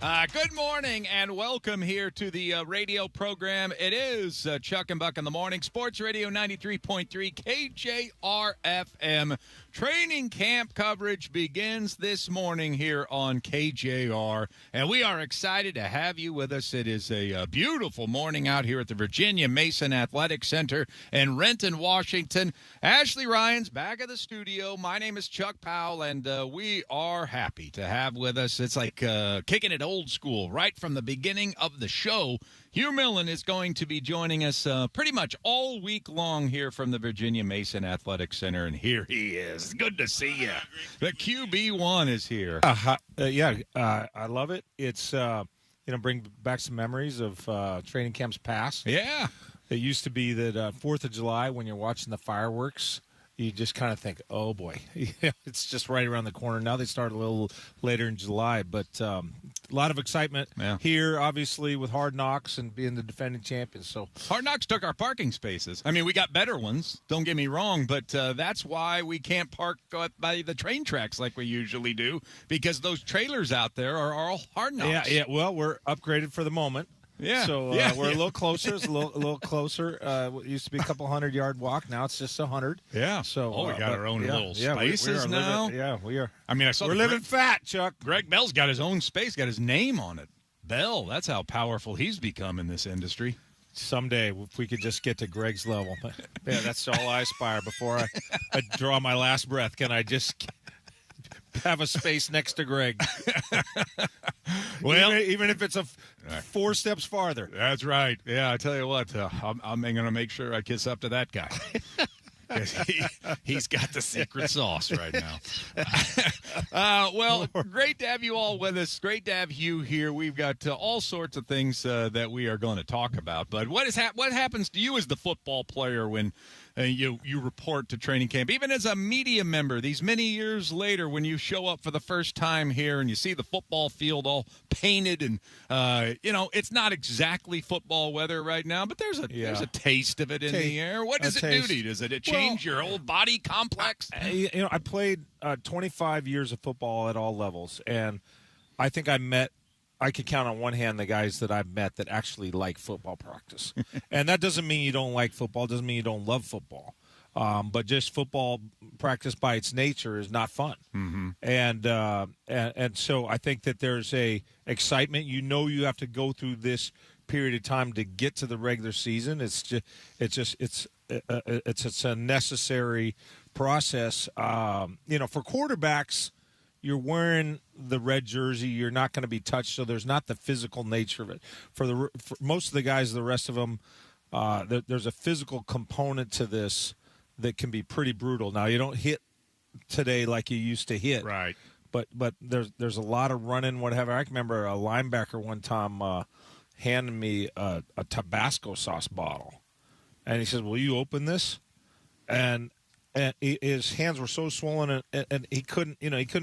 Good morning and welcome here to the radio program. It is Chuck and Buck in the Morning, Sports Radio 93.3 KJR FM. Training camp coverage begins this morning here on KJR, and we are excited to have you with us. It is a beautiful morning out here at the Virginia Mason Athletic Center in Renton, Washington. Ashley Ryan's back at the studio. My name is Chuck Powell, and we are happy to have with us. It's like kicking it old school right from the beginning of the show. Hugh Millen is going to be joining us pretty much all week long here from the Virginia Mason Athletic Center, and here he is. Good to see you. The QB1 is here. I love it. It's bring back some memories of training camps past. Yeah. It used to be that 4th of July, when you're watching the fireworks, you just kind of think, oh, boy, it's just right around the corner. Now they start a little later in July, but a lot of excitement here, obviously, with Hard Knocks and being the defending champions. So Hard Knocks took our parking spaces. I mean, we got better ones, don't get me wrong, but that's why we can't park by the train tracks like we usually do, because those trailers out there are all Hard Knocks. Yeah, well, we're upgraded for the moment. Yeah. So we're a little closer. It's a little closer. It used to be a couple 100-yard walk. Now it's just 100. Yeah. So we got our own little spaces now. We are. I mean, we're living fat, Chuck. Greg Bell's got his own space, got his name on it. Bell. That's how powerful he's become in this industry. Someday, if we could just get to Greg's level. Yeah, that's all I aspire. Before I draw my last breath, can I just have a space next to Greg? Well, even if it's 4 steps farther. That's right. Yeah, I tell you what, I'm going to make sure I kiss up to that guy. He's got the secret sauce right now. Well, great to have you all with us. Great to have you here. We've got all sorts of things that we are going to talk about. But what happens to you as the football player when you report to training camp, even as a media member, these many years later, when you show up for the first time here and you see the football field all painted and, it's not exactly football weather right now, but there's a taste of it in the air. What does it do to you? Does it change your whole body complex? I played 25 years of football at all levels, and I think I could count on one hand the guys that I've met that actually like football practice. And that doesn't mean you don't like football. It doesn't mean you don't love football. But just football practice by its nature is not fun. Mm-hmm. And so I think that there's a excitement. You have to go through this period of time to get to the regular season. It's a necessary process. For quarterbacks, you're wearing the red jersey. You're not going to be touched, so there's not the physical nature of it. For most of the guys, the rest of them, there's a physical component to this that can be pretty brutal. Now, you don't hit today like you used to hit, right? But there's a lot of running, whatever. I can remember a linebacker one time handing me a Tabasco sauce bottle, and he says, "Will you open this?" And his hands were so swollen, and he couldn't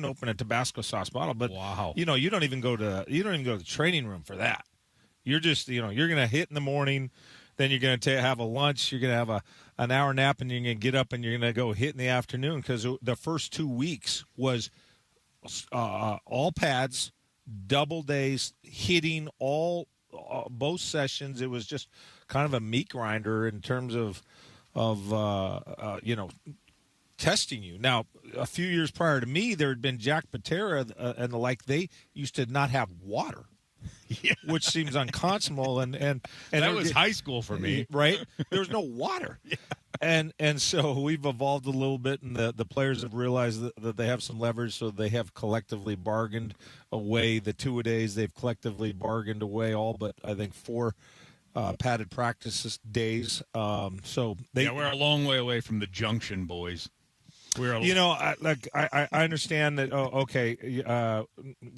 open a Tabasco sauce bottle. But wow, you don't even go to the training room for that. You're just you're going to hit in the morning, then you're going to have a lunch, you're going to have an hour nap, and you're going to get up and you're going to go hit in the afternoon, because the first 2 weeks was all pads, double days, hitting both sessions. It was just kind of a meat grinder in terms of testing you. Now, a few years prior to me, there had been Jack Patera and the like. They used to not have water, which seems unconscionable. And that was high school for me, right? There was no water, and so we've evolved a little bit, and the players have realized that they have some leverage, so they have collectively bargained away the 2-a-days. They've collectively bargained away all but I think 4 padded practice days. So we're a long way away from the Junction boys. I understand that.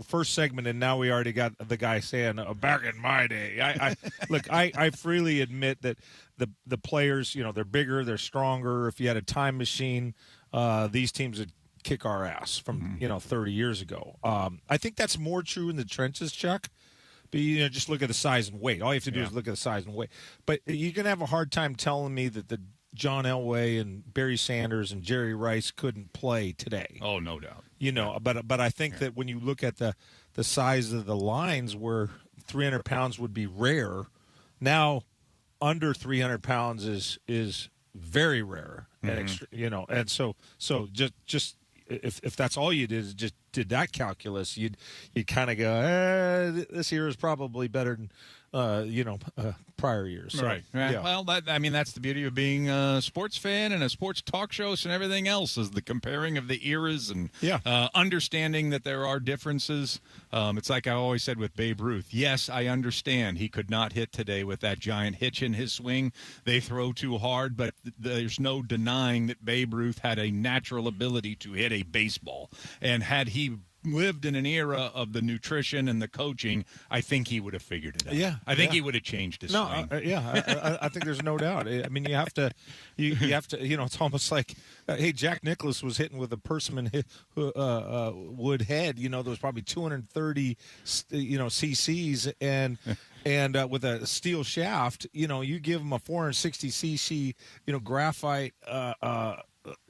First segment, and now we already got the guy saying, "Back in my day." I freely admit that the players, they're bigger, they're stronger. If you had a time machine, these teams would kick our ass from 30 years ago. I think that's more true in the trenches, Chuck. But just look at the size and weight. All you have to do is look at the size and weight. But you're gonna have a hard time telling me that the John Elway and Barry Sanders and Jerry Rice couldn't play today. Oh, no doubt. But I think that when you look at the the size of the lines where 300 pounds would be rare. Now, under 300 pounds is very rare, and and so just if that's all you did is just did that calculus, you'd kind of go, this year is probably better than prior years. So, right. Yeah. Well, that's the beauty of being a sports fan and a sports talk show and everything else is the comparing of the eras and understanding that there are differences. It's like I always said with Babe Ruth. Yes, I understand he could not hit today with that giant hitch in his swing. They throw too hard, but there's no denying that Babe Ruth had a natural ability to hit a baseball. And had he lived in an era of the nutrition and the coaching, I think he would have figured it out. Yeah, I think he would have changed his swing. I think there's no doubt. I mean, you have to. It's almost like, hey, Jack Nicklaus was hitting with a Persimmon wood head. There was probably 230, cc's and with a steel shaft. You give him a 460 cc, graphite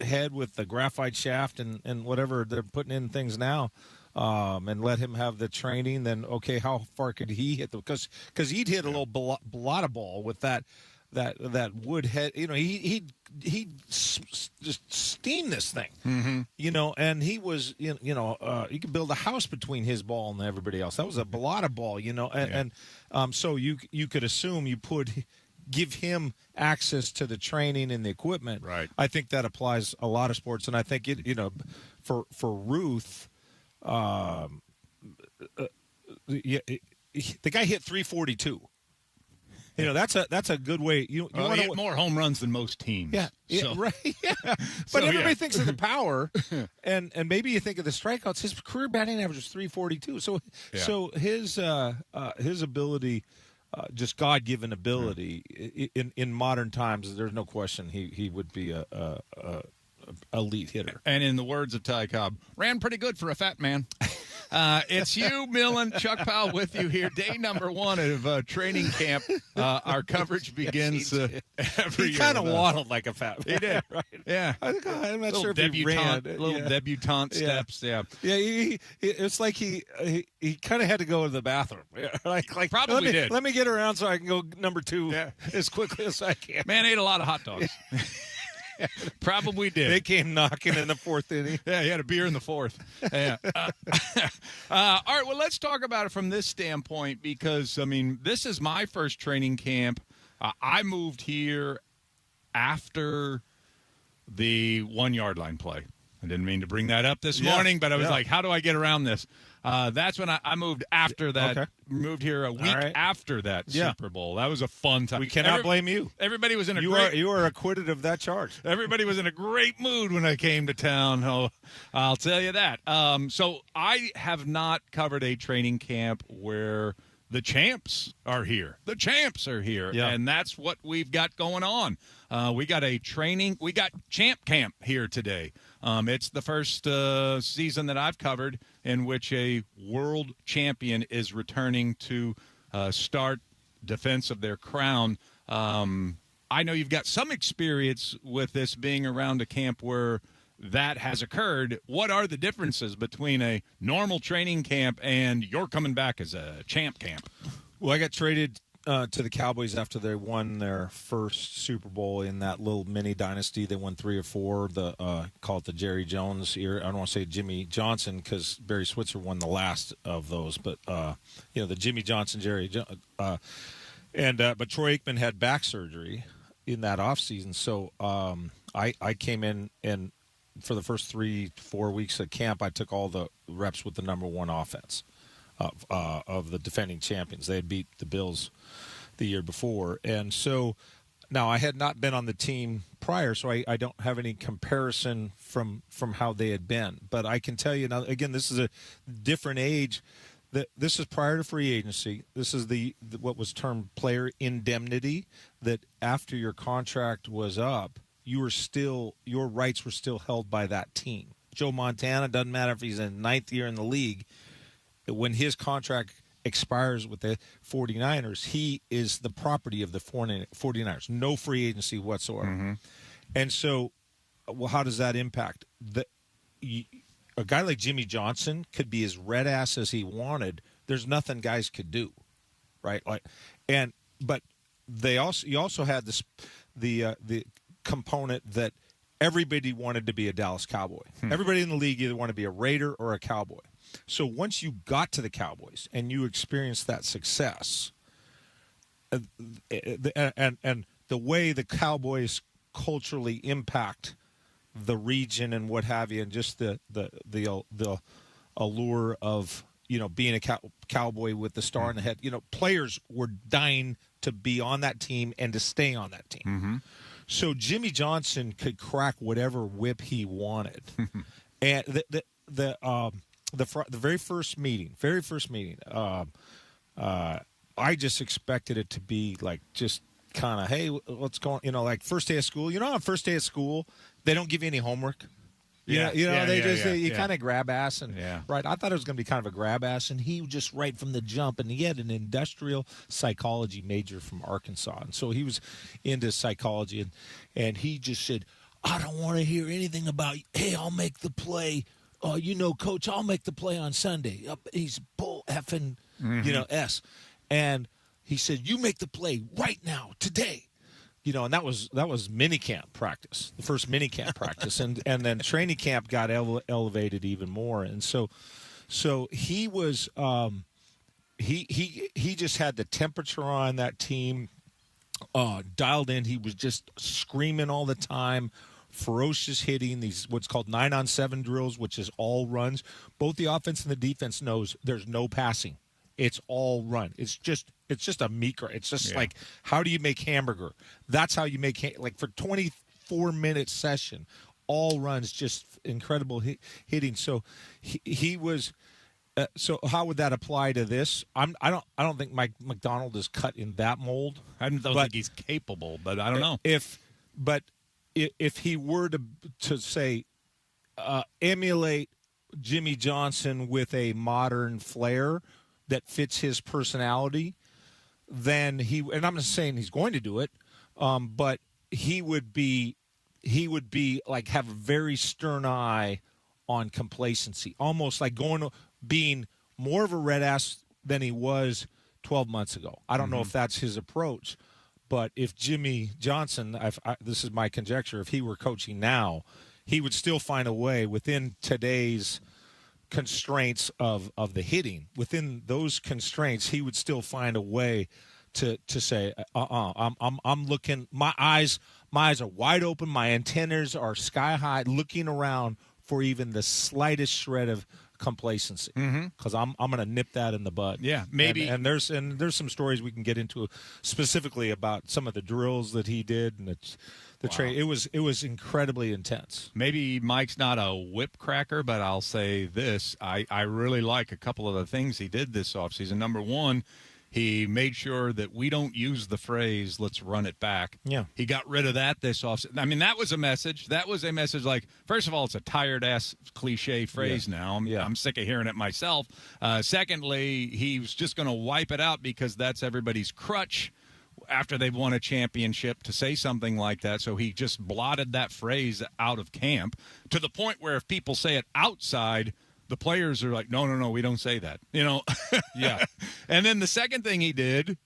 head with the graphite shaft and whatever they're putting in things now, and let him have the training, then okay, how far could he hit because he'd hit a little blotto ball with that wood head. He'd just steam this thing, and he was, you could build a house between his ball and everybody else. That was a blotto ball, and so you could assume you give him access to the training and the equipment. Right. I think that applies a lot of sports, and I think for Ruth, the guy hit 342. That's a good way. You want to hit more home runs than most teams. Yeah, so. Right. Yeah, but everybody thinks of the power, and maybe you think of the strikeouts. His career batting average was 342. So his ability. Just God-given ability in modern times. There's no question he would be a elite hitter. And in the words of Ty Cobb, ran pretty good for a fat man. It's you, Millen, Chuck Powell with you here. Day number 1 of training camp. Our coverage begins every year. He kind of waddled like a fat man. He did. Right? Yeah. I'm not sure if he ran. Debutante steps. Yeah. Yeah. It's like he kind of had to go to the bathroom. Like probably did. Let me get around so I can go number 2 as quickly as I can. Man ate a lot of hot dogs. Probably did. They came knocking in the 4th inning. Yeah, he had a beer in the 4th. Yeah. All right, well, let's talk about it from this standpoint because, this is my first training camp. I moved here after the 1-yard line play. I didn't mean to bring that up this morning, but I was like, how do I get around this? That's when I moved after that. Okay. Moved here a week after that Super Bowl. That was a fun time. We cannot blame you. Everybody was in you are acquitted of that charge. Everybody was in a great mood when I came to town. Oh, I'll tell you that. So I have not covered a training camp where the champs are here. The champs are here, and that's what we've got going on. We got champ camp here today. It's the first season that I've covered in which a world champion is returning to start defense of their crown. I know you've got some experience with this being around a camp where that has occurred. What are the differences between a normal training camp and you're coming back as a champ camp? Well, I got traded to the Cowboys after they won their first Super Bowl in that little mini dynasty. They won 3 or 4. Call it the Jerry Jones era. I don't want to say Jimmy Johnson because Barry Switzer won the last of those, but the Jimmy Johnson, but Troy Aikman had back surgery in that offseason, so I came in and for the first 3-4 weeks of camp, I took all the reps with the number 1 offense of the defending champions. They had beat the Bills the year before. And so now I had not been on the team prior, so I don't have any comparison from how they had been. But I can tell you now, again, this is a different age. This is prior to free agency. This is what was termed player indemnity, that after your contract was up, your rights were still held by that team. Joe Montana, doesn't matter if he's in 9th year in the league, when his contract expires with the 49ers, he is the property of the 49ers. No free agency whatsoever. Mm-hmm. And so, how does that impact? a guy like Jimmy Johnson could be as red ass as he wanted. There's nothing guys could do, right? But you also had the component that everybody wanted to be a Dallas Cowboy. Everybody in the league either wanted to be a Raider or a Cowboy. So once you got to the Cowboys and you experienced that success, and the way the Cowboys culturally impact the region and what have you, and just the allure of being a cowboy with the star in the head. Players were dying to be on that team and to stay on that team. Mm-hmm. So Jimmy Johnson could crack whatever whip he wanted. And the very first meeting, I just expected it to be like just kind of, hey, what's going, like first day of school. On first day of school, they don't give you any homework. You kind of grab ass right. I thought it was going to be kind of a grab ass, and he just right from the jump, and he had an industrial psychology major from Arkansas, and so he was into psychology, and he just said, I don't want to hear anything about, hey, I'll make the play, coach, I'll make the play on Sunday. He's bull effing, S, and he said, you make the play right now, today. And that was minicamp practice, the first minicamp practice, and then training camp got elevated even more, and so he was he just had the temperature on that team dialed in. He was just screaming all the time, ferocious hitting, these what's called 9-on-7 drills, which is all runs. Both the offense and the defense knows there's no passing. It's all run. It's just a meat. It's just like, how do you make hamburger? That's how you make like for 24-minute session, all runs, just incredible hitting. So he was. So how would that apply to this? I don't think Mike McDonald is cut in that mold. I don't think he's capable, but I don't know if he were to say emulate Jimmy Johnson with a modern flair that fits his personality, then and I'm not saying he's going to do it, but he would be like have a very stern eye on complacency, almost like being more of a red ass than he was 12 months ago. I don't know if that's his approach, but if Jimmy Johnson, this is my conjecture, if he were coaching now, he would still find a way within today's constraints of the hitting. Within those constraints, he would still find a way to say, I'm looking, my eyes are wide open, my antennas are sky high, looking around for even the slightest shred of complacency, because I'm going to nip that in the bud. Yeah, maybe. And there's some stories we can get into specifically about some of the drills that he did and the trade. It was incredibly intense. Maybe Mike's not a whip cracker, but I'll say this: I really like a couple of the things he did this offseason. Number one, he made sure that we don't use the phrase, let's run it back. Yeah. He got rid of that this offseason. I mean, that was a message. That was a message like, first of all, it's a tired-ass cliche phrase now. I'm sick of hearing it myself. Secondly, he was just going to wipe it out because that's everybody's crutch after they've won a championship to say something like that. So he just blotted that phrase out of camp to the point where if people say it outside, the players are like, no, we don't say that, Yeah. And then the second thing he did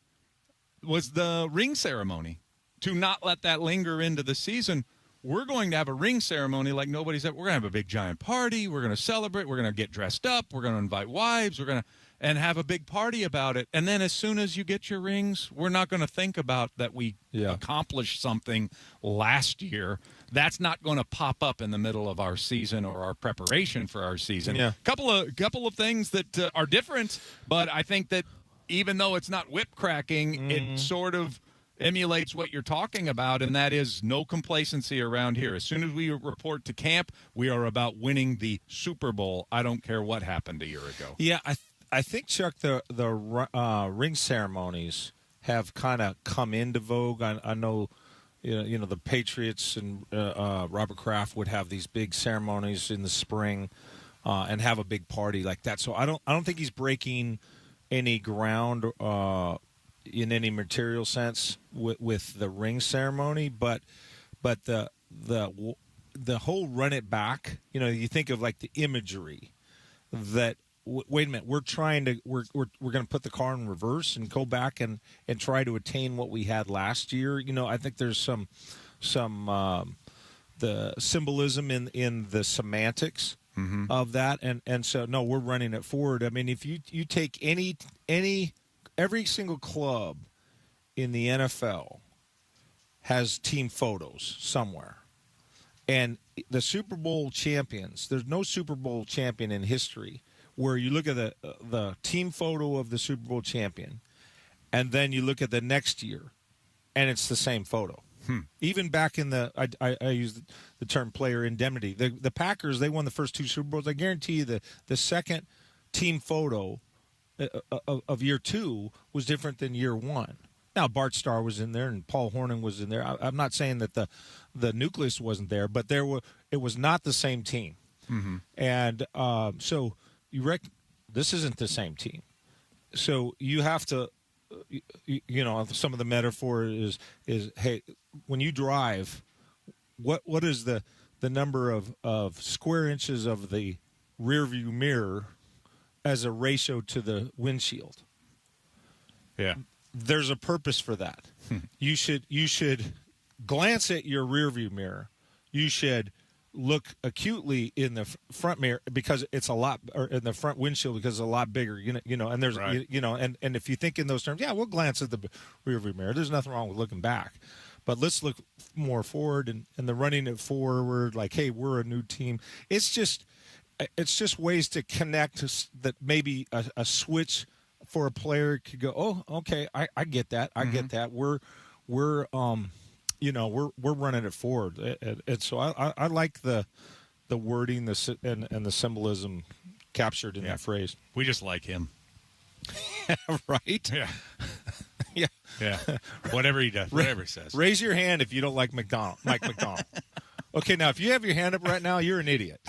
was the ring ceremony. To not let that linger into the season, we're going to have a ring ceremony like nobody's ever. We're going to have a big giant party. We're going to celebrate. We're going to get dressed up. We're going to invite wives. We're going to and have a big party about it. And then as soon as you get your rings, we're not going to think about that we accomplished something last year. That's not going to pop up in the middle of our season or our preparation for our season. Yeah. Couple of things that are different, but I think that even though it's not whip cracking, it sort of emulates what you're talking about, and that is no complacency around here. As soon as we report to camp, we are about winning the Super Bowl. I don't care what happened a year ago. Yeah, I think, Chuck, the ring ceremonies have kind of come into vogue. I know, the Patriots and Robert Kraft would have these big ceremonies in the spring and have a big party like that. So I don't think he's breaking any ground in any material sense with the ring ceremony, but the the whole run it back. You think of like the imagery that. Wait a minute, we're going to put the car in reverse and go back and try to attain what we had last year. I think there's some the symbolism in the semantics of that, and so no, we're running it forward. I mean, if you take every single club in the NFL has team photos somewhere. And the Super Bowl champions, there's no Super Bowl champion in history where you look at the team photo of the Super Bowl champion, and then you look at the next year, and it's the same photo. Even back in I use the term player indemnity. The Packers, they won the first 2 Super Bowls. I guarantee you the second team photo of year 2 was different than year 1. Now, Bart Starr was in there and Paul Hornung was in there. I'm not saying that the nucleus wasn't there, but it was not the same team. And so this isn't the same team. So you have to, some of the metaphor is hey, when you drive, what is the number of square inches of the rear view mirror as a ratio to the windshield? Yeah. There's a purpose for that. You should glance at your rearview mirror. You should look acutely in the front mirror because it's a lot, or in the front windshield because it's a lot bigger. And there's right. And if you think in those terms, yeah, we'll glance at the rearview mirror. There's nothing wrong with looking back, but let's look more forward and the running it forward. Like, hey, we're a new team. It's just ways to connect that maybe a switch for a player could go, oh, okay, I get that. I get that. We're running it forward. And so I like the wording and the symbolism captured in that phrase. We just like him. Right? Yeah. Yeah. Yeah. Whatever he does, whatever he says. Raise your hand if you don't like Mike McDonald. Okay, now if you have your hand up right now, you're an idiot.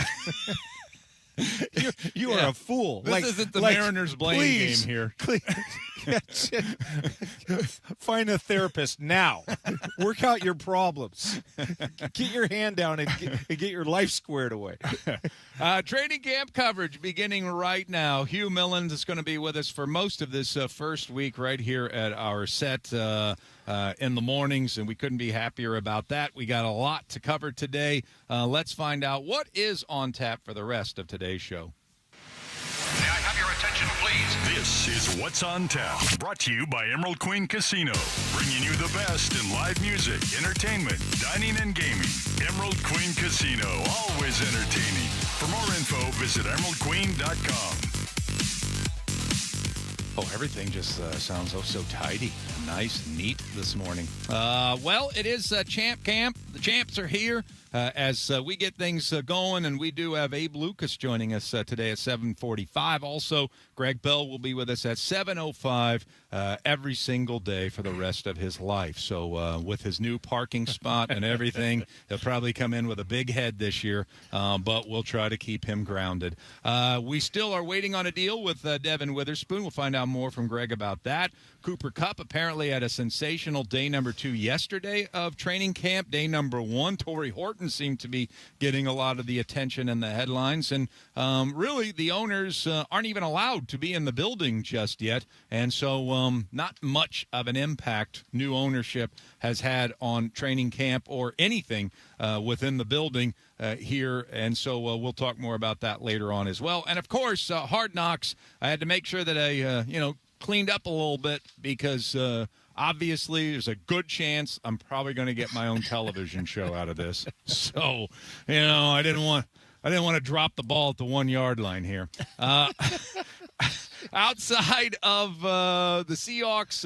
You are a fool. This isn't the Mariners blame game here. Find a therapist now. Work out your problems. Get your hand down and get your life squared away. Training camp coverage beginning right now. Hugh Millen is going to be with us for most of this first week right here at our set in the mornings, and we couldn't be happier about that. We got a lot to cover today. Let's find out what is on tap for the rest of today's show. May I have your attention, please? This is What's on Tap, brought to you by Emerald Queen Casino, bringing you the best in live music, entertainment, dining, and gaming. Emerald Queen Casino, always entertaining. For more info, visit emeraldqueen.com. Oh, everything just sounds so tidy, nice, and neat this morning. Well, it is Champ Camp. The champs are here. As we get things going, and we do have Abe Lucas joining us today at 7:45. Also, Greg Bell will be with us at 7:05 every single day for the rest of his life. So with his new parking spot and everything, he'll probably come in with a big head this year, but we'll try to keep him grounded. We still are waiting on a deal with Devin Witherspoon. We'll find out more from Greg about that. Cooper Kupp apparently had a sensational day number 2 yesterday of training camp. Day number 1, Torrey Horton seemed to be getting a lot of the attention in the headlines. And really, the owners aren't even allowed to be in the building just yet. And so not much of an impact new ownership has had on training camp or anything within the building here. And so we'll talk more about that later on as well. And, of course, Hard Knocks, I had to make sure that I, cleaned up a little bit because obviously there's a good chance I'm probably going to get my own television show out of this. So, I didn't want to drop the ball at the 1-yard line here. Outside of the Seahawks,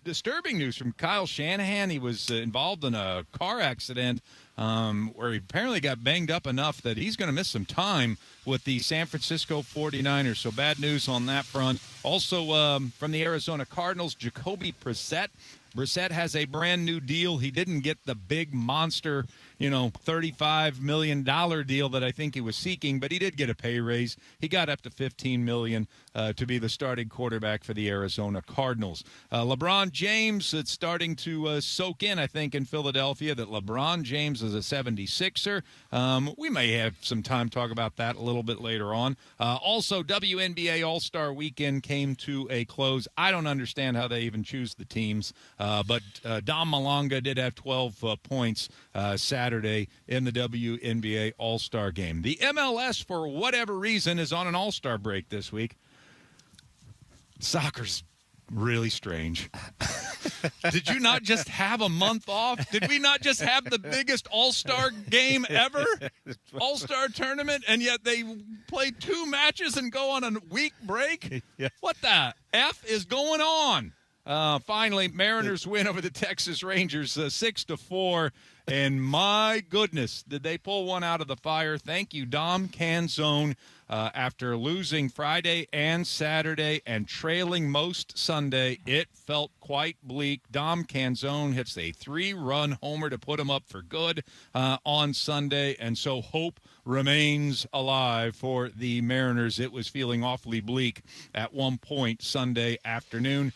disturbing news from Kyle Shanahan. He was involved in a car accident where he apparently got banged up enough that he's going to miss some time with the San Francisco 49ers. So bad news on that front. Also from the Arizona Cardinals, Jacoby Brissett Brissett has a brand new deal. He didn't get the big monster, $35 million deal that I think he was seeking, but he did get a pay raise. He got up to $15 million to be the starting quarterback for the Arizona Cardinals. LeBron James, it's starting to soak in, I think, in Philadelphia that LeBron James is a 76er. We may have some time to talk about that a little bit later on. Also, WNBA All-Star Weekend came to a close. I don't understand how they even choose the teams, but Dom Malonga did have 12 points Saturday in the WNBA All-Star Game. The MLS, for whatever reason, is on an All-Star break this week. Soccer's really strange. Did you not just have a month off? Did we not just have the biggest all-star game ever? All-star tournament, and yet they play 2 matches and go on a week break? Yeah. What the F is going on? Finally, Mariners win over the Texas Rangers 6-4. And my goodness, did they pull one out of the fire? Thank you, Dom Canzone. After losing Friday and Saturday and trailing most Sunday, it felt quite bleak. Dom Canzone hits a 3-run homer to put him up for good on Sunday, and so hope remains alive for the Mariners. It was feeling awfully bleak at one point Sunday afternoon.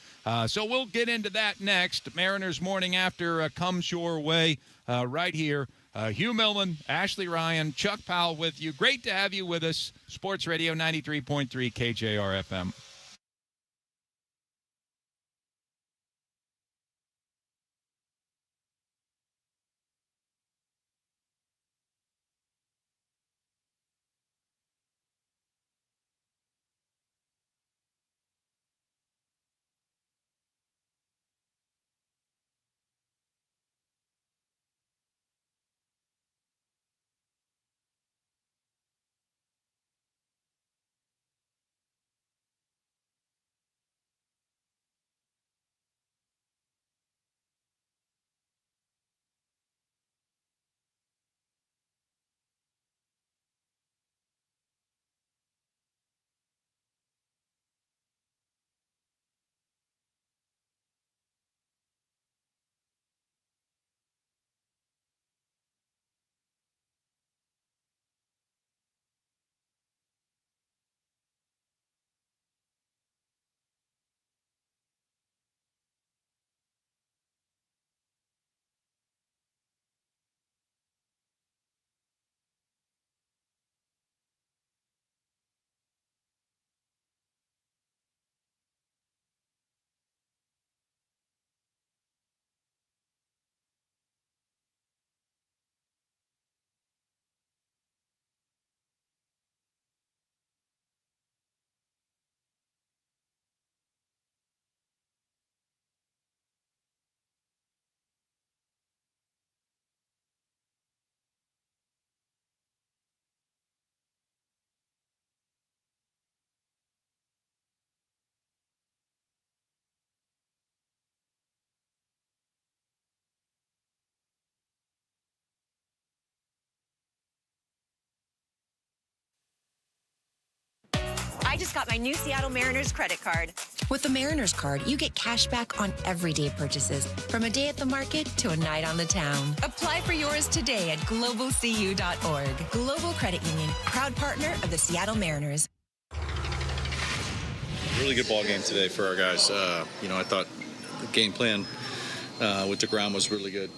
So we'll get into that next. Mariners Morning After comes your way right here. Hugh Millman, Ashley Ryan, Chuck Powell with you. Great to have you with us. Sports Radio 93.3 KJR FM. I just got my new Seattle Mariners credit card. With the Mariners card, you get cash back on everyday purchases, from a day at the market to a night on the town. Apply for yours today at globalcu.org. Global Credit Union, proud partner of the Seattle Mariners. Really good ball game today for our guys. I thought the game plan with DeGrom was really good.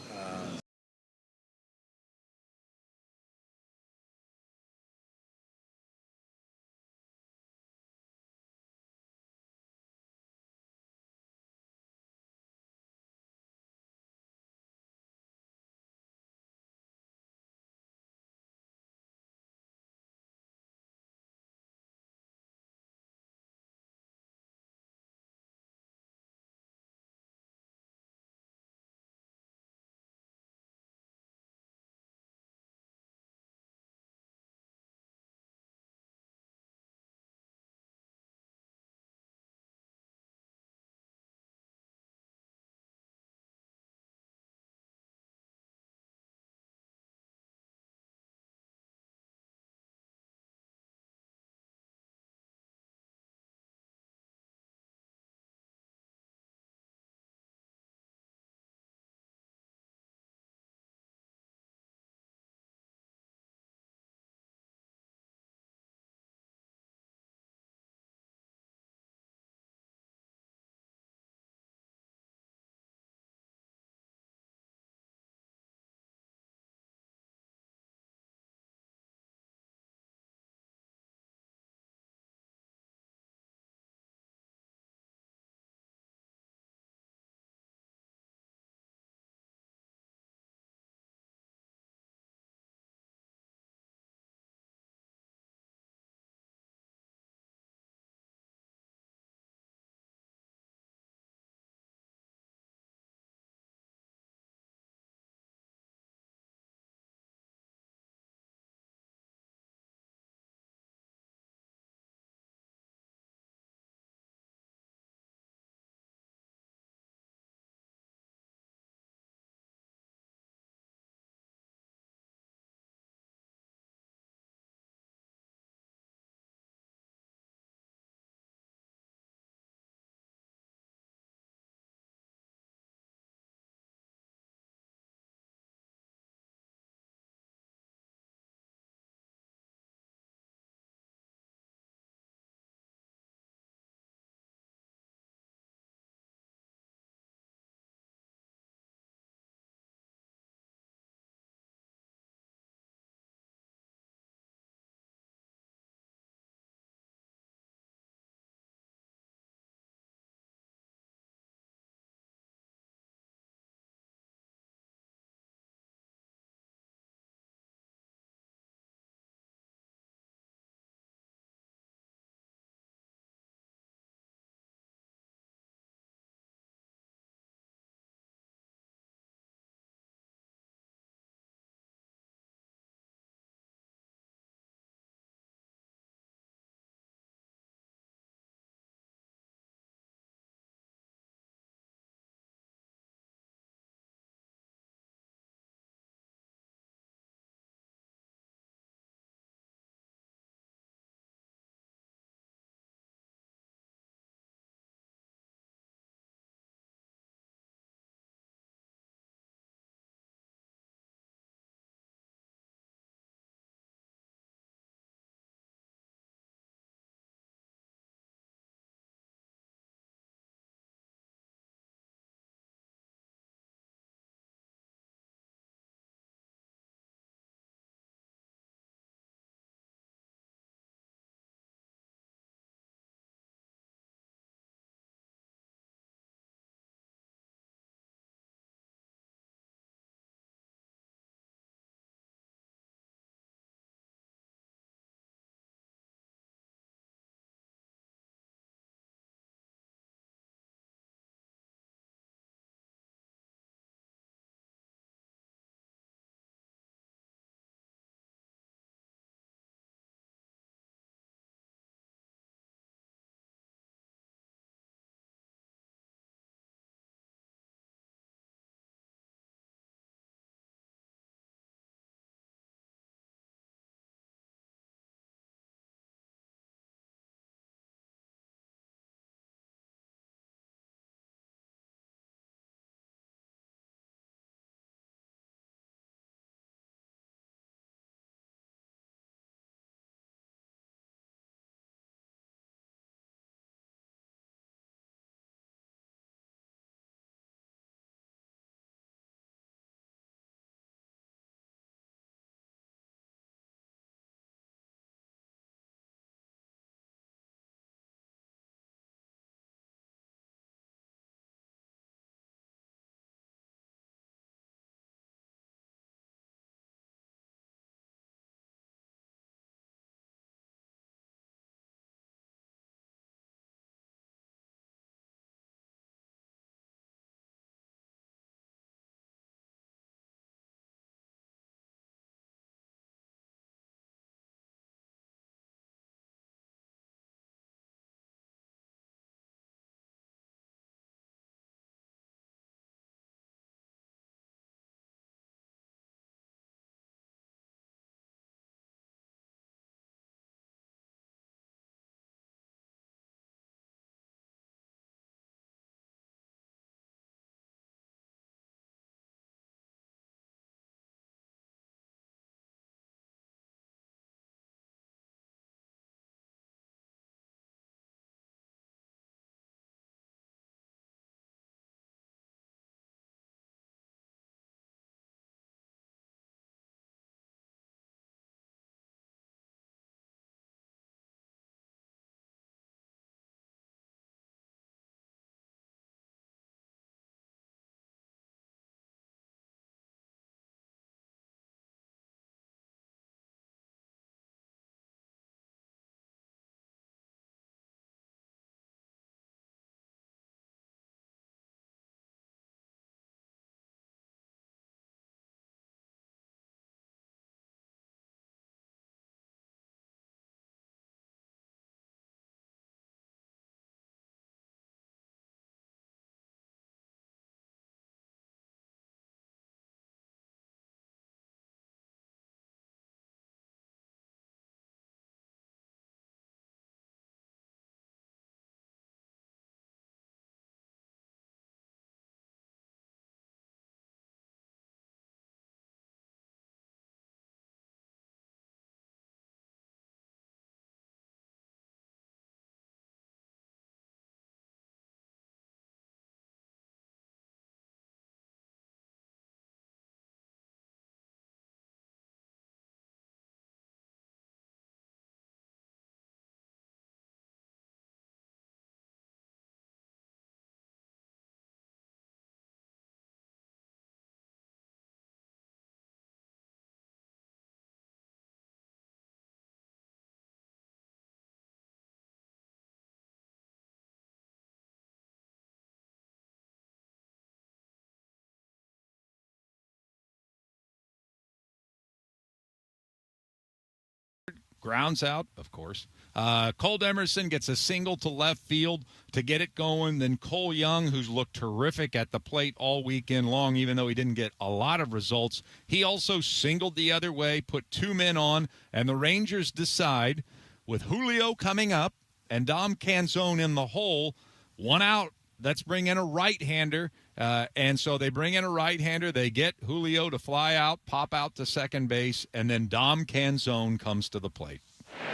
grounds out, of course. Cole Emerson gets a single to left field to get it going. Then Cole Young, who's looked terrific at the plate all weekend long, even though he didn't get a lot of results, he also singled the other way, put 2 men on, and the Rangers decide, with Julio coming up and Dom Canzone in the hole, 1 out, let's bring in a right-hander. And so they bring in a right-hander. They get Julio to fly out, pop out to second base, and then Dom Canzone comes to the plate.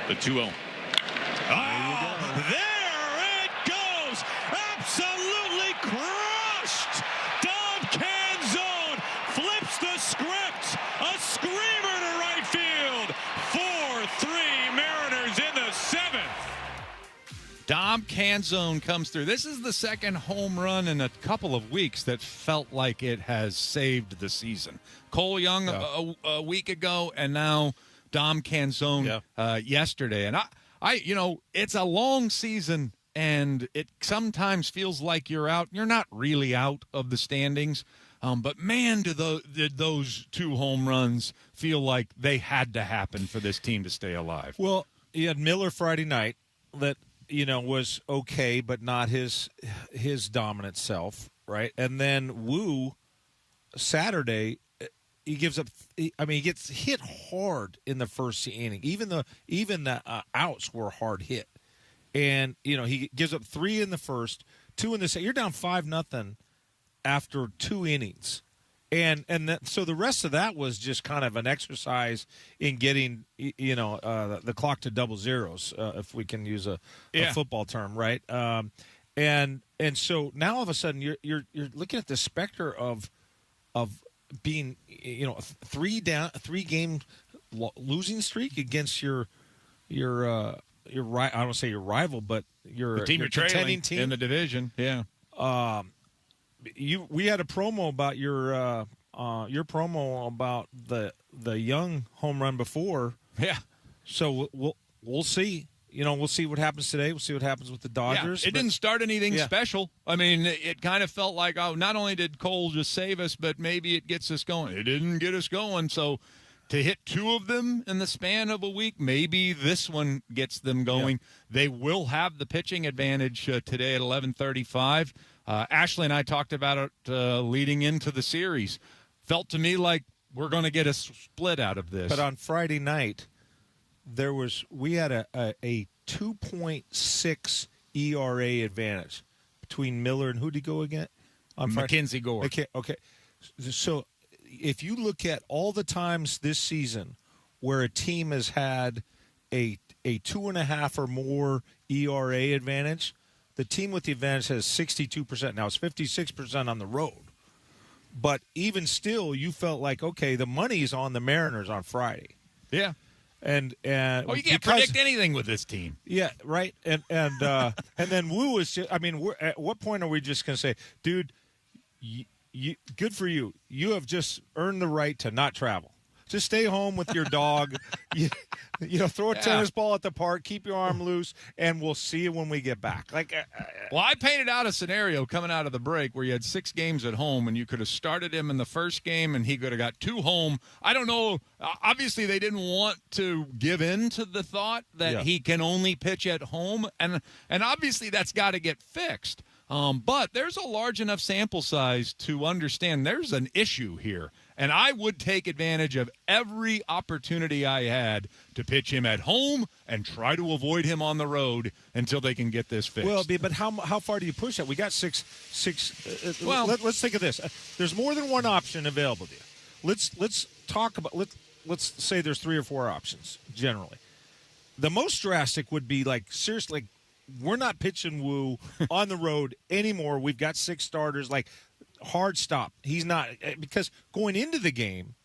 The 2-0. Oh, there it goes! Absolutely crushed! Dom Canzone flips the script. A screamer to right field. 4-3 Mariners in the 7th. Dom Canzone comes through. This is the second home run in a couple of weeks that felt like it has saved the season. Cole Young a week ago, and now Dom Canzone yesterday. And I, it's a long season, and it sometimes feels like you're out. You're not really out of the standings, but man, did those 2 home runs feel like they had to happen for this team to stay alive. Well, you had Miller Friday night that was okay, but not his dominant self, right? And then Wu Saturday, he gives up. He gets hit hard in the first inning. Even the outs were hard hit, and he gives up 3 in the first, 2 in the second. You're down 5-0 after 2 innings, and so the rest of that was just kind of an exercise in getting the clock to double zeros, if we can use a football term, right? And so now all of a sudden you're looking at the specter of being 3 game losing streak against your I don't want to say your rival, but the team your you're trailing team in the division. Yeah. We had a promo about your promo about the Young home run before. Yeah. So we'll see. We'll see what happens today. We'll see what happens with the Dodgers. Yeah, it didn't start anything special. I mean, it kind of felt like, not only did Cole just save us, but maybe it gets us going. It didn't get us going. So to hit 2 of them in the span of a week, maybe this one gets them going. Yeah. They will have the pitching advantage today at 11:35. Ashley and I talked about it leading into the series. Felt to me like we're going to get a split out of this. But on Friday night, we had a 2.6 ERA advantage between Miller and who'd he go again? Mackenzie Gore. Okay. So if you look at all the times this season where a team has had a 2.5 or more ERA advantage, the team with the advantage has 62%. Now it's 56% on the road. But even still, you felt like, okay, the money's on the Mariners on Friday. Yeah. And you can't predict anything with this team. Yeah, right. And then Wu is just, at what point are we just going to say, dude, good for you. You have just earned the right to not travel. Just stay home with your dog. Throw a tennis ball at the park, keep your arm loose, and we'll see you when we get back. Well, I painted out a scenario coming out of the break where you had 6 games at home, and you could have started him in the first game, and he could have got 2 home. I don't know. Obviously, they didn't want to give in to the thought that he can only pitch at home, and obviously that's got to get fixed. But there's a large enough sample size to understand there's an issue here. And I would take advantage of every opportunity I had to pitch him at home and try to avoid him on the road until they can get this fixed. Well, but how far do you push that? We got six. Let's think of this. There's more than one option available to you. Let's talk about. Let's say there's 3 or 4 options generally. The most drastic would be seriously. We're not pitching Wu on the road anymore. We've got 6 starters. Hard stop. He's not, because going into the game,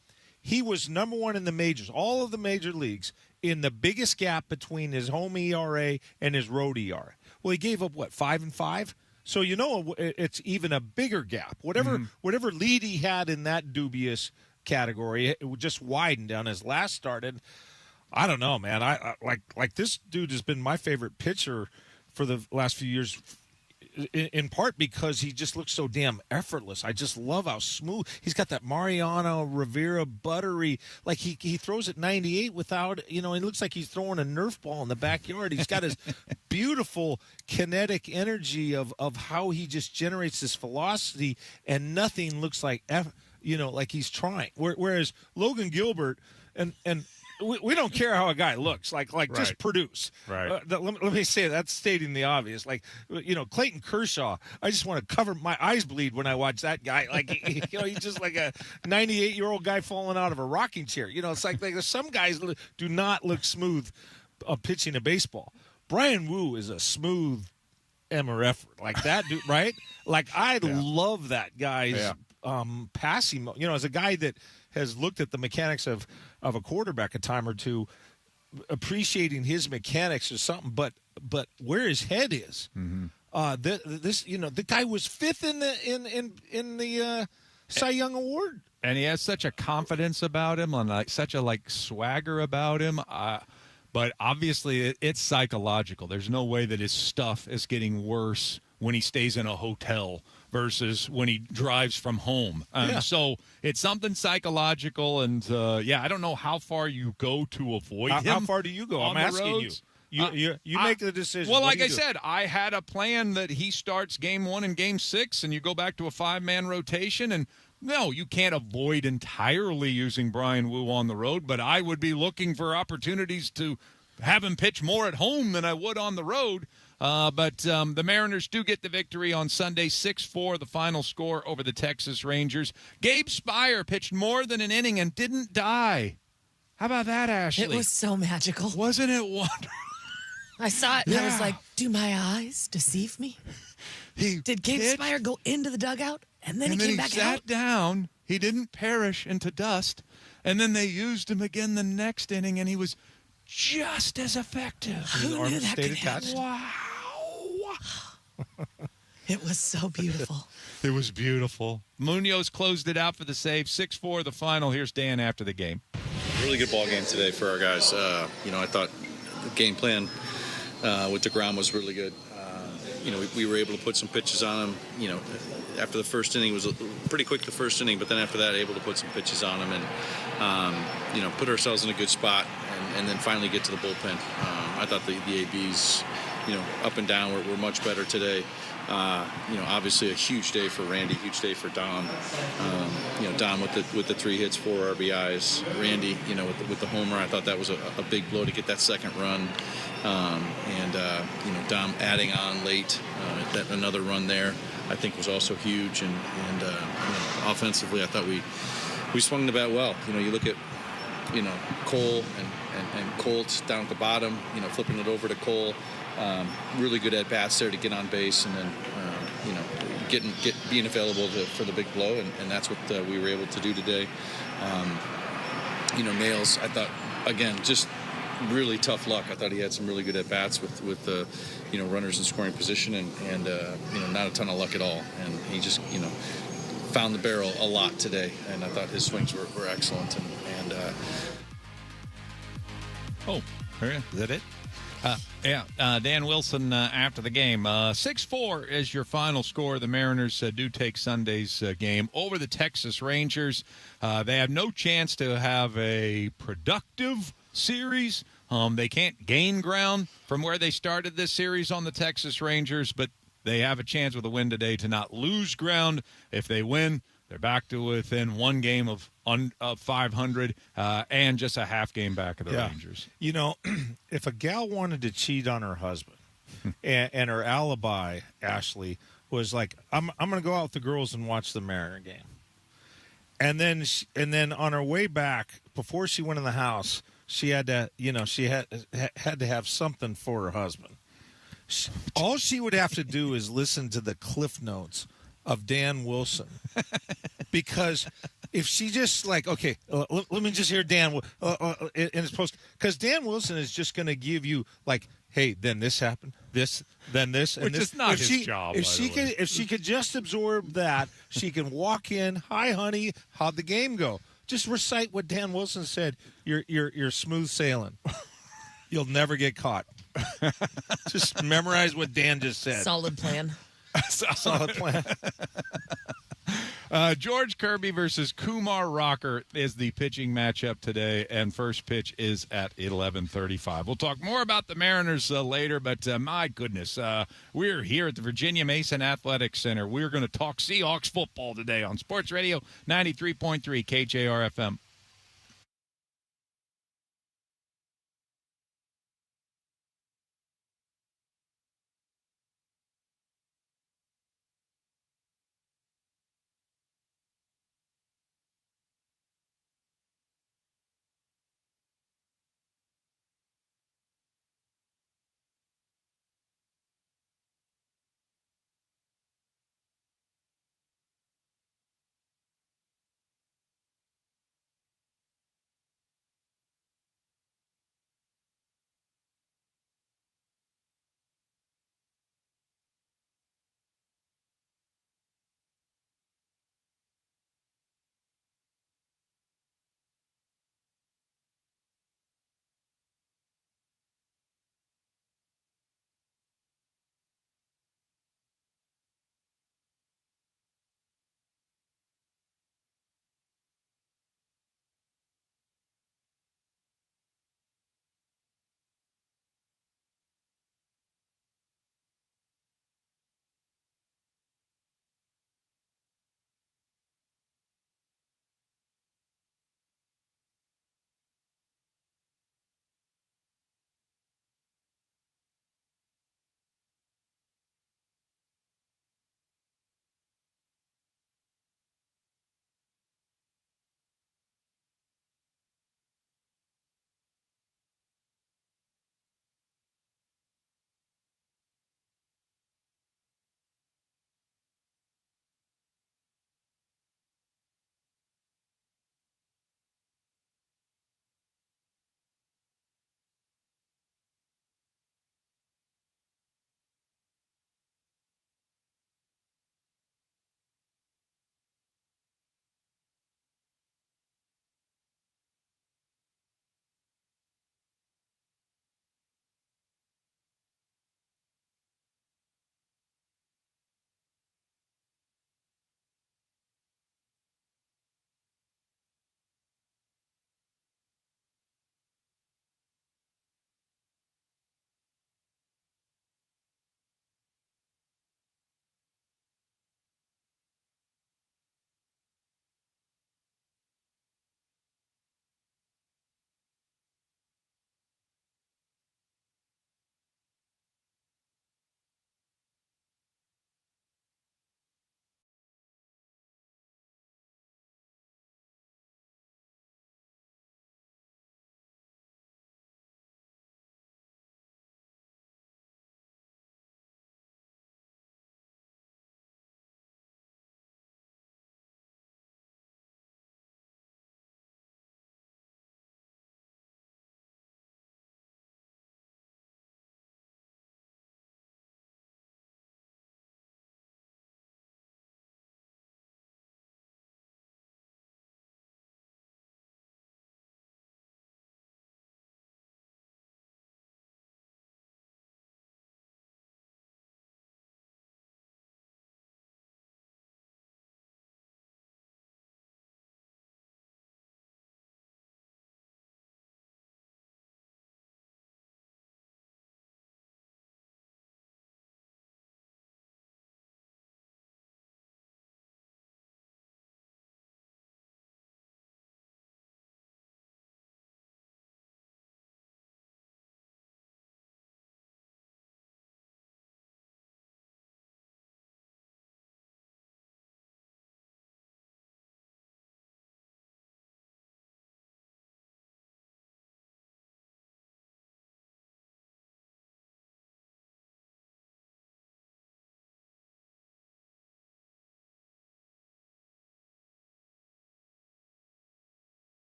he was number 1 in the majors, all of the major leagues, in the biggest gap between his home ERA and his road ERA. Well, he gave up 5 and 5. So it's even a bigger gap. Whatever lead he had in that dubious category, it just widened on his last start. And I don't know, man. I like this dude has been my favorite pitcher for the last few years. in part because he just looks so damn effortless. I just love how smooth he's got that Mariano Rivera buttery. Like he throws at 98 without, it looks like he's throwing a Nerf ball in the backyard. He's got his beautiful kinetic energy of how he just generates this velocity, and nothing looks like like he's trying. Whereas Logan Gilbert and we don't care how a guy looks. Like right. Just produce. Right. Let me say that's stating the obvious. Like, Clayton Kershaw. I just want to cover my eyes bleed when I watch that guy. Like, he's just like a 98-year-old guy falling out of a rocking chair. It's like some guys do not look smooth pitching a baseball. Brian Wu is a smooth MRF like that dude, right? Like I love that guy's passing. As a guy that has looked at the mechanics of a quarterback a time or two, appreciating his mechanics or something, but where his head is, the guy was fifth in the Cy Young Award, and he has such a confidence about him, and such a swagger about him. But obviously, it's psychological. There's no way that his stuff is getting worse when he stays in a hotel versus when he drives from home. So it's something psychological, and I don't know how far you go to avoid him. How far do you go? I'm asking you. You make the decision. Well, like I said, I had a plan that he starts game 1 and game 6, and you go back to a 5-man rotation. And no, you can't avoid entirely using Brian Wu on the road, but I would be looking for opportunities to have him pitch more at home than I would on the road. But the Mariners do get the victory on Sunday, 6-4, the final score over the Texas Rangers. Gabe Spire pitched more than an inning and didn't die. How about that, Ashley? It was so magical. Wasn't it wonderful? I saw it and I was like, do my eyes deceive me? Did Gabe Spire go into the dugout and then he came back out? And then he sat down. He didn't perish into dust. And then they used him again the next inning, and he was just as effective. Who knew that could happen? Wow. It was so beautiful. It was beautiful. Munoz closed it out for the save. 6-4 the final. Here's Dan after the game. Really good ball game today for our guys. I thought the game plan with DeGrom was really good. We were able to put some pitches on him. After the first inning, it was pretty quick the first inning, but then after that, able to put some pitches on him and, put ourselves in a good spot and then finally get to the bullpen. I thought the ABs, up and down were much better today. Obviously a huge day for Randy, huge day for Dom. Dom with the 3 hits, 4 RBIs. Randy, with the homer, I thought that was a big blow to get that second run. Dom adding on late, that another run there, I think was also huge. And offensively, I thought we swung the bat well. You look at, Cole and Colts down at the bottom, flipping it over to Cole. Really good at bats there to get on base, and then being available for the big blow, and that's what we were able to do today. Nails, I thought, again, just really tough luck. I thought he had some really good at bats with runners in scoring position, and not a ton of luck at all. And he just found the barrel a lot today, and I thought his swings were excellent. Is that it? Dan Wilson after the game. 6-4 is your final score. The Mariners do take Sunday's game over the Texas Rangers. They have no chance to have a productive series. They can't gain ground from where they started this series on the Texas Rangers, but they have a chance with a win today to not lose ground. If they win, they're back to within one game of 500 and just a half game back of the Rangers. If a gal wanted to cheat on her husband and her alibi, Ashley, was like, I'm going to go out with the girls and watch the Mariner game. And then on her way back, before she went in the house, she had to, she had to have something for her husband. All she would have to do is listen to the Cliff Notes of Dan Wilson, because if she just let me just hear Dan in his post, because Dan Wilson is just going to give you hey, then this happened, then this, and which this. is not his job. If she could just absorb that, she can walk in. Hi, honey, how'd the game go? Just recite what Dan Wilson said. You're smooth sailing. You'll never get caught. Just memorize what Dan just said. Solid plan. Solid plan. George Kirby versus Kumar Rocker is the pitching matchup today, and first pitch is at 11:35. We'll talk more about the Mariners later, but my goodness, we're here at the Virginia Mason Athletic Center. We're going to talk Seahawks football today on Sports Radio 93.3 KJR FM.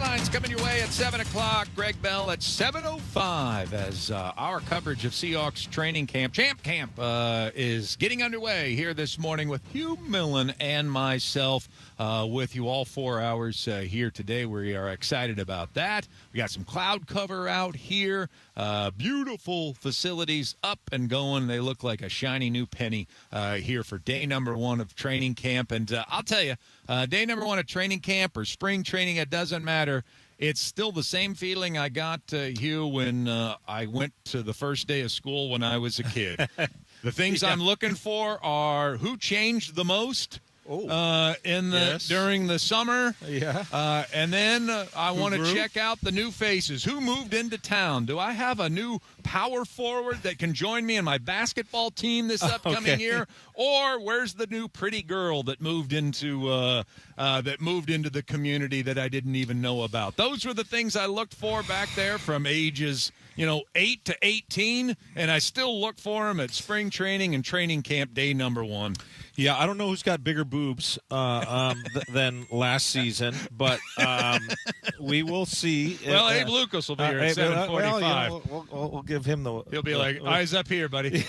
headlines coming your way at 7 o'clock. Greg Bell at 7:05 as our coverage of Seahawks training camp, Champ Camp, is getting underway here this morning with Hugh Millen and myself with you all 4 hours here today. We are excited about that. We got some cloud cover out here. Beautiful facilities up and going. They look like a shiny new penny here for day number 1 of training camp. And I'll tell you, day number 1 of training camp or spring training, it doesn't matter. It's still the same feeling I got, Hugh, when I went to the first day of school when I was a kid. The things I'm looking for are who changed the most during the summer. Yeah. And then I want to check out the new faces. Who moved into town? Do I have a new power forward that can join me in my basketball team this upcoming year? Or where's the new pretty girl that moved into the community that I didn't even know about? Those were the things I looked for back there from ages 8 to 18, and I still look for them at spring training and training camp day number 1. Yeah, I don't know who's got bigger boobs than last season, but we will see. Well, Abe Lucas will be here at 7:45. We'll give him the. He'll be like, eyes up here, buddy.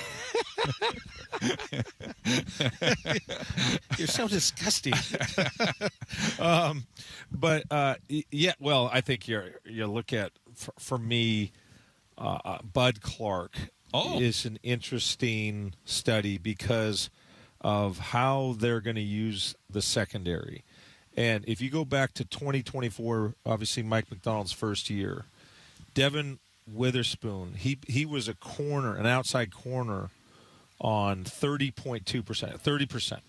You're so disgusting. But well, I think you look at for me, Bud Clark is an interesting study because of how they're going to use the secondary. And if you go back to 2024, obviously Mike McDonald's first year, Devin Witherspoon, he was an outside corner on 30.2%, 30%.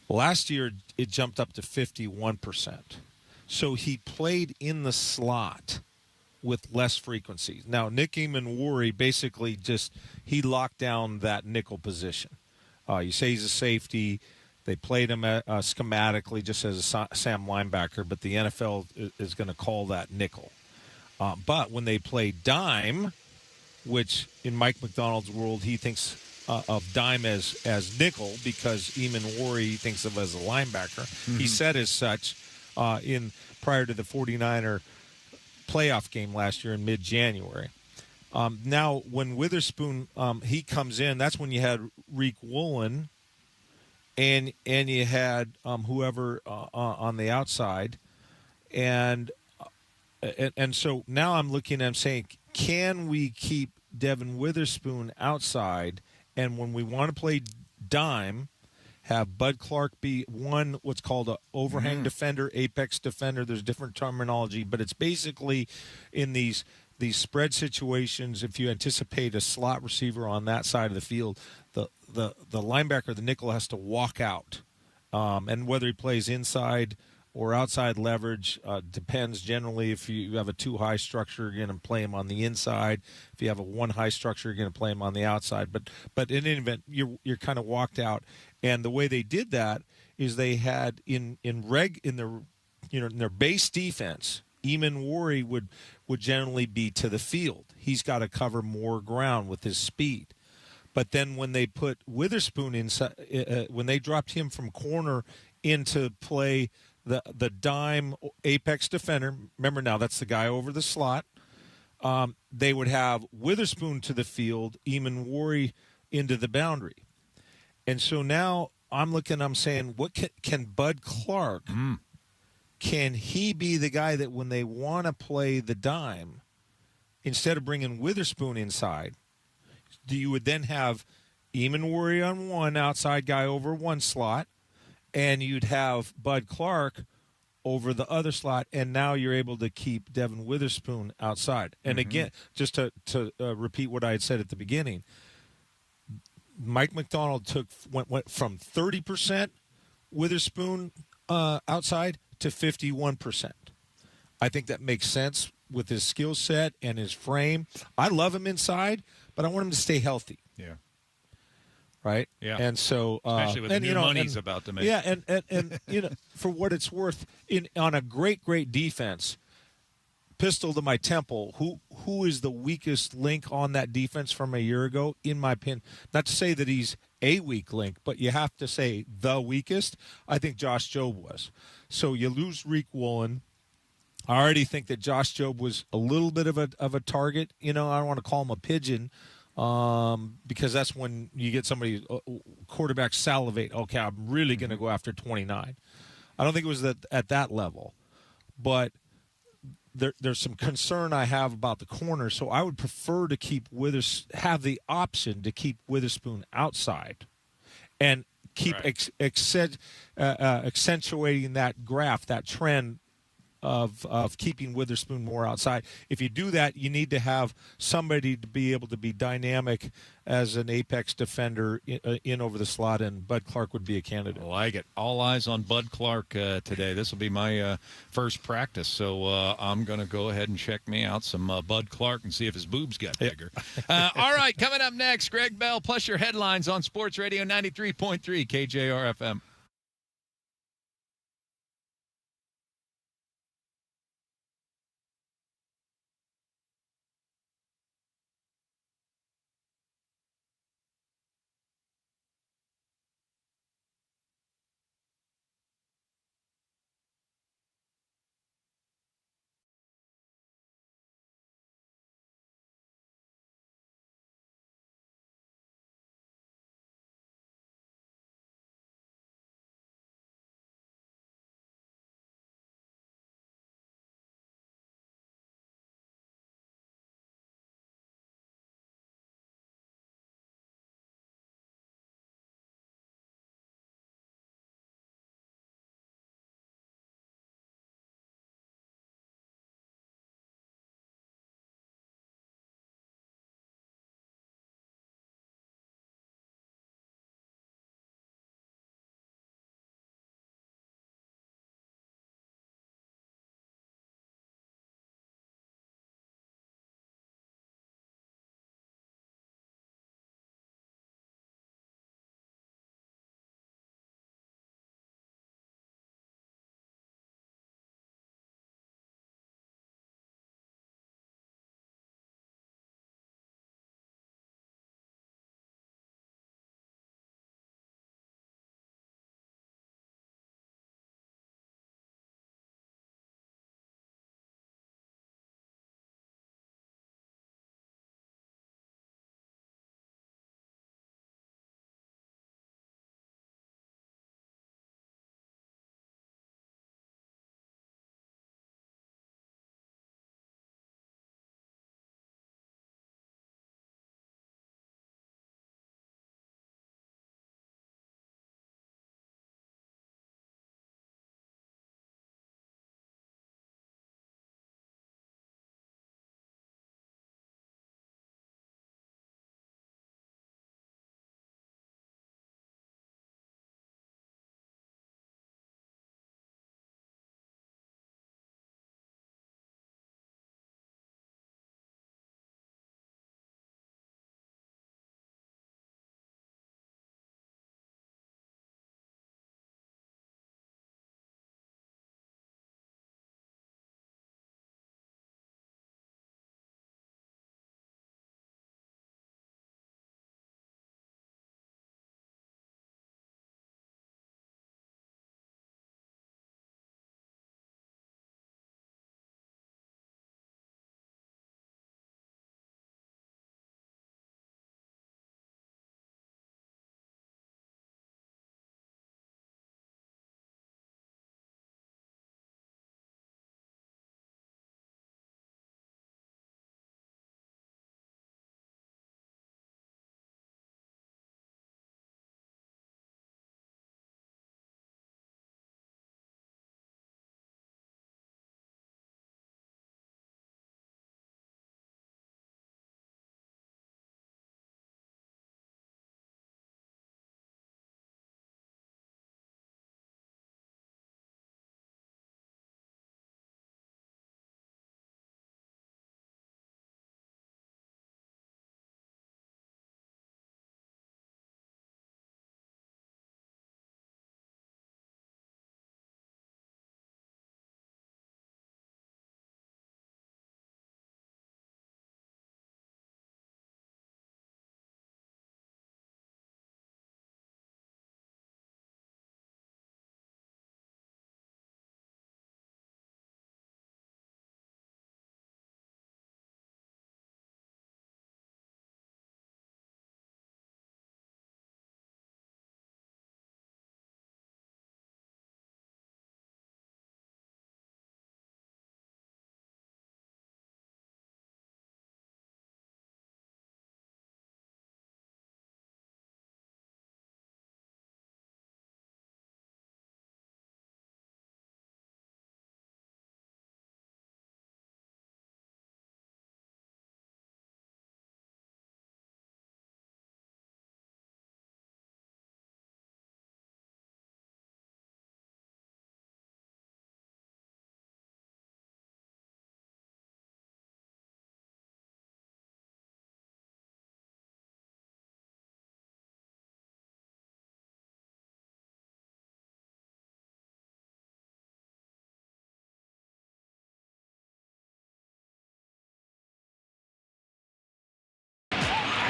Last year, it jumped up to 51%. So he played in the slot with less frequency. Now, Nick Eamon-Wari basically he locked down that nickel position. You say he's a safety. They played him schematically just as a Sam linebacker, but the NFL is going to call that nickel. But when they play dime, which in Mike McDonald's world, he thinks of dime as nickel because Eamon-Wari thinks of as a linebacker. Mm-hmm. He said as such prior to the 49er playoff game last year in mid-January. Now, when Witherspoon he comes in, that's when you had Reek Woolen and you had whoever on the outside, and so now I'm looking. I'm saying, can we keep Devin Witherspoon outside, and when we want to play dime, have Bud Clark be what's called an overhang defender, apex defender. There's different terminology, but it's basically in these spread situations, if you anticipate a slot receiver on that side of the field, the linebacker, the nickel, has to walk out. And whether he plays inside or outside leverage depends. Generally, if you have a 2-high structure, you're going to play him on the inside. If you have a 1-high structure, you're going to play him on the outside. But in any event, you're kind of walked out. And the way they did that is they had in their base defense, Eamon-Wari would generally be to the field. He's got to cover more ground with his speed. But then when they put Witherspoon inside, when they dropped him from corner into play the dime apex defender, remember now that's the guy over the slot, they would have Witherspoon to the field, Eamon-Wari into the boundary. And so now I'm saying, what can Bud Clark can he be the guy that when they want to play the dime, instead of bringing Witherspoon inside, you would then have Eamon-Wari on one outside guy over one slot, and you'd have Bud Clark over the other slot, and now you're able to keep Devin Witherspoon outside. And again, just to repeat what I had said at the beginning, Mike McDonald went from 30% Witherspoon outside to 51%. I think that makes sense with his skill set and his frame. I love him inside, but I want him to stay healthy. Yeah. Right? Yeah. And so especially with the new money he's about to make. Yeah, and for what it's worth, on a great defense, pistol to my temple, who is the weakest link on that defense from a year ago, in my opinion? Not to say that he's a weak link, but you have to say the weakest. I think Josh Jobe was. So you lose Reek Woolen, I already think that Josh Jobe was a little bit of a target. I don't want to call him a pigeon because that's when you get somebody, quarterback salivate. Okay, I'm really going to go after 29. I don't think it was at that level. But there's some concern I have about the corner, so I would prefer to have the option to keep Witherspoon outside and keep accentuating that graph, that trend of keeping Witherspoon more outside. If you do that, you need to have somebody to be able to be dynamic as an apex defender in over the slot, and Bud Clark would be a candidate. I like it. All eyes on Bud Clark today. This will be my first practice, so I'm going to go ahead and check me out some Bud Clark and see if his boobs got bigger. All right, coming up next, Greg Bell, plus your headlines on Sports Radio 93.3 KJR FM.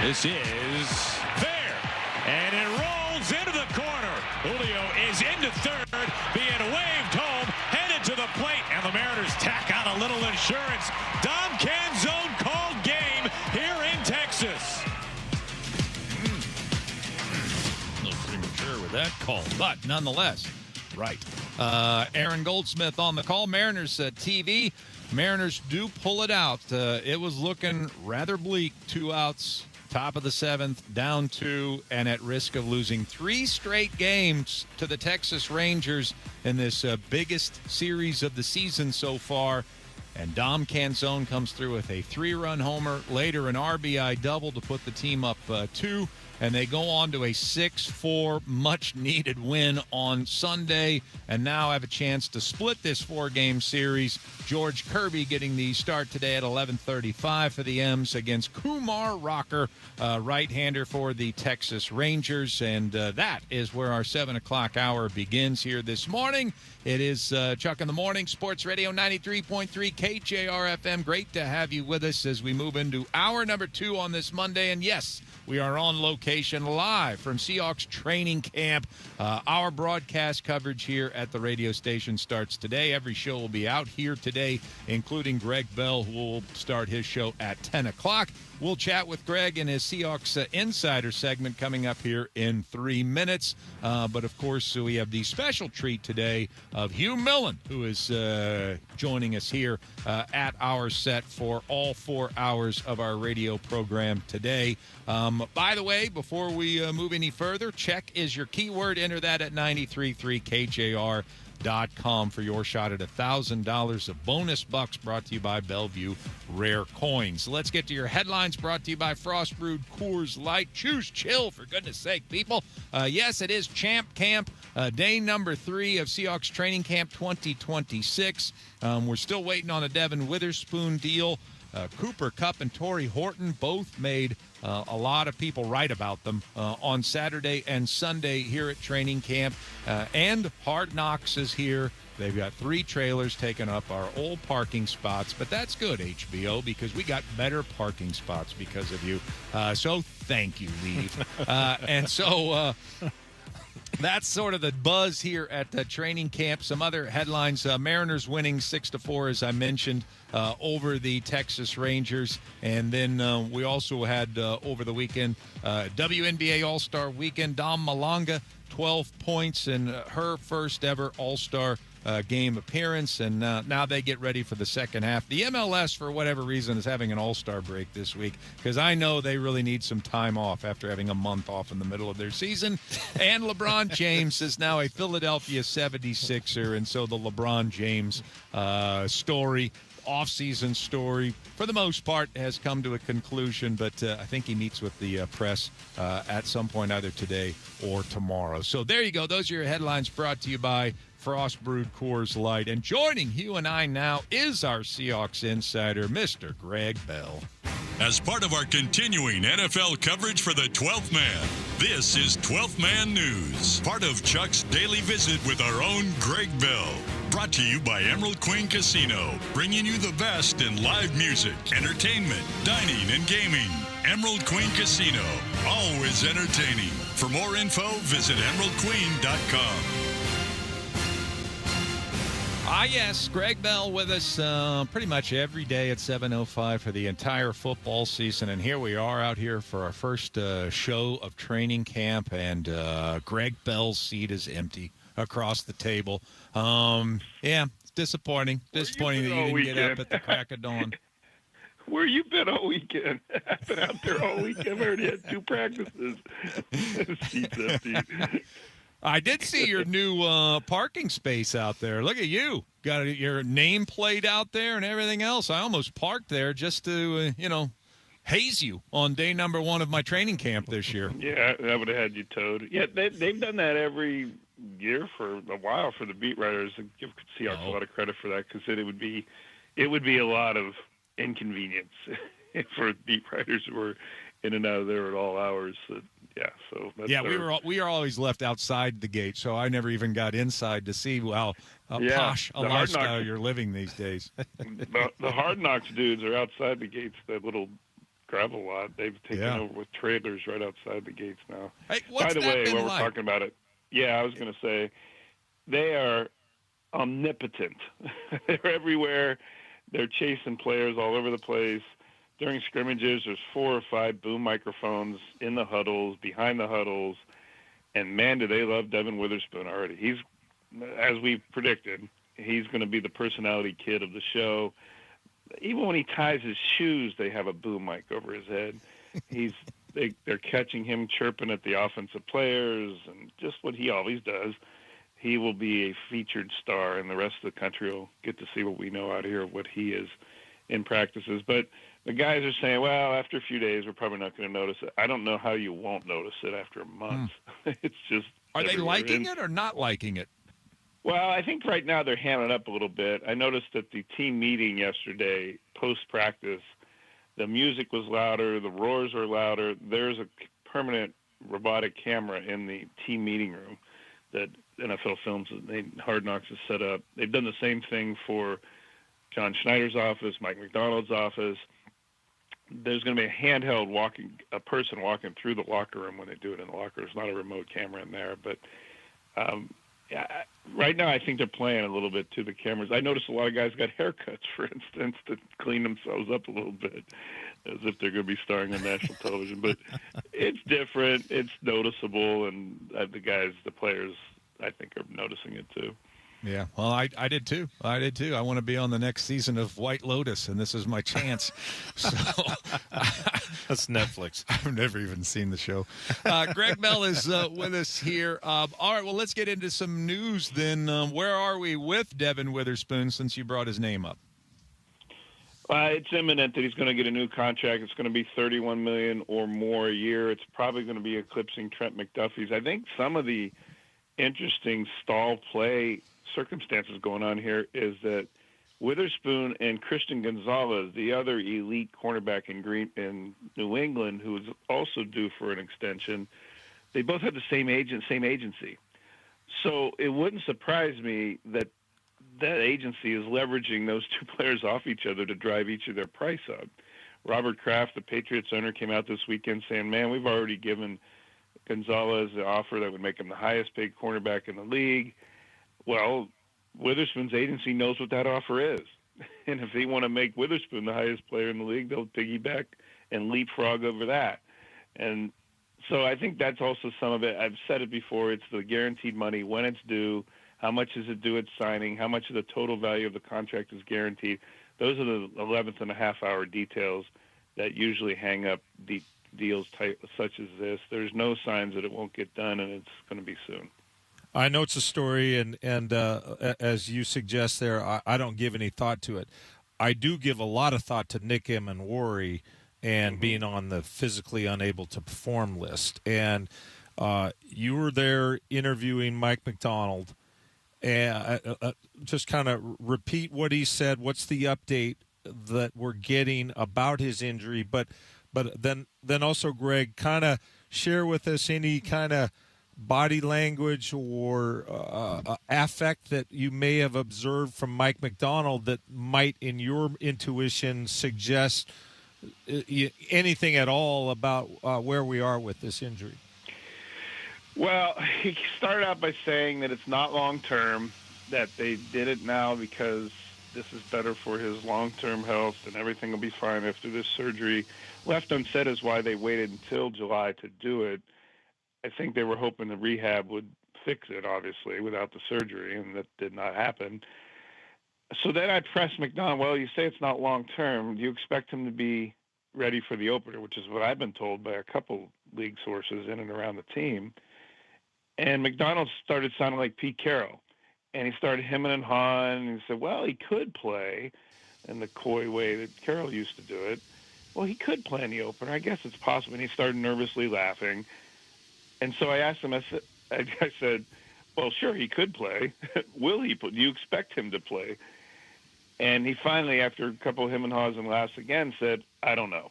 This is fair, and it rolls into the corner. Julio is into third, being waved home, headed to the plate, and the Mariners tack on a little insurance. Dom Canzone called game here in Texas. A little premature with that call, but nonetheless, right. Aaron Goldsmith on the call. Mariners TV. Mariners do pull it out. It was looking rather bleak. 2 outs, top of the 7th, down 2, and at risk of losing 3 straight games to the Texas Rangers in this biggest series of the season so far. And Dom Canzone comes through with a 3-run homer, later an RBI double to put the team up 2. And they go on to a 6-4 much-needed win on Sunday, and now have a chance to split this 4-game series. George Kirby getting the start today at 11:35 for the M's against Kumar Rocker, right-hander for the Texas Rangers. And that is where our 7 o'clock hour begins here this morning. It is Chuck in the Morning, Sports Radio 93.3 KJR FM. Great to have you with us as we move into hour number 2 on this Monday. And yes, we are on location live from Seahawks training camp. Our broadcast coverage here at the radio station starts today. Every show will be out here today, including Greg Bell, who will start his show at 10 o'clock. We'll chat with Greg in his Seahawks Insider segment coming up here in 3 minutes. But, of course, we have the special treat today of Hugh Millen, who is joining us here at our set for all 4 hours of our radio program today. By the way, before we move any further, check is your keyword. Enter that at 93.3 KJR.com for your shot at $1,000 of bonus bucks, brought to you by Bellevue Rare Coins. Let's get to your headlines, brought to you by Frost Brewed Coors Light. Choose chill, for goodness sake, people. Yes, it is Champ Camp, day number 3 of Seahawks Training Camp 2026. We're still waiting on a Devin Witherspoon deal. Cooper Kupp and Torrey Horton both made a lot of people write about them on Saturday and Sunday here at training camp. And Hard Knocks is here. They've got 3 trailers taking up our old parking spots, but that's good, HBO, because we got better parking spots because of you. So thank you, Leave. And so that's sort of the buzz here at the training camp. Some other headlines: Mariners winning 6-4, as I mentioned, over the Texas Rangers. And then we also had over the weekend WNBA All-Star Weekend. Dom Malonga, 12 points in her first ever All-Star game appearance, and now they get ready for the second half. The MLS, for whatever reason, is having an all-star break this week, because I know they really need some time off after having a month off in the middle of their season. And LeBron James is now a Philadelphia 76er, and so the LeBron James story, off-season story, for the most part, has come to a conclusion, but I think he meets with the press at some point either today or tomorrow. So there you go. Those are your headlines, brought to you by Frost Brewed Coors Light. And joining Hugh and I now is our Seahawks insider, Mr. Greg Bell. As part of our continuing NFL coverage for the 12th Man, this is 12th Man News, part of Chuck's daily visit with our own Greg Bell. Brought to you by Emerald Queen Casino, bringing you the best in live music, entertainment, dining, and gaming. Emerald Queen Casino, always entertaining. For more info, visit emeraldqueen.com. Yes, Greg Bell with us pretty much every day at 7:05 for the entire football season. And here we are out here for our first show of training camp, and Greg Bell's seat is empty across the table. Yeah, it's disappointing. Disappointing that you didn't get up at the crack of dawn. Where you been all weekend? I've been out there all weekend. I've already had 2 practices. Seat's empty. I did see your new parking space out there. Look at you. Got your nameplate out there and everything else. I almost parked there just to, haze you on day number 1 of my training camp this year. Yeah, I would have had you towed. Yeah, they've done that every year for a while for the beat writers. I give Seahawks a lot of credit for that, because it would be a lot of inconvenience for beat writers who were in and out of there at all hours. We are always left outside the gate, so I never even got inside to see how posh a lifestyle you're living these days. The Hard Knocks dudes are outside the gates, that little gravel lot. They've taken over with trailers right outside the gates now. Hey, what's By the that way, been while like? we're talking about it, I was going to say they are omnipotent. They're everywhere. They're chasing players all over the place. During scrimmages, there's 4 or 5 boom microphones in the huddles, behind the huddles, and man, do they love Devin Witherspoon already. He's, as we predicted, he's going to be the personality kid of the show. Even when he ties his shoes, they have a boom mic over his head. They're catching him chirping at the offensive players, and just what he always does. He will be a featured star, and the rest of the country will get to see what we know out here of what he is in practices. But the guys are saying, well, after a few days, we're probably not going to notice it. I don't know how you won't notice it after a month. It's just Are they everywhere. liking it or not liking it? Well, I think right now they're hamming up a little bit. I noticed at the team meeting yesterday, post-practice, the music was louder, the roars are louder. There's a permanent robotic camera in the team meeting room that NFL Films, Hard Knocks has set up. They've done the same thing for John Schneider's office, Mike McDonald's office. There's going to be a person walking through the locker room when they do it in the locker. There's not a remote camera in there, but right now I think they're playing a little bit to the cameras. I noticed a lot of guys got haircuts, for instance, to clean themselves up a little bit, as if they're going to be starring on national television. But it's different, it's noticeable, and the players, I think, are noticing it too. Yeah, well, I did too. I want to be on the next season of White Lotus, and this is my chance. So that's Netflix. I've never even seen the show. Greg Bell is with us here. All right, well, let's get into some news then. Where are we with Devin Witherspoon since you brought his name up? It's imminent that he's going to get a new contract. It's going to be $31 million or more a year. It's probably going to be eclipsing Trent McDuffie's. I think some of the interesting stall play circumstances going on here is that Witherspoon and Christian Gonzalez, the other elite cornerback in New England, who is also due for an extension, they both have the same agent, same agency. So it wouldn't surprise me that agency is leveraging those two players off each other to drive each of their price up. Robert Kraft, the Patriots owner, came out this weekend saying, man, we've already given Gonzalez the offer that would make him the highest paid cornerback in the league. Well, Witherspoon's agency knows what that offer is. And if they want to make Witherspoon the highest player in the league, they'll piggyback and leapfrog over that. And so I think that's also some of it. I've said it before. It's the guaranteed money, when it's due, how much is it due at signing, how much of the total value of the contract is guaranteed. Those are the 11th and a half hour details that usually hang up deals such as this. There's no signs that it won't get done, and it's going to be soon. I know it's a story, and as you suggest there, I don't give any thought to it. I do give a lot of thought to Nick Emmanwori and being on the physically unable to perform list. And you were there interviewing Mike McDonald. And just kind of repeat what he said. What's the update that we're getting about his injury? But then also, Greg, kind of share with us any kind of body language or affect that you may have observed from Mike McDonald that might, in your intuition, suggest anything at all about where we are with this injury. Well, he started out by saying that it's not long-term, that they did it now because this is better for his long-term health and everything will be fine after this surgery. Left unsaid is why they waited until July to do it. I think they were hoping the rehab would fix it, obviously, without the surgery, and that did not happen. So then I pressed McDonald, well, you say it's not long-term. Do you expect him to be ready for the opener, which is what I've been told by a couple league sources in and around the team. And McDonald started sounding like Pete Carroll. And he started hemming and hawing, and he said, well, he could play in the coy way that Carroll used to do it. Well, he could play in the opener. I guess it's possible. And he started nervously laughing. And so I asked him, I said, well, sure, he could play. Will he play? Do you expect him to play? And he finally, after a couple of hem and haws and laughs again, said, I don't know.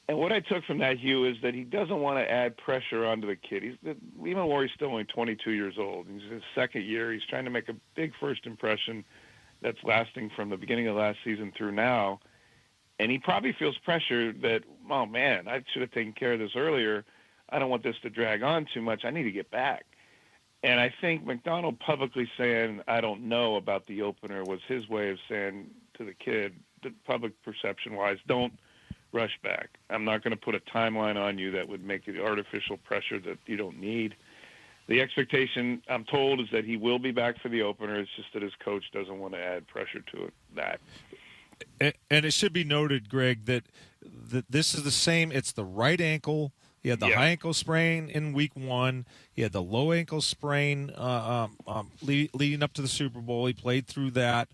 And what I took from that, Hugh, is that he doesn't want to add pressure onto the kid. Even Warrior's still only 22 years old. He's in his second year. He's trying to make a big first impression that's lasting from the beginning of last season through now. And he probably feels pressure that, oh, man, I should have taken care of this earlier. I don't want this to drag on too much. I need to get back. And I think McDonald publicly saying, I don't know about the opener was his way of saying to the kid, the public perception-wise, don't rush back. I'm not going to put a timeline on you that would make it artificial pressure that you don't need. The expectation, I'm told, is that he will be back for the opener. It's just that his coach doesn't want to add pressure to it. And it should be noted, Greg, that this is the same. It's the right ankle. He had the high ankle sprain in week 1. He had the low ankle sprain leading up to the Super Bowl. He played through that.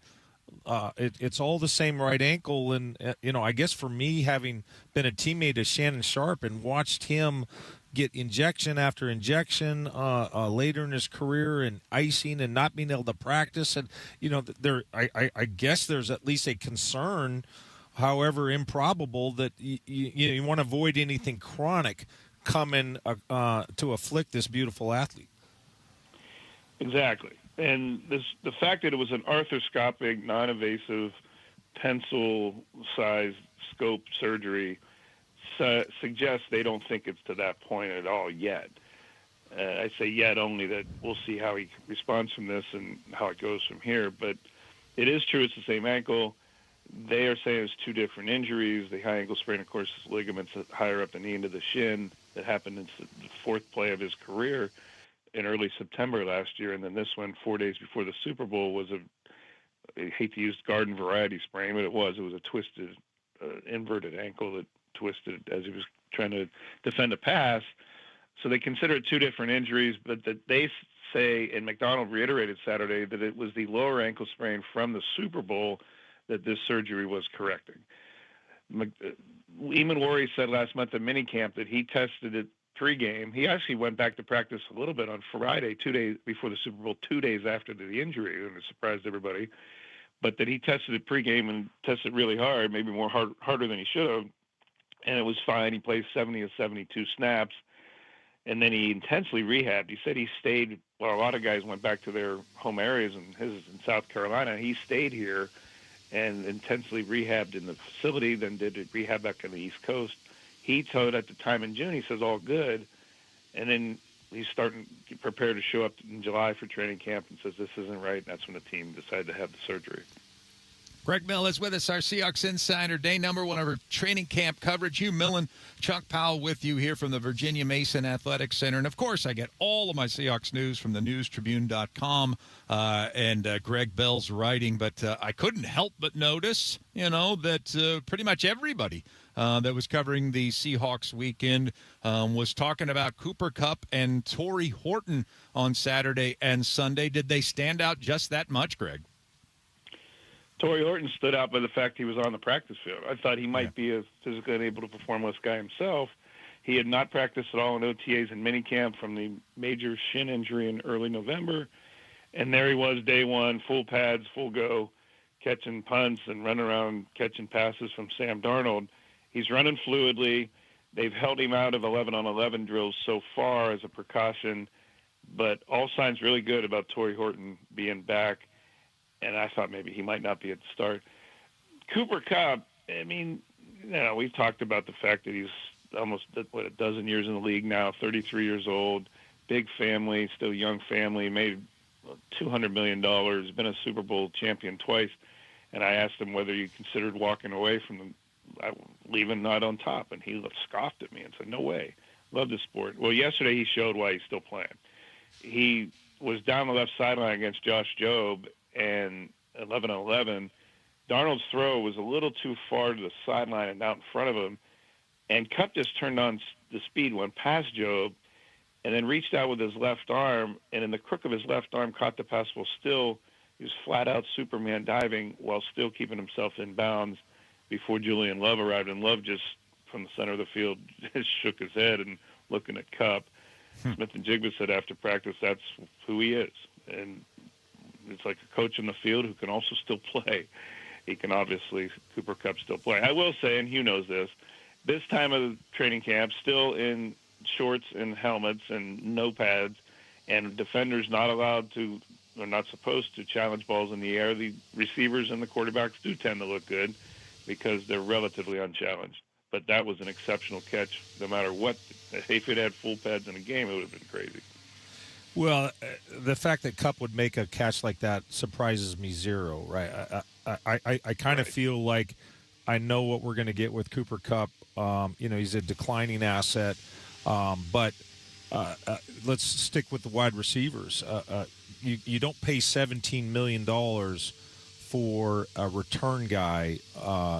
It's all the same right ankle. And, I guess for me, having been a teammate of Shannon Sharp and watched him get injection after injection later in his career and icing and not being able to practice. And, I guess there's at least a concern, however improbable, that you want to avoid anything chronic coming to afflict this beautiful athlete. Exactly. And the fact that it was an arthroscopic, non-invasive, pencil-sized scope surgery suggests they don't think it's to that point at all yet. I say yet only that we'll see how he responds from this and how it goes from here. But it is true it's the same ankle. They are saying it's 2 different injuries. The high ankle sprain, of course, is ligaments higher up the knee into the shin that happened in the 4th play of his career in early September last year. And then this one, 4 days before the Super Bowl, was I hate to use garden variety sprain, but it was a twisted, inverted ankle that twisted as he was trying to defend a pass. So they consider it 2 different injuries, but that they say, and McDonald reiterated Saturday, that it was the lower ankle sprain from the Super Bowl that this surgery was correcting. Eamon Worry said last month at minicamp that he tested it pregame. He actually went back to practice a little bit on Friday, 2 days before the Super Bowl, 2 days after the injury, and it surprised everybody. But that he tested it pregame and tested really hard, maybe harder than he should have, and it was fine. He played 70 of 72 snaps, and then he intensely rehabbed. He said he stayed. Well, a lot of guys went back to their home areas, and his is in South Carolina. He stayed here and intensely rehabbed in the facility, then did rehab back on the East Coast. He told at the time in June, he says, all good. And then he's starting to prepare to show up in July for training camp and says, this isn't right. And that's when the team decided to have the surgery. Greg Mill is with us, our Seahawks Insider, day number 1 of our training camp coverage. Hugh Millen, Chuck Powell with you here from the Virginia Mason Athletic Center. And, of course, I get all of my Seahawks news from the newstribune.com and Greg Bell's writing. But I couldn't help but notice, that pretty much everybody that was covering the Seahawks weekend was talking about Cooper Kupp and Torrey Horton on Saturday and Sunday. Did they stand out just that much, Greg? Torrey Horton stood out by the fact he was on the practice field. I thought he might be a physically unable to perform less guy himself. He had not practiced at all in OTAs and minicamp from the major shin injury in early November. And there he was day 1, full pads, full go, catching punts and running around catching passes from Sam Darnold. He's running fluidly. They've held him out of 11-on-11 drills so far as a precaution, but all signs really good about Torrey Horton being back. And I thought maybe he might not be at the start. Cooper Kupp, I mean, we've talked about the fact that he's almost, a dozen years in the league now, 33 years old, big family, still young family, made $200 million, been a Super Bowl champion twice. And I asked him whether he considered walking away from leaving not on top. And he scoffed at me and said, no way. Love the sport. Well, yesterday he showed why he's still playing. He was down the left sideline against Josh Jobe, and 11-on-11, Darnold's throw was a little too far to the sideline and out in front of him, and Kupp just turned on the speed, went past Jobe, and then reached out with his left arm, and in the crook of his left arm caught the pass while still, he was flat-out Superman diving while still keeping himself in bounds before Julian Love arrived, and Love just, from the center of the field, just shook his head and looking at Kupp. Smith-Njigba said after practice that's who he is, and it's like a coach in the field who can also still play. He can obviously, Cooper Kupp, still play. I will say, and Hugh knows this time of training camp, still in shorts and helmets and no pads, and defenders not allowed to, or not supposed to, challenge balls in the air. The receivers and the quarterbacks do tend to look good. because they're relatively unchallenged. But that was an exceptional catch. No matter what, if it had full pads in a game, it would have been crazy. Well, the fact that Kupp would make a catch like that surprises me zero, right? I kind of feel like I know what we're going to get with Cooper Kupp. He's a declining asset, but let's stick with the wide receivers. You don't pay $17 million for a return guy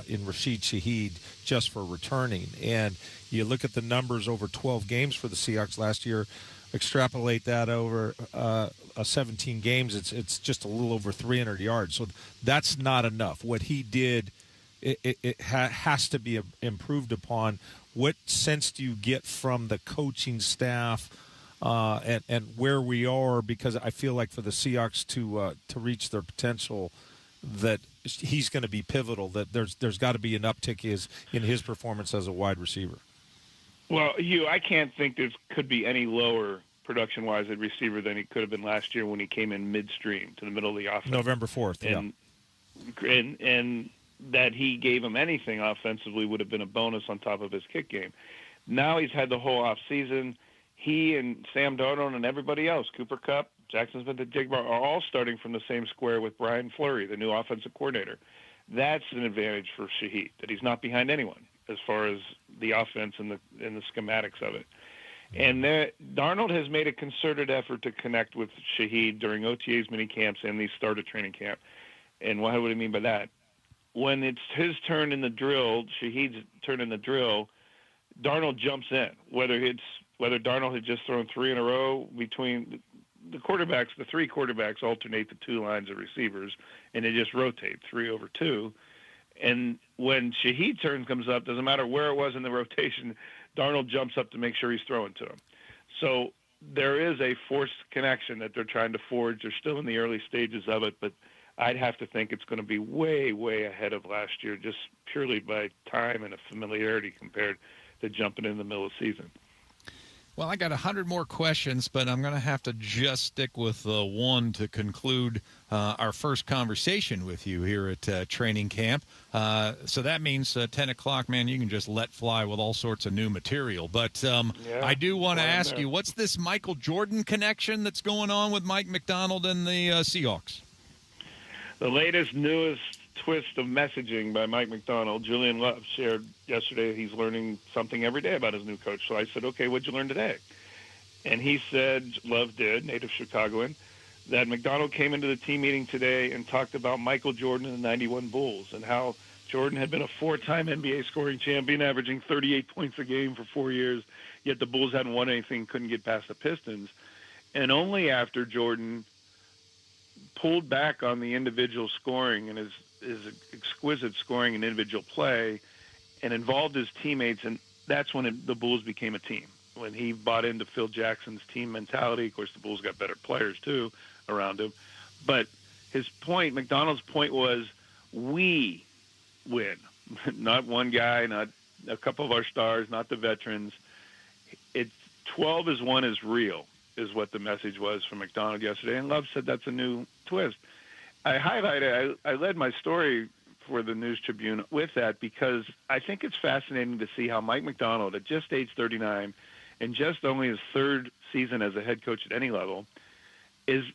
in Rashid Shaheed just for returning. And you look at the numbers over 12 games for the Seahawks last year, extrapolate that over 17 games, it's just a little over 300 yards. So that's not enough. What he did, it has to be improved upon. What sense do you get from the coaching staff and where we are? Because I feel like for the Seahawks to reach their potential, that he's going to be pivotal, that there's got to be an uptick in his performance as a wide receiver. Well, Hugh, I can't think there could be any lower production-wise at receiver than he could have been last year when he came in midstream to the middle of the offense. November 4th, and that he gave him anything offensively would have been a bonus on top of his kick game. Now he's had the whole offseason. He and Sam Darnold and everybody else, Cooper Kupp, Jackson Smith-Njigba, are all starting from the same square with Brian Fleury, the new offensive coordinator. That's an advantage for Shaheed, that he's not behind anyone as far as the offense and the schematics of it. And Darnold has made a concerted effort to connect with Shaheed during OTAs, mini camps, and the start of training camp. And what do I mean by that? When it's his turn in the drill, Shaheed's turn in the drill, Darnold jumps in. Whether Darnold had just thrown three in a row between the quarterbacks, the three quarterbacks alternate the two lines of receivers, and they just rotate 3 over 2. And when Shaheed's turn comes up, doesn't matter where it was in the rotation, Darnold jumps up to make sure he's throwing to him. So there is a forced connection that they're trying to forge. They're still in the early stages of it, but I'd have to think it's going to be way, way ahead of last year, just purely by time and a familiarity compared to jumping in the middle of the season. Well, I got 100 more questions, but I'm going to have to just stick with one to conclude our first conversation with you here at training camp. So that means 10 o'clock, man, you can just let fly with all sorts of new material. But I do want to ask you, what's this Michael Jordan connection that's going on with Mike Macdonald and the Seahawks? The latest, newest twist of messaging by Mike Macdonald. Julian Love shared yesterday he's learning something every day about his new coach. So I said, okay, what'd you learn today? And he said, Love did, native Chicagoan, that Macdonald came into the team meeting today and talked about Michael Jordan and the 91 Bulls and how Jordan had been a 4-time NBA scoring champion, averaging 38 points a game for 4 years, yet the Bulls hadn't won anything, couldn't get past the Pistons. And only after Jordan pulled back on the individual scoring and his exquisite scoring and individual play and involved his teammates, and that's when the Bulls became a team. When he bought into Phil Jackson's team mentality, of course the Bulls got better players too around him. But his point, Macdonald's point was, we win. Not one guy, not a couple of our stars, not the veterans. 12 as one is real, is what the message was from Macdonald yesterday. And Love said that's a new twist. I led my story for the News Tribune with that because I think it's fascinating to see how Mike Macdonald, at just age 39 and just only his third season as a head coach at any level, is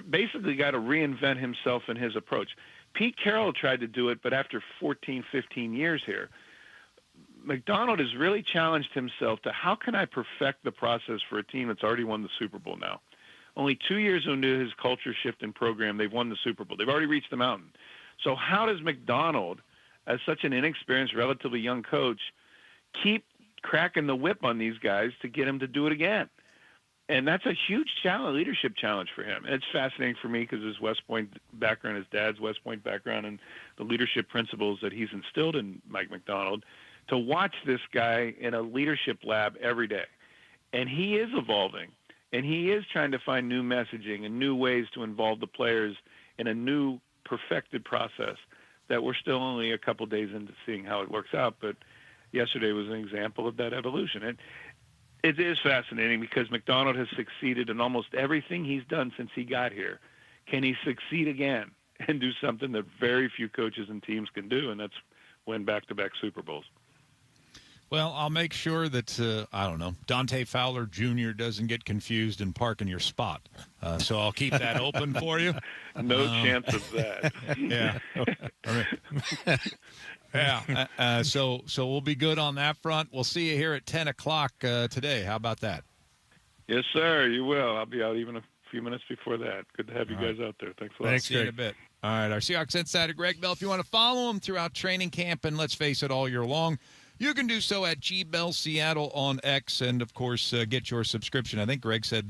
basically got to reinvent himself in his approach. Pete Carroll tried to do it, but after 14, 15 years here, Macdonald has really challenged himself to how can I perfect the process for a team that's already won the Super Bowl now? Only 2 years into his culture shift and program, they've won the Super Bowl. They've already reached the mountain. So how does Macdonald, as such an inexperienced, relatively young coach, keep cracking the whip on these guys to get him to do it again? And that's a huge challenge, leadership challenge for him. And it's fascinating for me because his West Point background, his dad's West Point background, and the leadership principles that he's instilled in Mike Macdonald, to watch this guy in a leadership lab every day. And he is evolving. And he is trying to find new messaging and new ways to involve the players in a new perfected process that we're still only a couple days into seeing how it works out. But yesterday was an example of that evolution. And it is fascinating because Macdonald has succeeded in almost everything he's done since he got here. Can he succeed again and do something that very few coaches and teams can do? And that's win back-to-back Super Bowls. Well, I'll make sure that, I don't know, Dante Fowler Jr. doesn't get confused and park in your spot. So I'll keep that open for you. No chance of that. Yeah. Yeah. So we'll be good on that front. We'll see you here at 10 o'clock today. How about that? Yes, sir, you will. I'll be out even a few minutes before that. Good to have you guys out there. Thanks a lot. Thanks, See you in a bit. All right, our Seahawks insider, Greg Bell. If you want to follow him throughout training camp, and let's face it, all year long, you can do so at G Bell Seattle on X, and of course, get your subscription. I think Greg said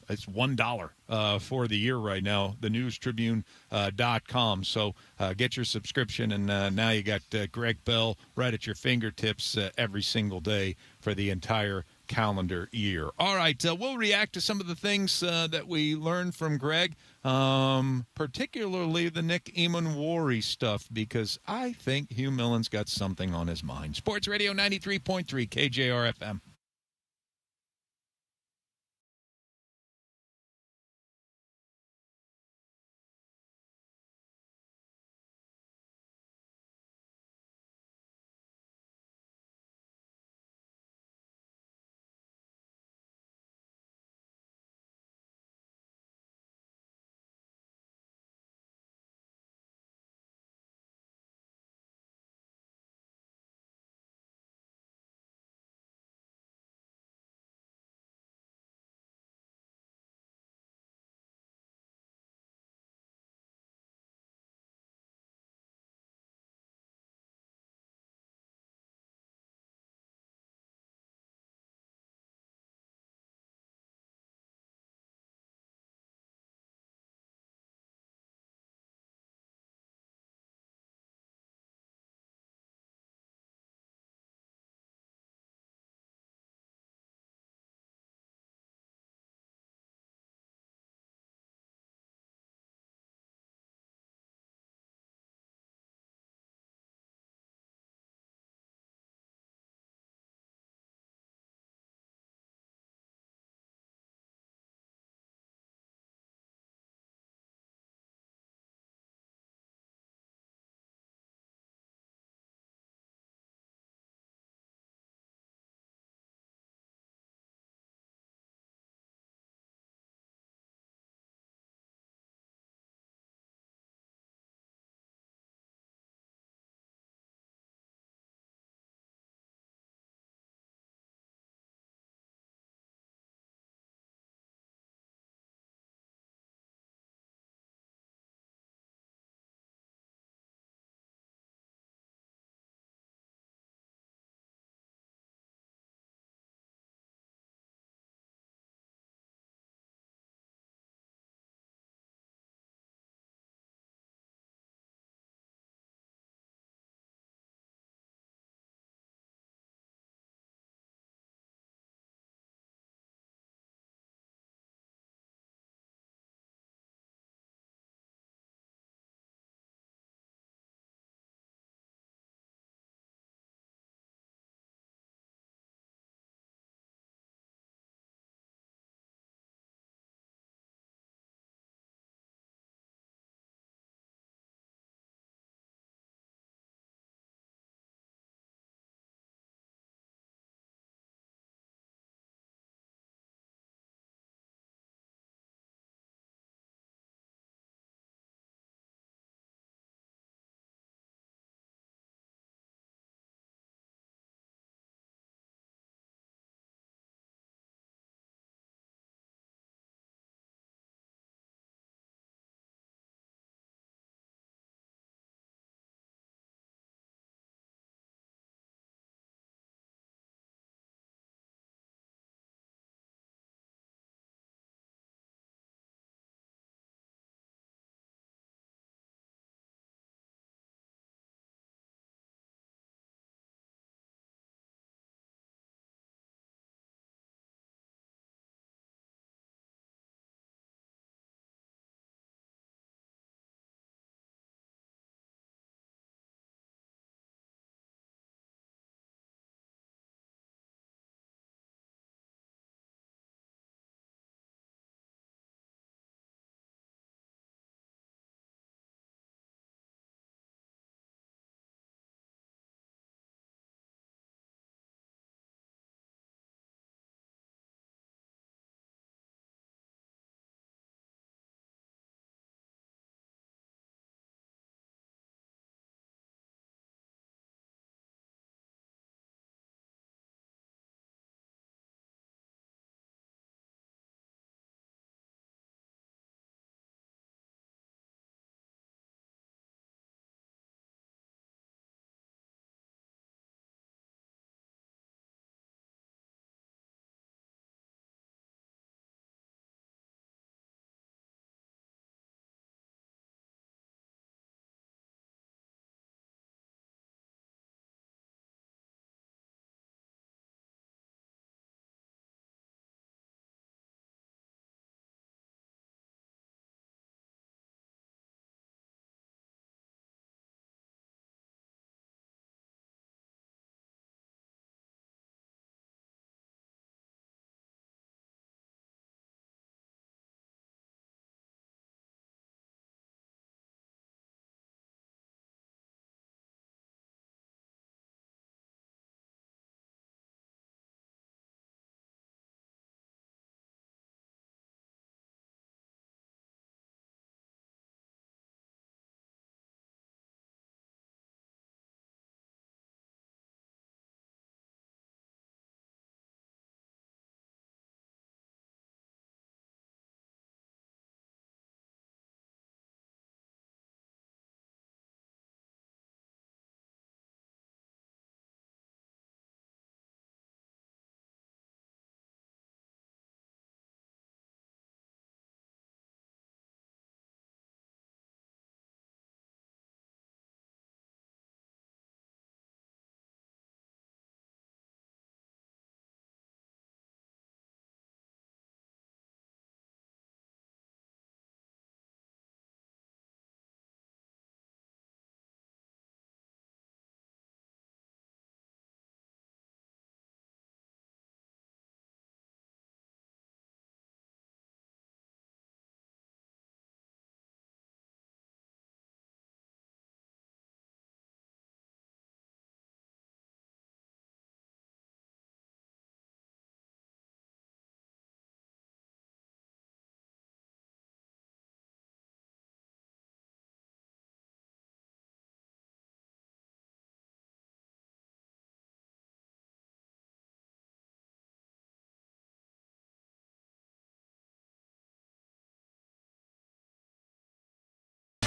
it's $1 for the year right now. TheNewsTribune.com. So get your subscription, and now you got Greg Bell right at your fingertips every single day for the entire calendar year. All right, we'll react to some of the things that we learned from Greg, particularly the Nick Eamon-Worry stuff, because I think Hugh Millen's got something on his mind. Sports Radio 93.3 KJR FM.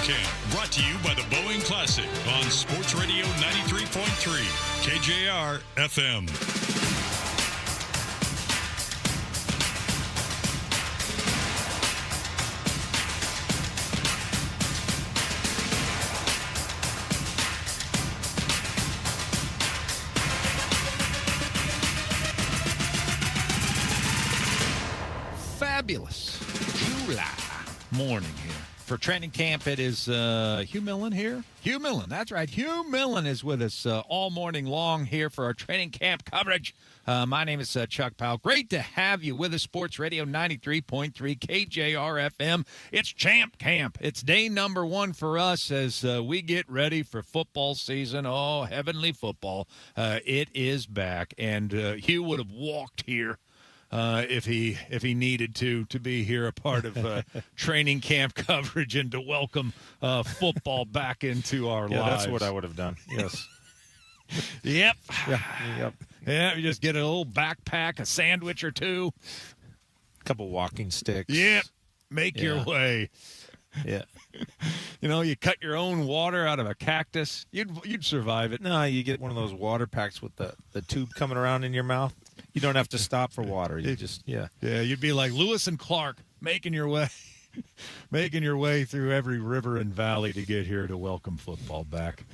Camp, brought to you by the Boeing Classic on Sports Radio 93.3 KJR FM. Fabulous July morning here. For training camp, it is Hugh Millen here. Hugh Millen, that's right. Hugh Millen is with us all morning long here for our training camp coverage. My name is Chuck Powell. Great to have you with us, Sports Radio 93.3 KJR FM. It's Champ Camp. It's day number 1 for us as we get ready for football season. Oh, heavenly football. It is back. And Hugh would have walked here if he needed to be here, a part of training camp coverage, and to welcome football back into our lives. That's what I would have done. Yes. Yep. Yep. Yeah, you just get a little backpack, a sandwich or two, A couple walking sticks. Yep. Make your way. Yeah. You know, you cut your own water out of a cactus. You'd survive it. No, you get one of those water packs with the tube coming around in your mouth. You don't have to stop for water. You just, Yeah, you'd be like Lewis and Clark, making your way through every river and valley to get here to welcome football back.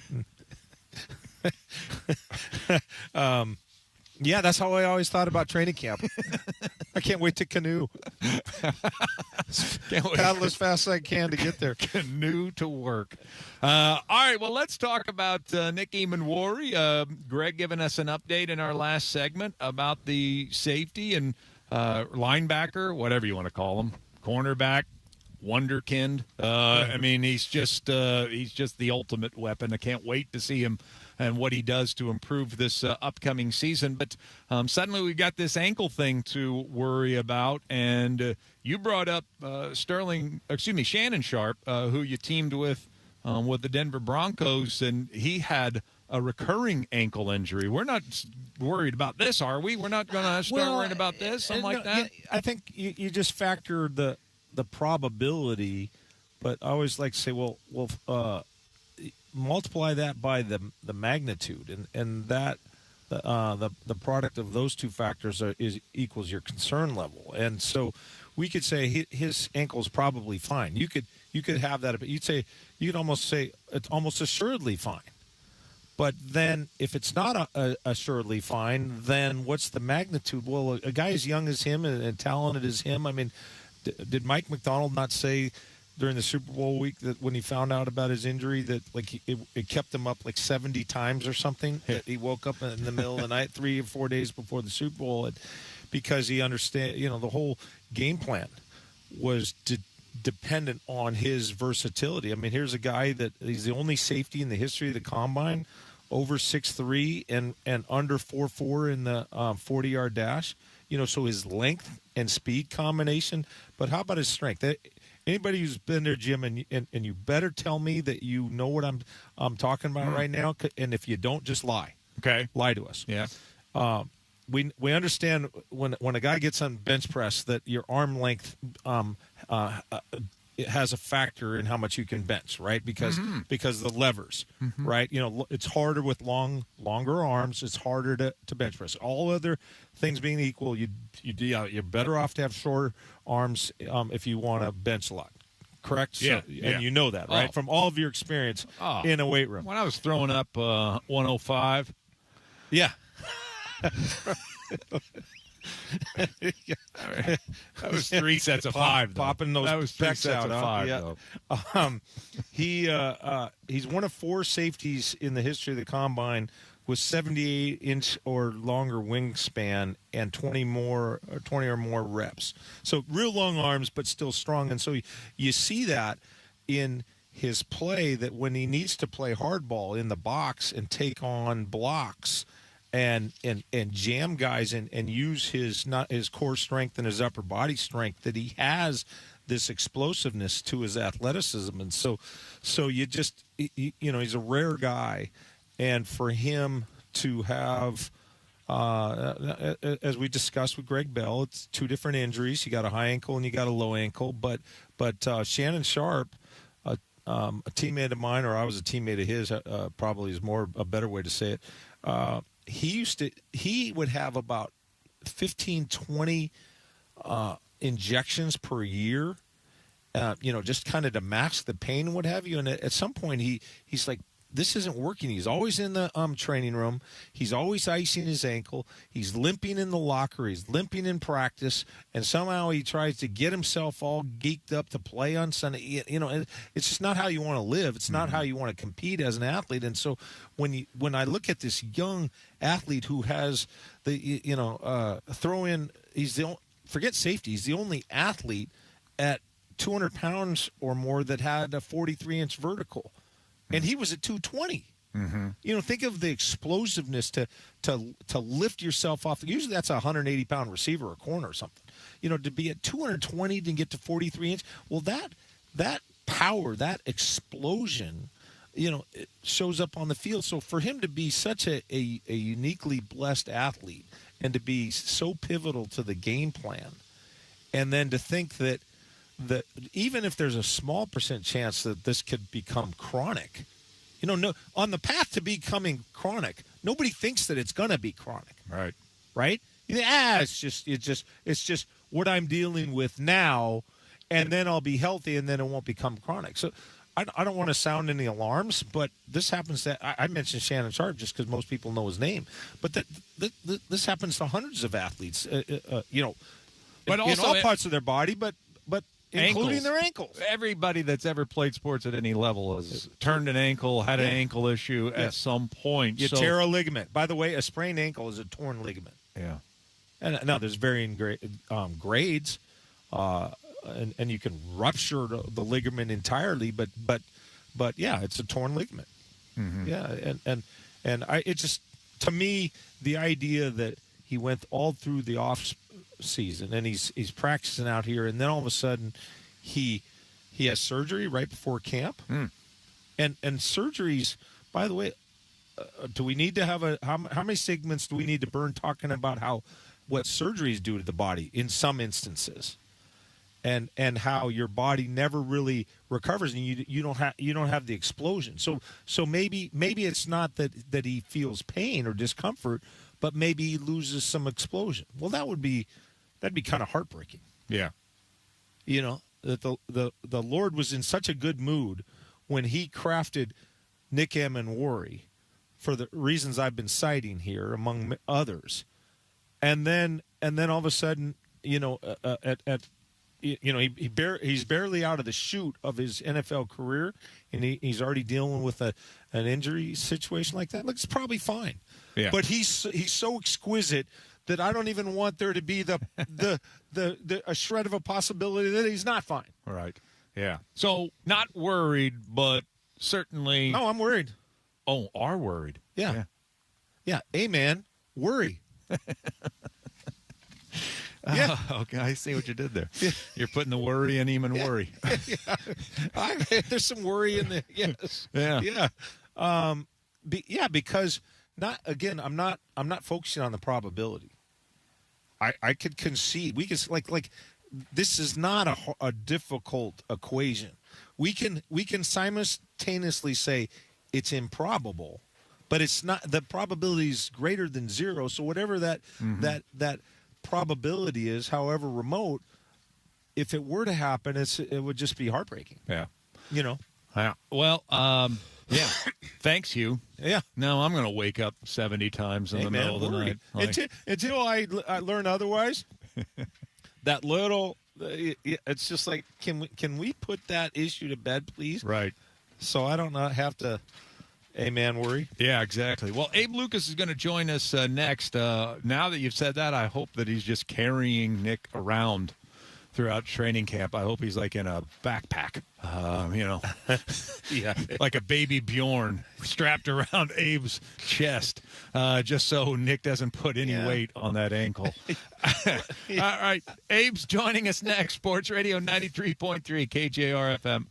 Yeah, that's how I always thought about training camp. I can't wait to canoe. Can't wait. Paddle as fast as I can to get there. Canoe to work. All right, well, let's talk about Nick Eamon-Wari. Greg giving us an update in our last segment about the safety and linebacker, whatever you want to call him, cornerback, wonderkind. I mean, he's just the ultimate weapon. I can't wait to see him and what he does to improve this upcoming season. But suddenly we've got this ankle thing to worry about. And you brought up Shannon Sharp, who you teamed with the Denver Broncos, and he had a recurring ankle injury. We're not worried about this, are we? We're not going to start worrying about this, something like that? I think you just factor the probability, but I always like to say, well, multiply that by the magnitude, and that the product of those two factors equals your concern level. And so we could say his ankle is probably fine. You could have that, but you'd almost say it's almost assuredly fine. But then if it's not assuredly fine, then what's the magnitude? Well, a guy as young as him and talented as him, I mean, did Mike McDonald not say during the Super Bowl week that when he found out about his injury that it kept him up like 70 times or something? That he woke up in the middle of the night 3 or 4 days before the Super Bowl because he understand, the whole game plan was dependent on his versatility. I mean, here's a guy that he's the only safety in the history of the combine, over 6'3" and under 4'4" in the 40-yard dash. So his length and speed combination. But how about his strength? Anybody who's been there, Jim, and you better tell me that you know what I'm talking about right now. And if you don't, just lie. Okay, lie to us. Yeah. We understand when a guy gets on bench press that your arm length it has a factor in how much you can bench, right? Because the levers, right? It's harder with longer arms. It's harder to bench press. All other things being equal, you're better off to have shorter arms if you want to bench a lot. Correct? Yeah. And you know that, right? From all of your experience in a weight room. When I was throwing up 105. Yeah. That was 3 sets of 5. Popping those that was 3 pecs sets out. of 5. Though. He's one of 4 safeties in the history of the combine with 78-inch or longer wingspan and 20 or more reps. So real long arms, but still strong. And so you see that in his play, that when he needs to play hardball in the box and take on blocks and jam guys and use his core strength and his upper body strength, that he has this explosiveness to his athleticism. And so you just, he's a rare guy. And for him to have, as we discussed with Greg Bell, it's 2 different injuries. You got a high ankle and you got a low ankle. But Shannon Sharp, a teammate of mine, or I was a teammate of his, probably is a better way to say it. He would have about 15, 20 injections per year, just kind of to mask the pain and what have you. And at some point, he's like, this isn't working. He's always in the training room. He's always icing his ankle. He's limping in the locker. He's limping in practice. And somehow he tries to get himself all geeked up to play on Sunday. It's just not how you want to live. It's not how you want to compete as an athlete. And so when I look at this young athlete who has forget safety. He's the only athlete at 200 pounds or more that had a 43-inch vertical. And he was at 220. Mm-hmm. Think of the explosiveness to lift yourself off. Usually that's a 180-pound receiver or corner or something. To be at 220 to get to 43 inch. Well, that power, that explosion, it shows up on the field. So for him to be such a uniquely blessed athlete and to be so pivotal to the game plan, and then to think that even if there's a small percent chance that this could become chronic, no, on the path to becoming chronic, nobody thinks that it's going to be chronic. Right? It's just what I'm dealing with now, and then I'll be healthy, and then it won't become chronic. So I don't want to sound any alarms, but this happens I mentioned Shannon Sharp just because most people know his name, but this happens to hundreds of athletes, but also in all parts of their body, but including their ankles. Everybody that's ever played sports at any level has turned an ankle, had an ankle issue at some point. You tear a ligament. By the way, a sprained ankle is a torn ligament. Yeah. And now there's varying grades, and you can rupture the ligament entirely, but yeah, it's a torn ligament. Mm-hmm. Yeah, and it just, to me, the idea that he went all through the off season and he's practicing out here, and then all of a sudden he has surgery right before camp. And surgeries, by the way, do we need to have how many segments do we need to burn talking about what surgeries do to the body in some instances, and how your body never really recovers, and you don't have the explosion. So maybe it's not that he feels pain or discomfort, but maybe he loses some explosion. Well, that'd be kind of heartbreaking. Yeah. That the Lord was in such a good mood when he crafted Nick M and Worry for the reasons I've been citing here, among others. And then all of a sudden, he's barely out of the chute of his NFL career, and he's already dealing with an injury situation like that. Look, it's probably fine. Yeah. But he's so exquisite that I don't even want there to be a shred of a possibility that he's not fine. Right. Yeah. So not worried, but certainly. No, I'm worried. Oh, are worried. Yeah. Hey, man, worry. Yeah. Okay, I see what you did there. Yeah. You're putting the worry in him and worry. There's some worry in there. Yes. Yeah. Yeah. Because I'm not focusing on the probability. I could concede. We could like this is not a difficult equation. We can simultaneously say it's improbable, but it's not. The probability is greater than zero. So whatever that probability is, however remote, if it were to happen, it would just be heartbreaking. Yeah. Yeah. Well, yeah. Thanks, Hugh. Yeah. No, I'm going to wake up 70 times in the middle of the night. Until I learn otherwise. That little, it's just like, can we put that issue to bed, please? Right. So I don't have to, worry. Yeah, exactly. Well, Abe Lucas is going to join us next. Now that you've said that, I hope that he's just carrying Nick around throughout training camp. I hope he's like in a backpack, yeah, like a baby Bjorn strapped around Abe's chest, just so Nick doesn't put any weight on that ankle. All right. Abe's joining us next. Sports Radio 93.3 KJR FM.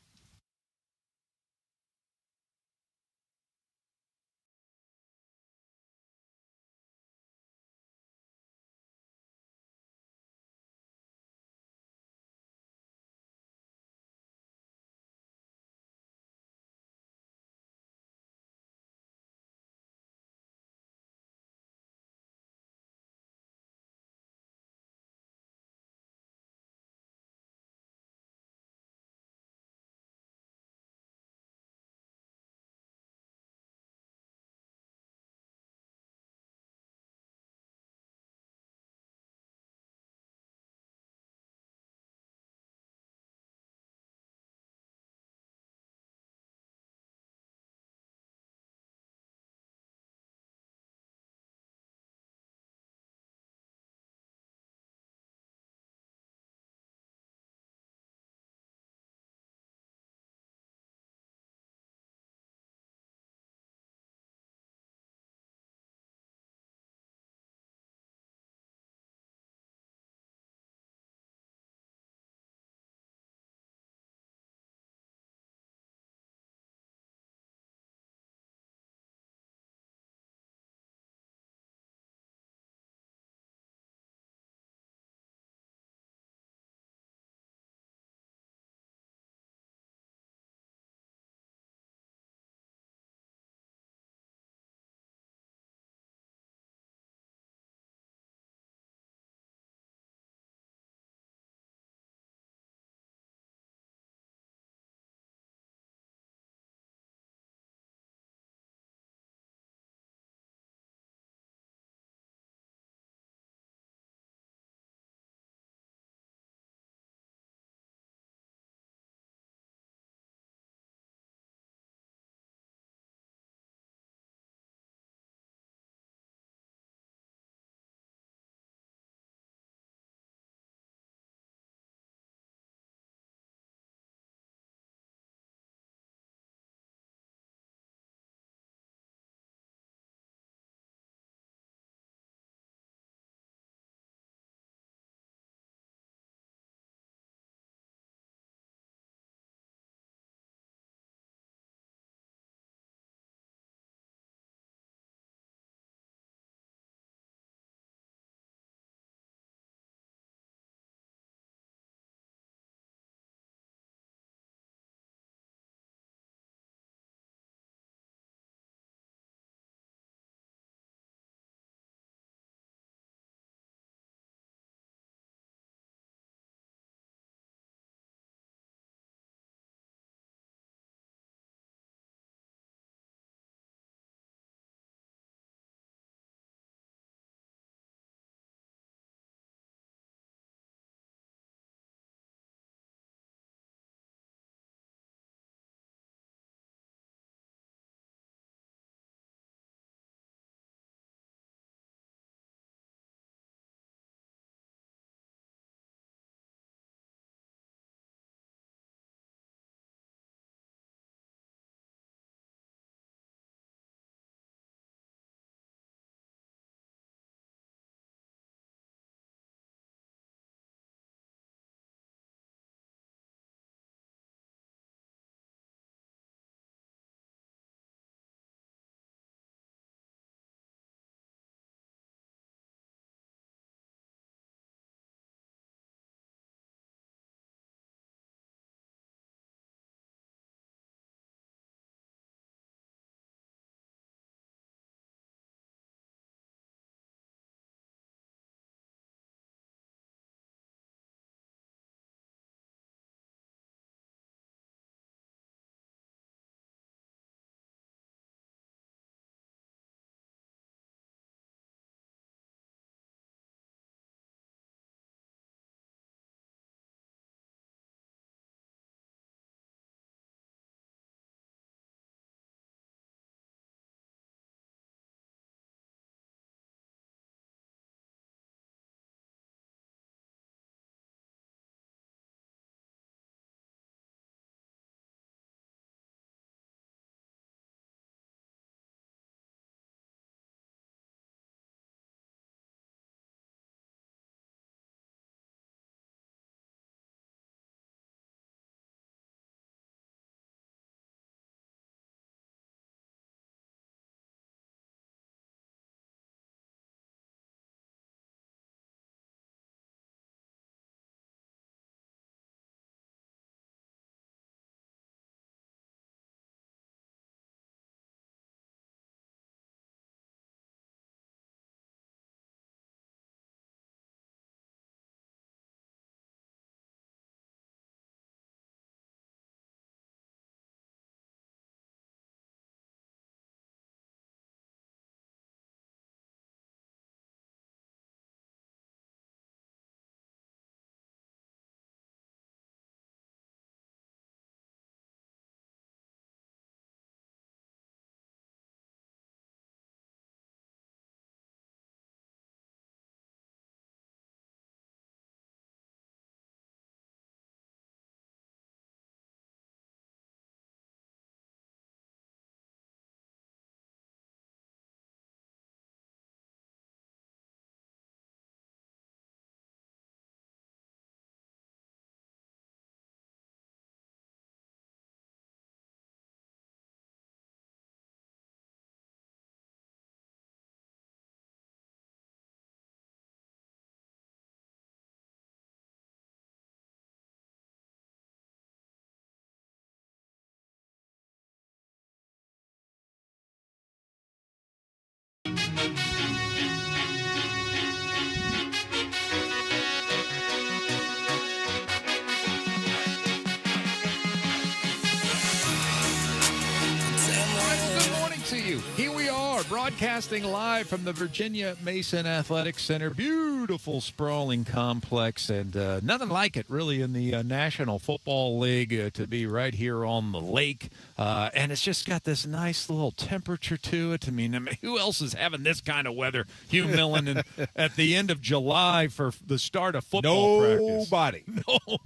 broadcasting live from the Virginia Mason Athletic Center. Beautiful, sprawling complex, and nothing like it, really, in the National Football League to be right here on the lake. And it's just got this nice little temperature to it. I mean, who else is having this kind of weather? Hugh Millen at the end of July for the start of football practice. Nobody.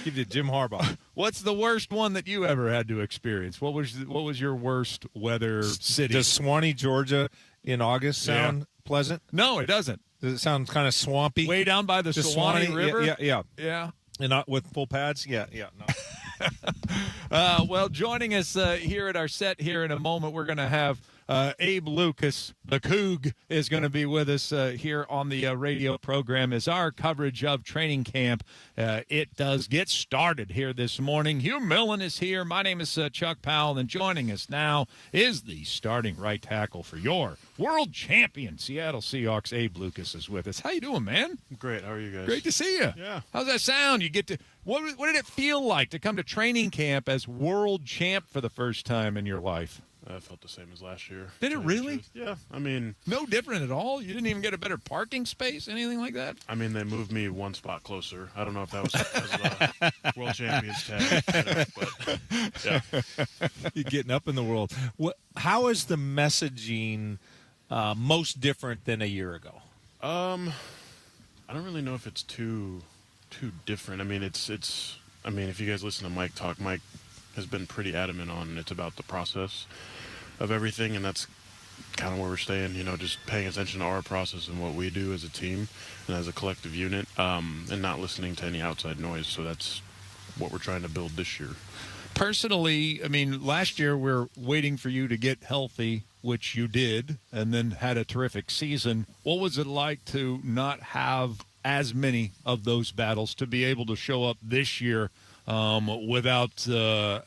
Give you Jim Harbaugh. What's the worst one that you ever had to experience? What was your worst weather city? Does Swanee, Georgia, in August sound pleasant? No, it doesn't. Does it sound kind of swampy? Way down by the Swanee River? Yeah. And not with full pads? Yeah. No. Well, joining us here at our set here in a moment, we're going to have Abe Lucas, the Coug, is going to be with us here on the radio program as our coverage of training camp. It does get started here this morning. Hugh Millen is here. My name is Chuck Powell, and joining us now is the starting right tackle for your world champion Seattle Seahawks. Abe Lucas is with us. How you doing, man? Great. How are you guys? Great to see you. Yeah. How's that sound? You get to what did it feel like to come to training camp as world champ for the first time in your life? I felt the same as last year. Did it really? Yeah. I mean, no different at all? You didn't even get a better parking space, anything like that? I mean, they moved me one spot closer. I don't know if that was because of the World Champions tag, but yeah. You're getting up in the world. How is the messaging most different than a year ago? I don't really know if it's too different. I mean, I mean, if you guys listen to Mike talk, Mike has been pretty adamant on it's about the process of everything, and that's kind of where we're staying, just paying attention to our process and what we do as a team and as a collective unit, and not listening to any outside noise. So that's what we're trying to build this year. Personally, I mean, last year we're waiting for you to get healthy, which you did, and then had a terrific season. What was it like to not have as many of those battles, to be able to show up this year without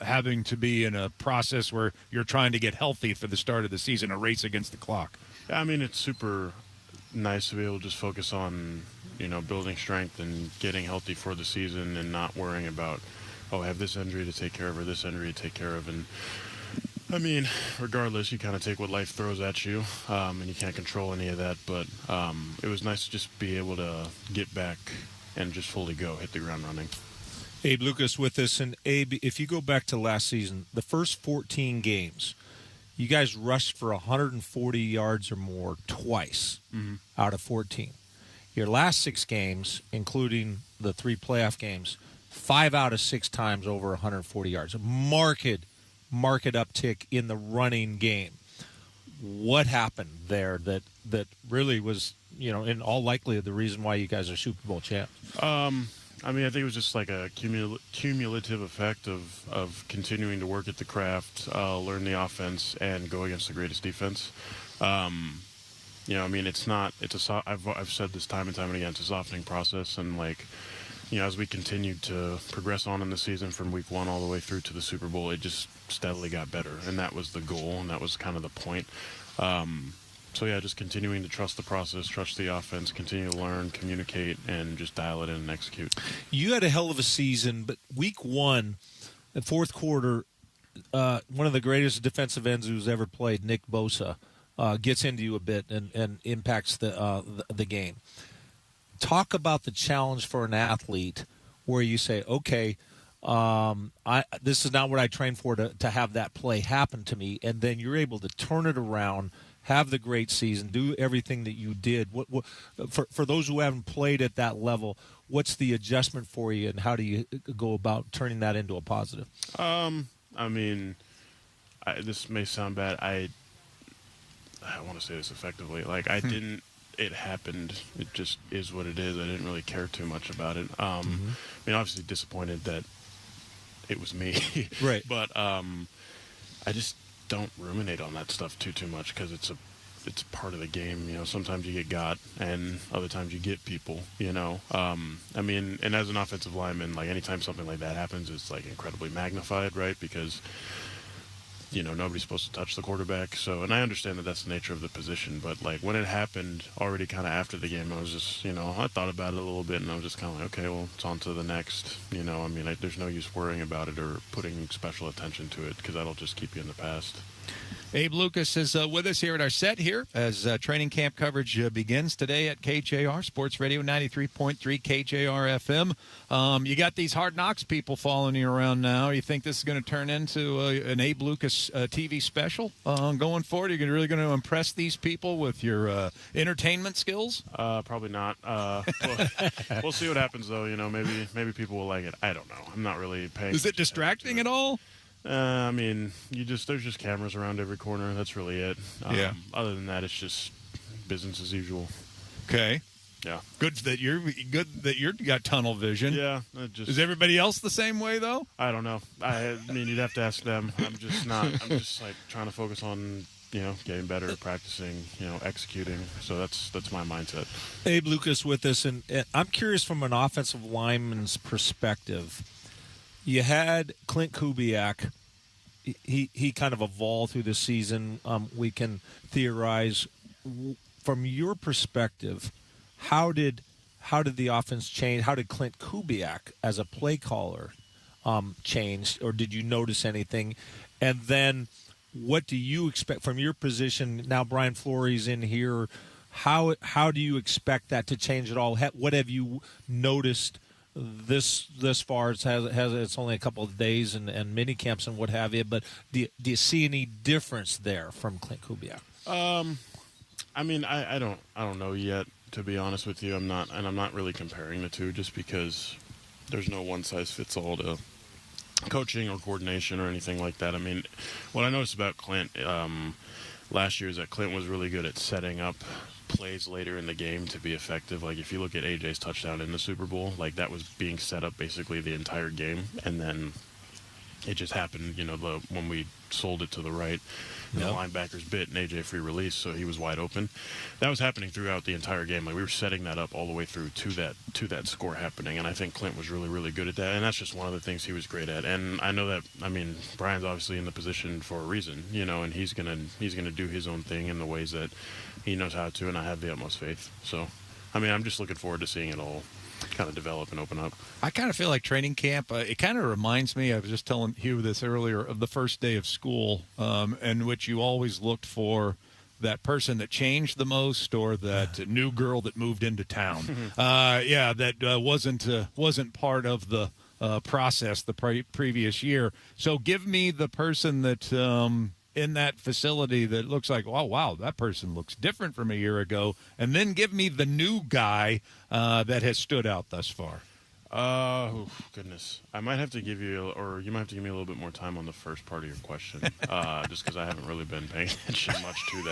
having to be in a process where you're trying to get healthy for the start of the season, a race against the clock? Yeah, I mean, it's super nice to be able to just focus on, building strength and getting healthy for the season and not worrying about, I have this injury to take care of or this injury to take care of. And I mean, regardless, you kind of take what life throws at you, and you can't control any of that. But it was nice to just be able to get back and just fully go, hit the ground running. Abe Lucas with us. And Abe, if you go back to last season, the first 14 games, you guys rushed for 140 yards or more twice out of 14. Your last 6 games, including the 3 playoff games, 5 out of 6 times over 140 yards. A marked uptick in the running game. What happened there that really was, in all likelihood, the reason why you guys are Super Bowl champs? I mean, I think it was just like a cumulative effect of continuing to work at the craft, learn the offense, and go against the greatest defense. I mean, I've said this time and time again, it's a softening process, and as we continued to progress on in the season from week 1 all the way through to the Super Bowl, it just steadily got better, and that was the goal, and that was kind of the point. So, yeah, just continuing to trust the process, trust the offense, continue to learn, communicate, and just dial it in and execute. You had a hell of a season, but week 1, the fourth quarter, one of the greatest defensive ends who's ever played, Nick Bosa, gets into you a bit and impacts the game. Talk about the challenge for an athlete where you say, okay, this is not what I trained for to have that play happen to me, and then you're able to turn it around, have the great season, do everything that you did. What for those who haven't played at that level, what's the adjustment for you, and how do you go about turning that into a positive? I mean, this may sound bad. I want to say this effectively. I didn't. It happened. It just is what it is. I didn't really care too much about it. I mean, obviously disappointed that it was me. Right. But I just don't ruminate on that stuff too much because it's part of the game. Sometimes you get and other times you get people. I mean, and as an offensive lineman, anytime something like that happens, it's incredibly magnified, right? Because nobody's supposed to touch the quarterback. So, and I understand that that's the nature of the position, but when it happened already kind of after the game, I was just, I thought about it a little bit, and I was just kind of okay, well, it's on to the next. I mean, there's no use worrying about it or putting special attention to it because that'll just keep you in the past. Abe Lucas is with us here at our set here as training camp coverage begins today at KJR, Sports Radio 93.3 KJR FM. You got these Hard Knocks people following you around now. You think this is going to turn into an Abe Lucas TV special going forward? Are you really going to impress these people with your entertainment skills? Probably not. We'll see what happens, though. You know, maybe people will like it. I don't know. I'm not really paying. Is it distracting at all? I mean, there's just cameras around every corner. That's really it. Yeah. Other than that, it's just business as usual. Okay. Yeah. Good that you got tunnel vision. Yeah. Is everybody else the same way though? I don't know. I mean, you'd have to ask them. I'm just not. I'm just like trying to focus on getting better, practicing, executing. So that's my mindset. Abe Lucas with us, and I'm curious from an offensive lineman's perspective. You had Clint Kubiak. He kind of evolved through the season. We can theorize from your perspective. How did the offense change? How did Clint Kubiak as a play caller change, or did you notice anything? And then, what do you expect from your position now? Brian Flores in here. How do you expect that to change at all? What have you noticed this far? It's only a couple of days and mini camps and what have you. But do you see any difference there from Clint Kubiak? I mean, I don't know yet. To be honest with you, I'm not really comparing the two, just because there's no one size fits all to coaching or coordination or anything like that. I mean, what I noticed about Clint last year is that Clint was really good at setting up plays later in the game to be effective. Like if you look at AJ's touchdown in the Super Bowl, like that was being set up basically the entire game, and then it just happened, when we sold it to the right, the linebackers bit and AJ free release, so he was wide open. That was happening throughout the entire game. Like we were setting that up all the way through to that score happening, and I think Clint was really, really good at that, and that's just one of the things he was great at. And I know that, I mean, Brian's obviously in the position for a reason, and he's gonna do his own thing in the ways that he knows how to, and I have the utmost faith. So, I mean, I'm just looking forward to seeing it all kind of develop and open up. I kind of feel like training camp, it kind of reminds me, I was just telling Hugh this earlier, of the first day of school, in which you always looked for that person that changed the most, or that new girl that moved into town. That wasn't part of the process the previous year. So give me the person that in that facility that looks like, oh, wow, that person looks different from a year ago, and then give me the new guy that has stood out thus far. Goodness. I might have to give you, or you might have to give me a little bit more time on the first part of your question, just because I haven't really been paying attention much to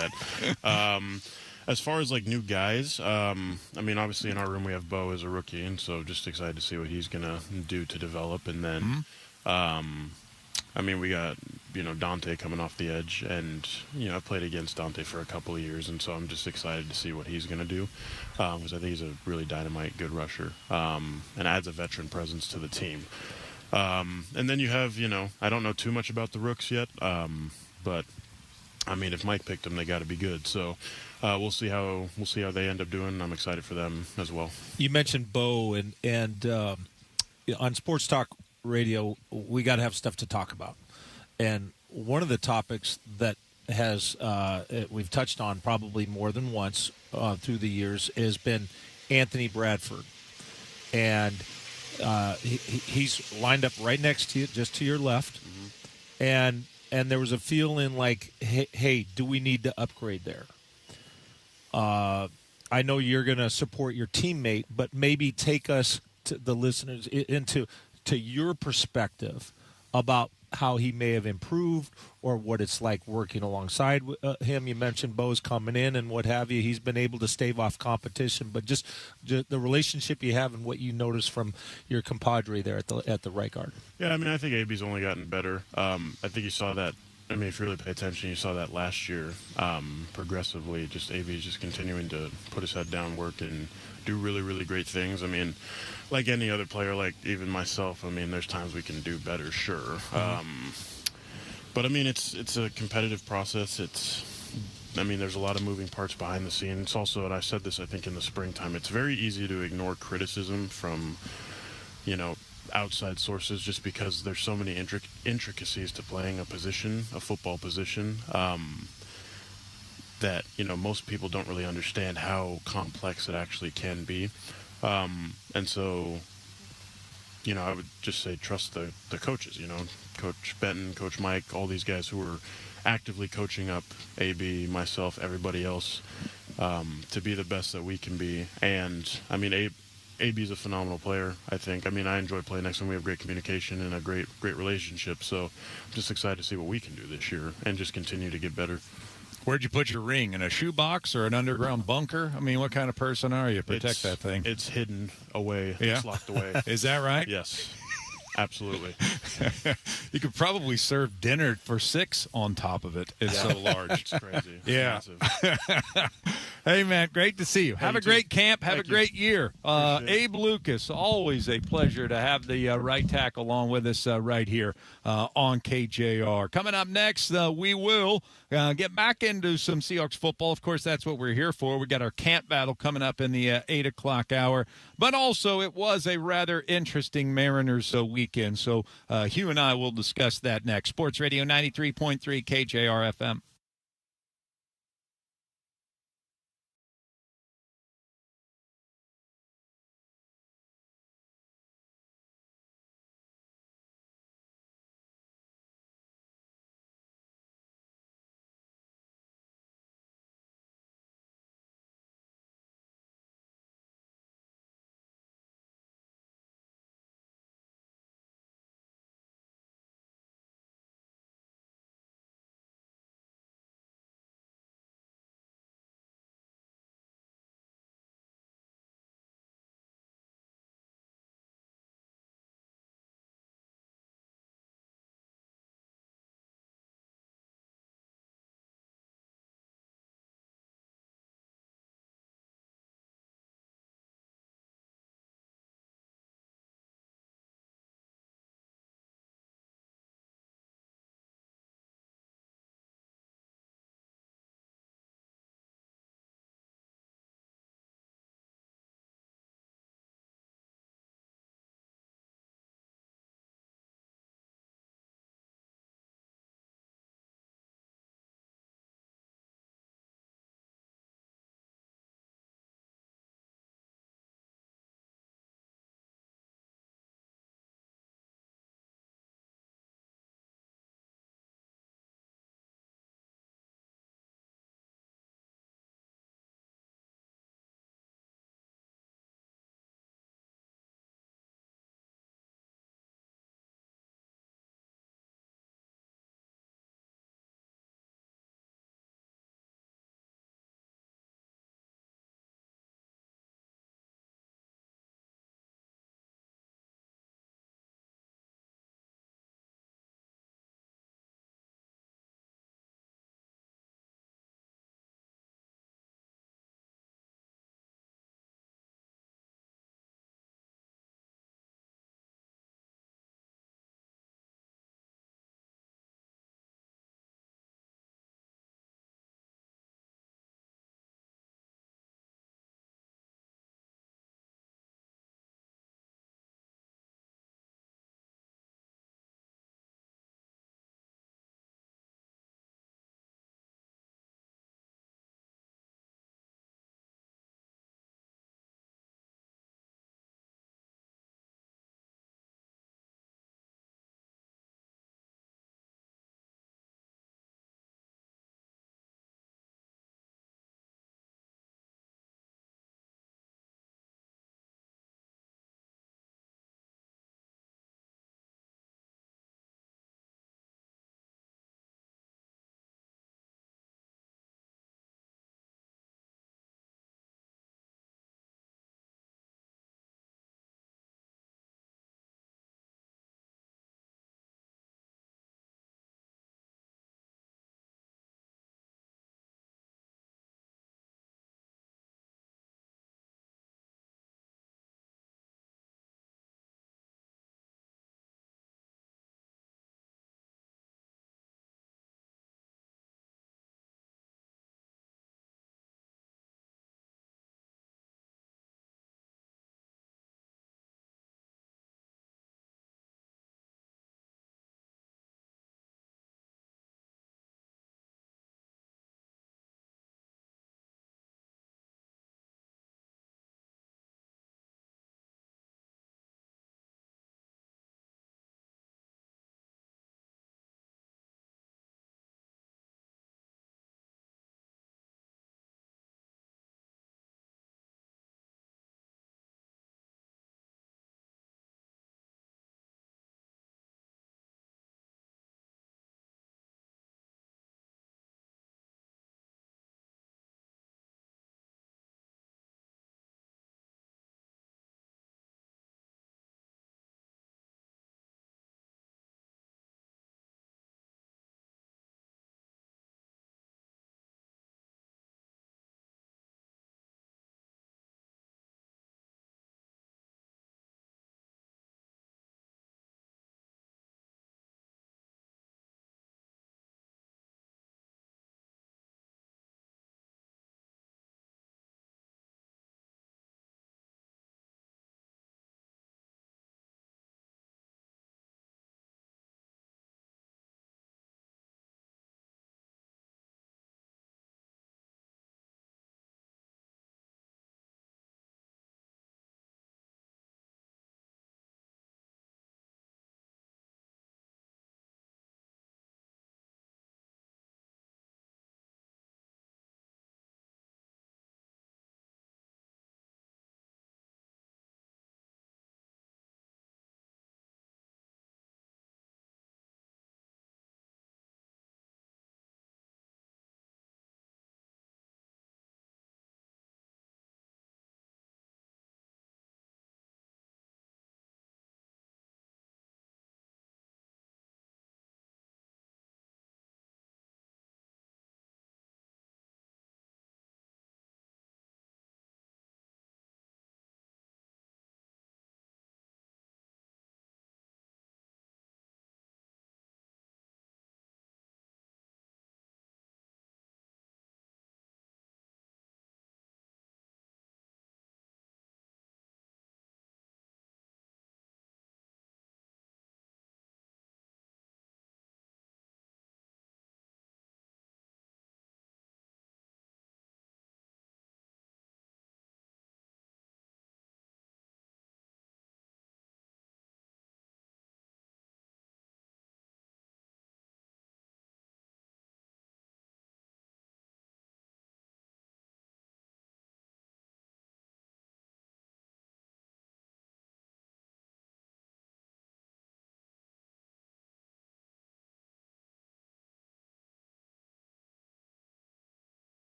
that. As far as like new guys, I mean, obviously in our room we have Bo as a rookie, and so just excited to see what he's going to do to develop. And then, I mean, we got, Dante coming off the edge, and, I've played against Dante for a couple of years, and so I'm just excited to see what he's going to do, because I think he's a really dynamite, good rusher, and adds a veteran presence to the team. And then you have, I don't know too much about the rooks yet, but, I mean, if Mike picked them, they got to be good. So we'll see how they end up doing. I'm excited for them as well. You mentioned Bo, and on Sports Talk Radio, we got to have stuff to talk about. And one of the topics that has we've touched on probably more than once through the years has been Anthony Bradford, and he's lined up right next to you, just to your left, and there was a feeling like, hey, do we need to upgrade there? I know you're going to support your teammate, but maybe take us, to the listeners, into your perspective about how he may have improved, or what it's like working alongside him. You mentioned Bo's coming in and what have you. He's been able to stave off competition, but just the relationship you have and what you notice from your compadre there at the right guard. Yeah, I mean, I think AB's only gotten better. I think you saw that. I mean, if you really pay attention, you saw that last year progressively. Just AB's just continuing to put his head down, work, and do really, really great things. I mean, like any other player, like even myself, I mean, there's times we can do better, sure. But I mean, it's a competitive process. I mean, there's a lot of moving parts behind the scenes. It's also, and I said this, I think, in the springtime, it's very easy to ignore criticism from, outside sources, just because there's so many intricacies to playing a position, a football position, that most people don't really understand how complex it actually can be, and so I would just say trust the coaches. Coach Benton, Coach Mike, all these guys who are actively coaching up AB, myself, everybody else, to be the best that we can be. And I mean, AB is a phenomenal player, I think. I mean, I enjoy playing next to him. We have great communication and a great relationship. So I'm just excited to see what we can do this year and just continue to get better. Where'd you put your ring? In a shoebox or an underground bunker? I mean, what kind of person are you? Protect that thing. It's hidden away. Yeah? It's locked away. Is that right? Yes. Absolutely. You could probably serve dinner for 6 on top of it. It's so large. It's crazy. Yeah. Hey, man, great to see you. Have a great camp. Have a great year. Abe Lucas, always a pleasure to have the right tackle along with us right here on KJR. Coming up next, we will get back into some Seahawks football. Of course, that's what we're here for. We got our camp battle coming up in the 8 o'clock hour. But also, it was a rather interesting Mariners weekend. So Hugh and I will discuss that next. Sports Radio 93.3 KJR FM.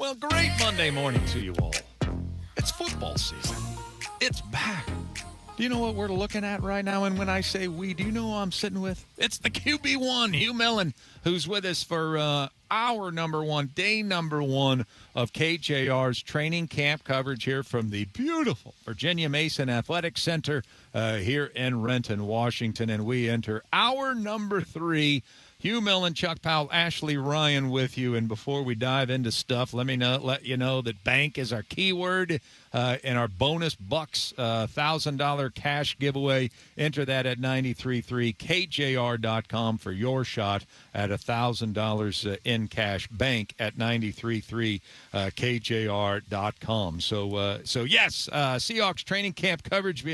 Well, great Monday morning to you all. It's football season. It's back. Do you know what we're looking at right now? And when I say we, do you know who I'm sitting with? It's the QB1, Hugh Millen, who's with us for hour number one, day number one of KJR's training camp coverage here from the beautiful Virginia Mason Athletic Center here in Renton, Washington. And we enter hour number 3. Hugh Millen, Chuck Powell, Ashley Ryan with you. And before we dive into stuff, let you know that bank is our keyword in our bonus bucks $1,000 cash giveaway. Enter that at 93.3 KJR.com for your shot at $1,000 in cash. Bank at 93.3 KJR.com. So yes, Seahawks training camp coverage.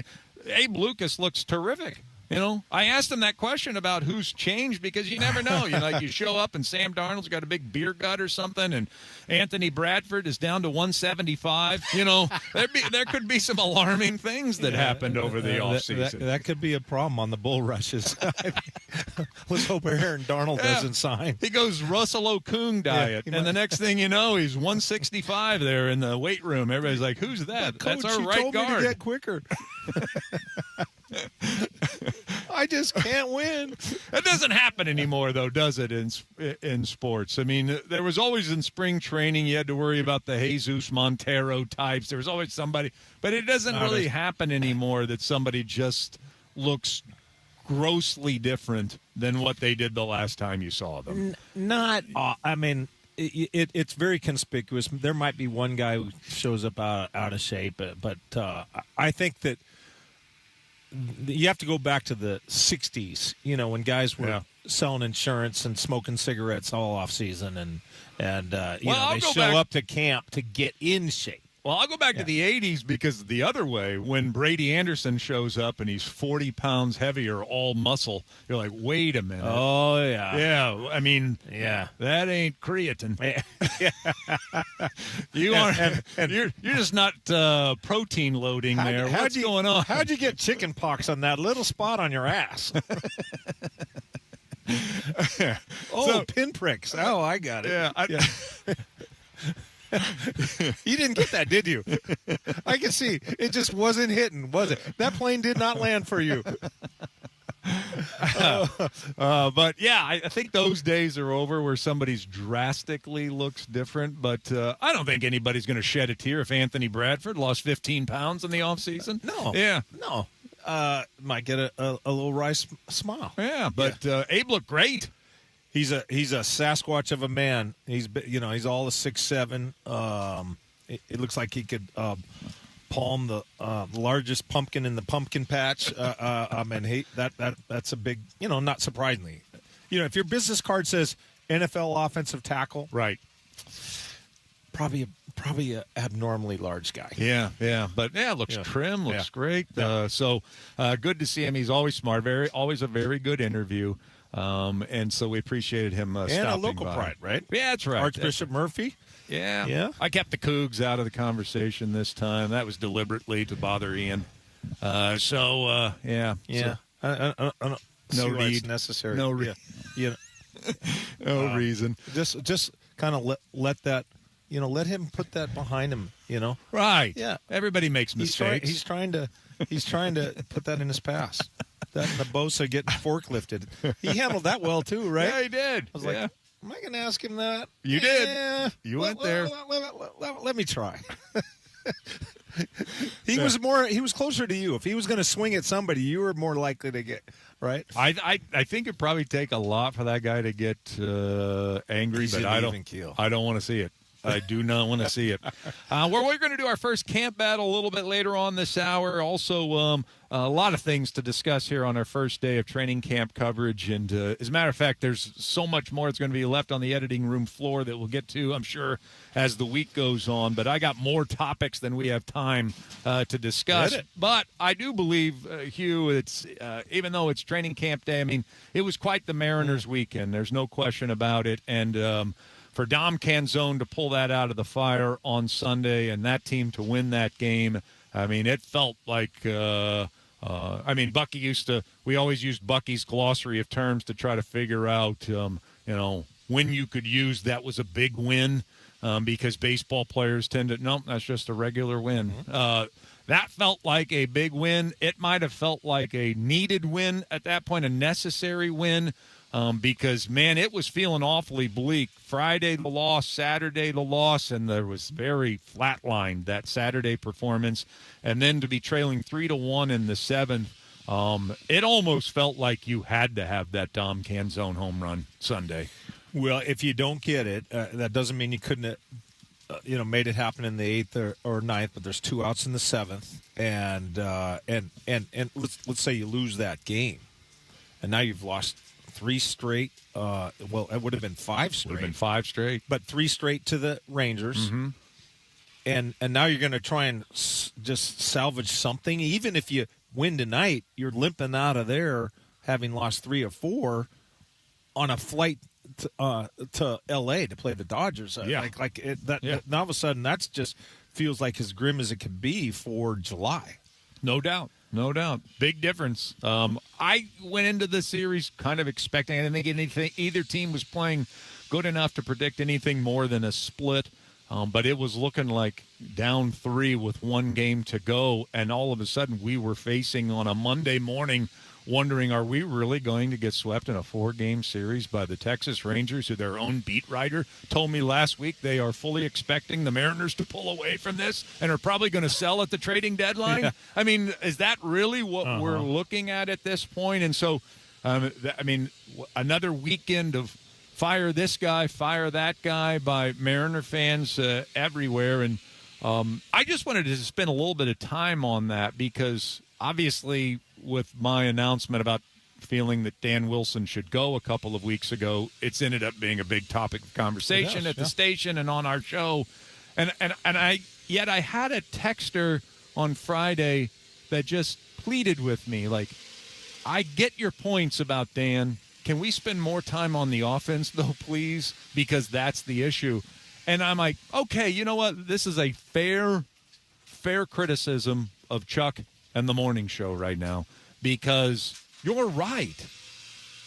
Abe Lucas looks terrific. You know, I asked him that question about who's changed because you never know. You show up and Sam Darnold's got a big beer gut or something, and Anthony Bradford is down to 175. You know, there could be some alarming things that happened over the offseason. That could be a problem on the bull rushes. Let's hope Aaron Darnold doesn't sign. He goes Russell Okung diet, and the next thing you know, he's 165 there in the weight room. Everybody's like, "Who's that?" Coach, that's our right told guard. Me to get quicker. I just can't win. That doesn't happen anymore, though, does it, in sports? I mean, there was always in spring training, you had to worry about the Jesus Montero types. There was always somebody. But it doesn't really happen anymore that somebody just looks grossly different than what they did the last time you saw them. I mean, it's very conspicuous. There might be one guy who shows up out of shape, but I think that you have to go back to the 60s, when guys were selling insurance and smoking cigarettes all off season and they show up to camp to get in shape. Well, I'll go back to the 80s because the other way, when Brady Anderson shows up and he's 40 pounds heavier, all muscle, you're like, wait a minute. Oh, yeah. Yeah, I mean, that ain't creatine. You're just not protein loading there. What's going on? How'd you get chicken pox on that little spot on your ass? Pinpricks. Oh, I got it. Yeah. You didn't get that, did you? I can see. It just wasn't hitting, was it? That plane did not land for you. But, yeah, I think those days are over where somebody's drastically looks different. But I don't think anybody's going to shed a tear if Anthony Bradford lost 15 pounds in the offseason. No. Yeah. No. Might get a little wry smile. Yeah, but Abe looked great. He's a Sasquatch of a man. He's all of 6'7". It looks like he could palm the largest pumpkin in the pumpkin patch. That's a big, not surprisingly. If your business card says NFL offensive tackle, right? Probably a abnormally large guy. Yeah. But looks trim, looks great. So good to see him. He's always smart, always a very good interview. And so we appreciated him stopping by. And a local pride, right? Yeah, that's right. Archbishop Murphy. Yeah. I kept the Cougs out of the conversation this time. That was deliberately to bother Ian. Yeah. So, no need necessary. No no reason. Just kind of let that. Let him put that behind him. Right. Yeah. Everybody makes mistakes. He's trying to put that in his past. That and the Bosa getting forklifted. He handled that well too, right? Yeah, he did. I was like, am I going to ask him that? You did. You went there. Let me try. He was closer to you. If he was going to swing at somebody, you were more likely to get right. I think it'd probably take a lot for that guy to get angry, but I don't want to see it. I do not want to see it. We're going to do our first camp battle a little bit later on this hour. Also, a lot of things to discuss here on our first day of training camp coverage. And as a matter of fact, there's so much more that's going to be left on the editing room floor that we'll get to, I'm sure, as the week goes on. But I got more topics than we have time to discuss. But I do believe, Hugh, it's even though it's training camp day, I mean, it was quite the Mariners weekend. There's no question about it. And for Dom Canzone to pull that out of the fire on Sunday and that team to win that game, I mean, it felt like Bucky we always used Bucky's glossary of terms to try to figure out, when you could use that was a big win. because baseball players tend to, nope, that's just a regular win. That felt like a big win. It might have felt like a needed win at that point, a necessary win, because, man, it was feeling awfully bleak. Friday, the loss, Saturday, the loss, and there was very flatlined, that Saturday performance. And then to be trailing 3-1 in the seventh, it almost felt like you had to have that Dom Canzone home run Sunday. Well, if you don't get it, that doesn't mean you couldn't have made it happen in the eighth or ninth, but there's 2 outs in the seventh, and let's say you lose that game, and now you've lost 3 straight. Well, it would have been 5 straight. Would have been 5 straight, but 3 straight to the Rangers, and now you're going to try and just salvage something. Even if you win tonight, you're limping out of there, having lost 3 or 4 on a flight to L.A. to play the Dodgers. Now all of a sudden that's just feels like as grim as it could be for July. No doubt. Big difference. I went into the series kind of expecting, I didn't think either team was playing good enough to predict anything more than a split. But it was looking like down 3 with 1 game to go, and all of a sudden we were facing on a Monday morning wondering, are we really going to get swept in a 4-game series by the Texas Rangers, who their own beat writer told me last week they are fully expecting the Mariners to pull away from this and are probably going to sell at the trading deadline? Yeah. I mean, is that really what we're looking at this point? And so, another weekend of fire this guy, fire that guy by Mariner fans everywhere. And I just wanted to spend a little bit of time on that because obviously with my announcement about feeling that Dan Wilson should go a couple of weeks ago, it's ended up being a big topic of conversation at the station and on our show. And I had a texter on Friday that just pleaded with me, like, I get your points about Dan. Can we spend more time on the offense, though, please? Because that's the issue. And I'm like, okay, you know what? This is a fair criticism of Chuck and the morning show right now, because you're right.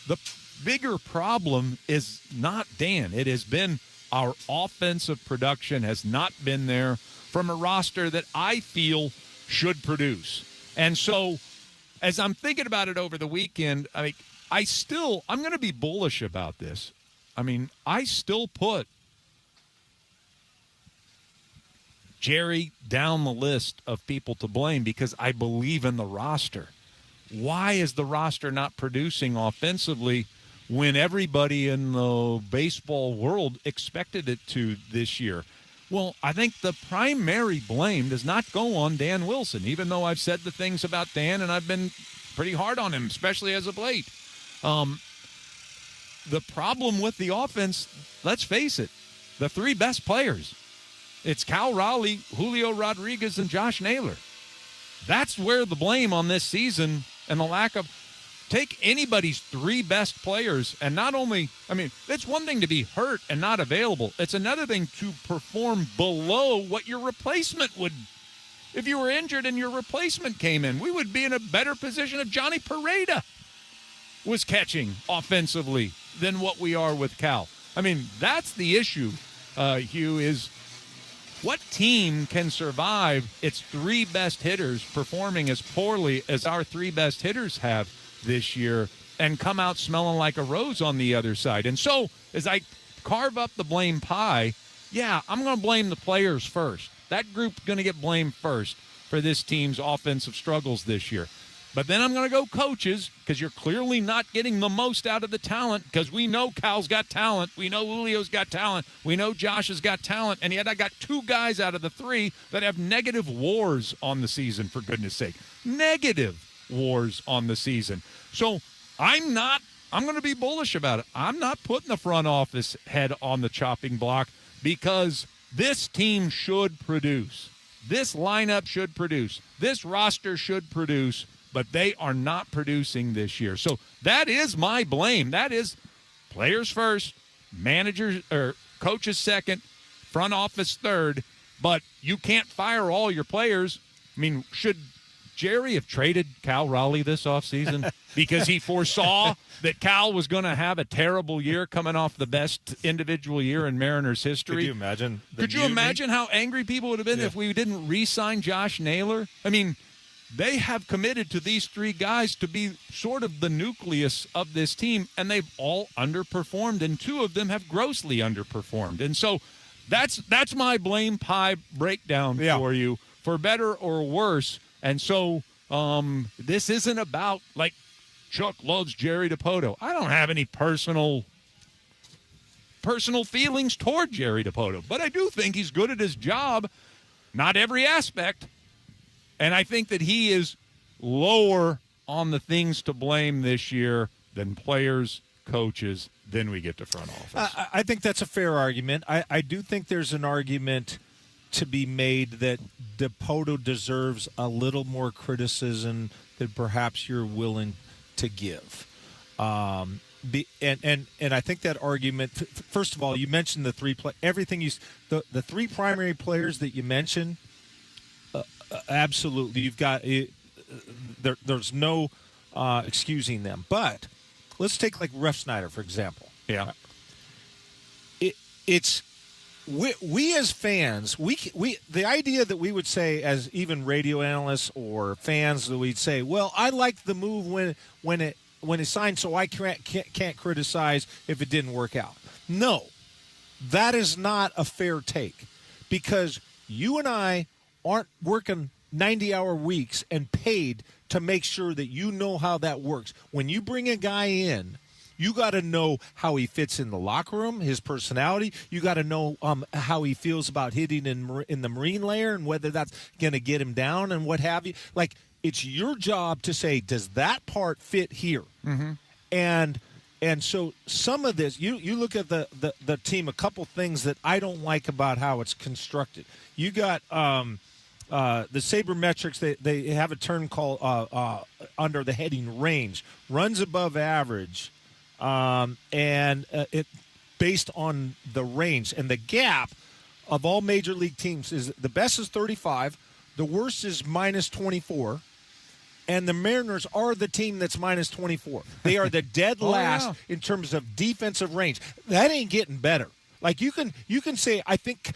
The bigger problem is not Dan. It has been our offensive production has not been there from a roster that I feel should produce. And so as I'm thinking about it over the weekend, I'm going to be bullish about this. I mean, I still put Jerry down the list of people to blame because I believe in the roster. Why is the roster not producing offensively when everybody in the baseball world expected it to this year? Well, I think the primary blame does not go on Dan Wilson, even though I've said the things about Dan and I've been pretty hard on him, especially as of late. The problem with the offense, let's face it, the 3 best players. It's Cal Raleigh, Julio Rodriguez, and Josh Naylor. That's where the blame on this season and the lack of take anybody's 3 best players and not only, it's one thing to be hurt and not available. It's another thing to perform below what your replacement would. If you were injured and your replacement came in, we would be in a better position if Johnny Pareda was catching offensively than what we are with Cal. That's the issue, Hugh, is what team can survive its 3 best hitters performing as poorly as our 3 best hitters have this year and come out smelling like a rose on the other side? And so as I carve up the blame pie, I'm going to blame the players first. That group's going to get blamed first for this team's offensive struggles this year. But then I'm going to go coaches, because you're clearly not getting the most out of the talent, because we know Cal's got talent. We know Julio's got talent. We know Josh has got talent. And yet I got 2 guys out of the 3 that have negative WARs on the season, for goodness sake. Negative WARs on the season. So I'm going to be bullish about it. I'm not putting the front office head on the chopping block, because this team should produce. This lineup should produce. This roster should produce. But they are not producing this year. So that is my blame. That is players first, managers or coaches second, front office third. But you can't fire all your players. Should Jerry have traded Cal Raleigh this offseason because he foresaw that Cal was going to have a terrible year coming off the best individual year in Mariners history? Could you imagine? Could you imagine how angry people would have been if we didn't re-sign Josh Naylor? I mean, they have committed to these three guys to be sort of the nucleus of this team, and they've all underperformed, and two of them have grossly underperformed. And so that's my blame pie breakdown for you, for better or worse. And so this isn't about, like, Chuck loves Jerry DiPoto. I don't have any personal feelings toward Jerry DiPoto, but I do think he's good at his job, not every aspect. And I think that he is lower on the things to blame this year than players, coaches. Then we get to front office. I think that's a fair argument. I do think there's an argument to be made that DiPoto deserves a little more criticism than perhaps you're willing to give. And I think that argument, first of all, you mentioned the the three primary players that you mentioned, absolutely. You've got there's no excusing them. But let's take like Ref Snyder, for example. Yeah. It's we as fans, we the idea that we would say as even radio analysts or fans that we'd say, well, I liked the move when it signed, so I can't criticize if it didn't work out. No, that is not a fair take, because you and I aren't working 90-hour weeks and paid to make sure that you know how that works. When you bring a guy in, you got to know how he fits in the locker room, his personality. You got to know how he feels about hitting in the Marine layer and whether that's going to get him down and what have you. Like, it's your job to say, does that part fit here? Mm-hmm. And so some of this, you look at the team, a couple things that I don't like about how it's constructed. You got the sabermetrics, they have a term called under the heading range, runs above average. And it based on the range, and the gap of all major league teams is the best is 35, the worst is minus 24, and the Mariners are the team that's minus 24. They are the dead last in terms of defensive range. That ain't getting better. Like, you can say, I think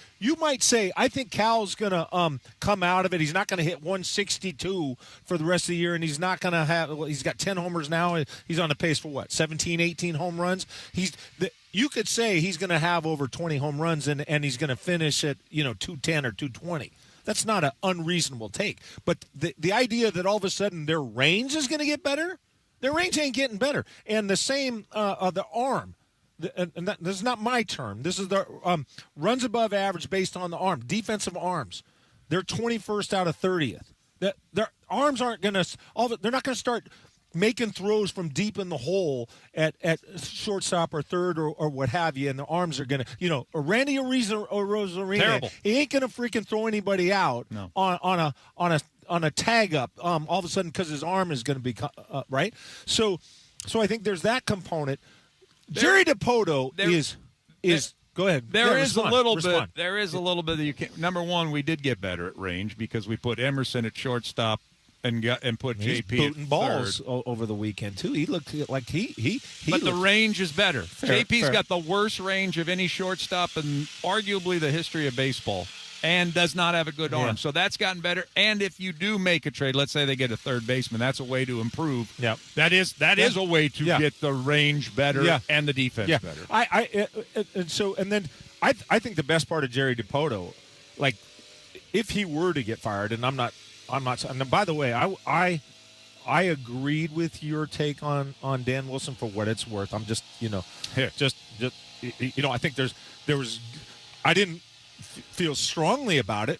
Cal's going to come out of it. He's not going to hit 162 for the rest of the year, and he's not going to have – he's got 10 homers now. He's on the pace for what, 17, 18 home runs? You could say he's going to have over 20 home runs, and he's going to finish at, 210 or 220. That's not an unreasonable take. But the idea that all of a sudden their range is going to get better, their range ain't getting better. And the same the arm. And this is not my term. This is the runs above average based on the arm, defensive arms. They're 21st out of 30th. Their arms aren't going to – they're not going to start making throws from deep in the hole at shortstop or third or what have you, and the arms are going to – Randy Arozarena, he ain't going to freaking throw anybody out on a tag up all of a sudden because his arm is going to be right? So I think there's that component. Jerry DiPoto is go ahead. There is a little bit that you can. Number one, we did get better at range because we put Emerson at shortstop and put He's JP booting at balls third. over the weekend too. He looked like he But the range is better. Fair. Got the worst range of any shortstop in arguably the history of baseball, and does not have a good arm. So that's gotten better. And if you do make a trade, let's say they get a third baseman, that's a way to improve. Yeah, that is a way to get the range better and the defense better. I think the best part of Jerry DiPoto, like, if he were to get fired, and I'm not. And by the way, I agreed with your take on Dan Wilson for what it's worth. I'm just I think there was I didn't feel strongly about it.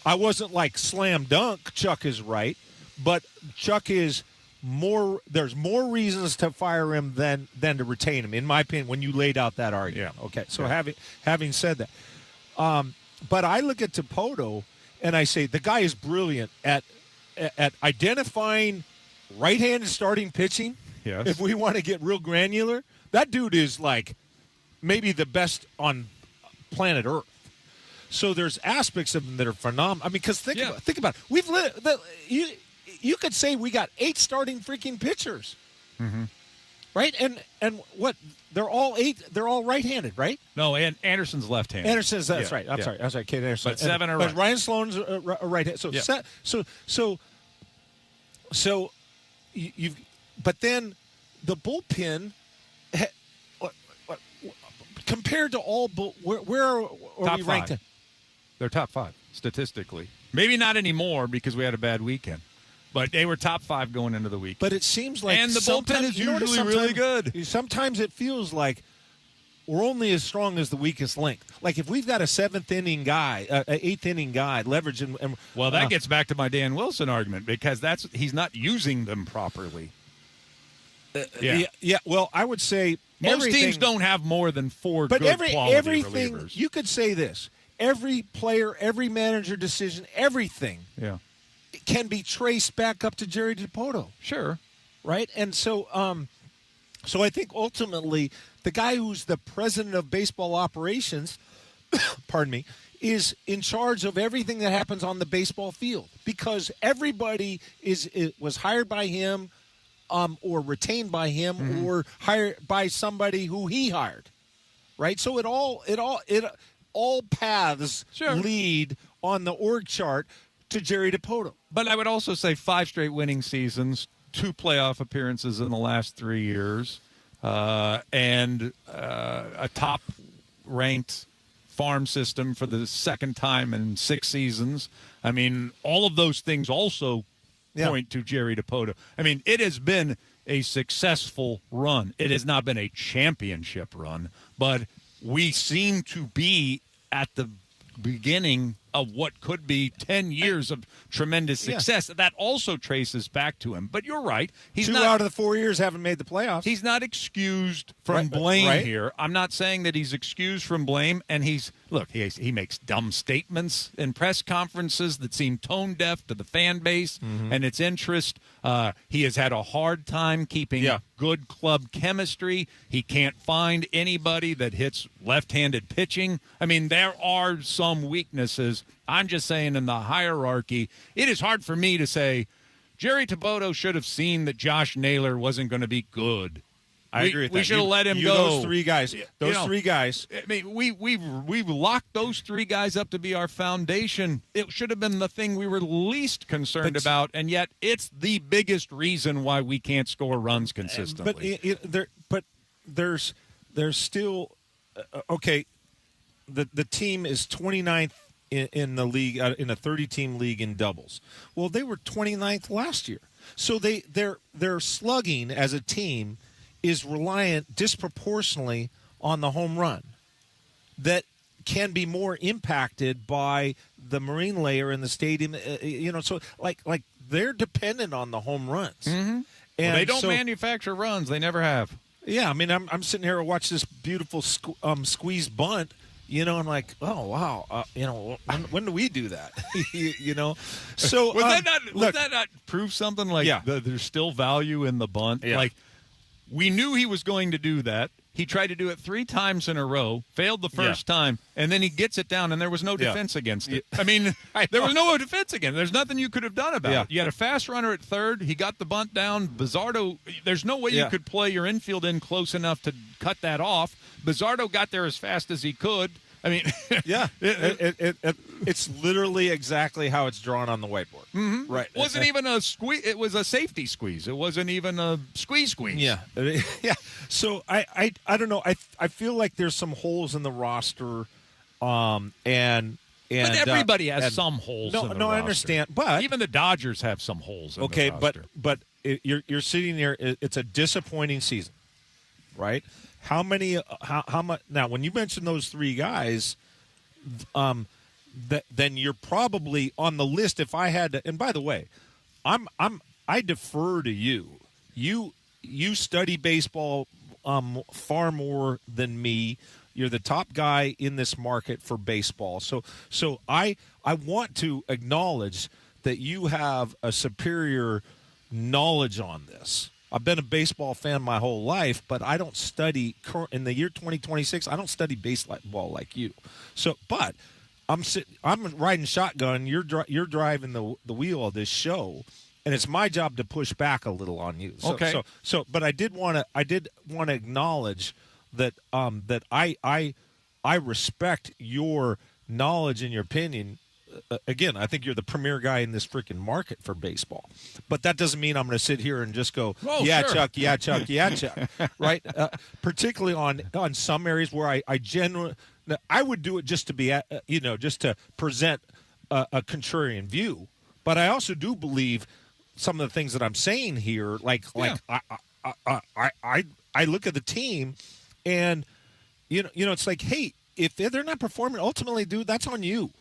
I wasn't like slam dunk Chuck is right, but Chuck is more. There's more reasons to fire him than to retain him, in my opinion. When you laid out that argument, okay. So having said that, but I look at DiPoto and I say the guy is brilliant at identifying right-handed starting pitching. Yes. If we want to get real granular, that dude is like maybe the best on planet Earth. So there's aspects of him that are phenomenal. I mean, because think about it. We've you could say we got 8 starting freaking pitchers. Mm-hmm. Right? And what? They're all 8. They're all right-handed, right? No, and Anderson's left-handed. Anderson's, that's right. I'm sorry. Kate Anderson. But 7 are right. But Ryan Sloan's right-handed. So you've. But then the bullpen, compared to all, where are top we ranked? 5. They're top 5 statistically. Maybe not anymore because we had a bad weekend. But they were top 5 going into the week. But it seems like and the bullpen is usually really good. Sometimes it feels like we're only as strong as the weakest link. Like if we've got a 7th inning guy, an 8th inning guy, leverage and well, that gets back to my Dan Wilson argument because he's not using them properly. Yeah. Well, I would say most teams don't have more than 4 good quality relievers. You could say this: every player, every manager decision, everything. Yeah. Can be traced back up to Jerry DiPoto. Sure. Right? And so I think ultimately the guy who's the president of baseball operations, pardon me, is in charge of everything that happens on the baseball field because everybody was hired by him or retained by him or hired by somebody who he hired. Right? So it all paths lead on the org chart to Jerry DiPoto. But I would also say 5 straight winning seasons, 2 playoff appearances in the last 3 years, and a top-ranked farm system for the second time in 6 seasons. I mean, all of those things also point to Jerry DiPoto. I mean, it has been a successful run. It has not been a championship run, but we seem to be at the beginning of what could be 10 years of tremendous success. That also traces back to him. But you're right. He's 2 out of the 4 years haven't made the playoffs. He's not excused from blame here. I'm not saying that he's excused from blame. And he makes dumb statements in press conferences that seem tone deaf to the fan base and its interest. He has had a hard time keeping good club chemistry. He can't find anybody that hits left-handed pitching. I mean, there are some weaknesses. I'm just saying in the hierarchy, it is hard for me to say Jerry DiPoto should have seen that Josh Naylor wasn't going to be good. I agree with that. We should have let him go. Those 3 guys. Three guys. I mean, we've locked those 3 guys up to be our foundation. It should have been the thing we were least concerned about, and yet it's the biggest reason why we can't score runs consistently. But there's still okay. The team is 29th in the league in a 30-team league in doubles. Well, they were 29th last year, so their slugging as a team is reliant disproportionately on the home run that can be more impacted by the marine layer in the stadium. So like they're dependent on the home runs. And they don't manufacture runs. They never have. Yeah, I mean, I'm sitting here and watch this beautiful squeeze bunt. I'm like, oh wow, when do we do that? So was that not prove something like there's still value in the bunt? Yeah. Like we knew he was going to do that. He tried to do it 3 times in a row, failed the first time, and then he gets it down, and there was no defense against it. I mean, there was no defense against it. There's nothing you could have done about it. You had a fast runner at third. He got the bunt down. Bizzardo, there's no way you could play your infield in close enough to cut that off. Bizzardo got there as fast as he could. I mean, it's literally exactly how it's drawn on the whiteboard. Right. It wasn't even a squeeze. It was a safety squeeze. It wasn't even a squeeze. Yeah. So I don't know. I feel like there's some holes in the roster, and but everybody has some holes. in the roster. I understand, but even the Dodgers have some holes. In the roster. but you're sitting there. It's a disappointing season, right? How many? How much? Now, when you mention those 3 guys, then you're probably on the list. If I had to, and by the way, I defer to you. You study baseball far more than me. You're the top guy in this market for baseball. So I want to acknowledge that you have a superior knowledge on this. I've been a baseball fan my whole life, but I don't study in the year 2026. I don't study baseball like you. So, but I'm riding shotgun. You're driving the wheel of this show, and it's my job to push back a little on you. Okay. But I did want to acknowledge that that I respect your knowledge and your opinion. Again, I think you're the premier guy in this freaking market for baseball. But that doesn't mean I'm going to sit here and just go, yeah, sure. Chuck, yeah, Chuck, yeah, Chuck, right? Particularly on some areas where I genuinely, I would do it just to be, just to present a contrarian view. But I also do believe some of the things that I'm saying here, I look at the team, and it's like, hey, if they're not performing, ultimately, dude, that's on you.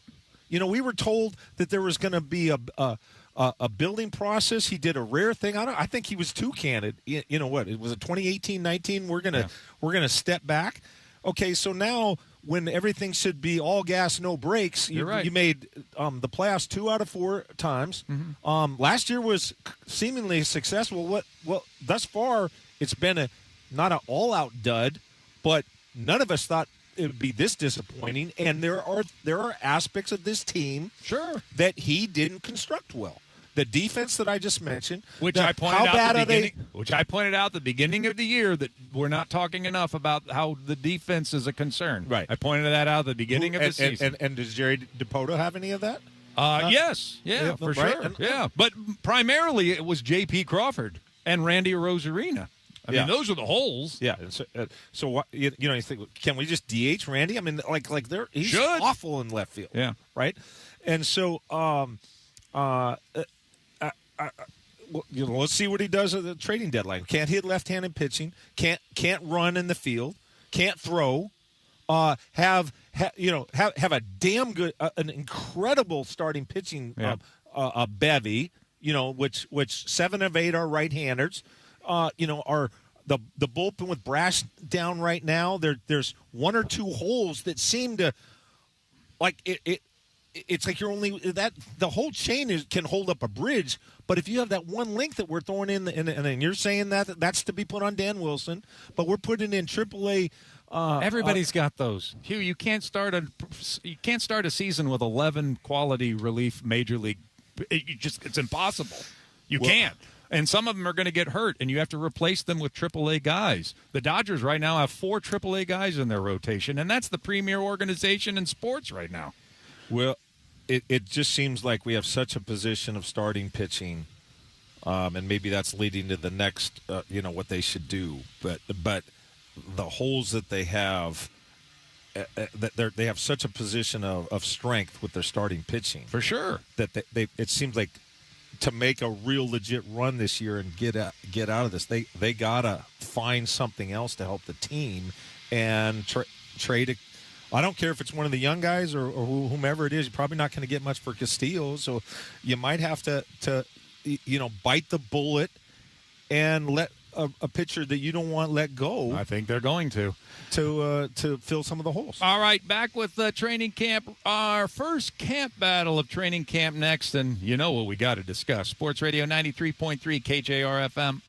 We were told that there was going to be a building process. He did a rare thing. I think he was too candid. You know what? It was a 2018-19. We're gonna step back. Okay, so now when everything should be all gas, no brakes, You're right. You made the playoffs 2 out of 4 times. Mm-hmm. Last year was seemingly successful. Well, thus far it's been not an all-out dud, but none of us thought it would be this disappointing, and there are aspects of this team that he didn't construct well. The defense that I just mentioned, which I pointed out at the beginning of the year, that we're not talking enough about how the defense is a concern. Right. I pointed that out at the beginning of the season. And does Jerry DePoto have any of that? Yes. Yeah, for right? sure. Yeah. But primarily it was J.P. Crawford and Randy Rosarina. I mean, those are the holes. Yeah. So what, you think, can we just DH Randy? I mean, he's awful in left field. Yeah. Right. And so, let's see what he does at the trading deadline. Can't hit left-handed pitching. Can't run in the field. Can't throw. Have a damn good, an incredible starting pitching bevy. Which 7 of 8 are right-handers. Are the bullpen with Brash down right now. There's 1 or 2 holes that seem to, like it. It's like you're only that the whole chain can hold up a bridge, but if you have that one link that we're throwing in, and you're saying that's to be put on Dan Wilson, but we're putting in AAA. Everybody's got those. Hugh, you can't start a season with 11 quality relief major league. It's impossible. You can't. And some of them are going to get hurt, and you have to replace them with AAA guys. The Dodgers right now have 4 AAA guys in their rotation, and that's the premier organization in sports right now. Well, it just seems like we have such a position of starting pitching, and maybe that's leading to the next, what they should do. But the holes that they have, they have such a position of strength with their starting pitching. For sure. That it seems like to make a real legit run this year and get out of this, they gotta find something else to help the team and trade it. I don't care if it's one of the young guys or whomever it is. You're probably not going to get much for Castillo, so you might have to bite the bullet and let a pitcher that you don't want let go. I think they're going to fill some of the holes. All right, back with training camp. Our first camp battle of training camp next, and you know what we got to discuss. Sports Radio 93.3 KJR FM.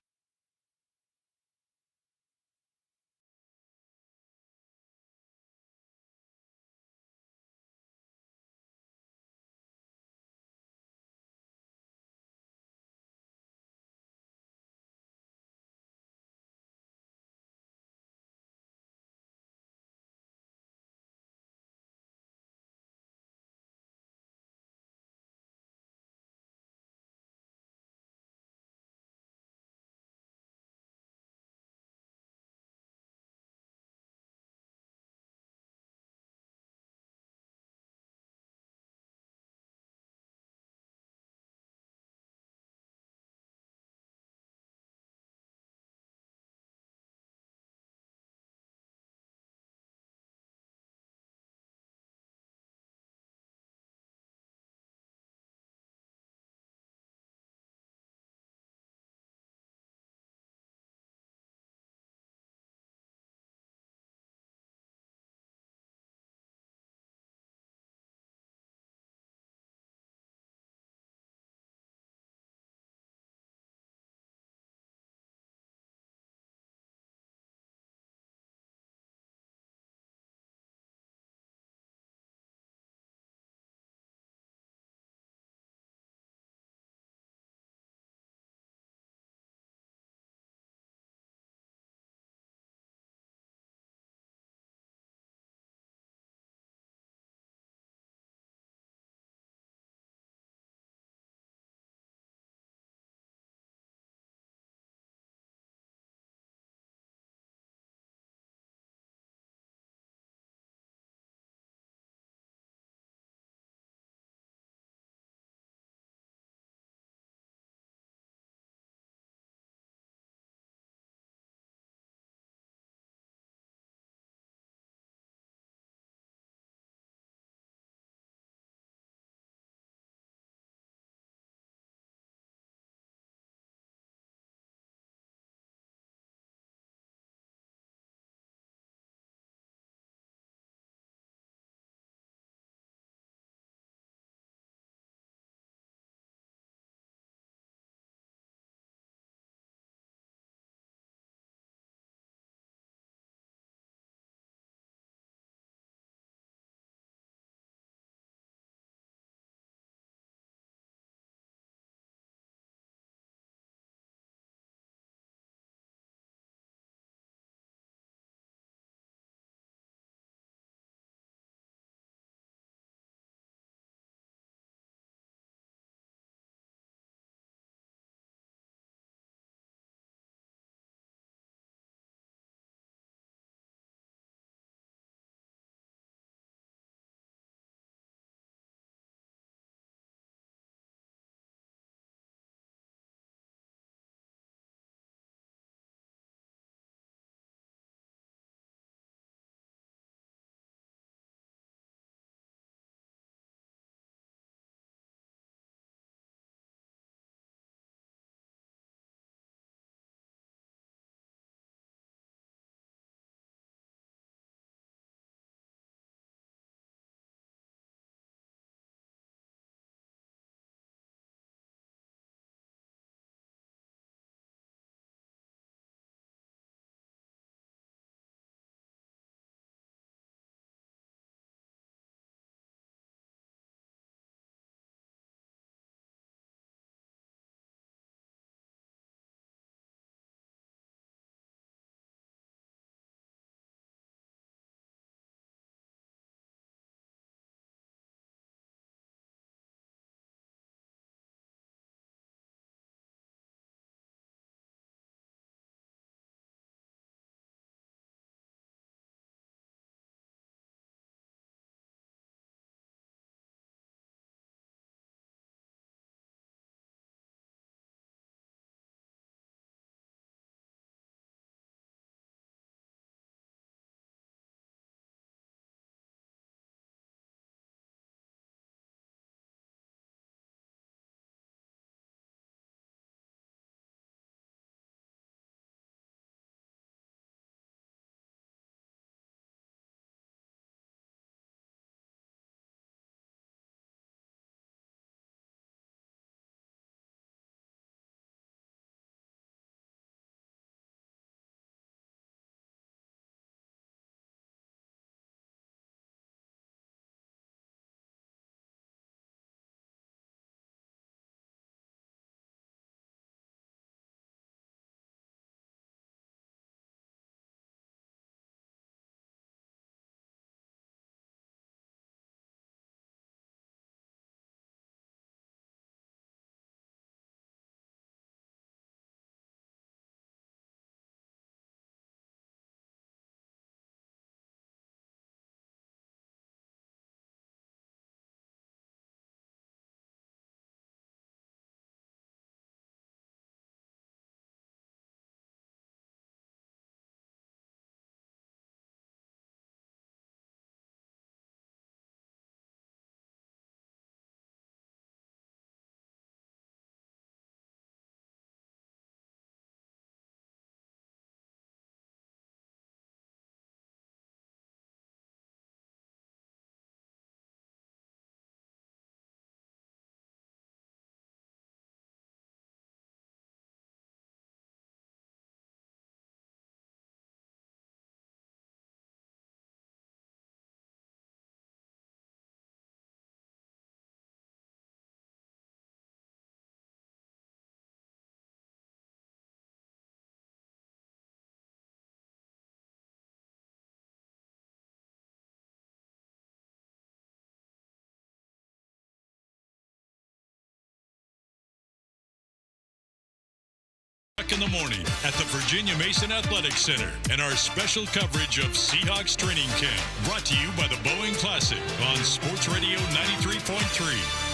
o'clock in the morning at the Virginia Mason Athletic Center and our special coverage of Seahawks training camp. Brought to you by the Boeing Classic on Sports Radio 93.3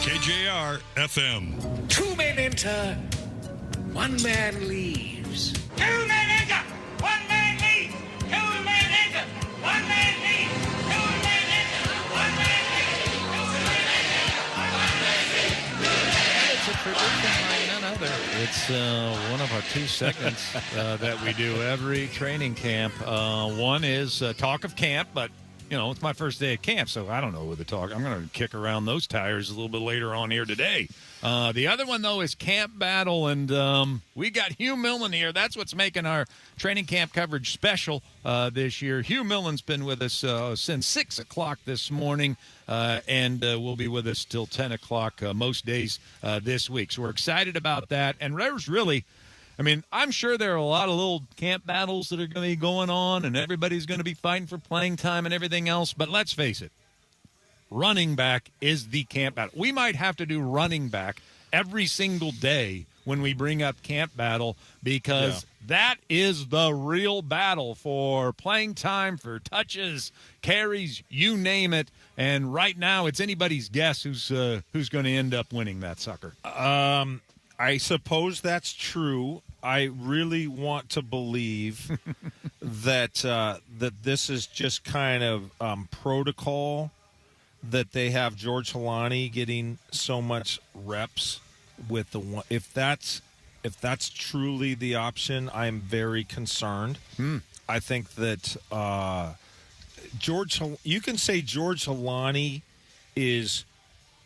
KJR FM. 2 men enter, 1 man leaves. 2 men enter, 1 man leaves. 2 men enter, 1 man leaves. 2 men enter, 1 man leaves. 2 men enter, 1 man leaves. It's a tradition like none other. It's one of our 2 segments that we do every training camp. One is Talk of Camp, but it's my first day at camp, so I don't know what to talk. I'm going to kick around those tires a little bit later on here today. The other one, though, is Camp Battle, and we got Hugh Millen here. That's what's making our training camp coverage special this year. Hugh Millen's been with us since 6 o'clock this morning, and will be with us till 10 o'clock most days this week. So we're excited about that, and there's really – I'm sure there are a lot of little camp battles that are going to be going on, and everybody's going to be fighting for playing time and everything else. But let's face it, running back is the camp battle. We might have to do running back every single day when we bring up camp battle because that is the real battle for playing time, for touches, carries, you name it. And right now it's anybody's guess who's going to end up winning that sucker. I suppose that's true. I really want to believe that that this is just kind of protocol that they have George Helani getting so much reps with the one. If that's truly the option, I'm very concerned. I think that you can say George Helani is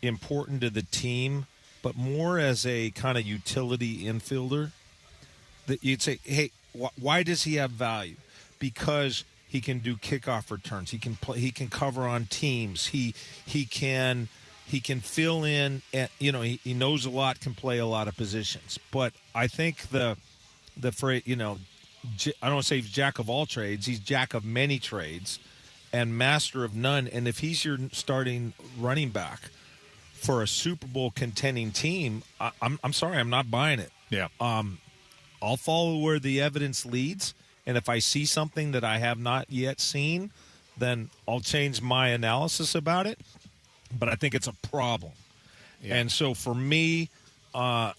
important to the team, but more as a kind of utility infielder, that you'd say, hey, why does he have value? Because he can do kickoff returns. He can play. He can cover on teams. He can fill in. And, he knows a lot. Can play a lot of positions. But I think the phrase, I don't want to say he's jack of all trades. He's jack of many trades, and master of none. And if he's your starting running back for a Super Bowl contending team, I'm sorry, I'm not buying it. Yeah. I'll follow where the evidence leads, and if I see something that I have not yet seen, then I'll change my analysis about it. But I think it's a problem. Yeah. And so for me, I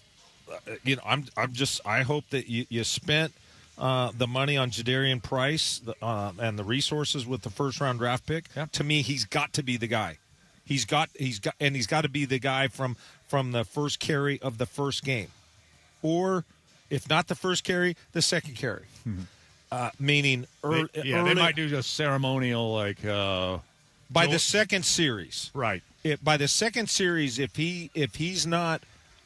hope that you spent the money on Jadarian Price and the resources with the first round draft pick. Yeah. To me, he's got to be the guy. He's got to be the guy from the first carry of the first game, or if not the first carry, the second carry. Meaning, they might do just ceremonial by the second series, right? By the second series, if he's not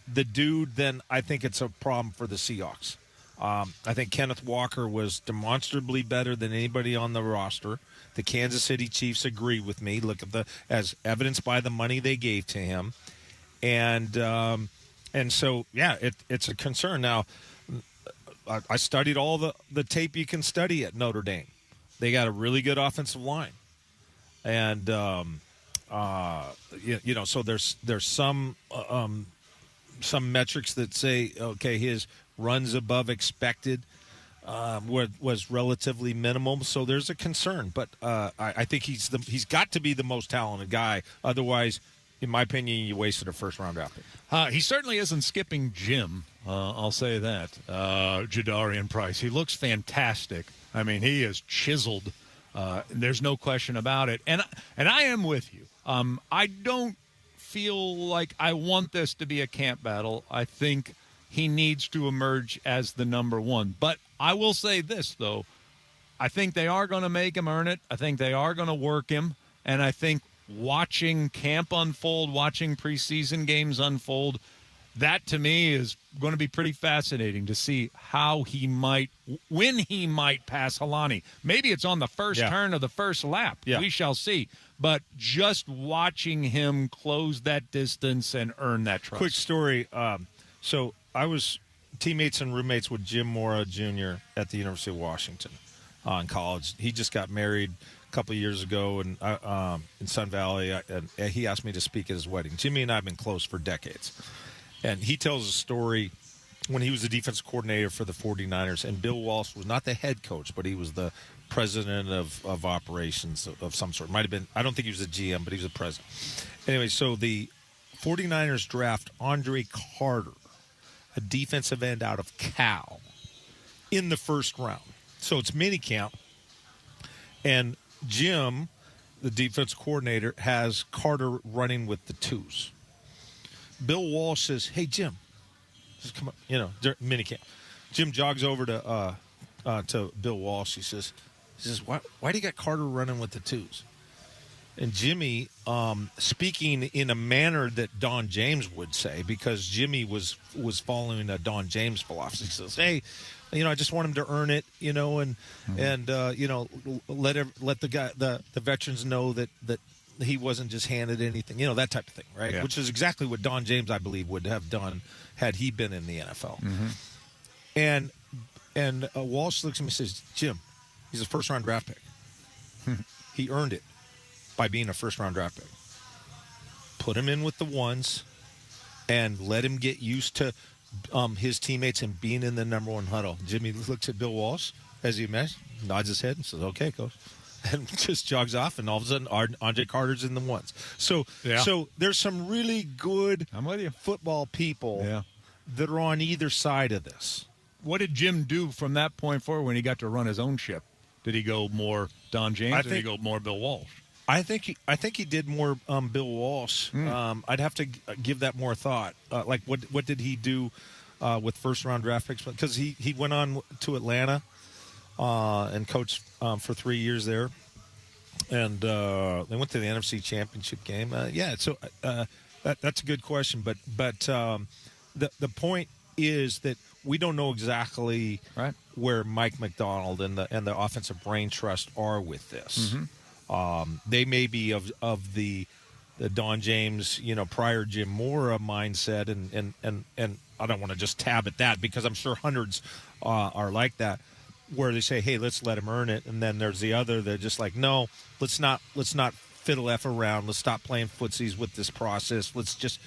the dude, then I think it's a problem for the Seahawks. I think Kenneth Walker was demonstrably better than anybody on the roster. The Kansas City Chiefs agree with me. Look at as evidenced by the money they gave to him, and so it's a concern. Now, I studied all the tape you can study at Notre Dame. They got a really good offensive line, and so there's some metrics that say his runs above expected was relatively minimal, so there's a concern. But I think he's got to be the most talented guy. Otherwise, in my opinion, you wasted a first-round draft pick. He certainly isn't skipping Jim. I'll say that. Jadarian Price. He looks fantastic. He is chiseled. There's no question about it. And I am with you. I don't feel like I want this to be a camp battle. I think he needs to emerge as the number one. But I will say this, though. I think they are going to make him earn it. I think they are going to work him. And I think watching camp unfold, watching preseason games unfold, that to me is going to be pretty fascinating to see when he might pass Helani. Maybe it's on the first turn of the first lap. Yeah. We shall see. But just watching him close that distance and earn that trust. Quick story. So I was teammates and roommates with Jim Mora Jr. at the University of Washington in college. He just got married a couple of years ago in Sun Valley, and he asked me to speak at his wedding. Jimmy and I have been close for decades. And he tells a story when he was the defensive coordinator for the 49ers, and Bill Walsh was not the head coach, but he was the president of operations of some sort. Might have been, I don't think he was the GM, but he was the president. Anyway, so the 49ers draft Andre Carter, a defensive end out of Cal, in the first round. So it's minicamp, and Jim, the defense coordinator, has Carter running with the twos. Bill Walsh says, "Hey, Jim, just come on, minicamp." Jim jogs over to Bill Walsh. He says, "Why do you got Carter running with the twos?" And Jimmy, speaking in a manner that Don James would say, because Jimmy was following a Don James philosophy, he says, "Hey, I just want him to earn it, and let the veterans know that he wasn't just handed anything, that type of thing, right?" Yeah. Which is exactly what Don James, I believe, would have done had he been in the NFL. Mm-hmm. And Walsh looks at me and says, "Jim, he's a first-round draft pick. He earned it by being a first-round draft pick. Put him in with the ones and let him get used to his teammates and being in the number one huddle." Jimmy looks at Bill Walsh, as he mentioned, nods his head and says, "Okay, coach," and just jogs off, and all of a sudden, Andre Carter's in the ones. So there's some really good football people that are on either side of this. What did Jim do from that point forward when he got to run his own ship? Did he go more Don James, or did he go more Bill Walsh? I think he did more Bill Walsh. I'd have to give that more thought. Like what did he do with first round draft picks? Because he went on to Atlanta and coached for 3 years there, and they went to the NFC Championship game. So that's a good question. But the point is that we don't know exactly where Mike McDonald and the offensive brain trust are with this. Mm-hmm. They may be of the Don James, prior Jim Mora mindset, and I don't want to just tab at that, because I'm sure hundreds are like that, where they say, "Hey, let's let him earn it," and then there's the other that just like, "No, let's not fiddle F around. Let's stop playing footsies with this process. Let's just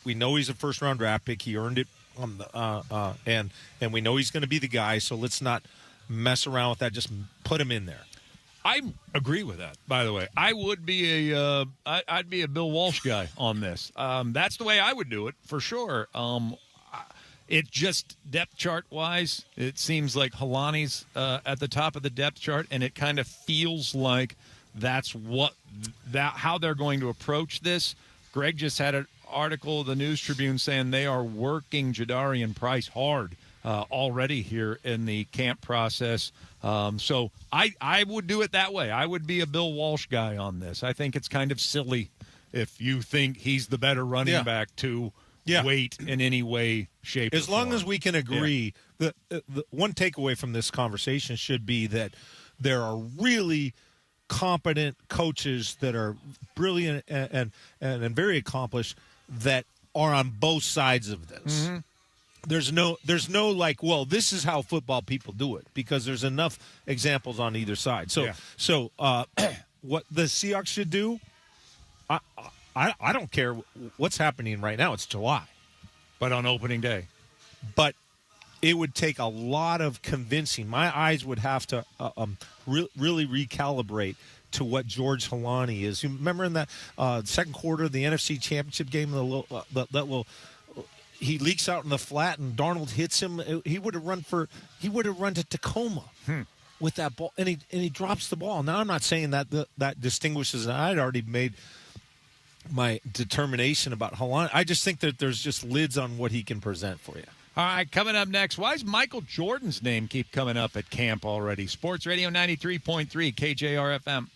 we know he's a first round draft pick. He earned it on the and we know he's going to be the guy. So let's not mess around with that. Just put him in there." I agree with that, by the way. I would be I'd be a Bill Walsh guy on this. That's the way I would do it, for sure. It just, depth chart-wise, it seems like Helani's at the top of the depth chart, and it kind of feels like that's how they're going to approach this. Greg just had an article in the News Tribune saying they are working Jadarian Price hard already here in the camp process. So I would do it that way. I would be a Bill Walsh guy on this. I think it's kind of silly if you think he's the better running back to wait in any way, shape, as or long form. as we can agree. The one takeaway from this conversation should be that there are really competent coaches that are brilliant and very accomplished that are on both sides of this. Mm-hmm. There's no like, well, this is how football people do it, because there's enough examples on either side. So what the Seahawks should do, I don't care what's happening right now. It's July, but on opening day, but it would take a lot of convincing. My eyes would have to really recalibrate to what George Helani is. You remember in that second quarter of the NFC Championship game, he leaks out in the flat and Darnold hits him. He would have run to Tacoma with that ball, and he drops the ball. Now I'm not saying that distinguishes. I'd already made my determination about Helani. I just think that there's just lids on what he can present for you. All right, coming up next, why does Michael Jordan's name keep coming up at camp already? Sports Radio 93.3 KJR FM.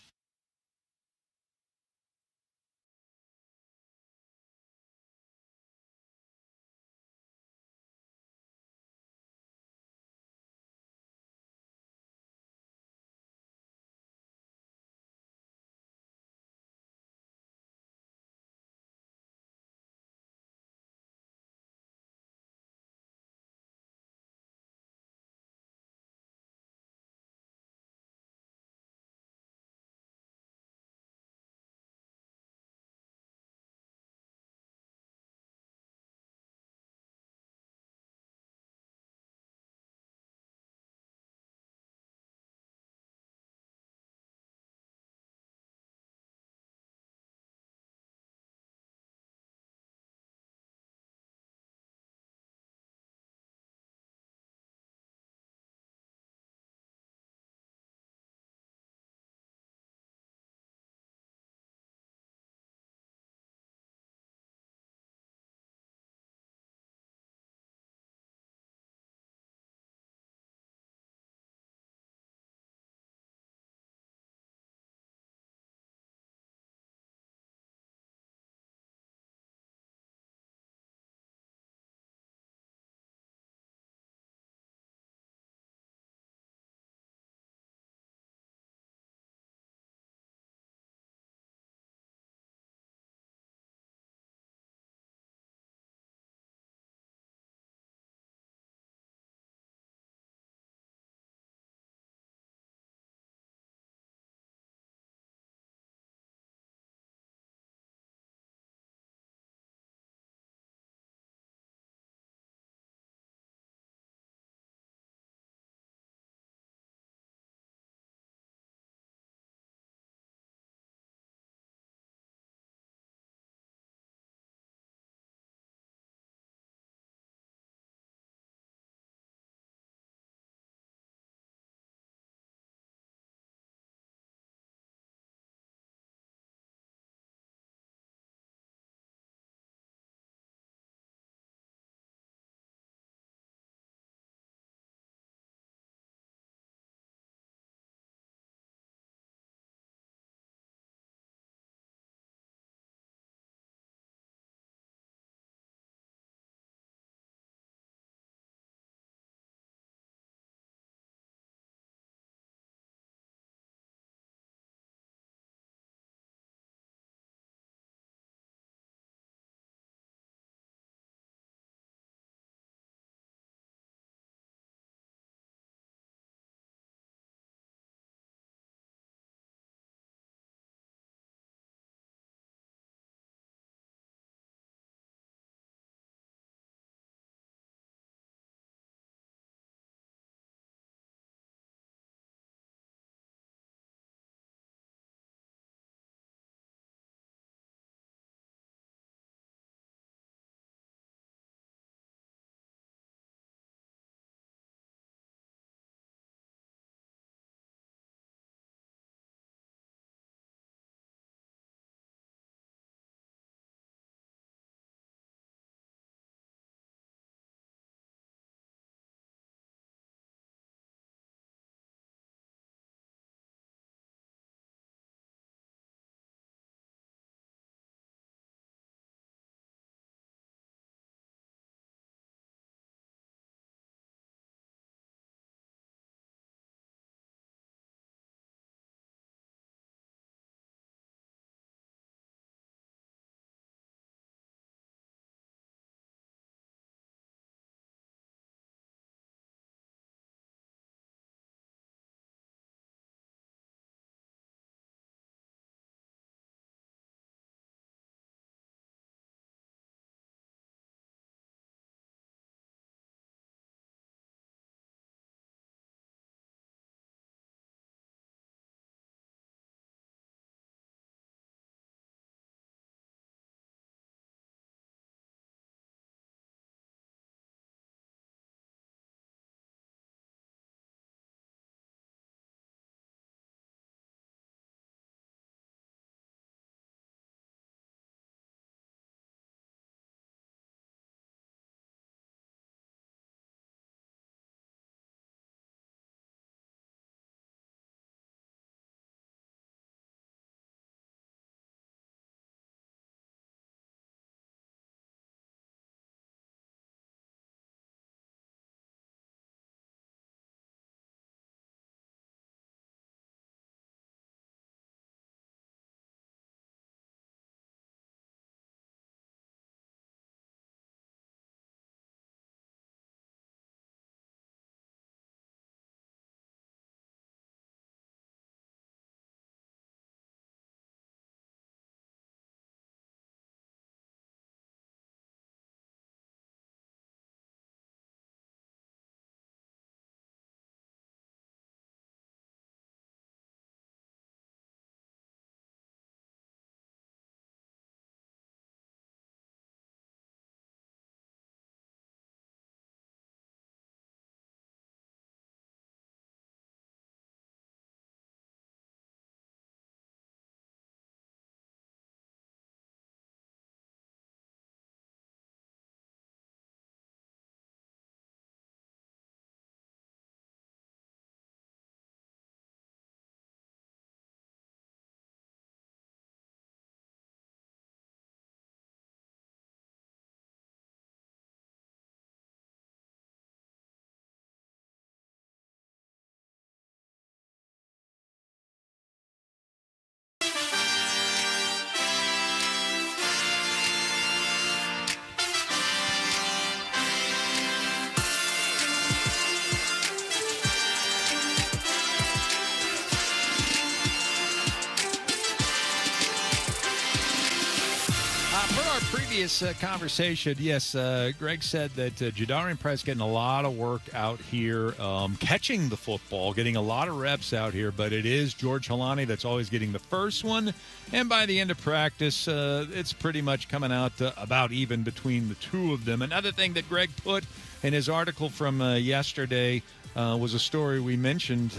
our previous conversation, yes, Greg said that Jadarian Price getting a lot of work out here, catching the football, getting a lot of reps out here, but it is George Helani that's always getting the first one. And by the end of practice, it's pretty much coming out about even between the two of them. Another thing that Greg put in his article from yesterday was a story we mentioned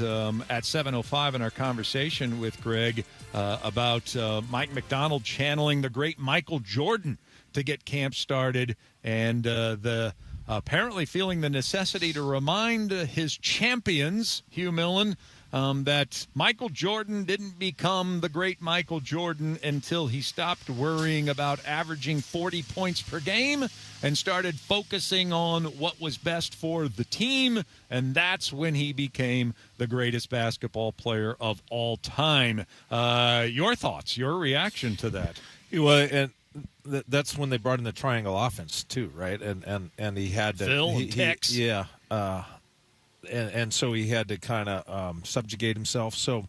at 7:05 in our conversation with Greg about Mike McDonald channeling the great Michael Jordan to get camp started, and the apparently feeling the necessity to remind his champions, Hugh Millen, that Michael Jordan didn't become the great Michael Jordan until he stopped worrying about averaging 40 points per game and started focusing on what was best for the team, and that's when he became the greatest basketball player of all time. Your thoughts, your reaction to that? Well, and that's when they brought in the triangle offense too, right? And he had to Phil and Tex. Yeah. And so he had to kind of subjugate himself. So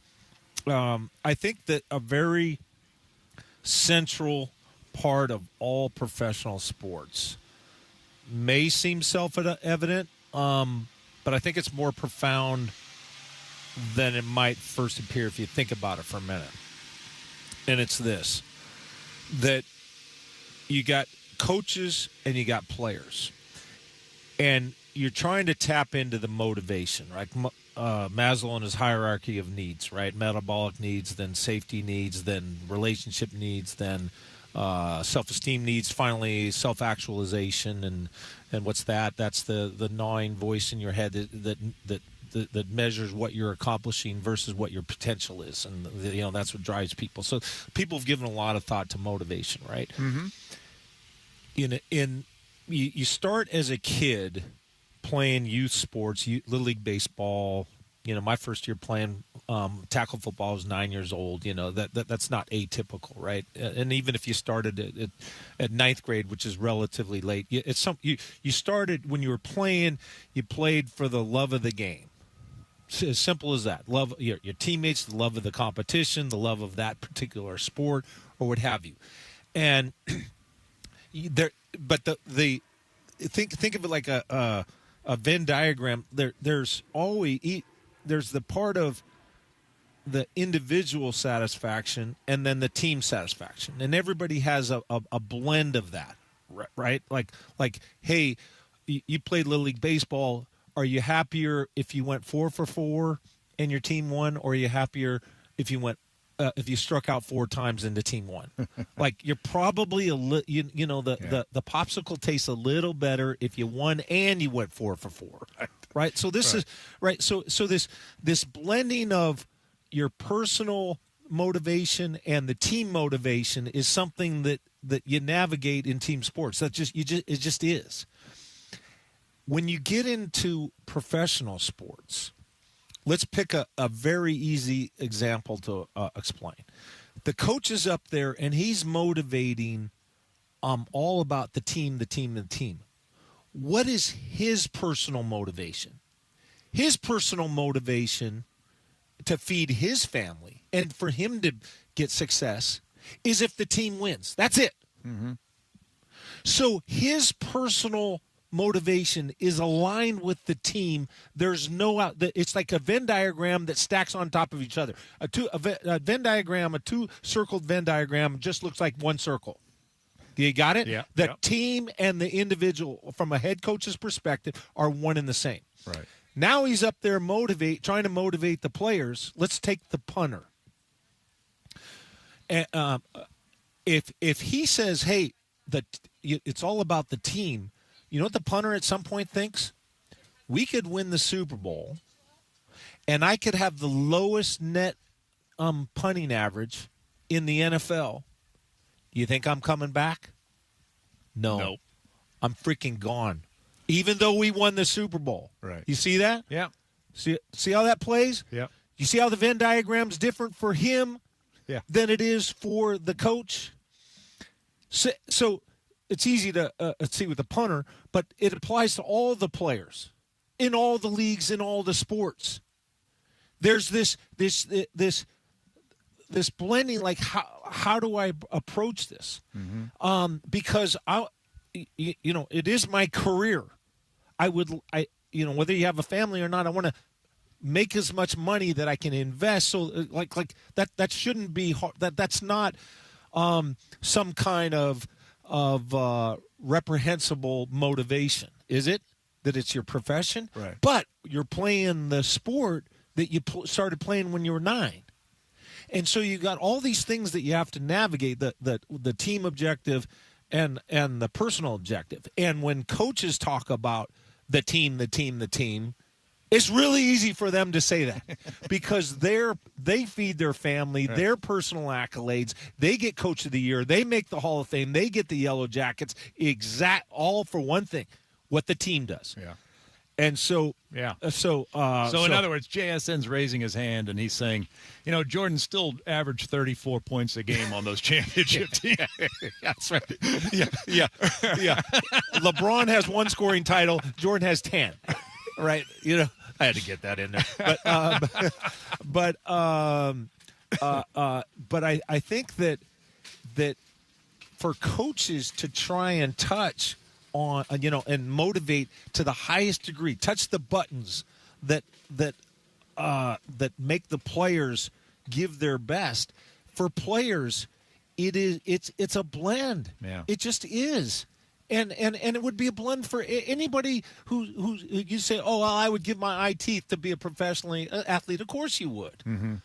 I think that a very central part of all professional sports may seem self-evident, but I think it's more profound than it might first appear if you think about it for a minute. And it's this, that you got coaches and you got players. And you're trying to tap into the motivation, right? Maslow and his hierarchy of needs, right? Metabolic needs, then safety needs, then relationship needs, then self-esteem needs, finally self-actualization, and what's that? That's the gnawing voice in your head that measures what you're accomplishing versus what your potential is, and that's what drives people. So people have given a lot of thought to motivation, right? Mm-hmm. You start as a kid playing youth sports, Little League baseball. My first year playing tackle football, I was 9 years old. That's not atypical, right? And even if you started at ninth grade, which is relatively late, you started when you were playing. You played for the love of the game. It's as simple as that. Love your teammates, the love of the competition, the love of that particular sport, or what have you. And think of it like a Venn diagram. There's the part of the individual satisfaction and then the team satisfaction, and everybody has a blend of that, right? Like, hey, you played Little League baseball. Are you happier if you went 4 for 4 and your team won, or are you happier if you went if you struck out 4 times and the team won? Like, you're probably the popsicle tastes a little better if you won and you went 4 for 4, right? So this is right. So this blending of your personal motivation and the team motivation is something that you navigate in team sports. It just is. When you get into professional sports, let's pick a very easy example to explain. The coach is up there, and he's motivating all about the team. What is his personal motivation? His personal motivation to feed his family and for him to get success is if the team wins. That's it. Mm-hmm. So his personal motivation is aligned with the team. There's no it's like a Venn diagram that stacks on top of each other. A Venn diagram, a two-circled Venn diagram just looks like one circle. You got it? Yeah. The team and the individual, from a head coach's perspective, are one and the same. Right. Now he's up there trying to motivate the players. Let's take the punter. And, if he says, hey, it's all about the team, you know what the punter at some point thinks? We could win the Super Bowl, and I could have the lowest net punting average in the NFL. You think I'm coming back? No. Nope. I'm freaking gone. Even though we won the Super Bowl. Right. You see that? Yeah. See how that plays? Yeah. You see how the Venn diagram's different for him than it is for the coach? So it's easy to see with the punter, but it applies to all the players in all the leagues, in all the sports. There's this this blending, like how do I approach this? Because it is my career. Whether you have a family or not, I want to make as much money that I can invest. So like that shouldn't be hard. That's not some kind of reprehensible motivation, is it? That it's your profession, right? But you're playing the sport that you started playing when you were 9. And so you got all these things that you have to navigate, the team objective and the personal objective. And when coaches talk about the team, it's really easy for them to say that because they feed their family, right, their personal accolades. They get Coach of the Year. They make the Hall of Fame. They get the Yellow Jackets. All for one thing, what the team does. Yeah. And so, yeah. So in other words, JSN's raising his hand and he's saying, Jordan still averaged 34 points a game on those championship teams. That's right. Yeah. LeBron has 1 scoring title. Jordan has 10. Right. I had to get that in there. But I think that for coaches to try and touch on, and motivate to the highest degree, touch the buttons that make the players give their best. For players, it's a blend. Yeah. It just is. And it would be a blend for anybody who you say, oh, well, I would give my eye teeth to be a professional athlete. Of course you would. Mm-hmm.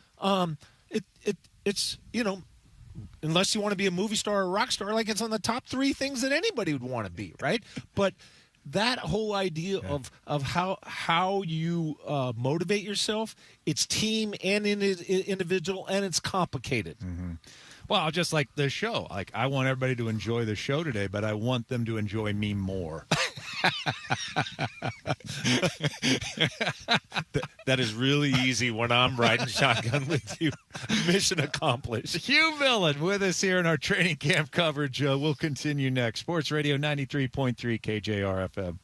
It's unless you want to be a movie star or a rock star, like it's on the top 3 things that anybody would want to be, right? But that whole idea of how you motivate yourself, it's team and individual, and it's complicated. Mm-hmm. Well, just like the show. Like, I want everybody to enjoy the show today, but I want them to enjoy me more. That is really easy when I'm riding shotgun with you. Mission accomplished. Hugh Millen with us here in our training camp coverage. We'll continue next. Sports Radio 93.3 KJR FM.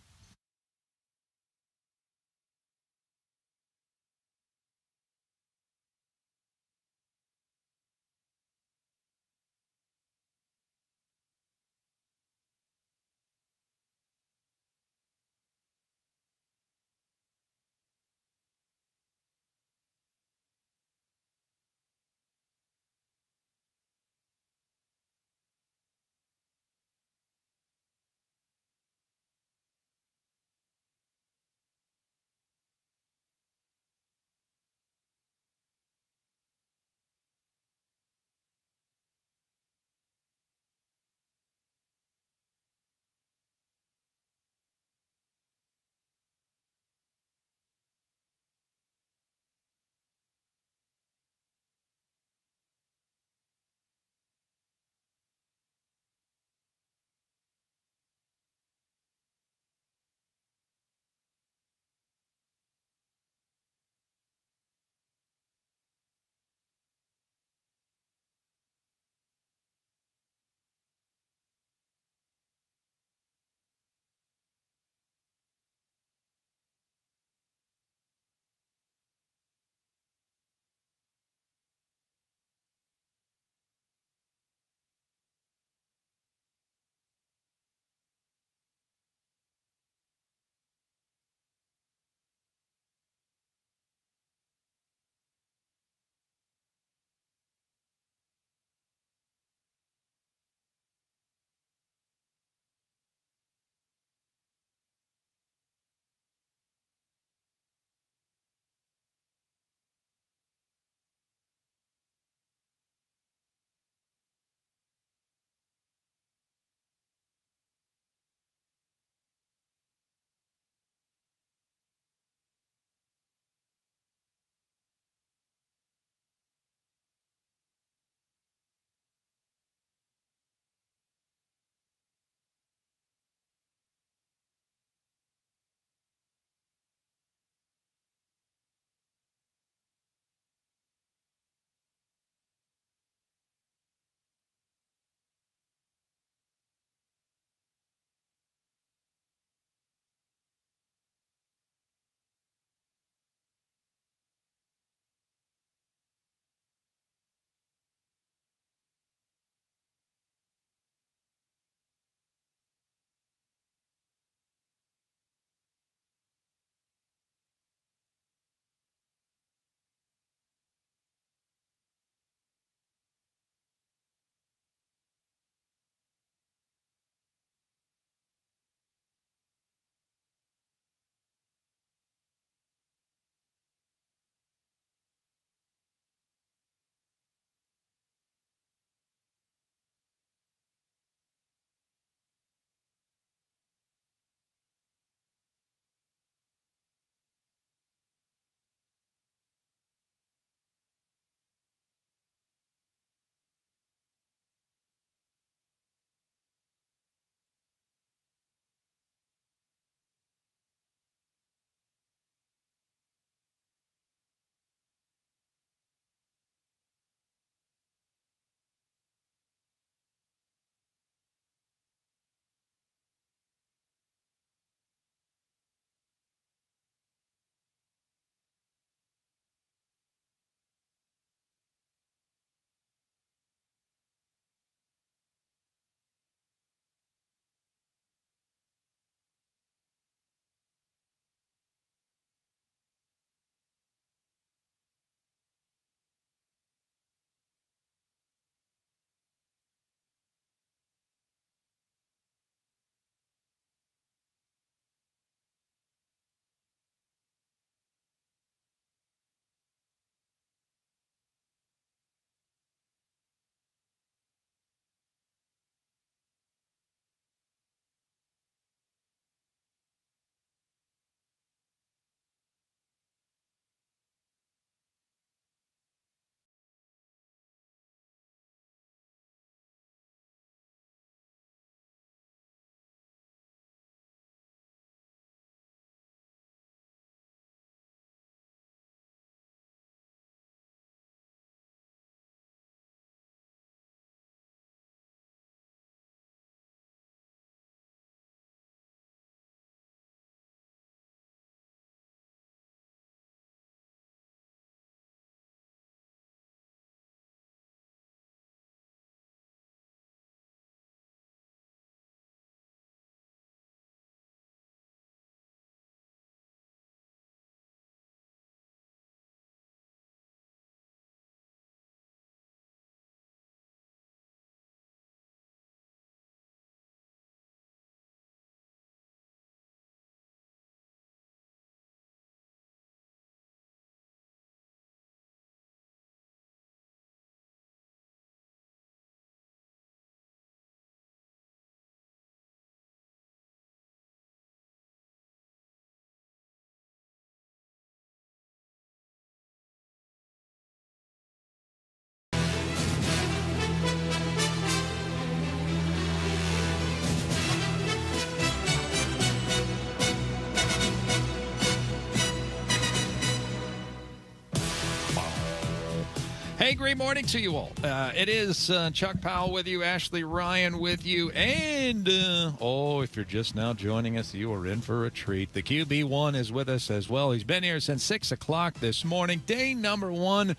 great morning to you all. It is Chuck Powell with you, Ashley Ryan with you, and if you're just now joining us, you are in for a treat. The QB1 is with us as well. He's been here since 6 o'clock this morning. Day number one,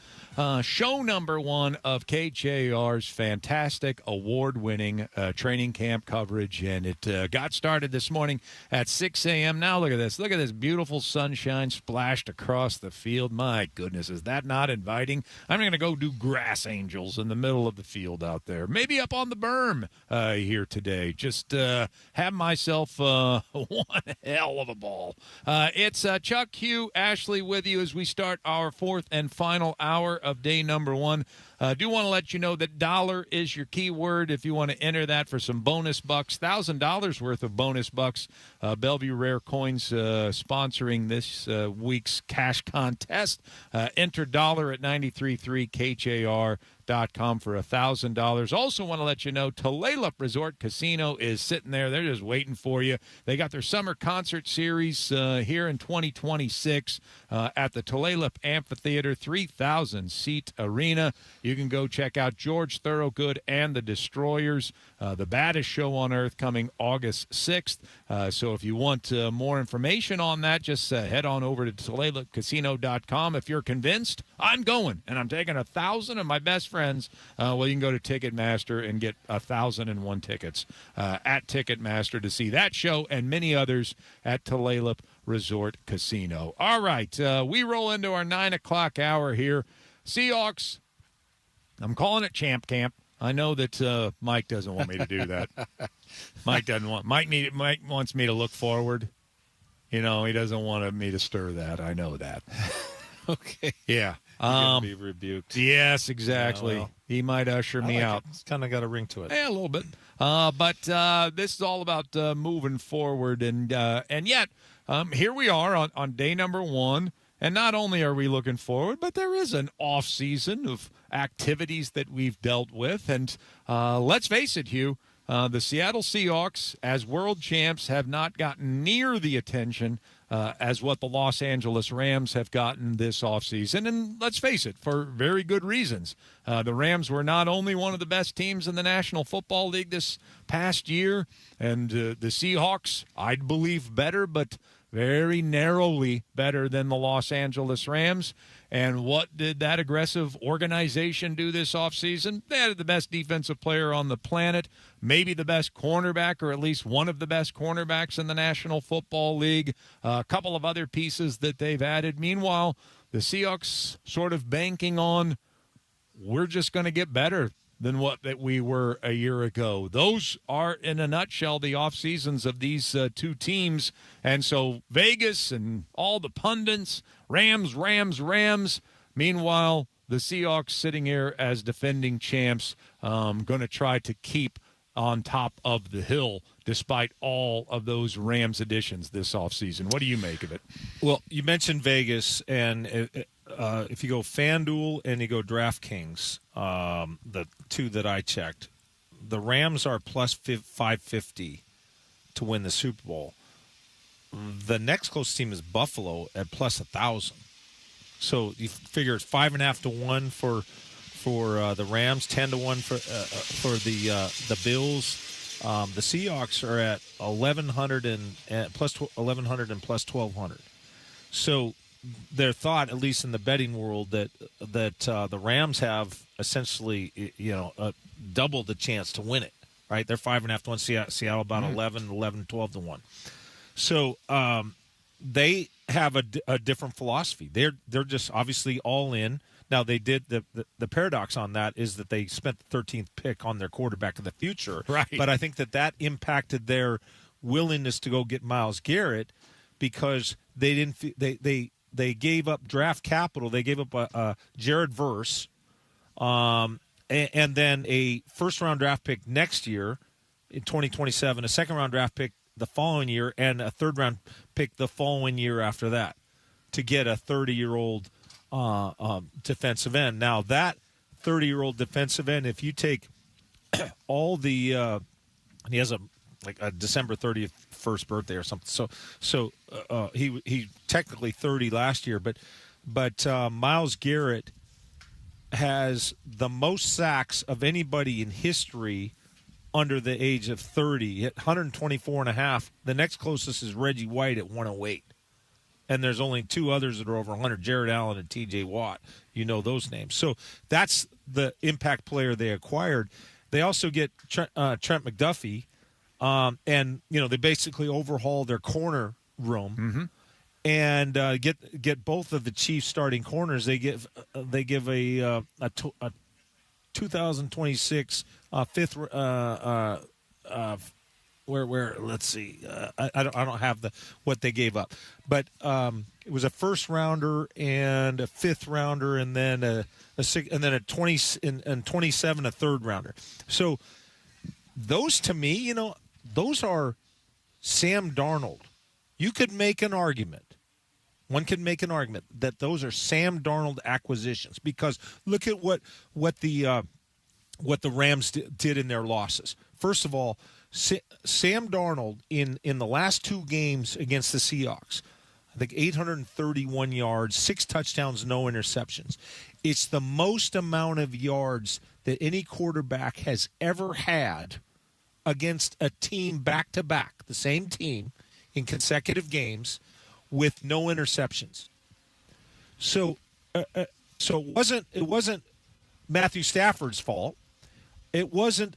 show number one of KJR's fantastic award-winning training camp coverage, and it got started this morning at 6 a.m. Now look at this. Look at this beautiful sunshine splashed across the field. My goodness, is that not inviting? I'm going to go do grass angels in the middle of the field out there. Maybe up on the berm here today. Just have myself one hell of a ball. It's Chuck, Hugh, Ashley with you as we start our fourth and final hour of day number one. Do want to let you know that dollar is your key word if you want to enter that for some bonus bucks. $1,000 worth of bonus bucks. Bellevue Rare Coins sponsoring this week's cash contest. Enter dollar at 93.3 KJR.com for $1,000. Also want to let you know Tulalip Resort Casino is sitting there. They're just waiting for you. They got their summer concert series here in 2026 at the Tulalip Amphitheater, 3,000-seat arena. You can go check out George Thorogood and the Destroyers, the baddest show on earth, coming August 6th. So if you want more information on that, just head on over to TulalipCasino.com. If you're convinced, I'm going, and I'm taking 1,000 of my best friends. Well, you can go to Ticketmaster and get 1,001 tickets at Ticketmaster to see that show and many others at Tulalip Resort Casino. All right, we roll into our 9 o'clock hour here. Seahawks, I'm calling it Champ Camp. I know that Mike doesn't want me to do that. Mike doesn't want. Mike wants me to look forward. You know, he doesn't want me to stir that. I know that. Okay. Yeah. You're going to be rebuked. Yes, exactly. Yeah, well, he might usher me out. It's kind of got a ring to it. Yeah, a little bit. But this is all about moving forward, and yet here we are on day number one. And not only are we looking forward, but there is an off season of activities that we've dealt with. And let's face it, Hugh, the Seattle Seahawks, as world champs, have not gotten near the attention as what the Los Angeles Rams have gotten this offseason. And let's face it, for very good reasons. The Rams were not only one of the best teams in the National Football League this past year, and the Seahawks, I'd believe, better, but very narrowly better than the Los Angeles Rams. And what did that aggressive organization do this offseason? They had the best defensive player on the planet, maybe the best cornerback, or at least one of the best cornerbacks in the National Football League, a couple of other pieces that they've added. Meanwhile, the Seahawks sort of banking on, we're just going to get better than what that we were a year ago. Those are, in a nutshell, the off seasons of these two teams. And so Vegas and all the pundits, Rams. Meanwhile, the Seahawks sitting here as defending champs, going to try to keep on top of the hill despite all of those Rams additions this offseason. What do you make of it? Well, you mentioned Vegas, and if you go FanDuel and you go DraftKings, the two that I checked, the Rams are plus 550 to win the Super Bowl. The next closest team is Buffalo at plus 1,000. So you figure it's 5.5 to 1 for the Rams, 10 to 1 for the Bills. The Seahawks are at 1,100 and plus 1,100 and plus 1,200. So their thought, at least in the betting world, that the Rams have essentially double the chance to win it. Right, they're 5.5 to 1. Seattle about 11, 12 to 1. So they have a different philosophy. They're just obviously all in. Now, they did the paradox on that is that they spent the 13th pick on their quarterback of the future. Right. But I think that impacted their willingness to go get Myles Garrett because they didn't. They gave up draft capital. They gave up Jared Verse, and then a first-round draft pick next year in 2027, a second-round draft pick the following year, and a third-round pick the following year after that to get a 30-year-old defensive end. Now, that 30-year-old defensive end, if you take all the he has a December 30th first birthday or something. So he technically 30 last year, but Myles Garrett has the most sacks of anybody in history under the age of 30 at 124.5. The next closest is Reggie White at 108. And there's only two others that are over 100, Jared Allen and T.J. Watt. You know those names. So that's the impact player they acquired. They also get Trent McDuffie, and they basically overhaul their corner room, and get both of the Chiefs starting corners. They give a 2026 fifth. Where let's see, I don't have what they gave up, but it was a first rounder and a fifth rounder, and then a 20 and 27 a third rounder. So those, to me, those are Sam Darnold. You could make an argument. One could make an argument that those are Sam Darnold acquisitions, because look at what the Rams did in their losses. First of all, Sam Darnold in the last two games against the Seahawks, I think 831 yards, 6 touchdowns, no interceptions. It's the most amount of yards that any quarterback has ever had against a team back-to-back, the same team, in consecutive games with no interceptions. So it wasn't Matthew Stafford's fault. It wasn't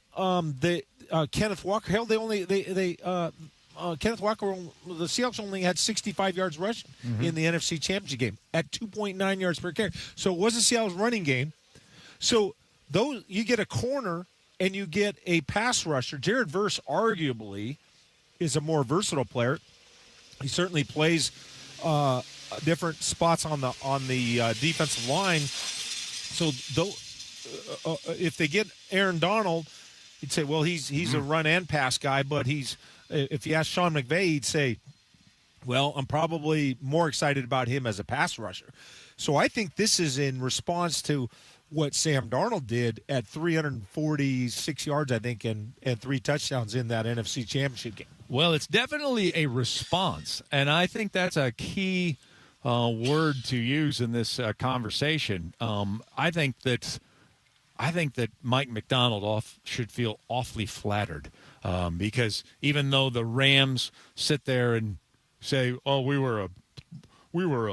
Kenneth Walker. Hell, Kenneth Walker. The Seahawks only had 65 yards rushing in the NFC Championship game at 2.9 yards per carry. So it wasn't Seattle's running game. So those, you get a corner and you get a pass rusher. Jared Verse arguably is a more versatile player. He certainly plays different spots on the defensive line. So if they get Aaron Donald, you'd say, well, he's a run and pass guy. But if you ask Sean McVay, he'd say, well, I'm probably more excited about him as a pass rusher. So I think this is in response to what Sam Darnold did at 346 yards, I think, and 3 touchdowns in that NFC Championship game. Well, it's definitely a response, and I think that's a key word to use in this conversation. I think that Mike Macdonald should feel awfully flattered because even though the Rams sit there and say, "Oh, we were a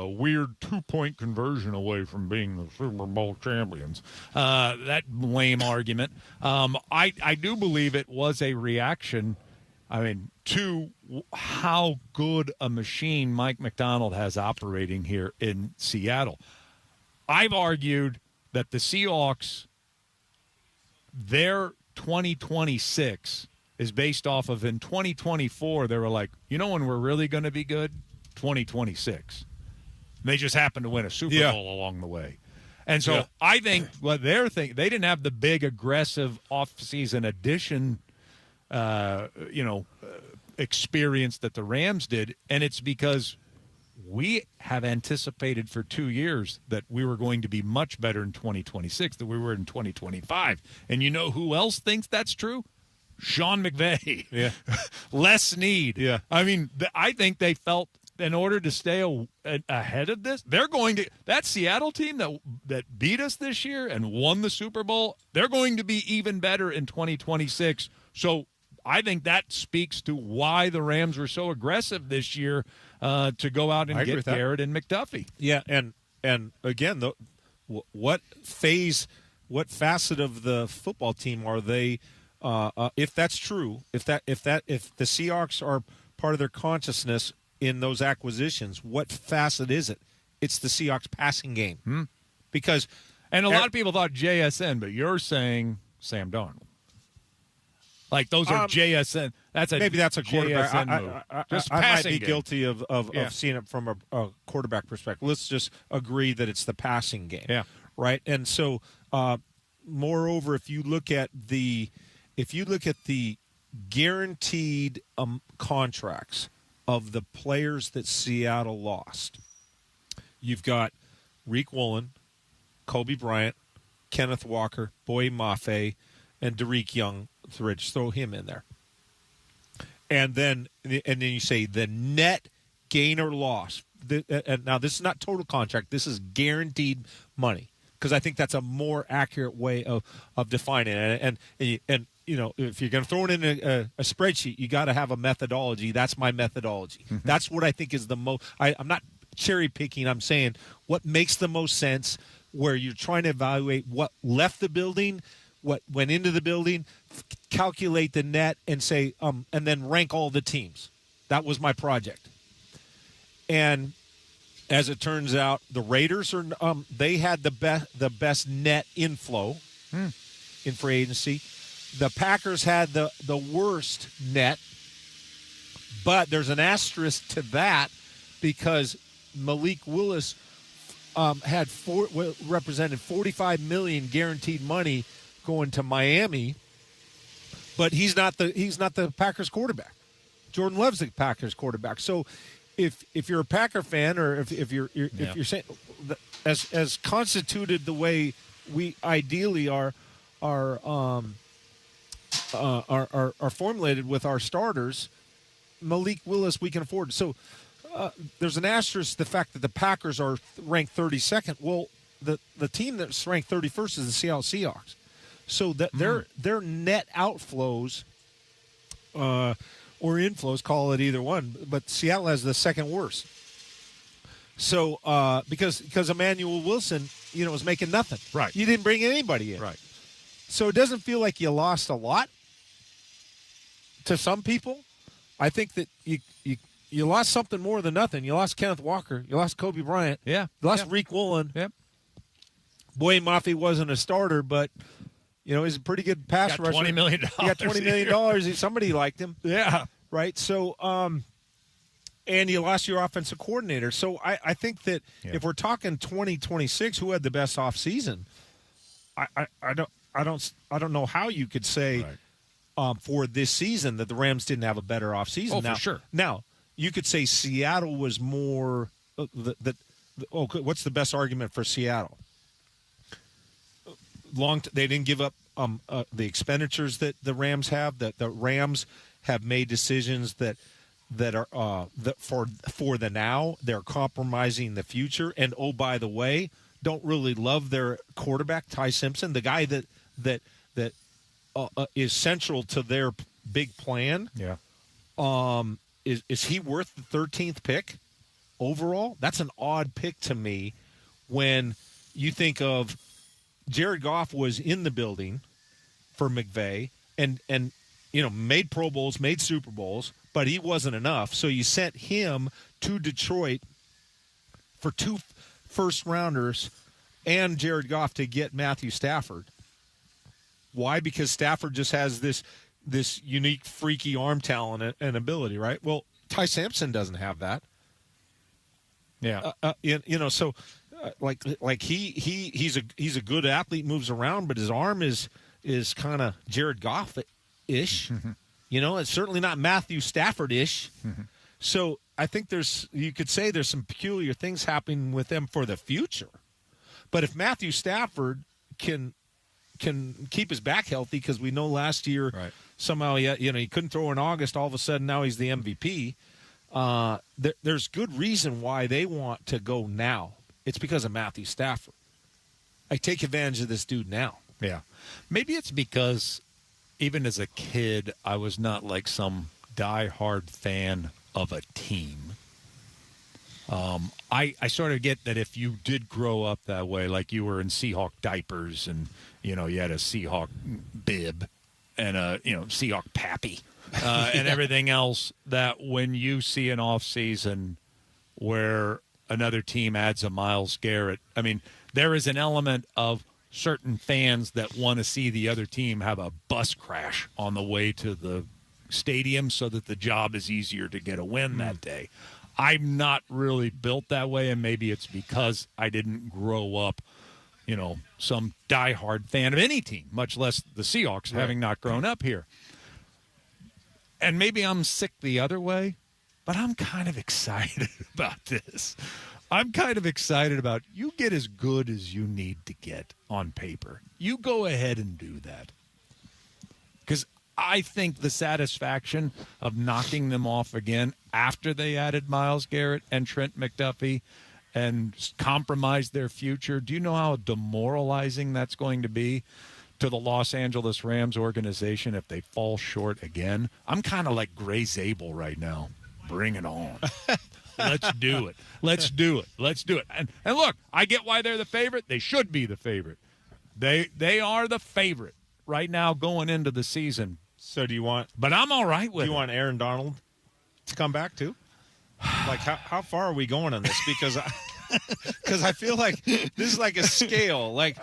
weird 2-point conversion away from being the Super Bowl champions," that lame argument. I do believe it was a reaction. To how good a machine Mike Macdonald has operating here in Seattle. I've argued that the Seahawks, their 2026 is based off of, in 2024, they were like, when we're really going to be good? 2026. They just happened to win a Super Bowl along the way. And so I think what they're thinking, they didn't have the big aggressive offseason addition experience that the Rams did, and it's because we have anticipated for 2 years that we were going to be much better in 2026 than we were in 2025. And you know who else thinks that's true? Sean McVay. Yeah. Les Snead. Yeah. I think they felt in order to stay ahead of this, they're going to – that Seattle team that beat us this year and won the Super Bowl, they're going to be even better in 2026. So I think that speaks to why the Rams were so aggressive this year to go out and get Garrett and McDuffie. Yeah, and again, what facet of the football team are they? If that's true, if the Seahawks are part of their consciousness in those acquisitions, what facet is it? It's the Seahawks passing game. Because a lot of people thought JSN, but you're saying Sam Darnold. Like those are JSN. Maybe that's a quarterback. I might be guilty of seeing it from a quarterback perspective. Let's just agree that it's the passing game. Yeah. Right. And so, moreover, if you look at the guaranteed contracts of the players that Seattle lost, you've got Reek Woolen, Kobe Bryant, Kenneth Walker, Boye Mafe, and Derek Young. Throw him in there, and then you say the net gain or loss. And now this is not total contract. This is guaranteed money. because I think that's a more accurate way of defining it. And you know, if you're going to throw it in a spreadsheet, you got to have a methodology. That's my methodology. Mm-hmm. That's what I think is the most. I'm not cherry picking. I'm saying what makes the most sense, where you're trying to evaluate what left the building, what went into the building, calculate the net, and say, and then rank all the teams. That was my project. And as it turns out, the Raiders they had the best net inflow in free agency. The Packers had the worst net, but there's an asterisk to that because Malik Willis represented $45 million guaranteed money going to Miami, but he's not the Packers quarterback. Jordan Love's the Packers quarterback. So if you're a Packer fan, or if you're saying as constituted the way we ideally are formulated with our starters, Malik Willis we can afford. So there's an asterisk to the fact that the Packers are ranked 32nd. Well, the team that's ranked 31st is the Seattle Seahawks. So their net outflows or inflows, call it either one, but Seattle has the second worst. So because Emmanuel Wilson, was making nothing. Right. You didn't bring anybody in. Right. So it doesn't feel like you lost a lot to some people. I think that you lost something more than nothing. You lost Kenneth Walker. You lost Kobe Bryant. Yeah. You lost Reek Woolen. Yep. Boy, Mafi wasn't a starter, but he's a pretty good pass rusher. $20 million. He got $20 million. Somebody liked him. Yeah. Right. So, and you lost your offensive coordinator. So I think that if we're talking 2026, who had the best offseason, I don't know how you could say for this season that the Rams didn't have a better offseason. Oh, now, for sure. Now, you could say Seattle was more what's the best argument for Seattle? They didn't give up the expenditures that the Rams have. That the Rams have made decisions that are for the now. They're compromising the future. And oh, by the way, don't really love their quarterback, Ty Simpson, the guy that is central to their big plan. Yeah. Is he worth the 13th pick overall? That's an odd pick to me when you think of Jared Goff was in the building for McVay and made Pro Bowls, made Super Bowls, but he wasn't enough. So you sent him to Detroit for 2 first-rounders and Jared Goff to get Matthew Stafford. Why? Because Stafford just has this unique, freaky arm talent and ability, right? Well, Ty Sampson doesn't have that. Yeah. So he's a good athlete, moves around, but his arm is kind of Jared Goff-ish. It's certainly not Matthew Stafford-ish. So I think you could say there's some peculiar things happening with them for the future. But if Matthew Stafford can keep his back healthy, because we know last year somehow he couldn't throw in August, all of a sudden now he's the MVP. There's good reason why they want to go now. It's because of Matthew Stafford. I take advantage of this dude now. Yeah. Maybe it's because even as a kid, I was not like some diehard fan of a team. I sort of get that if you did grow up that way, like you were in Seahawk diapers and, you had a Seahawk bib and a, Seahawk pappy and everything else, that when you see an off season where another team adds a Myles Garrett, I mean, there is an element of certain fans that want to see the other team have a bus crash on the way to the stadium so that the job is easier to get a win that day. I'm not really built that way, and maybe it's because I didn't grow up, some diehard fan of any team, much less the Seahawks, having not grown up here. And maybe I'm sick the other way, but I'm kind of excited about this. I'm kind of excited about you get as good as you need to get on paper. You go ahead and do that. Because I think the satisfaction of knocking them off again after they added Myles Garrett and Trent McDuffie and compromise their future? Do you know how demoralizing that's going to be to the Los Angeles Rams organization if they fall short again? I'm kind of like Gray Zabel right now. Bring it on. Let's do it. Let's do it. Let's do it. And look, I get why they're the favorite. They should be the favorite. They are the favorite right now going into the season. So do you want? But I'm all right with it. Do you want Aaron Donald to come back too? Like how far are we going on this? Because I feel like this is like a scale. Like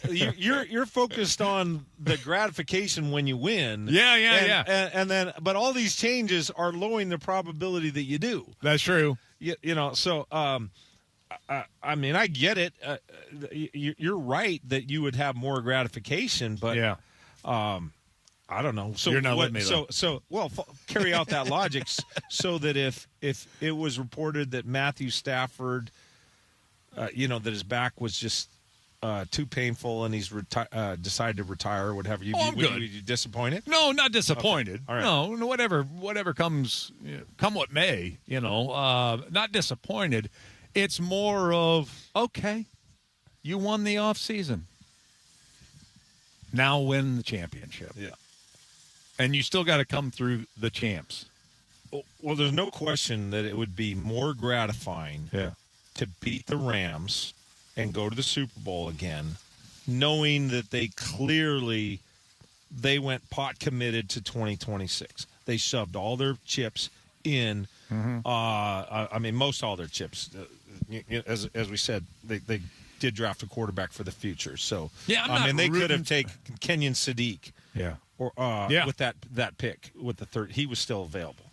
you're focused on the gratification when you win. Yeah. And then, but all these changes are lowering the probability that you do. That's true. You know, so I mean, I get it. You're right that you would have more gratification, but I don't know. So you're not with me, though. So carry out that logic so that if it was reported that Matthew Stafford, that his back was just too painful and he's decided to retire or whatever, would you be disappointed? No, not disappointed. Okay. All right. No, whatever comes, come what may. Not disappointed. It's more of, okay, you won the offseason. Now win the championship. Yeah. And you still got to come through the champs. Well, there's no question that it would be more gratifying to beat the Rams and go to the Super Bowl again, knowing that they went pot committed to 2026. They shoved all their chips in. Mm-hmm. I mean, most all their chips. As we said, they did draft a quarterback for the future. So they could have taken Kenyon Sadiq. Yeah. Or with that pick with the third, he was still available,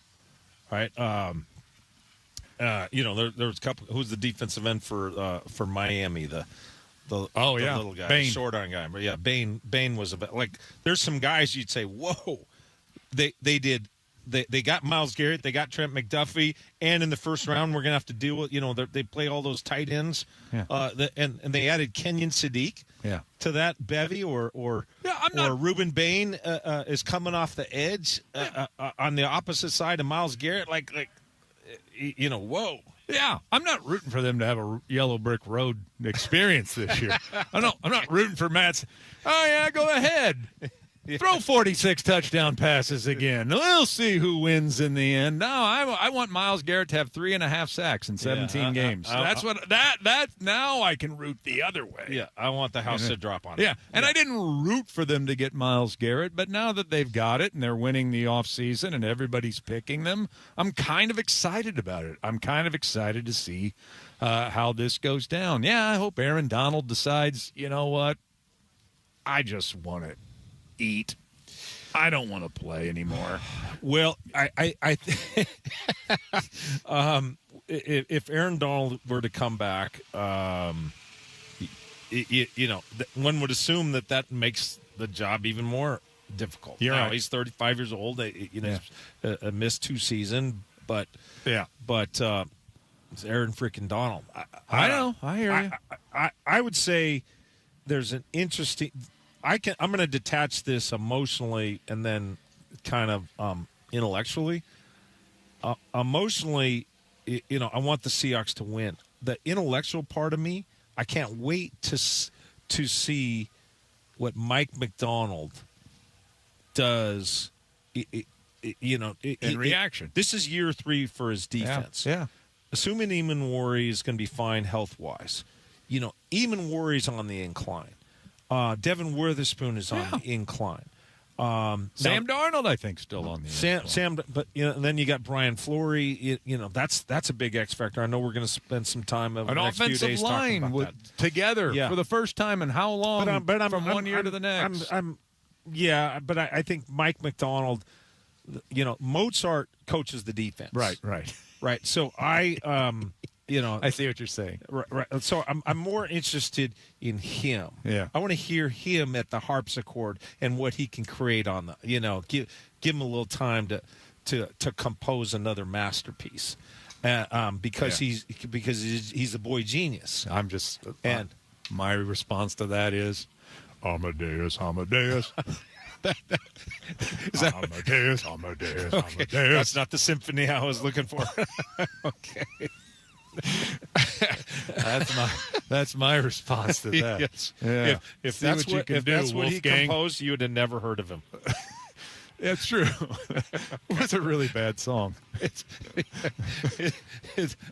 right? There was a couple. Who's the defensive end for Miami? The little guy, Bain. The short arm guy. But yeah, Bain was like. There's some guys you'd say, whoa, they did. They got Myles Garrett, they got Trent McDuffie, and in the first round we're gonna have to deal with. They play all those tight ends, and they added Kenyon Sadiq. Yeah. To that bevy, or Reuben Bain is coming off the edge on the opposite side of Myles Garrett. Whoa. Yeah, I'm not rooting for them to have a yellow brick road experience this year. I'm not rooting for Matt's. Oh yeah, go ahead. Throw 46 touchdown passes again. We'll see who wins in the end. No, I want Myles Garrett to have 3.5 sacks in 17 games. That's what that now I can root the other way. Yeah, I want the house to drop on it. Yeah, and I didn't root for them to get Myles Garrett, but now that they've got it and they're winning the offseason and everybody's picking them, I'm kind of excited about it. I'm kind of excited to see how this goes down. Yeah, I hope Aaron Donald decides, you know what, I just want to eat. I don't want to play anymore. Well, if Aaron Donald were to come back, one would assume that makes the job even more difficult. Right. He's 35 years old. He's missed 2 seasons, but it's Aaron freaking Donald. I know. I hear you. I would say there's an interesting. I'm going to detach this emotionally and then kind of intellectually. Emotionally, I want the Seahawks to win. The intellectual part of me, I can't wait to see what Mike McDonald does. In reaction. This is year 3 for his defense. Yeah. Assuming Eamon Worry is going to be fine health-wise. Eamon Worry's on the incline. Devin Witherspoon is on the incline. Sam Darnold, I think, still on the Sam, but then you got Brian Fleury. That's a big X factor. I know we're going to spend some time over an the next few offensive days line talking about that. Together for the first time in how long? From one year to the next. But I think Mike McDonald. Mozart coaches the defense. Right. So I see what you're saying. Right. So I'm more interested in him. Yeah. I want to hear him at the harpsichord and what he can create on the. Give him a little time to compose another masterpiece, because he's a boy genius. I'm just my response to that is Amadeus. Amadeus. Okay. That's not the symphony I was looking for. Okay. That's my response to that. Yes. Yeah. If See that's what you what can if do, that's what he Wolfgang. composed, you would have never heard of him. It's true. It's a really bad song. It's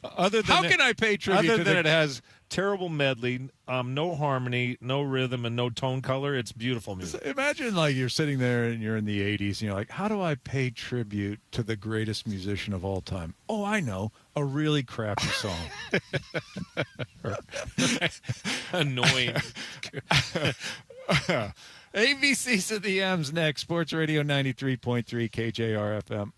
other than How can I pay tribute other to than the it has terrible medley, no harmony, no rhythm, and no tone color. It's beautiful music. Imagine like you're sitting there and you're in the 80s and you're like, how do I pay tribute to the greatest musician of all time? Oh, I know. A really crappy song. Annoying. ABCs of the M's next. Sports Radio 93.3 KJR FM.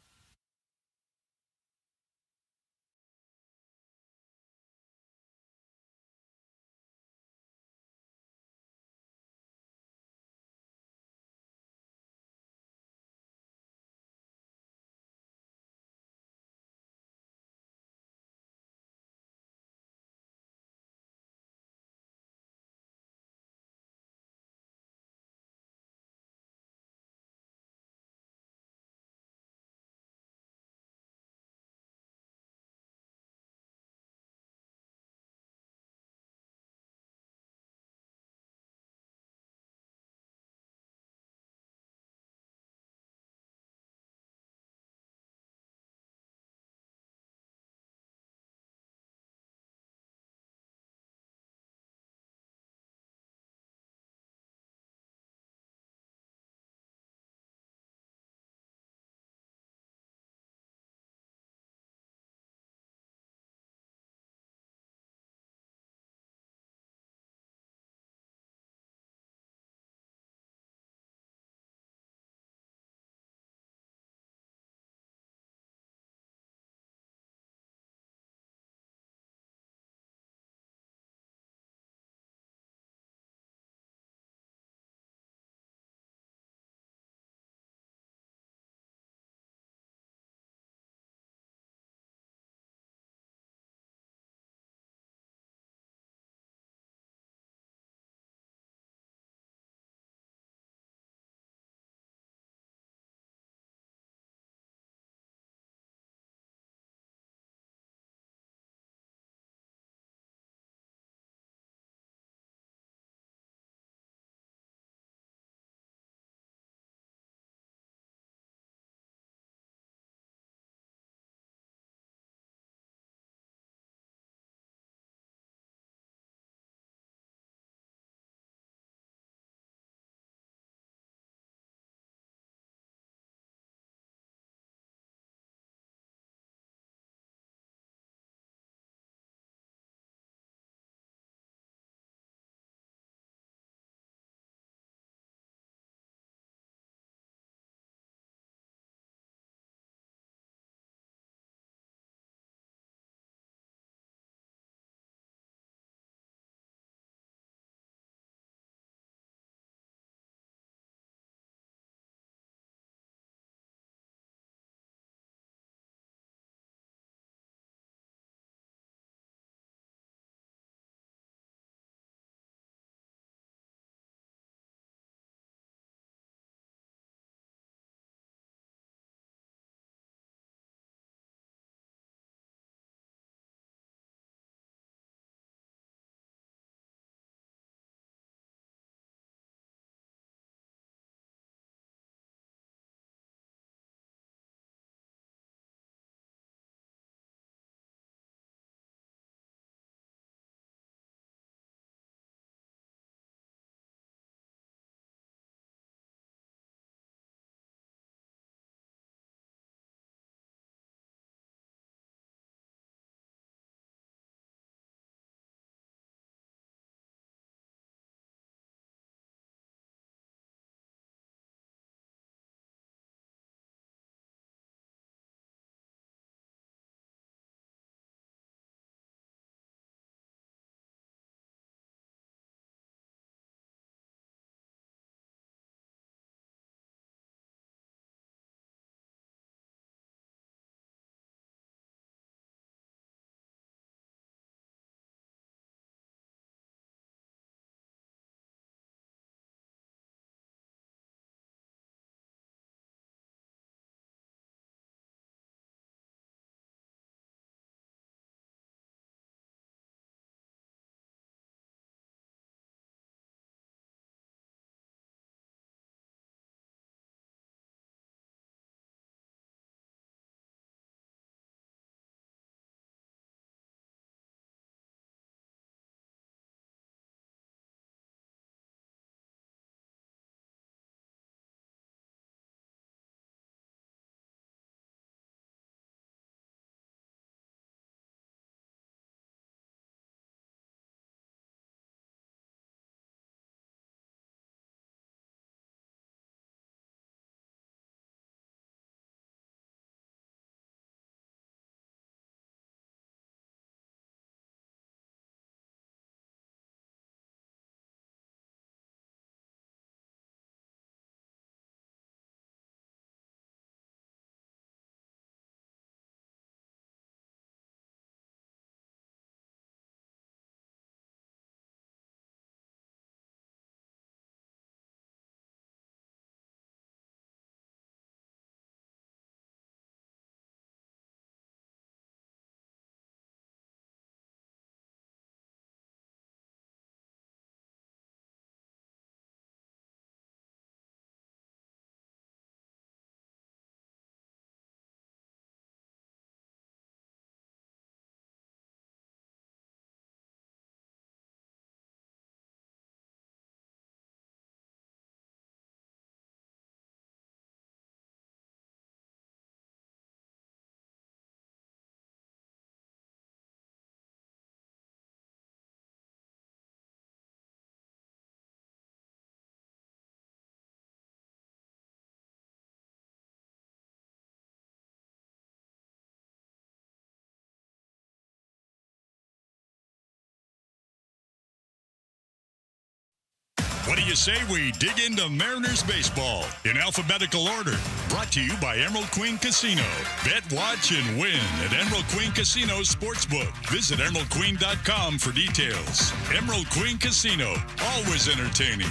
you say we dig into Mariners baseball in alphabetical order? Brought to you by Emerald Queen Casino. Bet, watch, and win at Emerald Queen Casino Sportsbook. Visit emeraldqueen.com for details. Emerald Queen Casino, always entertaining.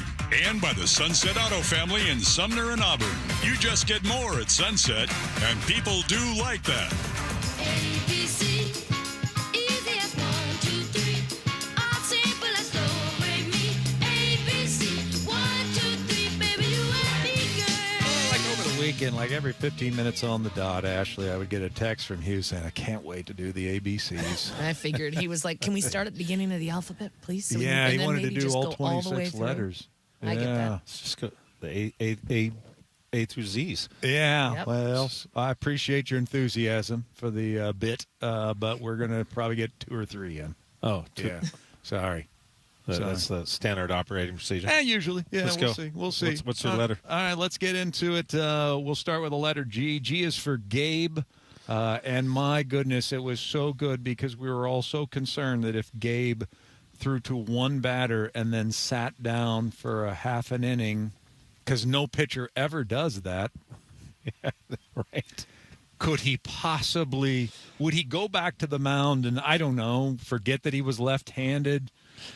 And by the Sunset Auto family in Sumner and Auburn. You just get more at Sunset, and people do like that. ABC, easy as 1, 2, 3. All simple as do, re, mi. ABC, 1, 2, 3, baby, you and me, girl. Like over the weekend, like every 15 minutes on the dot, Ashley, I would get a text from Hugh saying, I can't wait to do the ABCs. I figured he was like, can we start at the beginning of the alphabet, please? So Yeah, and he then wanted to maybe do just all go all the way 26 through? letters. I get that. Let's just go the A through Z's. Yeah, Yep. well, I appreciate your enthusiasm for the bit, but we're going to probably get 2 or 3 in. Oh, Yeah, sorry. That's the standard operating procedure. Usually. Yeah, Let's we'll go. see. We'll see. What's your letter? All right, let's get into it. We'll start with the letter G. G is for Gabe. And my goodness, it was so good because we were all so concerned that if Gabe threw to one batter and then sat down for a half an inning, because no pitcher ever does that. Yeah, right. Could he possibly, would he go back to the mound and, I don't know, forget that he was left-handed?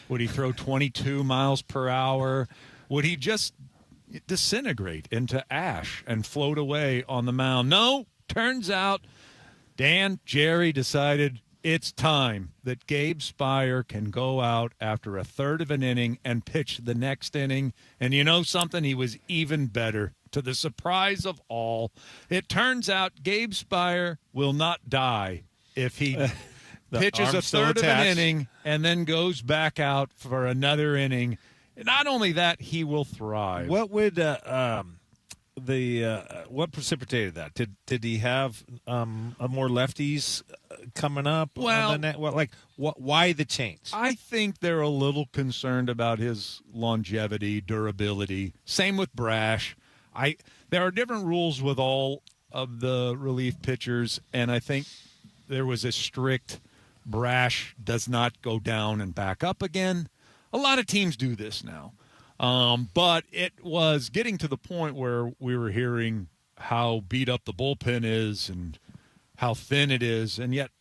Would he throw 22 miles per hour? Would he just disintegrate into ash and float away on the mound? No, turns out Jerry decided it's time that Gabe Spire can go out after a third of an inning and pitch the next inning. And you know something? He was even better. To the surprise of all, it turns out Gabe Spire will not die if he pitches a third of an inning and then goes back out for another inning. Not only that, he will thrive. What would what precipitated that? Did he have more lefties coming up? Well, why the change? I think they're a little concerned about his longevity, durability. Same with Brash. There are different rules with all of the relief pitchers, and I think there was a strict Brash does not go down and back up again. A lot of teams do this now. But it was getting to the point where we were hearing how beat up the bullpen is and how thin it is, and yet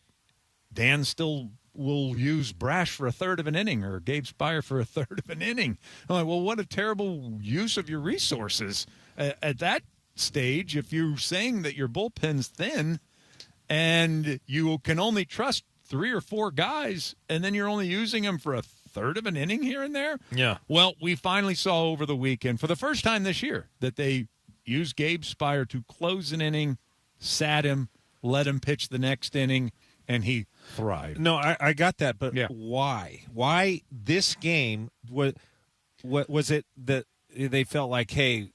Dan still will use Brash for a third of an inning or Gabe Spire for a third of an inning. I'm like, well, what a terrible use of your resources. At that stage, if you're saying that your bullpen's thin and you can only trust 3 or 4 guys and then you're only using them for a third of an inning here and there. Yeah. Well, we finally saw over the weekend for the first time this year that they used Gabe Spire to close an inning, sat him, let him pitch the next inning, and he thrived. No, I got that, but Yeah. why? Why this game? What was it that they felt like, hey,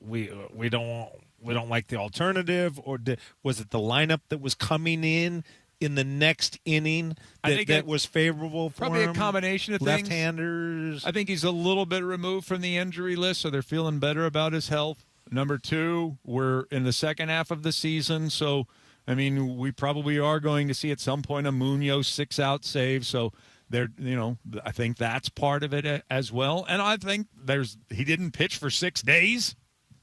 we don't like the alternative, or was it the lineup that was coming in the next inning that was favorable for probably him? a combination of things. Left-handers. I think he's a little bit removed from the injury list, so they're feeling better about his health. Number 2, we're in the second half of the season, so I mean, we probably are going to see at some point a Munoz 6-out save. So I think that's part of it as well. And I think he didn't pitch for 6 days.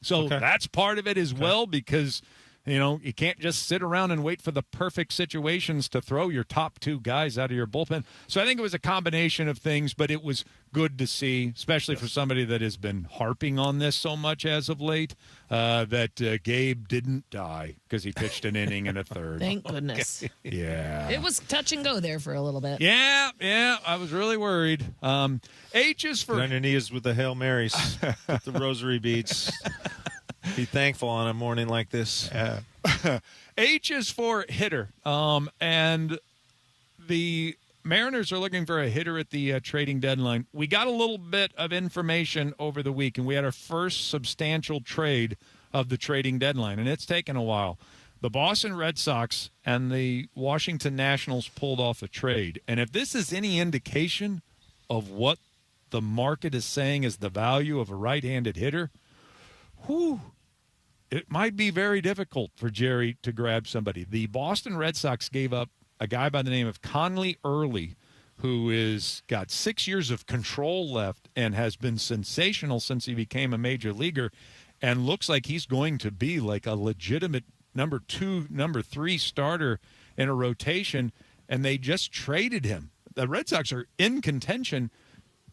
So that's part of it as well, because, you can't just sit around and wait for the perfect situations to throw your top 2 guys out of your bullpen. So I think it was a combination of things, but it was good to see, especially for somebody that has been harping on this so much as of late, that Gabe didn't die because he pitched an inning and a third. Thank goodness. Yeah. It was touch and go there for a little bit. Yeah, I was really worried. H is for... Get on your knees with the Hail Marys, with the rosary beads. Be thankful on a morning like this. H is for hitter. And the Mariners are looking for a hitter at the trading deadline. We got a little bit of information over the week, and we had our first substantial trade of the trading deadline, and it's taken a while. The Boston Red Sox and the Washington Nationals pulled off a trade. And if this is any indication of what the market is saying is the value of a right-handed hitter, it might be very difficult for Jerry to grab somebody. The Boston Red Sox gave up a guy by the name of Conley Early, who is got 6 years of control left and has been sensational since he became a major leaguer and looks like he's going to be like a legitimate number 2, number 3 starter in a rotation, and they just traded him. The Red Sox are in contention,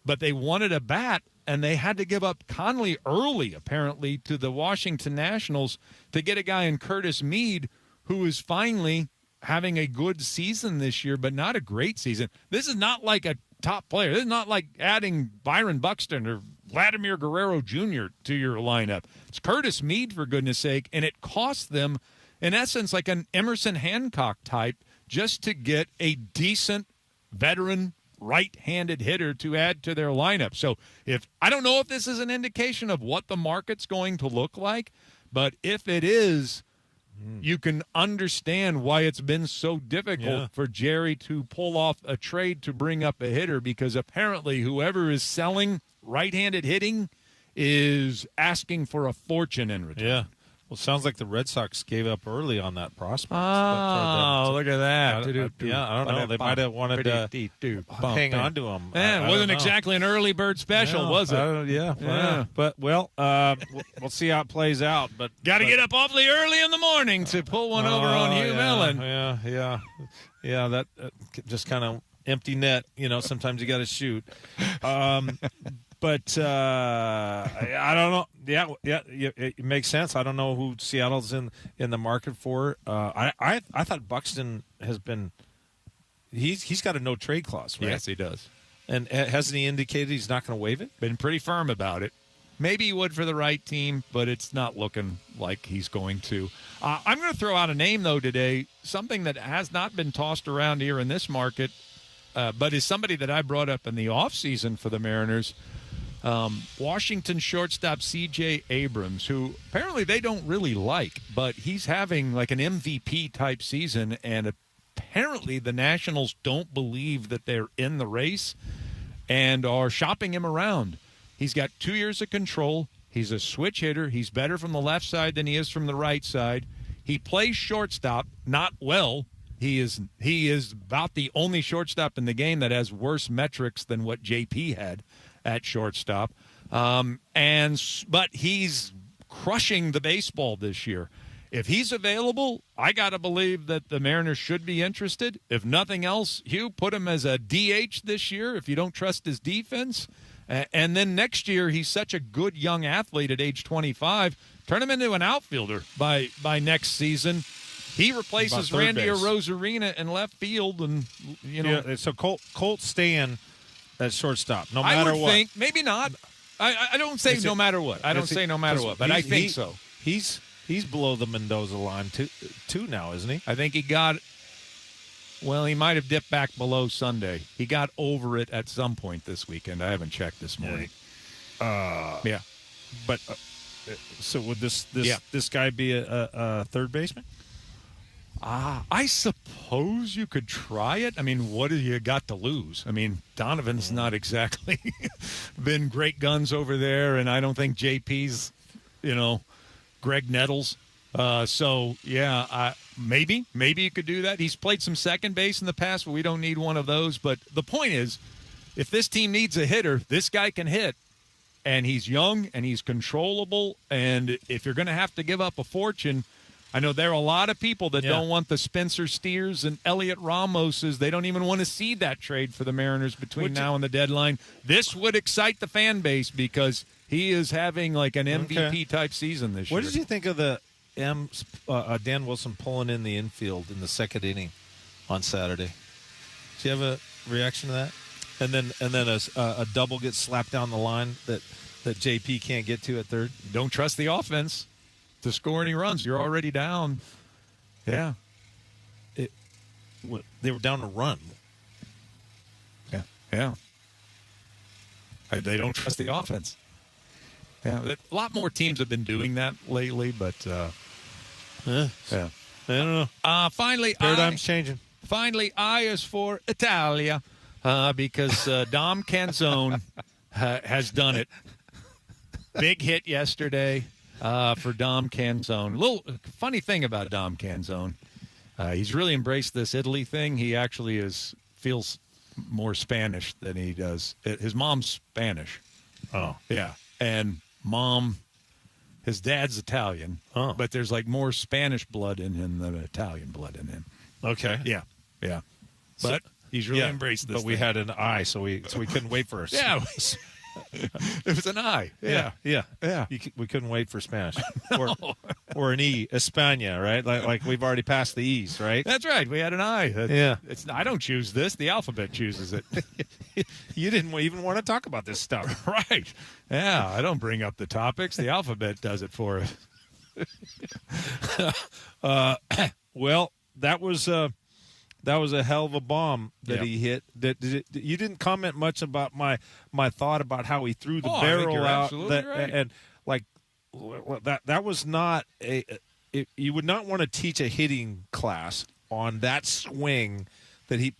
but they wanted a bat, and they had to give up Conley early, apparently, to the Washington Nationals to get a guy in Curtis Mead who is finally having a good season this year, but not a great season. This is not like a top player. This is not like adding Byron Buxton or Vladimir Guerrero Jr. to your lineup. It's Curtis Mead, for goodness sake, and it cost them, in essence, like an Emerson Hancock type just to get a decent veteran right-handed hitter to add to their lineup. So I don't know if this is an indication of what the market's going to look like, but if it is, you can understand why it's been so difficult for Jerry to pull off a trade to bring up a hitter, because apparently whoever is selling right-handed hitting is asking for a fortune in return. Yeah. Well, it sounds like the Red Sox gave up early on that prospect. Oh, look at that. I don't know. They might have wanted to hang on to him. Yeah, it wasn't exactly an early bird special, was it? Yeah. But, we'll see how it plays out. But got to get up awfully early in the morning to pull one over on Hugh Millen. Yeah, that just kind of empty net. Sometimes you got to shoot. But I don't know. Yeah, it makes sense. I don't know who Seattle's in the market for. I thought Buxton has been. He's got a no trade clause, right? Yes, he does. And hasn't he indicated he's not going to waive it? Been pretty firm about it. Maybe he would for the right team, but it's not looking like he's going to. I'm going to throw out a name though today. Something that has not been tossed around here in this market, but is somebody that I brought up in the offseason for the Mariners. Washington shortstop C.J. Abrams, who apparently they don't really like, but he's having like an MVP type season, and apparently the Nationals don't believe that they're in the race and are shopping him around. He's got 2 years of control. He's a switch hitter. He's better from the left side than he is from the right side. He plays shortstop, not well. He is about the only shortstop in the game that has worse metrics than what JP had at shortstop. But he's crushing the baseball this year. If he's available, I got to believe that the Mariners should be interested. If nothing else, Hugh, put him as a DH this year if you don't trust his defense. And then next year, he's such a good young athlete at age 25. Turn him into an outfielder by next season. He replaces Randy Arozarena in left field, and so Colt staying at shortstop, no matter what. I would think maybe not. I don't say no matter what. I don't say no matter what, but I think so. He's below the Mendoza line too now, isn't he? I think he got. Well, he might have dipped back below Sunday. He got over it at some point this weekend. I haven't checked this morning. Yeah, but so would this guy be a third baseman? I suppose you could try it. I mean, what do you got to lose? I mean, Donovan's not exactly been great guns over there, and I don't think JP's, Greg Nettles. Maybe you could do that. He's played some second base in the past, but we don't need one of those. But the point is, if this team needs a hitter, this guy can hit, and he's young, and he's controllable, and if you're going to have to give up a fortune, I know there are a lot of people that don't want the Spencer Steers and Elliot Ramoses. They don't even want to see that trade for the Mariners between now and the deadline. This would excite the fan base because he is having like an MVP-type season this year. What did you think of the Dan Wilson pulling in the infield in the second inning on Saturday? Do you have a reaction to that? And then a double gets slapped down the line that JP can't get to at third? Don't trust the offense to score any runs. You're already down. Yeah. They were down a run. Yeah. They don't trust the offense. Yeah. A lot more teams have been doing that lately, but I don't know. Finally, paradigm's changing. Finally, I is for Italia because Dom Canzone has done it. Big hit yesterday. For Dom Canzone. Little funny thing about Dom Canzone, he's really embraced this Italy thing. He actually feels more Spanish than he does. His mom's Spanish. Oh. Yeah. And his dad's Italian. Oh. But there's like more Spanish blood in him than Italian blood in him. Okay. Yeah. Yeah. But he's really embraced this. But we thing. had an eye, so we couldn't wait for us. Yeah. It was an I. Yeah. We couldn't wait for Spanish or an E, España, right? Like we've already passed the E's, right? That's right. We had an I. Yeah. I don't choose this. The alphabet chooses it. You didn't even want to talk about this stuff, right? Yeah. I don't bring up the topics. The alphabet does it for us. Well, that was a hell of a bomb that he hit. You didn't comment much about my thought about how he threw the I think barrel you're out, absolutely right. and like that was not you would not want to teach a hitting class on that swing that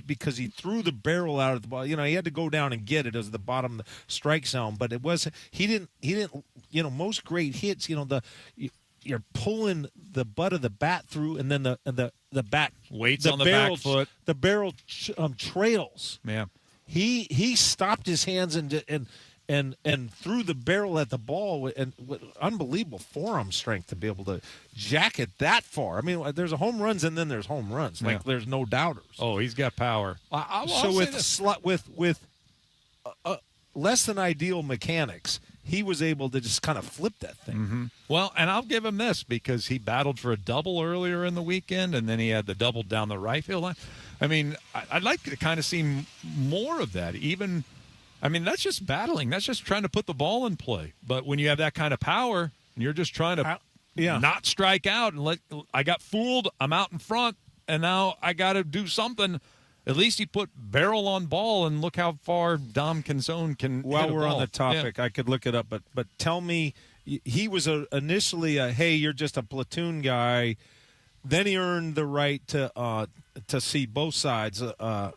because he threw the barrel out of the ball. He had to go down and get it as the bottom of the strike zone, but he didn't most great hits, you're pulling the butt of the bat through, and then the bat waits on the back foot. The barrel trails. Yeah, he stopped his hands and threw the barrel at the ball, and with unbelievable forearm strength to be able to jack it that far. I mean, there's home runs and then there's home runs. Like there's no doubters. Oh, he's got power. So with less than ideal mechanics, he was able to just kind of flip that thing. Mm-hmm. Well, and I'll give him this because he battled for a double earlier in the weekend, and then he had the double down the right field line. I mean, I'd like to kind of see more of that. That's just battling. That's just trying to put the ball in play. But when you have that kind of power, and you're just trying to not strike out and I got fooled, I'm out in front, and now I got to do something. At least he put barrel on ball, and look how far Dom Canzone can While hit a we're ball. on the topic, I could look it up, but tell me, he was initially hey, you're just a platoon guy. Then he earned the right to see both sides, to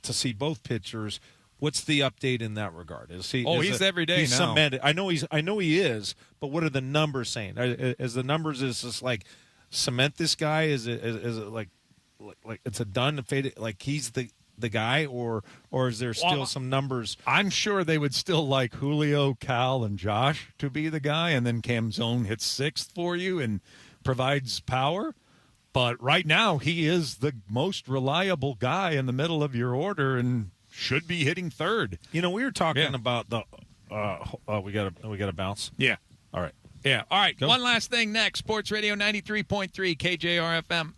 see both pitchers. What's the update in that regard? He's every day he's now. Cemented. I know he is, but what are the numbers saying? Is the numbers is just like cement this guy? Is it like it's a done faded, like he's the guy, or is there still some numbers? I'm sure they would still like Julio, Cal, and Josh to be the guy, and then Canzone hits sixth for you and provides power. But right now, he is the most reliable guy in the middle of your order and should be hitting third. We were talking about the we got to bounce. Yeah. All right. Yeah. All right. Go. One last thing next. Sports Radio 93.3 KJR FM.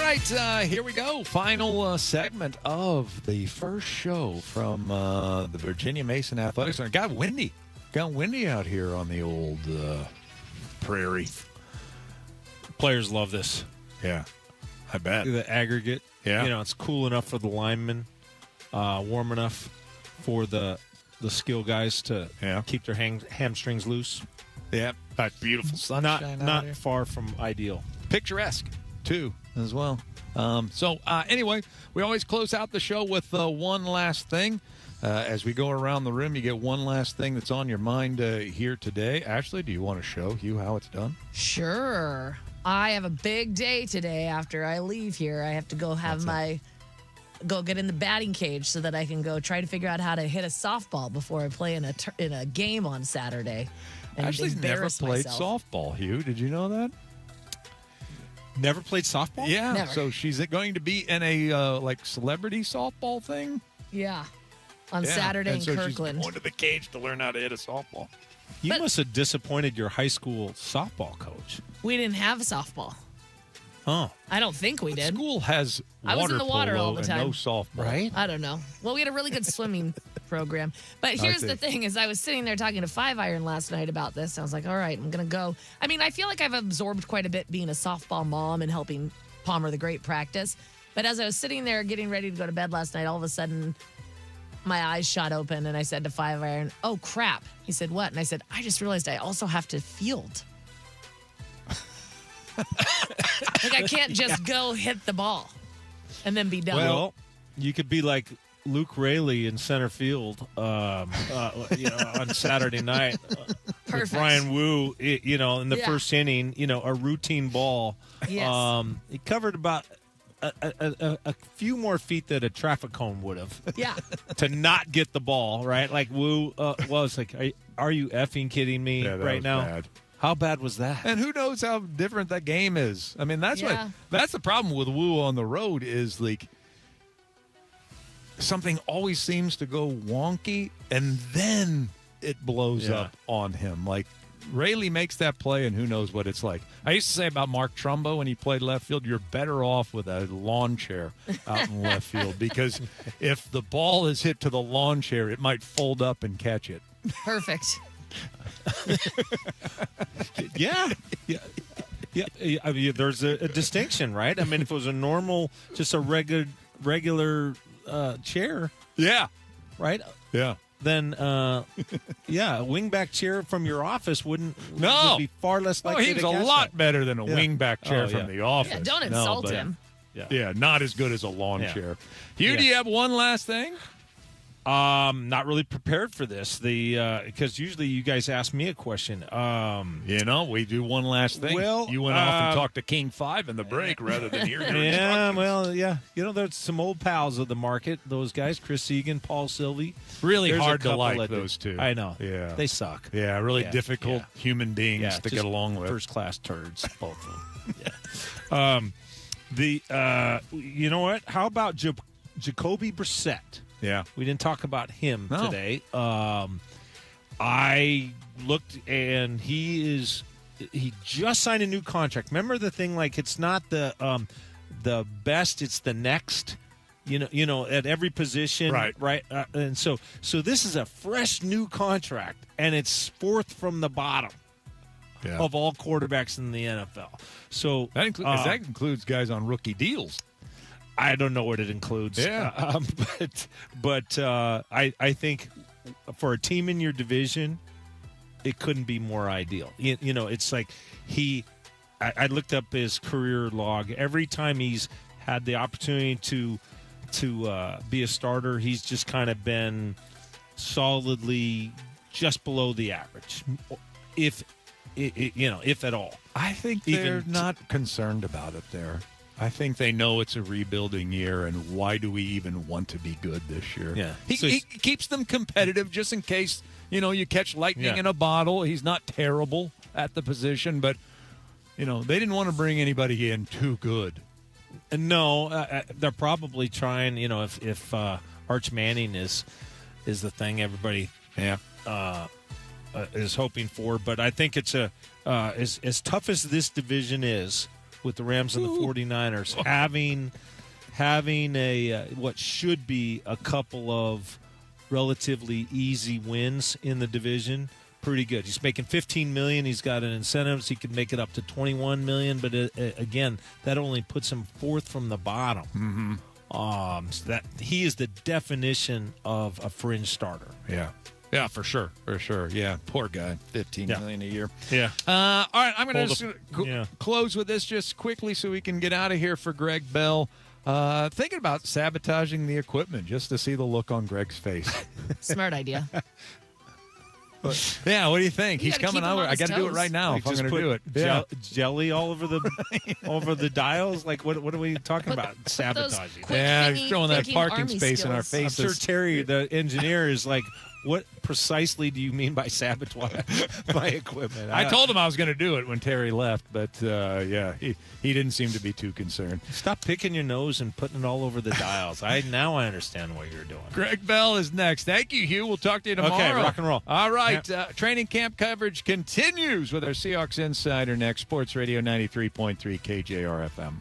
right, here we go. Final segment of the first show from the Virginia Mason Athletic Center. Got windy out here on the old prairie. Players love this. Yeah, I bet. The aggregate. Yeah. It's cool enough for the linemen, warm enough for the skill guys to keep their hamstrings loose. Yeah, that's beautiful sunshine. Not far from ideal. Picturesque, too, as well. Anyway, we always close out the show with one last thing. As we go around the room, you get one last thing that's on your mind here today. Ashley, do you want to show Hugh how it's done? Sure. I have a big day today after I leave here. I have to go go get in the batting cage so that I can go try to figure out how to hit a softball before I play in a game on Saturday. And Ashley's never played softball, Hugh. Did you know that? Never played softball? Yeah. Never. So she's going to be in a celebrity softball thing? Yeah. On Saturday in Kirkland. She's going to the cage to learn how to hit a softball. You must have disappointed your high school softball coach. We didn't have a softball. Oh. I don't think we did. School has I was in the water polo all the time. and no softball. Right? I don't know. Well, we had a really good swimming program. But here's the thing is I was sitting there talking to Five Iron last night about this. I was like, all right, I'm going to go. I mean, I feel like I've absorbed quite a bit being a softball mom and helping Palmer the Great practice. But as I was sitting there getting ready to go to bed last night, all of a sudden my eyes shot open and I said to Five Iron, oh, crap. He said, what? And I said, I just realized I also have to field. Like I can't just go hit the ball and then be done. Well, you could be like Luke Raley in center field, on Saturday night. With Brian Wu, in the first inning, a routine ball. Yes. He covered about a few more feet than a traffic cone would have. Yeah. To not get the ball, right? Like Wu was like, are you effing kidding me right now? Bad. How bad was that? And who knows how different that game is? I mean, that's the problem with Wu on the road is like something always seems to go wonky and then it blows up on him. Like Rayleigh makes that play and who knows what it's like. I used to say about Mark Trumbo when he played left field, you're better off with a lawn chair out in left field because if the ball is hit to the lawn chair, it might fold up and catch it. Perfect. Yeah. I mean, there's a distinction, right? I mean, if it was a normal, just a regular chair, right? Yeah. Then, a wingback chair from your office would be far less likely. He was a lot better than a wingback chair from the office. Yeah, don't insult him. Yeah, not as good as a lawn chair. Hugh, do you have one last thing? Not really prepared for this. Because usually you guys ask me a question. We do one last thing. Well, you went off and talked to King 5 in the break rather than hear your instructions. there's some old pals of the market. Those guys, Chris Egan, Paul Sylvie. Really There's hard a to couple like that those two. I know. Yeah, they suck. Yeah, really difficult human beings to just get along with. First class turds, both of them. You know what? How about Jacoby Brissett? Yeah. We didn't talk about him today. I looked, and he just signed a new contract. Remember the thing, like it's not the best, it's the next. At every position, right. And so this is a fresh new contract, and it's fourth from the bottom of all quarterbacks in the NFL. So that includes guys on rookie deals. I don't know what it includes. Yeah. But I think for a team in your division, it couldn't be more ideal. It's like I looked up his career log. Every time he's had the opportunity to be a starter, he's just kind of been solidly just below the average, if at all. I think they're not concerned about it there. I think they know it's a rebuilding year, and why do we even want to be good this year? Yeah. He keeps them competitive just in case, you catch lightning in a bottle. He's not terrible at the position, but, they didn't want to bring anybody in too good. No, they're probably trying, if Arch Manning is the thing everybody is hoping for. But I think it's as tough as this division is, with the Rams and the 49ers, having a what should be a couple of relatively easy wins in the division, pretty good. He's making $15 million. He's got an incentives. He could make it up to $21 million, but again, that only puts him fourth from the bottom. Mm-hmm. So that he is the definition of a fringe starter. Yeah, for sure. Yeah, poor guy, $15 million a year. Yeah. All right, I'm going to close with this just quickly so we can get out of here for Greg Bell. Thinking about sabotaging the equipment just to see the look on Greg's face. Smart idea. Yeah, what do you think? You He's gotta coming keep him over. on I his got to do it toes. right now Like, if I'm just going to do it. put jelly all over the dials. Like what are we talking about? Sabotaging. Yeah, he's throwing that parking army space in our skills. I'm faces. sure Terry, the engineer, is like, what precisely do you mean by sabotage my equipment? I told him I was going to do it when Terry left, but he didn't seem to be too concerned. Stop picking your nose and putting it all over the dials. Now I understand what you're doing. Greg Bell is next. Thank you, Hugh. We'll talk to you tomorrow. Okay, rock and roll. All right. Training camp coverage continues with our Seahawks Insider next. Sports Radio 93.3 KJR FM.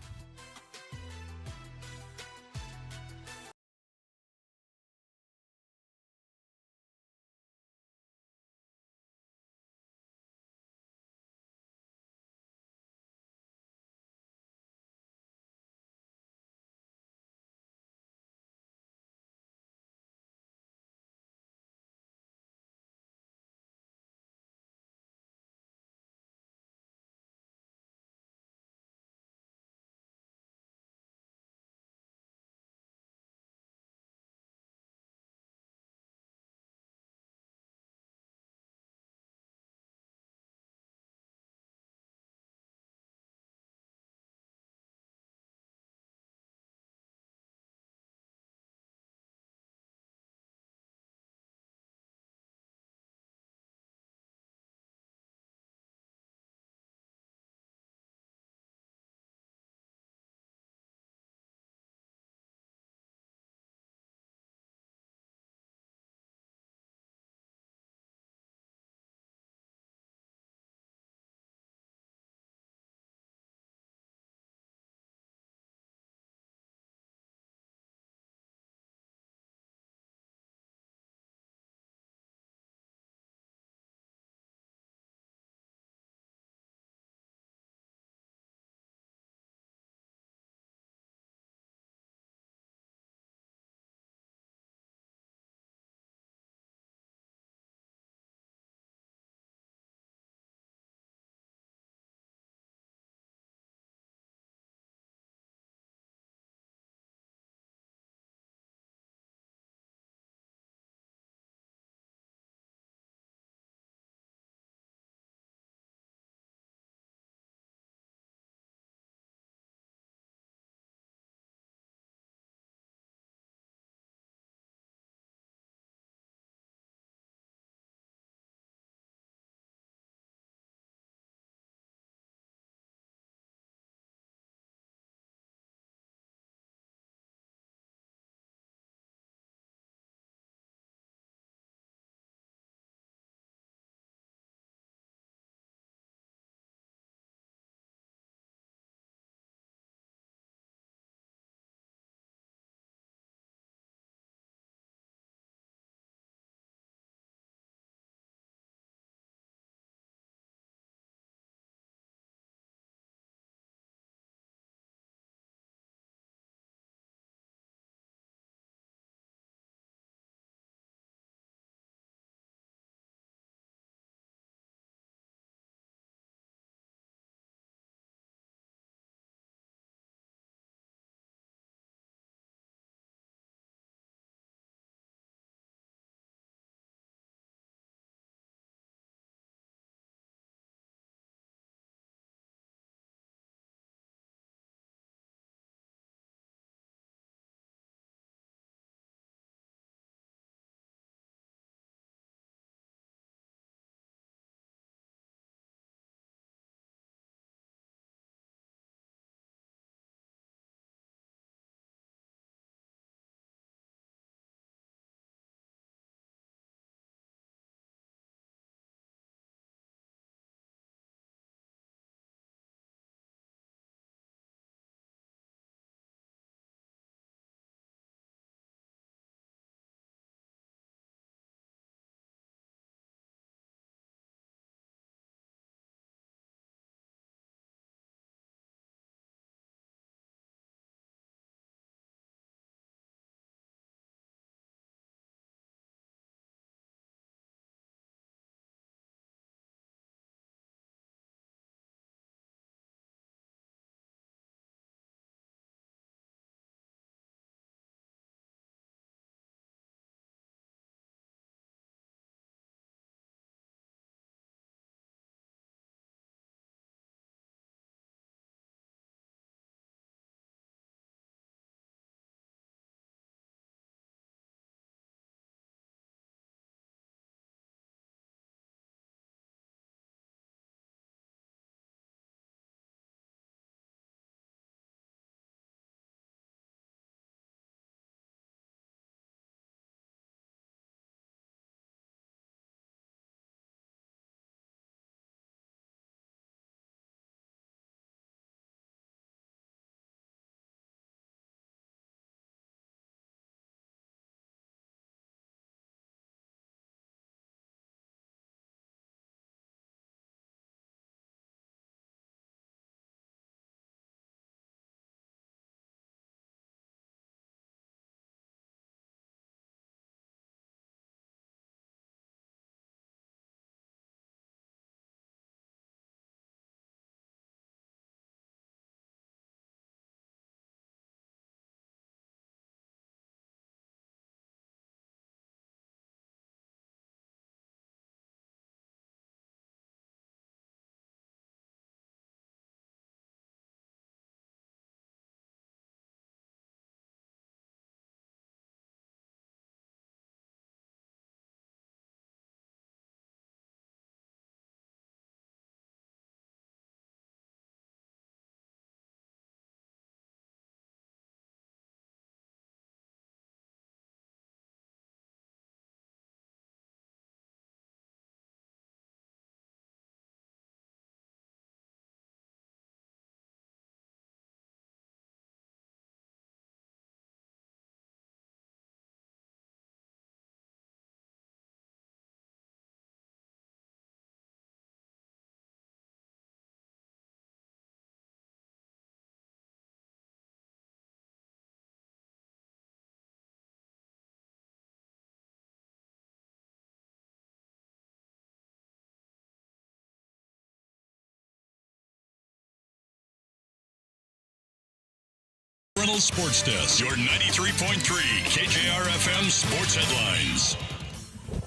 Reynolds Sports Desk, your 93.3 KJR FM sports headlines.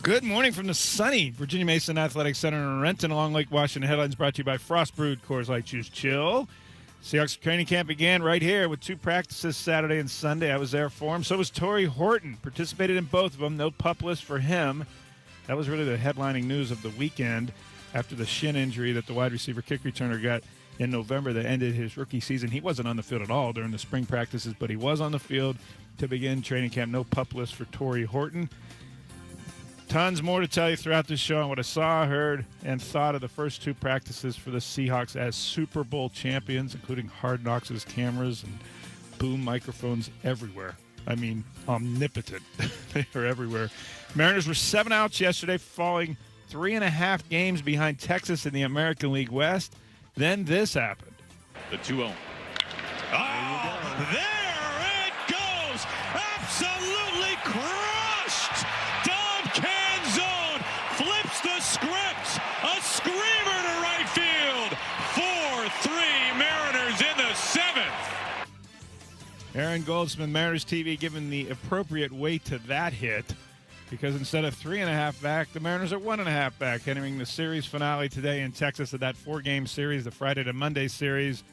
Good morning from the sunny Virginia Mason Athletic Center in Renton along Lake Washington. Headlines brought to you by Frost Brewed Coors Light Choose Chill. Seahawks training camp began right here with 2 practices Saturday and Sunday. I was there for him. So was Torrey Horton. Participated in both of them. No pup list for him. That was really the headlining news of the weekend after the shin injury that the wide receiver kick returner got in November that ended his rookie season. He wasn't on the field at all during the spring practices, but he was on the field to begin training camp. No pup list for Torrey Horton. Tons more to tell you throughout this show on what I saw, heard, and thought of the first 2 practices for the Seahawks as Super Bowl champions, including Hard Knocks' cameras and boom microphones everywhere. I mean, omnipotent. They are everywhere. Mariners were 7 outs yesterday, falling 3.5 games behind Texas in the American League West. Then this happened. The 2-0. Oh, there it goes! Absolutely crushed! Flips the script. A screamer to right field. 4-3 Mariners in the 7th. Aaron Goldsmith, Mariners TV, giving the appropriate weight to that hit because instead of 3.5 back, the Mariners are 1.5 back, entering the series finale today in Texas of that 4-game series, the Friday to Monday series.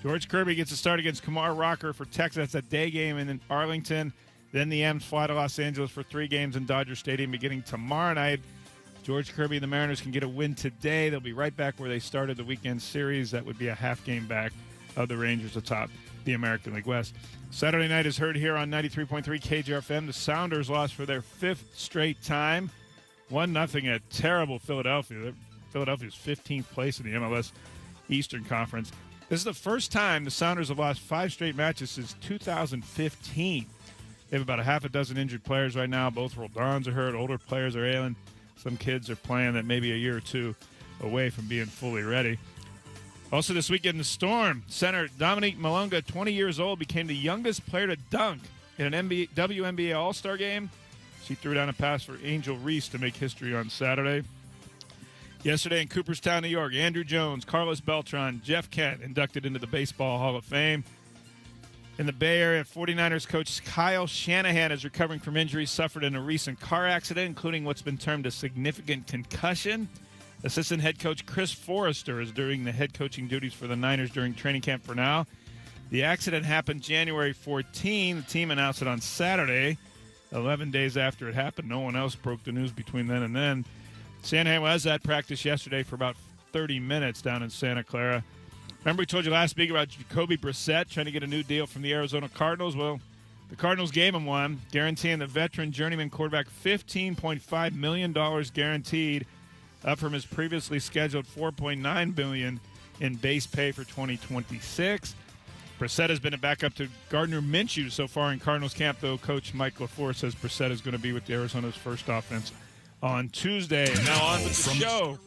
George Kirby gets a start against Kumar Rocker for Texas. That's a day game in Arlington. Then the M's fly to Los Angeles for 3 games in Dodger Stadium beginning tomorrow night. George Kirby and the Mariners can get a win today. They'll be right back where they started the weekend series. That would be a half game back of the Rangers atop the American League West. Saturday night is heard here on 93.3 KJR FM. The Sounders lost for their 5th straight time. 1-0 at terrible Philadelphia. Philadelphia's 15th place in the MLS Eastern Conference. This is the first time the Sounders have lost 5 straight matches since 2015. They have about a half a dozen injured players right now. Both Roldans are hurt. Older players are ailing. Some kids are playing that maybe a year or 2 away from being fully ready. Also this weekend, the Storm center Dominique Malonga, 20 years old, became the youngest player to dunk in an WNBA All-Star game. She threw down a pass for Angel Reese to make history on Saturday. Yesterday in Cooperstown, New York, Andrew Jones, Carlos Beltran, Jeff Kent inducted into the Baseball Hall of Fame. In the Bay Area, 49ers coach Kyle Shanahan is recovering from injuries suffered in a recent car accident, including what's been termed a significant concussion. Assistant head coach Chris Forrester is doing the head coaching duties for the Niners during training camp for now. The accident happened January 14. The team announced it on Saturday. 11 days after it happened, no one else broke the news between then and then. Shanahan was at practice yesterday for about 30 minutes down in Santa Clara. Remember we told you last week about Jacoby Brissett trying to get a new deal from the Arizona Cardinals? Well, the Cardinals gave him one, guaranteeing the veteran journeyman quarterback $15.5 million guaranteed, up from his previously scheduled $4.9 billion in base pay for 2026. Brissett has been a backup to Gardner Minshew so far in Cardinals camp, though Coach Mike LaFleur says Brissett is going to be with Arizona's first offense on Tuesday. Now on with the show.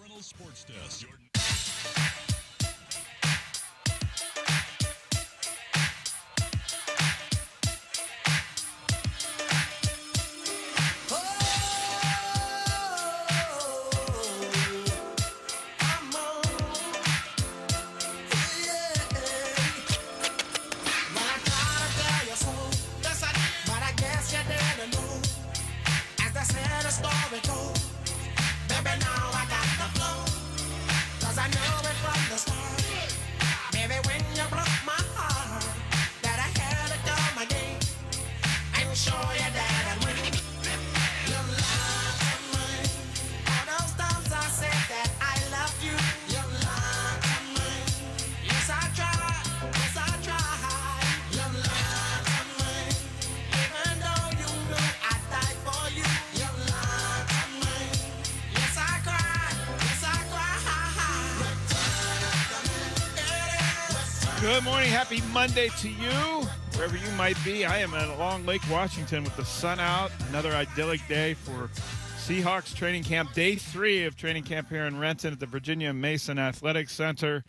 Good morning. Happy Monday to you, wherever you might be. I am along Lake Washington with the sun out. Another idyllic day for Seahawks training camp. Day 3 of training camp here in Renton at the Virginia Mason Athletic Center.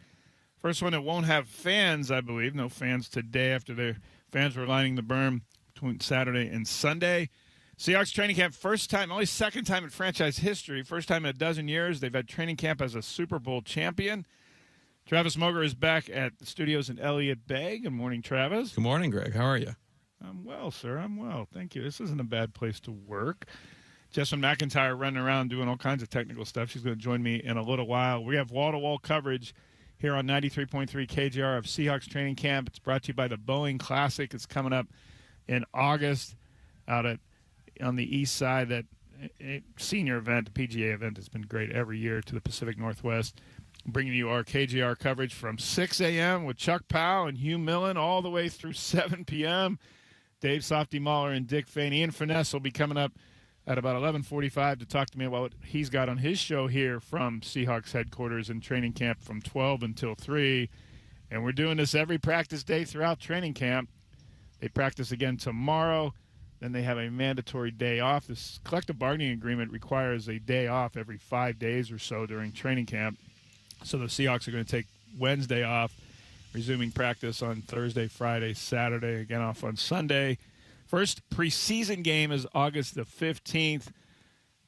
First one that won't have fans, I believe. No fans today after their fans were lining the berm between Saturday and Sunday. Seahawks training camp, first time, only second time in franchise history, first time in a dozen years. They've had training camp as a Super Bowl champion. Travis Moger is back at the studios in Elliott Bay. Good morning, Travis. Good morning, Greg. How are you? I'm well, sir. I'm well. Thank you. This isn't a bad place to work. Jessamine McIntyre running around doing all kinds of technical stuff. She's going to join me in a little while. We have wall-to-wall coverage here on 93.3 KJR of Seahawks training camp. It's brought to you by the Boeing Classic. It's coming up in August out on the east side. That senior event, the PGA event, has been great every year to the Pacific Northwest. Bringing you our KJR coverage from 6 a.m. with Chuck Powell and Hugh Millen all the way through 7 p.m. Dave Softy Mahler and Dick Fain. Ian Finesse will be coming up at about 11:45 to talk to me about what he's got on his show here from Seahawks headquarters in training camp from 12 until 3. And we're doing this every practice day throughout training camp. They practice again tomorrow. Then they have a mandatory day off. This collective bargaining agreement requires a day off every 5 days or so during training camp. So the Seahawks are going to take Wednesday off, resuming practice on Thursday, Friday, Saturday, again off on Sunday. First preseason game is August the 15th.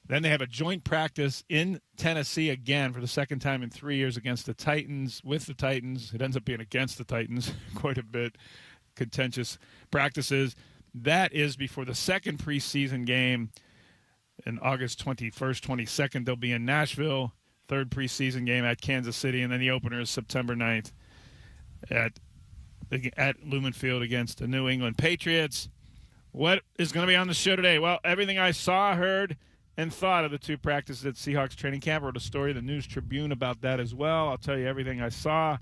Then they have a joint practice in Tennessee again for the second time in 3 years against the Titans, with the Titans. It ends up being against the Titans quite a bit. Contentious practices. That is before the second preseason game in August 21st, 22nd. They'll be in Nashville. Third preseason game at Kansas City. And then the opener is September 9th at Lumen Field against the New England Patriots. What is going to be on the show today? Well, everything I saw, heard, and thought of the two practices at Seahawks training camp. I wrote a story in the News Tribune about that as well. I'll tell you everything I saw.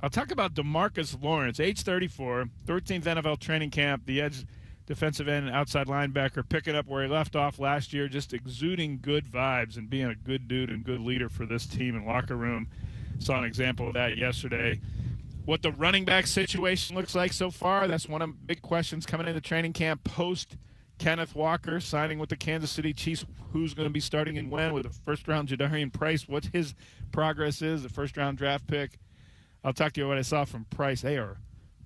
I'll talk about DeMarcus Lawrence, age 34, 13th NFL training camp, the edge defensive end and outside linebacker, picking up where he left off last year, just exuding good vibes and being a good dude and good leader for this team and locker room. Saw an example of that yesterday. What the running back situation looks like so far, that's one of the big questions coming into training camp post Kenneth Walker signing with the Kansas City Chiefs. Who's going to be starting and when with the first-round Jadarian Price, what his progress is, the first-round draft pick. I'll talk to you what I saw from Price. They are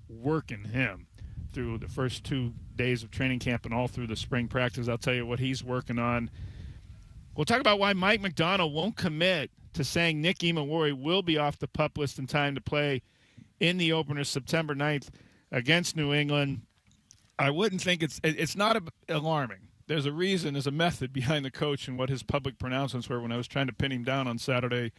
working him through the first 2 days of training camp and all through the spring practice. I'll tell you what he's working on. We'll talk about why Mike McDonald won't commit to saying Nick Emmanwori will be off the PUP list in time to play in the opener September 9th against New England. I wouldn't think it's not alarming. There's a reason, there's a method behind the coach and what his public pronouncements were when I was trying to pin him down on Saturday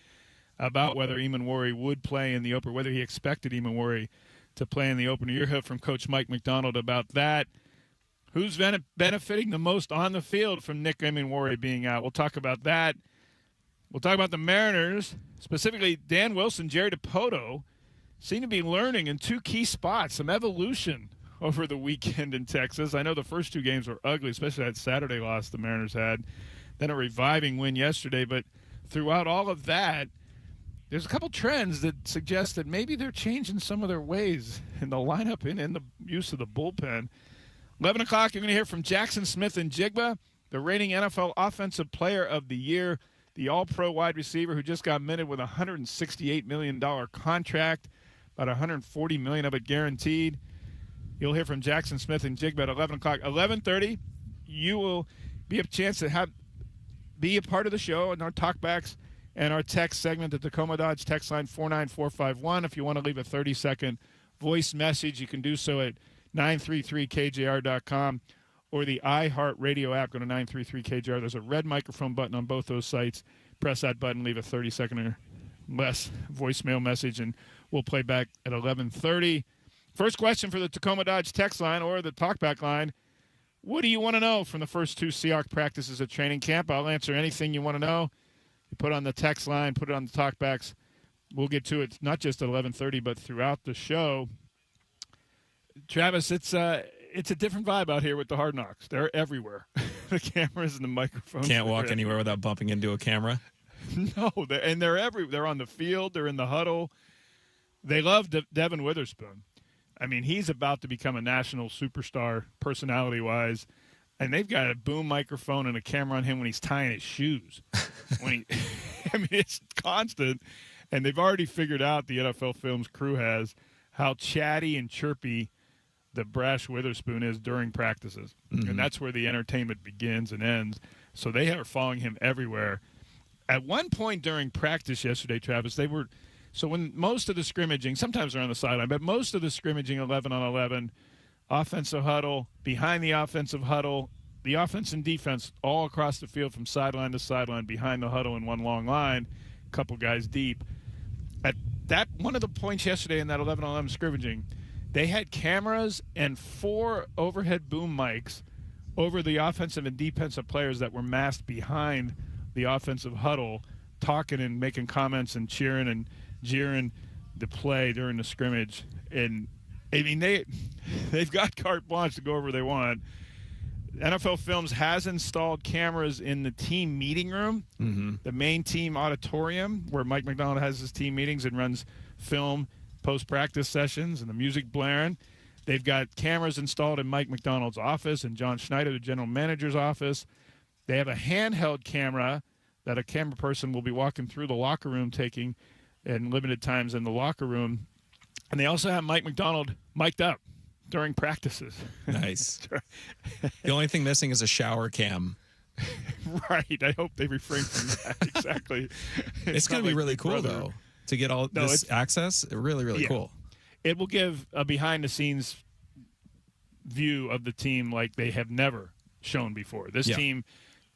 about whether Emmanwori would play in the opener, whether he expected Emmanwori to play in the opener. You heard from Coach Mike McDonald about that. Who's benefiting the most on the field from Nick Emmanwori being out? We'll talk about that. We'll talk about the Mariners, specifically Dan Wilson, Jerry DiPoto, seem to be learning in two key spots, some evolution over the weekend in Texas. I know the first two games were ugly, especially that Saturday loss the Mariners had, then a reviving win yesterday. But throughout all of that, there's a couple trends that suggest that maybe they're changing some of their ways in the lineup and in the use of the bullpen. 11 o'clock, you're going to hear from Jackson Smith and Jigba, the reigning NFL Offensive Player of the Year, the all-pro wide receiver who just got minted with a $168 million contract, about $140 million of it guaranteed. You'll hear from Jackson Smith and Jigba at 11 o'clock. 11:30, you will be a chance to be a part of the show and our talkbacks and our text segment, the Tacoma Dodge text line 49451. If you want to leave a 30-second voice message, you can do so at 933kjr.com or the iHeartRadio app. Go to 933KJR. There's a red microphone button on both those sites. Press that button, leave a 30-second or less voicemail message, and we'll play back at 11:30. First question for the Tacoma Dodge text line or the talkback line. What do you want to know from the first two Seahawks practices at training camp? I'll answer anything you want to know. You put it on the text line, put it on the talkbacks. We'll get to it not just at 11:30, but throughout the show. Travis, it's a different vibe out here with the Hard Knocks. They're everywhere. The cameras and the microphones. Can't walk anywhere without bumping into a camera. No, they're everywhere. They're on the field. They're in the huddle. They love Devin Witherspoon. I mean, he's about to become a national superstar personality-wise, and they've got a boom microphone and a camera on him when he's tying his shoes. I mean, it's constant, and they've already figured out, the NFL Films crew has, how chatty and chirpy the brash Witherspoon is during practices. Mm-hmm. And that's where the entertainment begins and ends. So they are following him everywhere. At one point during practice yesterday, Travis, they were So when most of the scrimmaging, sometimes they're on the sideline, but most of the scrimmaging 11 on 11, offensive huddle, behind the offensive huddle, the offense and defense all across the field from sideline to sideline, behind the huddle in one long line, a couple guys deep. At that one of the points yesterday in that 11 on 11 scrimmaging, they had cameras and 4 overhead boom mics over the offensive and defensive players that were massed behind the offensive huddle, talking and making comments and cheering and jeering the play during the scrimmage. And I mean, they've got carte blanche to go wherever they want. NFL Films has installed cameras in the team meeting room, the main team auditorium where Mike McDonald has his team meetings and runs film post-practice sessions and the music blaring. They've got cameras installed in Mike McDonald's office and John Schneider, the general manager's office. They have a handheld camera that a camera person will be walking through the locker room taking in limited times in the locker room. And they also have Mike McDonald mic'd up during practices. Nice. The only thing missing is a shower cam. Right. I hope they refrain from that. Exactly. It's going to be really cool, though, to get all this access. Really, really cool. It will give a behind-the-scenes view of the team like they have never shown before. This team,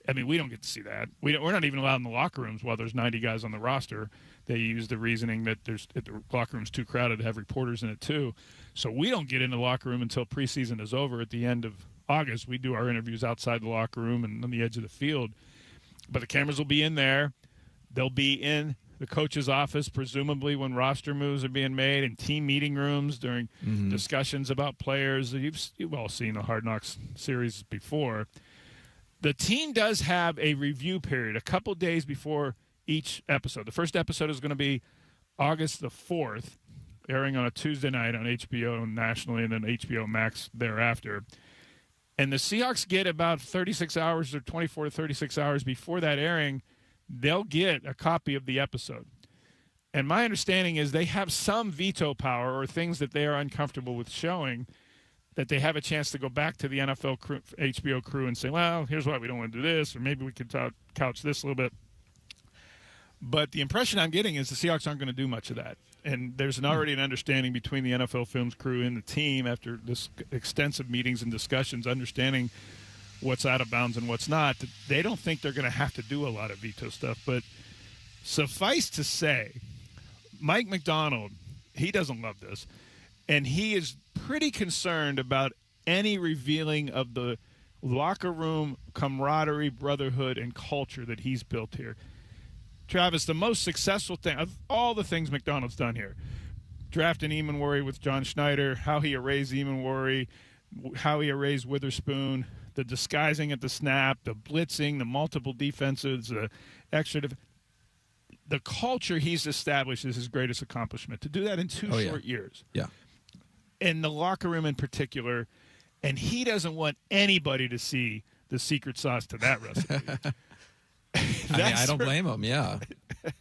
I mean, we don't get to see that. We're not even allowed in the locker rooms while there's 90 guys on the roster. They use the reasoning that the locker room's too crowded to have reporters in it, too. So we don't get in the locker room until preseason is over at the end of August. We do our interviews outside the locker room and on the edge of the field. But the cameras will be in there. They'll be in the coach's office, presumably when roster moves are being made, in team meeting rooms during discussions about players. You've all seen the Hard Knocks series before. The team does have a review period a couple days before each episode. The first episode is going to be August the 4th, airing on a Tuesday night on HBO nationally and then HBO Max thereafter. And the Seahawks get about 36 hours or 24 to 36 hours before that airing. They'll get a copy of the episode. And my understanding is they have some veto power or things that they are uncomfortable with showing, that they have a chance to go back to the NFL crew, HBO crew and say, well, here's why we don't want to do this, or maybe we could couch this a little bit. But the impression I'm getting is the Seahawks aren't going to do much of that. And there's already an understanding between the NFL Films crew and the team after this extensive meetings and discussions, understanding what's out of bounds and what's not. They don't think they're going to have to do a lot of veto stuff. But suffice to say, Mike McDonald, he doesn't love this. And he is pretty concerned about any revealing of the locker room camaraderie, brotherhood, and culture that he's built here. Travis, the most successful thing of all the things McDonald's done here, drafting Eamon with John Schneider, how he erased Eamon, how he erased Witherspoon, the disguising at the snap, the blitzing, the multiple defenses, the extra the culture he's established is his greatest accomplishment. To do that in two short years. Yeah. In the locker room in particular, and he doesn't want anybody to see the secret sauce to that recipe. I don't blame him. Yeah,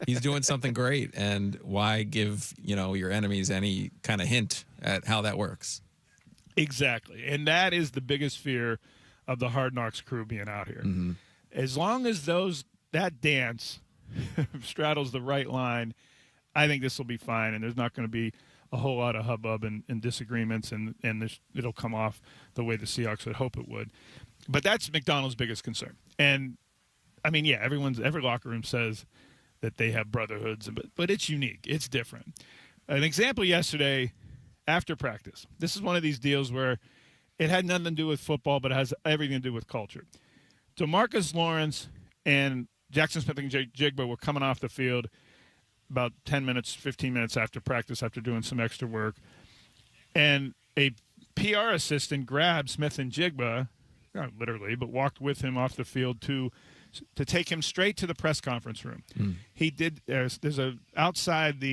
he's doing something great, and why give your enemies any kind of hint at how that works? Exactly, and that is the biggest fear of the Hard Knocks crew being out here. Mm-hmm. As long as that dance straddles the right line, I think this will be fine, and there's not going to be a whole lot of hubbub and disagreements, and it'll come off the way the Seahawks would hope it would. But that's McDonald's biggest concern, and I mean, yeah, every locker room says that they have brotherhoods, but it's unique. It's different. An example yesterday after practice. This is one of these deals where it had nothing to do with football, but it has everything to do with culture. DeMarcus Lawrence and Jackson Smith and Jigba were coming off the field about 10 minutes, 15 minutes after practice after doing some extra work. And a PR assistant grabbed Smith and Jigba, not literally, but walked with him off the field to take him straight to the press conference room. He did. There's outside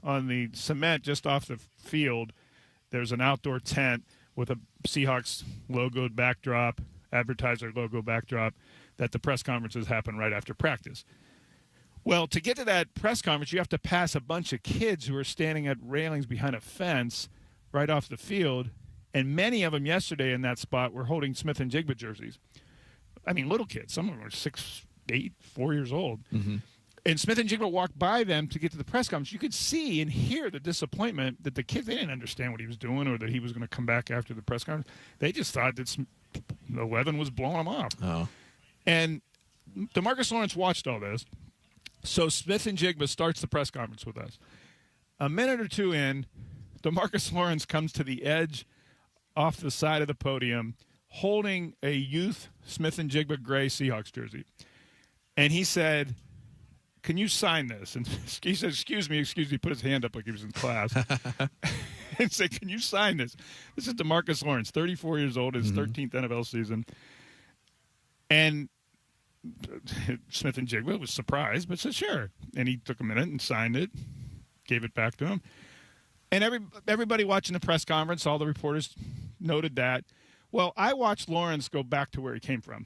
on the cement just off the field. There's an outdoor tent with a Seahawks logoed backdrop, advertiser logo backdrop, that the press conferences happen right after practice. Well, to get to that press conference, you have to pass a bunch of kids who are standing at railings behind a fence right off the field, and many of them yesterday in that spot were holding Smith and Jigba jerseys. I mean, little kids. Some of them are 6, 8, 4 years old. Mm-hmm. And Smith and Jigba walked by them to get to the press conference. You could see and hear the disappointment that the kids, they didn't understand what he was doing or that he was going to come back after the press conference. They just thought that 11 was blowing them off. Oh. And DeMarcus Lawrence watched all this. So Smith and Jigba starts the press conference with us. A minute or two in, DeMarcus Lawrence comes to the edge off the side of the podium holding a youth Smith and Jigba gray Seahawks jersey. And he said, "Can you sign this?" And he said, excuse me, put his hand up like he was in class. And said, "Can you sign this?" This is DeMarcus Lawrence, 34 years old, his 13th NFL season. And Smith and Jigba was surprised, but said, "Sure." And he took a minute and signed it, gave it back to him. And everybody watching the press conference, all the reporters noted that. Well, I watched Lawrence go back to where he came from.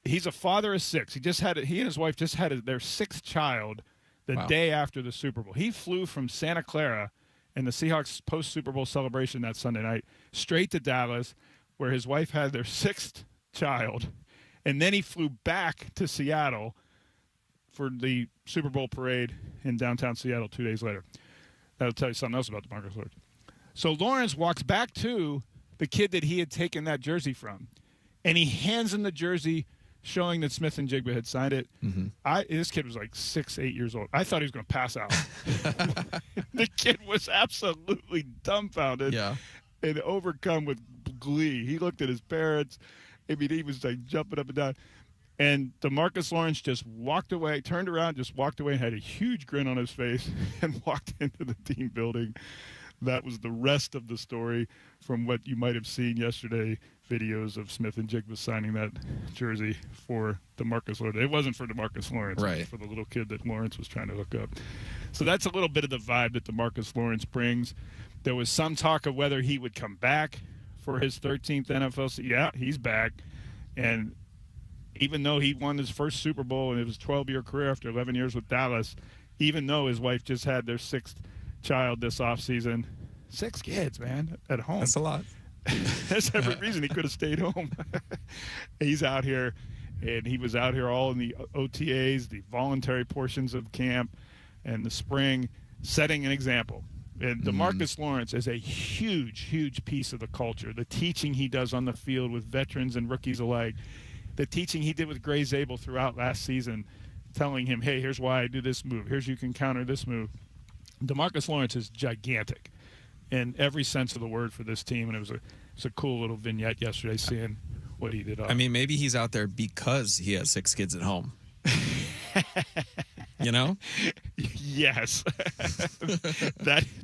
He's a father of 6. He and his wife just had their 6th child the day after the Super Bowl. He flew from Santa Clara in the Seahawks post-Super Bowl celebration that Sunday night straight to Dallas, where his wife had their 6th child. And then he flew back to Seattle for the Super Bowl parade in downtown Seattle 2 days later. That'll tell you something else about DeMarcus Lawrence. So Lawrence walks back to the kid that he had taken that jersey from, and he hands him the jersey showing that Smith and Jigba had signed it. This kid was like 6, 8 years old. I thought he was going to pass out. The kid was absolutely dumbfounded and overcome with glee. He looked at his parents. I mean, he was like jumping up and down. And DeMarcus Lawrence just walked away, turned around, just walked away and had a huge grin on his face and walked into the team building. That was the rest of the story from what you might have seen yesterday, videos of Smith and Jigba signing that jersey for DeMarcus Lawrence. It wasn't for DeMarcus Lawrence. It was for the little kid that Lawrence was trying to hook up. So that's a little bit of the vibe that DeMarcus Lawrence brings. There was some talk of whether he would come back for his 13th NFL season. Yeah, he's back. And even though he won his first Super Bowl in his 12-year career after 11 years with Dallas, even though his wife just had their 6th child this offseason, 6 kids, man, at home. That's a lot. That's every reason he could have stayed home. He's out here, and he was out here all in the OTAs, the voluntary portions of camp, and the spring, setting an example. And DeMarcus Lawrence is a huge, huge piece of the culture. The teaching he does on the field with veterans and rookies alike, the teaching he did with Gray Zabel throughout last season, telling him, hey, here's why I do this move. Here's you can counter this move. DeMarcus Lawrence is gigantic in every sense of the word for this team, and it was a cool little vignette yesterday seeing what he did. I mean, maybe he's out there because he has 6 kids at home. You know? Yes.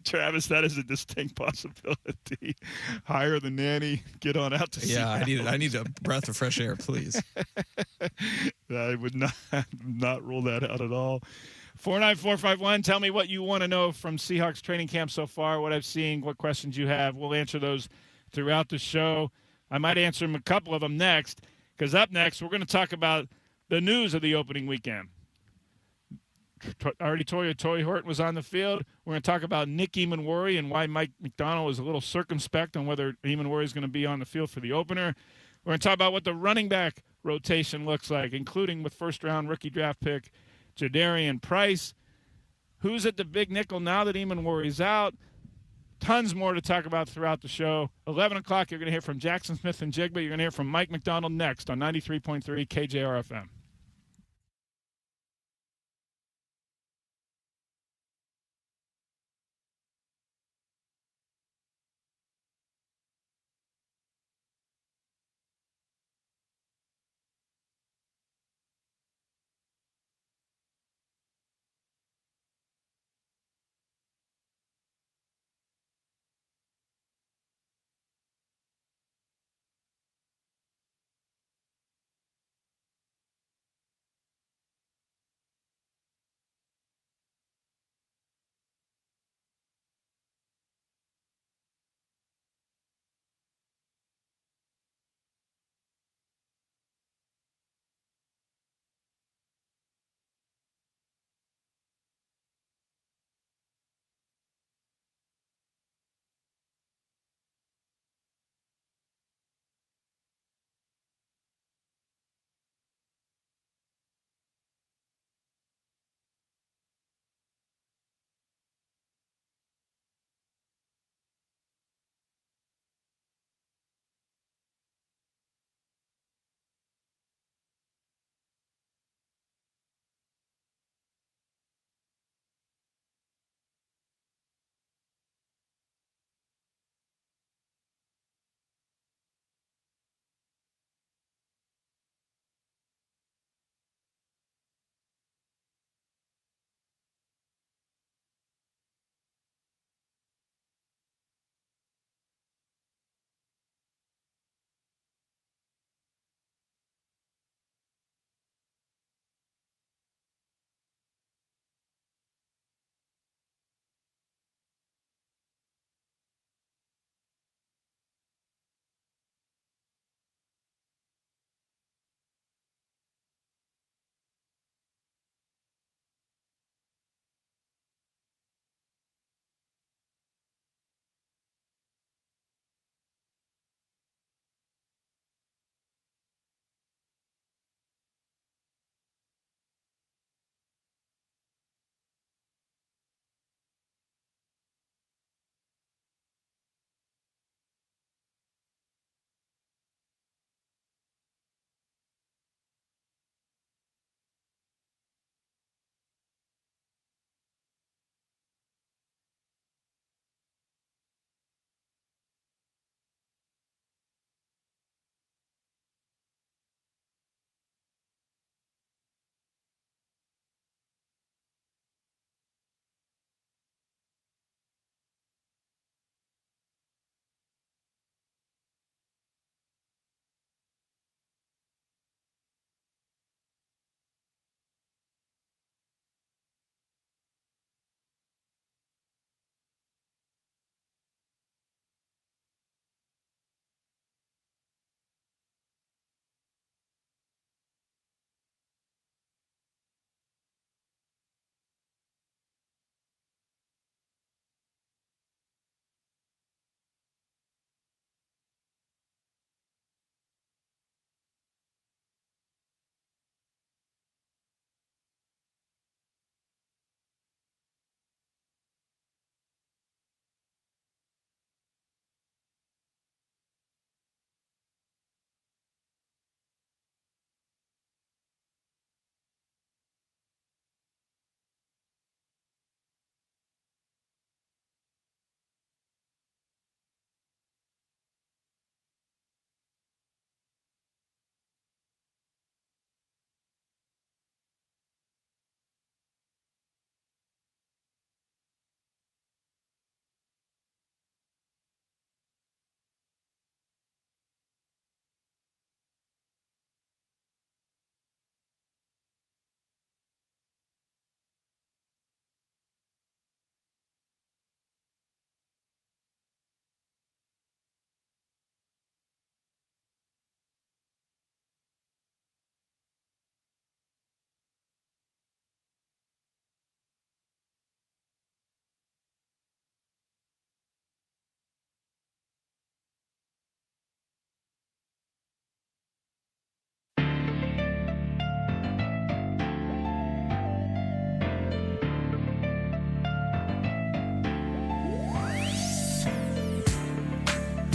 Travis, that is a distinct possibility. Hire the nanny, get on out to Seattle. I need a breath of fresh air, please. I would not rule that out at all. 49451, tell me what you want to know from Seahawks training camp so far, what I've seen, what questions you have. We'll answer those throughout the show. I might answer a couple of them next, because up next, we're going to talk about the news of the opening weekend. I already told you Tory Horton was on the field. We're going to talk about Nick Emanwori and why Mike McDonald was a little circumspect on whether Emanwori is going to be on the field for the opener. We're going to talk about what the running back rotation looks like, including with first-round rookie draft pick Jadarian Price. Who's at the big nickel now that Emanwori's out? Tons more to talk about throughout the show. 11 o'clock, you're going to hear from Jackson Smith and Jigba. You're going to hear from Mike McDonald next on 93.3 KJR FM.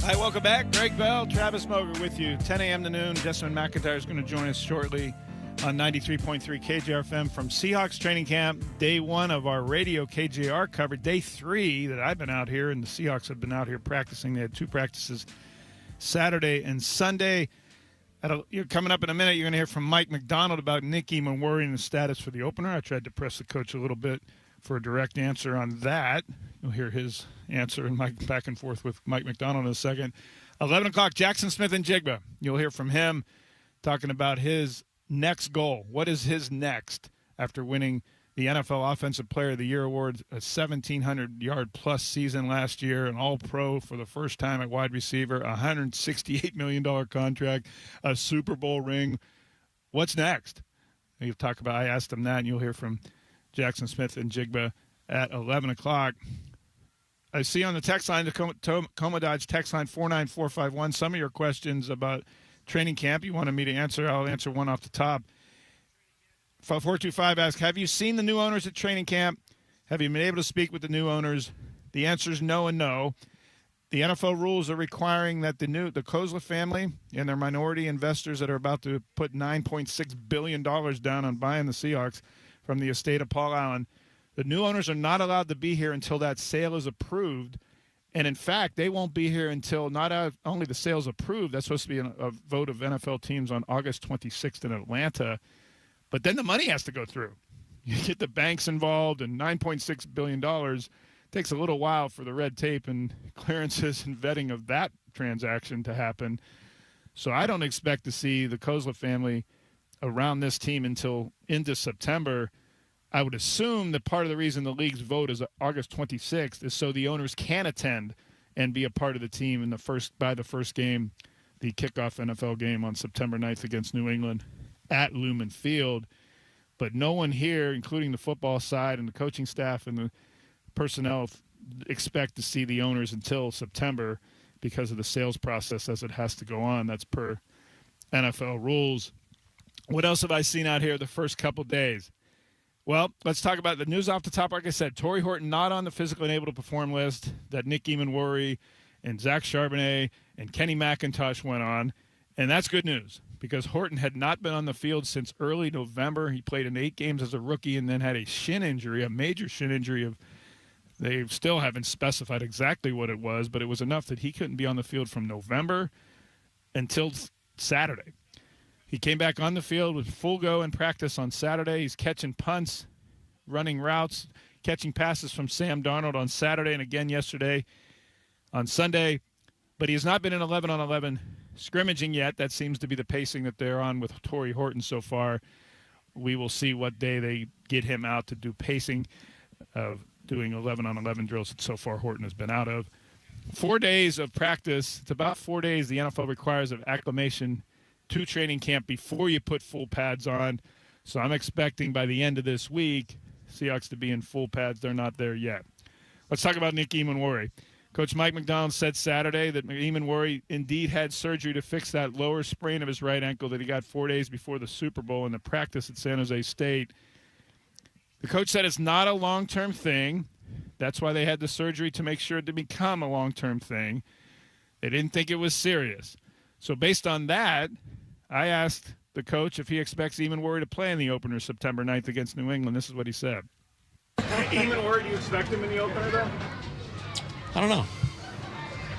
All right, welcome back. Greg Bell, Travis Moger with you. 10 a.m. to noon. Jessamine McIntyre is going to join us shortly on 93.3 KJR FM from Seahawks training camp. Day one of our radio KJR coverage. Day 3 that I've been out here, and the Seahawks have been out here practicing. They had 2 practices Saturday and Sunday. You're coming up in a minute. You're going to hear from Mike McDonald about Nick Eamon and the status for the opener. I tried to press the coach a little bit for a direct answer on that. You'll hear his answer and Mike back and forth with Mike McDonald in a second. 11 o'clock, Jackson Smith-Njigba. You'll hear from him talking about his next goal. What is his next after winning the NFL Offensive Player of the Year award, a 1,700-yard-plus season last year, an All-Pro for the first time at wide receiver, a $168 million contract, a Super Bowl ring. What's next? You'll talk about. I asked him that, and you'll hear from Jackson Smith-Njigba at 11 o'clock. I see on the text line, the Coma Dodge text line 49451, some of your questions about training camp you wanted me to answer. I'll answer one off the top. 425 asks, have you seen the new owners at training camp? Have you been able to speak with the new owners? The answer is no and no. The NFL rules are requiring that the Kozla family and their minority investors that are about to put $9.6 billion down on buying the Seahawks from the estate of Paul Allen, the new owners are not allowed to be here until that sale is approved. And, in fact, they won't be here until not only the sale is approved. That's supposed to be a vote of NFL teams on August 26th in Atlanta. But then the money has to go through. You get the banks involved, and $9.6 billion takes a little while for the red tape and clearances and vetting of that transaction to happen. So I don't expect to see the Kozla family around this team until into September. I would assume that part of the reason the league's vote is August 26th is so the owners can attend and be a part of the team by the first game, the kickoff NFL game on September 9th against New England at Lumen Field. But no one here, including the football side and the coaching staff and the personnel, expect to see the owners until September because of the sales process as it has to go on. That's per NFL rules. What else have I seen out here the first couple days? Well, let's talk about the news off the top. Like I said, Torrey Horton not on the physically unable to perform list that Nick Eamon and Zach Charbonnet and Kenny McIntosh went on. And that's good news because Horton had not been on the field since early November. He played in 8 games as a rookie and then had a shin injury, a major shin injury. They still haven't specified exactly what it was, but it was enough that he couldn't be on the field from November until Saturday. He came back on the field with full go in practice on Saturday. He's catching punts, running routes, catching passes from Sam Darnold on Saturday and again yesterday on Sunday. But he has not been in 11-on-11 scrimmaging yet. That seems to be the pacing that they're on with Torrey Horton so far. We will see what day they get him out to do pacing of doing 11-on-11 drills that so far Horton has been out of. 4 days of practice. It's about 4 days the NFL requires of acclimation to training camp before you put full pads on. So I'm expecting by the end of this week, Seahawks to be in full pads. They're not there yet. Let's talk about Nick Eamon. Coach Mike McDonald said Saturday that Eamon indeed had surgery to fix that lower sprain of his right ankle that he got 4 days before the Super Bowl in the practice at San Jose State. The coach said it's not a long-term thing. That's why they had the surgery, to make sure it didn't become a long-term thing. They didn't think it was serious. So based on that, I asked the coach if he expects Eamon to play in the opener September 9th against New England. This is what he said. Eamon, do you expect him in the opener, though? I don't know.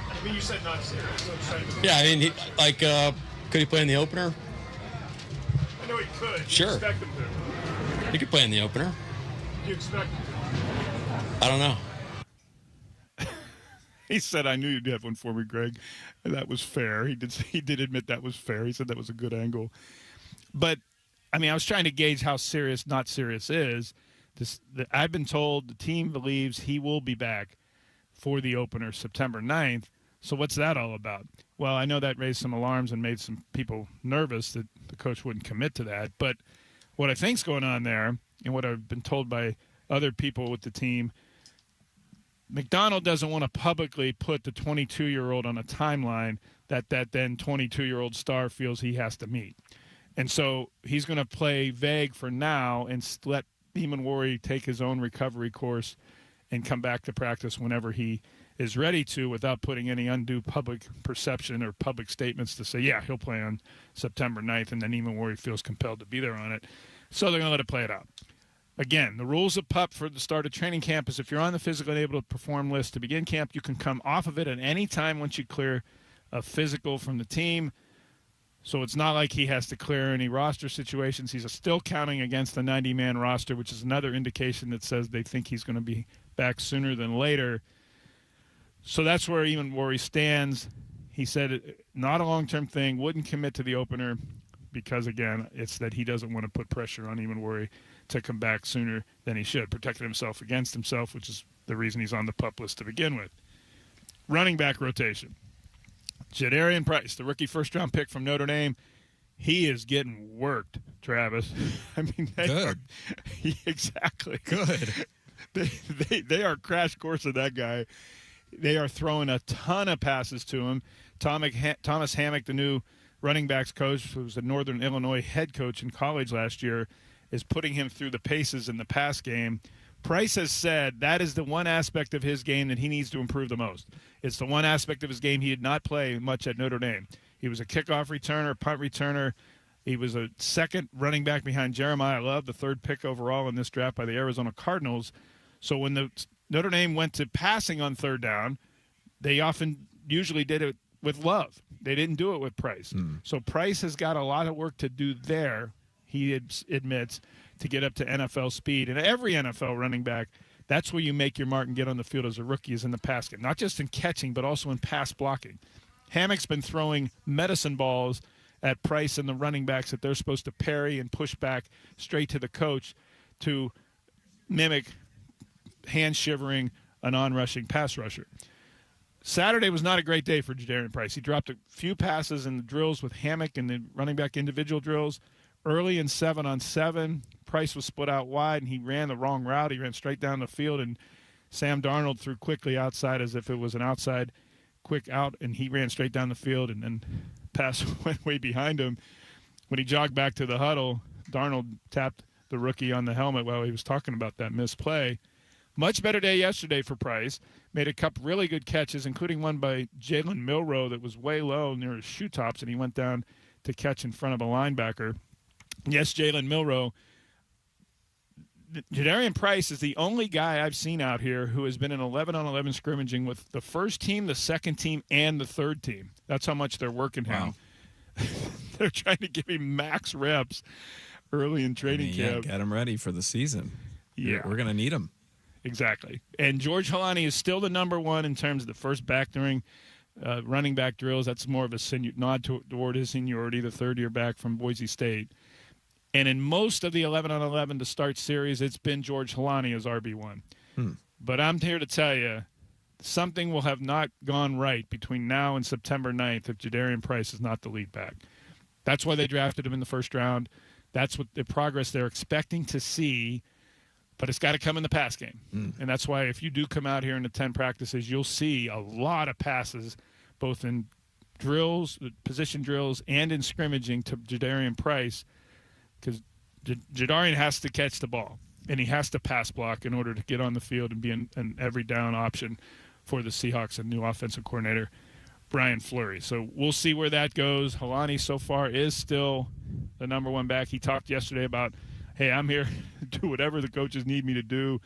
I mean, you said not serious. Yeah, I mean, could he play in the opener? I know he could. Sure. You expect him to. He could play in the opener. Do you expect him to? I don't know. He said, I knew you'd have one for me, Greg. And that was fair. He did admit that was fair. He said that was a good angle. But, I mean, I was trying to gauge how serious not serious is. I've been told the team believes he will be back for the opener September 9th. So what's that all about? Well, I know that raised some alarms and made some people nervous that the coach wouldn't commit to that. But what I think's going on there, and what I've been told by other people with the team, McDonald doesn't want to publicly put the 22-year-old on a timeline that then 22-year-old star feels he has to meet. And so he's going to play vague for now and let Eamon take his own recovery course and come back to practice whenever he is ready to, without putting any undue public perception or public statements to say, yeah, he'll play on September 9th, and then even where he feels compelled to be there on it. So they're going to let it play it out. Again, the rules of PUP for the start of training camp is if you're on the physical and able to perform list to begin camp, you can come off of it at any time once you clear a physical from the team. So it's not like he has to clear any roster situations. He's still counting against the 90-man roster, which is another indication that says they think he's going to be back sooner than later. So that's where he stands. He said not a long-term thing, wouldn't commit to the opener because, again, it's that he doesn't want to put pressure on Eamon to come back sooner than he should, protecting himself against himself, which is the reason he's on the PUP list to begin with. Running back rotation. Jadarian Price, the rookie first-round pick from Notre Dame, he is getting worked, Travis. I mean, good. Exactly. Good. They are crash coursing that guy. They are throwing a ton of passes to him. Thomas Hammock, the new running backs coach, who was the Northern Illinois head coach in college last year, is putting him through the paces in the pass game. Price has said that is the one aspect of his game that he needs to improve the most. It's the one aspect of his game he did not play much at Notre Dame. He was a kickoff returner, punt returner. He was a second running back behind Jeremiah Love, the third pick overall in this draft by the Arizona Cardinals. So when the Notre Dame went to passing on third down, they usually did it with Love. They didn't do it with Price. So Price has got a lot of work to do there, he admits, to get up to NFL speed. And every NFL running back, that's where you make your mark and get on the field as a rookie, is in the pass game. Not just in catching, but also in pass blocking. Hammock's been throwing medicine balls at Price and the running backs that they're supposed to parry and push back straight to the coach to mimic hand-shivering an on-rushing pass rusher. Saturday was not a great day for Jadarian Price. He dropped a few passes in the drills with Hammock and the running back individual drills. Early in 7-on-7, Price was split out wide, and he ran the wrong route. He ran straight down the field, and Sam Darnold threw quickly outside as if it was an outside quick out, and he ran straight down the field, and then pass went way behind him. When he jogged back to the huddle, Darnold tapped the rookie on the helmet while he was talking about that misplay. Much better day yesterday for Price. Made a couple really good catches, including one by Jalen Milroe that was way low near his shoe tops, and he went down to catch in front of a linebacker. Yes, Jalen Milroe. Jadarian Price is the only guy I've seen out here who has been in 11-on-11 scrimmaging with the first team, the second team, and the third team. That's how much they're working him. They're trying to give him max reps early in training camp. Get him ready for the season. Yeah. We're going to need him. Exactly. And George Halani is still the number one in terms of the first back during running back drills. That's more of a nod toward his seniority, the third-year back from Boise State. And in most of the 11-on-11 to start series, it's been George Halani as RB1. But I'm here to tell you, something will have not gone right between now and September 9th if Jadarian Price is not the lead back. That's why they drafted him in the first round. That's what the progress they're expecting to see, but it's got to come in the pass game. And that's why if you do come out here in the 10 practices, you'll see a lot of passes, both in drills, position drills, and in scrimmaging to Jadarian Price, because Jadarian has to catch the ball, and he has to pass block in order to get on the field and be an every down option for the Seahawks and new offensive coordinator Brian Fleury. So we'll see where that goes. Halani so far is still the number one back. He talked yesterday about, hey, I'm here to do whatever the coaches need me to do.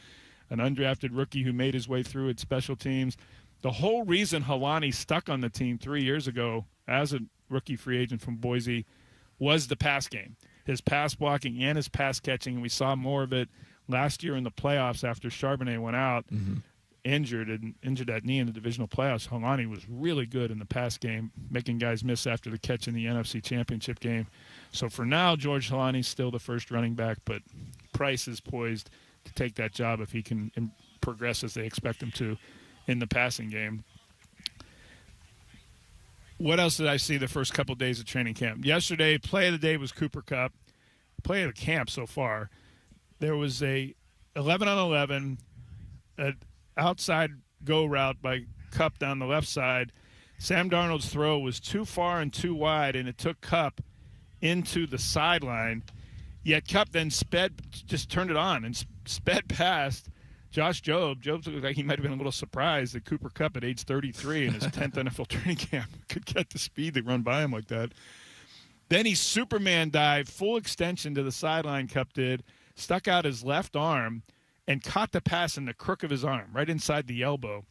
An undrafted rookie who made his way through at special teams. The whole reason Halani stuck on the team 3 years ago as a rookie free agent from Boise was the pass game. His pass blocking and his pass catching, and we saw more of it last year in the playoffs after Charbonnet went out, injured that knee in the divisional playoffs. Halani was really good in the pass game, making guys miss after the catch in the NFC Championship game. So for now, George Halani's still the first running back, but Price is poised to take that job if he can progress as they expect him to in the passing game. What else did I see the first couple days of training camp? Yesterday, play of the day was Cooper Kupp. Play of the camp so far. There was a 11-on-11, an outside go route by Kupp down the left side. Sam Darnold's throw was too far and too wide, and it took Kupp into the sideline. Yet Kupp then just turned it on and sped past Josh Jobs looked like he might have been a little surprised that Cooper Kupp at age 33 in his 10th NFL training camp could get the speed to run by him like that. Then he Superman dived, full extension to the sideline, Kupp did, stuck out his left arm and caught the pass in the crook of his arm, right inside the elbow,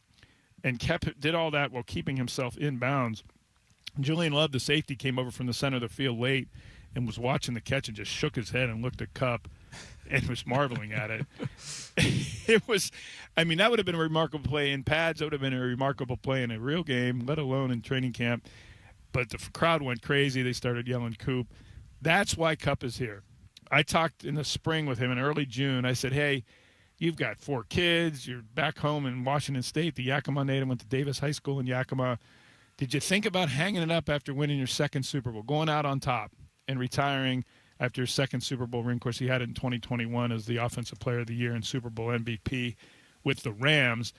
and did all that while keeping himself in bounds. Julian Love, the safety, came over from the center of the field late and was watching the catch and just shook his head and looked at Kupp and was marveling at it. That would have been a remarkable play in pads. That would have been a remarkable play in a real game, let alone in training camp. But the crowd went crazy. They started yelling Coop. That's why Kupp is here. I talked in the spring with him in early June. I said, hey, you've got 4 kids. You're back home in Washington State. The Yakima native went to Davis High School in Yakima. Did you think about hanging it up after winning your second Super Bowl, going out on top and retiring after your second Super Bowl ring? Of course, he had it in 2021 as the Offensive Player of the Year and Super Bowl MVP with the Rams.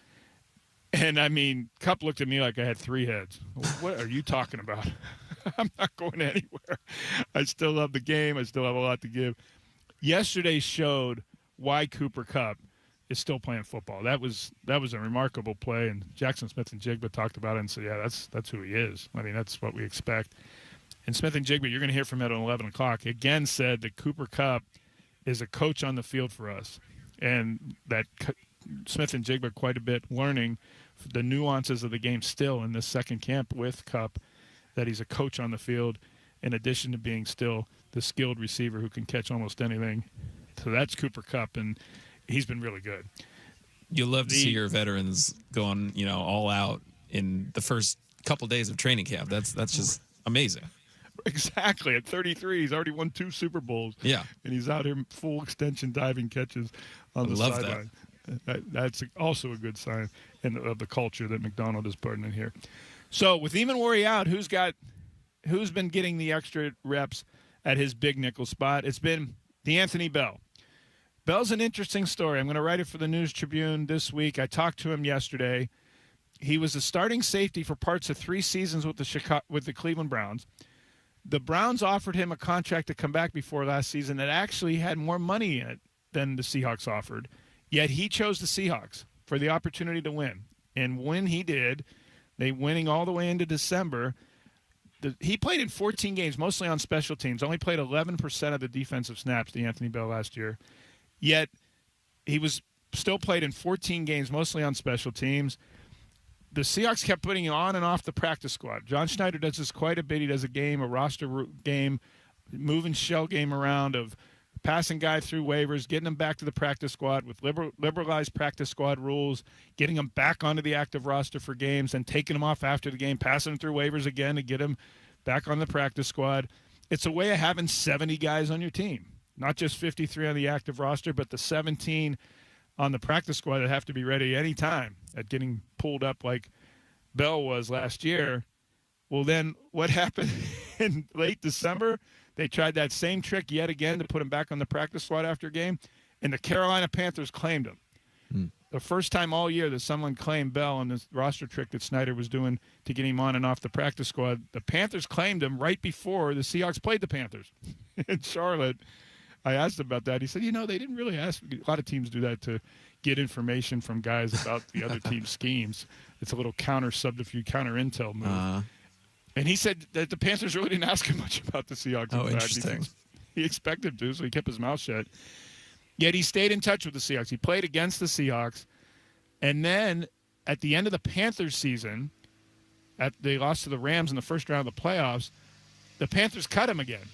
And, Kupp looked at me like I had 3 heads. What are you talking about? I'm not going anywhere. I still love the game. I still have a lot to give. Yesterday showed why Cooper Kupp is still playing football. That was a remarkable play, and Jackson Smith and Jigba talked about it and said, yeah, that's who he is. That's what we expect. And Smith and Jigba, you're going to hear from him at 11 o'clock, again said that Cooper Kupp is a coach on the field for us, and that Smith and Jigba quite a bit learning the nuances of the game still in this second camp with Kupp, that he's a coach on the field in addition to being still the skilled receiver who can catch almost anything. So that's Cooper Kupp, and he's been really good. You love to see your veterans going, all out in the first couple days of training camp. That's just amazing. Exactly. At 33, he's already won 2 Super Bowls. Yeah. And he's out here full extension diving catches on the sideline. That's also a good sign of the culture that McDonald is putting in here. So with Eamon out, who's been getting the extra reps at his big nickel spot? It's been DeAnthony Bell. Bell's an interesting story. I'm going to write it for the News Tribune this week. I talked to him yesterday. He was a starting safety for parts of 3 seasons with the Cleveland Browns. The Browns offered him a contract to come back before last season that actually had more money in it than the Seahawks offered. Yet he chose the Seahawks for the opportunity to win. And when he did, they winning all the way into December. He played in 14 games, mostly on special teams. Only played 11% of the defensive snaps, DeAnthony Bell, last year. Yet he was still played in 14 games, mostly on special teams. The Seahawks kept putting him on and off the practice squad. John Schneider does this quite a bit. He does a roster game, moving shell game around of passing guy through waivers, getting him back to the practice squad with liberalized practice squad rules, getting him back onto the active roster for games, and taking him off after the game, passing him through waivers again to get him back on the practice squad. It's a way of having 70 guys on your team, not just 53 on the active roster, but the 17 on the practice squad that have to be ready any time at getting pulled up like Bell was last year. Well, then what happened in late December? They tried that same trick yet again to put him back on the practice squad after a game, and the Carolina Panthers claimed him. The first time all year that someone claimed Bell on this roster trick that Snyder was doing to get him on and off the practice squad. The Panthers claimed him right before the Seahawks played the Panthers in Charlotte. I asked him about that. He said, they didn't really ask. A lot of teams do that to get information from guys about the other team's schemes. It's a little counter-subterfuge, counter-intel move. And he said that the Panthers really didn't ask him much about the Seahawks. Oh, interesting. He expected to, so he kept his mouth shut. Yet he stayed in touch with the Seahawks. He played against the Seahawks. And then at the end of the Panthers season, they lost to the Rams in the first round of the playoffs, the Panthers cut him again.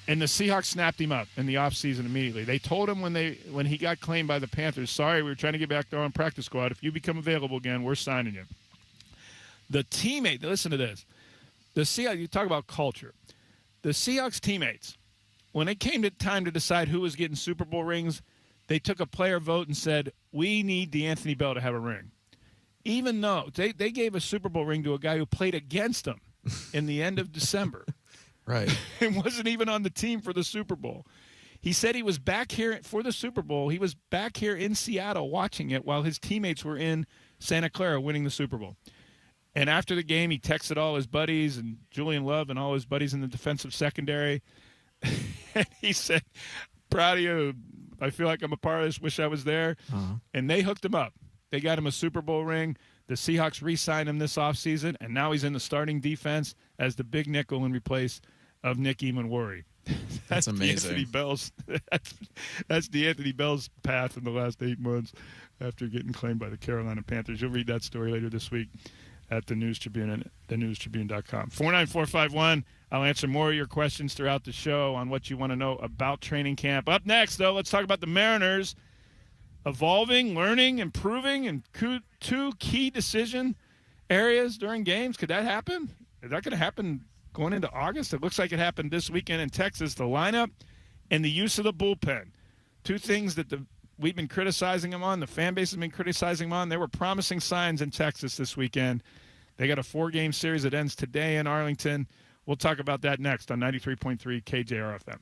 And the Seahawks snapped him up in the offseason immediately. They told him when he got claimed by the Panthers, sorry, we were trying to get back there on practice squad. If you become available again, we're signing you. The teammate, listen to this. The Seahawks, you talk about culture. The Seahawks teammates, when it came to time to decide who was getting Super Bowl rings, they took a player vote and said, we need DeAnthony Bell to have a ring. Even though they gave a Super Bowl ring to a guy who played against them in the end of December. Right. And wasn't even on the team for the Super Bowl. He said he was back here for the Super Bowl. He was back here in Seattle watching it while his teammates were in Santa Clara winning the Super Bowl. And after the game, he texted all his buddies and Julian Love and all his buddies in the defensive secondary. And he said, proud of you. I feel like I'm a part of this. Wish I was there. And they hooked him up. They got him a Super Bowl ring. The Seahawks re-signed him this offseason, and now he's in the starting defense as the big nickel in replace of Nick Emanwari. That's amazing. Anthony Bell's, that's the Anthony Bell's path in the last 8 months after getting claimed by the Carolina Panthers. You'll read that story later this week at the News Tribune and thenewstribune.com. 49451. I'll answer more of your questions throughout the show on what you want to know about training camp. Up next, though, let's talk about the Mariners evolving, learning, improving, and two key decision areas during games. Could that happen? Is that going to happen going into August? It looks like it happened this weekend in Texas. The lineup and the use of the bullpen. Two things that we've been criticizing them on. The fan base has been criticizing them on. There were promising signs in Texas this weekend. They got a 4-game series that ends today in Arlington. We'll talk about that next on 93.3 KJR FM.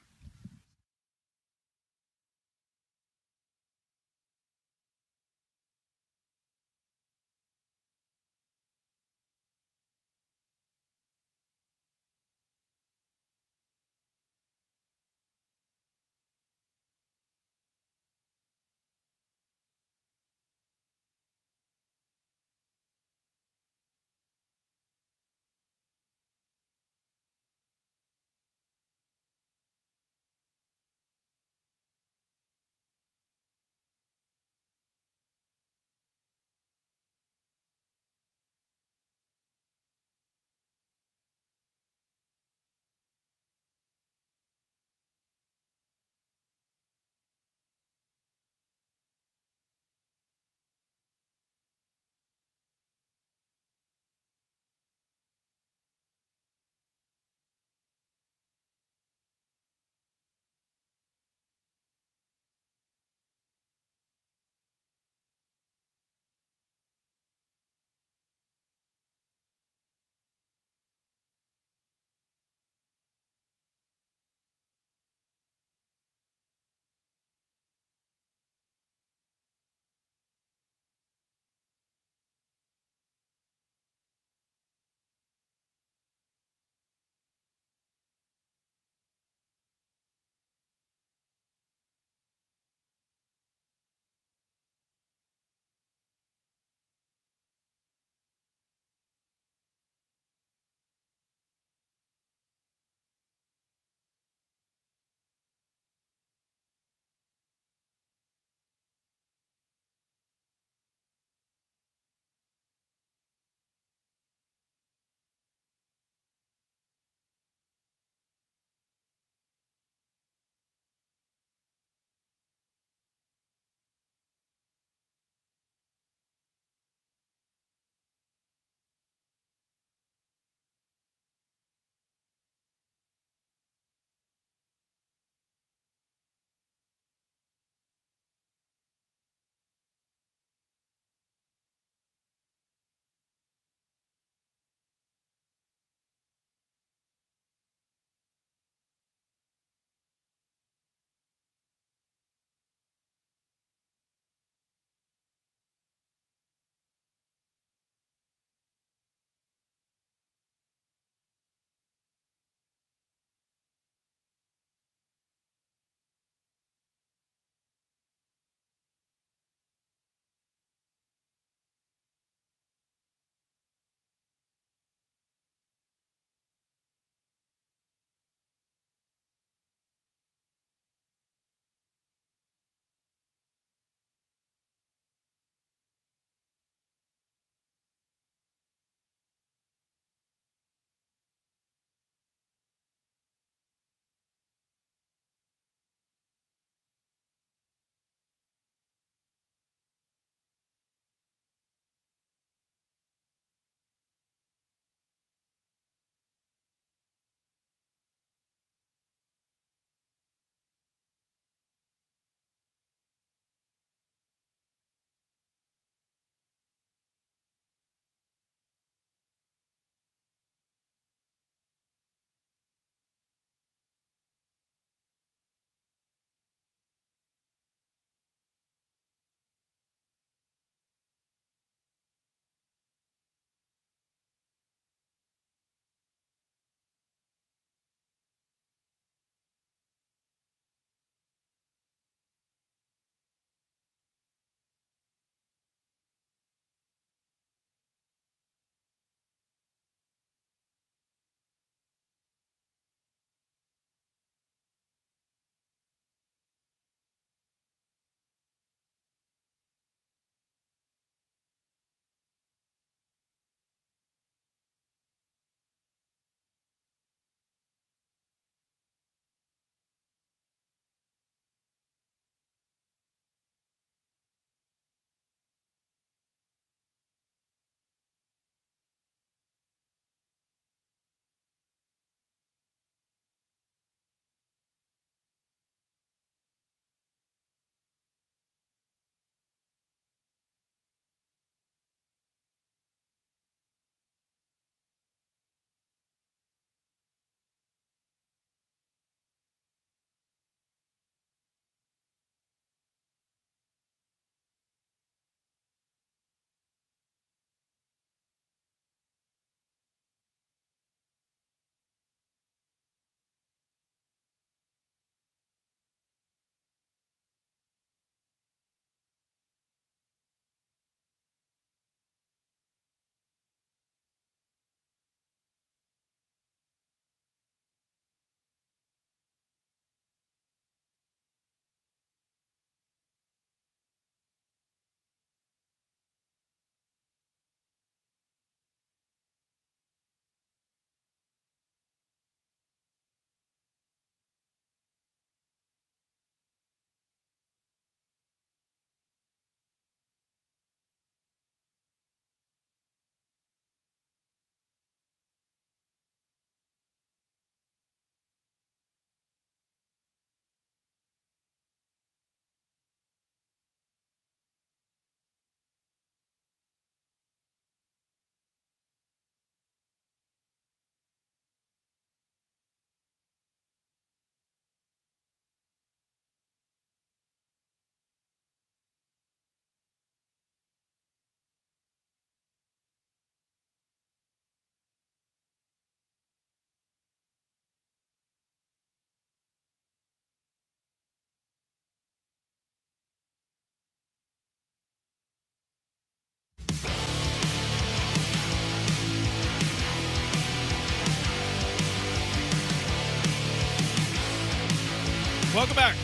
Welcome back.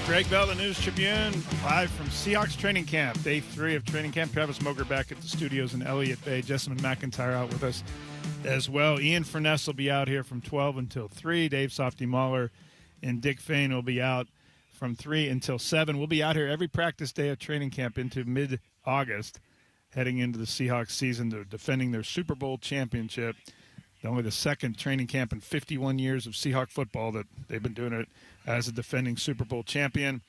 Greg Bell, the News Tribune, live from Seahawks training camp. Day 3 of training camp. Travis Moger back at the studios in Elliott Bay. Jessamine McIntyre out with us as well. Ian Furness will be out here from 12 until 3. Dave Softy Mahler and Dick Fain will be out from 3 until 7. We'll be out here every practice day of training camp into mid-August, heading into the Seahawks season. They're defending their Super Bowl championship. Only the second training camp in 51 years of Seahawk football that they've been doing it as a defending Super Bowl champion.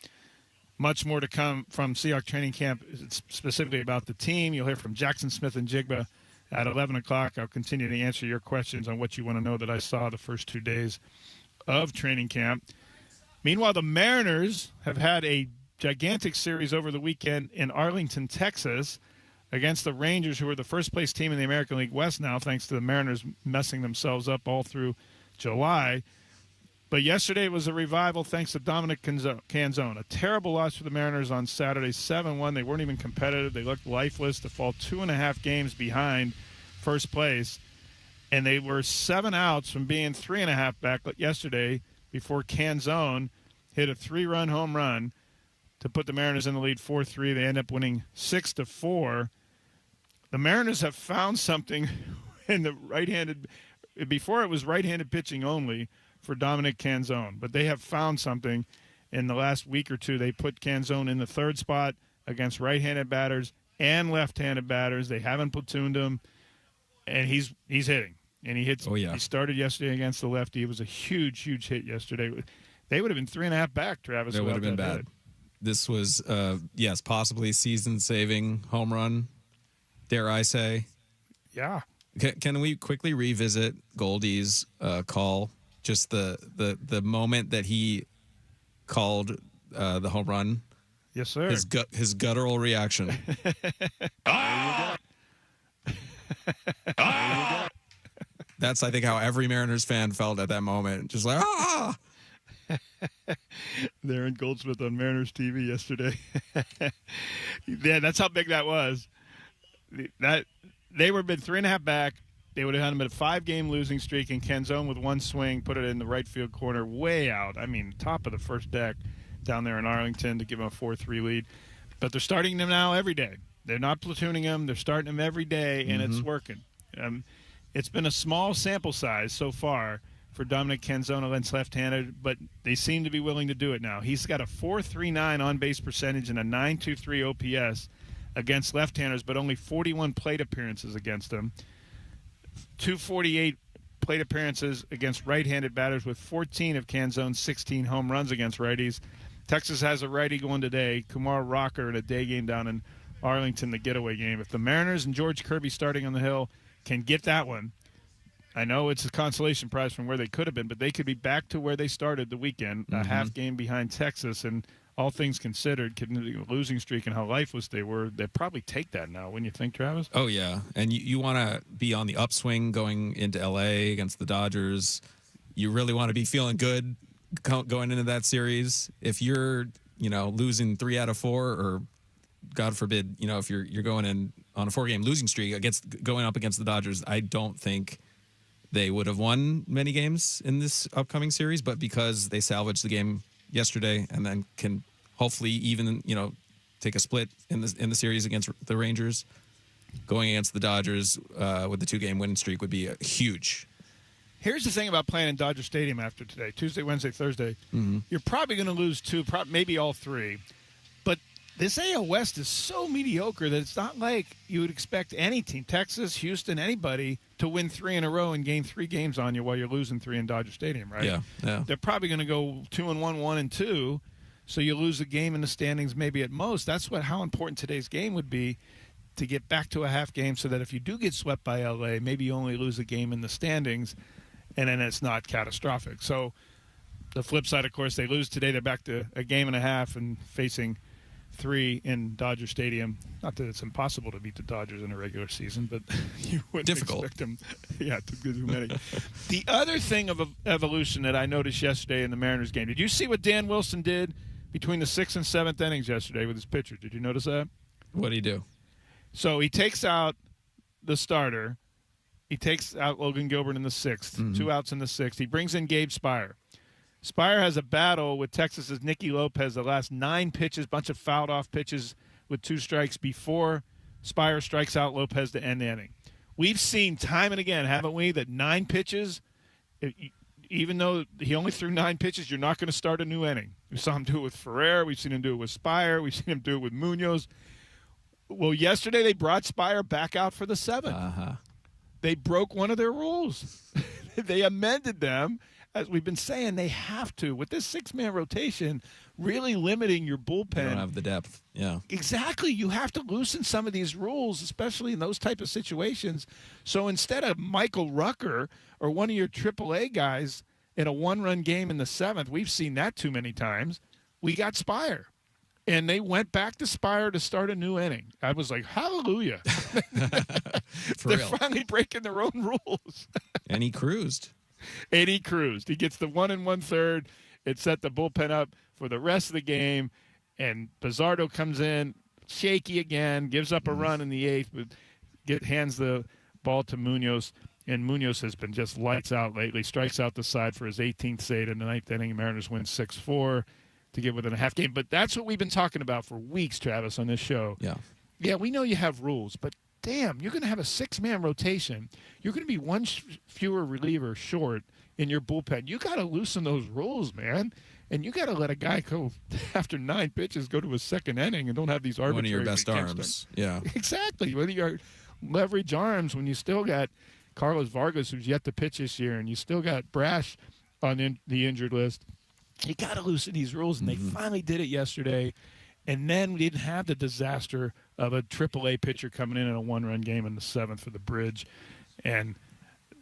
Much more to come from Seahawk training camp, specifically about the team. You'll hear from Jackson Smith and Jigba at 11 o'clock. I'll continue to answer your questions on what you want to know that I saw the first 2 days of training camp. Meanwhile, the Mariners have had a gigantic series over the weekend in Arlington, Texas, against the Rangers, who are the first-place team in the American League West now, thanks to the Mariners messing themselves up all through July. But yesterday was a revival thanks to Dominic Canzone. A terrible loss for the Mariners on Saturday, 7-1. They weren't even competitive. They looked lifeless to fall 2.5 games behind first place. And they were 7 outs from being 3.5 back yesterday before Canzone hit a 3-run home run to put the Mariners in the lead 4-3. They end up winning 6-4. The Mariners have found something in the right-handed – before it was right-handed pitching only for Dominic Canzone. But they have found something in the last week or two. They put Canzone in the 3rd spot against right-handed batters and left-handed batters. They haven't platooned him, and he's hitting. And he hits. Oh, yeah. He started yesterday against the lefty. It was a huge, huge hit yesterday. They would have been 3.5 back, Travis. That would have been bad. Hit. This was, yes, possibly season-saving home run, dare I say. Yeah. Can we quickly revisit Goldie's call? Just the moment that he called the home run. Yes, sir. His guttural reaction. That's, I think, how every Mariners fan felt at that moment. Just like, ah! Darren Goldsmith on Mariners TV yesterday. Yeah, that's how big that was. That they were been 3.5 back. They would have had him at a 5-game losing streak, and Canzone with one swing put it in the right field corner, way out. I mean, top of the first deck down there in Arlington to give him a 4-3 lead. But they're starting him now every day. They're not platooning him. They're starting him every day, and it's working. It's been a small sample size so far for Dominic Canzone against left-handed, but they seem to be willing to do it now. He's got a .439 on-base percentage and a .923 OPS against left-handers, but only 41 plate appearances against them. 248 plate appearances against right-handed batters, with 14 of Canzone's 16 home runs against righties. Texas has a righty going today, Kumar Rocker, in a day game down in Arlington, the getaway game. If the Mariners and George Kirby starting on the hill can get that one, I know it's a consolation prize from where they could have been, but they could be back to where they started the weekend, a half game behind Texas. And all things considered, the losing streak and how lifeless they were, they'd probably take that now, wouldn't you think, Travis? Oh, yeah. And you want to be on the upswing going into L.A. against the Dodgers. You really want to be feeling good going into that series. If you're, losing 3 out of 4, or God forbid, if you're going in on a 4-game losing streak going up against the Dodgers, I don't think they would have won many games in this upcoming series, but because they salvaged the game yesterday and then can hopefully even, take a split in the series against the Rangers, going against the Dodgers with the 2-game winning streak would be huge. Here's the thing about playing in Dodger Stadium after today, Tuesday, Wednesday, Thursday. You're probably going to lose 2, maybe all 3. But this AL West is so mediocre that it's not like you would expect any team, Texas, Houston, anybody, to win 3 in a row and gain 3 games on you while you're losing 3 in Dodger Stadium, right? Yeah. They're probably going to go 2-1, 1-2, so you lose a game in the standings maybe at most. That's how important today's game would be, to get back to a half game, so that if you do get swept by L.A., maybe you only lose a game in the standings, and then it's not catastrophic. So the flip side, of course, they lose today. They're back to a game and a half and facing 3 in Dodger Stadium. Not that it's impossible to beat the Dodgers in a regular season, but you wouldn't expect them to do many. The other thing of evolution that I noticed yesterday in the Mariners game, did you see what Dan Wilson did between the 6th and 7th innings yesterday with his pitcher? Did you notice that? What did he do? So he takes out the starter. He takes out Logan Gilbert in the 6th, 2 outs in the 6th. He brings in Gabe Spire. Spire has a battle with Texas's Nicky Lopez. The last 9 pitches, bunch of fouled off pitches with 2 strikes before Spire strikes out Lopez to end the inning. We've seen time and again, haven't we, that 9 pitches, even though he only threw 9 pitches, you're not going to start a new inning. We saw him do it with Ferrer. We've seen him do it with Spire. We've seen him do it with Munoz. Well, yesterday they brought Spire back out for the 7th. They broke one of their rules. They amended them. As we've been saying, they have to. With this 6-man rotation, really limiting your bullpen. You don't have the depth. Yeah. Exactly. You have to loosen some of these rules, especially in those type of situations. So instead of Michael Rucker or one of your AAA guys in a 1-run game in the 7th, we've seen that too many times, we got Spire. And they went back to Spire to start a new inning. I was like, hallelujah. They're real. finally breaking their own rules. And he cruised. He gets the 1 1/3. It set the bullpen up for the rest of the game. And Pizzardo comes in, shaky again, gives up a run in the 8th, but hands the ball to Munoz. And Munoz has been just lights out lately. Strikes out the side for his 18th save in the 9th inning. Mariners win 6-4 to get within a half game. But that's what we've been talking about for weeks, Travis, on this show. Yeah, we know you have rules, but damn, you're going to have a 6-man rotation. You're going to be one fewer reliever short in your bullpen. You got to loosen those rules, man. And you got to let a guy go after 9 pitches, go to a 2nd inning, and don't have these arbitrary. One of your best arms. Yeah. Exactly. Whether you're leverage arms when you still got Carlos Vargas, who's yet to pitch this year, and you still got Brash on the injured list. You got to loosen these rules, and they finally did it yesterday. And then we didn't have the disaster of a AAA pitcher coming in a 1-run game in the 7th for the Bridge, and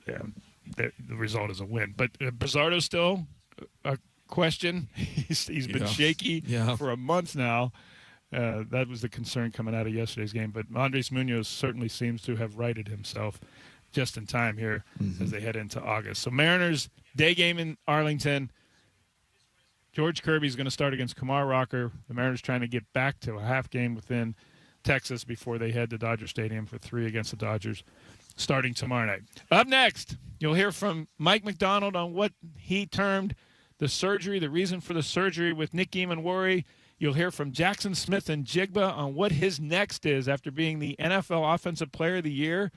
the result is a win. But Pizzardo's still a question. He's been shaky for a month now. That was the concern coming out of yesterday's game. But Andres Munoz certainly seems to have righted himself just in time here as they head into August. So Mariners, day game in Arlington. George Kirby's going to start against Kumar Rocker. The Mariners trying to get back to a half game within Texas before they head to Dodger Stadium for 3 against the Dodgers starting tomorrow night. Up next, you'll hear from Mike McDonald on what he termed the surgery, the reason for the surgery with Nick Eamon-Worry. You'll hear from Jackson Smith and Jigba on what his next is after being the NFL Offensive Player of the Year,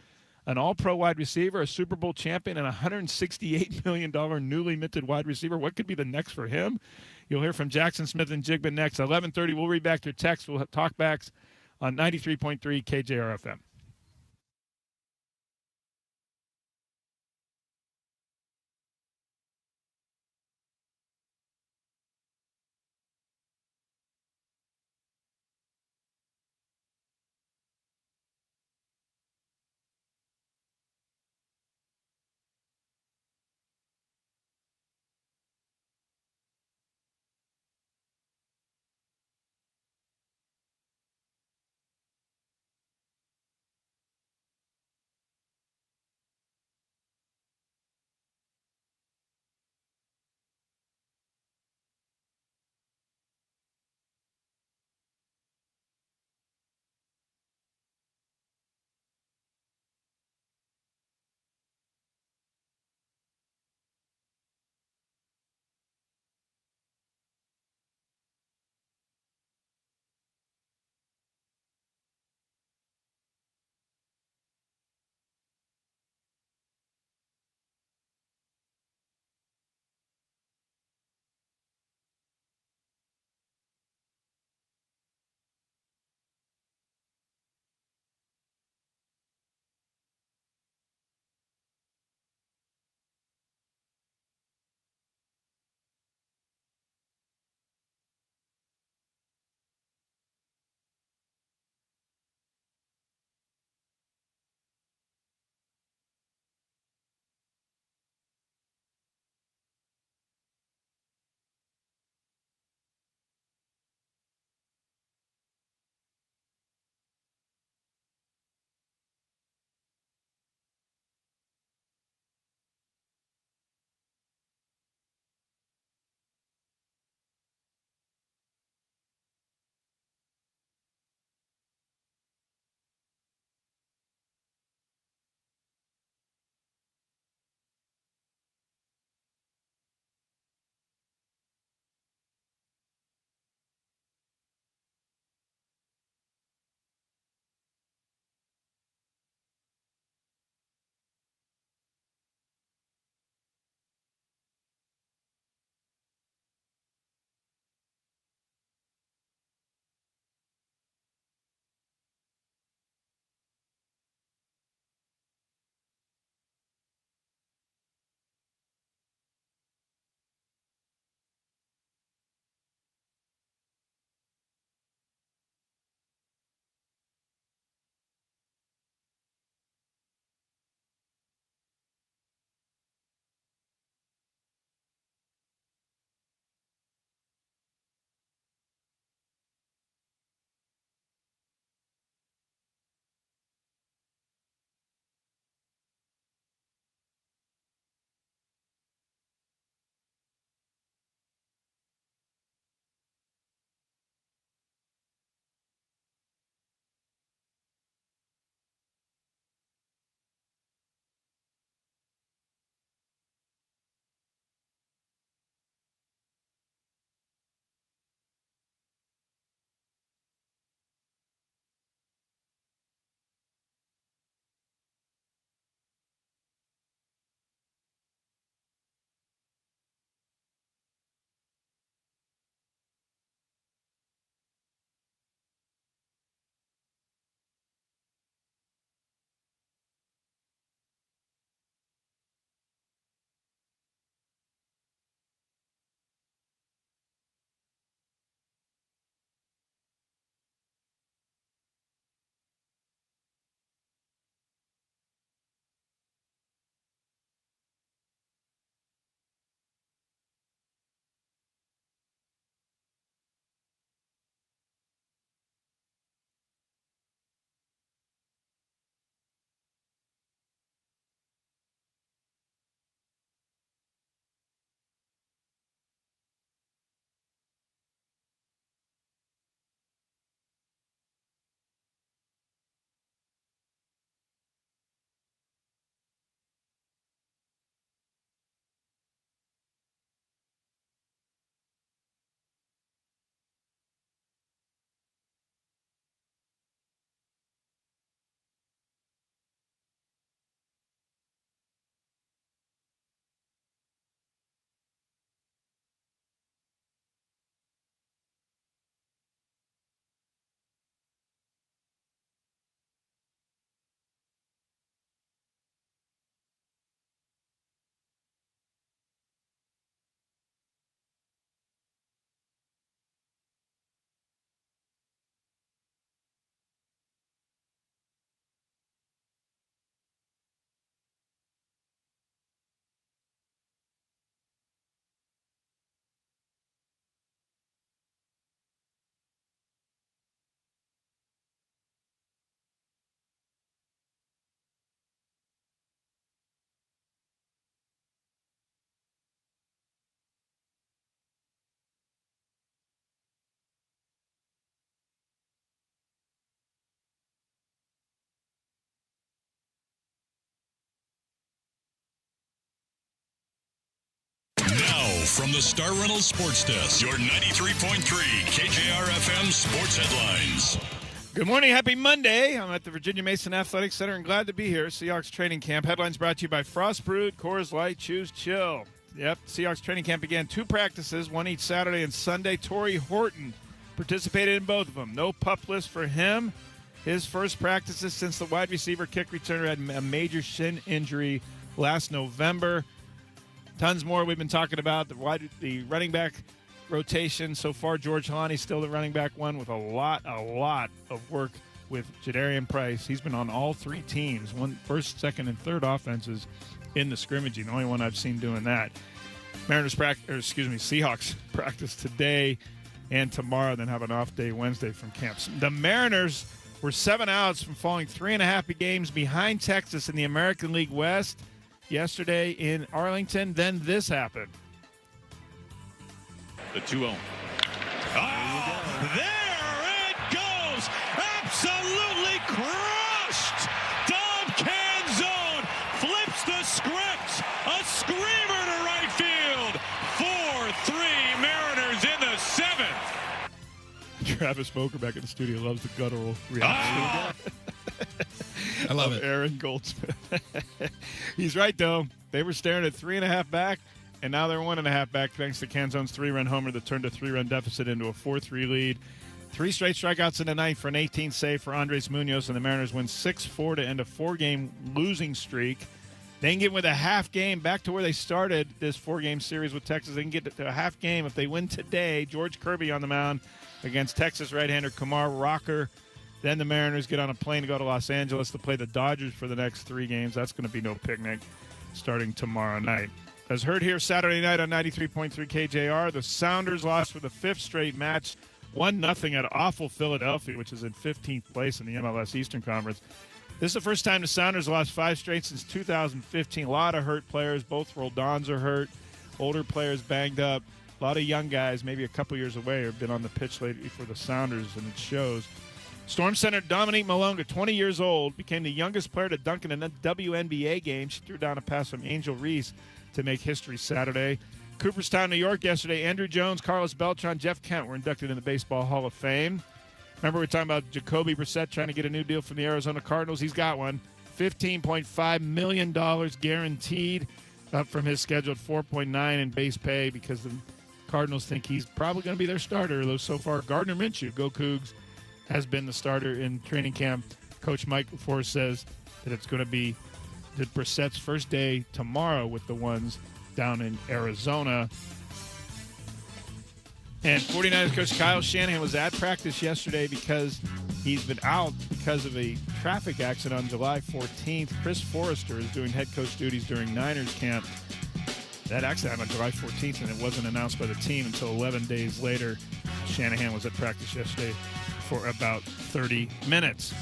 an all-pro wide receiver, a Super Bowl champion, and a $168 million newly minted wide receiver. What could be the next for him? You'll hear from Jackson Smith and Jigba next. 11:30, we'll read back your text. We'll have talkbacks on 93.3 KJR FM. from the Star Reynolds Sports Desk, your 93.3 KJR FM Sports Headlines. Good morning. Happy Monday. I'm at the Virginia Mason Athletic Center and glad to be here. Seahawks training camp. Headlines brought to you by Frost Brewed, Coors Light, Choose Chill. Yep, Seahawks training camp began 2 practices, one each Saturday and Sunday. Torrey Horton participated in both of them. No pup list for him. His first practices since the wide receiver kick returner had a major shin injury last November. Tons more we've been talking about. The running back rotation so far. George Holani's still the running back one with a lot of work with Jadarian Price. He's been on all 3 teams, first, second, and third offenses in the scrimmaging. The only one I've seen doing that. Seahawks practice today and tomorrow, then have an off day Wednesday from camps. The Mariners were 7 outs from falling 3.5 games behind Texas in the American League West yesterday in Arlington. Then this happened. The 2-0. Oh, there it goes. Absolutely crushed. Dom Canzone flips the script. A screamer to right field. 4-3 Mariners in the 7th. Travis Boker back in the studio loves the guttural reaction. I love it. Aaron Goldsmith. He's right, though. They were staring at 3.5 back, and now they're 1.5 back thanks to Canzone's 3-run homer that turned a 3-run deficit into a 4-3 lead. 3 straight strikeouts in the 9th for an 18 save for Andres Munoz, and the Mariners win 6-4 to end a 4-game losing streak. They can get with a half game back to where they started this 4-game series with Texas. They can get to a half game if they win today. George Kirby on the mound against Texas right-hander Kumar Rocker. Then the Mariners get on a plane to go to Los Angeles to play the Dodgers for the next 3 games. That's going to be no picnic starting tomorrow night. As heard here Saturday night on 93.3 KJR, the Sounders lost for the 5th straight match, 1-0 at awful Philadelphia, which is in 15th place in the MLS Eastern Conference. This is the first time the Sounders lost 5 straight since 2015. A lot of hurt players. Both Roldans are hurt. Older players banged up. A lot of young guys, maybe a couple years away, have been on the pitch lately for the Sounders, and it shows. Storm Center Dominique Malonga, 20 years old, became the youngest player to dunk in a WNBA game. She threw down a pass from Angel Reese to make history Saturday. Cooperstown, New York, yesterday, Andrew Jones, Carlos Beltran, Jeff Kent were inducted in the Baseball Hall of Fame. Remember we were talking about Jacoby Brissett trying to get a new deal from the Arizona Cardinals. He's got one. $15.5 million guaranteed, up from his scheduled $4.9 in base pay because the Cardinals think he's probably going to be their starter. Though so far, Gardner Minshew, go Cougs, has been the starter in training camp. Coach Mike LaFleur says that it's going to be Brissett's first day tomorrow with the ones down in Arizona. And 49ers coach Kyle Shanahan was at practice yesterday because he's been out because of a traffic accident on July 14th. Chris Forrester is doing head coach duties during Niners camp. That accident happened on July 14th, and it wasn't announced by the team until 11 days later. Shanahan was at practice yesterday for about 30 minutes.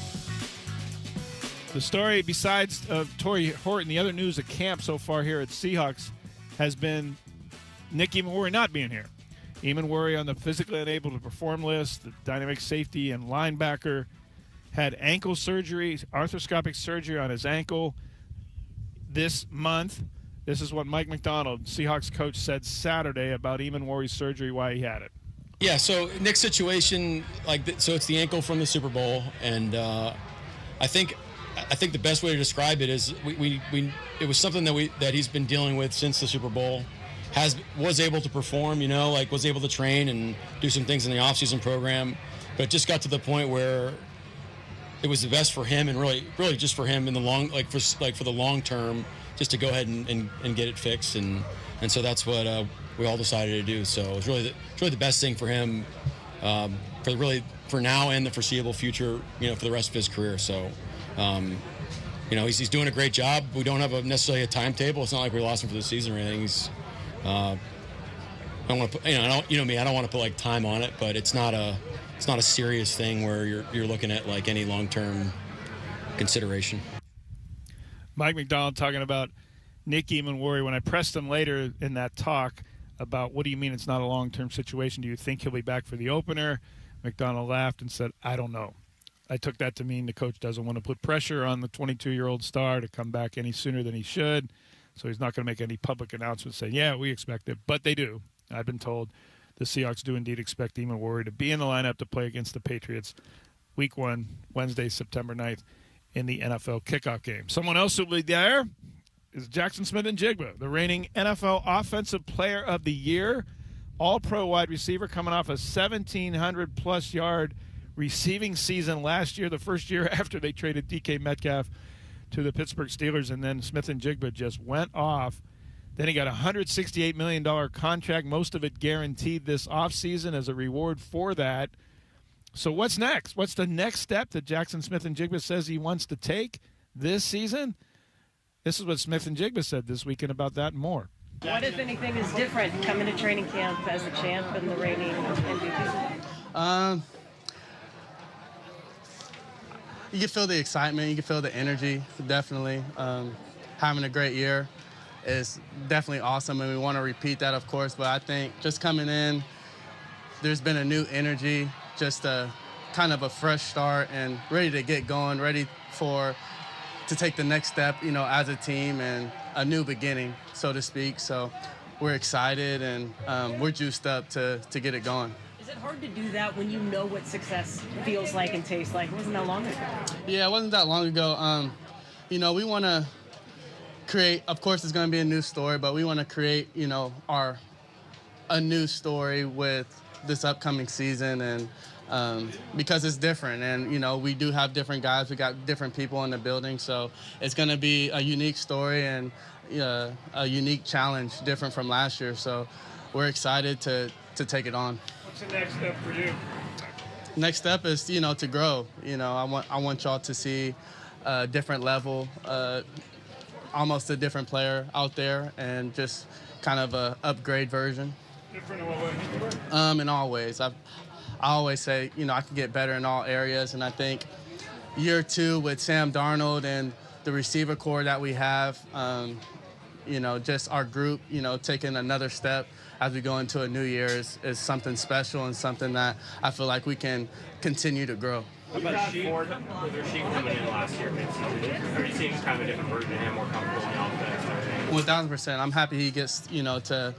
The story, besides Torrey Horton, the other news at camp so far here at Seahawks has been Nick Emenworry not being here. Emenworry on the physically unable to perform list, the dynamic safety and linebacker, had ankle surgery, arthroscopic surgery on his ankle this month. This is what Mike McDonald, Seahawks coach, said Saturday about Emenworry's surgery, why he had it. Yeah, so Nick's situation, so it's the ankle from the Super Bowl, and I think the best way to describe it is it was something that he's been dealing with since the Super Bowl. Was able to perform, was able to train and do some things in the offseason program, but it just got to the point where it was the best for him and really just for him in the long, for the long term, just to go ahead and get it fixed, and so that's what we all decided to do. So it was really the best thing for him, for now and the foreseeable future, for the rest of his career. So, he's doing a great job. We don't have necessarily a timetable. It's not like we lost him for the season or anything. I don't want to put, me, I don't want to put time on it, but it's not a serious thing where you're looking at any long-term consideration. Mike McDonald talking about Nick Emenworry. When I pressed him later in that talk about what do you mean it's not a long-term situation, do you think he'll be back for the opener? McDonald laughed and said, I don't know. I took that to mean the coach doesn't want to put pressure on the 22-year-old star to come back any sooner than he should. So he's not going to make any public announcements saying, yeah, we expect it. But they do. I've been told the Seahawks do indeed expect Demon Warrior to be in the lineup to play against the Patriots Week 1, Wednesday, September 9th in the NFL kickoff game. Someone else who will be there is Jackson Smith-Njigba, the reigning NFL Offensive Player of the Year, all-pro wide receiver coming off a 1,700-plus yard receiving season last year, the first year after they traded DK Metcalf to the Pittsburgh Steelers, and then Smith-Njigba just went off. Then he got a $168 million contract, most of it guaranteed this offseason as a reward for that. So what's next? What's the next step that Jackson Smith-Njigba says he wants to take this season? This is what Smith-Njigba said this weekend about that and more. What, if anything, is different coming to training camp as a champ and the reigning MVP? You can feel the excitement. You can feel the energy, definitely. Having a great year is definitely awesome, and we want to repeat that, of course. But I think just coming in, there's been a new energy, just a kind of a fresh start and ready to get going, ready to take the next step, as a team and a new beginning, so to speak. So we're excited and we're juiced up to get it going. Is it hard to do that when you know what success feels like and tastes like? It wasn't that long ago. Yeah, it wasn't that long ago. We want to create, of course, it's going to be a new story, but we want to create, a new story with this upcoming season, and because it's different, and we do have different guys, we got different people in the building, so it's going to be a unique story and a unique challenge, different from last year. So we're excited to take it on. What's the next step for you? Next step is to grow. I want y'all to see a different level, almost a different player out there, and just kind of a upgrade version. Different in what way? In all ways. I always say, I can get better in all areas, and I think year 2 with Sam Darnold and the receiver core that we have, just our group, taking another step as we go into a new year is something special and something that I feel like we can continue to grow. What about Ford with Rasheed coming in last year mid-season? Are you seeing kind of a different version of him, more comfortable in the offense? 1,000%. I'm happy he gets, to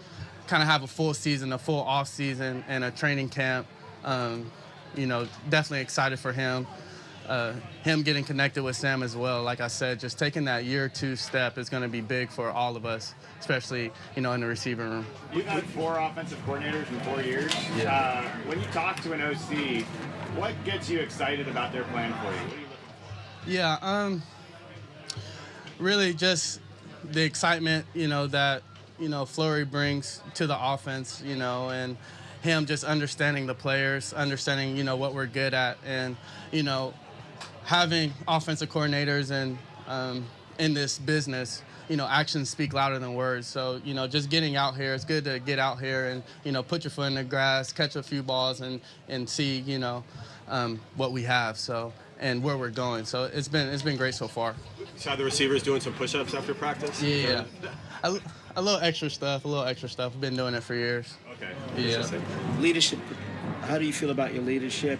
kind of have a full season, a full off season, and a training camp. Definitely excited for him. Him getting connected with Sam as well. Like I said, just taking that year 2 step is going to be big for all of us, especially, in the receiving room. You've had 4 offensive coordinators in 4 years. Yeah. When you talk to an OC, what gets you excited about their plan for you? What are you looking for? Yeah, really just the excitement, that, Fleury brings to the offense, and him just understanding the players, understanding, what we're good at, and, having offensive coordinators and in this business, actions speak louder than words. So, just getting out here, it's good to get out here and, put your foot in the grass, catch a few balls and see, what we have, so, and where we're going. So it's been great so far. You saw the receivers doing some push-ups after practice? Yeah. A little extra stuff. I've been doing it for years. Okay. Yeah. Leadership, how do you feel about your leadership?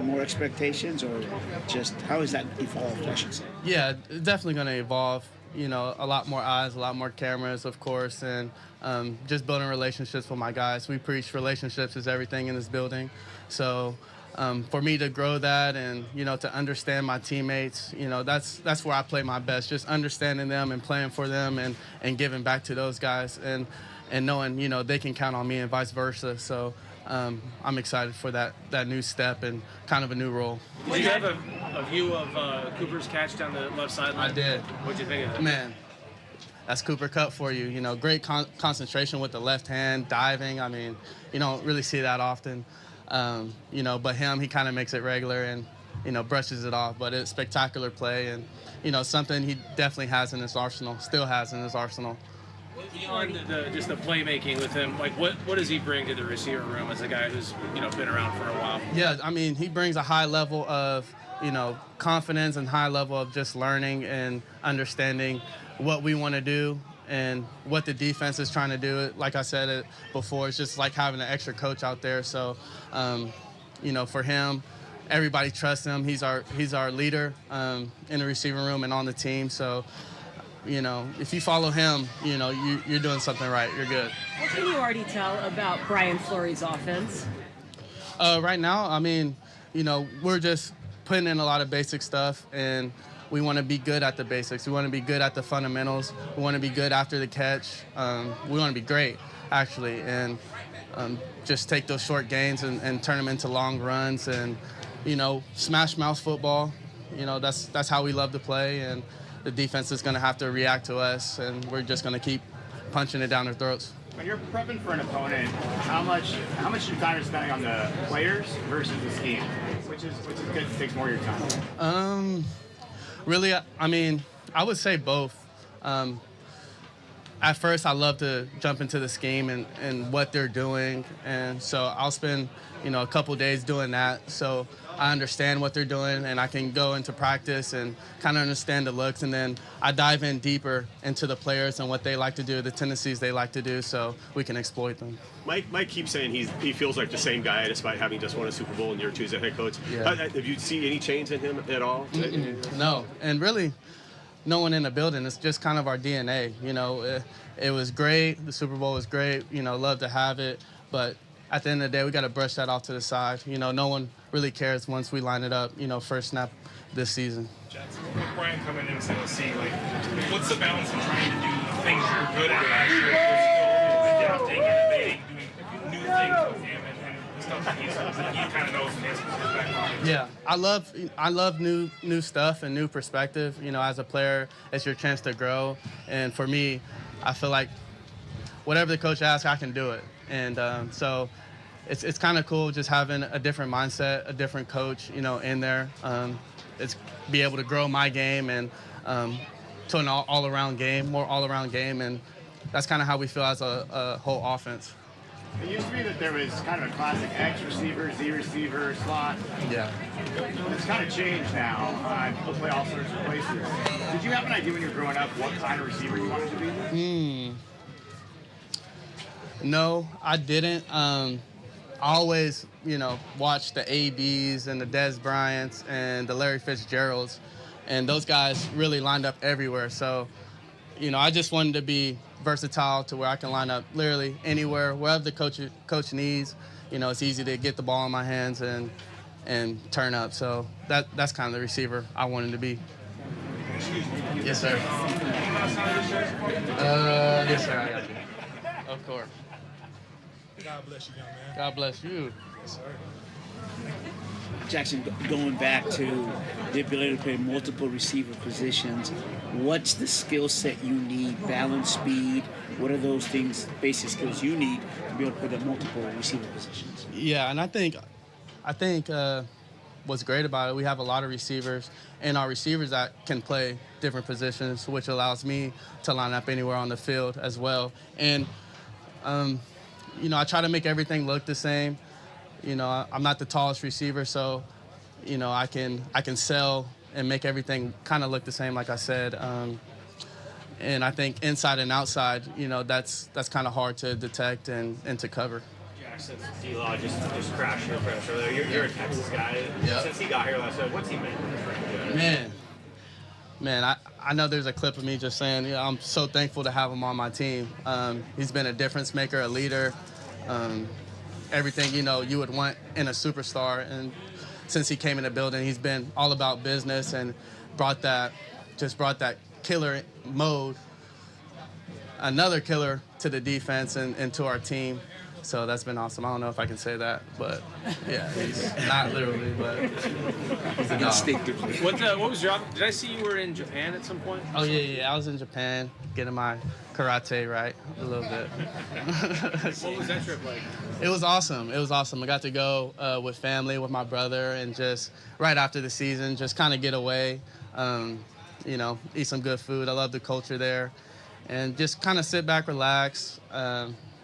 More expectations, or just how has that evolved, I should say? Yeah, it's definitely going to evolve. A lot more eyes, a lot more cameras, of course, and just building relationships with my guys. We preach relationships is everything in this building. So for me to grow that and, to understand my teammates, that's where I play my best, just understanding them and playing for them and giving back to those guys and knowing, they can count on me and vice versa. So I'm excited for that new step and kind of a new role. Did you have a view of Cooper's catch down the left sideline? I did. What'd you think of it? Man, that's Cooper Kupp for you. Great concentration with the left hand, diving. I mean, you don't really see that often. But he kind of makes it regular and, brushes it off. But it's spectacular play and, something he definitely has in his arsenal, still has in his arsenal. Beyond just the playmaking with him, like what does he bring to the receiver room as a guy who's been around for a while? Yeah, I mean, he brings a high level of confidence and high level of just learning and understanding what we want to do and what the defense is trying to do. Like I said it before, it's just like having an extra coach out there. So, for him, everybody trusts him. He's our leader in the receiving room and on the team. So you know, if you follow him, you know, you're doing something right. You're good. What can you already tell about Brian Fleury's offense? Right now, I mean, you know, we're just putting in a lot of basic stuff, and we want to be good at the basics. We want to be good at the fundamentals. We want to be good after the catch. We want to be great, actually, and just take those short gains and turn them into long runs and, you know, smash mouth football. You know, that's how we love to play, and the defense is going to have to react to us, and we're just going to keep punching it down their throats. When you're prepping for an opponent, how much of your time are you spending on the players versus the scheme? Which is good, takes more of your time? Really, I mean, I would say both. At first, I love to jump into the scheme and what they're doing, and so I'll spend, you know, a couple days doing that, so I understand what they're doing, and I can go into practice and kind of understand the looks, and then I dive in deeper into the players and what they like to do, the tendencies they like to do, so we can exploit them. Mike keeps saying he feels like the same guy despite having just won a Super Bowl in year 2 as a head coach. Yeah. Have you seen any change in him at all? No, and really, no one in the building. It's just kind of our DNA. You know, it was great. The Super Bowl was great. You know, love to have it. But at the end of the day, we got to brush that off to the side. You know, no one really cares once we line it up, you know, first snap this season. Jackson, with Brian coming in and see, like, what's the balance in trying to do things you're good at last year, but still adapting, innovating, doing new things with him and stuff that he kind of knows in his back pocket? Yeah, I love new stuff and new perspective. You know, as a player, it's your chance to grow. And for me, I feel like whatever the coach asks, I can do it. And so it's kind of cool just having a different mindset, a different coach, you know, in there. It's be able to grow my game and to an all-around game, more all-around game. And that's kind of how we feel as a whole offense. It used to be that there was kind of a classic X receiver, Z receiver, slot. Yeah. It's kind of changed now. People play all sorts of places. Did you have an idea when you were growing up what kind of receiver you wanted to be? No, I didn't. I always, you know, watched the ABs and the Dez Bryants and the Larry Fitzgeralds, and those guys really lined up everywhere. So, you know, I just wanted to be versatile to where I can line up literally anywhere, wherever the coach needs. You know, it's easy to get the ball in my hands and turn up. So that's kind of the receiver I wanted to be. Yes, sir. Yes, sir. I got you. Of course. God bless you, young man. God bless you. Yes, sir. Jackson, going back to the ability to play multiple receiver positions, what's the skill set you need? Balance, speed. What are those things, basic skills you need to be able to play the multiple receiver positions? Yeah, and I think what's great about it, we have a lot of receivers, and our receivers that can play different positions, which allows me to line up anywhere on the field as well. And you know, I try to make everything look the same. You know, I'm not the tallest receiver, so, you know, I can sell and make everything kind of look the same, like I said. And I think inside and outside, you know, that's kind of hard to detect and to cover. Since D-Law just crashed your pressure there, you're a Texas guy. Yep. Since he got here last night, what's he meant? Man, I know there's a clip of me just saying, you know, I'm so thankful to have him on my team. He's been a difference maker, a leader, everything, you know, you would want in a superstar. And since he came in the building, he's been all about business and brought that killer mode, another killer to the defense and to our team. So that's been awesome. I don't know if I can say that, but yeah, he's not literally, but he's instinctively. What was your? Did I see you were in Japan at some point? Oh yeah. I was in Japan getting my karate right a little bit. What was that trip like? It was awesome. I got to go with family, with my brother, and just right after the season, just kind of get away, you know, eat some good food. I love the culture there, and just kind of sit back, relax.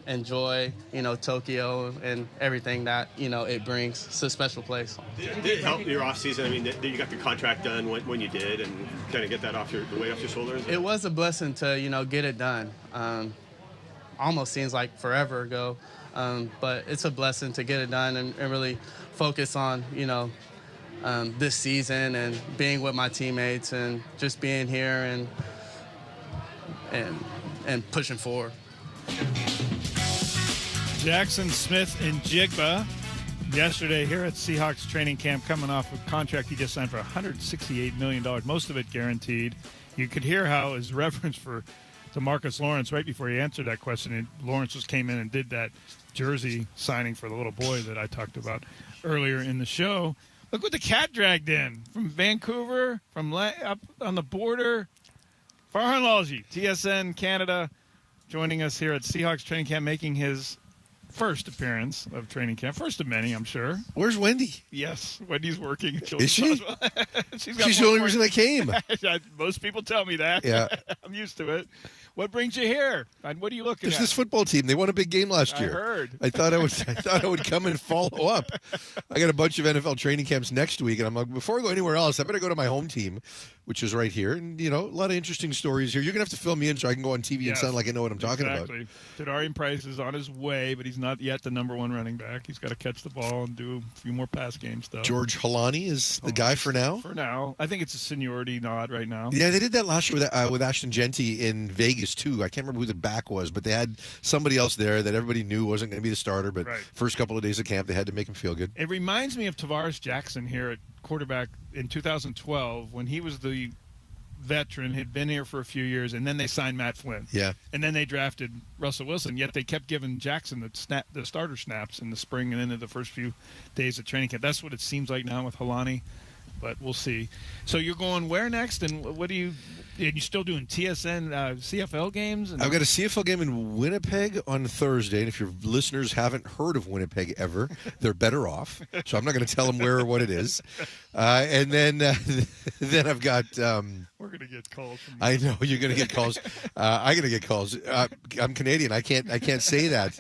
Enjoy, you know, Tokyo and everything that, you know, it brings. It's a special place. Did it help your off season? I mean, you got the contract done when you did, and kind of get that the weight off your shoulders? It was a blessing to, you know, get it done. Almost seems like forever ago, but it's a blessing to get it done and really focus on, you know, this season and being with my teammates and just being here and pushing forward. Jackson Smith and Jigba yesterday here at Seahawks training camp, coming off a contract he just signed for $168 million, most of it guaranteed. You could hear how his reverence for DeMarcus Lawrence right before he answered that question. And Lawrence just came in and did that jersey signing for the little boy that I talked about earlier in the show. Look what the cat dragged in from Vancouver, from up on the border. Farhan Lalji, TSN Canada, joining us here at Seahawks training camp, making his first appearance of training camp. First of many, I'm sure. Where's Wendy? Yes, Wendy's working. Is she? She's the only reason I came. Most people tell me that. Yeah. I'm used to it. What brings you here? And what are you looking There's at? this football team. They won a big game last year. I heard. I thought I would come and follow up. I got a bunch of NFL training camps next week, and I'm like, before I go anywhere else, I better go to my home team, which is right here. And, a lot of interesting stories here. You're going to have to fill me in so I can go on TV and sound like I know what I'm talking about. Tadarian Price is on his way, but he's not yet the number one running back. He's got to catch the ball and do a few more pass game stuff. George Halani is the guy for now? For now. I think it's a seniority nod right now. Yeah, they did that last year with Ashton Genty in Vegas, too. I can't remember who the back was, but they had somebody else there that everybody knew wasn't going to be the starter, but first couple of days of camp, they had to make him feel good. It reminds me of Tavares Jackson here at quarterback in 2012 when he was the veteran, had been here for a few years, and then they signed Matt Flynn. Yeah. And then they drafted Russell Wilson, yet they kept giving Jackson the starter snaps in the spring and into the first few days of training camp. That's what it seems like now with Halani, but we'll see. So you're going where next, and what do you still doing TSN CFL games? I've got a CFL game in Winnipeg on Thursday, and if your listeners haven't heard of Winnipeg ever, they're better off. So I'm not going to tell them where or what it is. And then I've got. We're going to get calls. I know you're going to get calls. I'm going to get calls. I'm Canadian. I can't say that.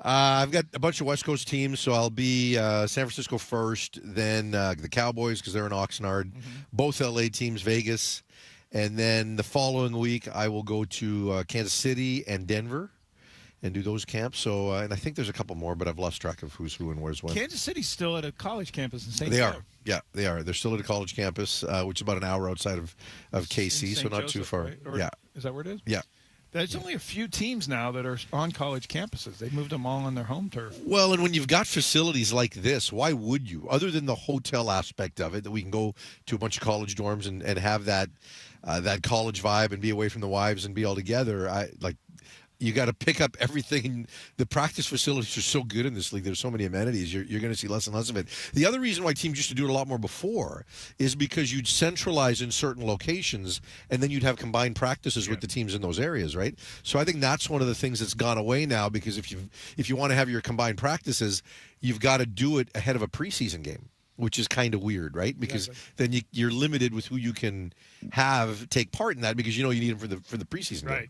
I've got a bunch of West Coast teams, so I'll be San Francisco first, then the Cowboys because they're in Oxnard. Mm-hmm. Both LA teams, Vegas. And then the following week, I will go to Kansas City and Denver and do those camps. So, and I think there's a couple more, but I've lost track of who's who and where's when. Kansas City's still at a college campus in St. They Joseph. are. Yeah, they are. They're still at a college campus, which is about an hour outside of KC, so not Joseph, too far. Right? Or, yeah. Is that where it is? Yeah. There's only a few teams now that are on college campuses. They've moved them all on their home turf. Well, and when you've got facilities like this, why would you? Other than the hotel aspect of it, that we can go to a bunch of college dorms and have that college vibe and be away from the wives and be all together. You got to pick up everything. The practice facilities are so good in this league. There's so many amenities. You're going to see less and less of it. The other reason why teams used to do it a lot more before is because you'd centralize in certain locations, and then you'd have combined practices with the teams in those areas, right? So I think that's one of the things that's gone away now, because if you want to have your combined practices, you've got to do it ahead of a preseason game, which is kind of weird, right? Because then you're limited with who you can have take part in that, because you need them for the preseason game. Right.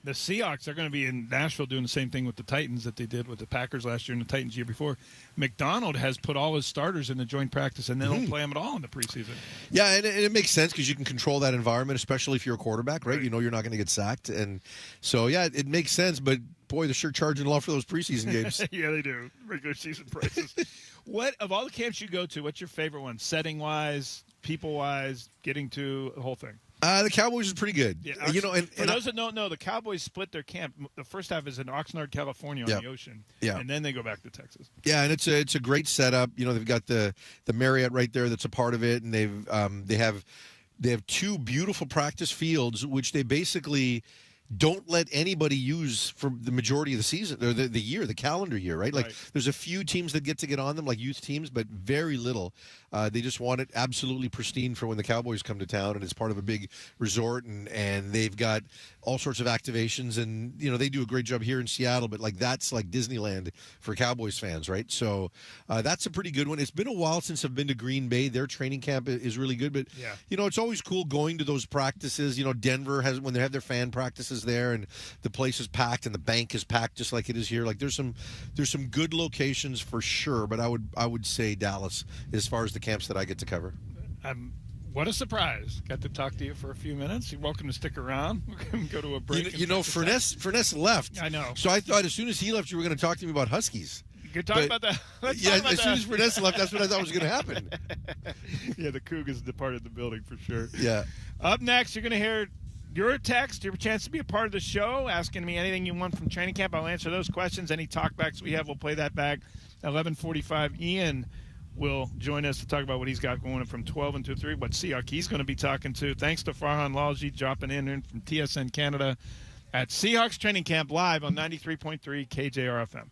The Seahawks are going to be in Nashville doing the same thing with the Titans that they did with the Packers last year and the Titans year before. McDonald has put all his starters in the joint practice, and they don't play them at all in the preseason. Yeah, and it makes sense because you can control that environment, especially if you're a quarterback, right? You know you're not going to get sacked. And so, yeah, it makes sense. But, boy, they're sure charging a lot for those preseason games. Yeah, they do. Regular season prices. What, of all the camps you go to, what's your favorite one? Setting-wise, people-wise, getting to the whole thing? The Cowboys is pretty good. Yeah, and for those that don't know, the Cowboys split their camp. The first half is in Oxnard, California, on the ocean, and then they go back to Texas. Yeah, and it's a great setup. They've got the Marriott right there that's a part of it, and they have two beautiful practice fields, which they basically don't let anybody use for the majority of the season or the year, the calendar year, right? Like there's a few teams that get on them, like youth teams, but very little. They just want it absolutely pristine for when the Cowboys come to town, and it's part of a big resort, and they've got all sorts of activations, and they do a great job here in Seattle, but that's like Disneyland for Cowboys fans, right? So that's a pretty good one. It's been a while since I've been to Green Bay. Their training camp is really good, but it's always cool going to those practices. Denver has, when they have their fan practices there, and the place is packed and the bank is packed just like it is here. Like there's some good locations for sure, but I would say Dallas as far as the camps that I get to cover. What a surprise. Got to talk to you for a few minutes. You're welcome to stick around. We're going to go to a break. Furness left. I know. So I thought as soon as he left, you were going to talk to me about Huskies. You could talk about that. As soon as Furness left, that's what I thought was going to happen. Yeah, the Cougars departed the building for sure. Yeah. Up next, you're going to hear your text, your chance to be a part of the show, asking me anything you want from training camp. I'll answer those questions. Any talkbacks we have, we'll play that back. 11:45, Ian will join us to talk about what he's got going from 12 until 3, what Seahawk he's going to be talking to. Thanks to Farhan Lalji dropping in from TSN Canada at Seahawks Training Camp live on 93.3 KJR FM.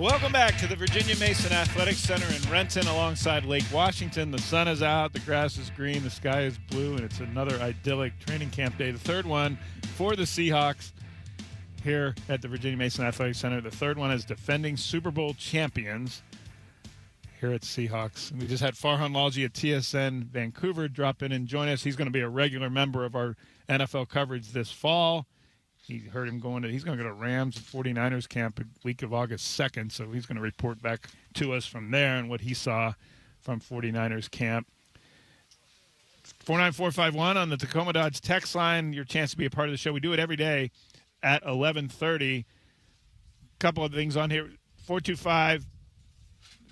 Welcome back to the Virginia Mason Athletic Center in Renton alongside Lake Washington. The sun is out, the grass is green, the sky is blue, and it's another idyllic training camp day. The third one for the Seahawks here at the Virginia Mason Athletic Center. The third one as defending Super Bowl champions here at Seahawks. We just had Farhan Lalji at TSN Vancouver drop in and join us. He's going to be a regular member of our NFL coverage this fall. He heard him he's going to go to Rams and 49ers camp the week of August 2nd, so he's going to report back to us from there and what he saw from 49ers camp. 49451 on the Tacoma Dodge text line, your chance to be a part of the show. We do it every day at 11:30. Couple of things on here. 425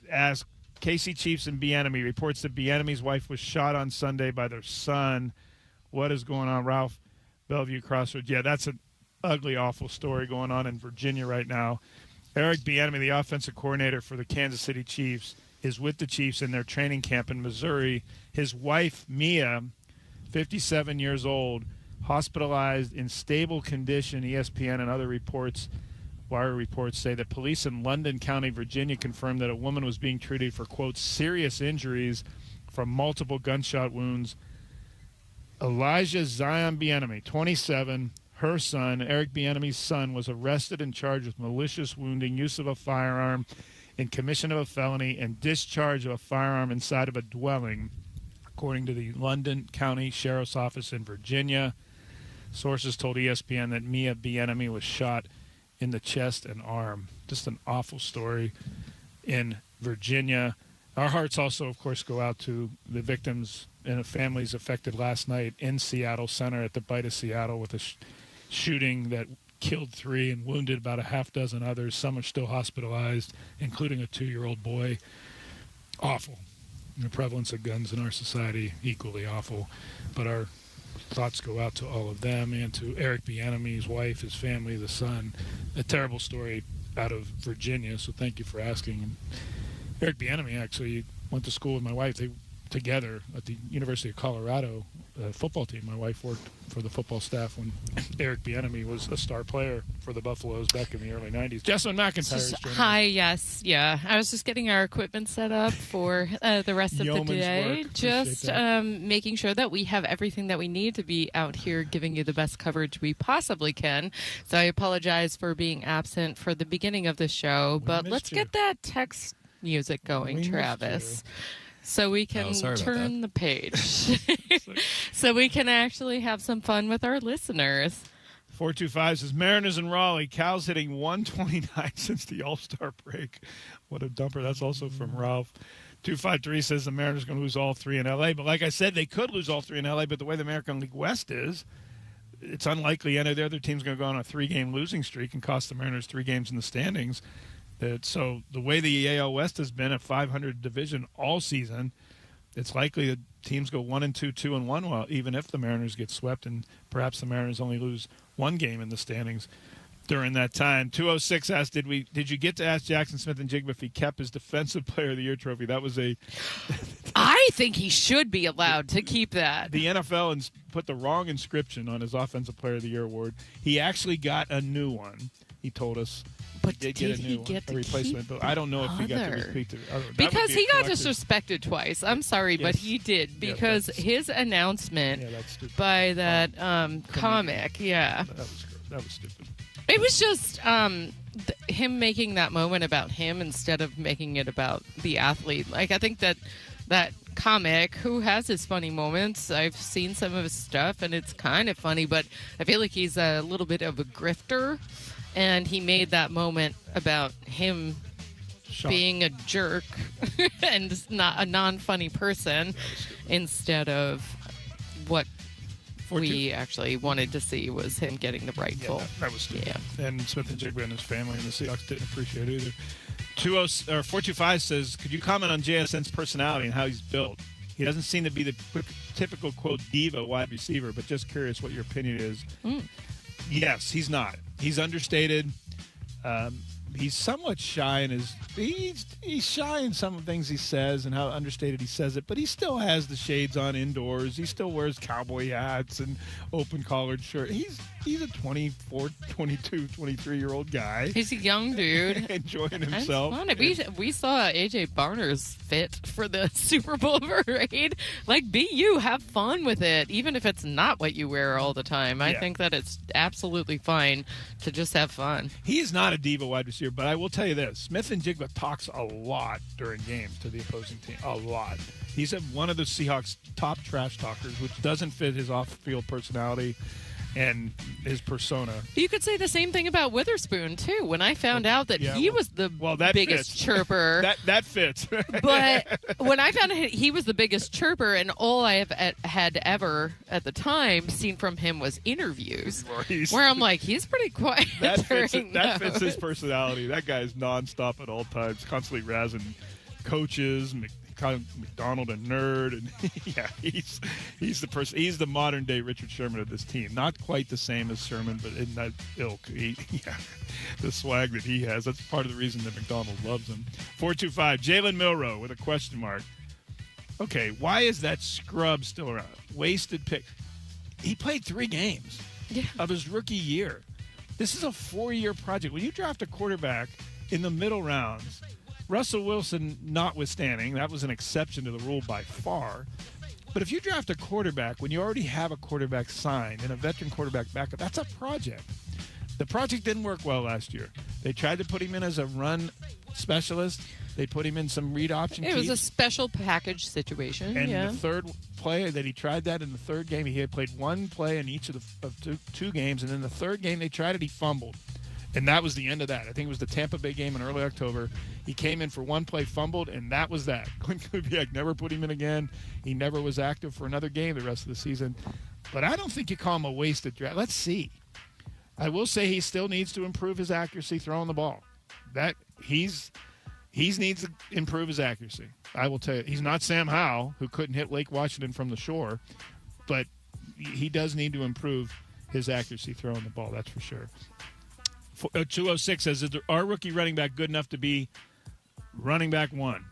asks, KC Chiefs and Bieniemy reports that Bieniemy's wife was shot on Sunday by their son. What is going on, Ralph? Bellevue Crossroads. Yeah, that's an ugly, awful story going on in Virginia right now. Eric Bieniemy, the offensive coordinator for the Kansas City Chiefs, is with the Chiefs in their training camp in Missouri. His wife, Mia, 57 years old, hospitalized in stable condition. ESPN and other reports, wire reports, say that police in London County, Virginia, confirmed that a woman was being treated for, quote, serious injuries from multiple gunshot wounds. Elijah Zion Bieniemy, 27, her son, Eric Bieniemy's son, was arrested and charged with malicious wounding, use of a firearm in commission of a felony, and discharge of a firearm inside of a dwelling, according to the London County Sheriff's Office in Virginia. Sources told ESPN that Mia Bieniemy was shot in the chest and arm. Just an awful story in Virginia. Our hearts also, of course, go out to the victims and the families affected last night in Seattle Center at the Bite of Seattle with a shooting that killed 3 and wounded about a half dozen others. Some are still hospitalized, including a 2-year-old boy. Awful. The prevalence of guns in our society, equally awful. But our thoughts go out to all of them and to Eric Bieniemy's wife, his family, the son. A terrible story out of Virginia, so thank you for asking. And Eric Bieniemy actually went to school with my wife. They together at the University of Colorado football team. My wife worked for the football staff when Eric Bieniemy was a star player for the Buffaloes back in the early 90s. Jessamine McIntyre is joining Hi, yes, yeah. I was just getting our equipment set up for the rest of the day. Just making sure that we have everything that we need to be out here giving you the best coverage we possibly can. So I apologize for being absent for the beginning of the show, but let's get that text music going, Travis. So we can turn the page. So we can actually have some fun with our listeners. 425 says, Mariners and Raleigh. Cal's hitting 129 since the All-Star break. What a dumper. That's also from Ralph. 253 says the Mariners are going to lose all 3 in L.A. But like I said, they could lose all 3 in L.A., but the way the American League West is, it's unlikely any of the other team's going to go on a 3-game losing streak and cost the Mariners 3 games in the standings. So the way the AL West has been a 500 division all season, it's likely that teams go 1-2, 2-1, well, even if the Mariners get swept, and perhaps the Mariners only lose 1 game in the standings during that time. 206 asked, did you get to ask Jackson Smith-Njigba if he kept his Defensive Player of the Year trophy? That was I think he should be allowed to keep that. The NFL put the wrong inscription on his Offensive Player of the Year award. He actually got a new one, he told us. But did get a new one, a replacement, but I don't know if he got to speak to other. Because he got disrespected twice. I'm sorry, but he did, because his announcement by that comic, that was stupid. It was just him making that moment about him instead of making it about the athlete. Like, I think that comic, who has his funny moments, I've seen some of his stuff, and it's kind of funny, but I feel like he's a little bit of a grifter. And he made that moment about him being a jerk and not a non-funny person instead of what we actually wanted to see was him getting the rightful. Yeah, that was stupid. Yeah. And Smith-Njigba and his family and the Seahawks didn't appreciate it either. 425 says, could you comment on JSN's personality and how he's built? He doesn't seem to be the typical, quote, diva wide receiver, but just curious what your opinion is. Yes, he's not. He's understated. he's somewhat shy in he's shy in some things he says and how understated he says it, but he still has the shades on indoors. He still wears cowboy hats and open collared shirt. He's a 24, 22, 23-year-old guy. He's a young dude. Enjoying himself. We saw AJ Barner's fit for the Super Bowl parade. Like, be you. Have fun with it, even if it's not what you wear all the time. I think that it's absolutely fine to just have fun. He is not a diva wide receiver, but I will tell you this. Smith-Njigba talks a lot during games to the opposing team. A lot. He's one of the Seahawks' top trash talkers, which doesn't fit his off-field personality and his persona. You could say the same thing about Witherspoon, too. When I found out that he was the biggest chirper. That fits. But when I found out he was the biggest chirper, and all I had ever, at the time, seen from him was interviews, where I'm like, he's pretty quiet. That fits his personality. That guy's nonstop at all times, constantly razzing coaches, McDonald a nerd, and he's the person. He's the modern day Richard Sherman of this team. Not quite the same as Sherman, but in that ilk. The swag that he has. That's part of the reason that McDonald loves him. 425 Jalen Milroe with a question mark. Okay, why is that scrub still around? Wasted pick. He played 3 games of his rookie year. This is a 4-year project. When you draft a quarterback in the middle rounds, Russell Wilson notwithstanding, that was an exception to the rule by far. But if you draft a quarterback when you already have a quarterback signed and a veteran quarterback backup, that's a project. The project didn't work well last year. They tried to put him in as a run specialist. They put him in some read option. It was a special package situation. And the third play that he tried that in the third game, he had played one play in each of two games. And in the third game they tried it, he fumbled. And that was the end of that. I think it was the Tampa Bay game in early October. He came in for one play, fumbled, and that was that. Clint Kubiak never put him in again. He never was active for another game the rest of the season. But I don't think you call him a wasted draft. Let's see. I will say he still needs to improve his accuracy throwing the ball. That he needs to improve his accuracy. I will tell you. He's not Sam Howell, who couldn't hit Lake Washington from the shore, but he does need to improve his accuracy throwing the ball. That's for sure. 206 says, is our rookie running back good enough to be running back 1?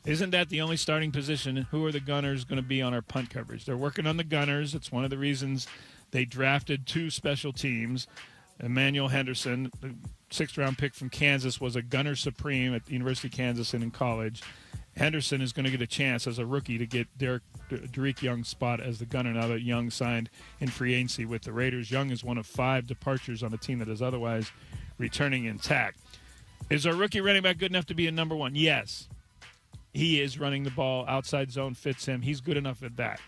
Isn't that the only starting position? Who are the gunners going to be on our punt coverage? They're working on the gunners. It's one of the reasons they drafted 2 special teams. Emmanuel Henderson, the 6th-round pick from Kansas, was a gunner supreme at the University of Kansas and in college. Henderson is going to get a chance as a rookie to get Derek Young's spot as the gunner now that Young signed in free agency with the Raiders. Young is one of 5 departures on a team that is otherwise returning intact. Is our rookie running back good enough to be a number 1? Yes. He is running the ball. Outside zone fits him. He's good enough at that.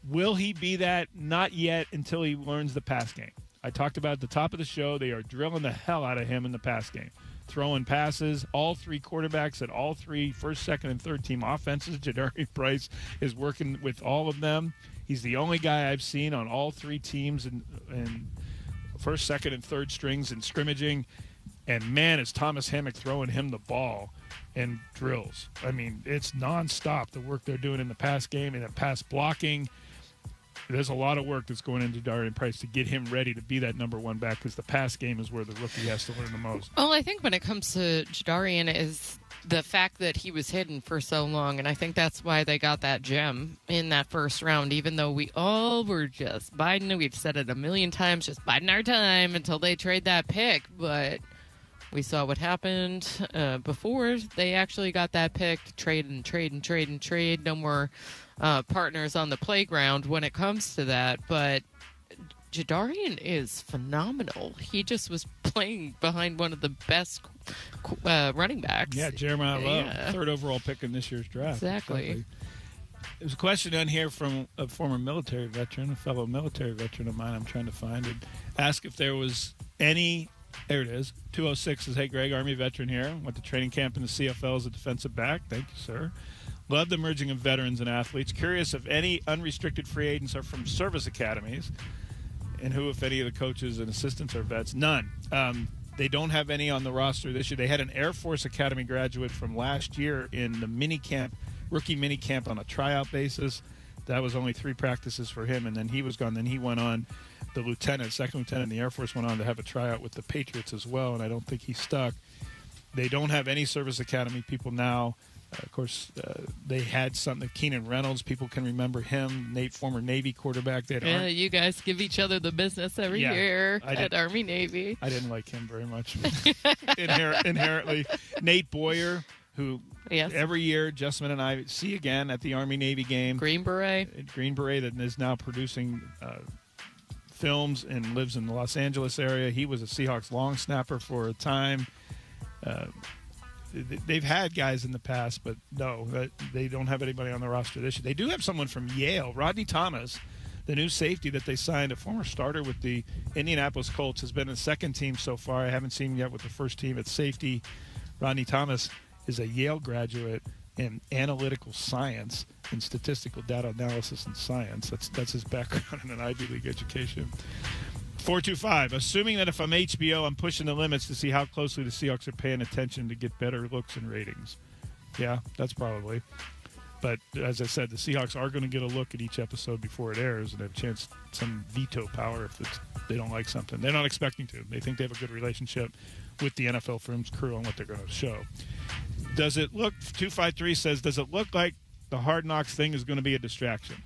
Will he be that? Not yet until he learns the pass game. I talked about at the top of the show, they are drilling the hell out of him in the pass game. Throwing passes, all 3 quarterbacks at all 3 first, second, and third team offenses. Jadarian Price is working with all of them. He's the only guy I've seen on all 3 teams in first, second, and third strings in scrimmaging. And, man, is Thomas Hammock throwing him the ball in drills. I mean, it's nonstop, the work they're doing in the pass game and the pass blocking. There's a lot of work that's going into Jadarian Price to get him ready to be that number 1 back because the pass game is where the rookie has to learn the most. Well, I think when it comes to Jadarian is the fact that he was hidden for so long, and I think that's why they got that gem in that first round, even though we all were just biding. We've said it a million times, just biding our time until they trade that pick, but we saw what happened before they actually got that pick. Trade. No more partners on the playground when it comes to that, but Jadarian is phenomenal. He just was playing behind one of the best running backs. Yeah, Jeremiah Love, 3rd overall pick in this year's draft. Exactly. There's a question on here from a former military veteran, a fellow military veteran of mine I'm trying to find, and ask if there was any. There it is. 206 says, hey, Greg, Army veteran here. Went to training camp in the CFL as a defensive back. Thank you, sir. Love the merging of veterans and athletes. Curious if any unrestricted free agents are from service academies and who, if any, of the coaches and assistants are vets. None. They don't have any on the roster this year. They had an Air Force Academy graduate from last year in the rookie mini camp on a tryout basis. That was only 3 practices for him, and then he was gone. Then he went on the second lieutenant in the Air Force, went on to have a tryout with the Patriots as well, and I don't think he stuck. They don't have any service academy people now. Of course, they had something. Keenan Reynolds, people can remember him, former Navy quarterback. You guys give each other the business every year at Army Navy. I didn't like him very much inherently. Nate Boyer, who every year Jessamine and I see again at the Army Navy game. Green Beret that is now producing films and lives in the Los Angeles area. He was a Seahawks long snapper for a time. They've had guys in the past, but no, they don't have anybody on the roster this year. They do have someone from Yale, Rodney Thomas, the new safety that they signed, a former starter with the Indianapolis Colts, has been in the second team so far. I haven't seen him yet with the first team at safety. Rodney Thomas is a Yale graduate in analytical science and statistical data analysis and science. That's his background in an Ivy League education. 425, assuming that if I'm HBO, I'm pushing the limits to see how closely the Seahawks are paying attention to get better looks and ratings. Yeah, that's probably. But as I said, the Seahawks are going to get a look at each episode before it airs and have a chance, some veto power if they don't like something. They're not expecting to. They think they have a good relationship with the NFL Films crew on what they're going to show. Does it look, 253 says, does it look like the Hard Knocks thing is going to be a distraction?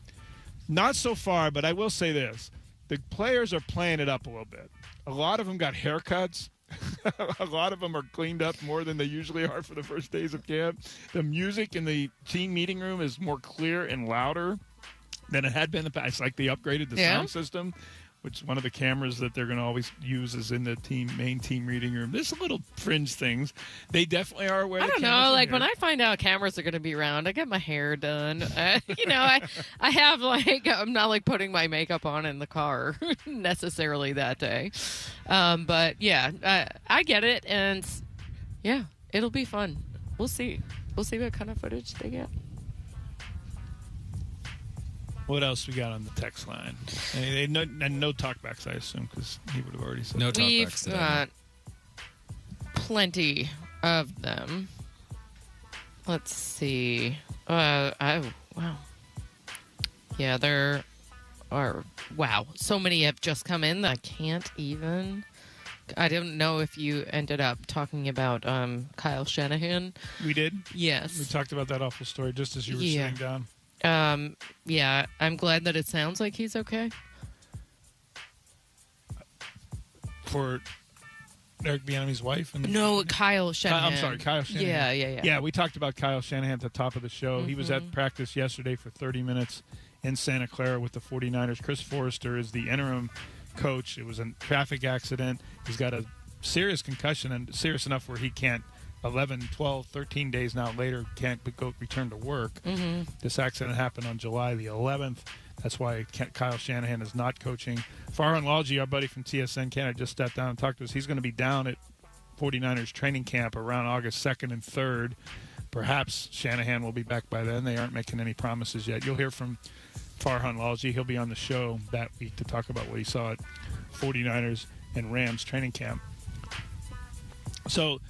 Not so far, but I will say this. The players are playing it up a little bit. A lot of them got haircuts. A lot of them are cleaned up more than they usually are for the first days of camp. The music in the team meeting room is more clear and louder than it had been in the past. It's like they upgraded the sound system, which one of the cameras that they're going to always use is in the main team reading room. There's little fringe things. They definitely are aware. I don't know. Like when I find out cameras are going to be around, I get my hair done. I have I'm not like putting my makeup on in the car necessarily that day. But yeah, I get it. And yeah, it'll be fun. We'll see. We'll see what kind of footage they get. What else we got on the text line? No talkbacks, I assume, because he would have already said no that. talkbacks. We've got plenty of them. Let's see. Wow. Yeah, there are. Wow, so many have just come in that I can't even. I don't know if you ended up talking about Kyle Shanahan. We did. Yes, we talked about that awful story just as you were sitting down. Yeah, I'm glad that it sounds like he's okay. For Eric Bieniemy's wife? No, Kyle Shanahan. I'm sorry, Kyle Shanahan. Yeah. Yeah, we talked about Kyle Shanahan at the top of the show. He was at practice yesterday for 30 minutes in Santa Clara with the 49ers. Chris Forrester is the interim coach. It was a traffic accident. He's got a serious concussion, and serious enough where he can't 11, 12, 13 days now later can't return to work. This accident happened on July the 11th. That's why Kyle Shanahan is not coaching. Farhan Lalji, our buddy from TSN Canada, just stepped down and talked to us. He's going to be down at 49ers training camp around August 2nd and 3rd. Perhaps Shanahan will be back by then. They aren't making any promises yet. You'll hear from Farhan Lalji. He'll be on the show that week to talk about what he saw at 49ers and Rams training camp. So,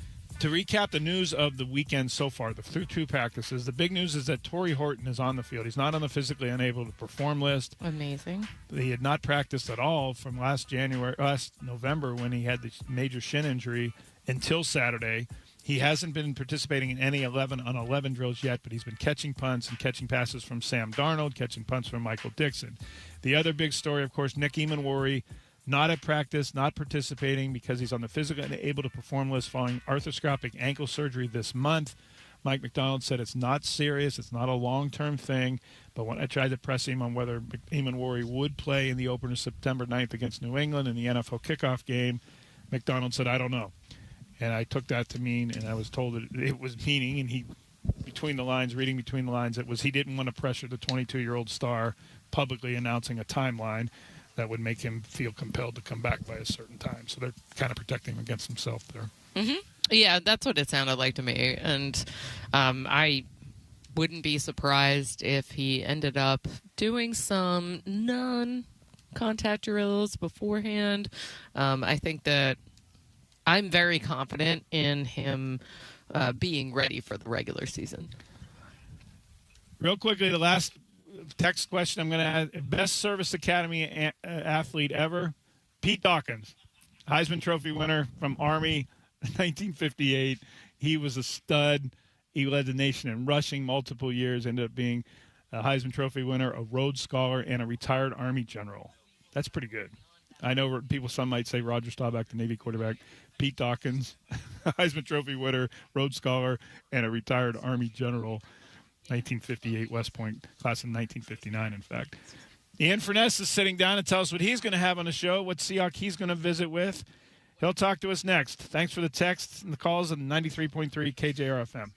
to recap the news of the weekend so far, through two practices, the big news is that Torrey Horton is on the field. He's not on the physically unable to perform list. Amazing. He had not practiced at all from last November when he had the major shin injury until Saturday. He hasn't been participating in any 11-on-11 drills yet, but he's been catching punts and catching passes from Sam Darnold, catching punts from Michael Dixon. The other big story, of course, Nick Emanwari, not at practice, not participating because he's on the physical and able to perform list following arthroscopic ankle surgery this month. Mike McDonald said it's not serious, it's not a long-term thing, but when I tried to press him on whether Emanwari would play in the opener September 9th against New England in the NFL kickoff game, McDonald said, I don't know. And I took that to mean, and I was told that it was meaning, and he, reading between the lines, it was he didn't want to pressure the 22-year-old star publicly announcing a timeline that would make him feel compelled to come back by a certain time. So they're kind of protecting him against himself there. Yeah, that's what it sounded like to me. And I wouldn't be surprised if he ended up doing some non-contact drills beforehand. I think that I'm very confident in him being ready for the regular season. Real quickly, the last text question I'm going to add. Best Service Academy athlete ever, Pete Dawkins, Heisman Trophy winner from Army, 1958. He was a stud. He led the nation in rushing multiple years, ended up being a Heisman Trophy winner, a Rhodes Scholar, and a retired Army general. That's pretty good. I know some might say Roger Staubach, the Navy quarterback. Pete Dawkins, Heisman Trophy winner, Rhodes Scholar, and a retired Army general. 1958 West Point, class in 1959, in fact. Ian Furness is sitting down to tell us what he's going to have on the show, what Seahawk he's going to visit with. He'll talk to us next. Thanks for the texts and the calls on 93.3 KJR FM.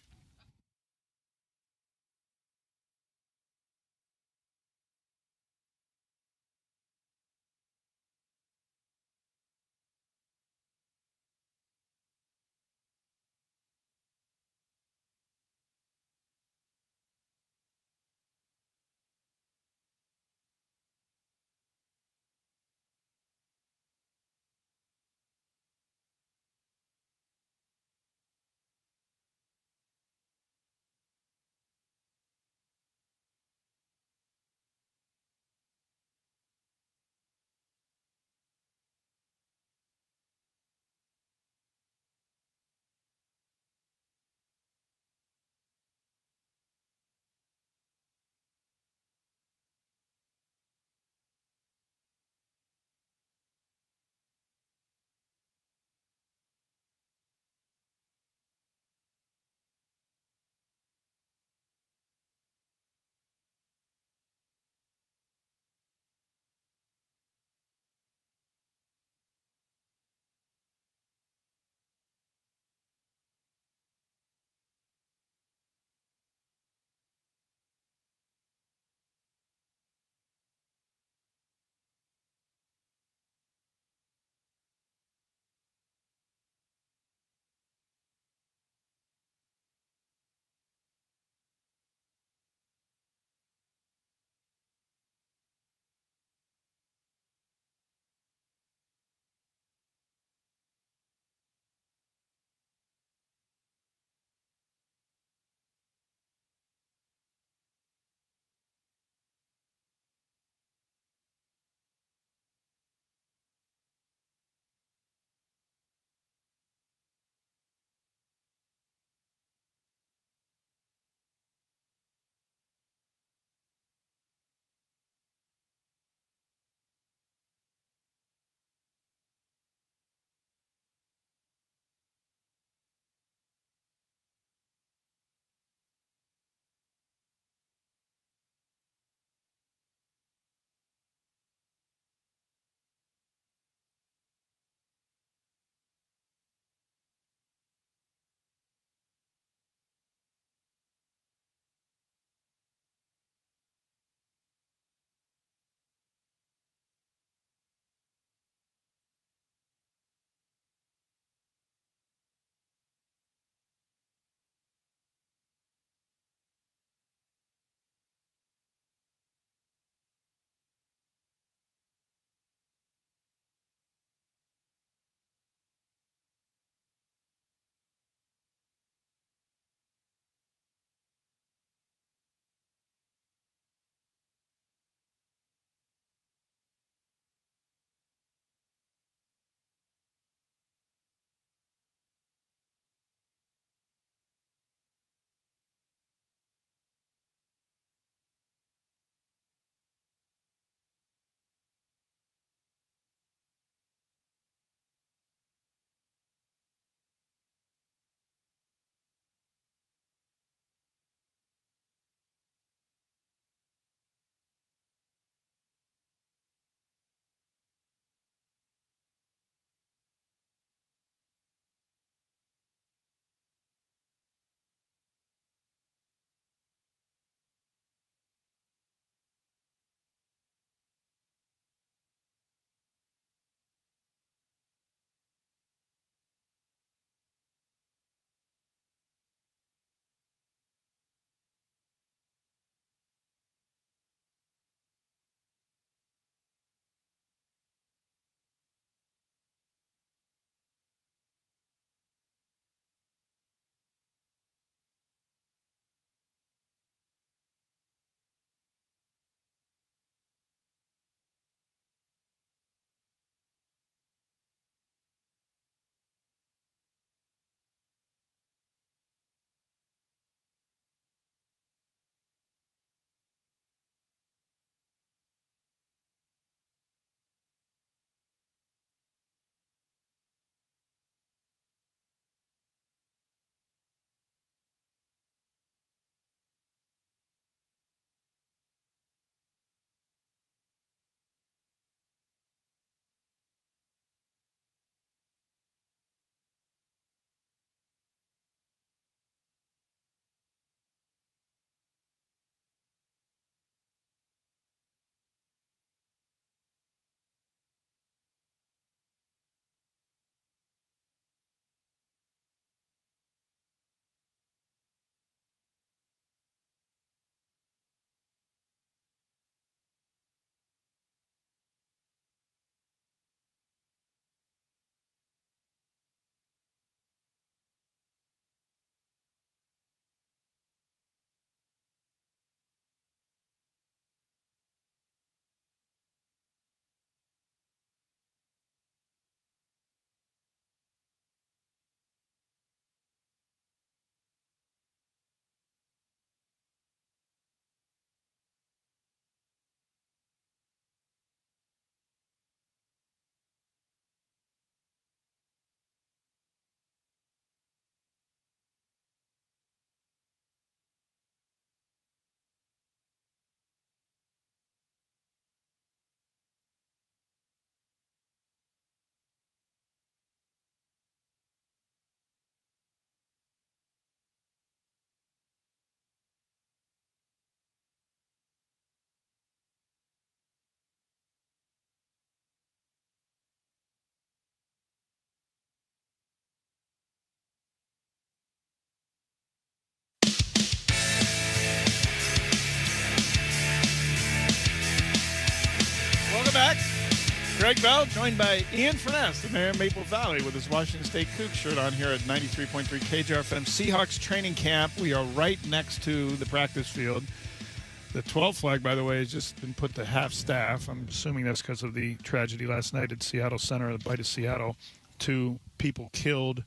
Greg Bell, joined by Ian Furness, the mayor of Maple Valley, with his Washington State Cougs shirt on here at 93.3 KJR FM Seahawks training camp. We are right next to the practice field. The 12 flag, by the way, has just been put to half staff. I'm assuming that's because of the tragedy last night at Seattle Center, the bite of Seattle. 2 people killed,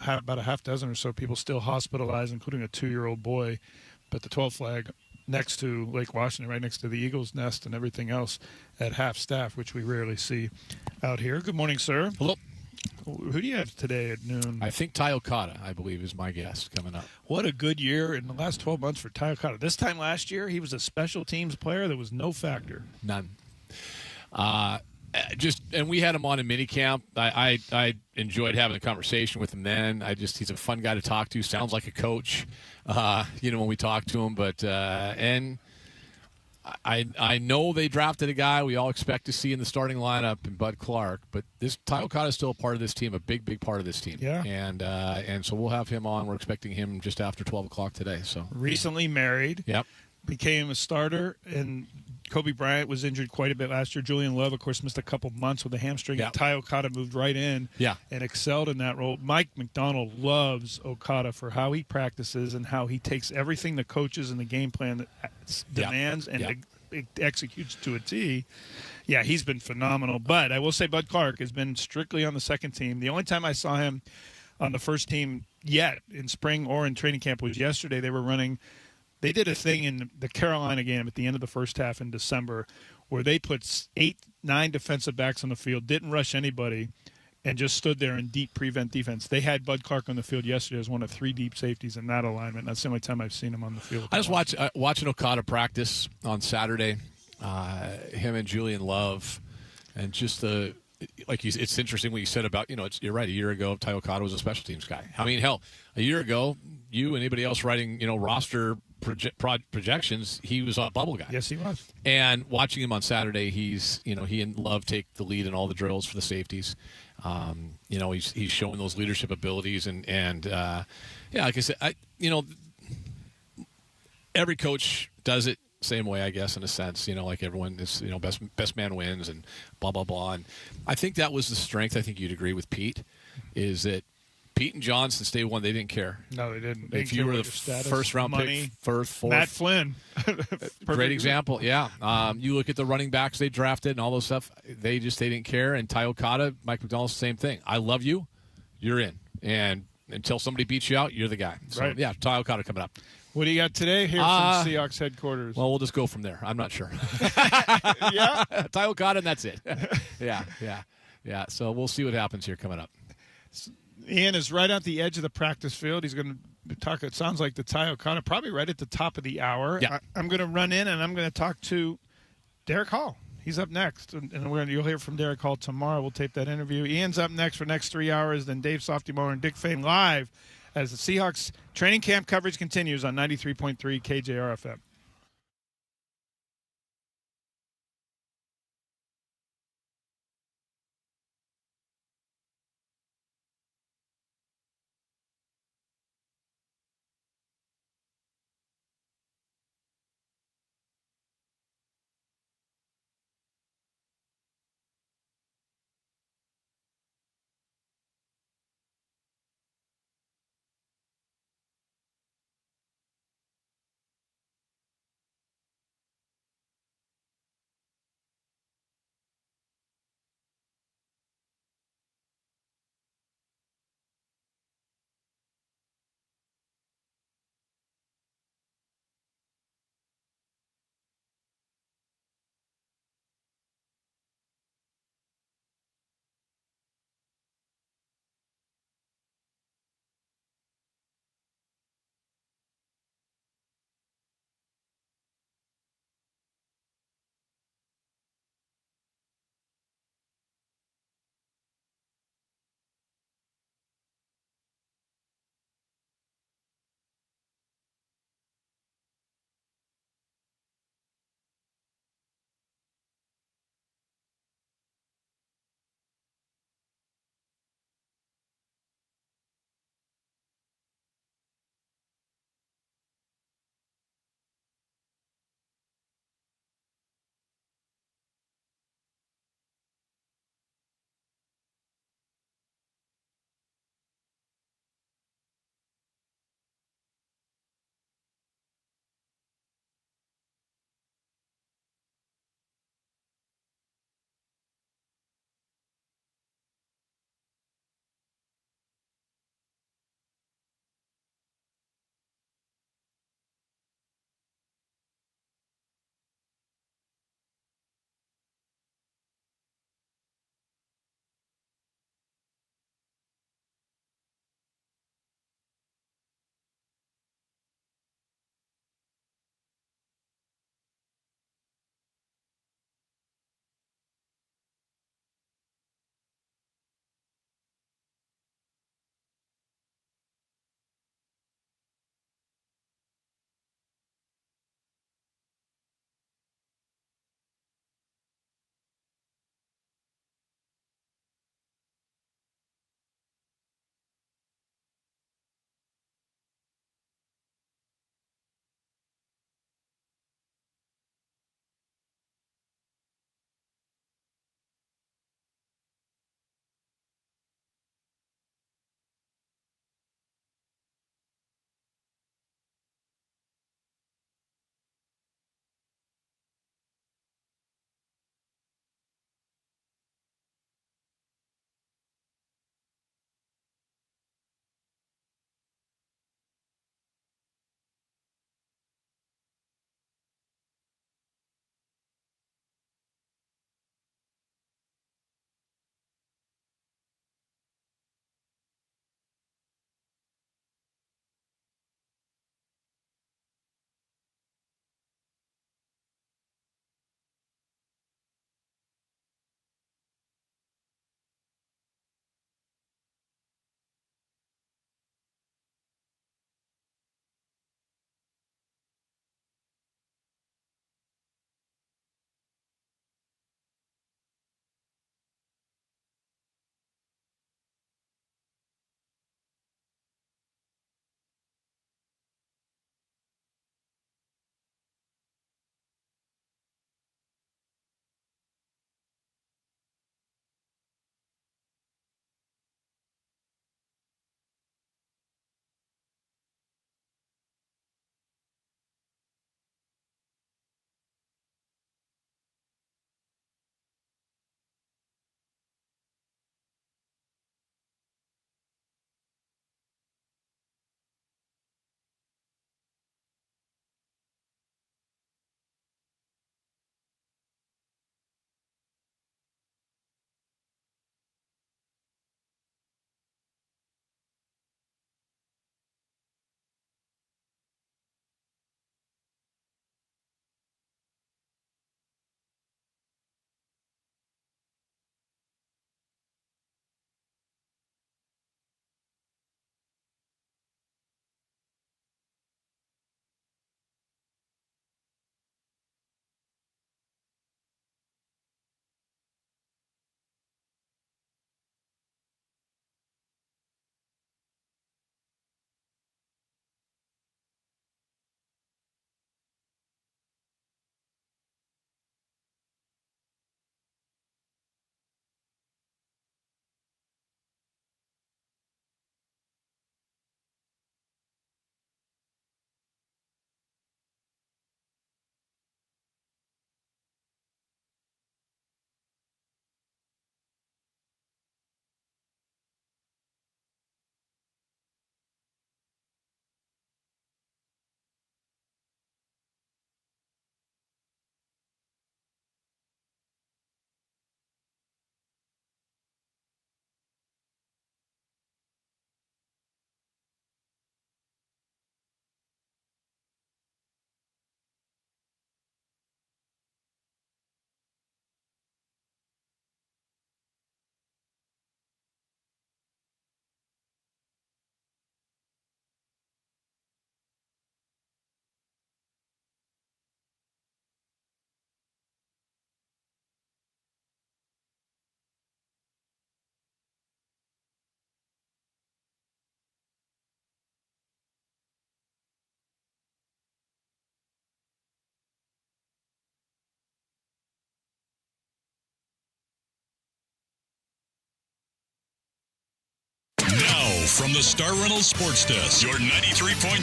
about a half dozen or so people still hospitalized, including a 2-year-old boy. But the 12 flag next to Lake Washington, right next to the Eagle's Nest and everything else at half staff, which we rarely see out here. Good morning, sir. Hello. Who do you have today at noon? I think Tai Okada, I believe, is my guest coming up. What a good year in the last 12 months for Tai Okada. This time last year, he was a special teams player. There was no factor. None. And we had him on in minicamp. I enjoyed having a conversation with him then. He's a fun guy to talk to. Sounds like a coach, when we talk to him. But I know they drafted a guy we all expect to see in the starting lineup in Bud Clark. But this Tai Okada is still a part of this team, a big part of this team. Yeah. And so we'll have him on. We're expecting him just after 12 o'clock today. So recently married. Yep. Became a starter, and Kobe Bryant was injured quite a bit last year. Julian Love, of course, missed a couple months with a hamstring. Yep. Tai Okada moved right in and excelled in that role. Mike McDonald loves Okada for how he practices and how he takes everything the coaches and the game plan that demands and executes to a T. Yeah, he's been phenomenal. But I will say Bud Clark has been strictly on the second team. The only time I saw him on the first team yet in spring or in training camp was yesterday. They did a thing in the Carolina game at the end of the first half in December where they put 8-9 defensive backs on the field, didn't rush anybody, and just stood there in deep prevent defense. They had Bud Clark on the field yesterday as one of 3 deep safeties in that alignment. That's the only time I've seen him on the field. I just watching Okada practice on Saturday, him and Julian Love, and just it's interesting what you said about, you're right, a year ago, Tai Okada was a special teams guy. I mean, hell, a year ago, you and anybody else writing, roster projections, he was a bubble guy. Yes, he was. And watching him on Saturday, he and Love take the lead in all the drills for the safeties. He's showing those leadership abilities, and like I said, every coach does it same way, I guess, in a sense. Like everyone is, best man wins and blah blah blah. And I think that was the strength. I think you'd agree with Pete, is that Pete and John, since day one, they didn't care. No, they didn't. If you were the first-round pick, fourth. Matt Flynn. Great example, yeah. You look at the running backs they drafted and all those stuff, they didn't care. And Tai Okada, Mike McDonald's the same thing. I love you, you're in. And until somebody beats you out, you're the guy. So, right. Yeah, Tai Okada coming up. What do you got today here from Seahawks headquarters? Well, we'll just go from there. I'm not sure. Yeah? Tai Okada, and that's it. Yeah. So we'll see what happens here coming up. Ian is right at the edge of the practice field. He's going to talk, it sounds like, to Tai Okada, probably right at the top of the hour. Yeah. I'm going to run in, and I'm going to talk to Derek Hall. He's up next, and you'll hear from Derek Hall tomorrow. We'll tape that interview. Ian's up next for the next 3 hours, then Dave Softymower and Dick Fane live as the Seahawks training camp coverage continues on 93.3 KJR FM. from the Star Reynolds Sports Desk, your 93.3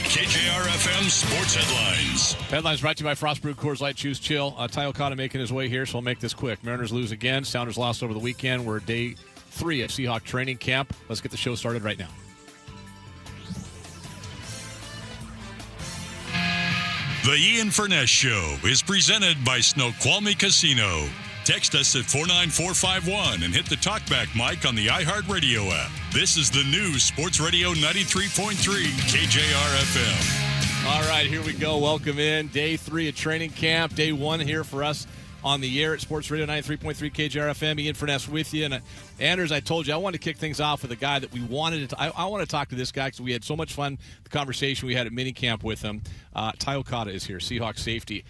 KJR FM sports headlines. Headlines brought to you by Frost Brew Coors Light. Choose chill. Ty Okada making his way here, so I'll make this quick. Mariners lose again. Sounders lost over the weekend. We're day 3 of Seahawk training camp. Let's get the show started right now. The Ian Furness Show is presented by Snoqualmie Casino. Text us at 49451 and hit the talkback mic on the iHeartRadio app. This is the new Sports Radio 93.3 KJR FM. All right, here we go. Welcome in. Day 3 of training camp. Day 1 here for us on the air at Sports Radio 93.3 KJR FM. Ian Furness with you. And Anders, I told you I wanted to kick things off with a guy that we wanted to. I want to talk to this guy because we had so much fun. The conversation we had at minicamp with him. Ty Okada is here, Seahawks safety.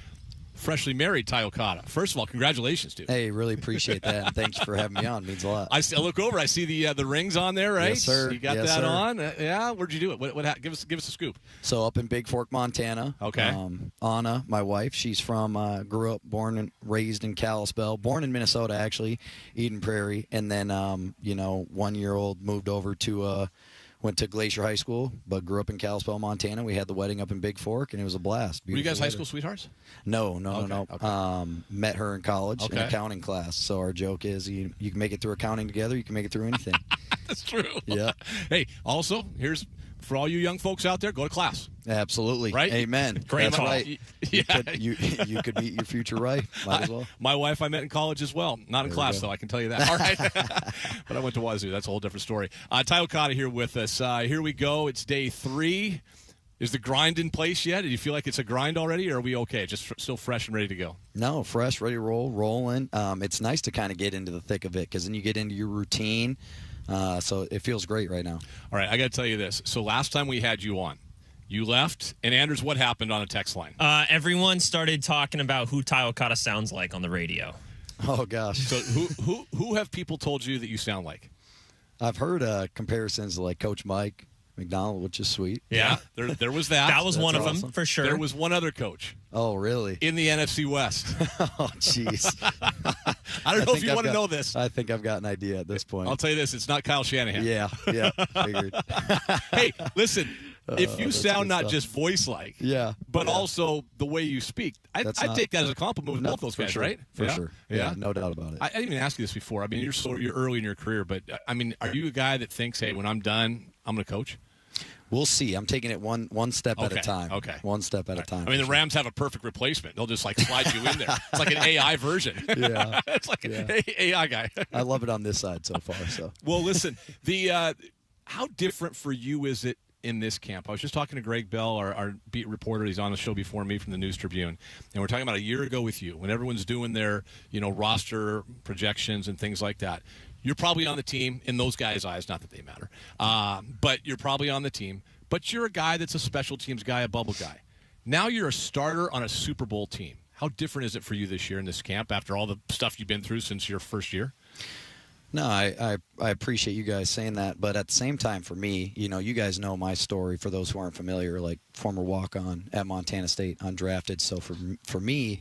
Freshly married Ty Okada. First of all, congratulations, dude. Hey, really appreciate that, and thanks for having me on. It means a lot. I look over. I see the rings on there, right? Yes, sir. You got yes, that sir. on? Yeah. Where'd you do it? What? Give us a scoop. So up in Big Fork, Montana. Okay. Anna, my wife, she's from grew up, born and raised in Kalispell. Born in Minnesota, actually, Eden Prairie, and then 1-year-old moved over to. Went to Glacier High School, but grew up in Kalispell, Montana. We had the wedding up in Big Fork, and it was a blast. Were you guys high wedding. school sweethearts? No. Okay. Met her in college in Okay. accounting class. So our joke is you can make it through accounting together. You can make it through anything. That's true. Yeah. Hey, also, here's for all you young folks out there, go to class. Absolutely. Right? Amen. Great That's call. right. Yeah. You could meet your future wife. Might as well. My wife I met in college as well. Not in There we class, go. though, I can tell you that. All right. But I went to Wazoo. That's a whole different story. Ty Okada here with us. Here we go. It's day 3. Is the grind in place yet? Do you feel like it's a grind already, or are we okay? Just still fresh and ready to go? No, fresh, ready to roll, rolling. It's nice to kind of get into the thick of it because then you get into your routine. So it feels great right now. All right, I got to tell you this. So last time we had you on, you left, and Anders, what happened on a text line? Everyone started talking about who Ty Okada sounds like on the radio. Oh gosh. So who have people told you that you sound like? I've heard comparisons to like Coach Mike McDonald, which is sweet. Yeah, there was that. That was That's one of awesome. them for sure. There was one other coach Oh, really? in the NFC West. Oh, jeez. I don't know if think you I've want to got- know this. I think I've got an idea at this point. I'll tell you this: it's not Kyle Shanahan. Yeah, figured. Hey, listen. If you that's sound good not stuff. just voice-like, Yeah, but yeah. also the way you speak, I take that as a compliment with No, both those for guys, sure, right? For Yeah? sure. Yeah. No doubt about it. I didn't even ask you this before. I mean, you're early in your career, but I mean, are you a guy that thinks, hey, when I'm done, I'm going to coach? We'll see. I'm taking it one step at a Okay, time. okay. One step at a time. I mean, for the Rams have a perfect replacement. They'll just like slide you in there. It's like an AI version. Yeah. It's like an AI guy. sure. I love it on this side so far. So Well, listen, how different for you is it in this camp? I was just talking to Greg Bell, our beat reporter. He's on the show before me from the News Tribune, and we're talking about a year ago with you when everyone's doing their roster projections and things like that. You're probably on the team in those guys' eyes, not that they matter, but you're probably on the team. But you're a guy that's a special teams guy, a bubble guy. Now you're a starter on a Super Bowl team. How different is it for you this year in this camp after all the stuff you've been through since your first year? no, I appreciate you guys saying that, but at the same time, for me, you guys know my story. For those who aren't familiar, like former walk-on at Montana State, undrafted. So for me.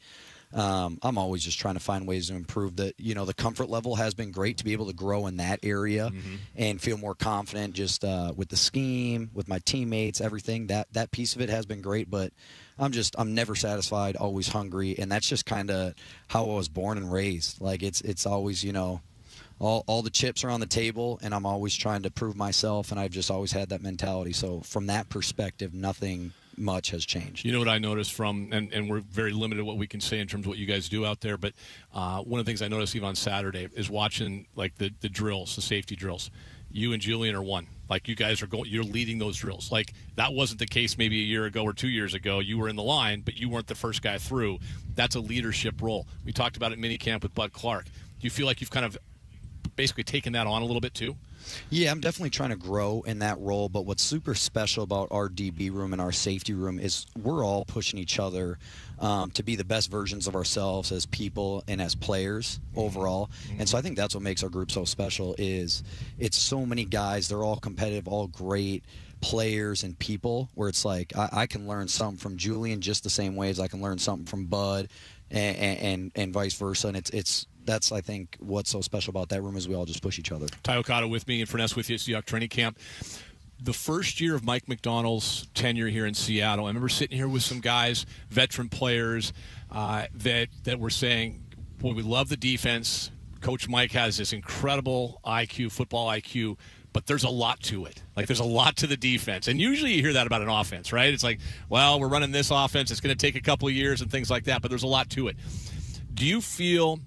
I'm always just trying to find ways to improve that. The comfort level has been great to be able to grow in that area and feel more confident just with the scheme, with my teammates, everything. That piece of it has been great, but I'm never satisfied, always hungry, and that's just kind of how I was born and raised. Like it's always, all the chips are on the table, and I'm always trying to prove myself, and I've just always had that mentality. So from that perspective, nothing much has changed. You know what I noticed from, and we're very limited what we can say in terms of what you guys do out there, but one of the things I noticed even on Saturday is watching like the drills, the safety drills. You and Julian are one. Like you guys you're leading those drills. Like that wasn't the case maybe a year ago or 2 years ago. You were in the line, but you weren't the first guy through. That's a leadership role. We talked about it minicamp with Bud Clark. Do you feel like you've kind of basically taken that on a little bit too? Yeah, I'm definitely trying to grow in that role, but what's super special about our DB room and our safety room is we're all pushing each other to be the best versions of ourselves as people and as players overall. And so I think that's what makes our group so special is it's so many guys, they're all competitive, all great players and people, where it's like I can learn something from Julian just the same way as I can learn something from Bud and vice versa. And it's that's I think what's so special about that room is we all just push each other. Ty Okada with me and Furness with you at Seahawks training camp. The first year of Mike McDonald's tenure here in Seattle, I remember sitting here with some guys, veteran players, that were saying, boy, we love the defense. Coach Mike has this incredible IQ, football IQ, but there's a lot to it. Like, there's a lot to the defense. And usually you hear that about an offense, right? It's like, well, we're running this offense. It's going to take a couple of years and things like that, but there's a lot to it. Do you feel,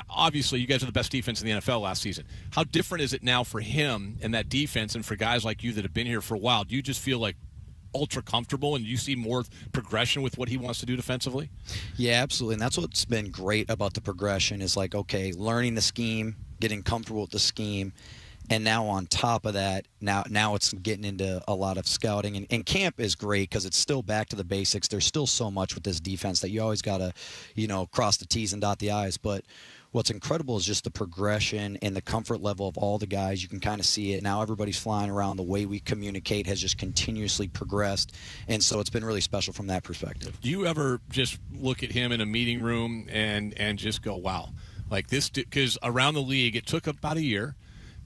obviously you guys are the best defense in the NFL last season. How different is it now for him and that defense and for guys like you that have been here for a while? Do you just feel like ultra comfortable and you see more progression with what he wants to do defensively? Yeah, absolutely. And that's what's been great about the progression is like, okay, learning the scheme, getting comfortable with the scheme. And now on top of that, now it's getting into a lot of scouting. And camp is great because it's still back to the basics. There's still so much with this defense that you always got to, cross the T's and dot the I's. But what's incredible is just the progression and the comfort level of all the guys. You can kind of see it. Now everybody's flying around. The way we communicate has just continuously progressed. And so it's been really special from that perspective. Do you ever just look at him in a meeting room and just go, wow, like this? Because around the league, it took about a year.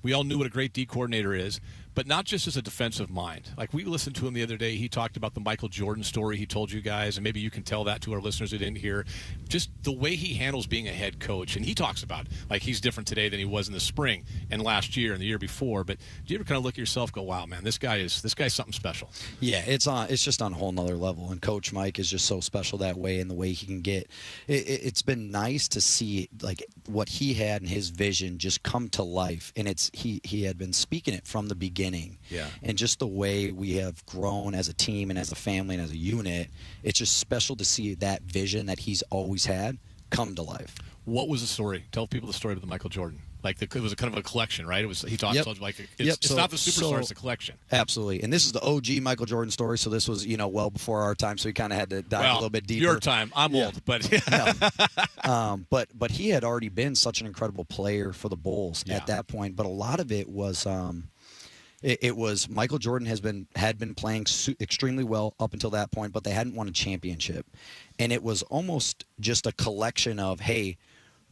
We all knew what a great D coordinator is, but not just as a defensive mind. Like, we listened to him the other day. He talked about the Michael Jordan story he told you guys, and maybe you can tell that to our listeners who didn't hear. Just the way he handles being a head coach. And he talks about, like, he's different today than he was in the spring and last year and the year before. But do you ever kind of look at yourself and go, wow, man, this guy's something special? Yeah, it's just on a whole nother level. And Coach Mike is just so special that way, and the way he can get it's been nice to see, like, what he had and his vision just come to life. And he had been speaking it from the beginning. Yeah. And just the way we have grown as a team and as a family and as a unit, it's just special to see that vision that he's always had come to life. What was the story? Tell people the story of the Michael Jordan. Like, it was a kind of a collection, right? It was. He talked like it's not the superstar; it's a collection. Absolutely, and this is the OG Michael Jordan story. So this was, well before our time. So we kind of had to dive a little bit deeper. Your time. I'm old, but but he had already been such an incredible player for the Bulls at that point. But a lot of it was. It was Michael Jordan had been playing extremely well up until that point, but they hadn't won a championship, and it was almost just a collection of, hey,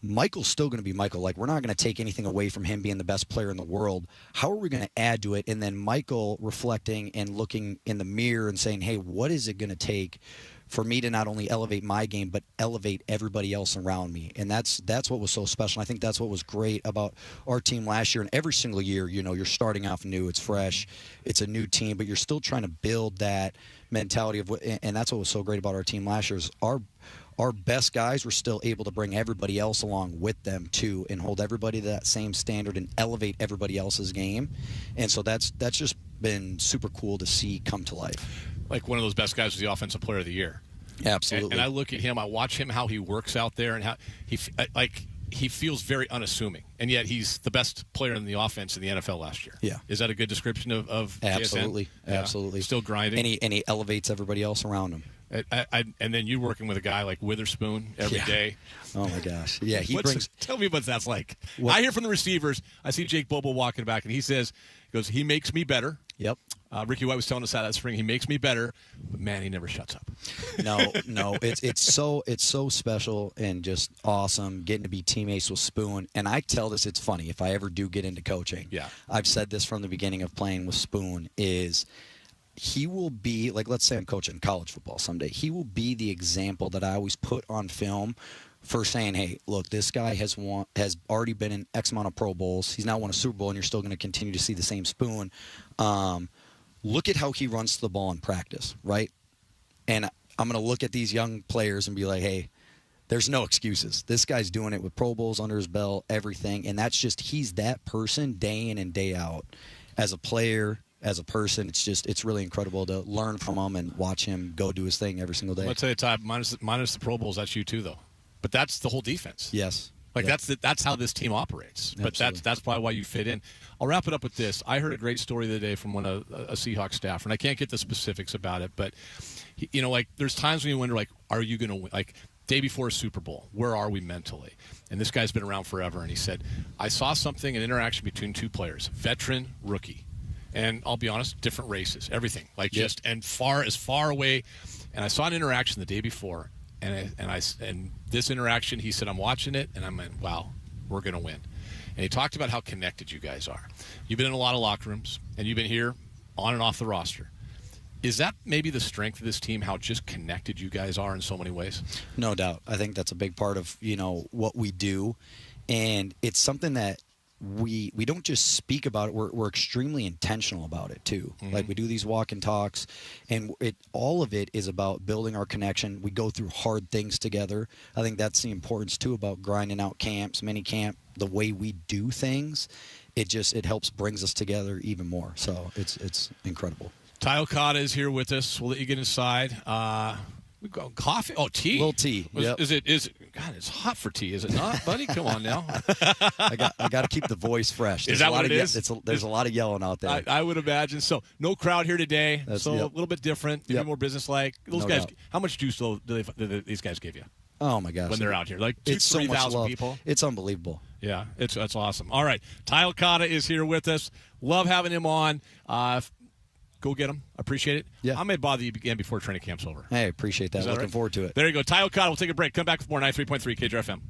Michael's still going to be Michael. Like, we're not going to take anything away from him being the best player in the world. How are we going to add to it? And then Michael reflecting and looking in the mirror and saying, hey, what is it going to take for me to not only elevate my game, but elevate everybody else around me? And that's what was so special. And I think that's what was great about our team last year. And every single year, you're starting off new. It's fresh. It's a new team, but you're still trying to build that mentality of and that's what was so great about our team last year is our best guys were still able to bring everybody else along with them too, and hold everybody to that same standard and elevate everybody else's game. And so that's just been super cool to see come to life. Like, one of those best guys was the Offensive Player of the Year. Absolutely. And I look at him, I watch him, how he works out there, and how he feels very unassuming, and yet he's the best player in the offense in the NFL last year. Yeah. Is that a good description of Absolutely. JSN? Yeah. Absolutely. Still grinding. And he elevates everybody else around him. And then you working with a guy like Witherspoon every day. Oh my gosh! Yeah, he brings. Tell me what that's like. I hear from the receivers. I see Jake Bobo walking back, and he goes, he makes me better. Yep. Ricky White was telling us that spring. He makes me better, but man, he never shuts up. No, it's so special and just awesome getting to be teammates with Spoon. And I tell this, it's funny if I ever do get into coaching. Yeah. I've said this from the beginning of playing with Spoon is. He will be, like, let's say I'm coaching college football someday. He will be the example that I always put on film for saying, hey, look, this guy has already been in X amount of Pro Bowls. He's now won a Super Bowl, and you're still going to continue to see the same Spoon. Look at how he runs to the ball in practice, right? And I'm going to look at these young players and be like, hey, there's no excuses. This guy's doing it with Pro Bowls under his belt, everything. And that's just, he's that person day in and day out as a player, as a person. It's really incredible to learn from him and watch him go do his thing every single day. I'll tell you, Todd, minus the Pro Bowls, that's you too, though. But that's the whole defense. Yes. Like, that's how this team operates. But that's probably why you fit in. I'll wrap it up with this. I heard a great story the other day from a Seahawks staffer, and I can't get the specifics about it, but there's times when you wonder, like, are you going to win? Like, day before a Super Bowl, where are we mentally? And this guy's been around forever, and he said, I saw something, an interaction between two players, veteran, rookie. And I'll be honest, different races, everything, and as far away. And I saw an interaction the day before, and this interaction, he said, I'm watching it, and I went, wow, we're going to win. And he talked about how connected you guys are. You've been in a lot of locker rooms, and you've been here on and off the roster. Is that maybe the strength of this team, how just connected you guys are in so many ways? No doubt. I think that's a big part of, what we do. And it's something that we don't just speak about it. We're extremely intentional about it too. Mm-hmm. Like we do these walk and talks, and all of it is about building our connection. We go through hard things together. I think that's the importance too about grinding out camps, mini camp, the way we do things. It helps brings us together even more. So it's incredible. Ty Okada is here with us. We'll let you get inside. We've got coffee. Oh, tea. A little tea. Yep. Is it? God, it's hot for tea, is it not, buddy? Come on now. I got to keep the voice fresh. Is that what it is? There's a lot of yelling out there. I would imagine. So no crowd here today. Yep. A little bit different. Maybe more business-like. Those guys. Doubt. How much juice do these guys give you? Oh my gosh! When they're out here, like it's so much 3,000 love. people. It's unbelievable. Yeah, that's awesome. All right, Ty Okada is here with us. Love having him on. Go get him. Appreciate it. Yeah. I may bother you again before training camp's over. Hey, appreciate that. Looking right? forward to it. There you go. Ty Okada. We'll take a break. Come back with more 93.3 KJR FM.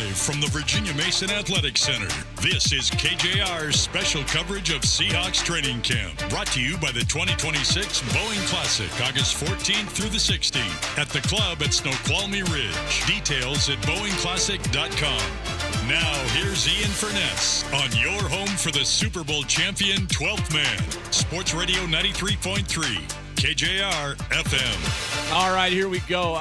Live from the Virginia Mason Athletic Center, this is KJR's special coverage of Seahawks training camp. Brought to you by the 2026 Boeing Classic, August 14th through the 16th at the club at Snoqualmie Ridge. Details at BoeingClassic.com. Now, here's Ian Furness on your home for the Super Bowl champion 12th man. Sports Radio 93.3 KJR FM. All right, here we go.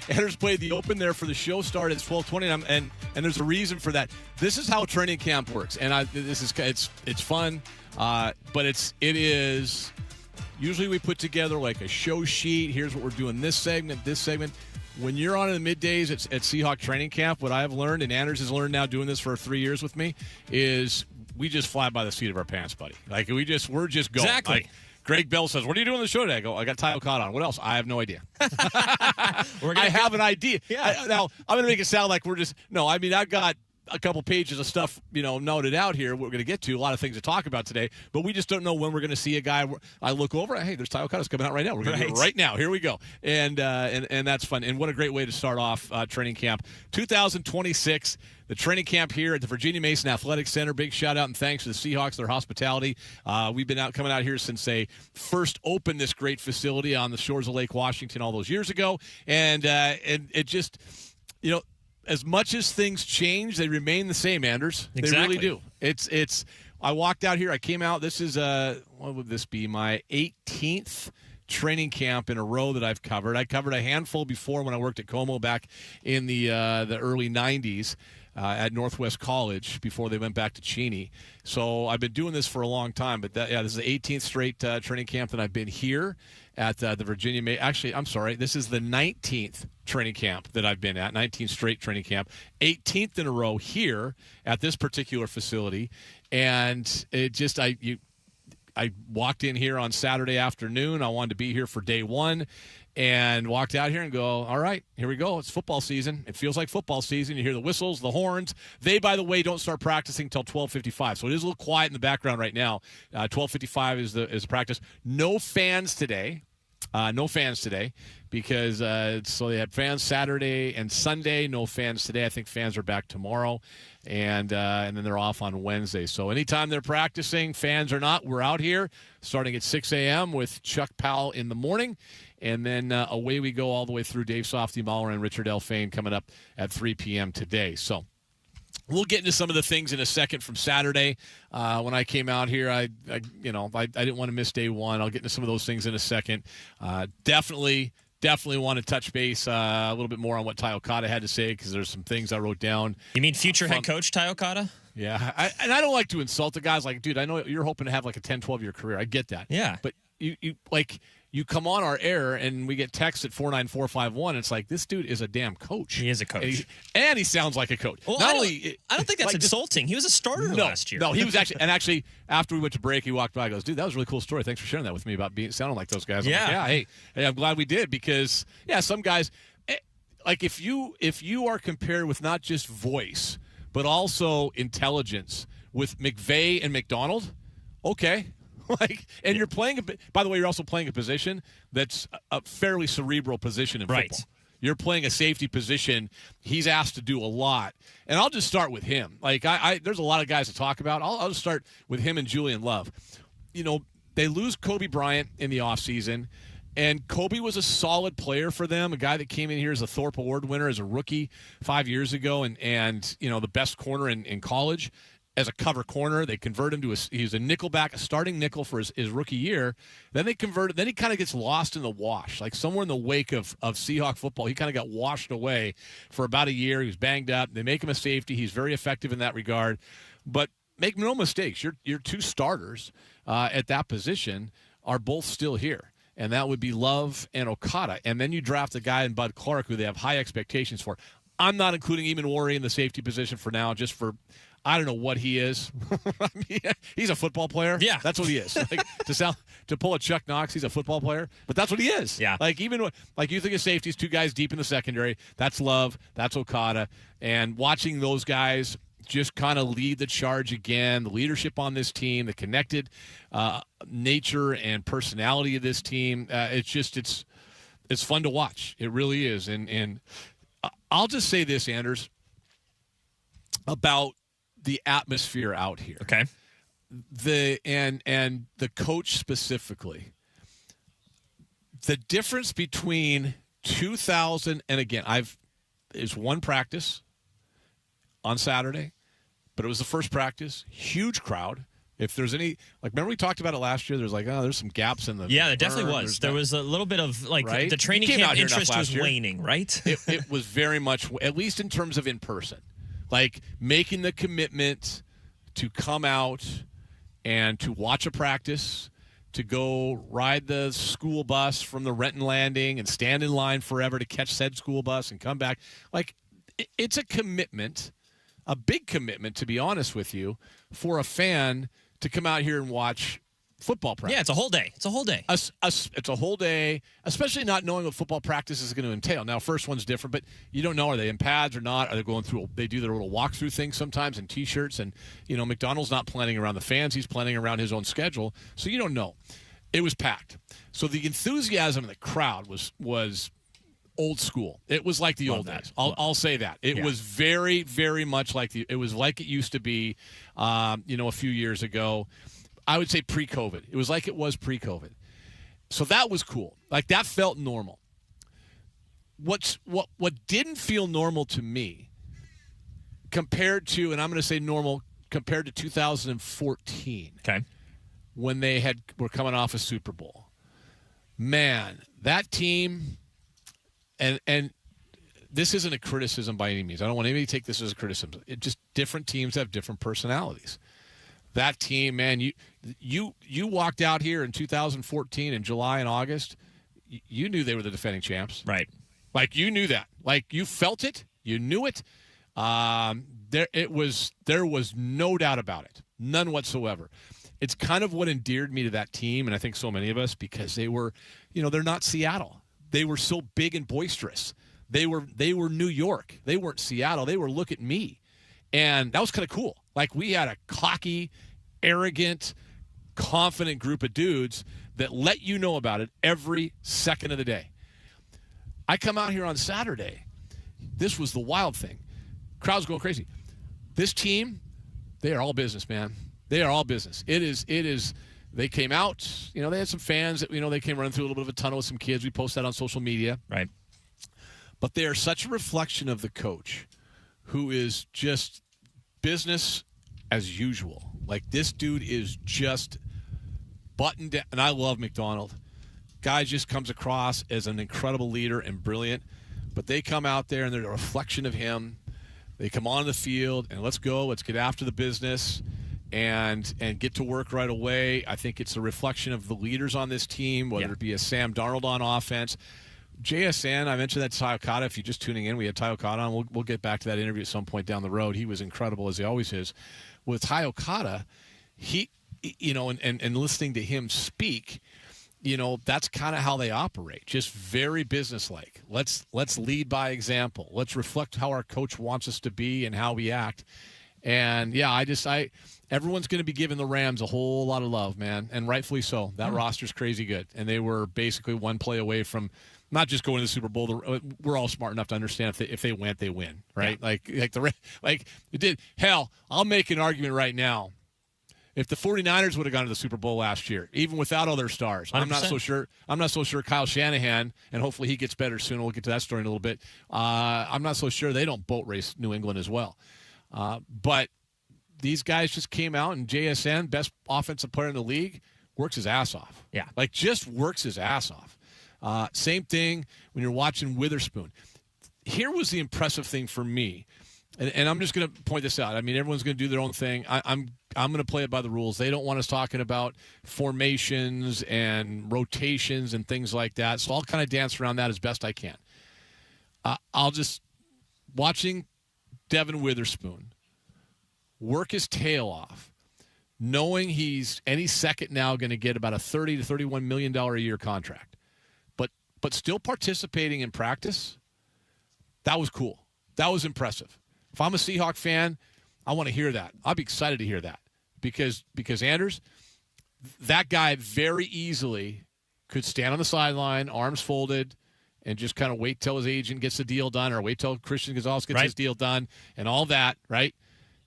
Anders played the open there for the show start at 12:20, and there's a reason for that. This is how training camp works, and it's fun, but it is usually we put together like a show sheet. Here's what we're doing this segment. When you're on in the middays at Seahawk training camp, what I've learned, and Anders has learned now doing this for 3 years with me, is we just fly by the seat of our pants, buddy. Like we're just going. Exactly. Like, Greg Bell says, "What are you doing on the show today?" I go, "I got Tyler Cott on." What else? I have no idea. I have an idea. Yeah. Now I'm going to make it sound like we're just no. I mean, I've got a couple pages of stuff, noted out here. We're going to get to a lot of things to talk about today, but we just don't know when we're going to see a guy. I look over, hey, there's Tyler Cott coming out right now. We're going to do it right now. Here we go, and that's fun. And what a great way to start off training camp 2026. The training camp here at the Virginia Mason Athletic Center. Big shout out and thanks to the Seahawks, their hospitality. We've been coming out here since they first opened this great facility on the shores of Lake Washington all those years ago, and it just, as much as things change, they remain the same, Anders. Exactly. They really do. It's. I walked out here. I came out. This is what would this be? My 18th training camp in a row that I've covered. I covered a handful before when I worked at Como back in the early 90s. At Northwest College before they went back to Cheney. So I've been doing this for a long time, but this is the 18th straight training camp that I've been here at the Virginia. Actually, I'm sorry, this is the 19th training camp that I've been at, 19th straight training camp, 18th in a row here at this particular facility, and it just I walked in here on Saturday afternoon. I wanted to be here for day one. And walked out here and go, all right, here we go. It's football season. It feels like football season. You hear the whistles, the horns. They, by the way, don't start practicing until 12:55. So it is a little quiet in the background right now. 12:55 is the practice. No fans today. Because so they had fans Saturday and Sunday. No fans today. I think fans are back tomorrow. And then they're off on Wednesday. So anytime they're practicing, fans or not, we're out here starting at 6 a.m. with Chuck Powell in the morning. And then away we go all the way through Dave Softy Mahler and Richard L. Fain coming up at 3 p.m. today. So we'll get into some of the things in a second from Saturday. When I came out here, I didn't want to miss day one. I'll get into some of those things in a second. Definitely want to touch base a little bit more on what Ty Okada had to say because there's some things I wrote down. You mean future head coach Ty Okada? Yeah, I don't like to insult the guys. Like, dude, I know you're hoping to have like a 10, 12-year career. I get that. Yeah. But you come on our air and we get texts at 49451. It's like, this dude is a damn coach. He is a coach. And he sounds like a coach. Well, I don't think that's insulting. He was a starter last year. No, he was actually, after we went to break, he walked by and goes, dude, that was a really cool story. Thanks for sharing that with me about sounding like those guys. Yeah. I'm like, hey, I'm glad we did because, some guys, like if you are compared with not just voice, but also intelligence with McVay and McDonald, okay. And you're playing by the way, you're also playing a position that's a fairly cerebral position in football. You're playing a safety position. He's asked to do a lot. And I'll just start with him. There's a lot of guys to talk about. I'll just start with him and Julian Love. They lose Kobe Bryant in the offseason, and Kobe was a solid player for them, a guy that came in here as a Thorpe Award winner as a rookie 5 years ago and the best corner in college. As a cover corner, they convert him to he's a nickelback, a starting nickel for his rookie year. Then they converted. Then he kind of gets lost in the wash, like somewhere in the wake of Seahawk football. He kind of got washed away for about a year. He was banged up. They make him a safety. He's very effective in that regard. But make no mistakes, your two starters at that position are both still here. And that would be Love and Okada. And then you draft a guy in Bud Clark who they have high expectations for. I'm not including Eamon Warrior in the safety position for now, just for – I don't know what he is. I mean, he's a football player. Yeah, that's what he is. To pull a Chuck Knox, he's a football player. But that's what he is. Yeah. You think of safeties, two guys deep in the secondary. That's Love. That's Okada. And watching those guys just kind of lead the charge again, the leadership on this team, the connected nature and personality of this team. It's fun to watch. It really is. And I'll just say this, Anders. about the atmosphere out here. Okay. And the coach specifically. The difference between 2000 and again, is one practice on Saturday, but it was the first practice, huge crowd. If there's any, remember we talked about it last year? There's there's some gaps in the. Yeah, there definitely was. There was a little bit of right? The training camp interest was waning, right? It was very much, at least in terms of in person, making the commitment to come out and to watch a practice, to go ride the school bus from the Renton Landing and stand in line forever to catch said school bus and come back. It's a commitment, a big commitment, to be honest with you, for a fan to come out here and watch football practice. Yeah, it's a whole day. It's a whole day. It's a whole day, especially not knowing what football practice is going to entail. Now, first one's different, but you don't know, are they in pads or not? Are they going through, they do their little walkthrough thing sometimes in T-shirts, and, McDonald's not planning around the fans. He's planning around his own schedule, so you don't know. It was packed. So the enthusiasm in the crowd was old school. It was like the old days. I'll say that. It was very, very much it was like it used to be, a few years ago. I would say pre-COVID. It was like it was pre-COVID. So that was cool. That felt normal. What didn't feel normal to me compared to, and I'm going to say normal, compared to 2014. Okay. When they were coming off a Super Bowl. Man, that team, and this isn't a criticism by any means. I don't want anybody to take this as a criticism. Just different teams have different personalities. That team, man, you walked out here in 2014 in July and August, you knew they were the defending champs. Right. You knew that. You felt it. You knew it. There was no doubt about it. None whatsoever. It's kind of what endeared me to that team, and I think so many of us, because they were, they're not Seattle. They were so big and boisterous. They were New York. They weren't Seattle. They were look at me. And that was kind of cool. We had a cocky, arrogant, confident group of dudes that let you know about it every second of the day. I come out here on Saturday. This was the wild thing. Crowd's going crazy. This team, they are all business, man. They are all business. It is. They came out. They had some fans that, they came running through a little bit of a tunnel with some kids. We post that on social media. Right. But they are such a reflection of the coach, who is just business as usual. This dude is just buttoned down. And I love McDonald. Guy just comes across as an incredible leader and brilliant. But they come out there and they're a reflection of him. They come on the field and let's go. Let's get after the business and get to work right away. I think it's a reflection of the leaders on this team, whether it be a Sam Darnold on offense. JSN, I mentioned that to Ty Okada. If you're just tuning in, we had Ty Okada on. We'll get back to that interview at some point down the road. He was incredible, as he always is. With Ty Okada, he, and listening to him speak, that's kind of how they operate. Just very businesslike. Let's lead by example. Let's reflect how our coach wants us to be and how we act. And everyone's going to be giving the Rams a whole lot of love, man, and rightfully so. That roster's crazy good, and they were basically one play away from not just going to the Super Bowl. We're all smart enough to understand if they win, they win, right? Yeah. It did. Hell, I'll make an argument right now. If the 49ers would have gone to the Super Bowl last year, even without all their stars, 100%. I'm not so sure Kyle Shanahan, and hopefully he gets better soon. We'll get to that story in a little bit. I'm not so sure they don't boat race New England as well. But these guys just came out, and JSN, best offensive player in the league, works his ass off. Yeah. Just works his ass off. Same thing when you're watching Witherspoon. Here was the impressive thing for me, and I'm just going to point this out. I mean, everyone's going to do their own thing. I'm going to play it by the rules. They don't want us talking about formations and rotations and things like that, so I'll kind of dance around that as best I can. I'll just watching Devin Witherspoon work his tail off, knowing he's any second now going to get about a $30 to $31 million a year contract, but still participating in practice. That was cool. That was impressive. If I'm a Seahawk fan, I want to hear that. I'll be excited to hear that because Anders, that guy very easily could stand on the sideline, arms folded, and just kind of wait till his agent gets the deal done or wait till Christian Gonzalez gets his deal done and all that, right?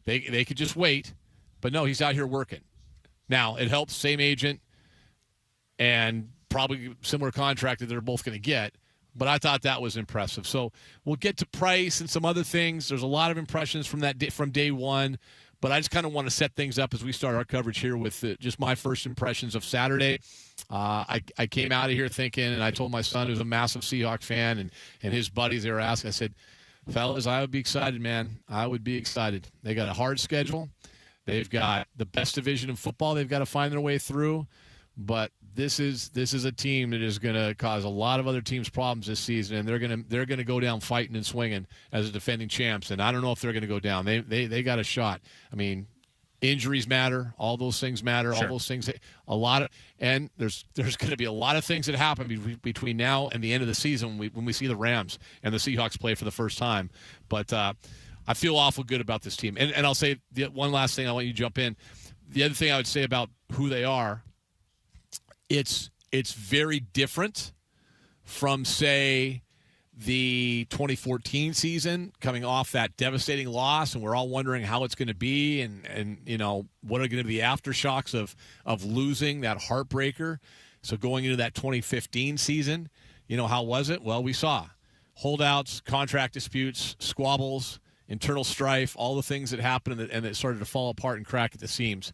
They could just wait, but no, he's out here working. Now, it helps, same agent and probably similar contract that they're both going to get, but I thought that was impressive. So we'll get to price and some other things. There's a lot of impressions from day one, but I just kind of want to set things up as we start our coverage here with just my first impressions of Saturday. I came out of here thinking, and I told my son, who's a massive Seahawks fan, and his buddies, they were asking, I said, fellas, I would be excited, man. I would be excited. They got a hard schedule. They've got the best division in football they've got to find their way through. But this is a team that is going to cause a lot of other teams problems this season, and they're going to go down fighting and swinging as a defending champs. And I don't know if they're going to go down. They got a shot. I mean, injuries matter. All those things matter. Sure. All those things. And there's going to be a lot of things that happen between now and the end of the season when we see the Rams and the Seahawks play for the first time. But I feel awful good about this team. And I'll say one last thing. I'll let you jump in. The other thing I would say about who they are, it's very different from, say, the 2014 season, coming off that devastating loss, and we're all wondering how it's going to be and what are going to be the aftershocks of losing that heartbreaker. So going into that 2015 season, how was it? Well, we saw holdouts, contract disputes, squabbles, internal strife, all the things that happened and that started to fall apart and crack at the seams.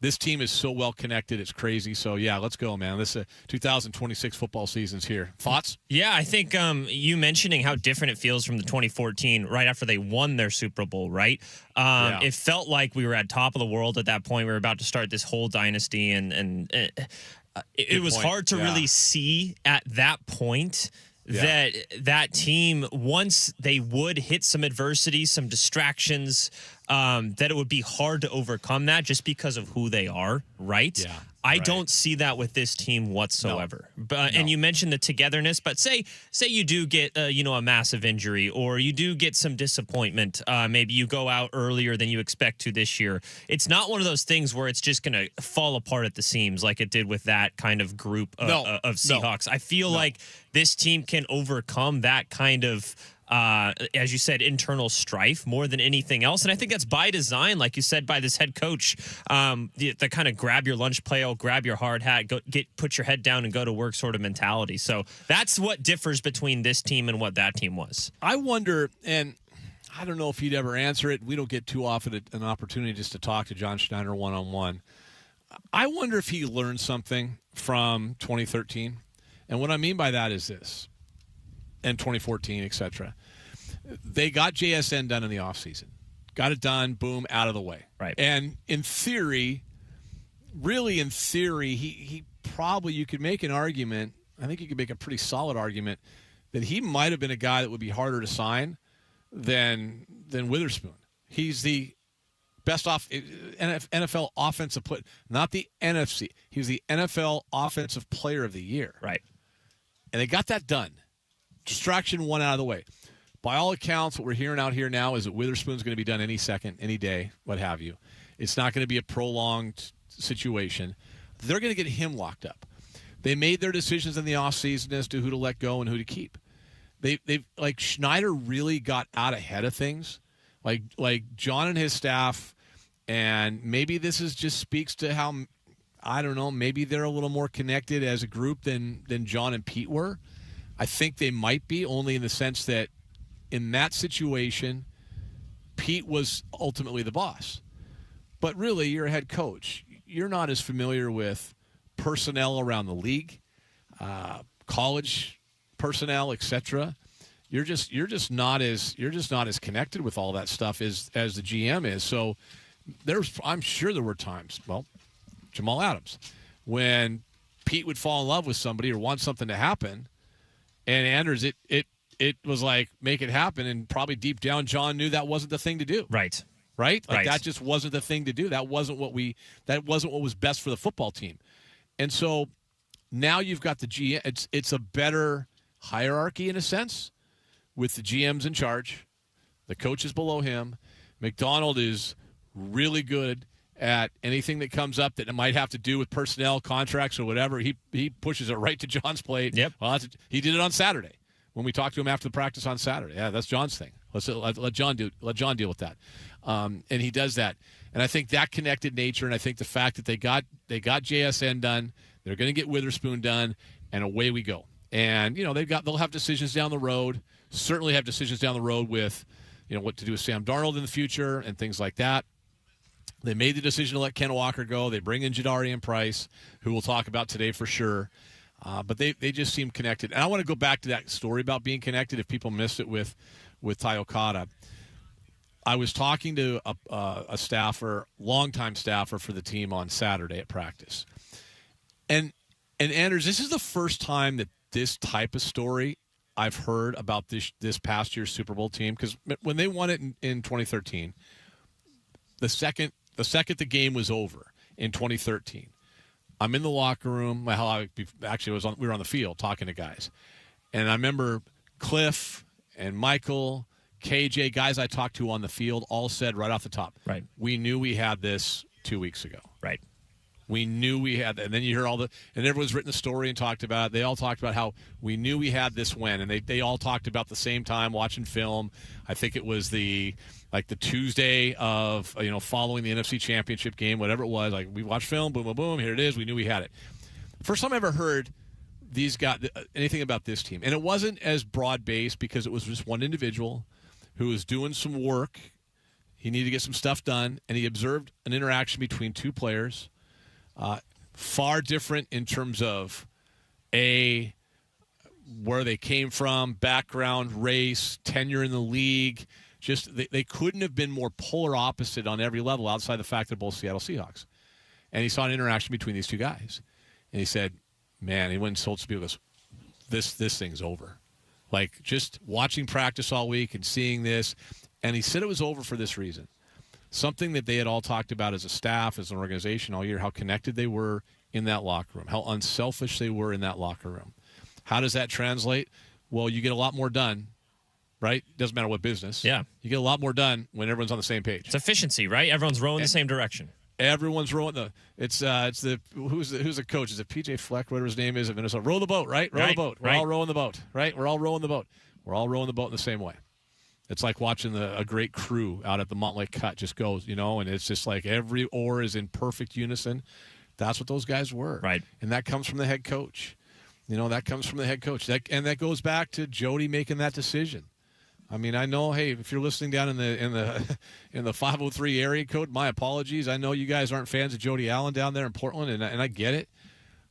This team is so well connected, it's crazy. So, yeah, let's go, man. This 2026 football season's here. Thoughts? Yeah, I think you mentioning how different it feels from the 2014 right after they won their Super Bowl, right? It felt like we were at top of the world at that point. We were about to start this whole dynasty, and it was hard to really see at that point that team, once they would hit some adversity, some distractions, that it would be hard to overcome that just because of who they are, right? Yeah. I don't see that with this team whatsoever. No. But and you mentioned the togetherness, but say you do get a massive injury, or you do get some disappointment. Maybe you go out earlier than you expect to this year. It's not one of those things where it's just going to fall apart at the seams like it did with that kind of group of Seahawks. I feel like this team can overcome that kind of, as you said, internal strife more than anything else. And I think that's by design, like you said, by this head coach, the kind of grab your lunch pail, grab your hard hat, put your head down and go to work sort of mentality. So that's what differs between this team and what that team was. I wonder, and I don't know if he'd ever answer it. We don't get too often an opportunity just to talk to John Schneider one-on-one. I wonder if he learned something from 2013. And what I mean by that is this. And 2014, etc. They got JSN done in the offseason. Got it done, boom, out of the way. Right. And in theory, he probably, you could make an argument, I think you could make a pretty solid argument, that he might have been a guy that would be harder to sign than Witherspoon. He's the best NFL offensive player, not the NFC. He was the NFL Offensive Player of the Year. Right. And they got that done. Distraction one out of the way. By all accounts, what we're hearing out here now is that Witherspoon's going to be done any second, any day, what have you. It's not going to be a prolonged situation. They're going to get him locked up. They made their decisions in the offseason as to who to let go and who to keep. They've like Schneider really got out ahead of things. Like John and his staff, and maybe this just speaks to how, I don't know, maybe they're a little more connected as a group than John and Pete were. I think they might be, only in the sense that in that situation, Pete was ultimately the boss. But really, you're a head coach. You're not as familiar with personnel around the league, college personnel, etc. You're just not as connected with all that stuff as the GM is. So I'm sure there were times, Jamal Adams, when Pete would fall in love with somebody or want something to happen. And Anders, it was like, make it happen, and probably deep down, John knew that wasn't the thing to do. Right. Like that just wasn't the thing to do. That wasn't what was best for the football team. And so now you've got the GM. It's a better hierarchy in a sense, with the GM's in charge, the coaches below him. McDonald is really good at anything that comes up that it might have to do with personnel, contracts, or whatever. He pushes it right to John's plate. Yep. Well, he did it on Saturday when we talked to him after the practice on Saturday. Yeah, that's John's thing. Let John deal with that. And he does that. And I think that connected nature, and I think the fact that they got JSN done, they're going to get Witherspoon done, and away we go. And they'll have decisions down the road. Certainly have decisions down the road with, what to do with Sam Darnold in the future and things like that. They made the decision to let Ken Walker go. They bring in Jadarian Price, who we'll talk about today for sure. But they just seem connected. And I want to go back to that story about being connected if people missed it with Ty Okada. I was talking to a staffer, longtime staffer for the team on Saturday at practice. And Anders, this is the first time that this type of story I've heard about this past year's Super Bowl team. Because when they won it in 2013, the second the game was over in 2013, I'm in the locker room. We were on the field talking to guys. And I remember Cliff and Michael, KJ, guys I talked to on the field, all said right off the top, right, we knew we had this 2 weeks ago. Right. We knew we had that. And then you hear and everyone's written a story and talked about it. They all talked about how we knew we had this when. And they all talked about the same time watching film. I think it was the Tuesday of, following the NFC Championship game, whatever it was. Like, we watched film, boom, boom, boom, here it is. We knew we had it. First time I ever heard these guys, anything about this team. And it wasn't as broad-based because it was just one individual who was doing some work. He needed to get some stuff done, and he observed an interaction between two players. Far different in terms of where they came from, background, race, tenure in the league. Just they couldn't have been more polar opposite on every level outside the fact they're both Seattle Seahawks. And he saw an interaction between these two guys. And he said, man, he went and told some people, this thing's over. Like, just watching practice all week and seeing this. And he said it was over for this reason. Something that they had all talked about as a staff, as an organization all year, how connected they were in that locker room, how unselfish they were in that locker room. How does that translate? Well, you get a lot more done, right? Doesn't matter what business. Yeah. You get a lot more done when everyone's on the same page. It's efficiency, right? Everyone's rowing the same direction. Everyone's rowing who's the coach? Is it PJ Fleck, whatever his name is at Minnesota? Row the boat, right? Row the boat. We're all rowing the boat, right? We're all rowing the boat. We're all rowing the boat in the same way. It's like watching a great crew out at the Montlake Cut just goes, and it's just like every oar is in perfect unison. That's what those guys were. Right. And that comes from the head coach. That comes from the head coach. That goes back to Jody making that decision. I mean, I know, hey, if you're listening down in the 503 area code, my apologies. I know you guys aren't fans of Jody Allen down there in Portland, and I get it.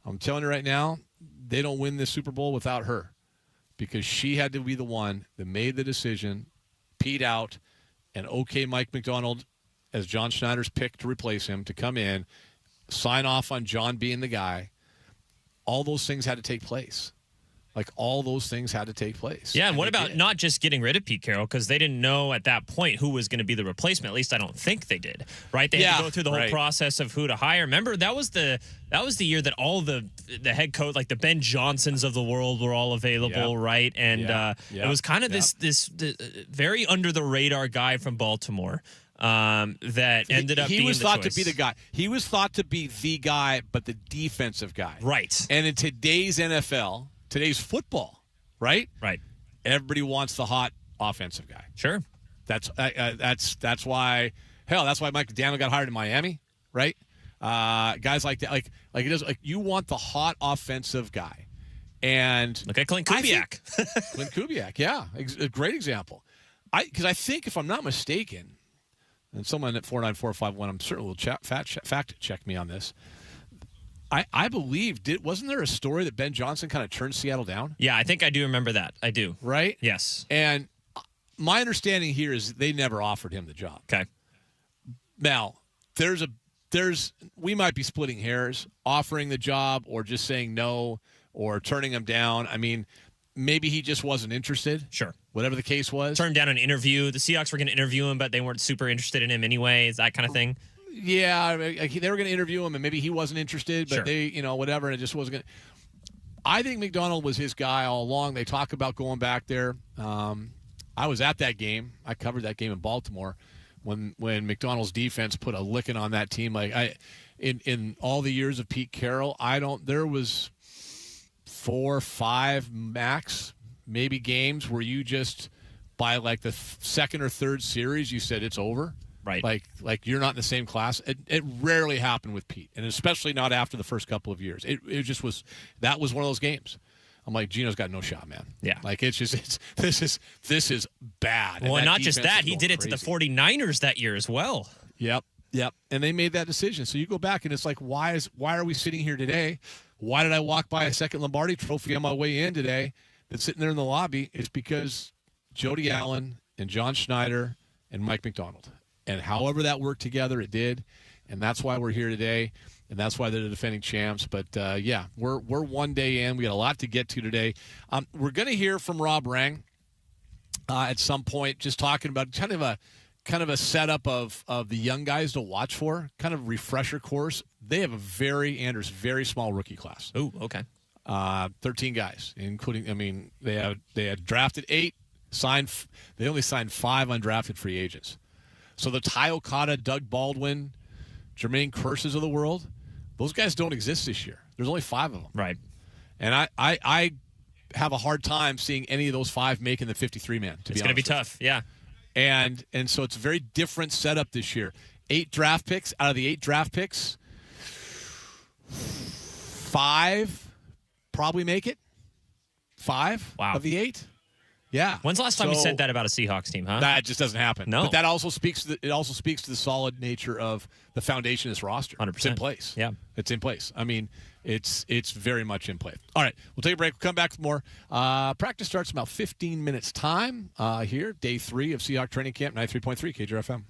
I'm telling you right now, they don't win this Super Bowl without her because she had to be the one that made the decision, Pete out, and Mike McDonald as John Schneider's pick to replace him to come in, sign off on John being the guy. All those things had to take place. All those things had to take place. Yeah, and what about not just getting rid of Pete Carroll? Because they didn't know at that point who was going to be the replacement. At least I don't think they did. Right? They had to go through the whole process of who to hire. Remember, that was the year that all the head coach, like the Ben Johnsons of the world, were all available, right? And it was kind of this very under the radar guy from Baltimore. That ended up being the choice. He was thought to be the guy. He was thought to be the guy, but the defensive guy. Right. And in today's NFL, today's football, right? Right. Everybody wants the hot offensive guy. Sure. That's why. Hell, that's why Mike Daniel got hired in Miami, right? Guys like that, like it is. Like, you want the hot offensive guy, and look at Clint Kubiak. Clint Kubiak, yeah, a great example. Because I think, if I'm not mistaken, and someone at 49451, I'm certain will fact check me on this. I believe, wasn't there a story that Ben Johnson kind of turned Seattle down? Yeah, I think I do remember that. I do. Right? Yes. And my understanding here is they never offered him the job. Okay. Now, we might be splitting hairs, offering the job or just saying no or turning him down. I mean, maybe he just wasn't interested. Sure. Whatever the case was. Turned down an interview. The Seahawks were going to interview him, but they weren't super interested in him anyway. Is that kind of thing? Yeah, they were going to interview him, and maybe he wasn't interested, but they, whatever, and it just wasn't going to. I think McDonald was his guy all along. They talk about going back there. I was at that game. I covered that game in Baltimore when McDonald's defense put a licking on that team. In all the years of Pete Carroll, there was 4 or 5 max, maybe games where you just, by the second or third series, you said it's over. Right. Like you're not in the same class. It rarely happened with Pete, and especially not after the first couple of years. It just was. That was one of those games. I'm like, Gino's got no shot, man. Yeah. Like this is bad. Well, and not just defense that, is he going did it to the 49ers that year as well. Yep. And they made that decision. So you go back and it's like, why are we sitting here today? Why did I walk by a second Lombardi trophy on my way in today that's sitting there in the lobby? It's because Jody Allen and John Schneider and Mike McDonald. And however that worked together, it did. And that's why we're here today. And that's why they're the defending champs. But, we're one day in. We got a lot to get to today. We're going to hear from Rob Rang at some point, just talking about kind of a setup of the young guys to watch for, kind of refresher course. They have a very small rookie class. Oh, okay. 13 guys, including, they had drafted 8, they only signed 5 undrafted free agents. So the Ty Okada, Doug Baldwin, Jermaine Kearses of the world, those guys don't exist this year. There's only 5 of them. Right. And I have a hard time seeing any of those 5 making the 53-man. It's going to be tough, yeah. And so it's a very different setup this year. 8 draft picks. Out of the 8 draft picks, 5 probably make it. 5 of the 8. Yeah. When's the last time we said that about a Seahawks team, huh? That just doesn't happen. No. But that also speaks to the solid nature of the foundation of this roster. 100%. It's in place. Yeah. It's in place. I mean, it's very much in place. All right. We'll take a break. We'll come back with more. Practice starts in about 15 minutes time here. Day 3 of Seahawk Training Camp, 93.3 KJR FM.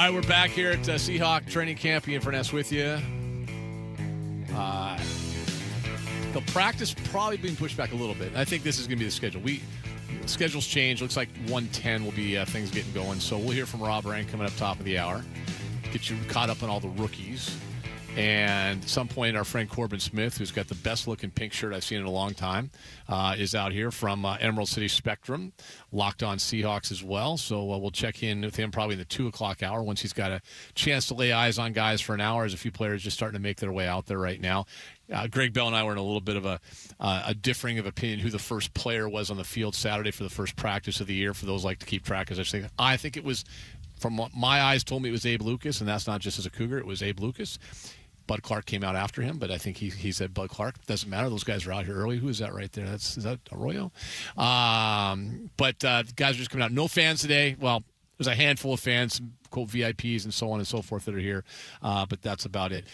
right, we're back here at Seahawk Training Camp. Ian Furness with you. The practice probably being pushed back a little bit. I think this is going to be the schedule. Schedules change. Looks like 1:10 will be things getting going. So we'll hear from Rob Rank coming up top of the hour. Get you caught up on all the rookies. And at some point, our friend Corbin Smith, who's got the best-looking pink shirt I've seen in a long time, is out here from Emerald City Spectrum, locked on Seahawks as well. So we'll check in with him probably in the 2 o'clock hour once he's got a chance to lay eyes on guys for an hour. There's a few players just starting to make their way out there right now. Greg Bell and I were in a little bit of a differing of opinion who the first player was on the field Saturday for the first practice of the year. For those like to keep track, I think it was, from what my eyes told me, it was Abe Lucas, and that's not just as a Cougar. It was Abe Lucas. Bud Clark came out after him, but I think he said Bud Clark. Doesn't matter. Those guys are out here early. Who is that right there? Is that Arroyo? But the guys are just coming out. No fans today. Well, there's a handful of fans, quote VIPs and so on and so forth that are here, but that's about it.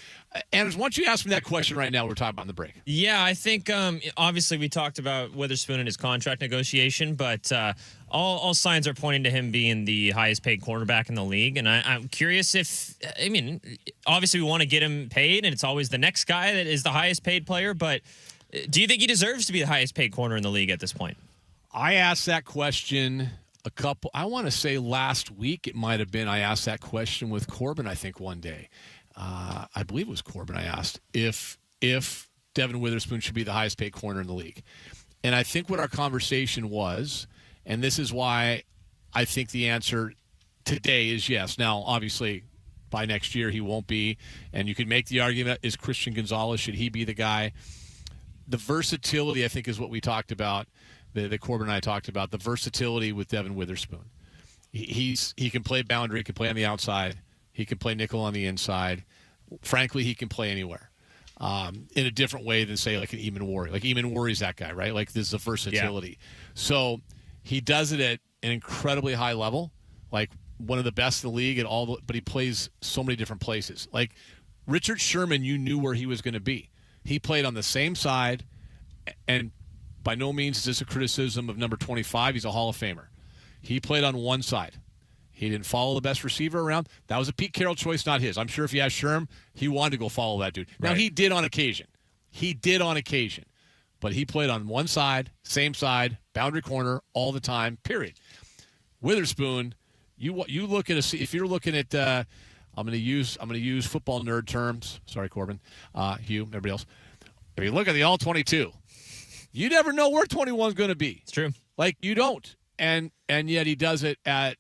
Anders, why don't you ask me that question right now? We're talking about in the break. Yeah, I think obviously we talked about Witherspoon and his contract negotiation, but all signs are pointing to him being the highest paid cornerback in the league. And I'm curious obviously we want to get him paid, and it's always the next guy that is the highest paid player, but do you think he deserves to be the highest paid corner in the league at this point? I asked that question I want to say last week it might have been. I asked that question with Corbin, I think, one day. I believe it was Corbin I asked if Devin Witherspoon should be the highest paid corner in the league. And I think what our conversation was, and this is why I think the answer today is yes. Now, obviously, by next year he won't be. And you could make the argument, is Christian Gonzalez, should he be the guy? The versatility, I think, is what we talked about. That Corbin and I talked about, the versatility with Devin Witherspoon. He can play boundary, he can play on the outside, he can play nickel on the inside. Frankly, he can play anywhere in a different way than, say, like an Eamon Warrior. Like Eamon Warrior's that guy, right? Like this is the versatility. Yeah. So he does it at an incredibly high level, like one of the best in the league but he plays so many different places. Like Richard Sherman, you knew where he was going to be. He played on the same side, and by no means is this a criticism of number 25. He's a Hall of Famer. He played on one side. He didn't follow the best receiver around. That was a Pete Carroll choice, not his. I'm sure if you asked Sherm, he wanted to go follow that dude. Now, He did on occasion. But he played on one side, same side, boundary corner all the time, period. Witherspoon, you look at if you're looking at I'm going to use football nerd terms. Sorry, Corbin, Hugh, everybody else. If you look at the all-22, you never know where 21 is going to be. It's true. Like, you don't. And yet he does it at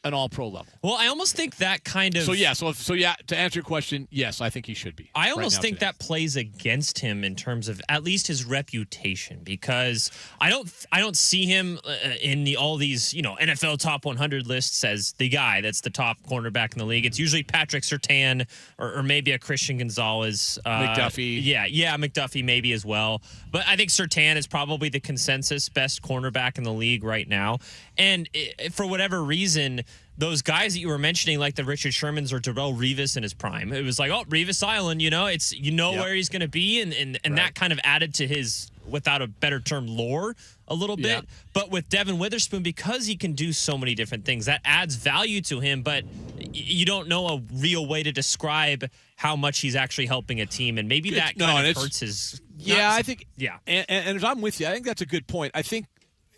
an all-pro level. Well, I almost think that kind of... So to answer your question, yes, I think he should be. I almost think that plays against him in terms of at least his reputation, because I don't see him in all these NFL top 100 lists as the guy that's the top cornerback in the league. It's usually Patrick Surtain or maybe a Christian Gonzalez. McDuffie. Yeah, McDuffie maybe as well. But I think Surtain is probably the consensus best cornerback in the league right now. And for whatever reason, those guys that you were mentioning, like the Richard Shermans or Darrelle Revis in his prime, it was like, oh, Revis Island, it's where he's going to be, and that kind of added to his, without a better term, lore a little bit. Yeah. But with Devin Witherspoon, because he can do so many different things, that adds value to him, but you don't know a real way to describe how much he's actually helping a team, and maybe that kind of hurts his... I think... Yeah. And I'm with you. I think that's a good point. I think,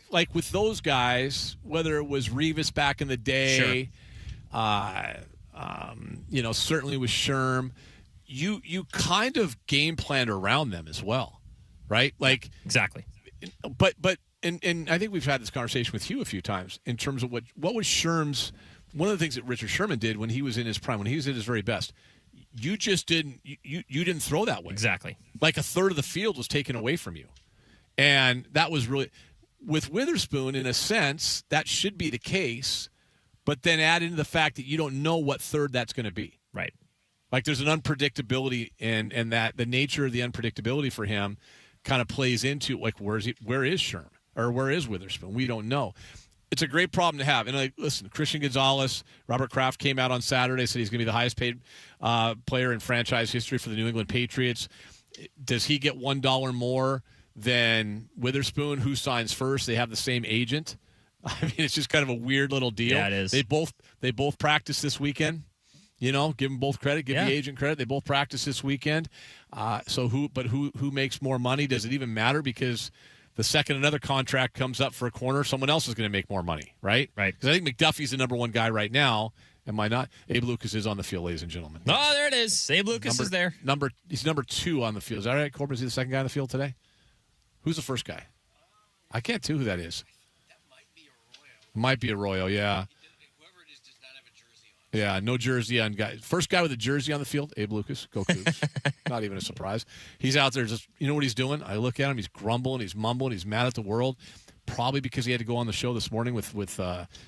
like with those guys, whether it was Revis back in the day, certainly with Sherm, you kind of game planned around them as well, right? Like exactly. But and I think we've had this conversation with Hugh a few times in terms of what was Sherm's. One of the things that Richard Sherman did when he was in his prime, when he was at his very best, you just didn't you didn't throw that way. Exactly. Like a third of the field was taken away from you, and that was really. With Witherspoon, in a sense, that should be the case, but then add into the fact that you don't know what third that's going to be. Right. Like there's an unpredictability, and that the nature of the unpredictability for him kind of plays into, like, where is Sherman? Or where is Witherspoon? We don't know. It's a great problem to have. And listen, Christian Gonzalez, Robert Kraft came out on Saturday, said he's going to be the highest paid player in franchise history for the New England Patriots. Does he get $1 more than Witherspoon? Who signs first? They have the same agent. I mean, it's just kind of a weird little deal. Yeah, it is. They both practiced this weekend. You know, give them both credit. Give the agent credit. They both practiced this weekend. So who makes more money? Does it even matter? Because the second another contract comes up for a corner, someone else is going to make more money, right? Right. Because I think McDuffie's the number one guy right now. Am I not? Abe Lucas is on the field, ladies and gentlemen. Oh, there it is. Abe Lucas is there. He's number 2 on the field. Is that right, Corbin? Is he the second guy on the field today? Who's the first guy? I can't tell who that is. Might be Arroyo, yeah. Whoever it is does not have a jersey on. Yeah, no jersey on guy. First guy with a jersey on the field, Abe Lucas. Go Cougs. Not even a surprise. He's out there just, you know what he's doing? I look at him, he's grumbling, he's mumbling, he's mad at the world. Probably because he had to go on the show this morning with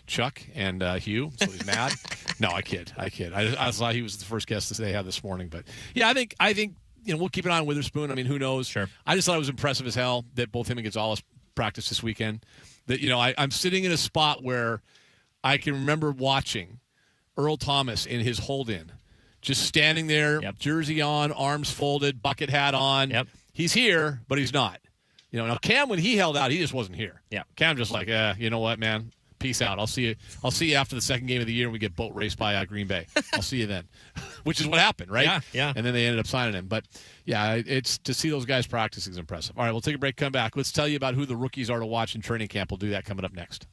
Chuck and Hugh, so he's mad. No, I kid. I thought he was the first guest that they had this morning. But, yeah, I think we'll keep an eye on Witherspoon. I mean, who knows? Sure. I just thought it was impressive as hell that both him and Gonzalez practiced this weekend. That I'm sitting in a spot where I can remember watching Earl Thomas in his hold-in, just standing there, jersey on, arms folded, bucket hat on. Yep. He's here, but he's not. Now Cam, when he held out, he just wasn't here. Yeah. Cam just like, you know what, man? Peace out. I'll see you after the second game of the year when we get boat raced by Green Bay. I'll see you then, which is what happened, right? Yeah. And then they ended up signing him. But, yeah, it's to see those guys practice is impressive. All right, we'll take a break, come back. Let's tell you about who the rookies are to watch in training camp. We'll do that coming up next.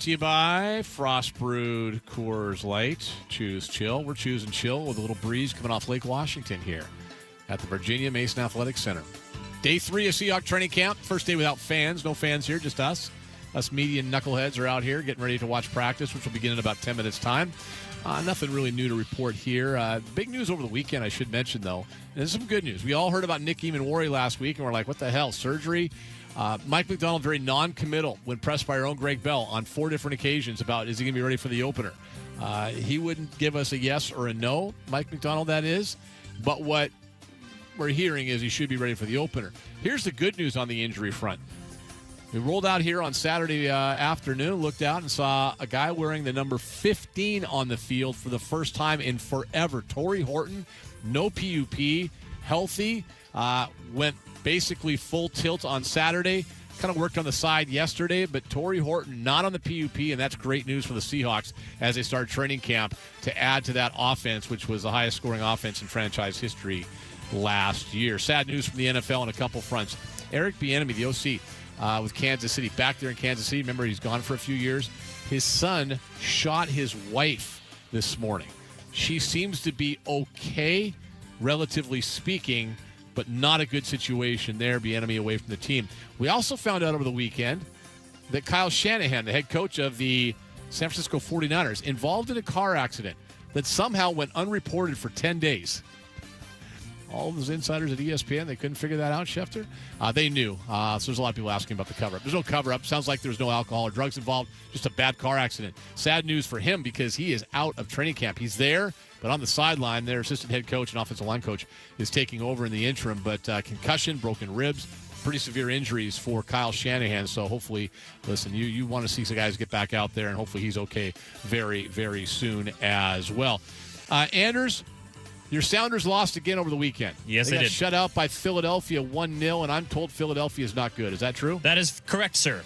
to you by Frost Brewed Coors Light. Choose chill. We're choosing chill with a little breeze coming off Lake Washington here at the Virginia Mason Athletic Center. Day 3 of Seahawk training camp. First day without fans. No fans here, just us. Us median knuckleheads are out here getting ready to watch practice, which will begin in about 10 minutes' time. Nothing really new to report here. Big news over the weekend, I should mention, though. And this is some good news. We all heard about Nick Eamon-Warry last week, and we're like, what the hell, surgery? Mike McDonald very non-committal when pressed by our own Greg Bell on 4 different occasions about is he going to be ready for the opener. He wouldn't give us a yes or a no, Mike McDonald, that is. But what we're hearing is he should be ready for the opener. Here's the good news on the injury front. We rolled out here on Saturday afternoon, looked out and saw a guy wearing the number 15 on the field for the first time in forever. Torrey Horton, no PUP, healthy, went basically full tilt on Saturday. Kind of worked on the side yesterday, but Torrey Horton not on the PUP, and that's great news for the Seahawks as they start training camp to add to that offense, which was the highest scoring offense in franchise history last year. Sad news from the NFL on a couple fronts. Eric Bieniemy, the OC, with Kansas City, back there in Kansas City. Remember, he's gone for a few years. His son shot his wife this morning. She seems to be okay, relatively speaking, but not a good situation there. Bieniemy away from the team. We also found out over the weekend that Kyle Shanahan, the head coach of the San Francisco 49ers, involved in a car accident that somehow went unreported for 10 days. All of those insiders at ESPN, they couldn't figure that out, Schefter? They knew. So there's a lot of people asking about the cover-up. There's no cover-up. Sounds like there's no alcohol or drugs involved. Just a bad car accident. Sad news for him because he is out of training camp. He's there, but on the sideline, their assistant head coach and offensive line coach is taking over in the interim. But concussion, broken ribs, pretty severe injuries for Kyle Shanahan. So hopefully, listen, you want to see some guys get back out there, and hopefully he's okay very, very soon as well. Anders, your Sounders lost again over the weekend. Yes, they did. Got shut out by Philadelphia 1-0, and I'm told Philadelphia is not good. Is that true? That is correct, sir.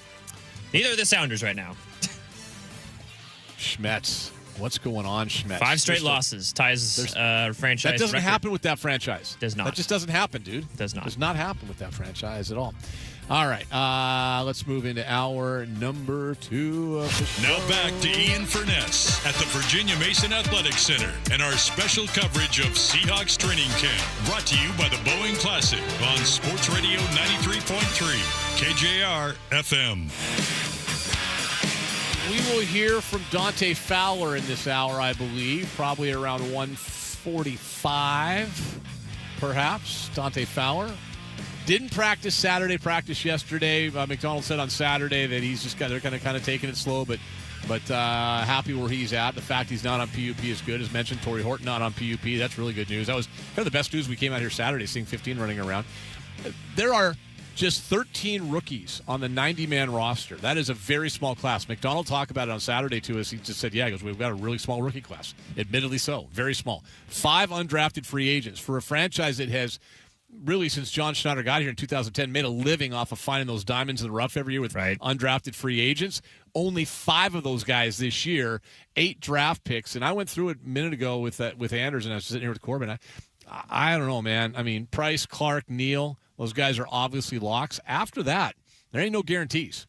Neither are the Sounders right now. Schmetz. What's going on, Schmetz? 5 straight losses. Ties franchise That doesn't record. happen with that franchise. Does not. That just doesn't happen, dude. Does not. Does not happen with that franchise at all. All right, let's move into hour number 2 of the show. Now back to Ian Furness at the Virginia Mason Athletic Center and our special coverage of Seahawks training camp. Brought to you by the Boeing Classic on Sports Radio 93.3 KJR FM. We will hear from Dante Fowler in this hour, I believe, probably around 1:45, perhaps. Dante Fowler. Didn't practice Saturday, practiced yesterday. McDonald said on Saturday that they're kind of taking it slow, but happy where he's at. The fact he's not on PUP is good. As mentioned, Torrey Horton not on PUP. That's really good news. That was kind of the best news we came out here Saturday, seeing 15 running around. There are just 13 rookies on the 90-man roster. That is a very small class. McDonald talked about it on Saturday to us. He just said, he goes, we've got a really small rookie class. Admittedly so. Very small. 5 undrafted free agents. For a franchise that has really, since John Schneider got here in 2010, made a living off of finding those diamonds in the rough every year with undrafted free agents. Only 5 of those guys this year, 8 draft picks. And I went through it a minute ago with Anders, and I was sitting here with Corbin. I don't know, man. I mean, Price, Clark, Neal, those guys are obviously locks. After that, there ain't no guarantees.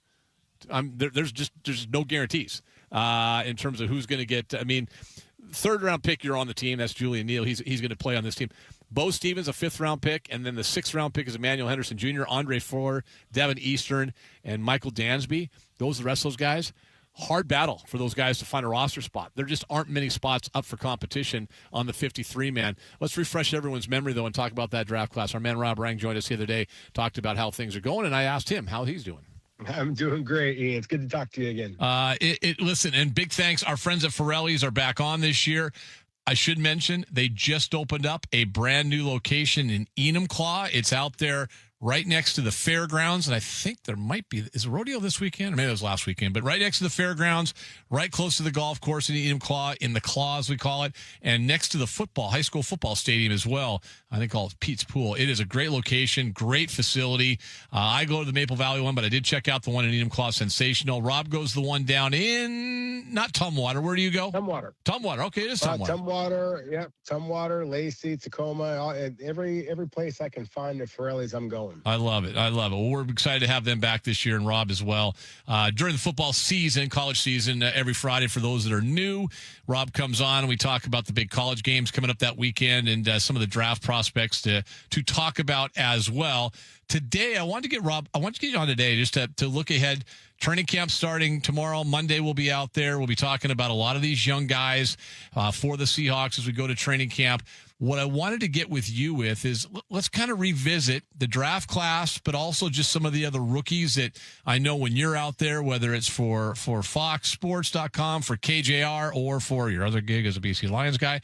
There's no guarantees in terms of who's going to get. I mean, 3rd-round pick, you're on the team. That's Julian Neal. He's going to play on this team. Bo Stevens, a 5th-round pick, and then the 6th-round pick is Emmanuel Henderson Jr., Andre Fuller, Devin Eastern, and Michael Dansby. The rest of those guys. Hard battle for those guys to find a roster spot. There just aren't many spots up for competition on the 53-man. Let's refresh everyone's memory, though, and talk about that draft class. Our man Rob Rang joined us the other day, talked about how things are going, and I asked him how he's doing. I'm doing great, Ian. It's good to talk to you again. Listen, and big thanks. Our friends at Forelli's are back on this year. I should mention they just opened up a brand new location in Enumclaw. It's out there right next to the fairgrounds, and I think there might be, is a rodeo this weekend? Or maybe it was last weekend, but right next to the fairgrounds, right close to the golf course in Enumclaw, in the Claws we call it, and next to the high school football stadium as well. I think called Pete's Pool. It is a great location, great facility. I go to the Maple Valley one, but I did check out the one in Enumclaw. Sensational. Rob goes the one down in, not Tumwater. Where do you go? Tumwater. Tumwater. Okay, it is Tumwater. Tumwater, yep. Tumwater, Lacey, Tacoma, every place I can find at Forelli's, I'm going. going. I love it. Well, we're excited to have them back this year, and Rob as well. During the football season, college season, every Friday for those that are new, Rob comes on and we talk about the big college games coming up that weekend and some of the draft prospects to talk about as well. Today, I want to get you on today just to look ahead. Training camp starting tomorrow. Monday, we'll be out there. We'll be talking about a lot of these young guys for the Seahawks as we go to training camp. What I wanted to get with you with is let's kind of revisit the draft class, but also just some of the other rookies that I know when you're out there, whether it's for foxsports.com, for KJR, or for your other gig as a BC Lions guy,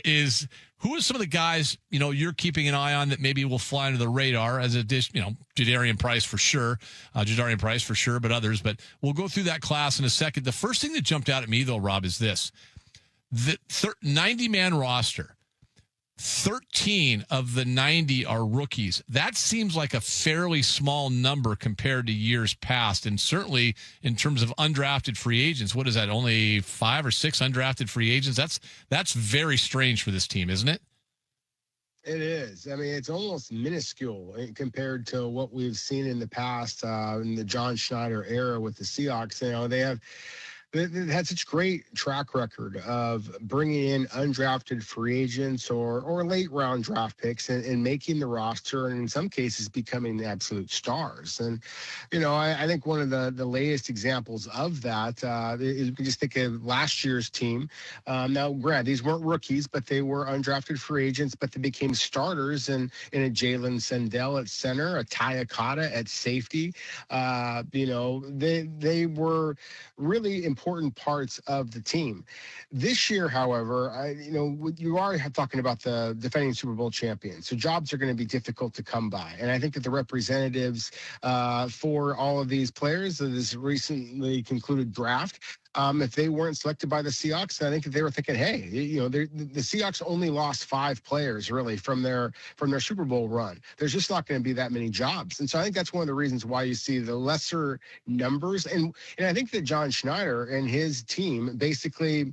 is who are some of the guys, you're keeping an eye on that maybe will fly under the radar as Jadarian Price for sure, but others. But we'll go through that class in a second. The first thing that jumped out at me, though, Rob, is this. The 90-man roster, 13 of the 90 are rookies. That seems like a fairly small number compared to years past. And certainly in terms of undrafted free agents, what is that? Only 5 or 6 undrafted free agents? That's very strange for this team, isn't it? It is. I mean, it's almost minuscule compared to what we've seen in the past in the John Schneider era with the Seahawks. They've had such great track record of bringing in undrafted free agents or late round draft picks and making the roster, and in some cases becoming absolute stars. And, I think one of the latest examples of that is we can just think of last year's team. Now, granted, these weren't rookies, but they were undrafted free agents, but they became starters in a Jalen Sendell at center, a Ty Akata at safety. They were really important parts of the team. This year, however, you are talking about the defending Super Bowl champions, so jobs are going to be difficult to come by. And I think that the representatives for all of these players of this recently concluded draft, if they weren't selected by the Seahawks, I think that they were thinking, hey, the Seahawks only lost 5 players really from their Super Bowl run. There's just not going to be that many jobs. And so I think that's one of the reasons why you see the lesser numbers. And I think that John Schneider and his team basically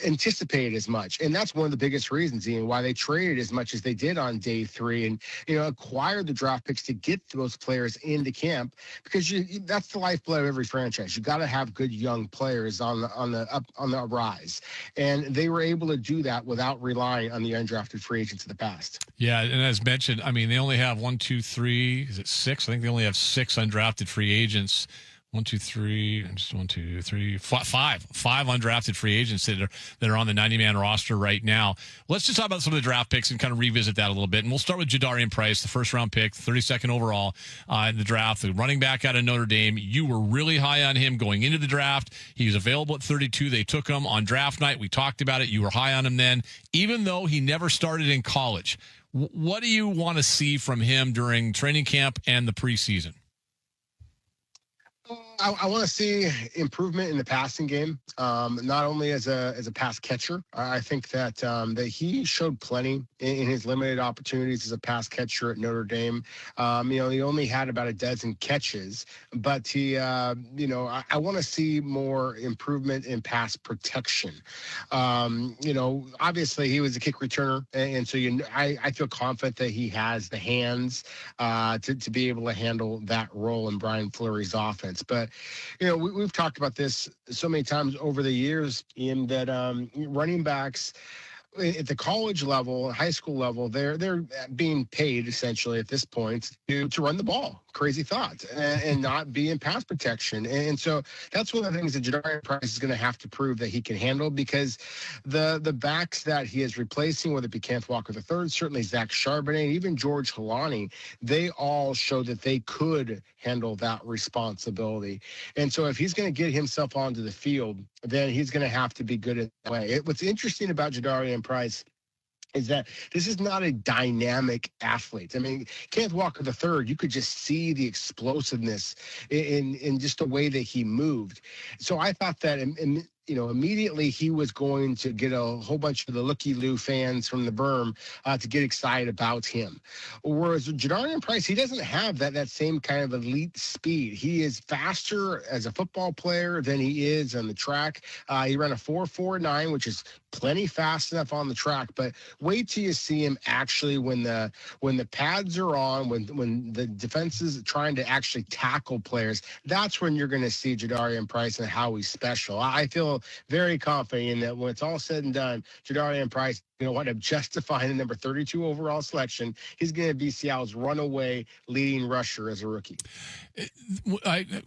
anticipated as much, and that's one of the biggest reasons, Ian, why they traded as much as they did on day 3 and acquired the draft picks to get those players into camp, because that's the lifeblood of every franchise. You got to have good young players on the rise, and they were able to do that without relying on the undrafted free agents of the past. Yeah, and as mentioned, I mean, they only have 1, 2, 3. Is it 6? I think they only have 6 undrafted free agents. 5 undrafted free agents that are on the 90-man roster right now. Let's just talk about some of the draft picks and kind of revisit that a little bit. And we'll start with Jadarian Price, the first-round pick, 32nd overall in the draft, the running back out of Notre Dame. You were really high on him going into the draft. He was available at 32. They took him on draft night. We talked about it. You were high on him then, even though he never started in college. What do you want to see from him during training camp and the preseason? I want to see improvement in the passing game, not only as a pass catcher. I think that he showed plenty in his limited opportunities as a pass catcher at Notre Dame. He only had about a dozen catches, but I want to see more improvement in pass protection. Obviously he was a kick returner, and so I feel confident that he has the hands to be able to handle that role in Brian Fleury's offense. But we've talked about this so many times over the years, Ian, that running backs at the college level, high school level, they're being paid essentially at this point to run the ball. Crazy thought, and not be in pass protection. And so that's one of the things that Jadarian Price is going to have to prove that he can handle, because the backs that he is replacing, whether it be Kenneth Walker III, certainly Zach Charbonnet, even George Halani, they all showed that they could handle that responsibility. And so if he's going to get himself onto the field, then he's going to have to be good at that way. What's interesting about Jadarian Price is that this is not a dynamic athlete. I mean, Kenneth Walker III, you could just see the explosiveness in just the way that he moved. So I thought that immediately he was going to get a whole bunch of the looky-loo fans from the berm to get excited about him. Whereas Jadarian Price, he doesn't have that same kind of elite speed. He is faster as a football player than he is on the track. He ran a 4.49, which is plenty fast enough on the track, but wait till you see him actually when the pads are on, when the defense is trying to actually tackle players. That's when you're going to see Jadarian Price and how he's special. I feel very confident in that when it's all said and done, Jadarian Price, what I'm justifying the number 32 overall selection. He's going to be Seattle's runaway leading rusher as a rookie.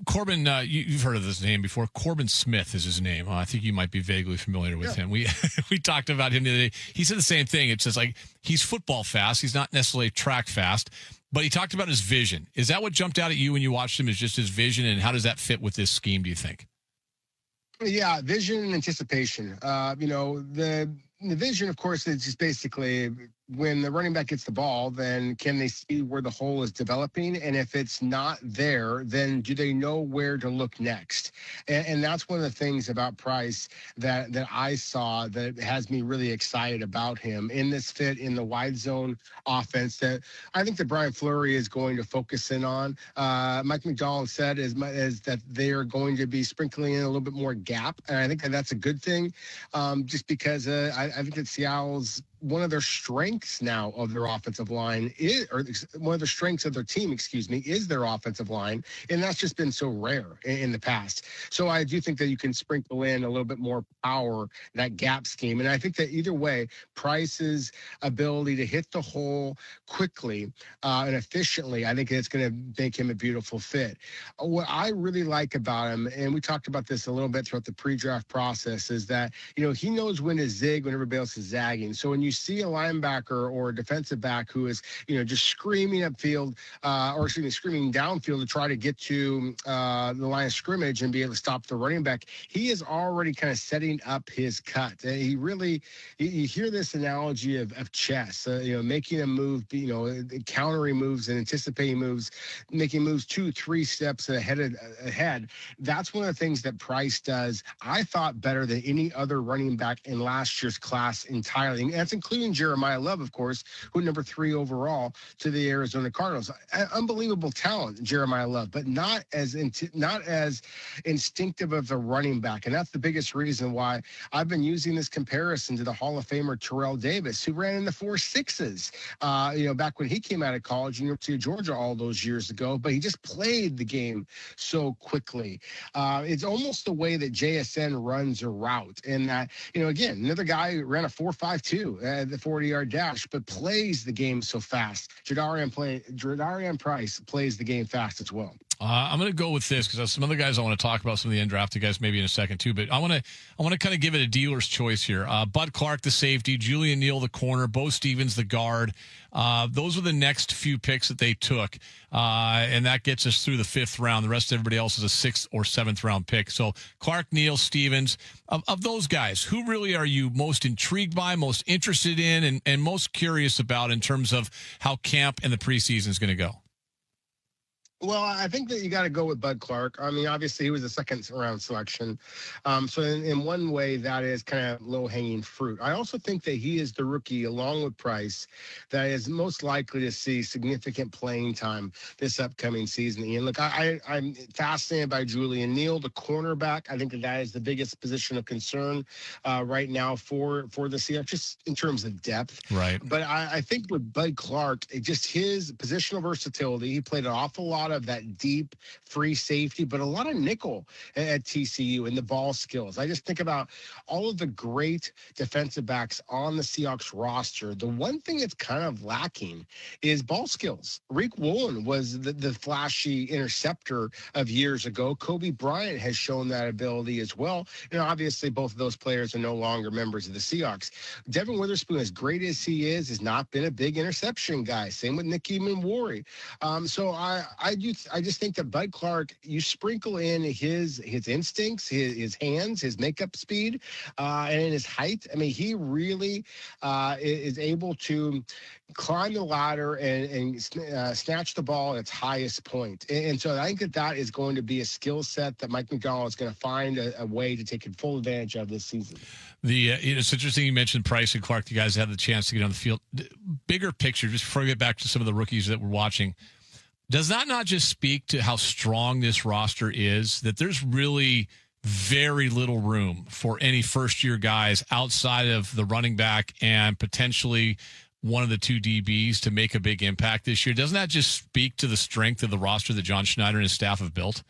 Corbin, you've heard of this name before. Corbin Smith is his name. I think you might be vaguely familiar with him. We talked about him the other day. He said the same thing. It's just like he's football fast. He's not necessarily track fast, but he talked about his vision. Is that what jumped out at you when you watched him, is just his vision, and how does that fit with this scheme, do you think? Yeah, vision and anticipation. The vision, of course, is just basically when the running back gets the ball, then can they see where the hole is developing? And if it's not there, then do they know where to look next? And that's one of the things about Price that I saw that has me really excited about him in this fit in the wide zone offense that I think that Brian Fleury is going to focus in on. Mike McDonald said is that they are going to be sprinkling in a little bit more gap. And I think that's a good thing, just because I think that Seattle's one of their strengths now of their offensive line one of the strengths of their team, is their offensive line. And that's just been so rare in the past. So I do think that you can sprinkle in a little bit more power, that gap scheme. And I think that either way, Price's ability to hit the hole quickly and efficiently, I think it's going to make him a beautiful fit. What I really like about him, and we talked about this a little bit throughout the pre-draft process, is that, he knows when to zig when everybody else is zagging. So when you see a linebacker or a defensive back who is, just screaming upfield, screaming downfield to try to get to the line of scrimmage and be able to stop the running back, he is already kind of setting up his cut. You hear this analogy of chess, making a move, countering moves and anticipating moves, making moves 2-3 steps ahead. That's one of the things that Price does, I thought, better than any other running back in last year's class entirely. And that's including Jeremiah Love, of course, who number 3 overall to the Arizona Cardinals. Unbelievable talent, Jeremiah Love, but not as instinctive of a running back. And that's the biggest reason why I've been using this comparison to the Hall of Famer Terrell Davis, who ran in the 4.6s, back when he came out of college, University of Georgia, all those years ago. But he just played the game so quickly. It's almost the way that JSN runs a route. And again, another guy who ran a 4.52 at the 40-yard dash, but plays the game so fast. Jadarian Price plays the game fast as well. I'm going to go with this because there's some other guys I want to talk about, some of the undrafted guys maybe in a second too. But I want to kind of give it a dealer's choice here. Bud Clark, the safety, Julian Neal, the corner, Bo Stevens, the guard. Those were the next few picks that they took, and that gets us through the 5th round. The rest of everybody else is a 6th or 7th round pick. So Clark, Neal, Stevens, of those guys, who really are you most intrigued by, most interested in, and most curious about in terms of how camp and the preseason is going to go? Well, I think that you got to go with Bud Clark. I mean, obviously, he was a second-round selection. So in one way, that is kind of low-hanging fruit. I also think that he is the rookie, along with Price, that is most likely to see significant playing time this upcoming season. Ian, look, I'm fascinated by Julian Neal, the cornerback. I think that is the biggest position of concern right now for the Seahawks, just in terms of depth. Right. But I think with Bud Clark, just his positional versatility, he played an awful lot of that deep free safety, but a lot of nickel at TCU and the ball skills. I just think about all of the great defensive backs on the Seahawks roster. The one thing that's kind of lacking is ball skills. Reek Woolen was the flashy interceptor of years ago. Kobe Bryant has shown that ability as well. Obviously both of those players are no longer members of the Seahawks. Devin Witherspoon, as great as he is, has not been a big interception guy. Same with Nicky Manwari. So I I just think that Bud Clark, you sprinkle in his instincts, his hands, his makeup speed, and his height. I mean, he really is able to climb the ladder and snatch the ball at its highest point. And so I think that is going to be a skill set that Mike McDonald is going to find a way to take full advantage of this season. It's interesting you mentioned Price and Clark. You guys had the chance to get on the field. Bigger picture, just before we get back to some of the rookies that we're watching, does that not just speak to how strong this roster is, that there's really very little room for any first-year guys outside of the running back and potentially one of the two DBs to make a big impact this year? Doesn't that just speak to the strength of the roster that John Schneider and his staff have built?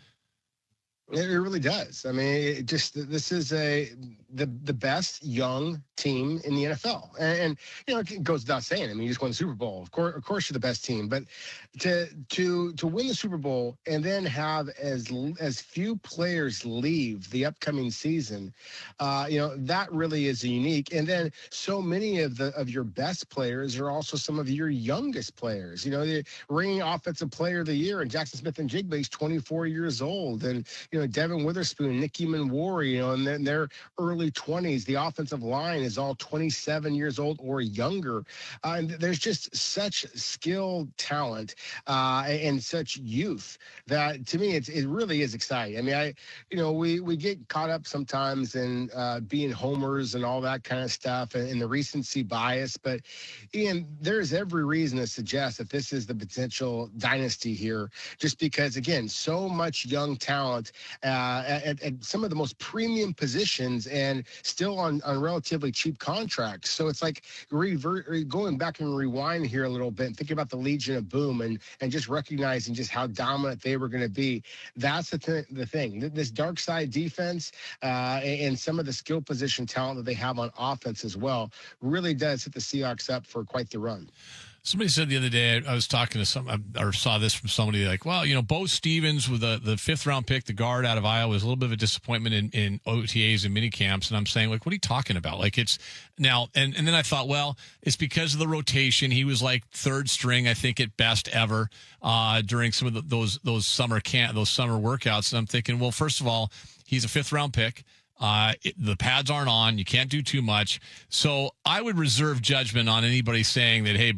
It really does. I mean, this is the best young team in the NFL, and it goes without saying. I mean, you just won the Super Bowl. Of course, you're the best team, but to win the Super Bowl and then have as few players leave the upcoming season, that really is unique. And then so many of your best players are also some of your youngest players. The reigning offensive player of the year, and Jackson Smith-Njigba, he's 24 years old, and Devin Witherspoon, Nicky Manwari, in their early 20s. The offensive line is all 27 years old or younger. And there's just such skilled talent and such youth that, to me, it really is exciting. I mean, we get caught up sometimes in being homers and all that kind of stuff and the recency bias. But, Ian, there's every reason to suggest that this is the potential dynasty here, just because, again, so much young talent at some of the most premium positions and still on relatively cheap contracts. So it's like going back and rewind here a little bit and thinking about the Legion of Boom and just recognizing just how dominant they were going to be. That's the thing. This dark side defense and some of the skill position talent that they have on offense as well really does set the Seahawks up for quite the run. Somebody said the other day, I was talking to or saw this from somebody, like, well, Bo Stevens with the fifth-round pick, the guard out of Iowa, was a little bit of a disappointment in OTAs and mini camps. And I'm saying, like, what are you talking about? Like, it's now, and then I thought, well, it's because of the rotation. He was like third string, I think, at best ever during some of those summer workouts. And I'm thinking, well, first of all, he's a fifth-round pick. The pads aren't on. You can't do too much. So I would reserve judgment on anybody saying that, hey,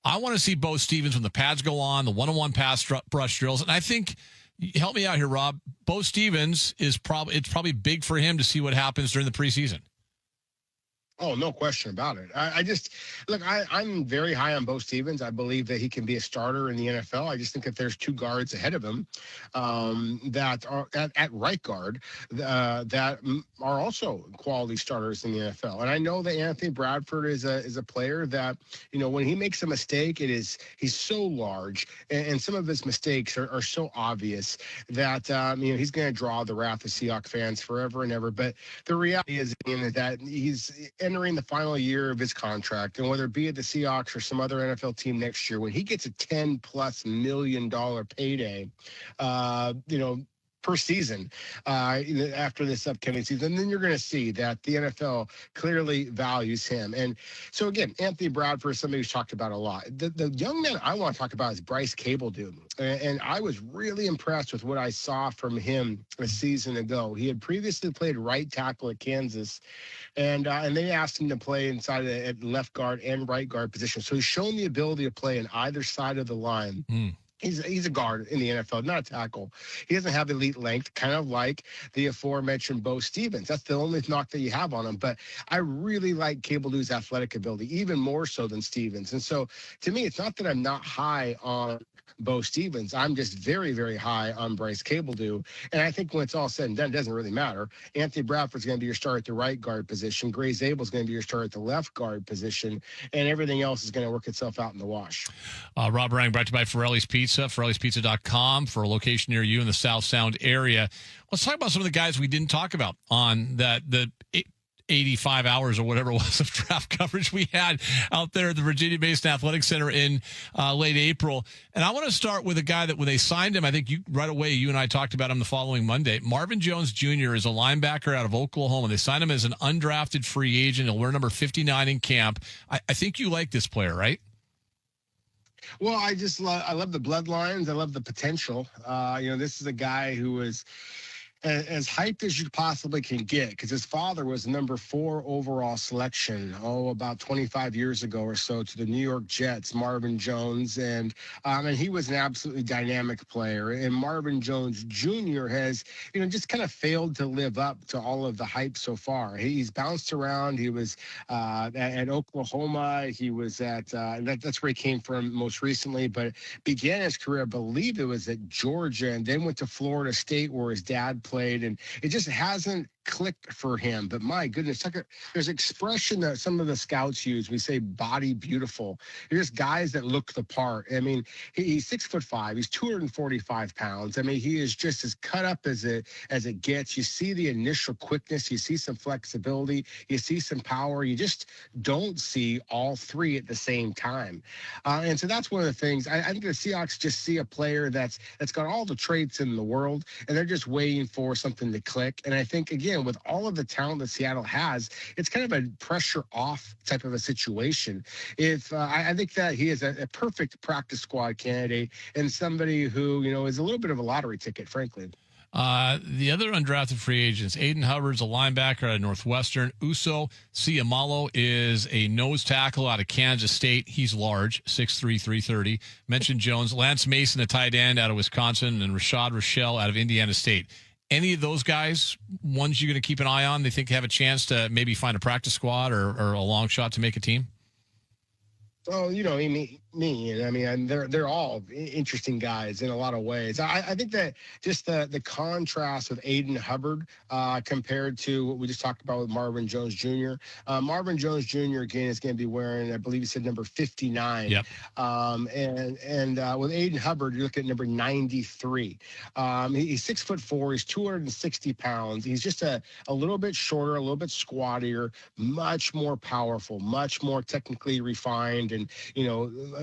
I want to see Bo Stevens when the pads go on, the one-on-one pass brush drills. And I think, help me out here, Rob, Bo Stevens it's probably big for him to see what happens during the preseason. Oh, no question about it. I'm very high on Bo Stevens. I believe that he can be a starter in the NFL. I just think that there's two guards ahead of him that are at right guard that are also quality starters in the NFL. And I know that Anthony Bradford is a player that, when he makes a mistake, he's so large and some of his mistakes are so obvious that, he's going to draw the wrath of Seahawks fans forever and ever. But the reality is that he's entering the final year of his contract, and whether it be at the Seahawks or some other NFL team next year, when he gets a $10+ million payday, per season after this upcoming season, then you're going to see that the NFL clearly values him. And so, again, Anthony Bradford is somebody who's talked about a lot. The young man I want to talk about is Bryce Cabledew. And I was really impressed with what I saw from him a season ago. He had previously played right tackle at Kansas, and they asked him to play inside at left guard and right guard position. So he's shown the ability to play on either side of the line. He's a guard in the NFL, not a tackle. He doesn't have elite length, kind of like the aforementioned Bo Stevens. That's the only knock that you have on him. But I really like Cabledew's athletic ability, even more so than Stevens. And so, to me, it's not that I'm not high on Bo Stevens. I'm just very, very high on Bryce Cabledew. And I think when it's all said and done, it doesn't really matter. Anthony Bradford's going to be your starter at the right guard position. Gray Zabel's going to be your starter at the left guard position. And everything else is going to work itself out in the wash. Rob Rang, brought to you by Forelli's Pizza, Forelli'sPizza.com for a location near you in the South Sound area. Let's talk about some of the guys we didn't talk about on the 85 hours or whatever it was of draft coverage we had out there at the Virginia Mason Athletic Center in late April. And I want to start with a guy that when they signed him, I think right away you and I talked about him the following Monday. Marvin Jones Jr. is a linebacker out of Oklahoma. They signed him as an undrafted free agent. He'll wear number 59 in camp. I think you like this player, right? Well, I love the bloodlines. I love the potential. This is a guy who was as hyped as you possibly can get, because his father was number 4 overall selection, about 25 years ago or so, to the New York Jets, Marvin Jones. And he was an absolutely dynamic player. And Marvin Jones Jr. has, just kind of failed to live up to all of the hype so far. He's bounced around. He was at Oklahoma. He was at, that's where he came from most recently, but began his career, I believe it was at Georgia, and then went to Florida State where his dad played, and it just hasn't clicked for him. But my goodness, there's expression that some of the scouts use. We say body beautiful. There's guys that look the part. I mean, he's 6'5". He's 245 pounds. I mean, he is just as cut up as it gets. You see the initial quickness. You see some flexibility. You see some power. You just don't see all three at the same time. And so that's one of the things. I think the Seahawks just see a player that's got all the traits in the world, and they're just waiting for something to click. And I think, again, with all of the talent that Seattle has, it's kind of a pressure off type of a situation. I think that he is a perfect practice squad candidate and somebody who, is a little bit of a lottery ticket, frankly. The other undrafted free agents, Aiden Hubbard's a linebacker out of Northwestern. Uso Siamalo is a nose tackle out of Kansas State. He's large, 6'3", 330. Mentioned Jones. Lance Mason, a tight end out of Wisconsin, and Rashad Rochelle out of Indiana State. Any of those guys, ones you're going to keep an eye on, they think have a chance to maybe find a practice squad or a long shot to make a team? Oh, I mean, they're all interesting guys in a lot of ways. I think that just the contrast with Aiden Hubbard compared to what we just talked about with Marvin Jones Jr. Marvin Jones Jr. again is going to be wearing, I believe he said, number 59. Yep. And with Aiden Hubbard, you look at number 93. He's 6'4". He's 260 pounds. He's just a little bit shorter, a little bit squattier, much more powerful, much more technically refined, and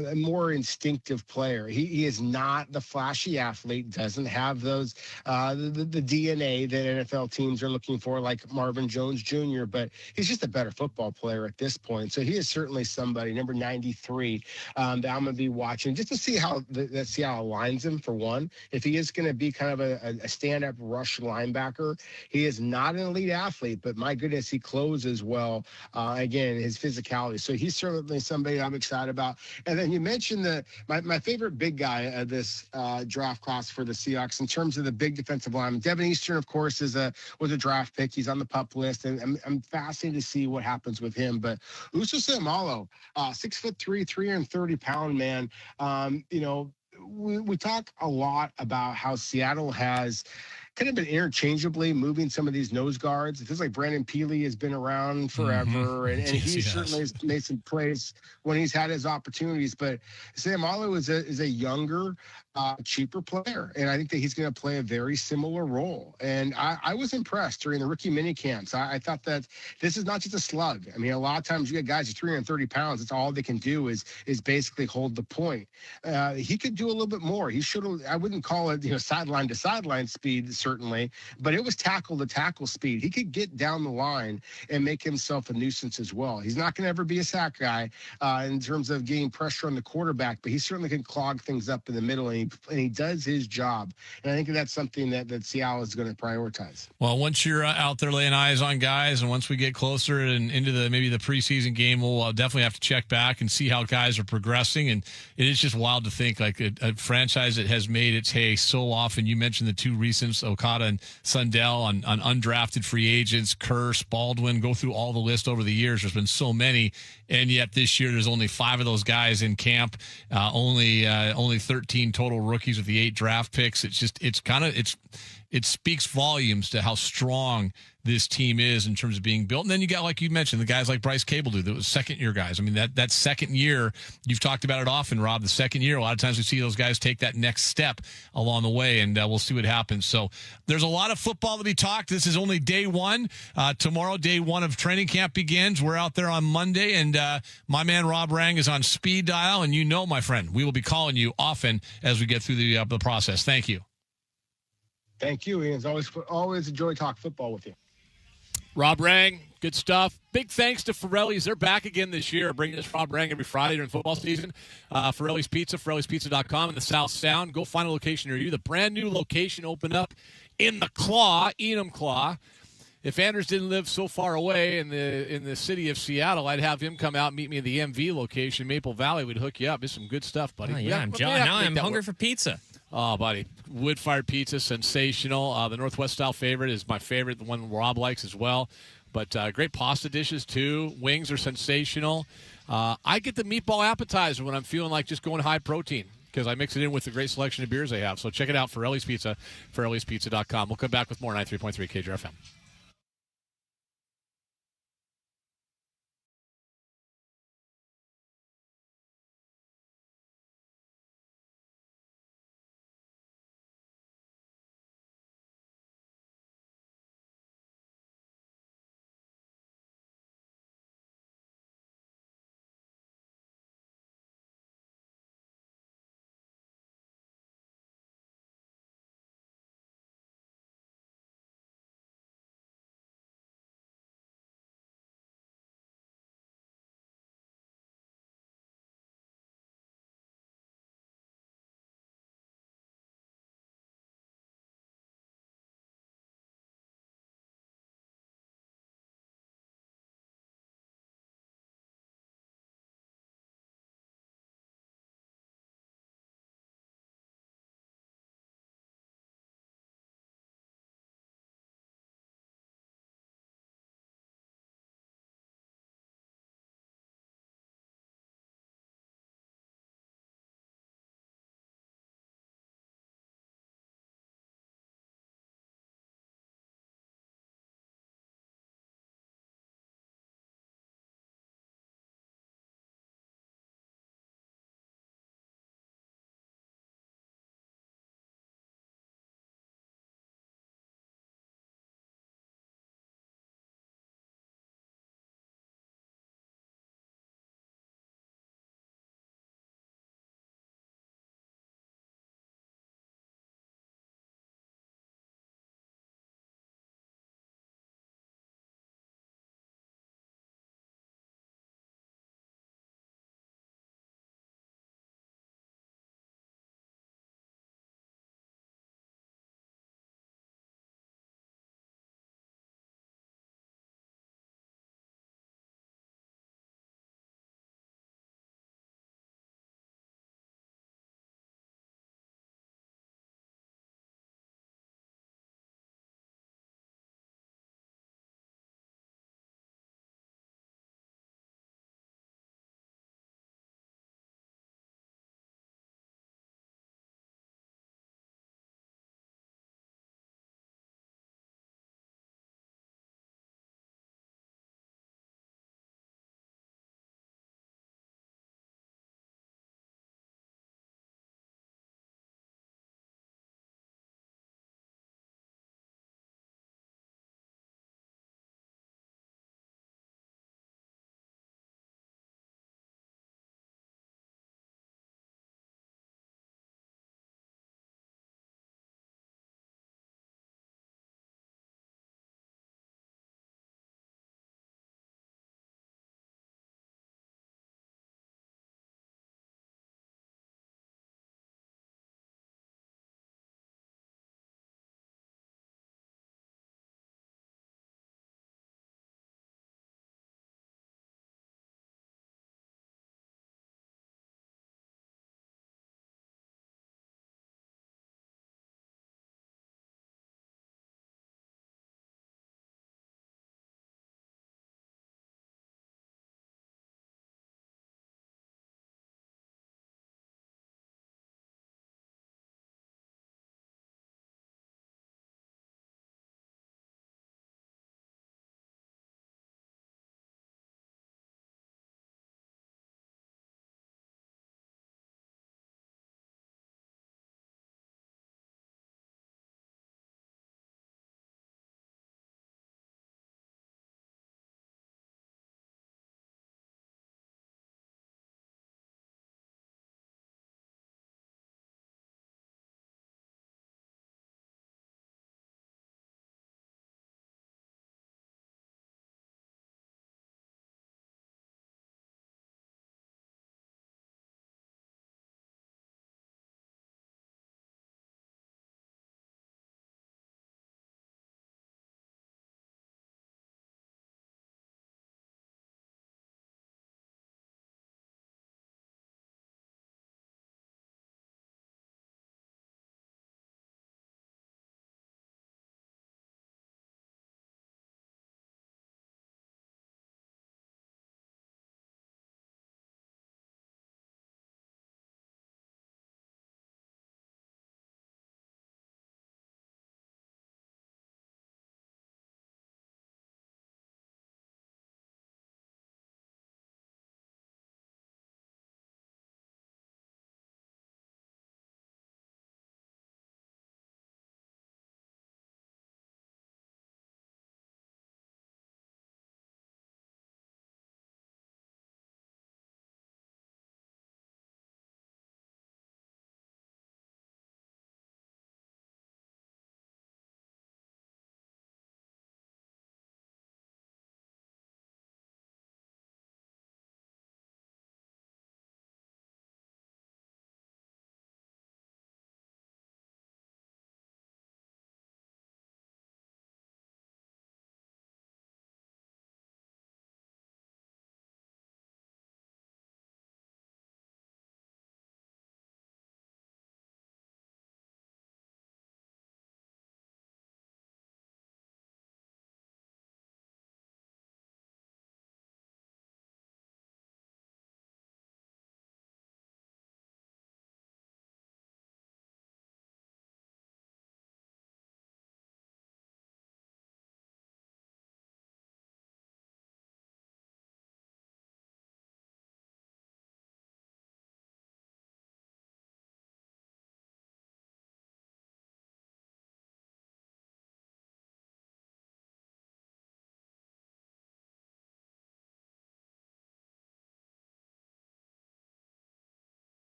a more instinctive player. He is not the flashy athlete, doesn't have those the DNA that NFL teams are looking for, like Marvin Jones Jr., but he's just a better football player at this point. So he is certainly somebody, number 93, that I'm going to be watching just to see how Seattle aligns him, for one. If he is going to be kind of a stand-up rush linebacker, he is not an elite athlete, but my goodness, he closes well. Again, his physicality. So he's certainly somebody I'm excited about. And then you mentioned my favorite big guy of this draft class for the Seahawks in terms of the big defensive lineman. Devin Eastern, of course, was a draft pick. He's on the PUP list, and I'm fascinated to see what happens with him. But Uso Siamalo, 6'3", 330-pound man. We talk a lot about how Seattle has kind of been interchangeably moving some of these nose guards. It feels like Brandon Peely has been around forever, and he certainly has made some plays when he's had his opportunities. But Siamalo is a younger, cheaper player, and I think that he's going to play a very similar role. And I was impressed during the rookie mini camps. I thought that this is not just a slug. I mean, a lot of times you get guys who are 330 pounds. That's all they can do is basically hold the point. He could do a little bit more. He should have. I wouldn't call it sideline to sideline speed, certainly, but it was tackle to tackle speed. He could get down the line and make himself a nuisance as well. He's not going to ever be a sack guy in terms of getting pressure on the quarterback, but he certainly can clog things up in the middle, and he does his job. And I think that's something that Seattle is going to prioritize. Well, once you're out there laying eyes on guys, and once we get closer and into maybe the preseason game, we'll definitely have to check back and see how guys are progressing. And it is just wild to think, like a franchise that has made its hay so often. You mentioned the two recents, Okada and Sundell, on undrafted free agents, Curse, Baldwin, go through all the list over the years. There's been so many, and yet this year there's only 5 of those guys in camp, only 13 total rookies with the 8 draft picks. It speaks volumes to how strong this team is in terms of being built. And then you got, like you mentioned, the guys like Bryce Cable that was second-year guys. I mean, that second year, you've talked about it often, Rob, the second year, a lot of times we see those guys take that next step along the way, and we'll see what happens. So there's a lot of football to be talked. This is only day one. Tomorrow, day one of training camp begins. We're out there on Monday, and my man Rob Rang is on speed dial, and my friend, we will be calling you often as we get through the process. Thank you. Thank you, Ian. It's always a joy to talk football with you. Rob Rang, Good stuff. Big thanks to Forelli's. They're back again this year, bringing us Rob Rang every Friday during football season. Forelli's Pizza, Forelli'sPizza.com in the South Sound. Go find a location near you. The brand new location opened up in the Claw, Enum Claw. If Anders didn't live so far away in the city of Seattle, I'd have him come out and meet me at the MV location, Maple Valley. We'd hook you up. It's some good stuff, buddy. Oh, yeah, now I'm hungry for pizza. Oh, buddy. Wood-fired pizza, sensational. The Northwest-style favorite is my favorite, the one Rob likes as well. But great pasta dishes, too. Wings are sensational. I get the meatball appetizer when I'm feeling like just going high protein because I mix it in with the great selection of beers they have. So check it out, Forelli's Pizza, Forelli'sPizza.com. We'll come back with more 93.3 KJR FM.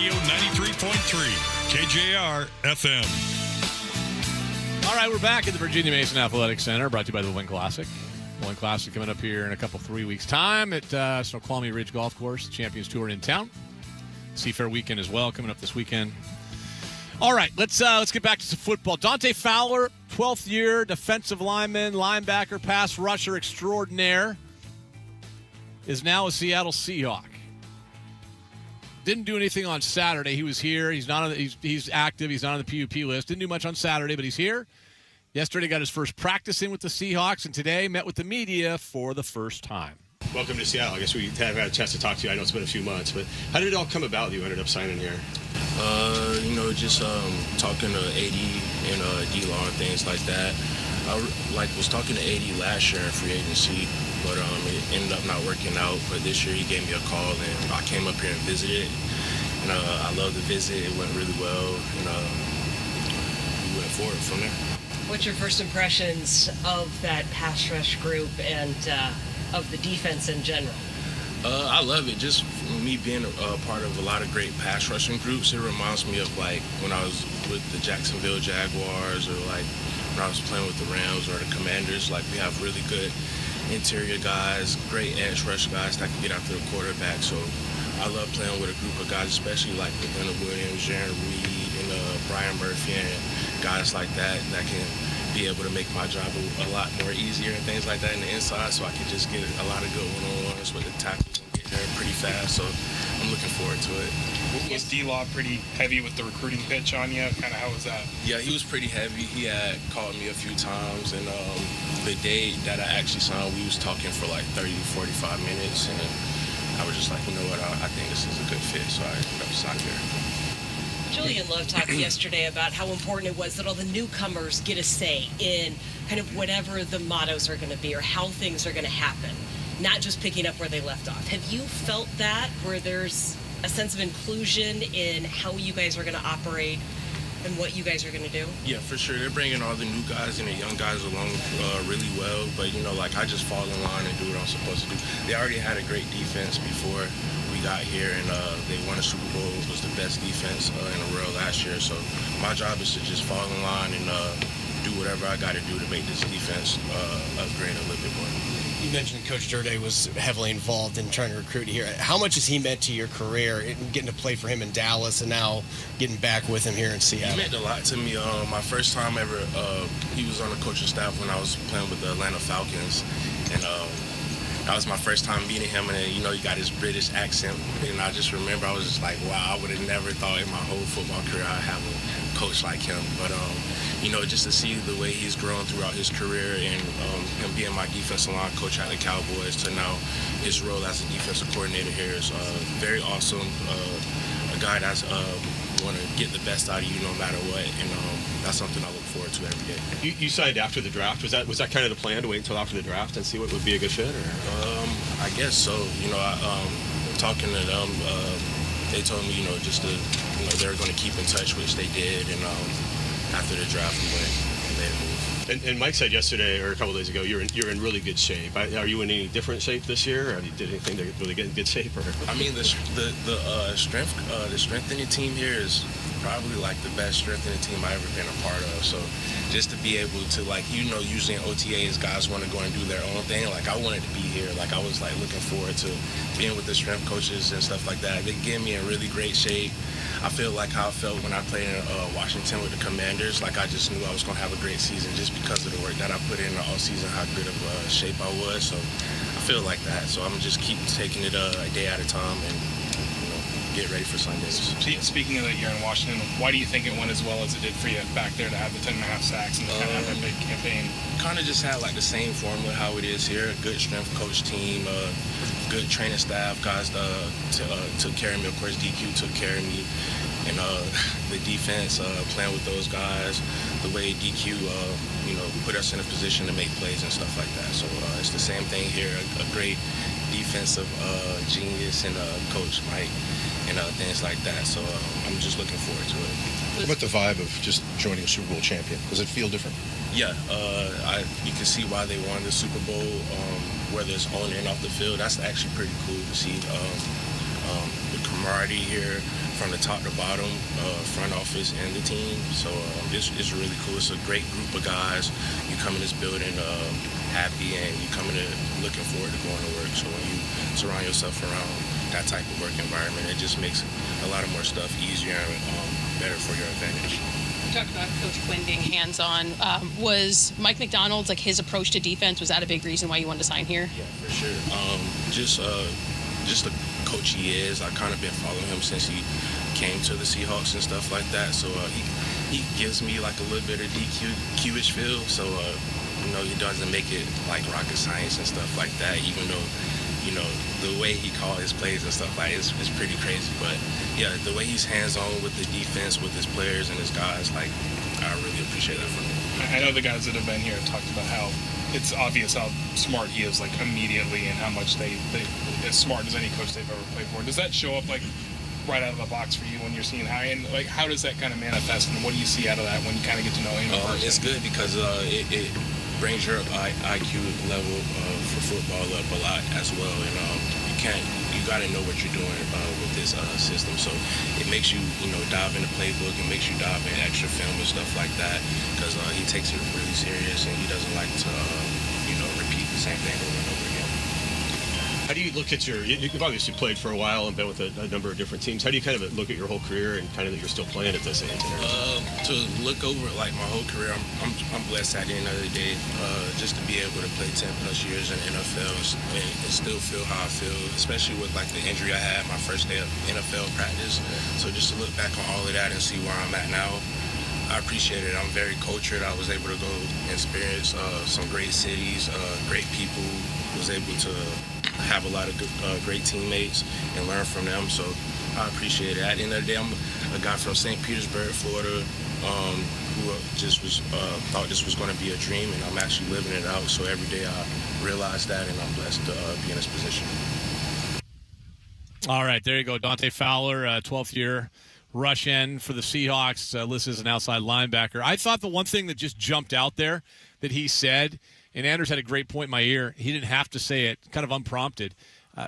Radio 93.3 KJR FM. All right, we're back at the Virginia Mason Athletic Center, brought to you by the Win Classic. Win Classic coming up here in a couple 3 weeks' time at Snoqualmie Ridge Golf Course. Champions Tour in town. Seafair weekend as well coming up this weekend. All right, let's get back to some football. Dante Fowler, 12th year defensive lineman, linebacker, pass rusher extraordinaire, is now a Seattle Seahawk. Didn't do anything on Saturday. He was here. He's not on he's active. He's not on the PUP list. Didn't do much on Saturday, but he's here. Yesterday got his first practice in with the Seahawks, and today met with the media for the first time. Welcome to Seattle. I guess we haven't had a chance to talk to you. I know it's been a few months, but how did it all come about that you ended up signing here? Just talking to AD and D-Law and things like that. I was talking to AD last year in free agency, but it ended up not working out. But this year he gave me a call, and I came up here and visited. And I loved the visit. It went really well, and we went forward from there. What's your first impressions of that pass rush group and of the defense in general? I love it. Just me being a part of a lot of great pass rushing groups, it reminds me of like when I was with the Jacksonville Jaguars, or like when I was playing with the Rams or the Commanders. Like, we have really good interior guys, great edge rush guys that can get after the quarterback. So I love playing with a group of guys, especially like with Leonard Williams, Jaron Reed, and Brian Murphy, and guys like that can be able to make my job a lot more easier and things like that in the inside, so I can just get a lot of good one-on-ones with the tackles and get there pretty fast. So I'm looking forward to it. Was D-Law pretty heavy with the recruiting pitch on you? Kind of how was that? Yeah, he was pretty heavy. He had called me a few times, and the day that I actually signed, we was talking for like 30 to 45 minutes, and I was just like, you know what, I think this is a good fit, so I ended up signing here. Julian Love talked yesterday about how important it was that all the newcomers get a say in kind of whatever the mottos are going to be or how things are going to happen, not just picking up where they left off. Have you felt that, where there's a sense of inclusion in how you guys are going to operate and what you guys are going to do? Yeah, for sure. They're bringing all the new guys and the young guys along really well. But, I just fall in line and do what I'm supposed to do. They already had a great defense before we got here, and they won a Super Bowl. It was the best defense in the world last year. So my job is to just fall in line and do whatever I got to do to make this defense upgrade a little bit more. You mentioned Coach Durde was heavily involved in trying to recruit you here. How much has he meant to your career in getting to play for him in Dallas and now getting back with him here in Seattle? He meant a lot to me. My first time ever, he was on the coaching staff when I was playing with the Atlanta Falcons. And that was my first time meeting him. And, he got his British accent. And I just remember, I was just like, wow, I would have never thought in my whole football career I'd have a coach like him. But, just to see the way he's grown throughout his career, and him being my defensive line coach at the Cowboys to now his role as a defensive coordinator here is very awesome. A guy that's want to get the best out of you no matter what, and that's something I look forward to every day. You signed after the draft. Was that kind of the plan, to wait until after the draft and see what would be a good fit? Or? I guess so. Talking to them, they told me just to they were going to keep in touch, which they did, and after the draft we went and made a move. And Mike said yesterday or a couple days ago, you're in really good shape. Are you in any different shape this year? Or did anything to really get in good shape? Or? I mean, the strength in the team here is probably like the best strength in the team I've ever been a part of. So just to be able to usually in OTAs guys want to go and do their own thing. Like, I wanted to be here. Like, I was looking forward to being with the strength coaches and stuff like that. They get me in really great shape. I feel like how I felt when I played in Washington with the Commanders. Like, I just knew I was going to have a great season just because of the work that I put in all season, how good of shape I was. So I feel like that. So I'm just keep taking it a day at a time and get ready for Sundays. Speaking of that year in Washington, why do you think it went as well as it did for you back there to have the 10.5 sacks and to kind of have that big campaign? Kind of just had the same formula how it is here. A good strength coach team, good training staff, guys took care of me. Of course, DQ took care of me. And the defense, playing with those guys, the way DQ, put us in a position to make plays and stuff like that. So it's the same thing here. A great defensive genius and coach Mike and things like that. So I'm just looking forward to it. What about the vibe of just joining a Super Bowl champion? Does it feel different? Yeah, you can see why they won the Super Bowl, whether it's on and off the field. That's actually pretty cool to see. the camaraderie here from the top to bottom, front office and the team. So it's really cool. It's a great group of guys. You come in this building happy, and you come in looking forward to going to work. So when you surround yourself around that type of work environment, it just makes a lot of more stuff easier and better for your advantage. You talked about Coach Quinn being hands-on. Was Mike McDonald's, like, his approach to defense, was that a big reason why you wanted to sign here? Yeah, for sure. Just the coach he is. I kind of been following him since he came to the Seahawks and stuff like that. So he gives me like a little bit of DQ-ish feel. So he doesn't make it like rocket science and stuff like that. Even though the way he calls his plays and stuff like it's pretty crazy. But yeah, the way he's hands-on with the defense, with his players and his guys, like I really appreciate that from him. I know the guys that have been here talked about how it's obvious how smart he is, like immediately, and how much they as smart as any coach they've ever played for. Does that show up like right out of the box for you when you're seeing how, and like how does that kind of manifest, and what do you see out of that when you kind of get to know him in person? It's good because it brings your IQ level for football up a lot as well, and you got to know what you're doing with this system. So it makes you dive in the playbook, it makes you dive in extra film and stuff like that, because he takes it really serious and he doesn't like to repeat the same thing over and over again. How do you look at you've obviously played for a while and been with a number of different teams. How do you kind of look at your whole career and kind of that you're still playing at this age? To look over like my whole career, I'm blessed at the end of the day just to be able to play 10 plus years in the NFL and still feel how I feel, especially with like the injury I had my first day of NFL practice. So just to look back on all of that and see where I'm at now, I appreciate it. I'm very cultured. I was able to go experience some great cities, great people, was able to have a lot of great teammates and learn from them. So I appreciate it. At the end of the day, I'm a guy from St. Petersburg, Florida, who just thought this was going to be a dream, and I'm actually living it out. So every day I realize that, and I'm blessed to be in this position. All right, there you go. Dante Fowler, 12th year rush end for the Seahawks, listed as an outside linebacker. I thought the one thing that just jumped out there that he said, and Anders had a great point in my ear, he didn't have to say it, kind of unprompted.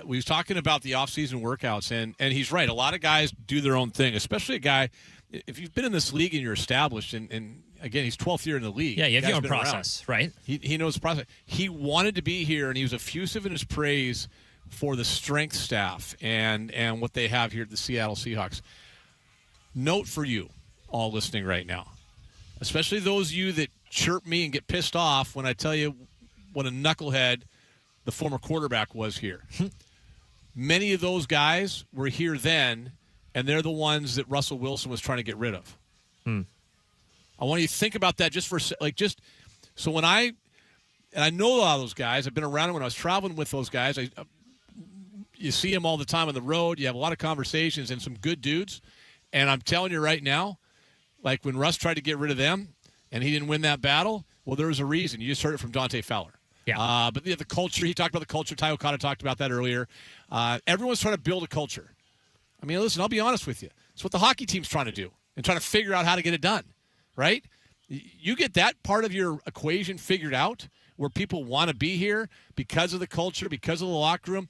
We was talking about the off-season workouts, and he's right. A lot of guys do their own thing, especially a guy, if you've been in this league and you're established, and again, he's 12th year in the league. Yeah, you have your own Guy's been process, around. right? He knows the process. He wanted to be here, and he was effusive in his praise for the strength staff and what they have here at the Seattle Seahawks. Note for you all listening right now, especially those of you that chirp me and get pissed off when I tell you what a knucklehead the former quarterback was here. Many of those guys were here then, and they're the ones that Russell Wilson was trying to get rid of. I want you to think about that so when I know a lot of those guys. I've been around them when I was traveling with those guys. You see them all the time on the road. You have a lot of conversations and some good dudes. And I'm telling you right now, like when Russ tried to get rid of them and he didn't win that battle, well, there was a reason. You just heard it from Dante Fowler. Yeah. But the culture, he talked about the culture. Ty Okada talked about that earlier. Everyone's trying to build a culture. I mean, listen, I'll be honest with you. It's what the hockey team's trying to do and trying to figure out how to get it done, right? You get that part of your equation figured out where people want to be here because of the culture, because of the locker room.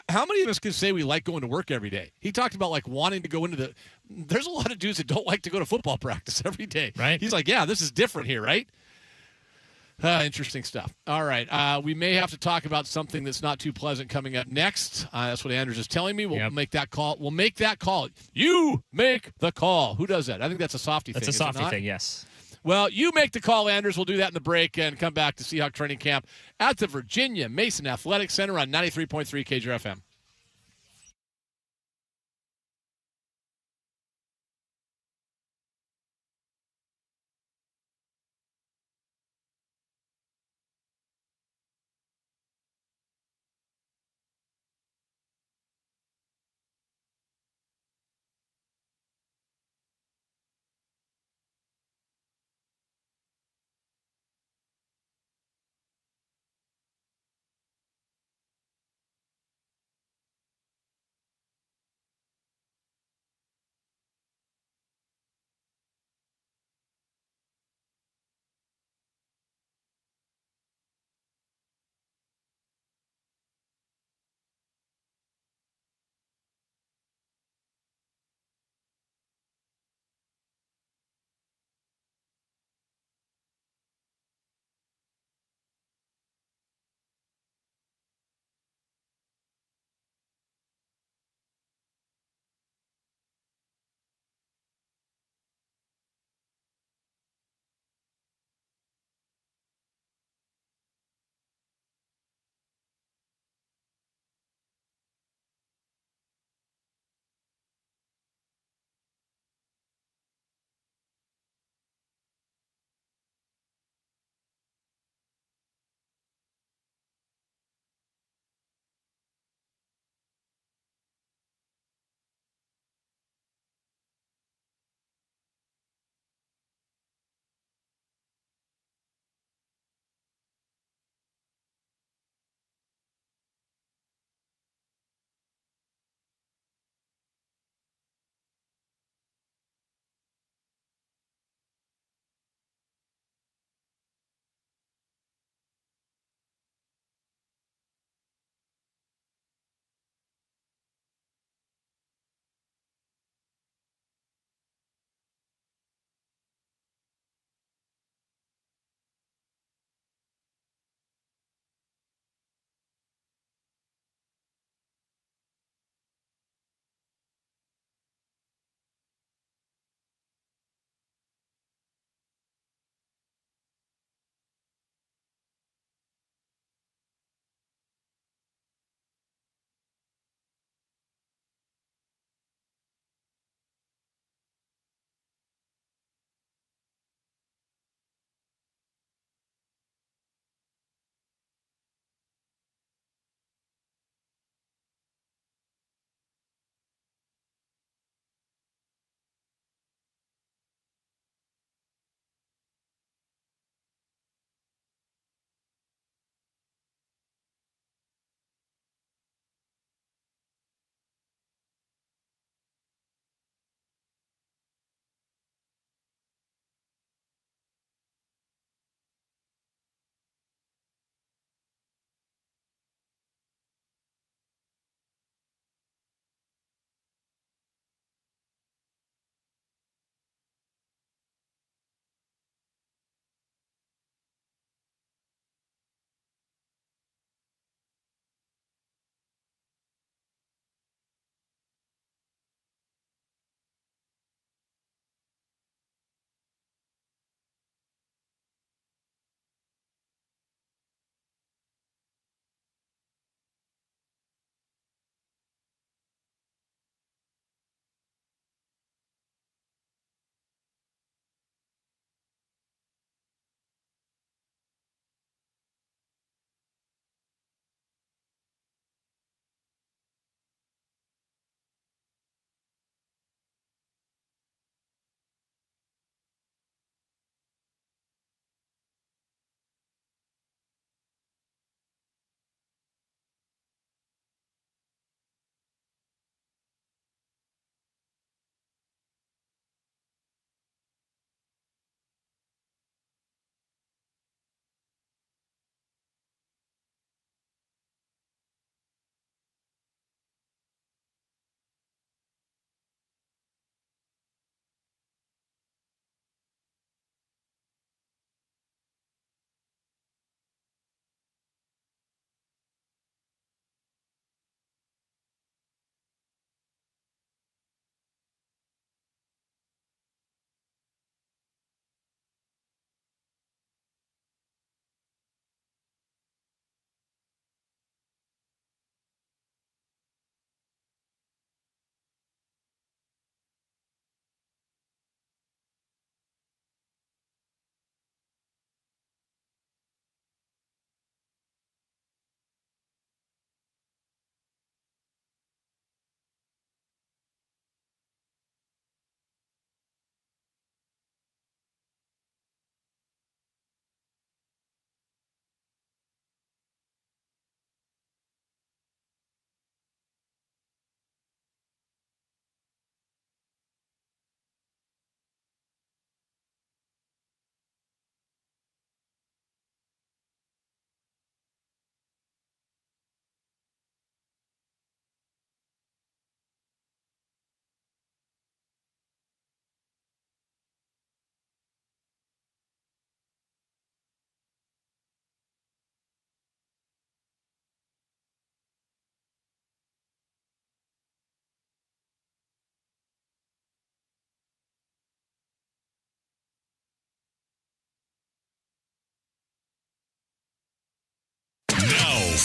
How many of us can say we like going to work every day? He talked about like wanting to go into there's a lot of dudes that don't like to go to football practice every day. Right. He's like, yeah, this is different here, right? Interesting stuff. All right. We may have to talk about something that's not too pleasant coming up next. That's what Anders is telling me. We'll make that call. We'll make that call. You make the call. Who does that? I think that's a softy thing. That's a softy thing, yes. Well, you make the call, Anders. We'll do that in the break and come back to Seahawk training camp at the Virginia Mason Athletic Center on 93.3 KJR FM.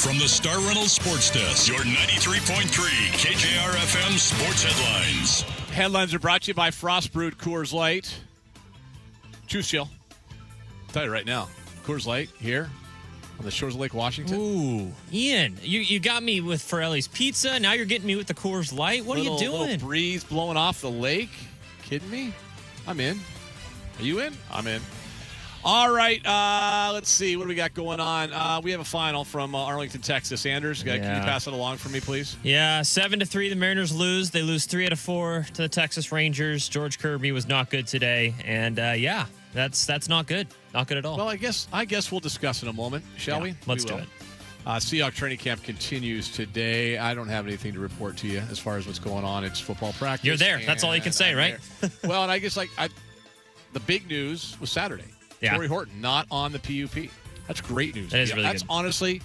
From the Star Reynolds Sports Desk, your 93.3 KJR FM sports headlines. Headlines are brought to you by Frost Brewed Coors Light. Choose chill. I'll tell you right now, Coors Light here on the shores of Lake Washington. Ooh, Ian, you got me with Forelli's Pizza. Now you're getting me with the Coors Light. What are you doing? Little breeze blowing off the lake. Kidding me? I'm in. Are you in? I'm in. All right, let's see. What do we got going on? We have a final from Arlington, Texas. Anders, can you pass it along for me, please? Yeah, 7-3, the Mariners lose. They lose 3 out of 4 to the Texas Rangers. George Kirby was not good today, and that's not good. Not good at all. Well, I guess we'll discuss in a moment, shall we? Let's do it. Seahawks training camp continues today. I don't have anything to report to you as far as what's going on. It's football practice. You're there. That's all you can say, right? Well, and I guess the big news was Saturday. Yeah. Torrey Horton not on the PUP. That's great news. That is really That's good. Honestly,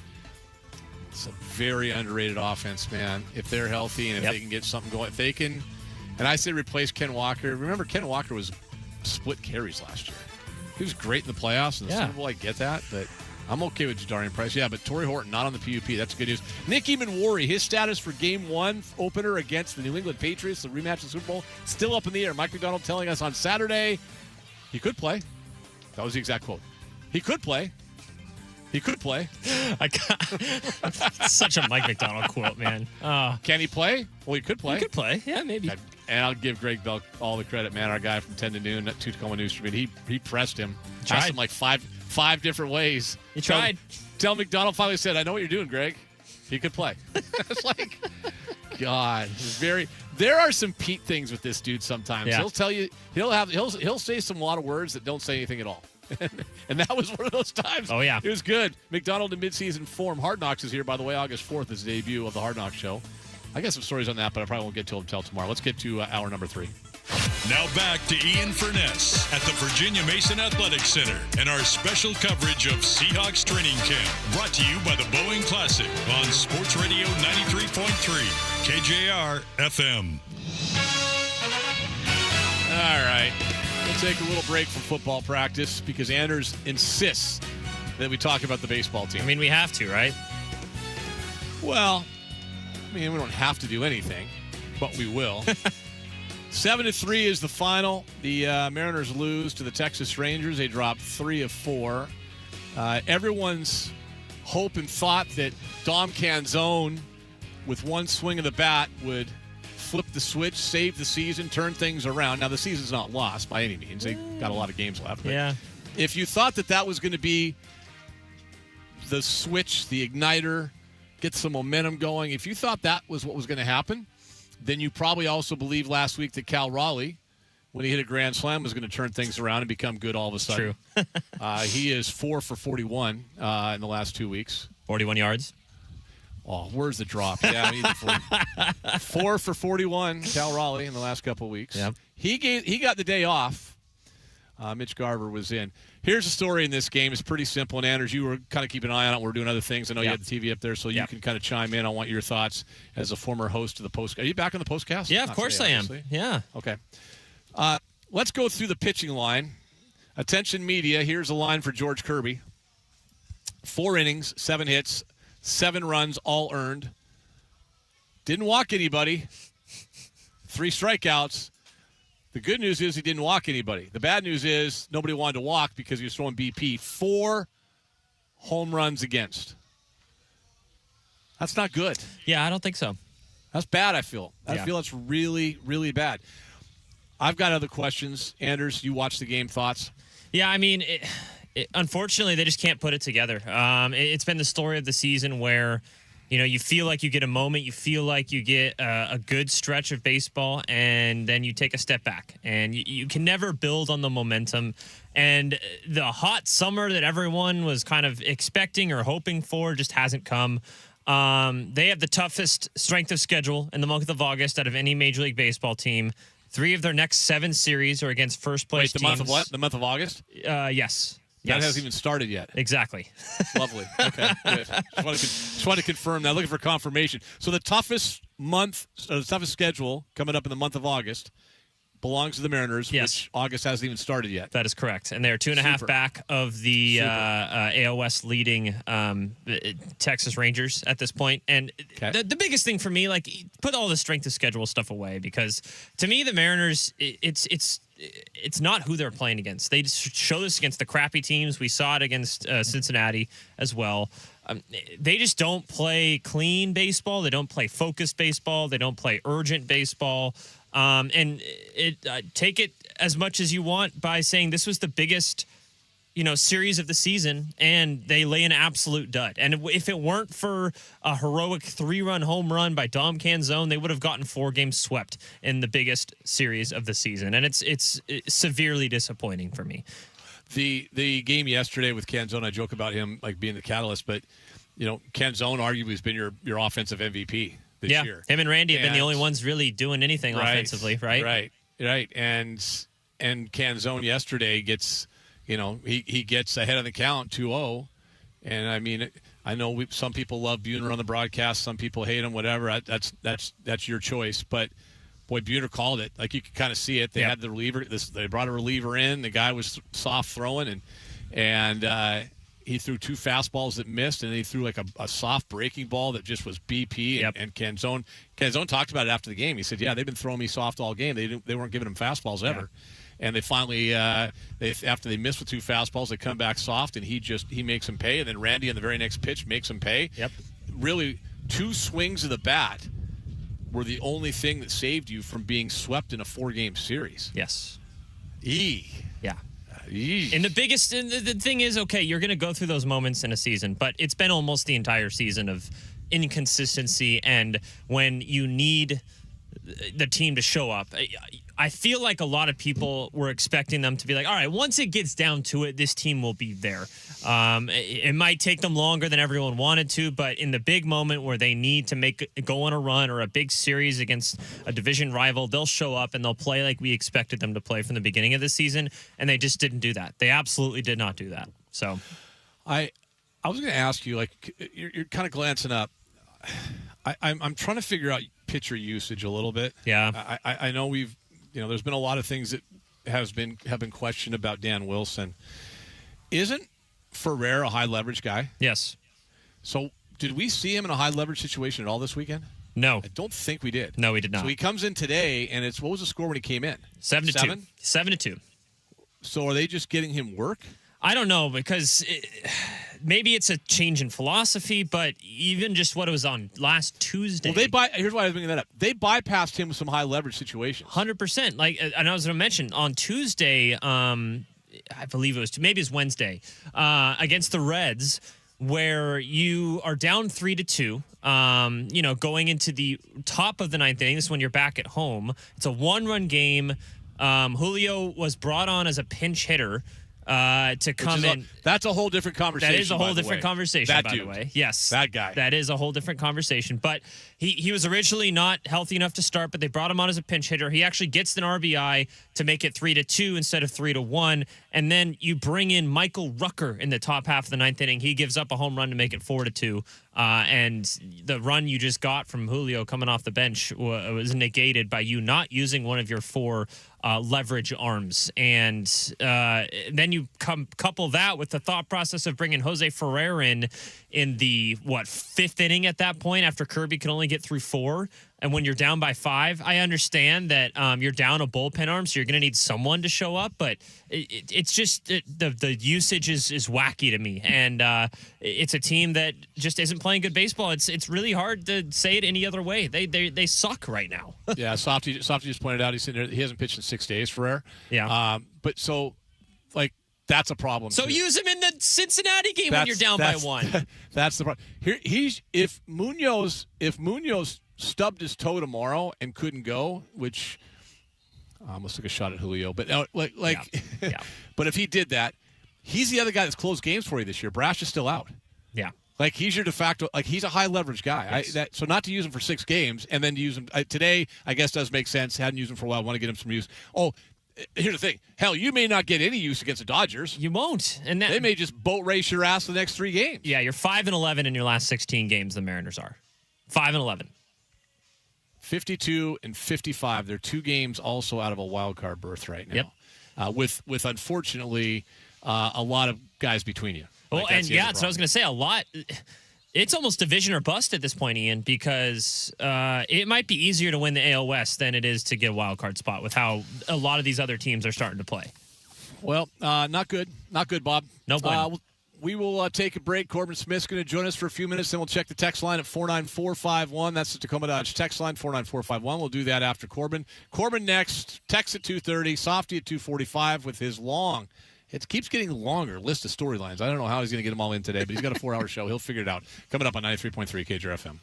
it's a very underrated offense, man. If they're healthy and if they can get something going, if they can, and I say replace Ken Walker. Remember, Ken Walker was split carries last year. He was great in the playoffs and the Super Bowl. I get that, but I'm okay with Jadarian Price. Yeah, but Torrey Horton not on the PUP. That's good news. Nick Eamon-Warry, his status for Game 1 opener against the New England Patriots, the rematch of the Super Bowl, still up in the air. Mike McDonald telling us on Saturday he could play. That was the exact quote. He could play. He could play. Such a Mike McDonald quote, man. Can he play? Well, he could play. He could play. Yeah, maybe. And I'll give Greg Belk all the credit, man. Our guy from 10 to noon at Tacoma News Tribune. He pressed him. Asked him like five different ways. He tried. Till McDonald finally said, "I know what you're doing, Greg. He could play." It's like, God, there are some Pete things with this dude sometimes. Yeah. He'll tell you, he'll say some lot of words that don't say anything at all. And that was one of those times. Oh, yeah. It was good. McDonald in midseason form. Hard Knocks is here, by the way. August 4th is the debut of the Hard Knocks show. I got some stories on that, but I probably won't get to them until tomorrow. Let's get to hour number 3. Now back to Ian Furness at the Virginia Mason Athletic Center and our special coverage of Seahawks training camp. Brought to you by the Boeing Classic on Sports Radio 93.3 KJR FM. All right. We'll take a little break from football practice because Anders insists that we talk about the baseball team. I mean, we have to, right? Well, we don't have to do anything, but we will. 7-3 is the final. The Mariners lose to the Texas Rangers. They drop 3 of 4. Everyone's hope and thought that Dom Canzone, with one swing of the bat, would flip the switch, save the season, turn things around. Now, the season's not lost by any means. They got a lot of games left. But yeah. If you thought that was going to be the switch, the igniter, get some momentum going, if you thought that was what was going to happen, then you probably also believed last week that Cal Raleigh, when he hit a grand slam, was going to turn things around and become good all of a sudden. True. He is 4 for 41 in the last 2 weeks. 41 yards. Oh, where's the drop? Yeah, 4 for 41, Cal Raleigh in the last couple of weeks. Yep. He got the day off. Mitch Garver was in. Here's the story in this game. It's pretty simple. And Anders, you were kind of keeping an eye on it. We're doing other things. I know you had the TV up there, so you can kind of chime in. I want your thoughts as a former host of the post. Are you back on the postcast? Yeah, of course I am. Yeah. Okay. Let's go through the pitching line. Attention media. Here's a line for George Kirby. 4 innings, 7 hits, 7 runs, all earned. Didn't walk anybody. 3 strikeouts. The good news is he didn't walk anybody. The bad news is nobody wanted to walk because he was throwing BP. 4 home runs against. That's not good. Yeah, I don't think so. That's bad, I feel. I feel that's really, really bad. I've got other questions. Anders, you watched the game. Thoughts? Yeah, I mean, unfortunately, they just can't put it together. It's been the story of the season where, you feel like you get a moment, you feel like you get a good stretch of baseball, and then you take a step back. And you can never build on the momentum. And the hot summer that everyone was kind of expecting or hoping for just hasn't come. They have the toughest strength of schedule in the month of August out of any Major League Baseball team. 3 of their next 7 series are against first-place teams. Wait, the month of what? The month of August? Yes. That hasn't even started yet. Exactly. Lovely. Okay, good. Just want to confirm that. Looking for confirmation. So the toughest schedule coming up in the month of August, belongs to the Mariners, Yes. which August hasn't even started yet. That is correct. And they're 2.5 back of the AOS leading Texas Rangers at this point. And the biggest thing for me, like, put all the strength of schedule stuff away, because to me, the Mariners, it's not who they're playing against. They show this against the crappy teams. We saw it against Cincinnati as well. They just don't play clean baseball. They don't play focused baseball. They don't play urgent baseball. And take it as much as you want by saying this was the biggest, series of the season, and they lay an absolute dud. And if it weren't for a heroic 3-run home run by Dom Canzone, they would have gotten 4 games swept in the biggest series of the season. And it's severely disappointing for me. The game yesterday with Canzone, I joke about him like being the catalyst, but Canzone arguably has been your offensive MVP this year. Him and Randy have been the only ones really doing anything offensively, right? Right. And Canzone yesterday gets, he gets ahead of the count 2-0. And I mean, I know some people love Buhner on the broadcast, some people hate him, whatever. That's your choice. But boy, Buhner called it. Like, you could kind of see it. They had the reliever. They brought a reliever in. The guy was soft throwing, and he threw 2 fastballs that missed, and then he threw like a soft breaking ball that just was BP. And Canzone talked about it after the game. He said, "Yeah, they've been throwing me soft all game. They weren't giving him fastballs ever." And they finally, after they missed with 2 fastballs, they come back soft, and he makes them pay. And then Randy on the very next pitch makes them pay. Really, 2 swings of the bat were the only thing that saved you from being swept in a 4-game series. Yes. Yeah. And the thing is, okay, you're going to go through those moments in a season, but it's been almost the entire season of inconsistency. And when you need the team to show up, I feel like a lot of people were expecting them to be like, all right, once it gets down to it, this team will be there. It might take them longer than everyone wanted to, but in the big moment where they need to go on a run or a big series against a division rival, they'll show up and they'll play like we expected them to play from the beginning of the season, and they just didn't do that. They absolutely did not do that. So, I was going to ask you, like, you're kind of glancing up. I'm trying to figure out pitcher usage a little bit. Yeah. I know there's been a lot of things that have been questioned about Dan Wilson. Isn't Ferrer a high leverage guy? Yes. So did we see him in a high leverage situation at all this weekend? No. I don't think we did. No, we did not. So he comes in today, and what was the score when he came in? 7-2. 7-2. So are they just getting him work? I don't know, because maybe it's a change in philosophy, but even just what it was on last Tuesday. Well, here's why I was bringing that up. They bypassed him with some high leverage situations. 100%. And I was going to mention on Tuesday, I believe it was Wednesday, against the Reds, where you are down 3-2. Going into the top of the 9th inning. This is when you're back at home. It's a 1-run game. Julio was brought on as a pinch hitter. To come in. That's a whole different conversation. That is a whole different conversation, by the way. Yes. That guy. That is a whole different conversation. But he was originally not healthy enough to start, but they brought him on as a pinch hitter. He actually gets an RBI to make it 3-2 instead of 3-1. And then you bring in Michael Rucker in the top half of the 9th inning. He gives up a home run to make it 4-2. And the run you just got from Julio coming off the bench was negated by you not using one of your 4 leverage arms. And then you couple that with the thought process of bringing Jose Ferrer in the 5th inning at that point, after Kirby can only get through 4. And when you're down by 5, I understand that you're down a bullpen arm, so you're going to need someone to show up. But it's just the usage is wacky to me, and it's a team that just isn't playing good baseball. It's really hard to say it any other way. They suck right now. Yeah, Softy just pointed out he hasn't pitched in 6 days for Ferrer. Yeah, but so that's a problem. So too. Use him in the Cincinnati game when you're down by 1. That's the problem. If Munoz stubbed his toe tomorrow and couldn't go, which I almost took a shot at Julio, but yeah. But if he did that, he's the other guy that's closed games for you this year. Brash is still out. Yeah. Like, he's your de facto, he's a high leverage guy. Yes. So not to use him for 6 games and then to use him today, I guess does make sense. Hadn't used him for a while. Want to get him some use. Oh, here's the thing. Hell, you may not get any use against the Dodgers. You won't. And they may just boat race your ass the next 3 games. Yeah, you're 5-11 in your last 16 games. The Mariners are 5-11. 52 and 55. They're 2 games also out of a wild card berth right now. Yep. With unfortunately a lot of guys between you. Well, Like, and that's the other that's what I was going to say. A lot. It's almost division or bust at this point, Ian, because it might be easier to win the AL West than it is to get a wild card spot with how a lot of these other teams are starting to play. Well, not good. Not good, Bob. No bueno. We will take a break. Corbin Smith's going to join us for a few minutes, then we'll check the text line at 49451. That's the Tacoma Dodge text line, 49451. We'll do that after Corbin. Corbin next, text at 2:30, Softy at 2:45 with his long, it keeps getting longer, list of storylines. I don't know how he's going to get them all in today, but he's got a 4-hour show. He'll figure it out. Coming up on 93.3 KJR FM.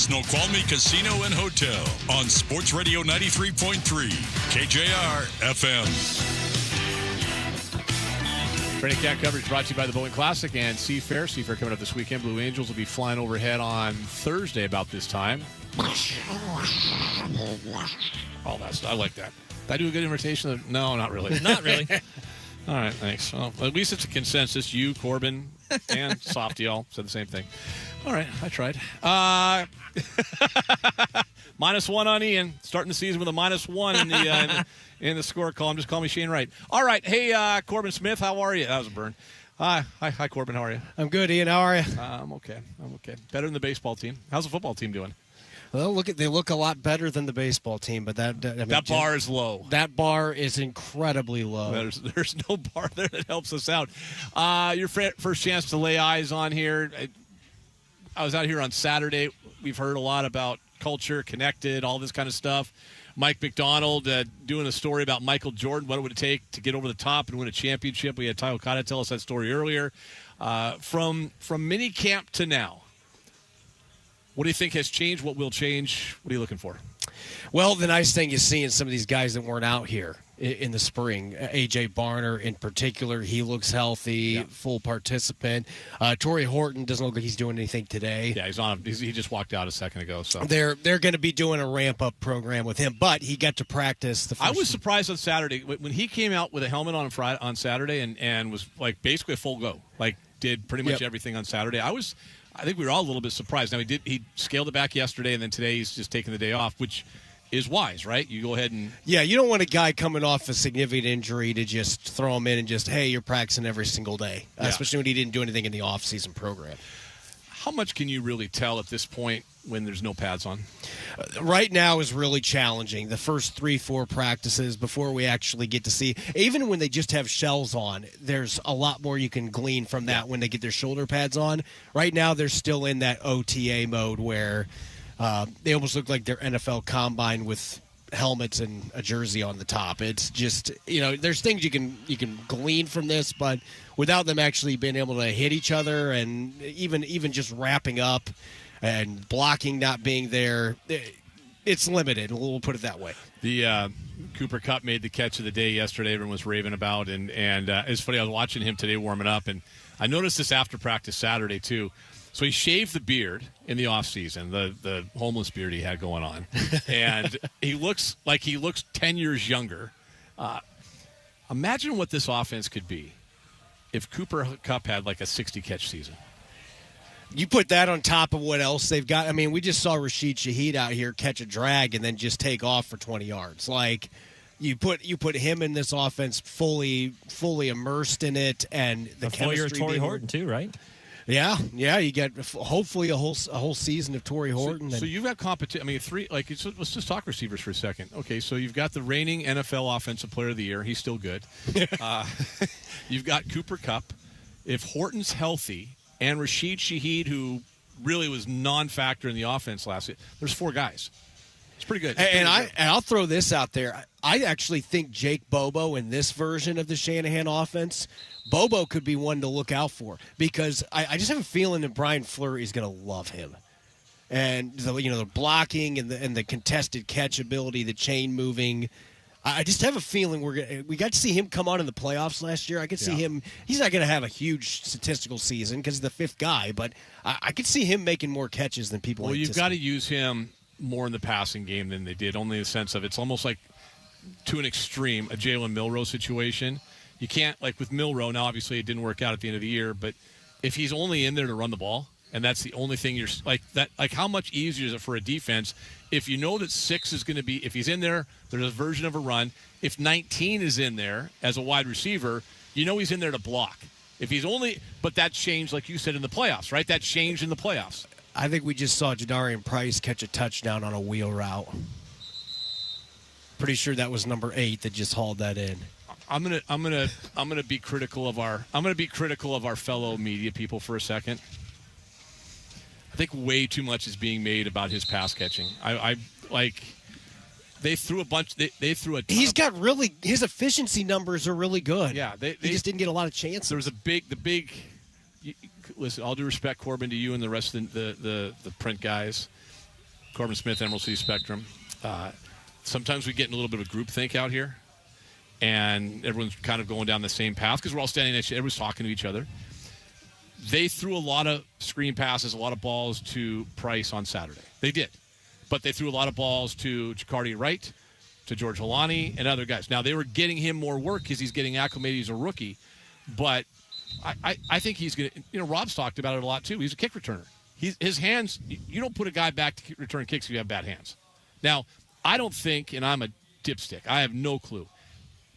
Snoqualmie Casino and Hotel on Sports Radio 93.3 KJR FM. Training camp coverage brought to you by the Boeing Classic and Seafair. Seafair coming up this weekend. Blue Angels will be flying overhead on Thursday about this time. Oh, I like that. Did I do a good imitation? No, not really. Not really. All right, thanks. Well, at least it's a consensus. You, Corbin, and Softy all said the same thing. All right, I tried. -1 on Ian. Starting the season with a -1 in the score column. Just call me Shane Wright. All right, hey, Corbin Smith, how are you? That was a burn. Hi, Corbin. How are you? I'm good, Ian. How are you? I'm okay. Better than the baseball team. How's the football team doing? Well, they look a lot better than the baseball team, but that bar is low. That bar is incredibly low. There's no bar there that helps us out. Your first chance to lay eyes on here. I was out here on Saturday. We've heard a lot about culture, connected, all this kind of stuff. Mike McDonald doing a story about Michael Jordan, what it would take to get over the top and win a championship. We had Ty Okada tell us that story earlier. From mini camp to now, what do you think has changed? What will change? What are you looking for? Well, the nice thing is seeing some of these guys that weren't out here in the spring. A.J. Barner in particular, he looks healthy, full participant. Torrey Horton doesn't look like he's doing anything today. Yeah, he's on. He just walked out a second ago. So they're going to be doing a ramp-up program with him, but he got to practice. I was surprised on Saturday when he came out with a helmet on Saturday and was like basically a full go, like did pretty much everything on Saturday. I think we were all a little bit surprised. Now, he scaled it back yesterday, and then today he's just taking the day off, which is wise, right? You go ahead and... Yeah, you don't want a guy coming off a significant injury to just throw him in and just, hey, you're practicing every single day, especially when he didn't do anything in the off-season program. How much can you really tell at this point when there's no pads on? Right now is really challenging. The first 3-4 practices before we actually get to see, even when they just have shells on, there's a lot more you can glean from that when they get their shoulder pads on. Right now they're still in that OTA mode where they almost look like they're NFL combine with helmets and a jersey on the top. It's just, there's things you can glean from this, but without them actually being able to hit each other and even just wrapping up and blocking not being there, it's limited. We'll put it that way. The Cooper Kupp made the catch of the day yesterday. Everyone was raving about, and it's funny. I was watching him today warming up, and I noticed this after practice Saturday too. So he shaved the beard in the offseason, the homeless beard he had going on, and he looks 10 years younger. Imagine what this offense could be if Cooper Kupp had like a 60-catch season. You put that on top of what else they've got. I mean, we just saw Rashid Shaheed out here catch a drag and then just take off for 20 yards. Like, you put him in this offense fully immersed in it, and the chemistry. Torrey Horton too, right? Yeah. You get hopefully a whole season of Torrey Horton. So you've got competition. I mean, let's just talk receivers for a second. Okay, so you've got the reigning NFL Offensive Player of the Year. He's still good. You've got Cooper Kupp. If Horton's healthy, and Rashid Shaheed, who really was non-factor in the offense last year, there's 4 guys. It's pretty good. I'll throw this out there. I actually think Jake Bobo in this version of the Shanahan offense, Bobo could be one to look out for because I just have a feeling that Brian Fleury is going to love him. And the blocking and the contested catch ability, the chain moving. I just have a feeling we got to see him come on in the playoffs last year. I could see him. He's not going to have a huge statistical season because he's the 5th guy, but I could see him making more catches than people. Well, you've got to use him more in the passing game than they did, only in the sense of it's almost like to an extreme, a Jalen Milroe situation. You can't, like with Milroe, now obviously it didn't work out at the end of the year, but if he's only in there to run the ball, and that's the only thing how much easier is it for a defense if you know that 6 is going to be, if he's in there, there's a version of a run. If 19 is in there as a wide receiver, you know he's in there to block. If he's only, but that changed, like you said, in the playoffs, right? That changed in the playoffs. I think we just saw Jadarian Price catch a touchdown on a wheel route. Pretty sure that was number 8 that just hauled that in. I'm gonna be critical of our fellow media people for a second. I think way too much is being made about his pass catching. They threw a bunch. They threw a. He's got his efficiency numbers are really good. Yeah, he just didn't get a lot of chances. There was the big. Listen, all due respect, Corbin, to you and the rest of the print guys. Corbin Smith, Emerald City Spectrum. Sometimes we get in a little bit of groupthink out here, and everyone's kind of going down the same path because we're all standing next to everyone's talking to each other. They threw a lot of screen passes, a lot of balls to Price on Saturday. They did. But they threw a lot of balls to Jacardi Wright, to George Holani, and other guys. Now, they were getting him more work because he's getting acclimated. He's a rookie. But I think he's going to – Rob's talked about it a lot too. He's a kick returner. His hands – you don't put a guy back to return kicks if you have bad hands. Now, I don't think – and I'm a dipstick. I have no clue.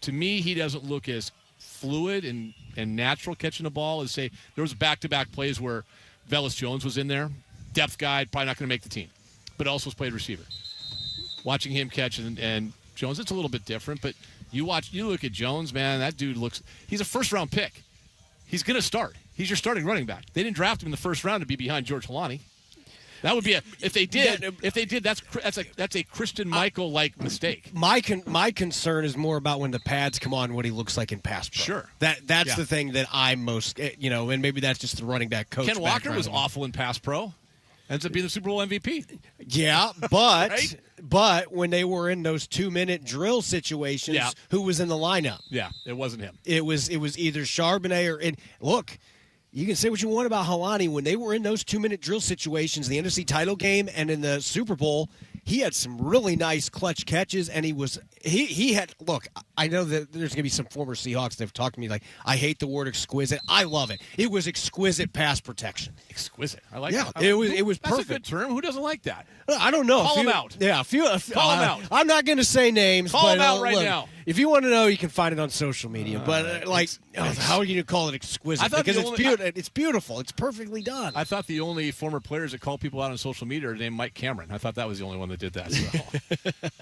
To me, he doesn't look as fluid and natural catching the ball as, say, there was back-to-back plays where Velus Jones was in there. Depth guy, probably not going to make the team. But also played receiver. Watching him catch and Jones, it's a little bit different. But you look at Jones, man, that dude he's a first-round pick. He's going to start. He's your starting running back. They didn't draft him in the first round to be behind George Holani. That would be if they did. That's a Christian Michael-like mistake. My concern is more about when the pads come on, what he looks like in pass pro. Sure, that's the thing that I'm most, and maybe that's just the running back coach. Ken Walker was awful in pass pro. Ends up being the Super Bowl MVP. Yeah, but right? but when they were in those 2-minute drill situations, who was in the lineup? Yeah, it wasn't him. It was either Charbonnet or look. You can say what you want about Holani. When they were in those 2-minute drill situations, the NFC title game and in the Super Bowl, he had some really nice clutch catches, and he had. Look, I know that there's going to be some former Seahawks that have talked to me like, I hate the word exquisite. I love it. It was exquisite pass protection. Exquisite. I like. Yeah, that. it was That's perfect. a good term. Who doesn't like that? I don't know. Call him out. Yeah, Call him out. I'm not going to say names. Call but, him out right look, now. If you want to know, you can find it on social media. But how are you going to call it exquisite? Because it's beautiful. It's perfectly done. I thought the only former players that call people out on social media are named Mike Cameron. I thought that was the only one that did that. So.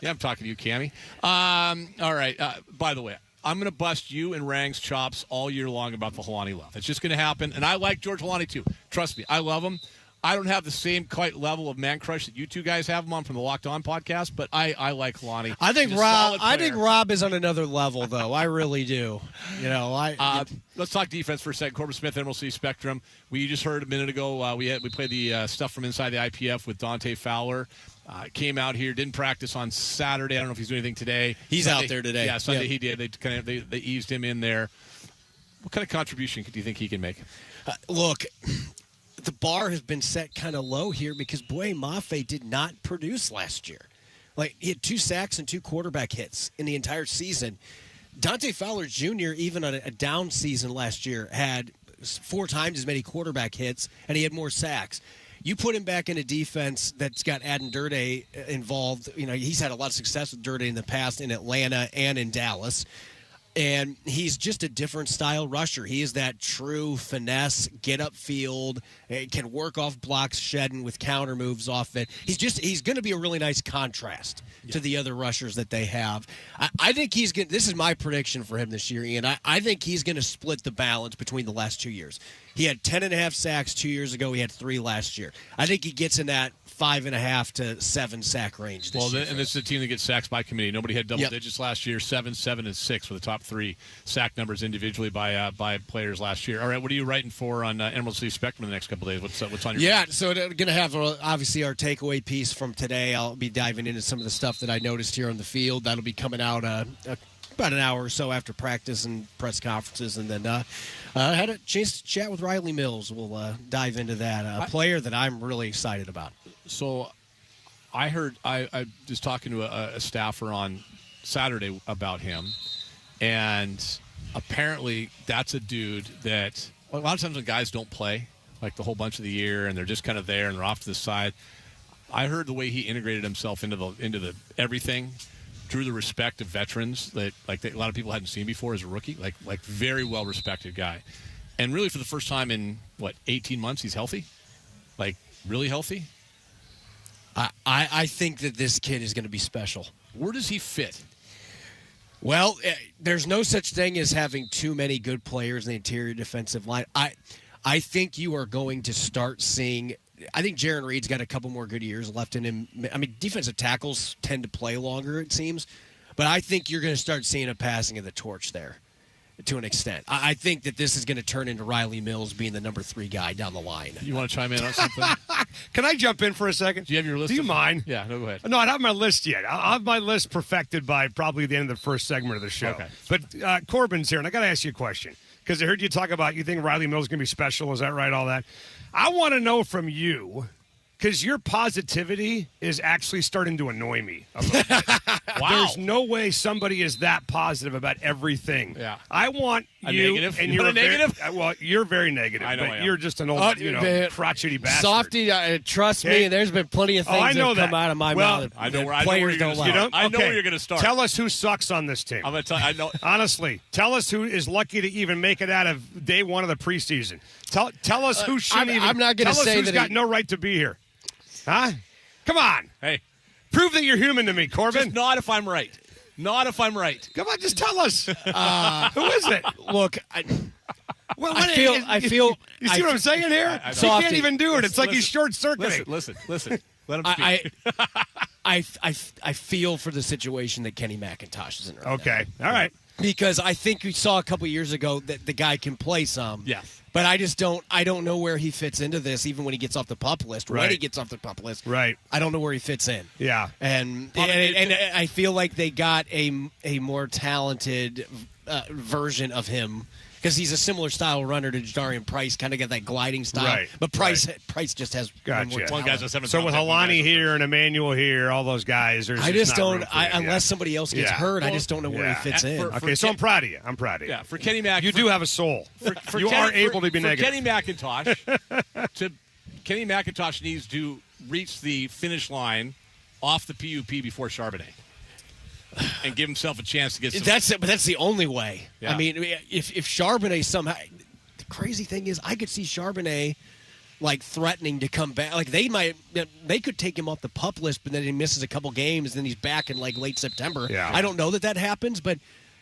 Yeah, I'm talking to you, Cammy. All right. By the way, I'm going to bust you and Rang's chops all year long about the Holani love. It's just going to happen. And I like George Holani, too. Trust me. I love him. I don't have the same quite level of man crush that you two guys have him on from the Locked On podcast, but I like Holani. I think Rob is on another level, though. I really do. Let's talk defense for a second. Corbin Smith, Emerald City Spectrum. We just heard a minute ago. We played the stuff from inside the IPF with Dante Fowler. Came out here, didn't practice on Saturday. I don't know if he's doing anything today. He's Sunday, out there today. Yeah, Sunday he did. They eased him in there. What kind of contribution do you think he can make? Look, the bar has been set kind of low here because Boye Mafe did not produce last year. Like, he had 2 sacks and 2 quarterback hits in the entire season. Dante Fowler Jr., even on a down season last year, had 4 times as many quarterback hits, and he had more sacks. You put him back in a defense that's got Adon Durde involved. He's had a lot of success with Durde in the past in Atlanta and in Dallas. And he's just a different style rusher. He is that true finesse, get upfield, can work off blocks, shedding with counter moves off it. He's going to be a really nice contrast to the other rushers that they have. I think he's going. This is my prediction for him this year, Ian. I think he's going to split the balance between the last 2 years. He had 10.5 sacks 2 years ago. He had 3 last year. I think he gets in that 5.5 to 7 sack range this year. And this is a team that gets sacks by committee. Nobody had double digits last year. 7, 7, and 6 were the top 3 sack numbers individually by players last year. All right, what are you writing for on Emerald City Spectrum in the next couple of days? What's on your so we're going to have obviously our takeaway piece from today. I'll be diving into some of the stuff that I noticed here on the field. That'll be coming out about an hour or so after practice and press conferences, and then I had a chance to chat with Riley Mills. We'll dive into that, a player that I'm really excited about. So I heard I was talking to a staffer on Saturday about him, and apparently that's a dude that a lot of times when guys don't play like the whole bunch of the year and they're just kind of there and they're off to the side, I heard the way he integrated himself into the everything, drew the respect of veterans that a lot of people hadn't seen before as a rookie, like very well respected guy, and really for the first time in 18 months he's healthy, like really healthy. I think that this kid is going to be special. Where does he fit? Well, there's no such thing as having too many good players in the interior defensive line. I think you are going to start seeing – I think Jaron Reed's got a couple more good years left in him. I mean, defensive tackles tend to play longer, it seems. But I think you're going to start seeing a passing of the torch there. to an extent. I think that this is going to turn into Riley Mills being the number 3 guy down the line. You want to chime in on something? Can I jump in for a second? Do you have your list? Do you mind? Yeah, no, go ahead. No, I don't have my list yet. I'll have my list perfected by probably the end of the first segment of the show. Okay. But Corbin's here, and I got to ask you a question because I heard you talk about you think Riley Mills is going to be special. Is that right? All that. I want to know from you. Because your positivity is actually starting to annoy me a little bit. Wow. There's no way somebody is that positive about everything. Yeah. I want A you. negative? And You you're want a negative? well, you're very negative. I know but I am. you're just an old, crotchety bastard. Softy, trust me, there's been plenty of things I know that have come out of my mouth. I know that where players you're don't gonna like. start. I know where you're going to start. Tell us who sucks on this team. I'm going to tell you. I know. Honestly, tell us who is lucky to even make it out of day one of the preseason. Tell us who shouldn't even. I'm not going to tell us say who's that got no right to be here. Huh? Come on. Hey. Prove that you're human to me, Corbin. Just not if I'm right. Not if I'm right. Come on, just tell us. Who is it? Look, I feel. You see what I'm saying here? I He can't even do it. It's like he's short-circuiting. Listen. Let him speak. I feel for the situation that Kenny McIntosh is in right Okay. now. All right. Because I think we saw a couple years ago that the guy can play some. Yeah. But I don't know where he fits into this, even when he gets off the PUP list. When Right. he gets off the PUP list. Right. I don't know where he fits in. Yeah. And I feel like they got a more talented version of him. Because he's a similar style runner to Jadarian Price, kind of got that gliding style. Right. But Price just has Gotcha. more One talent. guy's a 7 So with Helani here and Emmanuel here, all those guys, there's I just not don't. room for you. Unless somebody else gets Yeah. hurt, I just don't know where he fits in. Okay, so I'm proud of you. I'm proud of you. Yeah, for Kenny Mac. You do have a soul. You are able to be negative. Kenny McIntosh, Kenny McIntosh needs to reach the finish line off the PUP before Charbonnet. And give himself a chance to get some. That's it, but that's the only way. Yeah. I mean, if Charbonnet somehow, the crazy thing is, I could see Charbonnet like threatening to come back. Like they could take him off the PUP list, but then he misses a couple games, and then he's back in like late September. Yeah. I don't know that happens, but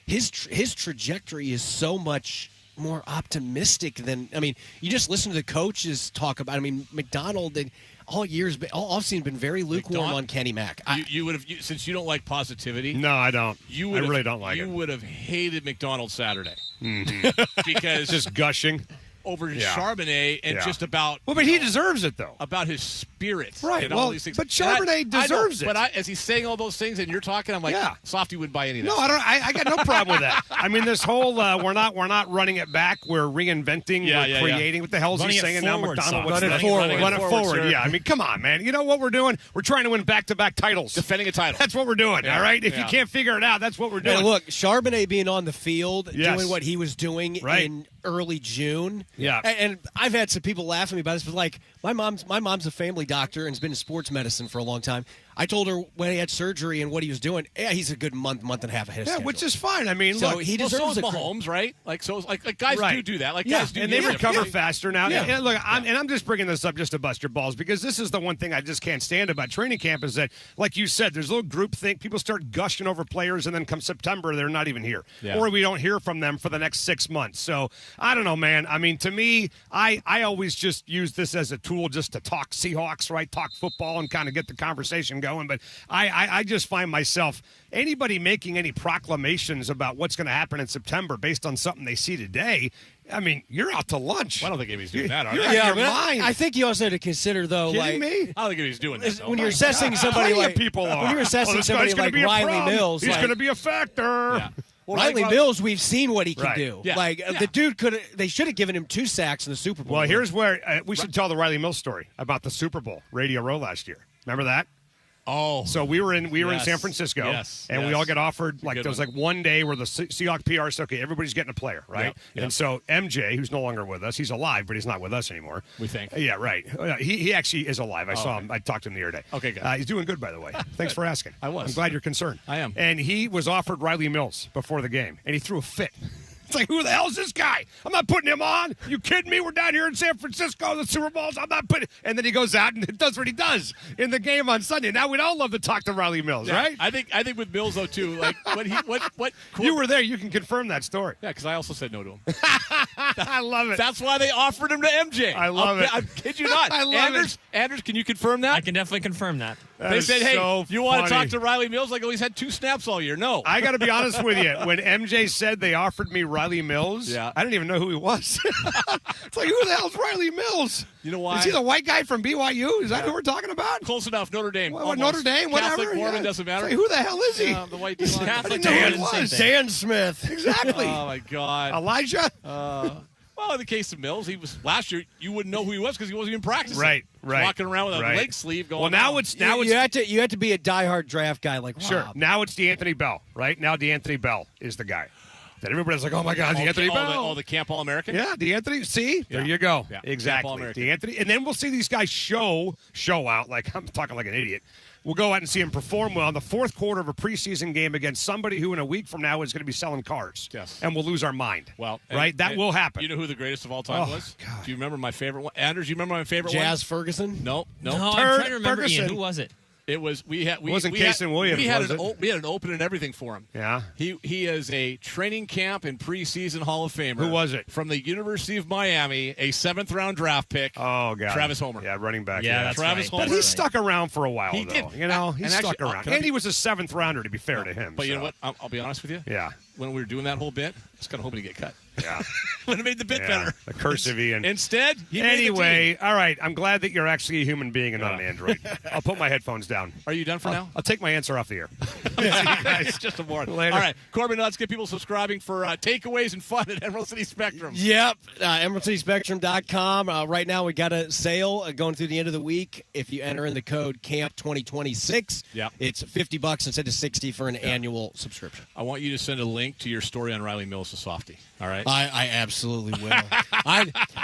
his trajectory is so much more optimistic than. I mean, you just listen to the coaches talk about. I mean, McDonald and. All offseason been very lukewarm on Kenny Mack. You would have, since you don't like positivity. No, I don't. I really don't like it. You would have hated McDonald Saturday because just gushing over Yeah. Charbonnet and Yeah. just about. Well, but he deserves it though. About his spirit, Right, And well, all these things. but And Charbonnet I know, deserves it. But as he's saying all those things, and you're talking, I'm like, Yeah. Softy wouldn't buy any of this. No, I don't. I got no problem with that. I mean, this whole we're not running it back. We're reinventing. We're creating. What the hell is Running he it saying now? forward, McDonald, Sox. what's Run it that? forward. Run it forward. sir. Yeah. I mean, come on, man. You know what we're doing? We're trying to win back-to-back titles. Defending a title. That's what we're doing. Yeah. All right. If you Yeah. can't figure it out, that's what we're doing. And look, Charbonnet being on the field, Yes. doing what he was doing Right. in early June. Yeah. And I've had some people laugh at me about this, but like my mom's a family doctor and has been in sports medicine for a long time. I told her when he had surgery and what he was doing, he's a good month and a half ahead of schedule. which is fine. I mean, So look, he deserves so is the Mahomes, right? Like guys Right. do that. Like Yeah, guys do. and they give recover everything. faster now. Yeah. And look, I'm just bringing this up just to bust your balls because this is the one thing I just can't stand about training camp is that, like you said, there's a little group think. People start gushing over players, and then come September, they're not even here, Yeah. or we don't hear from them for the next 6 months. So I don't know, man. I mean, to me, I always just use this as a tool just to talk Seahawks, right? Talk football and kind of get the conversation going. But I just find myself anybody making any proclamations about what's going to happen in September based on something they see today. I mean, you're out to lunch. I don't think he's doing that. Are You're they? out of your but mind. I think you also have to consider though, Kidding like me? I don't think he's doing that. when you're assessing somebody Plenty like of people are. when you're assessing this somebody guy's gonna like be a Riley problem. Mills, he's like, going to be a factor. Yeah. Well, Riley like, Mills, we've seen what he can Right. do. Yeah. Like Yeah. the dude they should have given him 2 sacks in the Super Bowl. Well, here's where we should tell the Riley Mills story about the Super Bowl Radio Row last year. Remember that? Oh, So we were in Yes. San Francisco, Yes. and we Yes. all get offered like Good there was one. like one day where the Seahawks PR said, okay, everybody's getting a player, right? Yep. Yep. And so MJ, who's no longer with us, he's alive, but he's not with us anymore. We think. Yeah, right. He actually is alive. I saw him. I talked to him the other day. Okay, good. He's doing good, by the way. Thanks for asking. I was. I'm glad you're concerned. I am. And he was offered Riley Mills before the game, and he threw a fit. It's like, who the hell is this guy? I'm not putting him on. You kidding me? We're down here in San Francisco, the Super Bowls. I'm not putting. And then he goes out and does what he does in the game on Sunday. Now we'd all love to talk to Riley Mills, Yeah. right? I think with Mills though too. Like what You were there. You can confirm that story. Yeah, because I also said no to him. I love it. That's why they offered him to MJ. I love it. I kid you not. I love it. Anders, can you confirm that? I can definitely confirm that. They said, hey, so you want to funny. talk to Riley Mills? Like, oh, he's had 2 snaps all year. No. I got to be honest with you. When MJ said they offered me Riley Mills, I didn't even know who he was. It's like, who the hell's Riley Mills? You know why? Is he the white guy from BYU? Is that who we're talking about? Close enough. Notre Dame. What, Notre Dame? Whatever. Catholic, Mormon, doesn't matter. It's like, who the hell is he? The white D-line. I didn't know who it was. Dan Smith. Exactly. Oh, my God. Elijah? Well, in the case of Mills, he was last year. You wouldn't know who he was because he wasn't even practicing. Right. He's walking around with a leg sleeve going. Well, now it's you have to be a diehard draft guy like Rob. Sure. Now it's DeAnthony Bell, right? Now DeAnthony Bell is the guy. That everybody's like, oh my God, DeAnthony Bell. The Camp All-American? Yeah, DeAnthony. See? There you go. Yeah. Exactly. DeAnthony. And then we'll see these guys show out. Like, I'm talking like an idiot. We'll go out and see him perform well in the fourth quarter of a preseason game against somebody who in a week from now is going to be selling cars. Yes. And we'll lose our mind. Well, right? That will happen. You know who the greatest of all time was? God. Do you remember my favorite one? Anders, you remember my favorite one? Jazz Ferguson? No. No, I'm trying to remember. Ian, who was it? It was It wasn't Kason Williams, We had was it? we had an open and everything for him. Yeah. He is a training camp and preseason Hall of Famer. Who was it? From the University of Miami, a 7th-round draft pick. Oh, God. Travis Homer. Yeah, running back. Yeah, that's Travis right. Homer. But he stuck around for a while, He though. did. You know, he And stuck actually, around. can I And be- he was a 7th rounder, to be fair to him. But you so. know what? I'll be honest with you. Yeah. When we were doing that whole bit, I was kind of hoping to get cut. Yeah. Would have made the bit Yeah, better. the curse of Ian. Instead, he made the Anyway, team. all right. I'm glad that you're actually a human being and not an android. I'll put my headphones down. Are you done for now? I'll take my answer off the air. It's just a warning. Later. All right, Corbin, let's get people subscribing for takeaways and fun at Emerald City Spectrum. Yep, EmeraldCitySpectrum.com. Right now we got a sale going through the end of the week. If you enter in the code CAMP2026, it's $50 instead of $60 for an annual subscription. I want you to send a link to your story on Riley Mills to Softy. All right? I absolutely will.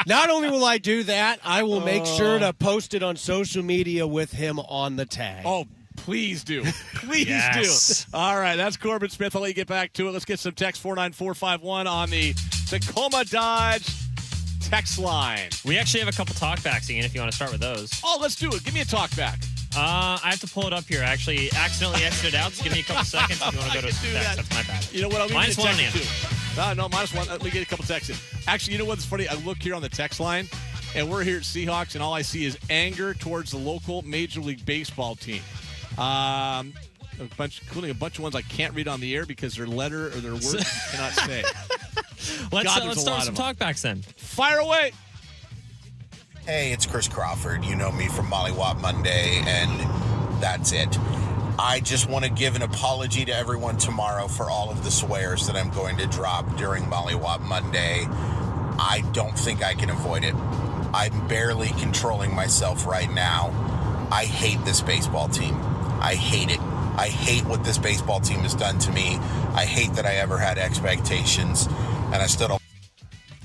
Not only will I do that, I will make sure to post it on social media with him on the tag. Oh, please do. Please Yes. do. All right, that's Corbin Smith. I'll let you get back to it. Let's get some text 49451 on the Tacoma Dodge text line. We actually have a couple talkbacks, Ian, if you want to start with those. Oh, let's do it. Give me a talk back. I have to pull it up here. I actually accidentally exited out, so give me a couple seconds if you want to go to do text. that. That's my bad. You know what? I'll leave Minus you to one, text Ian. too. No, minus one. Let me get a couple texts in. Actually, you know what's funny? I look here on the text line, and we're here at Seahawks, and all I see is anger towards the local Major League Baseball team. Including a bunch of ones I can't read on the air because their letter or their words you cannot say. Let's God, there's a start lot some of them. talkbacks then. Fire away. Hey, it's Chris Crawford. You know me from Mollywop Monday, and that's it. I just want to give an apology to everyone tomorrow for all of the swears that I'm going to drop during Mollywop Monday. I don't think I can avoid it. I'm barely controlling myself right now. I hate this baseball team. I hate it. I hate what this baseball team has done to me. I hate that I ever had expectations, and I still don't.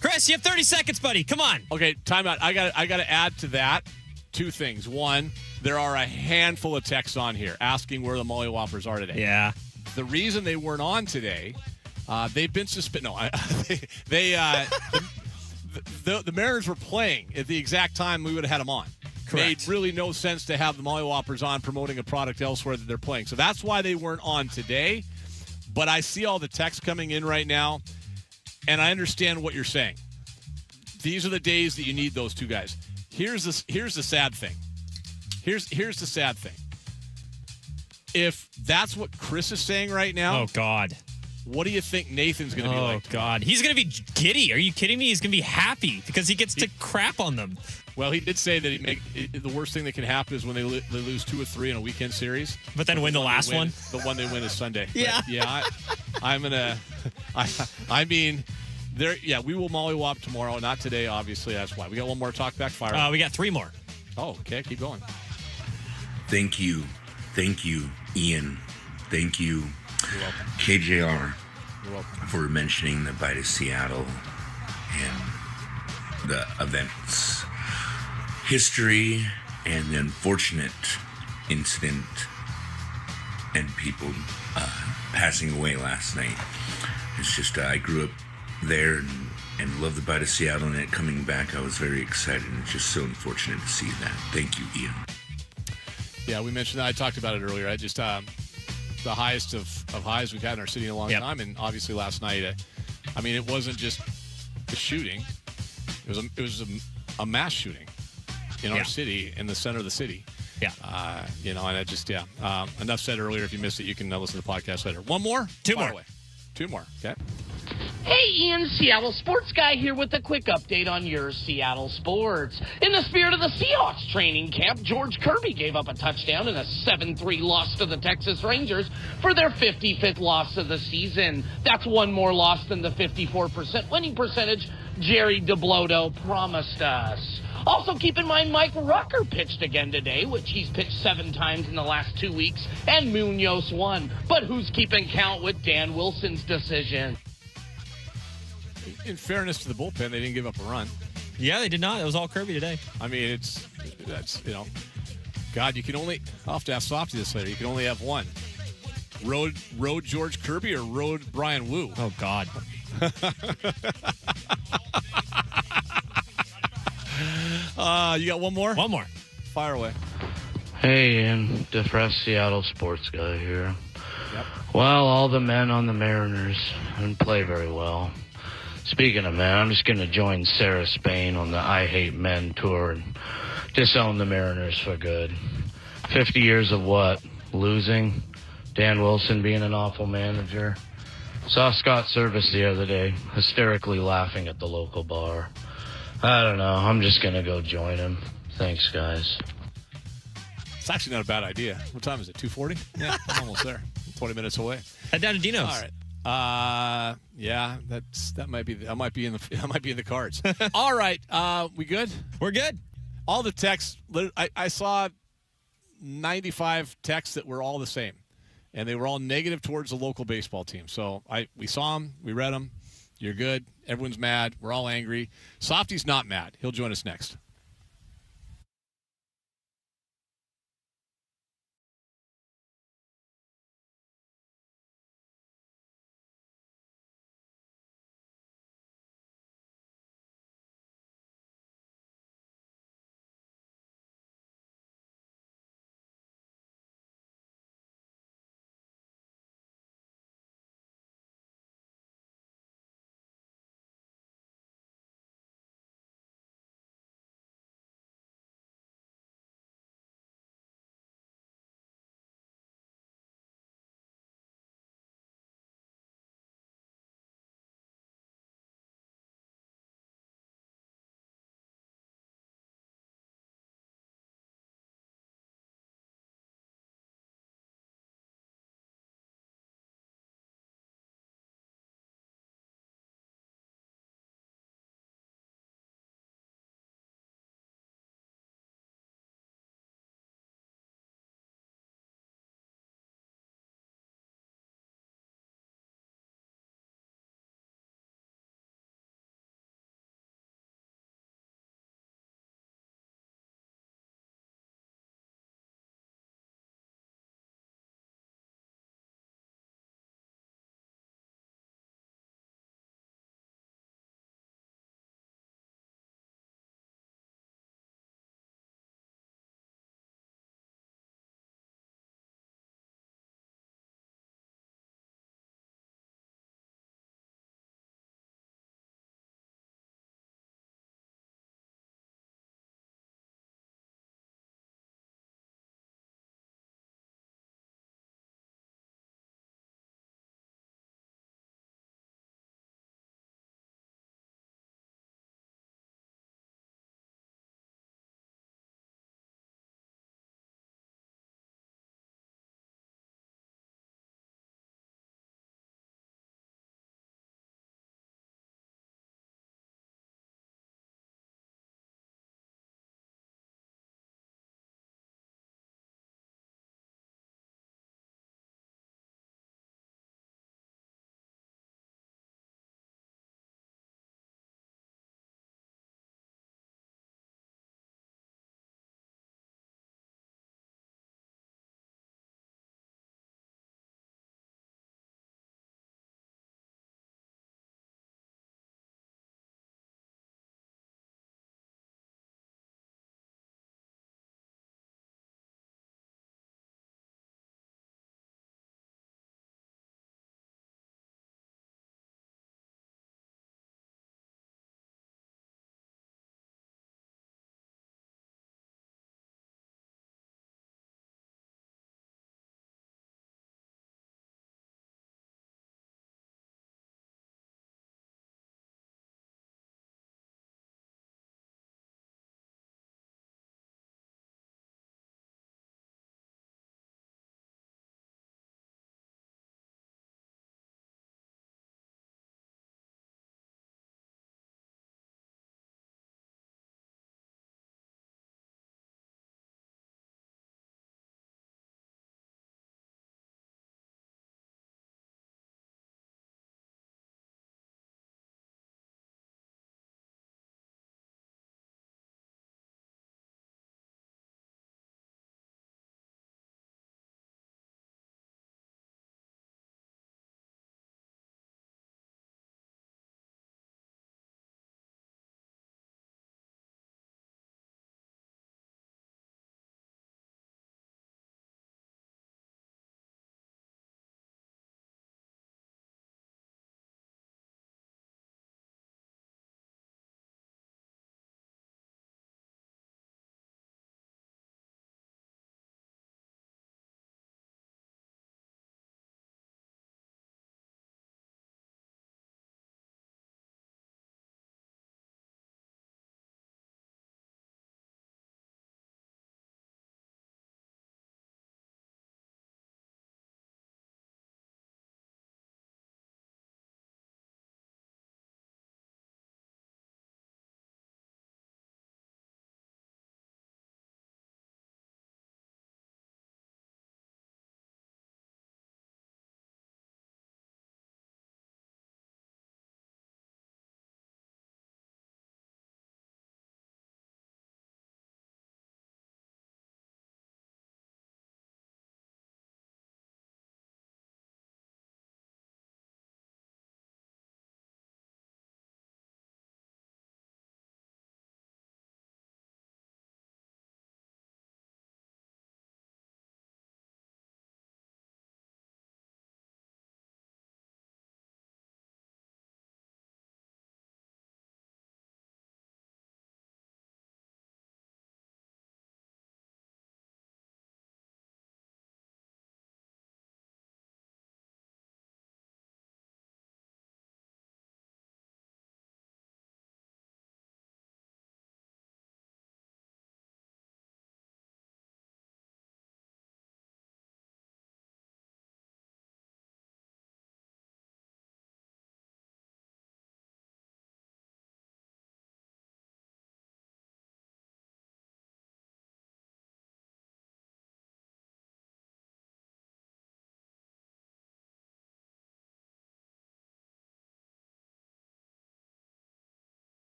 Chris, you have 30 seconds, buddy. Come on. Okay, time out. I got to add to that two things. One, there are a handful of texts on here asking where the Mollywoppers are today. Yeah. The reason they weren't on today, they've been suspended. No, the Mariners were playing at the exact time we would have had them on. Correct. Made really no sense to have the Mollywoppers on promoting a product elsewhere that they're playing. So that's why they weren't on today. But I see all the texts coming in right now, and I understand what you're saying. These are the days that you need those two guys. Here's the sad thing. Here's the sad thing. If that's what Chris is saying right now, Oh, God. what do you think Nathan's going to be like? Oh, God. He's going to be giddy. Are you kidding me? He's going to be happy because he gets to crap on them. Well, he did say that the worst thing that can happen is when they lose 2 or 3 in a weekend series. But then win the last one? The one they win is Sunday. Yeah. But yeah, I'm going to – I mean, we will mollywop tomorrow. Not today, obviously. That's why. We got one more talk back. Fire. We got 3 more. Oh, okay. Keep going. Thank you, Ian. Thank you, You're welcome. KJR, You're welcome. for mentioning the Bite of Seattle and the events, history, and the unfortunate incident and people passing away last night. It's just I grew up there and loved the Bite of Seattle, and it coming back, I was very excited. And it's just so unfortunate to see that. Thank you, Ian. Yeah, we mentioned that. I talked about it earlier. I just the highest of highs we've had in our city in a long time, and obviously last night, I mean, it wasn't just the shooting. It was a mass shooting in our city, in the center of the city. Yeah. And I just, enough said earlier. If you missed it, you can listen to the podcast later. One more? Two more. Away. Two more. Okay. Hey, Ian, Seattle Sports Guy here with a quick update on your Seattle sports. In the spirit of the Seahawks training camp, George Kirby gave up a touchdown in a 7-3 loss to the Texas Rangers for their 55th loss of the season. That's one more loss than the 54% winning percentage Jerry DeBlodo promised us. Also, keep in mind Mike Rucker pitched again today, which he's pitched 7 times in the last 2 weeks, and Munoz won. But who's keeping count with Dan Wilson's decision? In fairness to the bullpen, they didn't give up a run. Yeah, they did not. It was all Kirby today. I mean, God, you can only, I'll have to ask Softy this later, you can only have one. Road George Kirby or road Brian Wu? Oh, God. You got one more? One more. Fire away. Hey, Ian, depressed Seattle sports guy here. Yep. Well, all the men on the Mariners didn't play very well. Speaking of men, I'm just going to join Sarah Spain on the I Hate Men tour and disown the Mariners for good. 50 years of what? Losing? Dan Wilson being an awful manager? Saw Scott Service the other day, hysterically laughing at the local bar. I don't know. I'm just going to go join him. Thanks, guys. It's actually not a bad idea. What time is it? 2:40? Yeah, I'm almost there. 20 minutes away. Head down to Dino's. All right. Yeah, that might be in the cards. All right. We good? We're good. All the texts. I saw 95 texts that were all the same, and they were all negative towards the local baseball team. So we saw them. We read them. You're good. Everyone's mad. We're all angry. Softy's not mad. He'll join us next.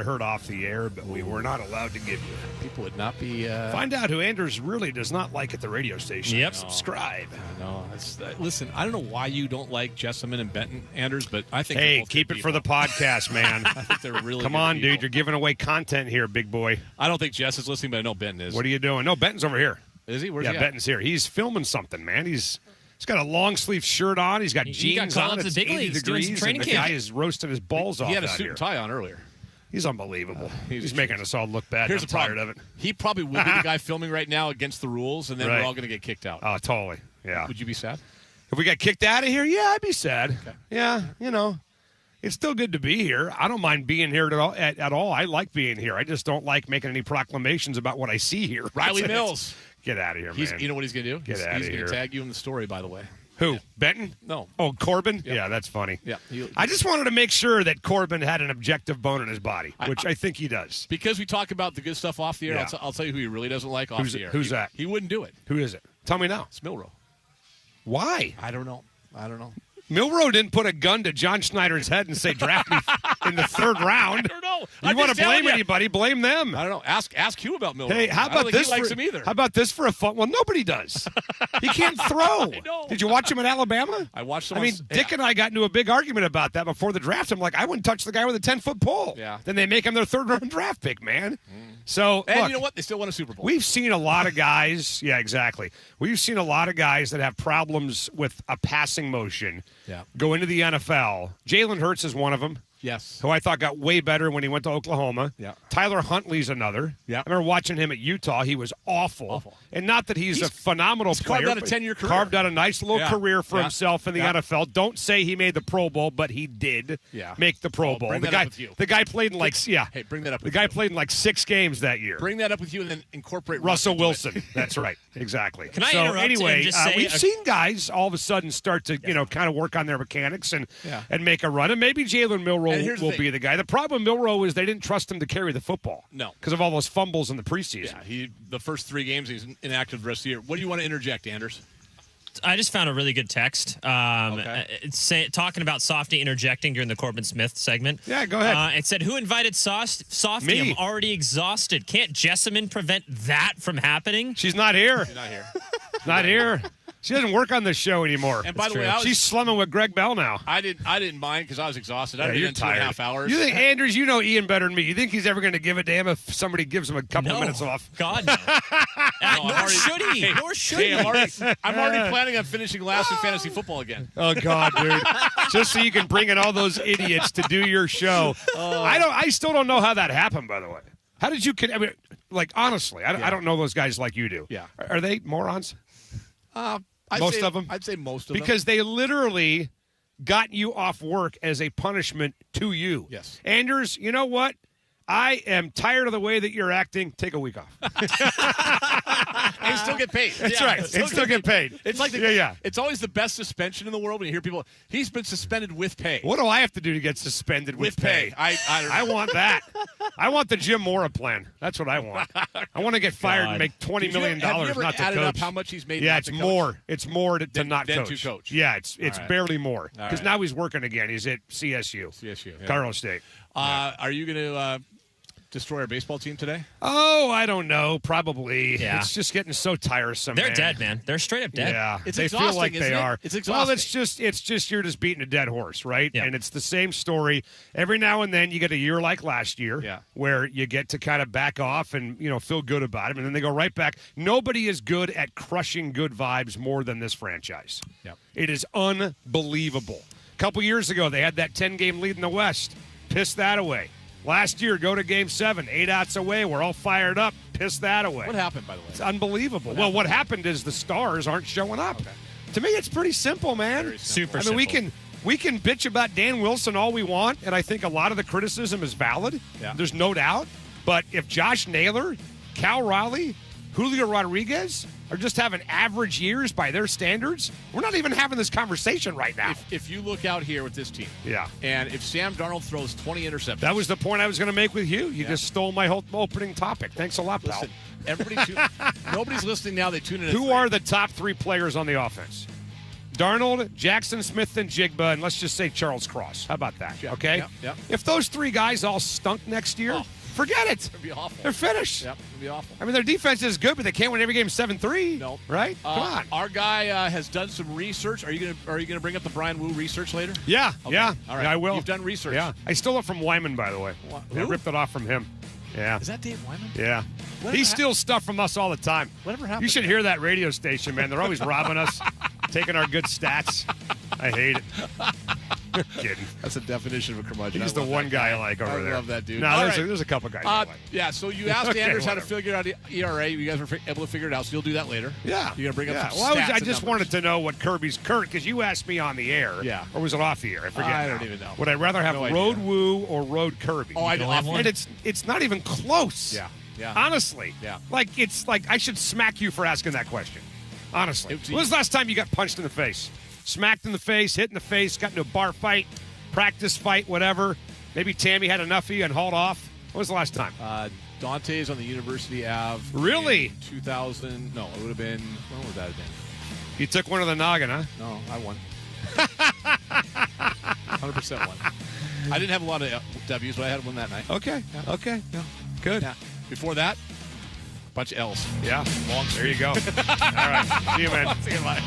heard off the air, but we were not allowed to give you. People would not be. Find out who Anders really does not like at the radio station. Yep. Subscribe. No, listen. I don't know why you don't like Jessamine and Benton, Anders, but I think. Hey, keep it for the podcast, man. I think they're really. Come good on, people. dude. You're giving away content here, big boy. I don't think Jess is listening, but I know Benton is. What are you doing? No, Benton's over here. Is he? Where's yeah, he at? Benton's here. He's filming something, man. He's got a long sleeve shirt on. He's got jeans called on. to the It's big 80 leagues, doing some degrees, training and the camp. guy is roasting his balls off. He had a out suit here. and tie on earlier. He's unbelievable. He's making us all look bad. Here's I'm the problem. tired of it. He probably would be the guy filming right now against the rules, and then Right. we're all going to get kicked out. Oh, totally. Yeah. Would you be sad? If we got kicked out of here, yeah, I'd be sad. Okay. Yeah, it's still good to be here. I don't mind being here at all. I like being here. I just don't like making any proclamations about what I see here. Riley Mills. Get out of here, man. You know what he's going to do? Get out of He's here. going to tag you in the story, by the way. Who? Benton? No. Oh, Corbin? Yeah, that's funny. Yeah. I just wanted to make sure that Corbin had an objective bone in his body, which I think he does. Because we talk about the good stuff off the air, Yeah. I'll tell you who he really doesn't like off the air. Who's that? He wouldn't do it. Who is it? Tell me now. It's Milrow. Why? I don't know. Milrow didn't put a gun to John Schneider's head and say, draft me in the third round. I don't know. You want to blame anybody, blame them. I don't know. Ask Hugh about Milrow. Hey, how I don't about think this? He likes him either. How about this for a fun? Well, nobody does. He can't throw. I know. Did you watch him in Alabama? I watched him. I mean, Dick and I got into a big argument about that before the draft. I'm like, I wouldn't touch the guy with a 10-foot pole. Yeah. Then they make him their third-round draft pick, man. So, And look, you know what? They still won a Super Bowl. we've seen a lot of guys. Yeah, exactly. We've seen a lot of guys that have problems with a passing motion Yeah. go into the NFL. Jalen Hurts is one of them. Yes. Who I thought got way better when he went to Oklahoma. Yeah. Tyler Huntley's another. Yeah. I remember watching him at Utah. He was awful. And not that he's a phenomenal player. carved out a but 10-year career. Carved out a nice little Yeah. career for Yeah. himself in the Yeah. NFL. Don't say he made the Pro Bowl, but he did make the Pro Bowl. bring The that guy, up with you. the guy played in Hey, bring that up The with guy you. played in like 6 games that year. Bring that up with you and then incorporate Russell into it. Wilson. That's right. Exactly. Can I so interrupt anyway, and just say we've seen guys all of a sudden start to, kind of work on their mechanics and make a run. And maybe Jalen And Milrow here's the will thing. be the guy. The problem with Milrow is they didn't trust him to carry the football. No. Because of all those fumbles in the preseason. Yeah, the first 3 games he's inactive the rest of the year. What do you want to interject, Anders? I just found a really good text talking about Softy interjecting during the Corbin Smith segment. Yeah, go ahead. It said, who invited Softy? Me. I'm already exhausted. Can't Jessamine prevent that from happening? She's not here. She's not here. Not here. She doesn't work on this show anymore. And by the way, she's slumming with Greg Bell now. I didn't mind because I was exhausted. I'd Yeah, been you're in tired. 2.5 hours. You think, Andrews, you know Ian better than me. You think he's ever going to give a damn if somebody gives him a couple of minutes off? God, no. Nor should he. Nor should he. I'm already planning on finishing last in fantasy football again. Oh God, dude! Just so you can bring in all those idiots to do your show. I still don't know how that happened. By the way, how did you? I mean, like honestly, I don't know those guys like you do. Yeah. Are they morons? Most of them. I'd say most of them. Because they literally got you off work as a punishment to you. Yes. Anders, you know what? I am tired of the way that you're acting. Take a week off. And still get paid. That's right. And still get paid. It's like It's always the best suspension in the world when you hear people. He's been suspended with pay. What do I have to do to get suspended with pay? I don't know. I want that. I want the Jim Mora plan. That's what I want. I want to get fired and make $20 million Have you ever not to added coach. up how much he's made? Yeah, not it's to coach? more. It's more to not than coach. to coach. Yeah, it's right. barely more All because right. now he's working again. He's at CSU. CSU. Yeah. Colorado State. Are you going to destroy our baseball team today? Oh, I don't know. Probably. Yeah. It's just getting so tiresome. They're man. dead, man. They're straight up dead. Yeah, It's they feel exhausting, like they isn't it? are. It's Well, exhausting. it's just you're just beating a dead horse, right? Yeah. And it's the same story every now and then. You get a year like last year, Yeah. where you get to kind of back off and feel good about it, and then they go right back. Nobody is good at crushing good vibes more than this franchise. Yep. It is unbelievable. A couple years ago, they had that 10-game lead in the West. Pissed that away. Last year, go to Game 7, 8 outs away. We're all fired up. Piss that away. What happened, by the way? It's unbelievable. What happened is the stars aren't showing up. Okay. To me, it's pretty simple, man. Very simple. Super I mean, simple. we can bitch about Dan Wilson all we want, and I think a lot of the criticism is valid. Yeah. There's no doubt. But if Josh Naylor, Cal Raleigh, Julio Rodriguez are just having average years by their standards, we're not even having this conversation right now. If you look out here with this team, Yeah. and if Sam Darnold throws 20 interceptions, That was the point I was going to make with you. You just stole my whole opening topic. Thanks a lot, pal. listen, nobody's listening now. They tune in. at Who 3. are the top 3 players on the offense? Darnold, Jackson Smith, and Jigba, and let's just say Charles Cross. How about that? Okay? Yep. If those three guys all stunk next year, forget it. It'd be awful. They're finished. Yep, it'd be awful. I mean, their defense is good, but they can't win every game 7-3. No. Right? Come on. Our guy has done some research. Are you gonna bring up the Brian Wu research later? Yeah, Okay. yeah. All right. Yeah, I will. You've done research. Yeah. I stole it from Wyman, by the way. Who? I ripped it off from him. Yeah. Is that Dave Wyman? Yeah. Whatever He steals stuff from us all the time. Whatever happened? You should hear that radio station, man. They're always robbing us, taking our good stats. I hate it. Kidding. That's a definition of a curmudgeon. He's the one guy I like over there. I love that dude. No, All there's a couple guys I like. Yeah, so you asked Okay, Anders how to whatever. figure out ERA. You guys were able to figure it out, so you'll do that later. Yeah. You're going to bring up some Well, stats I and just numbers. wanted to know what Kirby's current, because you asked me on the air. Yeah. Or was it off the air? I forget. I don't now. even know. Would I rather have No idea. Road Woo or Road Kirby? Oh, I do. And it's not even close. Yeah. Yeah. Honestly. Yeah. It's like I should smack you for asking that question. Honestly. When was the last time you got punched in the face? Smacked in the face, hit in the face, got into a bar fight, practice fight, whatever. Maybe Tammy had enough of you and hauled off. When was the last time? Dante's on the University Ave. Really? in 2000. No, it would have been. When would that have been? You took one of the noggin, huh? No, I won. 100% won. I didn't have a lot of W's, but I had one that night. Okay. Yeah. Okay. Yeah. Good. Yeah. Before that, bunch of L's. Yeah. Long There you go. All right. See you, man. See you, bye.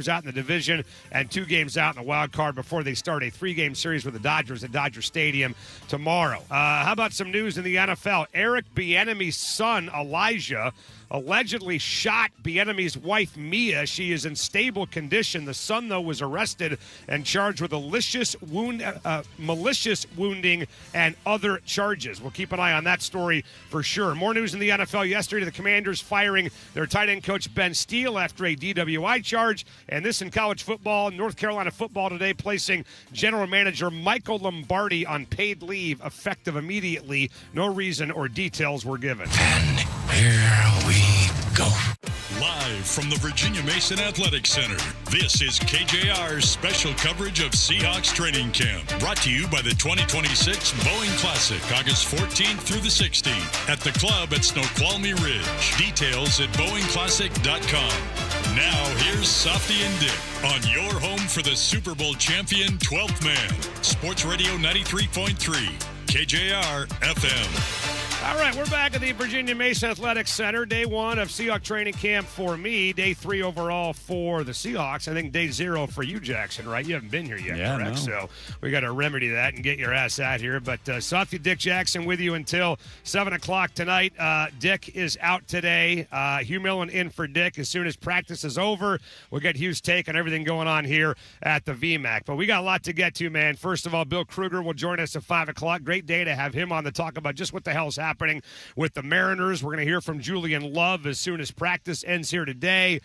out in the division and 2 games out in the wild card before they start a 3-game series with the Dodgers at Dodger Stadium tomorrow. How about some news in the NFL? Eric Bieniemy's son, Elijah, allegedly shot Bieniemy's wife, Mia. She is in stable condition. The son, though, was arrested and charged with malicious wounding and other charges. We'll keep an eye on that story for sure. More news in the NFL yesterday. The Commanders firing their tight end coach, Ben Steele, after a DWI charge. And this in college football. North Carolina football today placing general manager Michael Lombardi on paid leave effective immediately. No reason or details were given. And here we go. Live from the Virginia Mason Athletic Center, this is KJR's special coverage of Seahawks training camp. Brought to you by the 2026 Boeing Classic, August 14th through the 16th at the club at Snoqualmie Ridge. Details at BoeingClassic.com. Now, here's Softy and Dick on your home for the Super Bowl champion 12th man. Sports Radio 93.3 KJR FM. All right, we're back at the Virginia Mason Athletic Center. Day 1 of Seahawks training camp for me. Day 3 overall for the Seahawks. I think day 0 for you, Jackson, right? You haven't been here yet, correct? No. So we got to remedy that and get your ass out here. But Softy Dick Jackson with you until 7 o'clock tonight. Dick is out today. Hugh Millen in for Dick. As soon as practice is over, we'll get Hugh's take on everything going on here at the VMAC. But we got a lot to get to, man. First of all, Bill Kruger will join us at 5 o'clock. Great day to have him on to talk about just what the hell's happening with the Mariners. We're going to hear from Julian Love as soon as practice ends here today.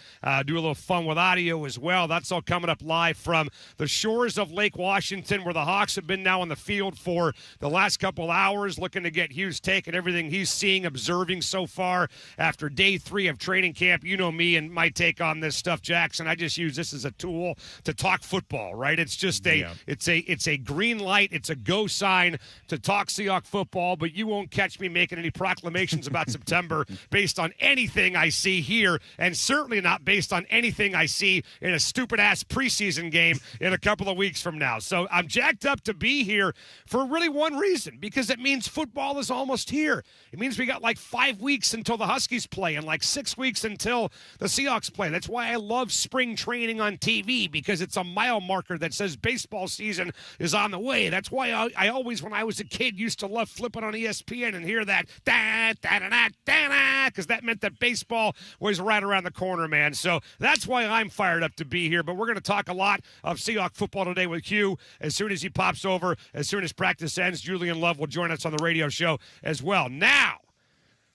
Do a little fun with audio as well. That's all coming up live from the shores of Lake Washington, where the Hawks have been now on the field for the last couple hours, looking to get Hugh's take and everything he's seeing, observing so far after day 3 of training camp. You know me and my take on this stuff, Jackson. I just use this as a tool to talk football, right? It's just it's a green light. It's a go sign to talk Seahawks football, but you won't catch me making any proclamations about September based on anything I see here, and certainly not based on anything I see in a stupid-ass preseason game in a couple of weeks from now. So I'm jacked up to be here for really one reason, because it means football is almost here. It means we got like 5 weeks until the Huskies play and like 6 weeks until the Seahawks play. That's why I love spring training on TV, because it's a mile marker that says baseball season is on the way. That's why I always, when I was a kid, used to love flipping on ESPN and hear that because that meant that baseball was right around the corner, man. So that's why I'm fired up to be here. But we're going to talk a lot of Seahawks football today with Hugh as soon as he pops over, as soon as practice ends. Julian Love will join us on the radio show as well. Now,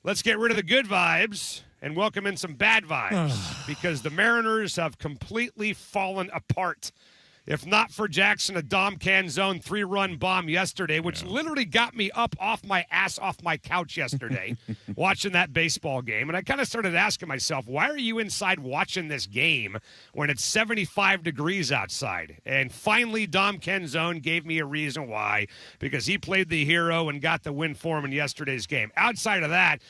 let's get rid of the good vibes and welcome in some bad vibes, because the Mariners have completely fallen apart. If not for Jackson, a Dom Canzone 3-run bomb yesterday, which literally got me up off my ass off my couch yesterday watching that baseball game. And I kind of started asking myself, why are you inside watching this game when it's 75 degrees outside? And finally, Dom Canzone gave me a reason why, because he played the hero and got the win for him in yesterday's game. Outside of that,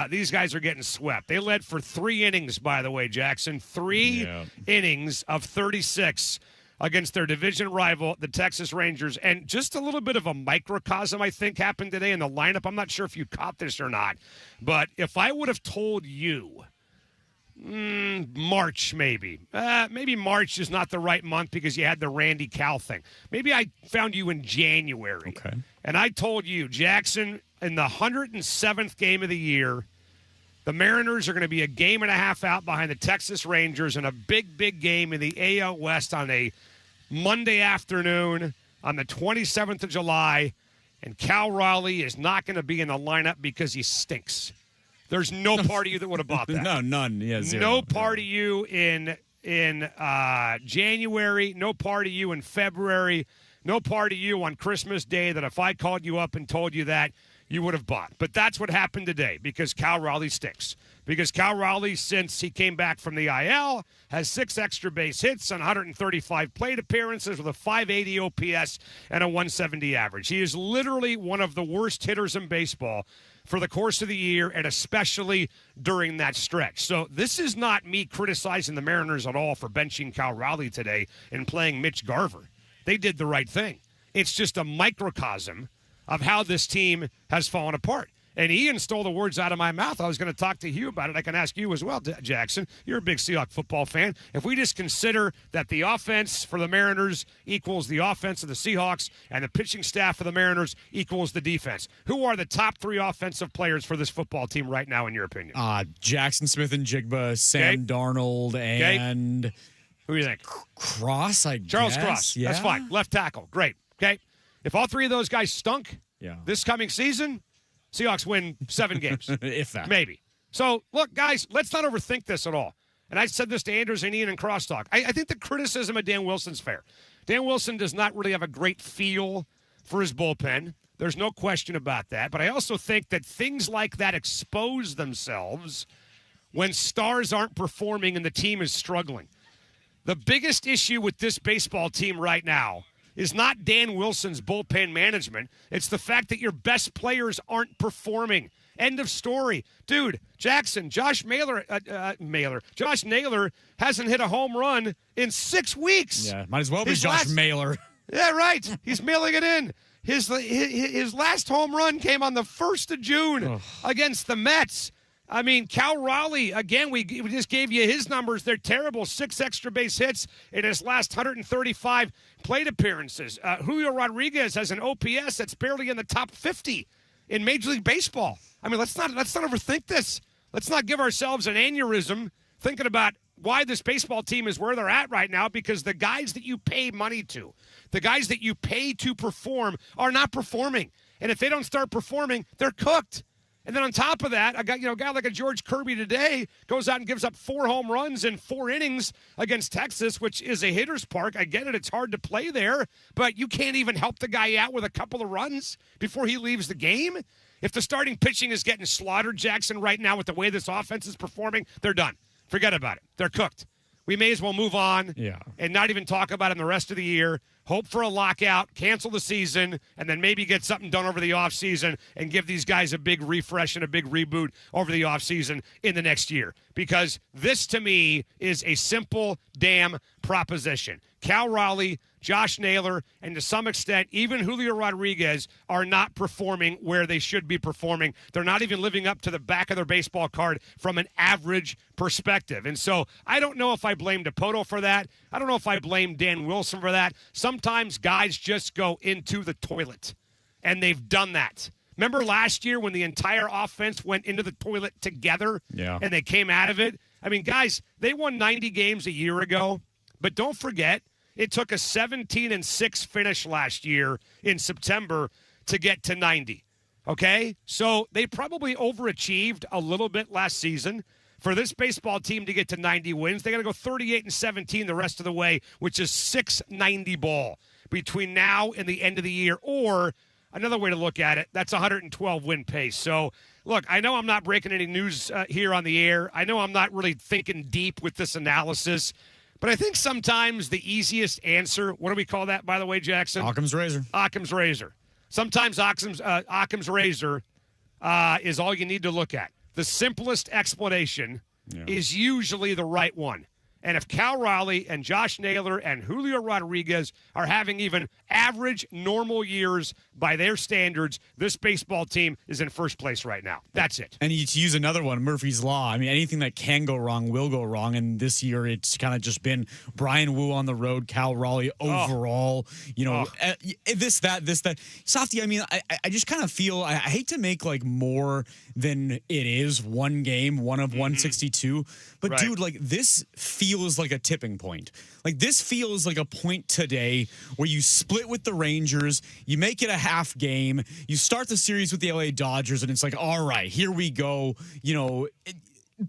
these guys are getting swept. They led for 3 innings, by the way, Jackson. 3 innings of 36 against their division rival, the Texas Rangers. And just a little bit of a microcosm, I think, happened today in the lineup. I'm not sure if you caught this or not, but if I would have told you March, maybe March is not the right month because you had the Randy Cal thing. Maybe I found you in January. Okay. And I told you, Jackson, in the 107th game of the year, the Mariners are going to be a game and a half out behind the Texas Rangers in a big, big game in the AL West on a Monday afternoon on the 27th of July, and Cal Raleigh is not going to be in the lineup because he stinks. There's no part of you that would have bought that. No, none. Yeah, zero. No part of you in January, no part of you in February, no part of you on Christmas Day that if I called you up and told you that, you would have bought. But that's what happened today, because Cal Raleigh stinks. Because Cal Raleigh, since he came back from the IL, has 6 extra base hits on 135 plate appearances with a 580 OPS and a 170 average. He is literally one of the worst hitters in baseball for the course of the year, and especially during that stretch. So this is not me criticizing the Mariners at all for benching Cal Raleigh today and playing Mitch Garver. They did the right thing. It's just a microcosm of how this team has fallen apart. And Ian stole the words out of my mouth. I was going to talk to Hugh about it. I can ask you as well, Jackson. You're a big Seahawks football fan. If we just consider that the offense for the Mariners equals the offense of the Seahawks and the pitching staff for the Mariners equals the defense, who are the top 3 offensive players for this football team right now, in your opinion? Jackson Smith and Jigba, Sam Darnold, and who do you think? Cross, Charles guess. Cross. Yeah. That's fine. Left tackle. Great. Okay. If all 3 of those guys stunk this coming season, Seahawks win 7 games. If that. Maybe. So, look, guys, let's not overthink this at all. And I said this to Andrews and Ian in Crosstalk. I think the criticism of Dan Wilson's fair. Dan Wilson does not really have a great feel for his bullpen. There's no question about that. But I also think that things like that expose themselves when stars aren't performing and the team is struggling. The biggest issue with this baseball team right now is not Dan Wilson's bullpen management. It's the fact that your best players aren't performing. End of story. Dude, Jackson, Josh Naylor hasn't hit a home run in 6 weeks. Yeah, might as well be Josh Naylor. Yeah, right. He's mailing it in. His last home run came on the 1st of June against the Mets. I mean, Cal Raleigh, again, we just gave you his numbers. They're terrible. 6 extra base hits in his last 135 plate appearances. Julio Rodriguez has an OPS that's barely in the top 50 in Major League Baseball. I mean, let's not overthink this. Let's not give ourselves an aneurysm thinking about why this baseball team is where they're at right now, because the guys that you pay money to, the guys that you pay to perform are not performing. And if they don't start performing, they're cooked. And then on top of that, a guy like a George Kirby today goes out and gives up 4 home runs in 4 innings against Texas, which is a hitter's park. I get it. It's hard to play there, but you can't even help the guy out with a couple of runs before he leaves the game. If the starting pitching is getting slaughtered, Jackson, right now with the way this offense is performing, they're done. Forget about it. They're cooked. We may as well move on and not even talk about it in the rest of the year. Hope for a lockout, cancel the season, and then maybe get something done over the offseason and give these guys a big refresh and a big reboot over the offseason in the next year. Because this, to me, is a simple damn proposition. Cal Raleigh, Josh Naylor, and to some extent, even Julio Rodriguez are not performing where they should be performing. They're not even living up to the back of their baseball card from an average perspective. And so I don't know if I blame DePoto for that. I don't know if I blame Dan Wilson for that. Sometimes guys just go into the toilet, and they've done that. Remember last year when the entire offense went into the toilet together and they came out of it? I mean, guys, they won 90 games a year ago, but don't forget, it took a 17-6 finish last year in September to get to 90, okay? So they probably overachieved a little bit last season. For this baseball team to get to 90 wins, they got to go 38-17 the rest of the way, which is 690 ball between now and the end of the year. Or another way to look at it, that's 112 win pace. So, look, I know I'm not breaking any news here on the air. I know I'm not really thinking deep with this analysis. But I think sometimes the easiest answer, what do we call that, by the way, Jackson? Occam's razor. Occam's razor. Sometimes Occam's razor is all you need to look at. The simplest explanation is usually the right one. And if Cal Raleigh and Josh Naylor and Julio Rodriguez are having even average, normal years by their standards, this baseball team is in first place right now. That's it. And to use another one, Murphy's Law. I mean, anything that can go wrong will go wrong. And this year, it's kind of just been Brian Wu on the road, Cal Raleigh overall. This, that. Softy, I mean, I just kind of feel, I hate to make like more than it is, one game, one of 162. But dude, like this feels like a tipping point. Like this feels like a point today where you split with the Rangers, you make it a half game, you start the series with the LA Dodgers, and it's like, all right, here we go.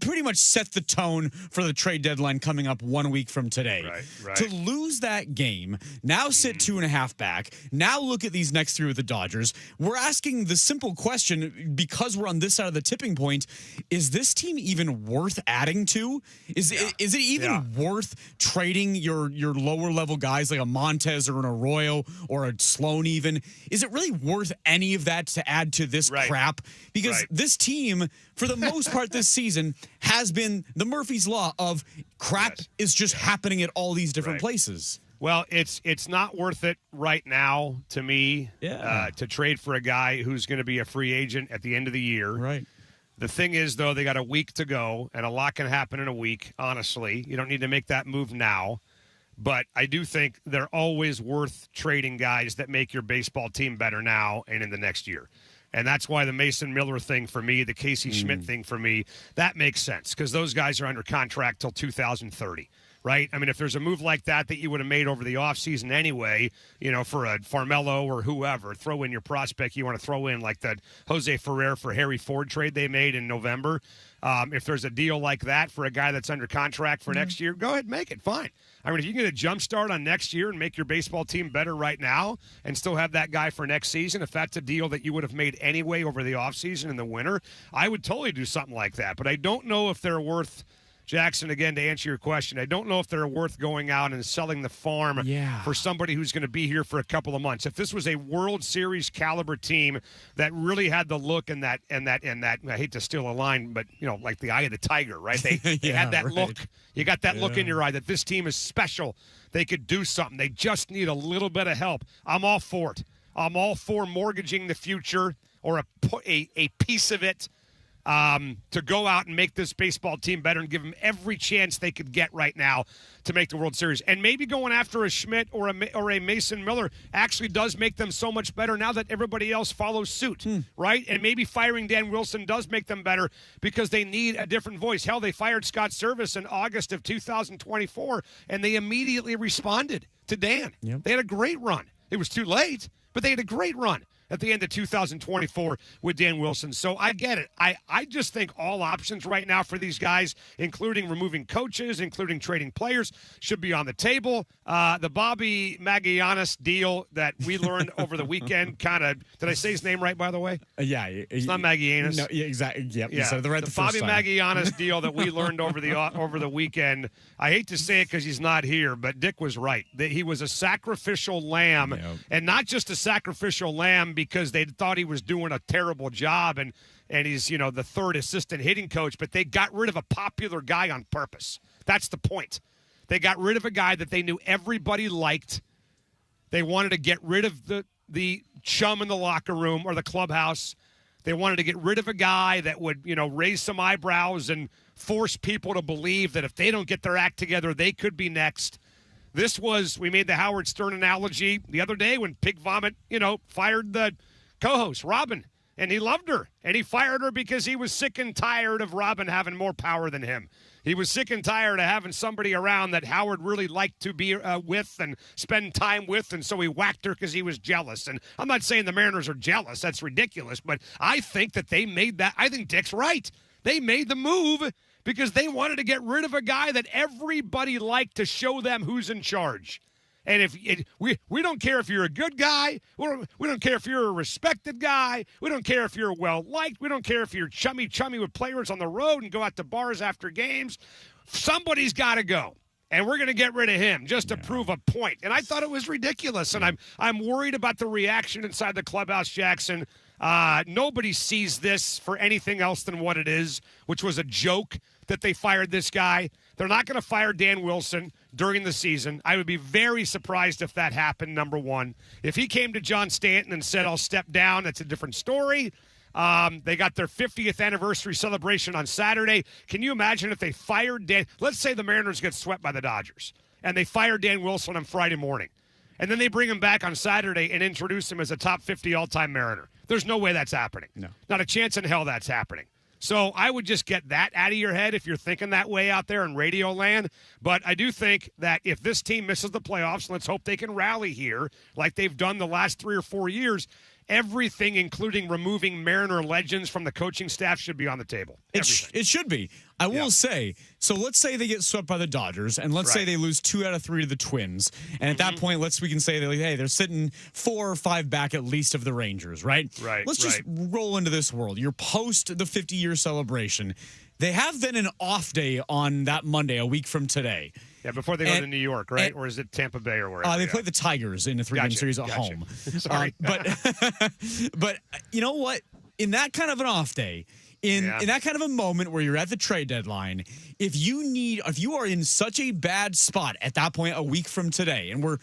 Pretty much set the tone for the trade deadline coming up 1 week from today. Right. To lose that game, now sit 2.5 back, now look at these next 3 with the Dodgers. We're asking the simple question, because we're on this side of the tipping point, is this team even worth adding to? Is it even worth trading your lower level guys like a Montez or an Arroyo or a Sloan even? Is it really worth any of that to add to this crap? Because this team, for the most part this season, has been the Murphy's Law of crap is just happening at all these different places. Well, it's not worth it right now to me to trade for a guy who's going to be a free agent at the end of the year. Right. The thing is, though, they got a week to go, and a lot can happen in a week, honestly. You don't need to make that move now. But I do think they're always worth trading guys that make your baseball team better now and in the next year. And that's why the Mason Miller thing for me, the Casey Schmidt thing for me, that makes sense because those guys are under contract till 2030. Right? I mean, if there's a move like that you would have made over the offseason anyway, for a Farmello or whoever, throw in your prospect you want to throw in, like that Jose Ferrer for Harry Ford trade they made in November. If there's a deal like that for a guy that's under contract for next year, go ahead and make it. Fine. I mean, if you can get a jump start on next year and make your baseball team better right now and still have that guy for next season, if that's a deal that you would have made anyway over the offseason in the winter, I would totally do something like that. But I don't know if they're worth – Jackson, again, to answer your question, I don't know if they're worth going out and selling the farm for somebody who's going to be here for a couple of months. If this was a World Series caliber team that really had the look and that, I hate to steal a line, but like the eye of the tiger, right? They had that look. You got that look in your eye that this team is special. They could do something. They just need a little bit of help. I'm all for it. I'm all for mortgaging the future or a piece of it. To go out and make this baseball team better and give them every chance they could get right now to make the World Series. And maybe going after a Schmidt or a Mason Miller actually does make them so much better now that everybody else follows suit, right? And maybe firing Dan Wilson does make them better because they need a different voice. Hell, they fired Scott Service in August of 2024, and they immediately responded to Dan. They had a great run. It was too late, but they had a great run at the end of 2024 with Dan Wilson. So I get it. I just think all options right now for these guys, including removing coaches, including trading players, should be on the table. The Bobby Magallanes deal that we learned over the weekend did I say his name right, by the way? Yeah. It's not Magallanes. No, yeah, exactly. Yep. Yeah. So the Bobby Magallanes deal that we learned over the weekend. I hate to say it because he's not here, but Dick was right. That he was a sacrificial lamb, and not just a sacrificial lamb because they thought he was doing a terrible job and he's, the third assistant hitting coach, but they got rid of a popular guy on purpose. That's the point. They got rid of a guy that they knew everybody liked. They wanted to get rid of the chum in the locker room or the clubhouse. They wanted to get rid of a guy that would, raise some eyebrows and force people to believe that if they don't get their act together, they could be next. We made the Howard Stern analogy the other day when Pig Vomit, fired the co-host, Robin, and he loved her. And he fired her because he was sick and tired of Robin having more power than him. He was sick and tired of having somebody around that Howard really liked to be with and spend time with, and so he whacked her because he was jealous. And I'm not saying the Mariners are jealous. That's ridiculous. But I think that they made that. I think Dick's right. They made the move because they wanted to get rid of a guy that everybody liked to show them who's in charge. And we don't care if you're a good guy. We don't care if you're a respected guy. We don't care if you're well-liked. We don't care if you're chummy with players on the road and go out to bars after games. Somebody's got to go. And we're going to get rid of him just to prove a point. And I thought it was ridiculous. And I'm worried about the reaction inside the clubhouse, Jackson. Nobody sees this for anything else than what it is, which was a joke that they fired this guy. They're not going to fire Dan Wilson during the season. I would be very surprised if that happened, number one. If he came to John Stanton and said, I'll step down, that's a different story. They got their 50th anniversary celebration on Saturday. Can you imagine if they fired Dan? Let's say the Mariners get swept by the Dodgers, and they fire Dan Wilson on Friday morning. And then they bring him back on Saturday and introduce him as a top 50 all-time Mariner. There's no way that's happening. No. Not a chance in hell that's happening. So I would just get that out of your head if you're thinking that way out there in radio land. But I do think that if this team misses the playoffs, let's hope they can rally here like they've done the last 3 or 4 years. Everything, including removing Mariner legends from the coaching staff, should be on the table. It should be. I will say, so let's say they get swept by the Dodgers, and let's say they lose 2 out of 3 to the Twins. And at that point, we can say, they're sitting 4 or 5 back at least of the Rangers, right? Right. Let's just roll into this world. You're post the 50-year celebration. They have then an off day on that Monday, a week from today. Yeah, before they go to New York, right? Or is it Tampa Bay or wherever? They play the Tigers in a 3-game series at home. Sorry. But you know what? In that kind of an off day, in that kind of a moment where you're at the trade deadline, if you are in such a bad spot at that point a week from today, and we're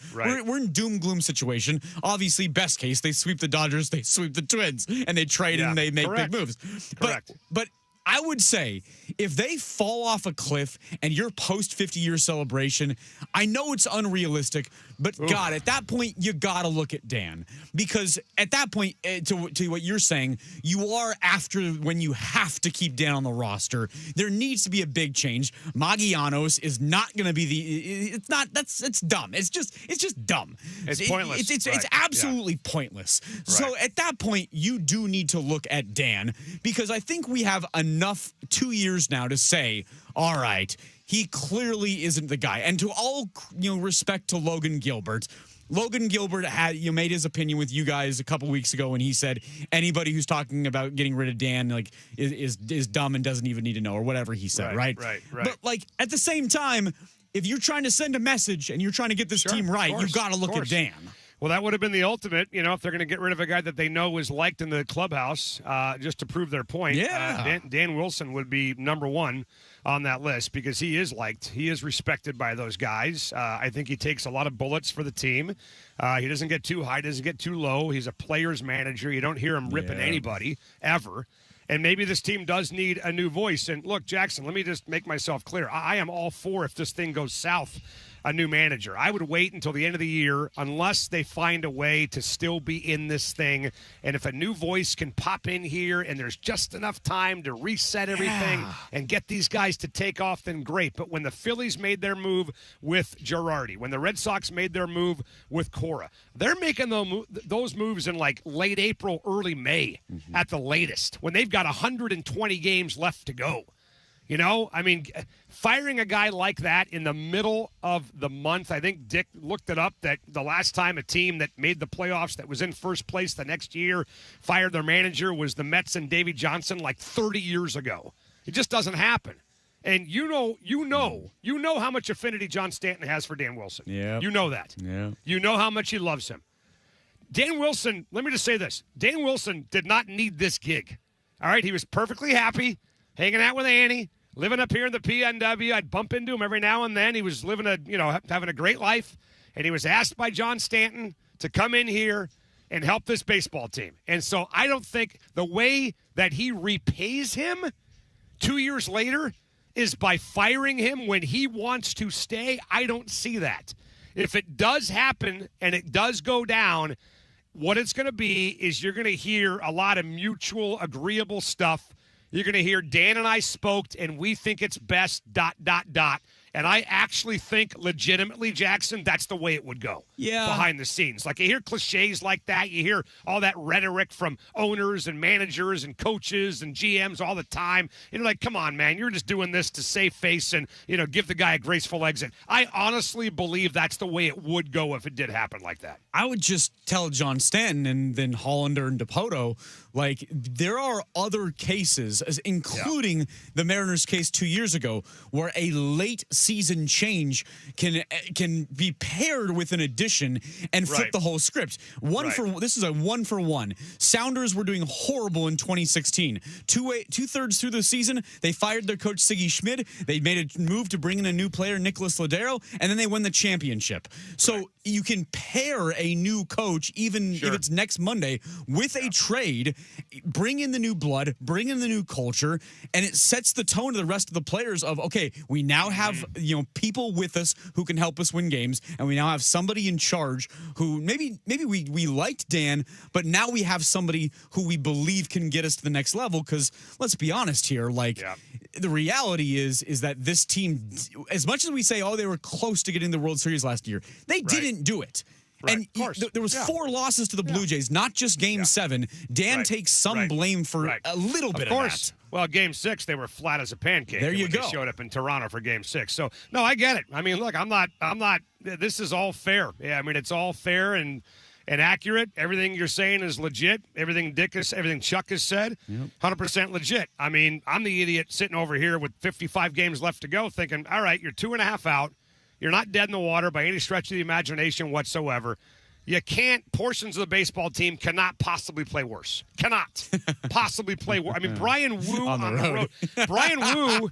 in doom gloom situation. Obviously, best case, they sweep the Dodgers, they sweep the Twins, and they trade and they make big moves. Correct. But I would say if they fall off a cliff and you're post 50-year celebration, I know it's unrealistic, but God, at that point, you got to look at Dan. Because at that point, to what you're saying, you are after when you have to keep Dan on the roster. There needs to be a big change. Magianos is not going to be it's dumb. It's just dumb. It's pointless. It's absolutely pointless. So at that point, you do need to look at Dan, because I think we have enough 2 years now to say, all right, he clearly isn't the guy. And to all respect to Logan Gilbert had made his opinion with you guys a couple weeks ago when he said anybody who's talking about getting rid of Dan is dumb and doesn't even need to know, or whatever he said, right? But at the same time, if you're trying to send a message and you're trying to get this team right, you got to look at Dan. Well, that would have been the ultimate, if they're going to get rid of a guy that they know is liked in the clubhouse, just to prove their point. Yeah. Dan Wilson would be number one on that list because he is liked. He is respected by those guys. I think he takes a lot of bullets for the team. He doesn't get too high, doesn't get too low. He's a player's manager. You don't hear him ripping anybody, ever. And maybe this team does need a new voice. And look, Jackson, let me just make myself clear. I am all for, if this thing goes south, a new manager. I would wait until the end of the year unless they find a way to still be in this thing. And if a new voice can pop in here and there's just enough time to reset everything and get these guys to take off, then great. But when the Phillies made their move with Girardi, when the Red Sox made their move with Cora, they're making those moves in like late April, early May at the latest, when they've got 120 games left to go. Firing a guy like that in the middle of the month, I think Dick looked it up that the last time a team that made the playoffs that was in first place the next year fired their manager was the Mets and Davey Johnson like 30 years ago. It just doesn't happen. And you know how much affinity John Stanton has for Dan Wilson. Yeah. You know that. Yeah. You know how much he loves him. Dan Wilson, let me just say this. Dan Wilson did not need this gig. All right, he was perfectly happy hanging out with Annie, living up here in the PNW. I'd bump into him every now and then. He was having a great life, and he was asked by John Stanton to come in here and help this baseball team. And so I don't think the way that he repays him 2 years later is by firing him when he wants to stay. I don't see that. If it does happen and it does go down, what it's going to be is you're going to hear a lot of mutual agreeable stuff. You're going to hear Dan and I spoke, and we think it's best, ... And I actually think legitimately, Jackson, that's the way it would go behind the scenes. Like, you hear cliches like that. You hear all that rhetoric from owners and managers and coaches and GMs all the time. You're like, come on, man, you're just doing this to save face and, give the guy a graceful exit. I honestly believe that's the way it would go if it did happen like that. I would just tell John Stanton and then Hollander and DePoto, like, there are other cases, including the Mariners case 2 years ago, where a late season change can be paired with an addition and flip the whole script. This is a 1-for-1. Sounders were doing horrible in 2016. Two-thirds through the season, they fired their coach Siggy Schmid. They made a move to bring in a new player, Nicholas Ladero, and then they won the championship. So you can pair a new coach, even if it's next Monday, with a trade, bring in the new blood, bring in the new culture, and it sets the tone to the rest of the players of, okay, we now have people with us who can help us win games, and we now have somebody in charge who maybe we liked Dan, but now we have somebody who we believe can get us to the next level. Because let's be honest here, the reality is that this team, as much as we say, they were close to getting the World Series last year, they didn't do it. Right. And there was 4 losses to the Blue Jays, not just Game 7. Dan takes some blame for a little bit of that. Well, Game 6, they were flat as a pancake. There you go. They showed up in Toronto for Game 6. So, no, I get it. I mean, look, I'm not. This is all fair. Yeah, I mean, it's all fair and accurate. Everything you're saying is legit. Everything Chuck has said, 100% legit. I mean, I'm the idiot sitting over here with 55 games left to go thinking, all right, you're 2.5 out. You're not dead in the water by any stretch of the imagination whatsoever. portions of the baseball team cannot possibly play worse. Cannot possibly play worse. I mean, Brian Wu on the road. Brian Wu,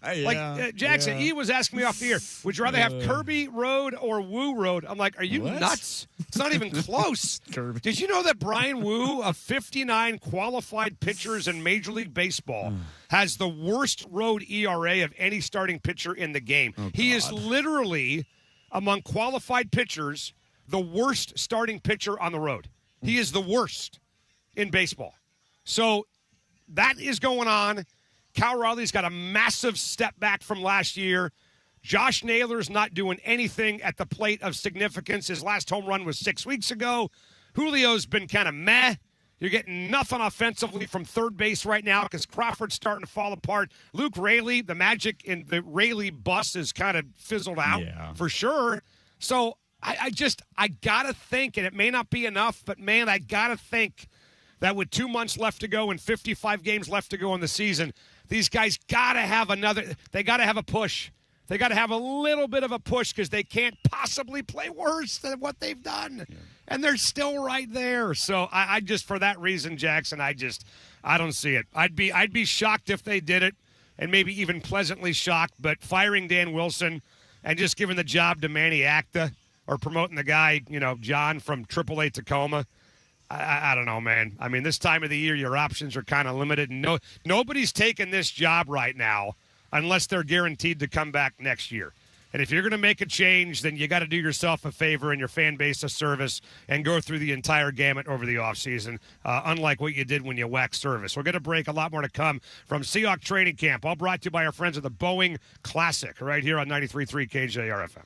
Jackson, he was asking me off the air, would you rather have Kirby Road or Wu Road? I'm like, are you nuts? It's not even close. Did you know that Brian Wu, of 59 qualified pitchers in Major League Baseball, has the worst road ERA of any starting pitcher in the game? He is literally, among qualified pitchers, the worst starting pitcher on the road. He is the worst in baseball. So that is going on. Cal Raleigh's got a massive step back from last year. Josh Naylor's not doing anything at the plate of significance. His last home run was 6 weeks ago. Julio's been kind of meh. You're getting nothing offensively from third base right now because Crawford's starting to fall apart. Luke Raley, the magic in the Raley bus is kind of fizzled out for sure. So I got to think, and it may not be enough, but, man, I got to think that with 2 months left to go and 55 games left to go in the season, these guys got to have they got to have a push. They got to have a little bit of a push because they can't possibly play worse than what they've done. Yeah. And they're still right there. So I just, for that reason, Jackson, I don't see it. I'd be shocked if they did it, and maybe even pleasantly shocked, but firing Dan Wilson and just giving the job to Manny Acta, or promoting the guy, John from AAA Tacoma. I don't know, man. I mean, this time of the year, your options are kind of limited. Nobody's taking this job right now unless they're guaranteed to come back next year. And if you're going to make a change, then you got to do yourself a favor and your fan base a service and go through the entire gamut over the offseason, unlike what you did when you waxed service. We'll get a break. A lot more to come from Seahawks training camp, all brought to you by our friends at the Boeing Classic right here on 93.3 KJR FM.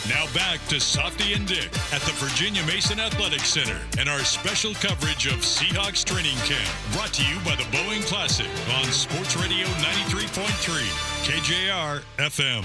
Now back to Softy and Dick at the Virginia Mason Athletic Center and our special coverage of Seahawks training camp. Brought to you by the Boeing Classic on Sports Radio 93.3 KJR FM.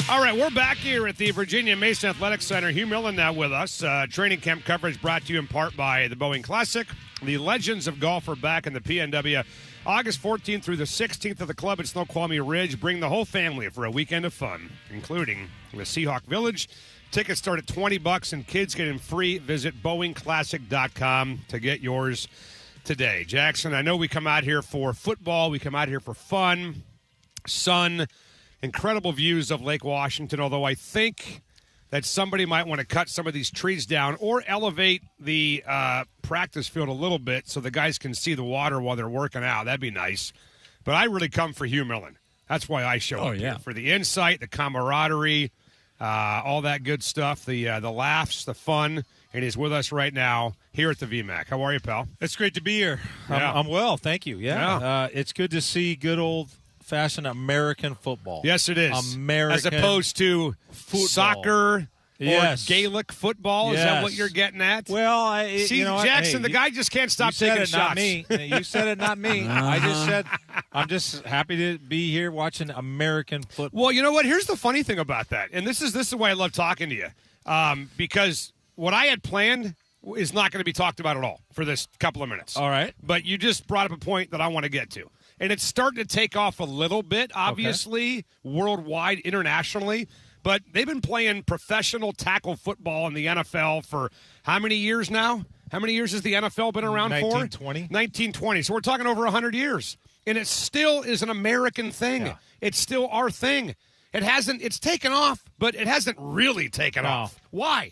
All right, we're back here at the Virginia Mason Athletic Center. Hugh Millen now with us. Training camp coverage brought to you in part by the Boeing Classic. The Legends of Golf are back in the PNW August 14th through the 16th at the club at Snoqualmie Ridge. Bring the whole family for a weekend of fun, including the Seahawk Village. Tickets start at $20 and kids get in free. Visit BoeingClassic.com to get yours today. Jackson, I know we come out here for football. We come out here for fun, sun, incredible views of Lake Washington, although I think that somebody might want to cut some of these trees down or elevate the practice field a little bit so the guys can see the water while they're working out. That'd be nice. But I really come for Hugh Millen. That's why I show up here, for the insight, the camaraderie, all that good stuff, the laughs, the fun. And he's with us right now here at the VMAC. How are you, pal? It's great to be here. Yeah. I'm well, thank you. Yeah. It's good to see good old-fashioned American football. Yes, it is. American as opposed to football. Soccer or Gaelic football. Is that Yes. what you're getting at? Well, see, you know what? Jackson, Hey, the guy just can't stop you said taking it, shots. Not me. You said it, not me. I just said I'm just happy to be here watching American football. Well, you know what? Here's the funny thing about that, and this is why I love talking to you, because what I had planned is not going to be talked about at all for this couple of minutes. All right. But you just brought up a point that I want to get to. And it's starting to take off a little bit, obviously, worldwide, internationally. But they've been playing professional tackle football in the NFL for how many years now? How many years has the NFL been around 1920. for? 1920. So we're talking over 100 years. And it still is an American thing. Yeah. It's still our thing. It's taken off, but it hasn't really taken off. Why?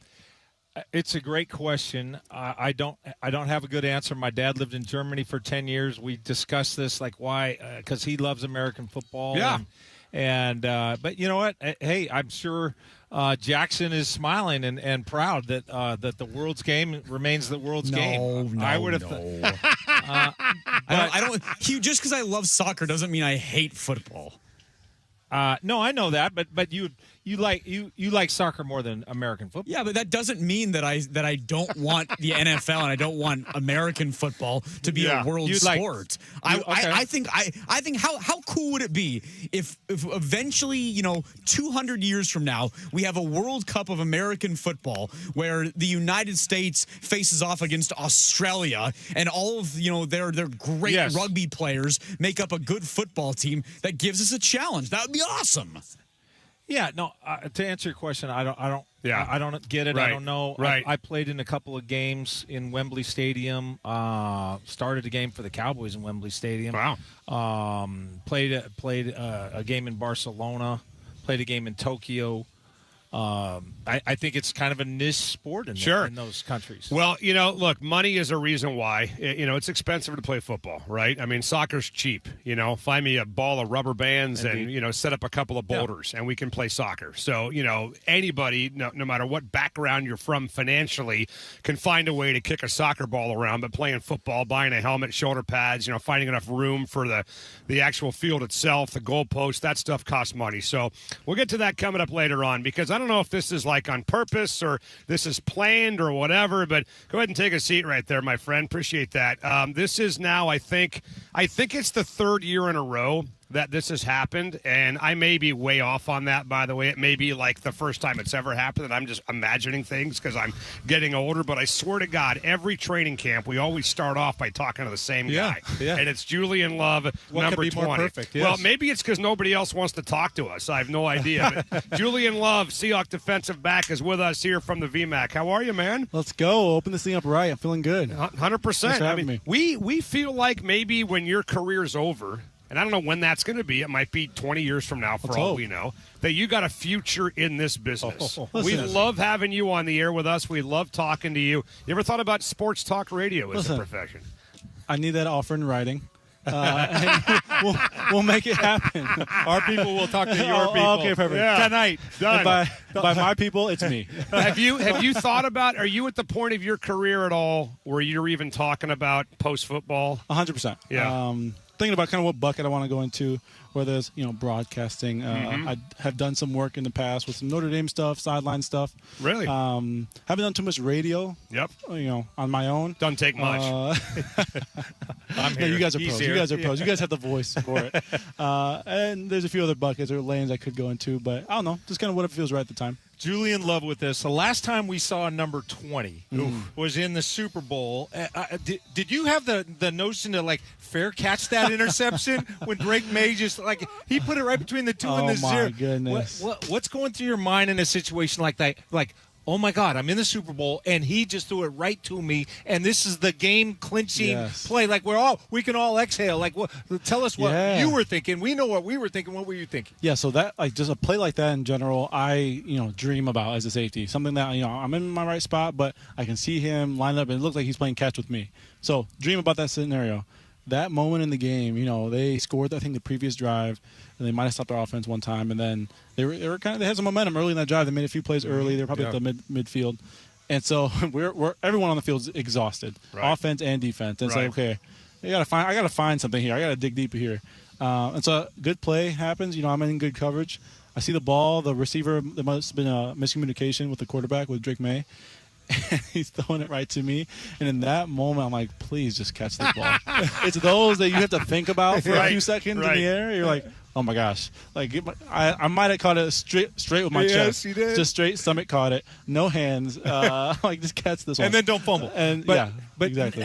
It's a great question. I don't have a good answer. My dad lived in Germany for 10 years. We discussed this, like why, because he loves American football. Yeah. But you know what? Hey, I'm sure Jackson is smiling and proud that that the world's game remains the world's game. No, I would have. I don't. Hugh, just because I love soccer doesn't mean I hate football. No, I know that, but you like soccer more than American football. Yeah, but that doesn't mean that I don't want the NFL and I don't want American football to be a world sport. I think how cool would it be if eventually 200 years from now we have a World Cup of American football where the United States faces off against Australia and all of their great rugby players make up a good football team that gives us a challenge. That would be awesome. Yeah, no. To answer your question, I don't get it. Right. I don't know. Right. I played in a couple of games in Wembley Stadium. Started a game for the Cowboys in Wembley Stadium. Wow. Played a game in Barcelona. Played a game in Tokyo. I think it's kind of a niche sport in those countries. Well, look, money is a reason why. It's expensive to play football, right? I mean, soccer's cheap. Find me a ball of rubber bands and set up a couple of boulders and we can play soccer. So, anybody, no matter what background you're from financially, can find a way to kick a soccer ball around. But playing football, buying a helmet, shoulder pads, finding enough room for the actual field itself, the goalpost, that stuff costs money. So we'll get to that coming up later on because I don't know if this is like on purpose or this is planned or whatever, but go ahead and take a seat right there, my friend. Appreciate that. This is now, I think it's the third year in a row that this has happened, and I may be way off on that, by the way. It may be like the first time it's ever happened, and I'm just imagining things because I'm getting older, but I swear to God, every training camp, we always start off by talking to the same guy, and it's Julian Love, What number could be 20. more perfect, yes. Well, maybe it's because nobody else wants to talk to us. I have no idea. But Julian Love, Seahawk defensive back, is with us here from the VMAC. How are you, man? Let's go. Open this thing up right. I'm feeling good. 100%. Thanks for having me. We feel like maybe when your career's over, and I don't know when that's going to be. It might be 20 years from now, for all we know, that you got a future in this business. We love having you on the air with us. We love talking to you. You ever thought about sports talk radio as a profession? I need that offer in writing. And we'll make it happen. Our people will talk to your people. Okay, perfect. Yeah. Tonight. Done. By my people, it's me. Have you thought about, are you at the point of your career at all where you're even talking about post-football? 100%. Yeah. thinking about kind of what bucket I want to go into, whether it's, broadcasting. I have done some work in the past with some Notre Dame stuff, sideline stuff. Really? Haven't done too much radio. Yep. On my own. Doesn't take much. I'm No, here. you guys are He's pros. here. You guys are pros. You guys have the voice for it. And there's a few other buckets or lanes I could go into, but I don't know. Just kind of whatever feels right at the time. Julian Love with this. The last time we saw number 20 was in the Super Bowl. Did you have the notion to, fair catch that interception when Drake May just, he put it right between the 2 and the 0? Oh, my goodness. What's going through your mind in a situation like that? Oh, my God, I'm in the Super Bowl, and he just threw it right to me, and this is the game-clinching play. We can all exhale. Tell us what you were thinking. We know what we were thinking. What were you thinking? Yeah, so that, just a play like that in general, I, dream about as a safety. Something that, I'm in my right spot, but I can see him line up, and it looks like he's playing catch with me. So dream about that scenario. That moment in the game, they scored, I think, the previous drive, and they might have stopped their offense one time, and then they had some momentum early in that drive. They made a few plays early. They were probably at the midfield, and so we're everyone on the field is exhausted, offense and defense. And it's okay, I gotta find something here. I gotta dig deeper here. And so a good play happens. I'm in good coverage. I see the ball. The receiver, there must have been a miscommunication with the quarterback, with Drake May. He's throwing it right to me, and in that moment, I'm like, "Please, just catch the ball." It's those that you have to think about for a few seconds in the air. You're like, "Oh my gosh!" I might have caught it straight with my chest. You did. Just straight stomach caught it, no hands. Just catch this one, And then don't fumble. But exactly.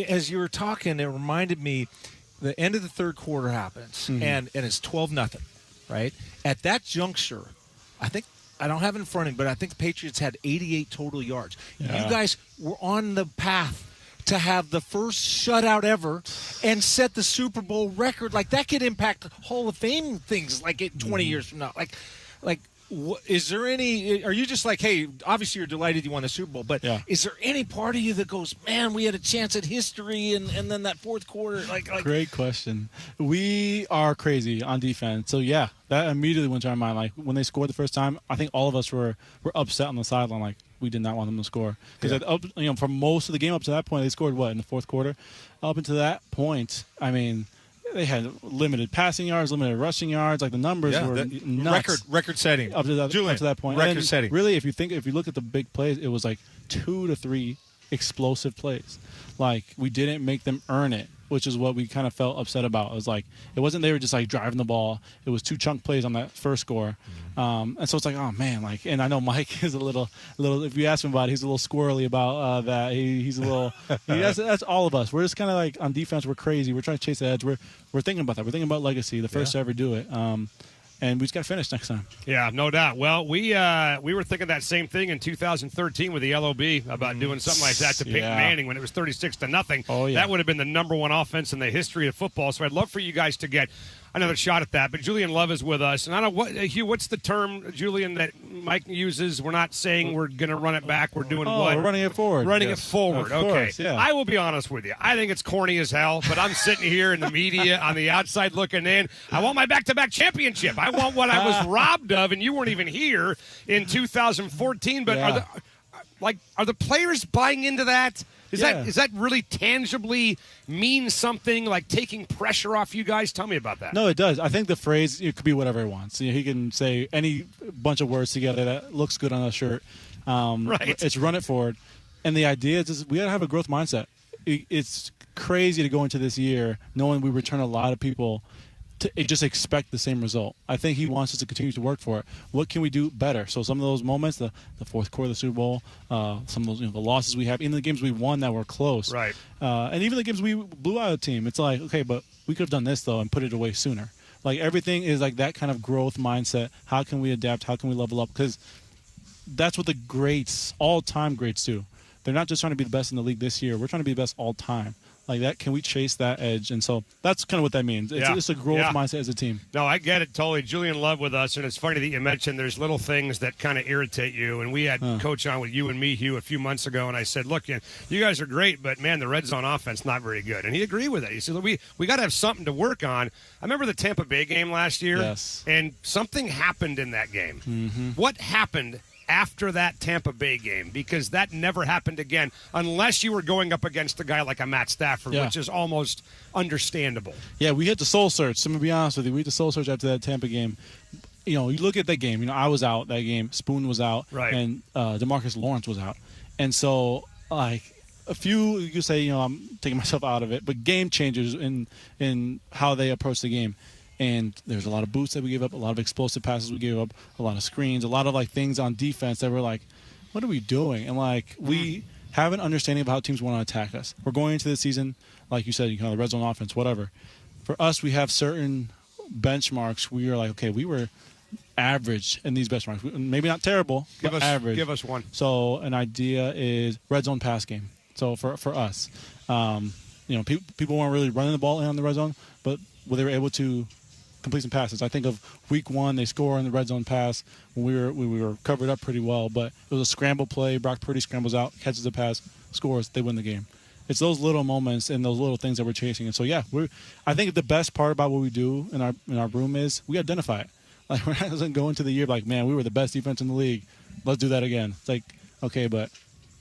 As you were talking, it reminded me, the end of the third quarter happens, and it's 12-0, right? At that juncture, I don't have it in front of me, but I think the Patriots had 88 total yards. Yeah. You guys were on the path to have the first shutout ever and set the Super Bowl record. That could impact Hall of Fame things 20 years from now. Is there any – are you just hey, obviously you're delighted you won the Super Bowl, but is there any part of you that goes, man, we had a chance at history and then that fourth quarter? Great question. We are crazy on defense. So, yeah, that immediately went to our mind. When they scored the first time, I think all of us were upset on the sideline. We did not want them to score. Because for most of the game up to that point, they scored, in the fourth quarter? Up until that point, they had limited passing yards, limited rushing yards. The numbers were nuts. Record setting. Up to that point. Record setting. Really, if you look at the big plays, it was 2 to 3 explosive plays. We didn't make them earn it, which is what we kind of felt upset about. It was it wasn't they were just driving the ball. It was 2 chunk plays on that first score. And so it's oh man, and I know Mike is a little, if you ask him about it, he's a little squirrely about that. He's a little, that's all of us. We're just kind of on defense, we're crazy. We're trying to chase the edge. We're thinking about that. We're thinking about legacy, the first to ever do it. And we just got to finish next time. Yeah, no doubt. Well, we were thinking that same thing in 2013 with the LOB about doing something like that to Peyton Manning when it was 36-0. Oh, yeah. That would have been the number 1 offense in the history of football. So I'd love for you guys to get another shot at that. But Julian Love is with us. And I don't know, Hugh, what's the term, Julian, that Mike uses? We're not saying we're going to run it back. We're doing what? We're running it forward. Running it forward. Of Okay. course, yeah. I will be honest with you. I think it's corny as hell, but I'm sitting here in the media on the outside looking in. I want my back-to-back championship. I want what I was robbed of, and you weren't even here in 2014. But are the players buying into that? Is that really tangibly mean something, taking pressure off you guys? Tell me about that. No, it does. I think the phrase, it could be whatever he wants. He can say any bunch of words together that looks good on a shirt. Right. It's run it forward. And the idea is we got to have a growth mindset. It's crazy to go into this year knowing we return a lot of people to just expect the same result. I think he wants us to continue to work for it. What can we do better? So some of those moments, the fourth quarter of the Super Bowl, some of those the losses we have, even the games we won that were close, right? And even the games we blew out a team. It's okay, but we could have done this though and put it away sooner. Everything is that kind of growth mindset. How can we adapt? How can we level up? Because that's what the greats, all-time greats do. They're not just trying to be the best in the league this year. We're trying to be the best all time. That, can we chase that edge? And so that's kind of what that means. It's just a growth mindset as a team. No, I get it totally. Julian Love with us, and it's funny that you mentioned there's little things that kind of irritate you. And we had Coach on with you and me, Hugh, a few months ago, and I said, look, you guys are great, but, man, the red zone offense not very good. And he agreed with it. He said, we got to have something to work on. I remember the Tampa Bay game last year, and something happened in that game. Mm-hmm. What happened after that Tampa Bay game? Because that never happened again unless you were going up against a guy like a Matt Stafford, Yeah. which is almost understandable. Yeah, we hit the soul search. I'm going to be honest with you. We hit the soul search after that Tampa game. You know, you look at that game. You know, I was out that game. Spoon was out. Right. And DeMarcus Lawrence was out. And so, like, a few, you could say, you know, I'm taking myself out of it, but game changers in how they approach the game. And there's a lot of boots that we gave up, a lot of explosive passes we gave up, a lot of screens, a lot of, like, things on defense that were like, what are we doing? And, like, we have an understanding of how teams want to attack us. We're going into the season, like you said, you know, the red zone offense, whatever. For us, we have certain benchmarks. We are like, okay, we were average in these benchmarks. Maybe not terrible, but average. Give us one. So an idea is red zone pass game. So for us, you know, people weren't really running the ball in on the red zone, but they were able to complete some passes. I think of week 1, they score in the red zone pass when we were covered up pretty well, but it was a scramble play. Brock Purdy scrambles out, catches the pass, scores, they win the game. It's those little moments and those little things that we're chasing. And so, yeah, I think the best part about what we do in our room is we identify it. Like, we're not going to go into the year like, man, we were the best defense in the league. Let's do that again. It's like, okay, but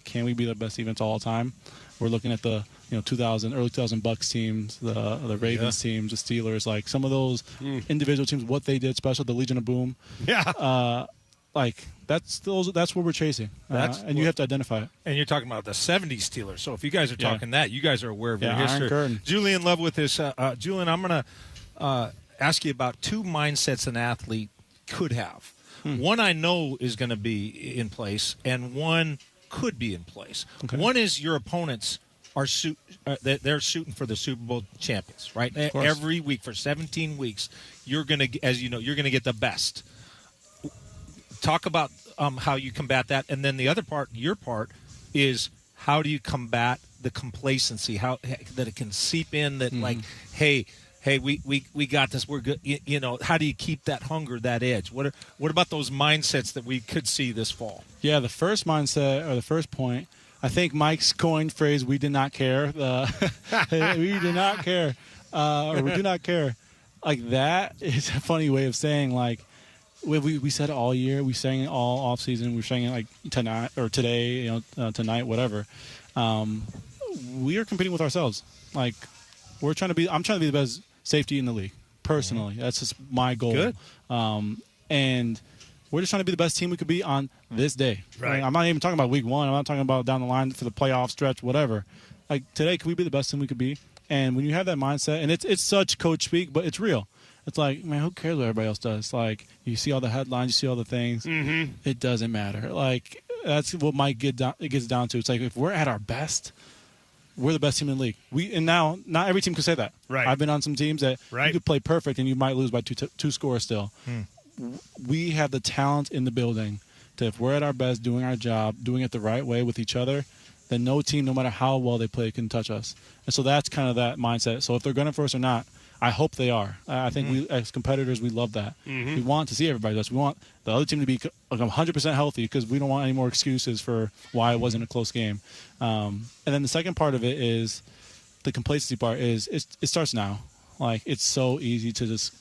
can we be the best defense all the time? We're looking at the early 2000 Bucks teams, the Ravens teams, the Steelers, like some of those individual teams, what they did special, the Legion of Boom. Yeah. Like that's what we're chasing. And you have to identify it. And you're talking about the 70s Steelers. So if you guys are talking that, you guys are aware of your Iron history. Curtain. Julian Love with this. Julian, I'm going to ask you about 2 mindsets an athlete could have. One I know is going to be in place, and one could be in place. Okay. One is your opponents are they're shooting for the Super Bowl champions, right? Every week for 17 weeks, you're going to, as you know, you're going to get the best. Talk about how you combat that, and then the other part, your part, is how do you combat the complacency? How that it can seep in that like, hey, we got this. We're good. You know, how do you keep that hunger, that edge? What about those mindsets that we could see this fall? Yeah, the first mindset or the first point, I think Mike's coined phrase, we did not care. We did not care. Or we do not care. Like, that is a funny way of saying, like, we said it all year. We sang it all off season. We sang it like tonight or today, tonight, whatever. We are competing with ourselves. Like, I'm trying to be the best safety in the league, personally. That's just my goal. Good. And we're just trying to be the best team we could be on this day. Right. Like, I'm not even talking about week 1. I'm not talking about down the line for the playoff stretch, whatever. Like, today, can we be the best team we could be? And when you have that mindset, and it's such coach speak, but it's real. It's like, man, who cares what everybody else does? Like, you see all the headlines, you see all the things. It doesn't matter. Like, that's what Mike gets down to. It's like, if we're at our best, we're the best team in the league. And now, not every team can say that. Right. I've been on some teams that you could play perfect and you might lose by two scores still. We have the talent in the building to, if we're at our best, doing our job, doing it the right way with each other, then no team, no matter how well they play, can touch us. And so that's kind of that mindset. So if they're gunning for us or not, I hope they are. I think we, as competitors, we love that. We want to see everybody do this. We want the other team to be 100% healthy because we don't want any more excuses for why it wasn't a close game. And then the second part of it is the complacency part is it starts now. Like, it's so easy to just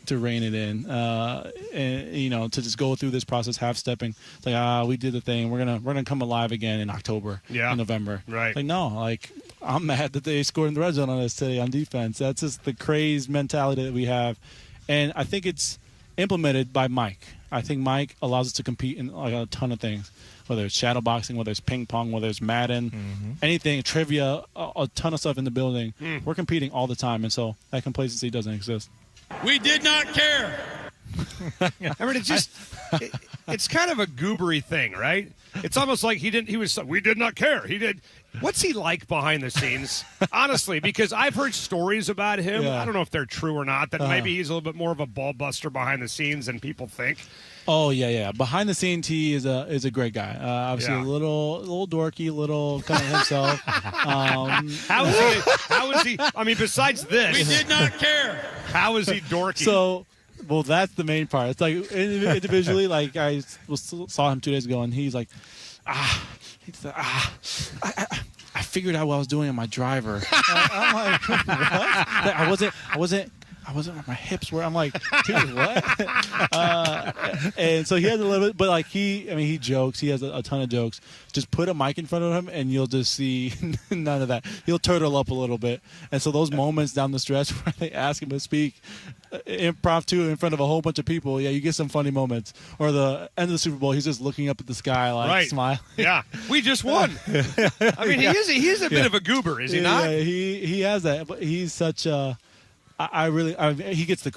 to rein it in, and to just go through this process half-stepping. It's like, we did the thing. We're gonna come alive again in October, in November. Right. Like, no, like, I'm mad that they scored in the red zone on us today on defense. That's just the crazed mentality that we have, and I think it's implemented by Mike. I think Mike allows us to compete in like a ton of things, whether it's shadow boxing, whether it's ping pong, whether it's Madden, anything, trivia, a ton of stuff in the building. We're competing all the time, and so that complacency doesn't exist. We did not care. I mean, it's kind of a goobery thing, right? It's almost like we did not care. He did. What's he like behind the scenes? Honestly, because I've heard stories about him. Yeah. I don't know if they're true or not, that maybe he's a little bit more of a ball buster behind the scenes than people think. Oh yeah. Behind the scenes, he is a great guy. Obviously, a little dorky, little kind of himself. How is he? I mean, besides this, We did not care. How is he dorky? So, well, that's the main part. It's like individually, like I saw him 2 days ago, and he's like, I figured out what I was doing in my driver. I'm like, what? I my hips were. I'm like, dude, what? And so he has a little bit, but like he jokes. He has a ton of jokes. Just put a mic in front of him, and you'll just see none of that. He'll turtle up a little bit. And so those moments down the stretch where they ask him to speak impromptu in front of a whole bunch of people, you get some funny moments. Or the end of the Super Bowl, he's just looking up at the sky, like smiling. Yeah, we just won. I mean, he is a bit of a goober, is he not? Yeah, he has that, but he's such a. He gets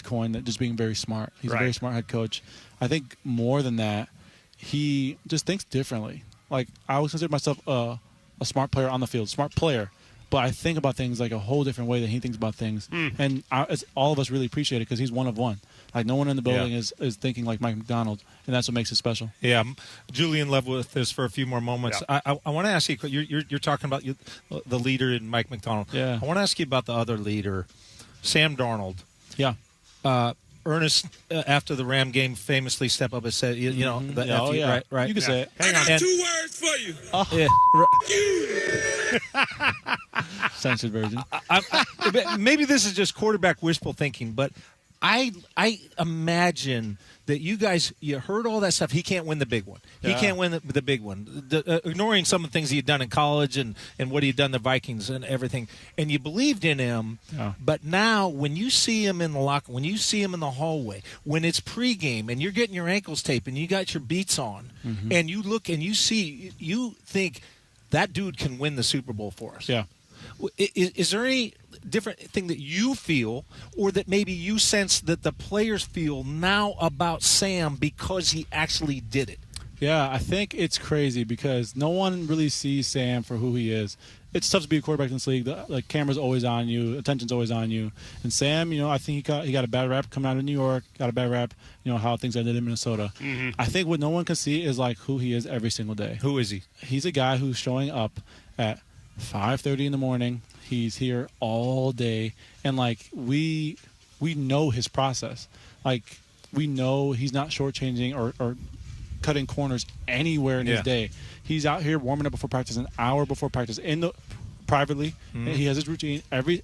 coined that just being very smart. He's a very smart head coach. I think more than that, he just thinks differently. Like, I always consider myself a smart player on the field, smart player. But I think about things like a whole different way than he thinks about things. And all of us really appreciate it because he's one of one. Like, no one in the building is thinking like Mike McDonald, and that's what makes it special. Yeah, Julian left with this for a few more moments. Yeah. I want to ask you, you're talking about the leader in Mike McDonald. Yeah. I want to ask you about the other leader, Sam Darnold. Yeah. Ernest, after the Ram game, famously stepped up and said, you know, right. You can say it. Hang on. 2 words for you. Censored version. Maybe this is just quarterback wishful thinking, but I imagine that you heard all that stuff. He can't win the big one. He can't win the big one. Ignoring some of the things he had done in college and what he had done the Vikings and everything. And you believed in him. Yeah. But now when you see him in the locker, when you see him in the hallway, when it's pregame and you're getting your ankles taped and you got your beats on, and you look and you think that dude can win the Super Bowl for us. Yeah. Is there any different thing that you feel or that maybe you sense that the players feel now about Sam because he actually did it? Yeah, I think it's crazy because no one really sees Sam for who he is. It's tough to be a quarterback in this league. The camera's always on you, attention's always on you. And Sam, I think he got a bad rap coming out of New York, got a bad rap, how things ended in Minnesota. I think what no one can see is like who he is every single day. Who is he? He's a guy who's showing up at 5:30 in the morning. He's here all day, and like we know his process. Like, we know he's not shortchanging or cutting corners anywhere in his day. He's out here warming up before practice, an hour before practice, privately. He has his routine every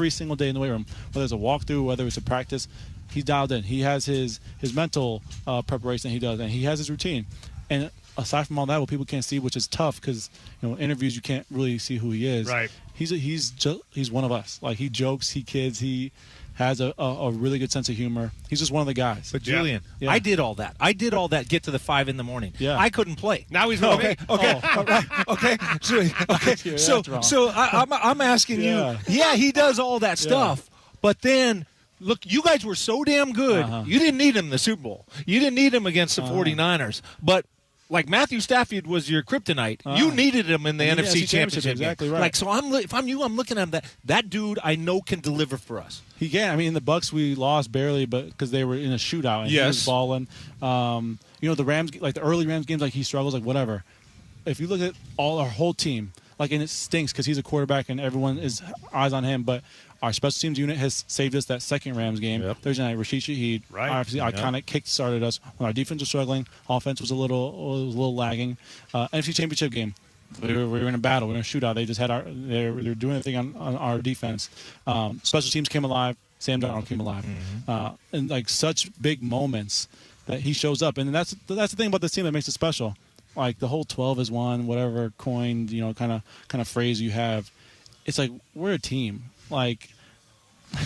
single day in the weight room, whether it's a walkthrough, whether it's a practice. He's dialed in. He has his mental preparation that he does, and he has his routine. And aside from all that, what people can't see, which is tough because interviews you can't really see who he is. Right. He's one of us. Like, he jokes, he kids, he has a really good sense of humor. He's just one of the guys. But Julian, I did all that. Get to the 5 in the morning. Yeah. I couldn't play. Now he's okay. So I'm asking you. Yeah, he does all that stuff, but then. Look, you guys were so damn good. You didn't need him in the Super Bowl. You didn't need him against the 49ers. But like Matthew Stafford was your kryptonite. You needed him in the NFC Championship game. Exactly right. Like, so if I'm you, I'm looking at him. That dude I know can deliver for us. He can. I mean, in the Bucs we lost barely, but because they were in a shootout and he was balling. The Rams, like the early Rams games, like he struggles, like whatever. If you look at our whole team, like, and it stinks because he's a quarterback and everyone is eyes on him, but our special teams unit has saved us that second Rams game. Thursday night, Rashid Shaheed, obviously iconic kick started us when our defense was struggling. Offense was a little lagging. NFC Championship game, we were in a battle. We were in a shootout. They just had they were doing everything on our defense. Special teams came alive. Sam Darnold came alive, and like such big moments that he shows up. And that's the thing about this team that makes it special. Like the whole 12 is one, whatever coined kind of phrase you have. It's like we're a team. Like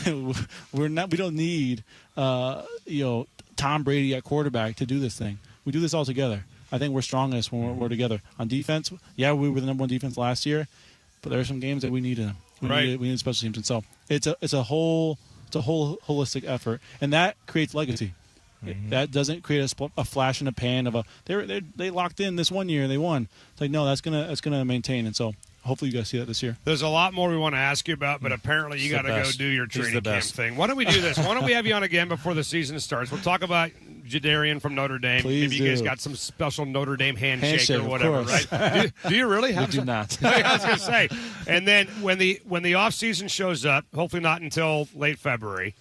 we don't need Tom Brady at quarterback to do this thing. We do this all together. I think we're strongest when we're together. On defense, we were the number one defense last year, but there are some games that we needed them. We need special teams, and so it's a whole holistic effort, and that creates legacy. That doesn't create a flash in the pan of they locked in this one year and they won. It's like, no, that's gonna maintain, and so hopefully you guys see that this year. There's a lot more we want to ask you about, but apparently you got to go do your training camp thing. Why don't we do this? Why don't we have you on again before the season starts? We'll talk about Jadarian from Notre Dame. Please Maybe you guys got some special Notre Dame handshake or whatever, right? Do you really have? We do not. I was going to say. And then when the off season shows up, hopefully not until late February,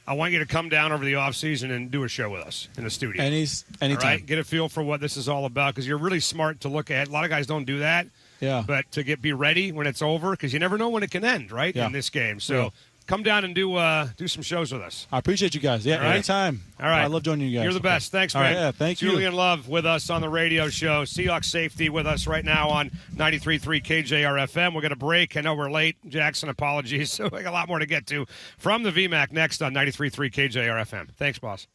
I want you to come down over the off season and do a show with us in the studio. Anytime. All right? Get a feel for what this is all about because you're really smart to look at. A lot of guys don't do that. Yeah. But to be ready when it's over, because you never know when it can end, right? Yeah. In this game. So come down and do some shows with us. I appreciate you guys. Yeah, All right. anytime. All right. I love joining you guys. You're the best. Thanks, All man. right, yeah, thank you. Julian Love with us on the radio show. Seahawks safety with us right now on 93.3 KJR FM. We're going to break. I know we're late. Jackson, apologies. So we got a lot more to get to from the VMAC next on 93.3 KJR FM. Thanks, boss.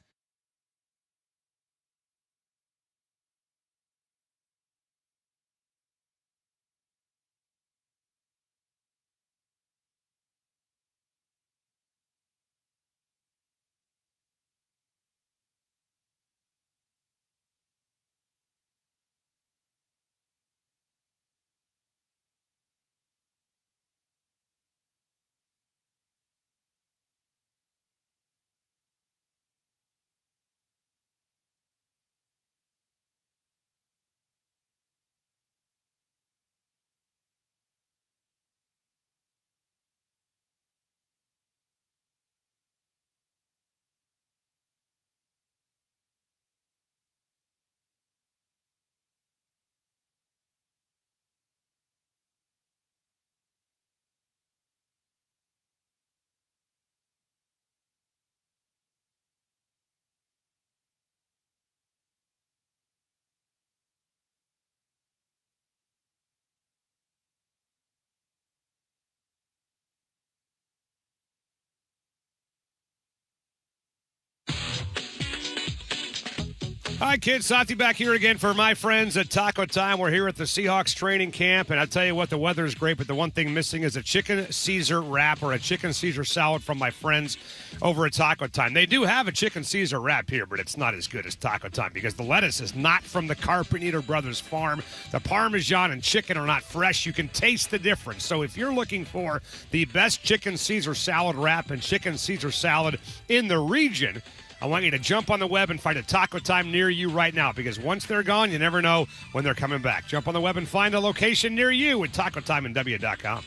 Hi, kids. Sati back here again for my friends at Taco Time. We're here at the Seahawks training camp, and I tell you what, the weather is great, but the one thing missing is a chicken Caesar wrap or a chicken Caesar salad from my friends over at Taco Time. They do have a chicken Caesar wrap here, but it's not as good as Taco Time because the lettuce is not from the Carpenter Brothers farm. The Parmesan and chicken are not fresh. You can taste the difference. So if you're looking for the best chicken Caesar salad wrap and chicken Caesar salad in the region, I want you to jump on the web and find a Taco Time near you right now because once they're gone, you never know when they're coming back. Jump on the web and find a location near you at TacoTimeandW.com.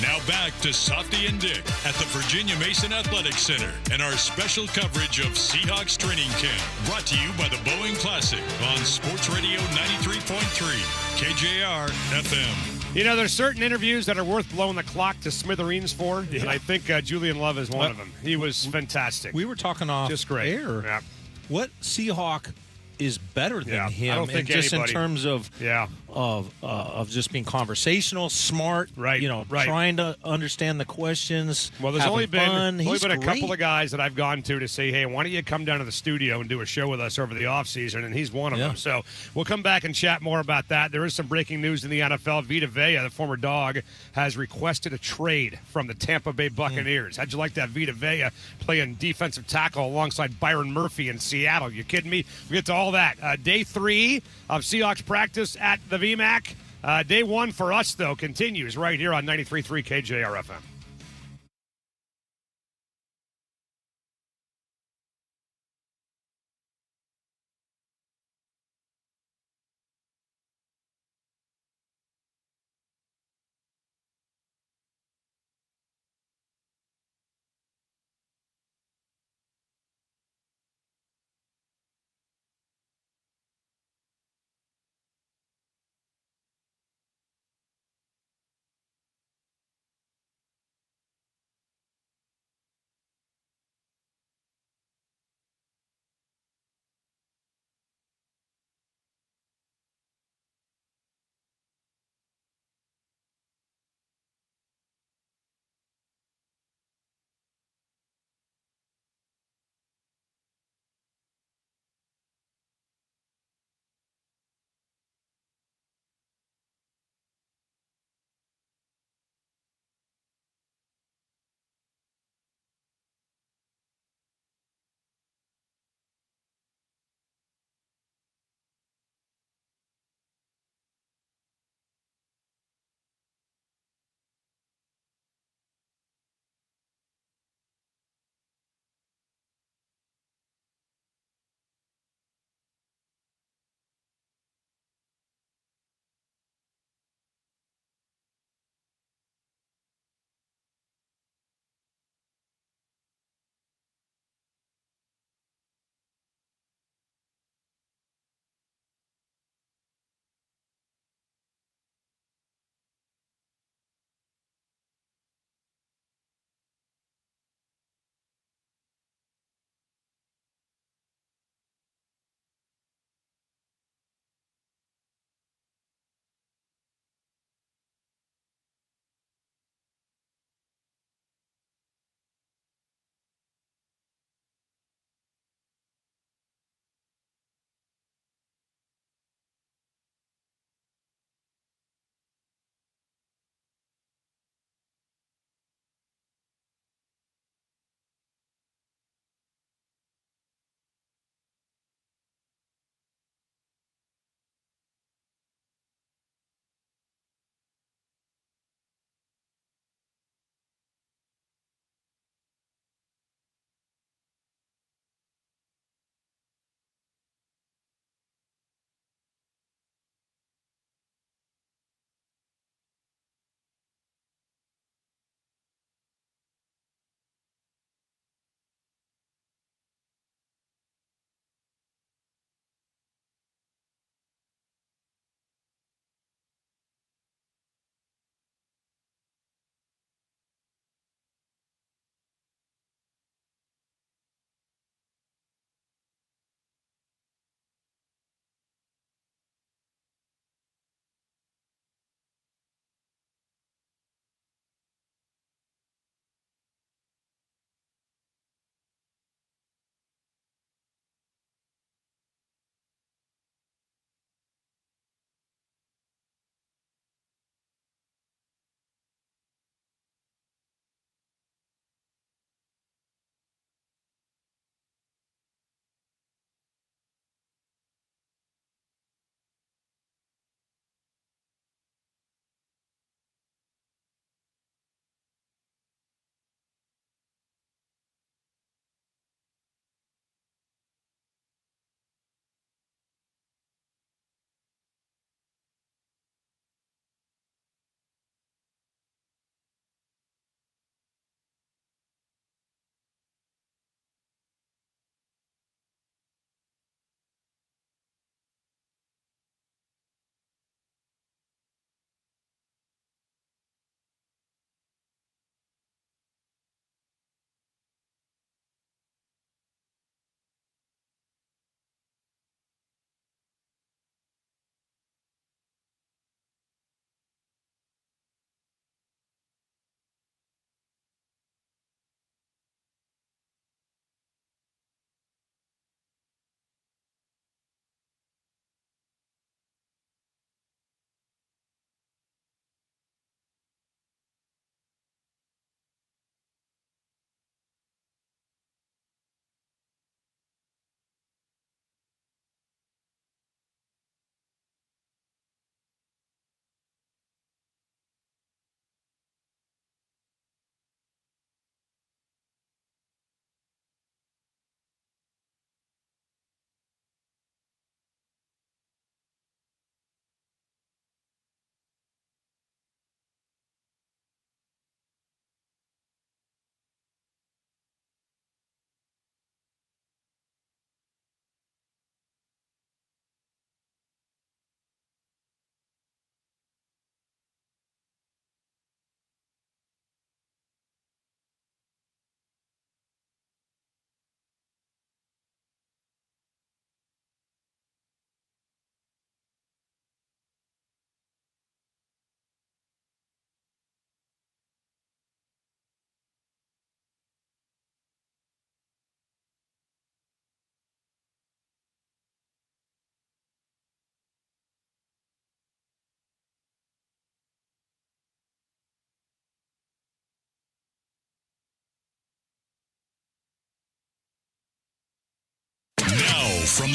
Now back to Softy and Dick at the Virginia Mason Athletic Center and our special coverage of Seahawks training camp. Brought to you by the Boeing Classic on Sports Radio 93.3 KJR FM. You know, there's certain interviews that are worth blowing the clock to smithereens for, and I think Julian Love is one of them. He was fantastic. We were talking off Just great. air. Yeah. What Seahawk is better than Yeah, him? I don't think and just anybody. in terms of just being conversational, smart, right? Trying to understand the questions. Well, there's having only fun. been He's a great. couple of guys that I've gone to say, hey, why don't you come down to the studio and do a show with us over the offseason? And he's one of them. So we'll come back and chat more about that. There is some breaking news in the NFL. Vita Vea, the former Dog, has requested a trade from the Tampa Bay Buccaneers. How'd you like that Vita Vea playing defensive tackle alongside Byron Murphy in Seattle? You kidding me? We get to all that. Day 3 of Seahawks practice at the VMAC. Day 1 for us, though, continues right here on 93.3 KJR FM.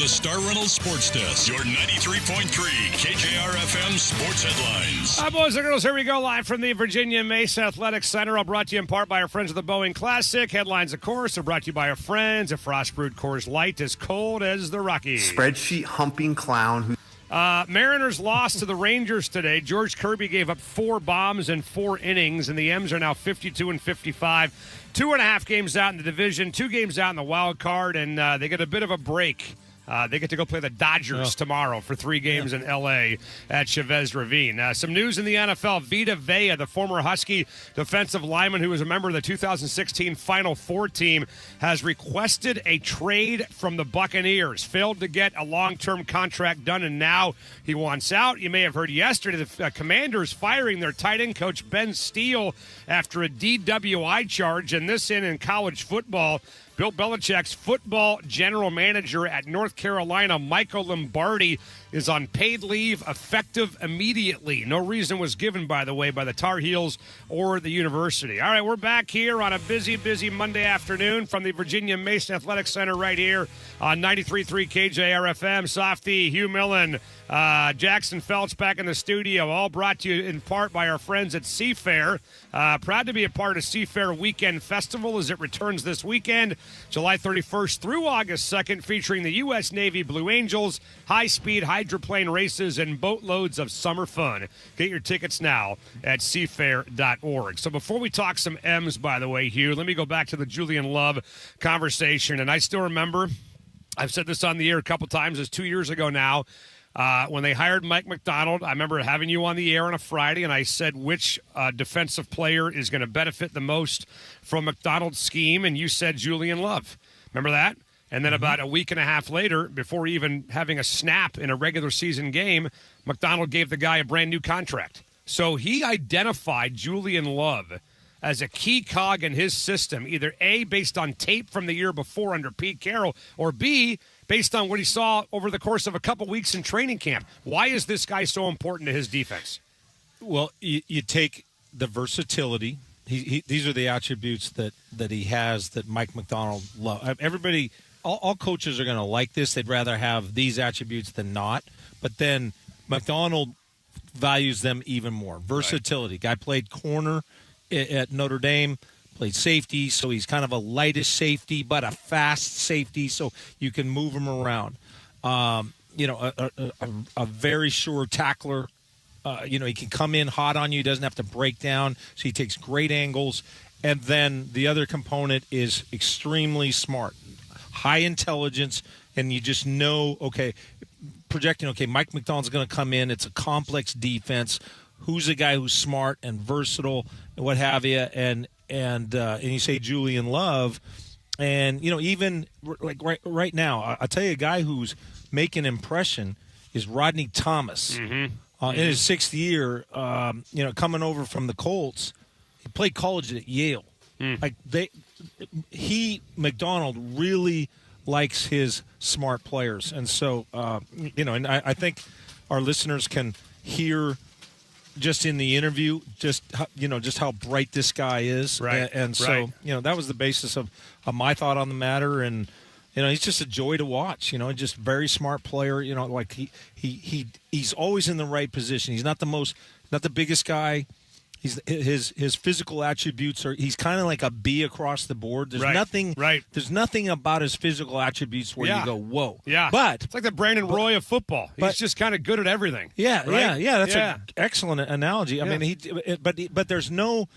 the Star Reynolds Sports Desk, your 93.3 KJR FM sports headlines. Hi, boys and girls. Here we go, live from the Virginia Mesa Athletic Center. All brought to you in part by our friends of the Boeing Classic. Headlines, of course, are brought to you by our friends at Frost Brewed Coors Light, as cold as the Rockies. Spreadsheet humping clown who. Mariners lost to the Rangers today. George Kirby gave up 4 bombs in 4 innings, and the M's are now 52-55. 2.5 games out in the division, 2 games out in the wild card, and they get a bit of a break. They get to go play the Dodgers tomorrow for 3 games in L.A. at Chavez Ravine. Some news in the NFL. Vita Vea, the former Husky defensive lineman who was a member of the 2016 Final Four team, has requested a trade from the Buccaneers. Failed to get a long-term contract done, and now he wants out. You may have heard yesterday the Commanders firing their tight end coach Ben Steele after a DWI charge, and this in college football. Bill Belichick's football general manager at North Carolina, Michael Lombardi, is on paid leave effective immediately. No reason was given, by the way, by the Tar Heels or the university. All right, we're back here on a busy Monday afternoon from the Virginia Mason Athletic Center right here on 93.3 KJR FM. Softy, Hugh Millen, Jackson Phelps back in the studio, all brought to you in part by our friends at Seafair. Proud to be a part of Seafair Weekend Festival as it returns this weekend, July 31st through August 2nd, featuring the U.S. Navy Blue Angels, high-speed hydroplane races, and boatloads of summer fun. Get your tickets now at seafair.org. So before we talk some M's, by the way, Hugh, let me go back to the Julian Love conversation. And I still remember, I've said this on the air a couple times, it's 2 years ago now, when they hired Mike Macdonald. I remember having you on the air on a Friday, and I said which defensive player is going to benefit the most from Macdonald's scheme, and you said Julian Love. Remember that? And then about a week and a half later, before even having a snap in a regular season game, Macdonald gave the guy a brand new contract. So he identified Julian Love as a key cog in his system, either A, based on tape from the year before under Pete Carroll, or B, based on what he saw over the course of a couple weeks in training camp. Why is this guy so important to his defense? Well, you take the versatility. These are the attributes that he has that Mike Macdonald loves. Everybody, all coaches are going to like this. They'd rather have these attributes than not. But then Macdonald values them even more. Versatility. Right. Guy played corner at Notre Dame, played safety, so he's kind of a lightest safety, but a fast safety, so you can move him around. A very sure tackler. He can come in hot on you. He doesn't have to break down, so he takes great angles. And then the other component is extremely smart, high intelligence, and you just know, projecting, Mike Macdonald's going to come in. It's a complex defense. Who's a guy who's smart and versatile and what have you, and you say Julian Love, and even like right now, I'll tell you a guy who's making an impression is Rodney Thomas. In his 6th year, coming over from the Colts, he played college at Yale. Macdonald really likes his smart players, and so and I think our listeners can hear just in the interview, just how bright this guy is, right? And so that was the basis of my thought on the matter, and he's just a joy to watch. Just very smart player. He's always in the right position. He's not the biggest guy. His physical attributes are. He's kind of like a B across the board. There's nothing. There's nothing about his physical attributes where you go, whoa. Yeah. But it's like the Brandon Roy of football. He's just kind of good at everything. Yeah. Right? Yeah. That's an excellent analogy. I mean, but there's no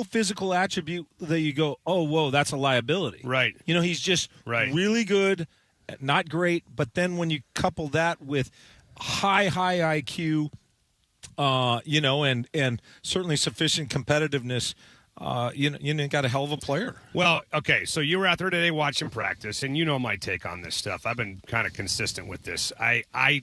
physical attribute that you go, oh, whoa, that's a liability. Right. He's just really good, not great. But then when you couple that with high IQ. And certainly sufficient competitiveness. You got a hell of a player. Well, okay, so you were out there today watching practice, and you know my take on this stuff. I've been kind of consistent with this. I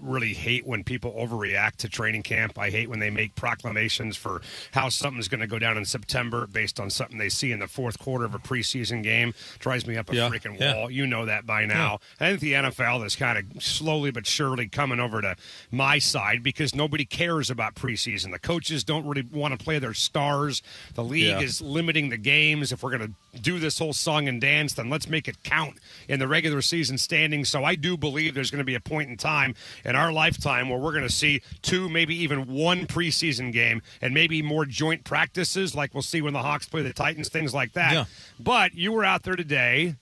really hate when people overreact to training camp. I hate when they make proclamations for how something's going to go down in September based on something they see in the fourth quarter of a preseason game. Drives me up a freaking wall. You know that by now. I think the NFL is kind of slowly but surely coming over to my side because nobody cares about preseason. The coaches don't really want to play their stars. The league is limiting the games. If we're going to do this whole song and dance, then let's make it count in the regular season standings. So I do believe there's going to be a point in time in our lifetime where we're going to see 2, maybe even 1 preseason game and maybe more joint practices like we'll see when the Hawks play the Titans, things like that. Yeah. But you were out there today.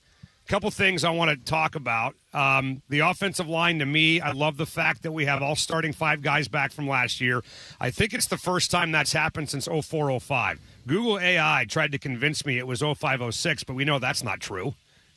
A couple things I want to talk about. The offensive line, to me, I love the fact that we have all starting 5 guys back from last year. I think it's the first time that's happened since 04-05. Google AI tried to convince me it was 05-06, but we know that's not true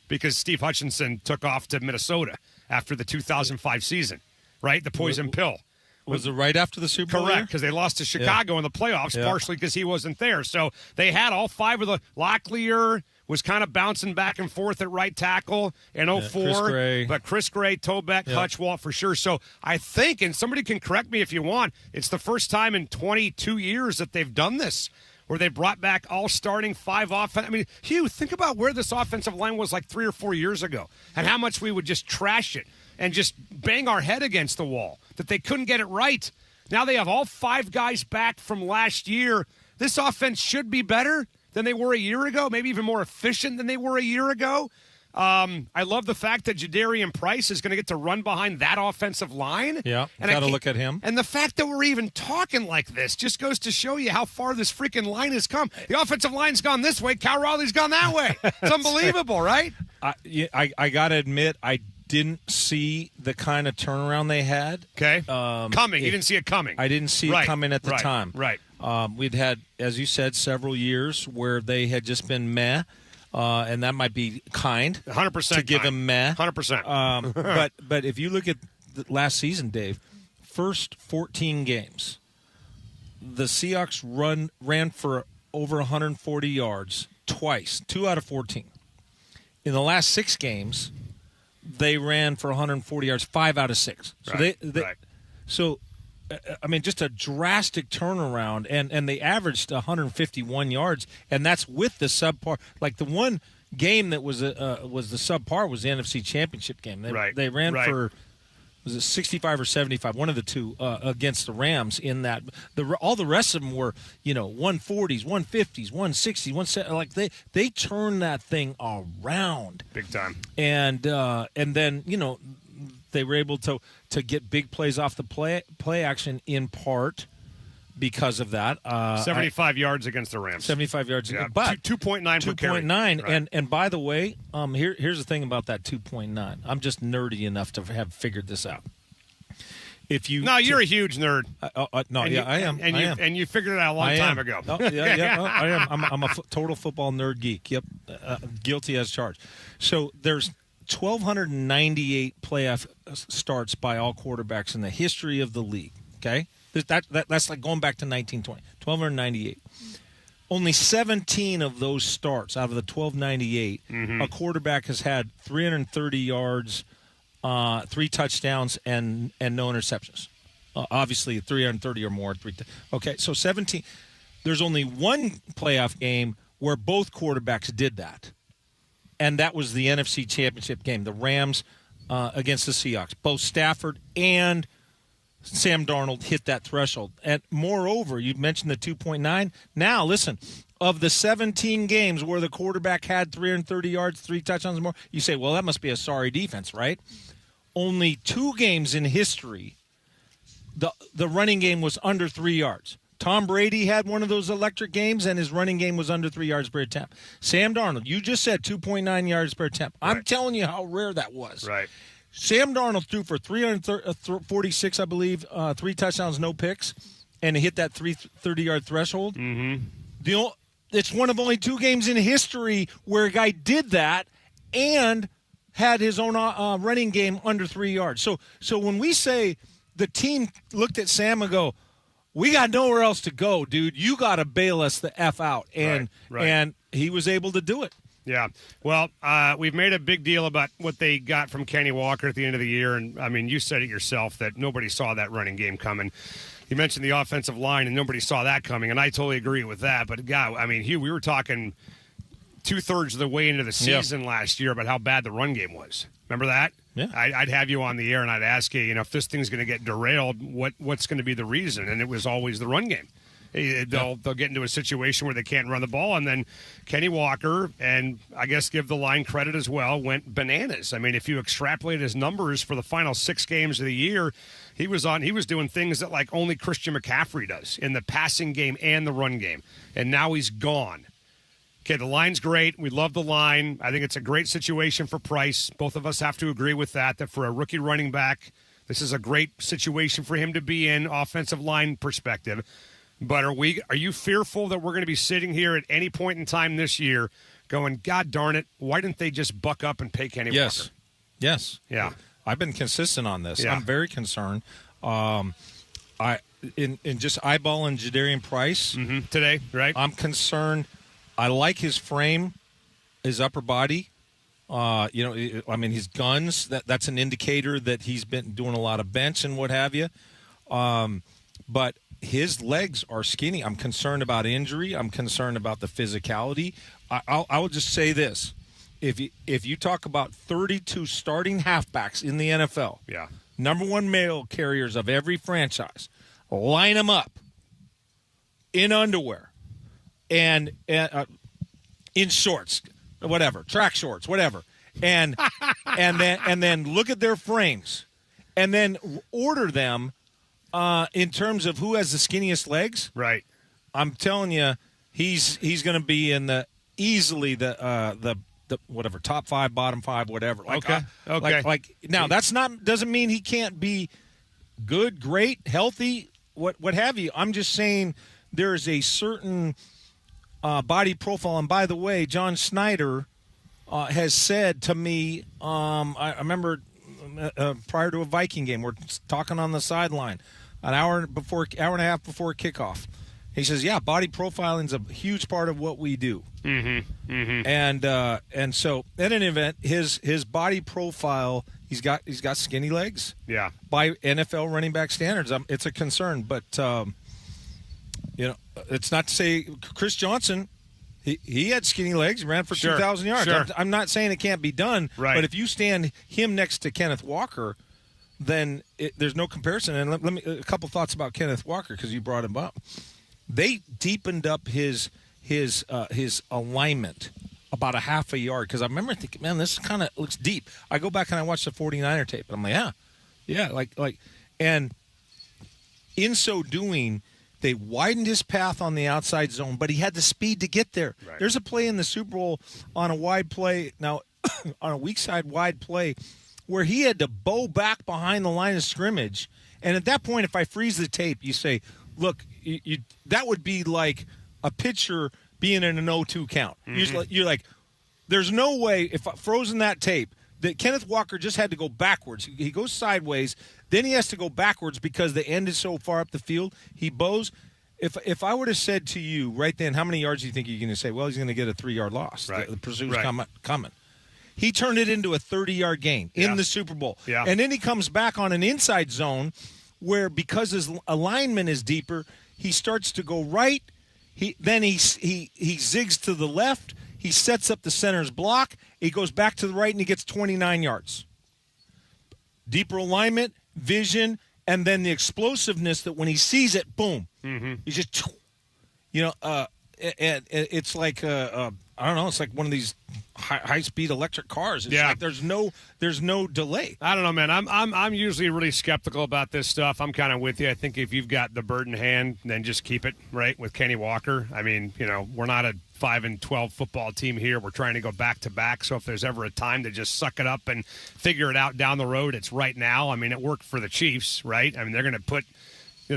because Steve Hutchinson took off to Minnesota after the 2005 season. Right? The poison pill. Was it right after the Super Bowl? Correct, because they lost to Chicago in the playoffs, partially because he wasn't there. So they had all 5 of the Locklear was kind of bouncing back and forth at right tackle in 04. But Chris Gray, Tobeck, Hutch, Walt for sure. So I think, and somebody can correct me if you want, it's the first time in 22 years that they've done this, where they brought back all starting 5 offense. I mean, Hugh, think about where this offensive line was like 3 or 4 years ago and how much we would just trash it and just bang our head against the wall, that they couldn't get it right. Now they have all 5 guys back from last year. This offense should be better than they were a year ago, maybe even more efficient than they were a year ago. I love the fact that Jadarian Price is going to get to run behind that offensive line. Yeah, and got to look at him. And the fact that we're even talking like this just goes to show you how far this freaking line has come. The offensive line's gone this way. Cal Raleigh's gone that way. It's unbelievable, right? I got to admit, I didn't see the kind of turnaround they had. Okay. Coming. You didn't see it coming. I didn't see it coming at the time. Right. We'd had, as you said, several years where they had just been meh. And that might be kind. 100% to give them meh. 100%. But if you look at the last season, Dave, first 14 games, the Seahawks ran for over 140 yards twice, 2 out of 14. In the last 6 games, they ran for 140 yards, 5 out of 6. So So, I mean, just a drastic turnaround, and they averaged 151 yards, and that's with the subpar. Like the one game that was the subpar was the NFC Championship game. They ran for, was it 65 or 75, one of the two against the Rams in that. All the rest of them were, 140s, 150s, 160s, 170. Like they turned that thing around. Big time. And then, they were able to get big plays off the play action in part because of that. 75 yards against the Rams. 75 yards. Yeah, but 2.9 per carry. 2.9. Right. And by the way, here's the thing about that 2.9. I'm just nerdy enough to have figured this out. You're a huge nerd. I am. And you figured it out a long time ago. I am. I'm a total football nerd geek. Yep. Guilty as charged. So there's 1,298 playoff starts by all quarterbacks in the history of the league. Okay, that's like going back to 1920. 1,298. Only 17 of those starts out of the 1,298, a quarterback has had 330 yards, 3 touchdowns, and no interceptions. Obviously, 330 or more. Okay, so 17. There's only one playoff game where both quarterbacks did that. And that was the NFC Championship game, the Rams against the Seahawks. Both Stafford and Sam Darnold hit that threshold. And moreover, you mentioned the 2.9. Now, listen, of the 17 games where the quarterback had 330 yards, 3 touchdowns and more, you say, well, that must be a sorry defense, right? Only 2 games in history, the running game was under 3 yards. Tom Brady had one of those electric games, and his running game was under 3 yards per attempt. Sam Darnold, you just said 2.9 yards per attempt. Right. I'm telling you how rare that was. Right. Sam Darnold threw for 346, I believe, 3 touchdowns, no picks, and hit that 330-yard threshold. Mm-hmm. It's one of only 2 games in history where a guy did that and had his own running game under 3 yards. So when we say the team looked at Sam and go, we got nowhere else to go, dude. You got to bail us the F out. And he was able to do it. Yeah. Well, we've made a big deal about what they got from Kenny Walker at the end of the year. And, I mean, you said it yourself that nobody saw that running game coming. You mentioned the offensive line, and nobody saw that coming. And I totally agree with that. But, God, I mean, Hugh, we were talking 2/3 of the way into the season last year about how bad the run game was. Remember that? Yeah. I'd have you on the air, and I'd ask you, if this thing's going to get derailed, what's going to be the reason? And it was always the run game. They'll get into a situation where they can't run the ball, and then Kenny Walker, and I guess give the line credit as well, went bananas. I mean, if you extrapolate his numbers for the final 6 games of the year, he was doing things that like only Christian McCaffrey does in the passing game and the run game, and now he's gone. Okay, the line's great. We love the line. I think it's a great situation for Price. Both of us have to agree with that for a rookie running back, this is a great situation for him to be in, offensive line perspective. But are you fearful that we're going to be sitting here at any point in time this year going, God darn it, why didn't they just buck up and pay Kenny Walker? Yes. Yeah. I've been consistent on this. Yeah. I'm very concerned. In just eyeballing Jadarian Price today, right? I'm concerned. I like his frame, his upper body. I mean, his guns. That's an indicator that he's been doing a lot of bench and what have you. But his legs are skinny. I'm concerned about injury. I'm concerned about the physicality. I will just say this. If you talk about 32 starting halfbacks in the NFL, number one mail carriers of every franchise, line them up in underwear and in shorts, whatever, track shorts, whatever, and then look at their frames, and then order them in terms of who has the skinniest legs. Right. I'm telling you, he's going to be in easily the whatever, top 5, bottom 5, whatever. Okay. Now doesn't mean he can't be good, great, healthy, what have you. I'm just saying there's a certain body profile. And by the way, John Snyder has said to me, I remember prior to a Viking game, we're talking on the sideline, an hour and a half before kickoff. He says, "Yeah, body profiling is a huge part of what we do." And so, in an event, his body profile, he's got skinny legs. Yeah, by NFL running back standards, it's a concern. But it's not to say Chris Johnson. He had skinny legs, ran for 2,000 yards. Sure. I'm not saying it can't be done, right. But if you stand him next to Kenneth Walker, then there's no comparison. And let me a couple thoughts about Kenneth Walker because you brought him up. They deepened up his alignment about a half a yard because I remember thinking, man, this kind of looks deep. I go back and I watch the 49er tape, and I'm like, yeah, and in so doing, they widened his path on the outside zone, but he had the speed to get there. Right. There's a play in the Super Bowl on a wide play, now on a weak side wide play, where he had to bow back behind the line of scrimmage. And at that point, if I freeze the tape, you say, look, that would be like a pitcher being in an 0-2 count. You're like, there's no way, if I frozen that tape, that Kenneth Walker just had to go backwards. He goes sideways, then he has to go backwards because the end is so far up the field. He bows. If I would have said to you right then, how many yards do you think you're going to say? Well, he's going to get a 3-yard loss. Right. The pursuit's coming. He turned it into a 30-yard gain in the Super Bowl. Yeah. And then he comes back on an inside zone where because his alignment is deeper, he starts to go right. He zigs to the left. He sets up the center's block. He goes back to the right, and he gets 29 yards. Deeper alignment, vision, and then the explosiveness that when he sees it, boom. He's just, and it's like, I don't know, it's like one of these high-speed electric cars. It's like there's no delay. I don't know, man. I'm usually really skeptical about this stuff. I'm kind of with you. I think if you've got the bird in hand, then just keep it, right, with Kenny Walker. I mean, we're not a 5-12 football team here. We're trying to go back-to-back, so if there's ever a time to just suck it up and figure it out down the road, it's right now. I mean, it worked for the Chiefs, right? I mean, they're going to put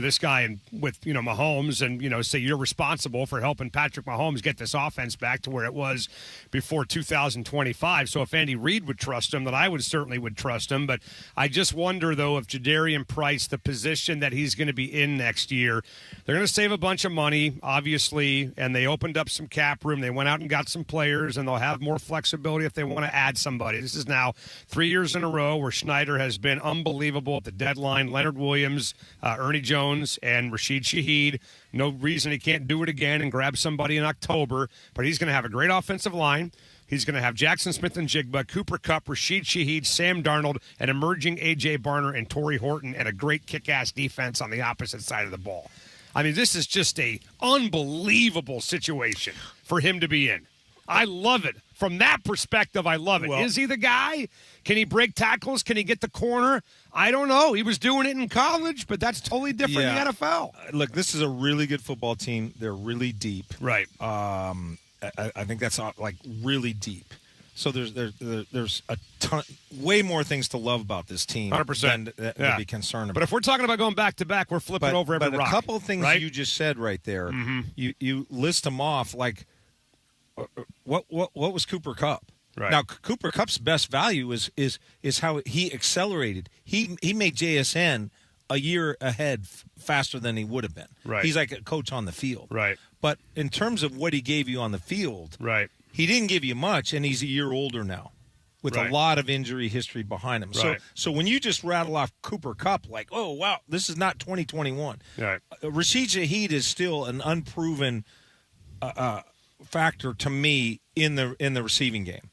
this guy and with Mahomes, and say you're responsible for helping Patrick Mahomes get this offense back to where it was before 2025. So if Andy Reid would trust him, then I certainly would trust him. But I just wonder though if Jadarian Price, the position that he's going to be in next year, they're going to save a bunch of money, obviously, and they opened up some cap room. They went out and got some players, and they'll have more flexibility if they want to add somebody. This is now 3 years in a row where Schneider has been unbelievable at the deadline. Leonard Williams, Ernie Jones, and Rashid Shaheed. No reason he can't do it again and grab somebody in October, but he's going to have a great offensive line. He's going to have Jackson Smith and Jigba, Cooper Kupp, Rashid Shaheed, Sam Darnold, an emerging A.J. Barner and Torrey Horton, and a great kick-ass defense on the opposite side of the ball. I mean, this is just a unbelievable situation for him to be in. I love it. From that perspective, I love it. Well, is he the guy? Can he break tackles? Can he get the corner? I don't know. He was doing it in college, but that's totally different in the NFL. Look, this is a really good football team. They're really deep. Right. I think that's like really deep. So there's a ton, way more things to love about this team 100%. than to be concerned about. But if we're talking about going back to back, we're flipping over every rock. But a couple of things you just said right there, you list them off like what was Cooper Kupp? Right. Now Cooper Kupp's best value is how he accelerated. He made JSN a year ahead faster than he would have been. Right. He's like a coach on the field. Right. But in terms of what he gave you on the field, right, he didn't give you much, and he's a year older now with a lot of injury history behind him. Right. So when you just rattle off Cooper Kupp, like, oh, wow, this is not 2021. Right. Rashid Shaheed is still an unproven factor to me in the receiving game.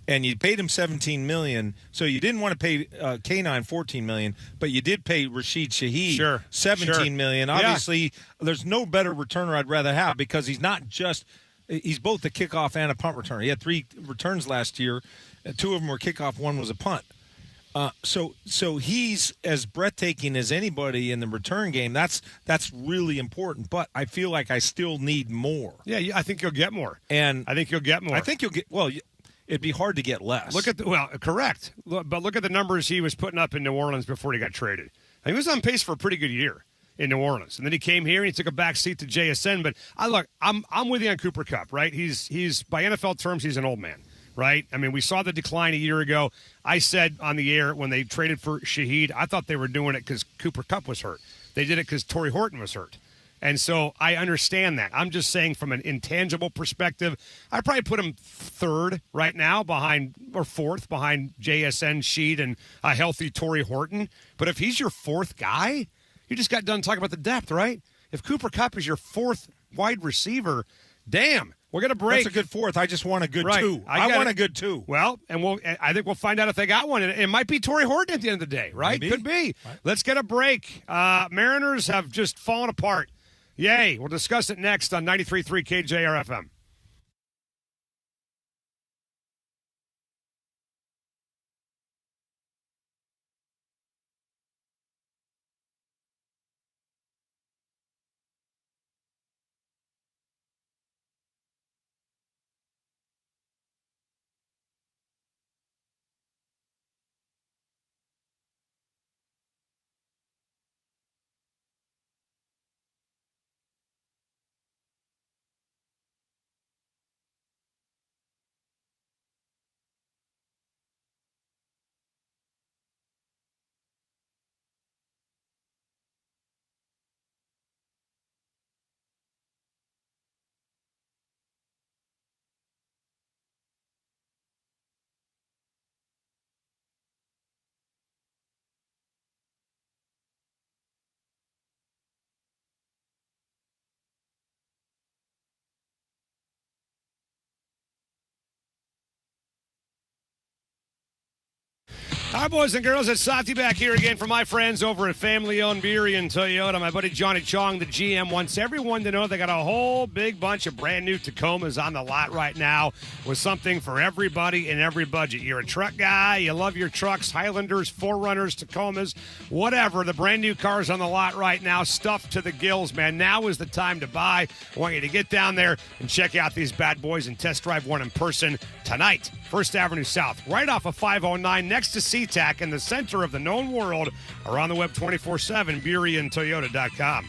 And you paid him $17 million, so you didn't want to pay K9 $14 million, but you did pay Rashid Shaheed $17 million. Obviously, there's no better returner I'd rather have because he's both a kickoff and a punt returner. He had 3 returns last year. 2 of them were kickoff, 1 was a punt. So he's as breathtaking as anybody in the return game. That's really important. But I feel like I still need more. Yeah, I think you'll get more. And I think you'll get more. I think you'll get it'd be hard to get less. Correct. But look at the numbers he was putting up in New Orleans before he got traded. He was on pace for a pretty good year in New Orleans, and then he came here and he took a back seat to JSN. But I'm with you on Cooper Kupp, right? He's by NFL terms, he's an old man, right? I mean, we saw the decline a year ago. I said on the air when they traded for Shaheed, I thought they were doing it because Cooper Kupp was hurt. They did it because Torrey Horton was hurt. And so I understand that. I'm just saying from an intangible perspective, I'd probably put him 3rd right now or 4th behind JSN, Sheed, and a healthy Torrey Horton. But if he's your 4th guy, you just got done talking about the depth, right? If Cooper Kupp is your 4th wide receiver, damn, we're going to break. That's a good 4th. I just want a good 2. I want a good 2. Well, I think we'll find out if they got one. It might be Torrey Horton at the end of the day, right? Maybe. Could be. Right. Let's get a break. Mariners have just fallen apart. Yay. We'll discuss it next on 93.3 KJR FM. All right, boys and girls, it's Sati back here again for my friends over at Family Owned Beery and Toyota. My buddy Johnny Chong, the GM, wants everyone to know they got a whole big bunch of brand new Tacomas on the lot right now with something for everybody in every budget. You're a truck guy, you love your trucks, Highlanders, 4Runners, Tacomas, whatever. The brand new cars on the lot right now, stuffed to the gills, man. Now is the time to buy. I want you to get down there and check out these bad boys and test drive one in person tonight. First Avenue South, right off of 509, next to SeaTac in the center of the known world, or on the web 24/7, BurionToyota.com.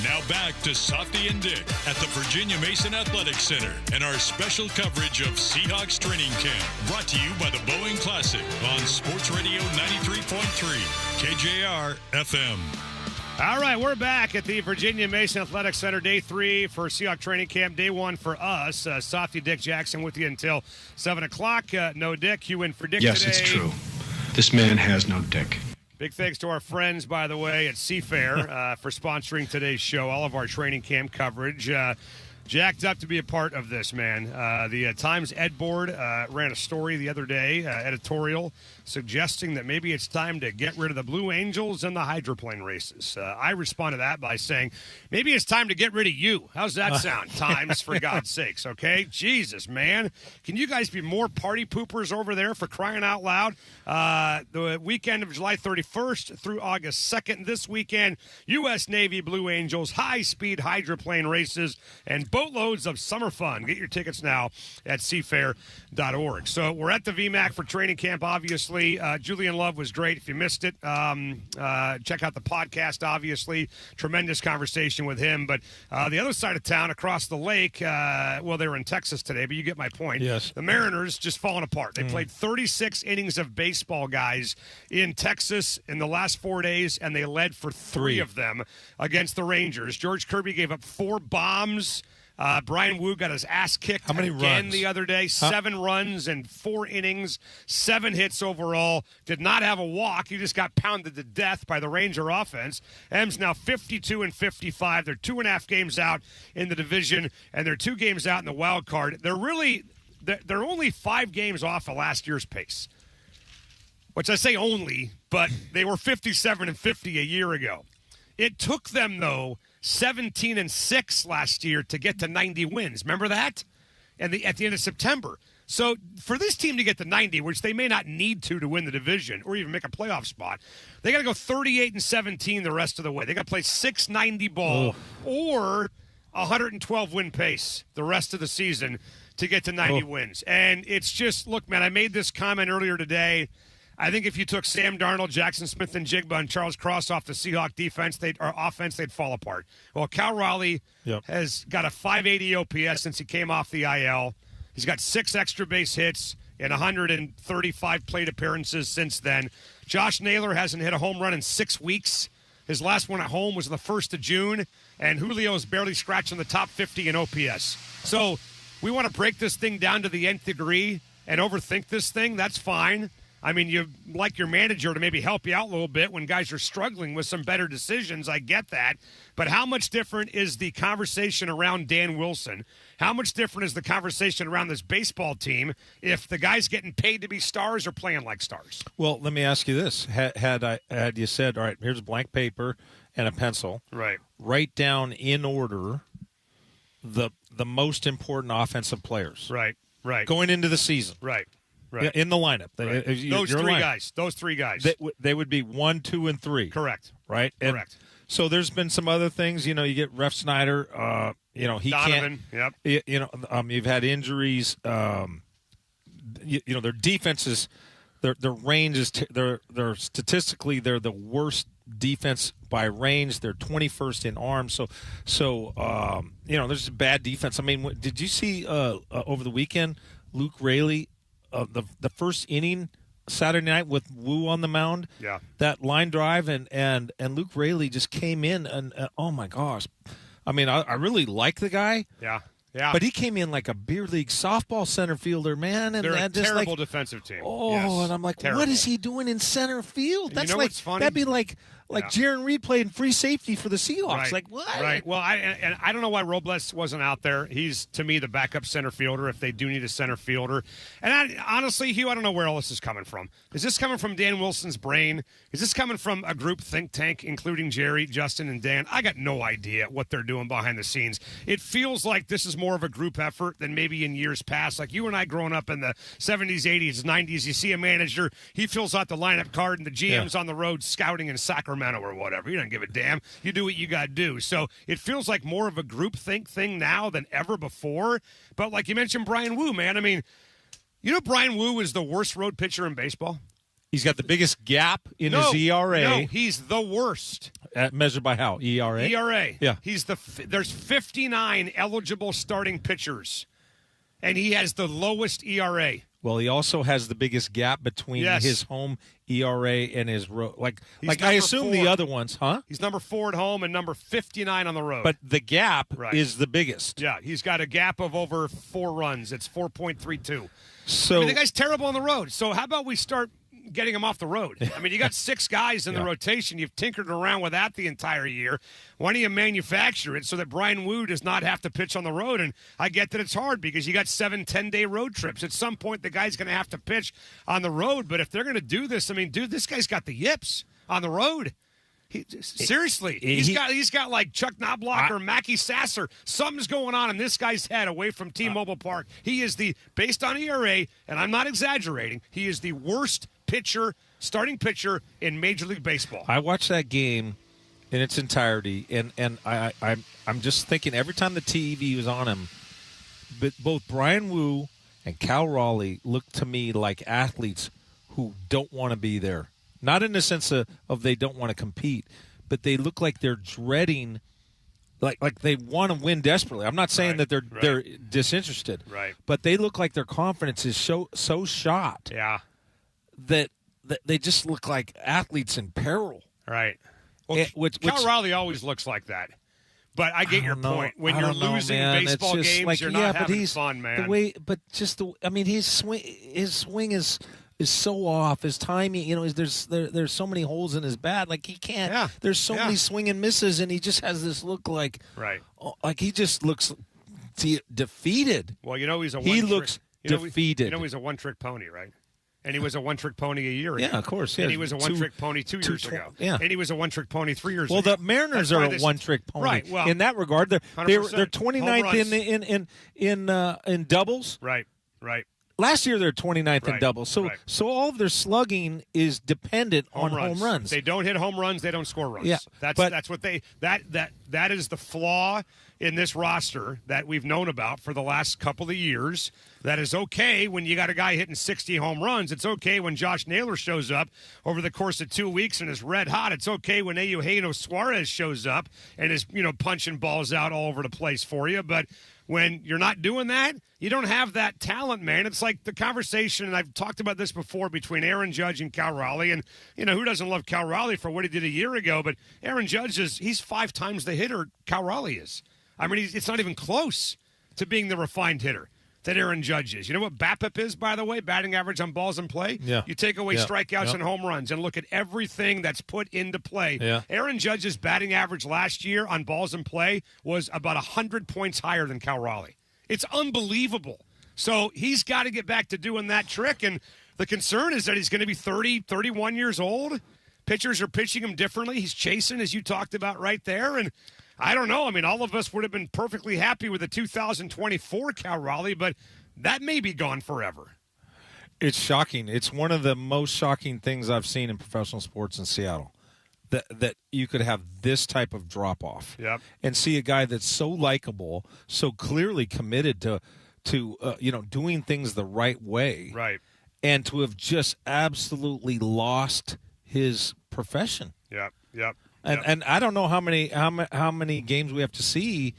Now back to Softy and Dick at the Virginia Mason Athletic Center and our special coverage of Seahawks training camp. Brought to you by the Boeing Classic on Sports Radio 93.3 KJR FM. All right, we're back at the Virginia Mason Athletic Center, day 3 for Seahawks training camp, day 1 for us. Softy Dick Jackson with you until 7 o'clock. No Dick, you in for Dick yes, today. Yes, it's true. This man has no dick. Big thanks to our friends, by the way, at Seafair for sponsoring today's show, all of our training camp coverage. Jacked up to be a part of this, man. The Times Ed Board ran a story the other day, editorial, suggesting that maybe it's time to get rid of the Blue Angels and the hydroplane races. I responded to that by saying, maybe it's time to get rid of you. How's that sound? Times, for God's sakes, okay? Jesus, man. Can you guys be more party poopers over there, for crying out loud? The weekend of July 31st through August 2nd, this weekend, U.S. Navy Blue Angels, high-speed hydroplane races, and boatloads of summer fun. Get your tickets now at seafair.org. So we're at the VMAC for training camp, obviously. Julian Love was great. If you missed it, check out the podcast, obviously. Tremendous conversation with him. But the other side of town, across the lake, well, they were in Texas today, but you get my point. Yes. The Mariners just falling apart. They played 36 innings of baseball, guys, in Texas in the last 4 days, and they led for three of them against the Rangers. George Kirby gave up 4 bombs. Brian Wu got his ass kicked again runs? the other day. 7 runs in 4 innings, 7 hits overall. Did not have a walk. He just got pounded to death by the Ranger offense. M's now 52-55. They're 2.5 games out in the division, and they're 2 games out in the wild card. They're only 5 games off of last year's pace, which I say only, but they were 57-50 a year ago. It took them, though, 17-6 last year to get to 90 wins. Remember that? And at the end of September. So for this team to get to 90, which they may not need to win the division or even make a playoff spot, they got to go 38-17 the rest of the way. They got to play 690 ball or 112 win pace the rest of the season to get to 90 wins. And it's just, look, man, I made this comment earlier today. I think if you took Sam Darnold, Jackson Smith and Jigba, and Charles Cross off the Seahawk offense, they'd fall apart. Well, Cal Raleigh has got a 580 OPS since he came off the IL. He's got 6 extra base hits and 135 plate appearances since then. Josh Naylor hasn't hit a home run in 6 weeks. His last one at home was the 1st of June, and Julio's barely scratching the top 50 in OPS. So we want to break this thing down to the nth degree and overthink this thing. That's fine. I mean, you like your manager to maybe help you out a little bit when guys are struggling with some better decisions. I get that. But how much different is the conversation around Dan Wilson? How much different is the conversation around this baseball team if the guys getting paid to be stars are playing like stars? Well, let me ask you this. Had you said, all right, here's a blank paper and a pencil. Right. Write down in order the most important offensive players. Right. Going into the season. Right. In the lineup. Right. Those three guys. They would be 1, 2, and 3. Correct. Right? Correct. So there's been some other things. You know, you get Ref Snyder. He Donovan, can't. Yep. You've had injuries. Their defenses, their range is. They're statistically they're the worst defense by range. They're 21st in arms. So there's bad defense. I mean, did you see over the weekend Luke Raley? The first inning Saturday night with Wu on the mound, that line drive and Luke Raley just came in and oh my gosh, I mean I really like the guy, but he came in like a beer league softball center fielder, man, and they're a just terrible defensive team. And I'm like, terrible. what is he doing in center field? That's what's funny? That'd be like Jaron Reed playing free safety for the Seahawks. Right. Like what? Right. Well, I don't know why Robles wasn't out there. He's to me the backup center fielder if they do need a center fielder. And honestly, Hugh, I don't know where all this is coming from. Is this coming from Dan Wilson's brain? Is this coming from a group think tank, including Jerry, Justin, and Dan? I got no idea what they're doing behind the scenes. It feels like this is more of a group effort than maybe in years past. Like you and I growing up in the 70s, 80s, 90s, you see a manager, he fills out the lineup card, and the GM's on the road scouting in Sacramento or whatever. He doesn't give a damn. You do what you got to do. So it feels like more of a group think thing now than ever before. But like you mentioned, Brian Wu, man. I mean, Brian Wu is the worst road pitcher in baseball. He's got the biggest gap in his ERA. No, he's the worst. Measured by how? ERA? ERA. Yeah. There's 59 eligible starting pitchers, and he has the lowest ERA. Well, he also has the biggest gap between his home ERA and his road. Like I assume 4. the other ones, huh? He's number 4 at home and number 59 on the road. But the gap is the biggest. Yeah, he's got a gap of over 4 runs. It's 4.32. So the guy's terrible on the road. So how about we start getting him off the road? I mean, you got 6 guys in the rotation. You've tinkered around with that the entire year. Why don't you manufacture it so that Brian Wu does not have to pitch on the road? And I get that it's hard because you got 7 10-day road trips. At some point, the guy's going to have to pitch on the road. But if they're going to do this, I mean, dude, this guy's got the yips on the road. Seriously, he's got like Chuck Knobloch or Mackie Sasser. Something's going on in this guy's head away from T-Mobile Park. He is based on ERA, and I'm not exaggerating, he is the worst starting pitcher in Major League Baseball. I watched that game in its entirety, and I'm just thinking every time the TV was on him, but both Brian Wu and Cal Raleigh look to me like athletes who don't want to be there. Not in the sense of they don't want to compete, but they look like they're dreading, like they want to win desperately. I'm not saying that they're disinterested, but they look like their confidence is so shot. Yeah. That they just look like athletes in peril. Right. Well, Cal Raleigh always looks like that. But I get your point. When you're losing baseball games, you're not having fun, man. His swing is so off. His timing, there's so many holes in his bat. Like he can't. Yeah. There's so many swing and misses, and he just has this look like he just looks defeated. Well, he's he looks defeated. He's a one-trick pony, right? And he was a one-trick pony a year ago. Yeah, of course. Yeah. And he was a one-trick pony 2 years ago. Yeah. And he was a one-trick pony 3 years ago. Well, the Mariners are a one-trick pony. Right. Well, in that regard, they're 29th in doubles. Right. Last year they're 29th in doubles. So all of their slugging is dependent on home runs. They don't hit home runs, they don't score runs. Yeah. That's what that is the flaw in this roster that we've known about for the last couple of years. That is okay when you got a guy hitting 60 home runs. It's okay when Josh Naylor shows up over the course of 2 weeks and is red hot. It's okay when Eugenio Suarez shows up and is punching balls out all over the place for you. But when you're not doing that, you don't have that talent, man. It's like the conversation, and I've talked about this before, between Aaron Judge and Cal Raleigh. And, who doesn't love Cal Raleigh for what he did a year ago? But Aaron Judge he's 5 times the hitter Cal Raleigh is. I mean, it's not even close to being the refined hitter that Aaron Judge is. You know what BABIP is, by the way? Batting average on balls in play? Yeah. You take away strikeouts and home runs and look at everything that's put into play. Yeah. Aaron Judge's batting average last year on balls in play was about 100 points higher than Cal Raleigh. It's unbelievable. So he's got to get back to doing that trick, and the concern is that he's going to be 30, 31 years old. Pitchers are pitching him differently. He's chasing, as you talked about right there, and I don't know. I mean, all of us would have been perfectly happy with the 2024 Cal Raleigh, but that may be gone forever. It's shocking. It's one of the most shocking things I've seen in professional sports in Seattle. That you could have this type of drop-off and see a guy that's so likable, so clearly committed to doing things the right way. Right. And to have just absolutely lost his profession. Yep. And I don't know how many games we have to see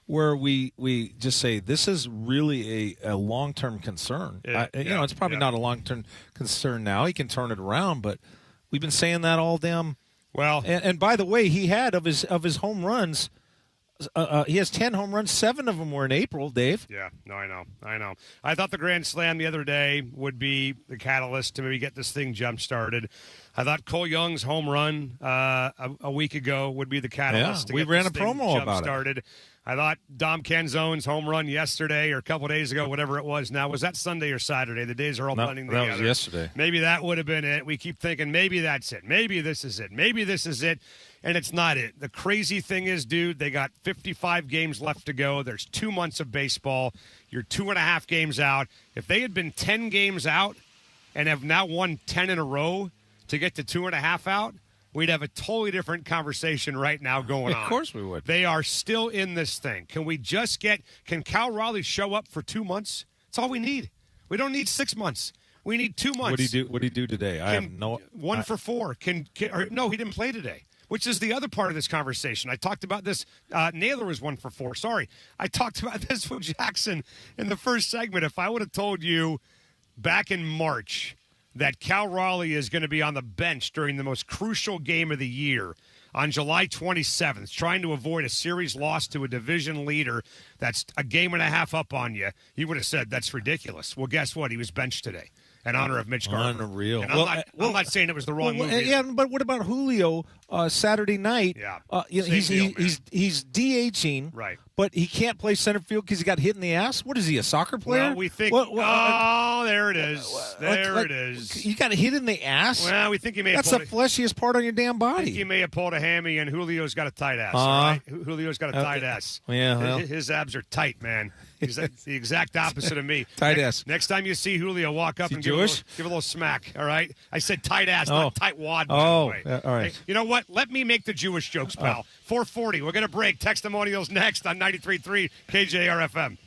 where we just say this is really a long-term concern. It's probably not a long-term concern now. He can turn it around, but we've been saying that all damn well. And by the way, he had of his home runs. He has 10 home runs. 7 of them were in April, Dave. Yeah, no, I know. I thought the Grand Slam the other day would be the catalyst to maybe get this thing jump-started. I thought Cole Young's home run a week ago would be the catalyst to we get ran this a promo about it. I thought Dom Canzone's home run yesterday or a couple of days ago, whatever it was now. Was that Sunday or Saturday? The days are all blending together. That was yesterday. Maybe that would have been it. We keep thinking maybe that's it. Maybe this is it. Maybe this is it. And it's not it. The crazy thing is, dude, they got 55 games left to go. There's 2 months of baseball. You're 2.5 games out. If they had been 10 games out and have now won 10 in a row to get to 2.5 out, we'd have a totally different conversation right now going on. Of course we would. They are still in this thing. Can Cal Raleigh show up for 2 months? That's all we need. We don't need 6 months. We need 2 months. What did he do today? I have no. 1 for 4. No, he didn't play today. Which is the other part of this conversation. I talked about this. Naylor was 1 for 4. Sorry, I talked about this with Jackson in the first segment. If I would have told you back in March that Cal Raleigh is going to be on the bench during the most crucial game of the year on July 27th, trying to avoid a series loss to a division leader that's a game and a half up on you, you would have said that's ridiculous. Well, guess what? He was benched today in honor of Mitch Garver. Unreal. And I'm not saying it was the wrong move. Yeah, but what about Julio Saturday night? Yeah, he's DHing. Right. But he can't play center field because he got hit in the ass. What is he, a soccer player? Well, we think. There it is. It is. He got hit in the ass. Well, we think he may. That's the fleshiest part on your damn body. I think he may have pulled a hammy, and Julio's got a tight ass. All right? Julio's got a tight ass. Yeah, well. His abs are tight, man. He's the exact opposite of me. Tight ass. Next time you see Julio, walk up and give a little smack. All right. I said tight ass, not tight wad. By the way. All right. Hey, you know what? Let me make the Jewish jokes, pal. 4:40. We're gonna break. Testimonials next on 93.3 KJR FM.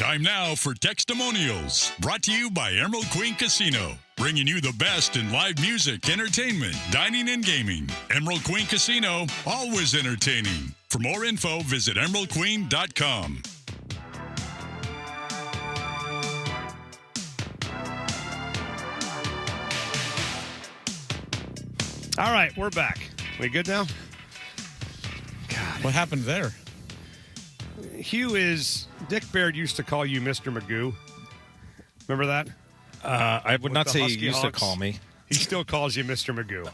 Time now for Textimonials, brought to you by Emerald Queen Casino, bringing you the best in live music, entertainment, dining, and gaming. Emerald Queen Casino, always entertaining. For more info, visit emeraldqueen.com. All right, we're back. We good now? God, what happened there? Dick Baird used to call you Mr. Magoo. Remember that? I would With not the say Husky he used to Hawks? call me. He still calls you Mr. Magoo.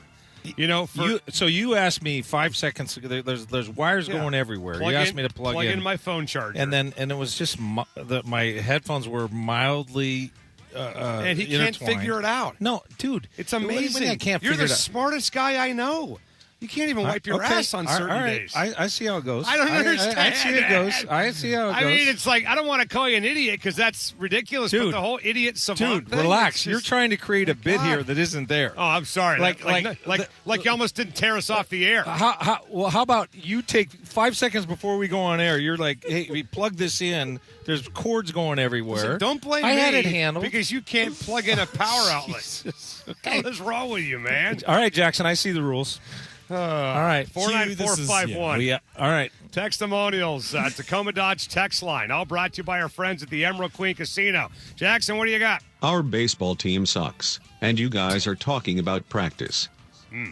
So you asked me 5 seconds ago. There's wires going everywhere. You asked me to plug in my phone charger, and it was just my headphones were mildly. And he can't figure it out. No, dude, it's amazing. I can't You're figure the it out. smartest guy I know. You can't even wipe your ass on certain all right. days. I see how it goes. I don't understand. I see it goes. I see how it goes. I mean, it's like I don't want to call you an idiot because that's ridiculous. But Dude. the whole idiot savant thing, relax. it's You're just- trying to create a bit here that isn't there. Oh, I'm sorry. Like you almost didn't tear us off the air. How about you take 5 seconds before we go on air? You're like, hey, we plug this in. There's cords going everywhere. Listen, don't blame me. I had it handled because you can't plug in a power outlet. Okay. What is wrong with you, man? All right, Jackson. I see the rules. All right. 49451. All right. Textimonials, Tacoma Dodge text line. All brought to you by our friends at the Emerald Queen Casino. Jackson, what do you got? Our baseball team sucks, and you guys are talking about practice.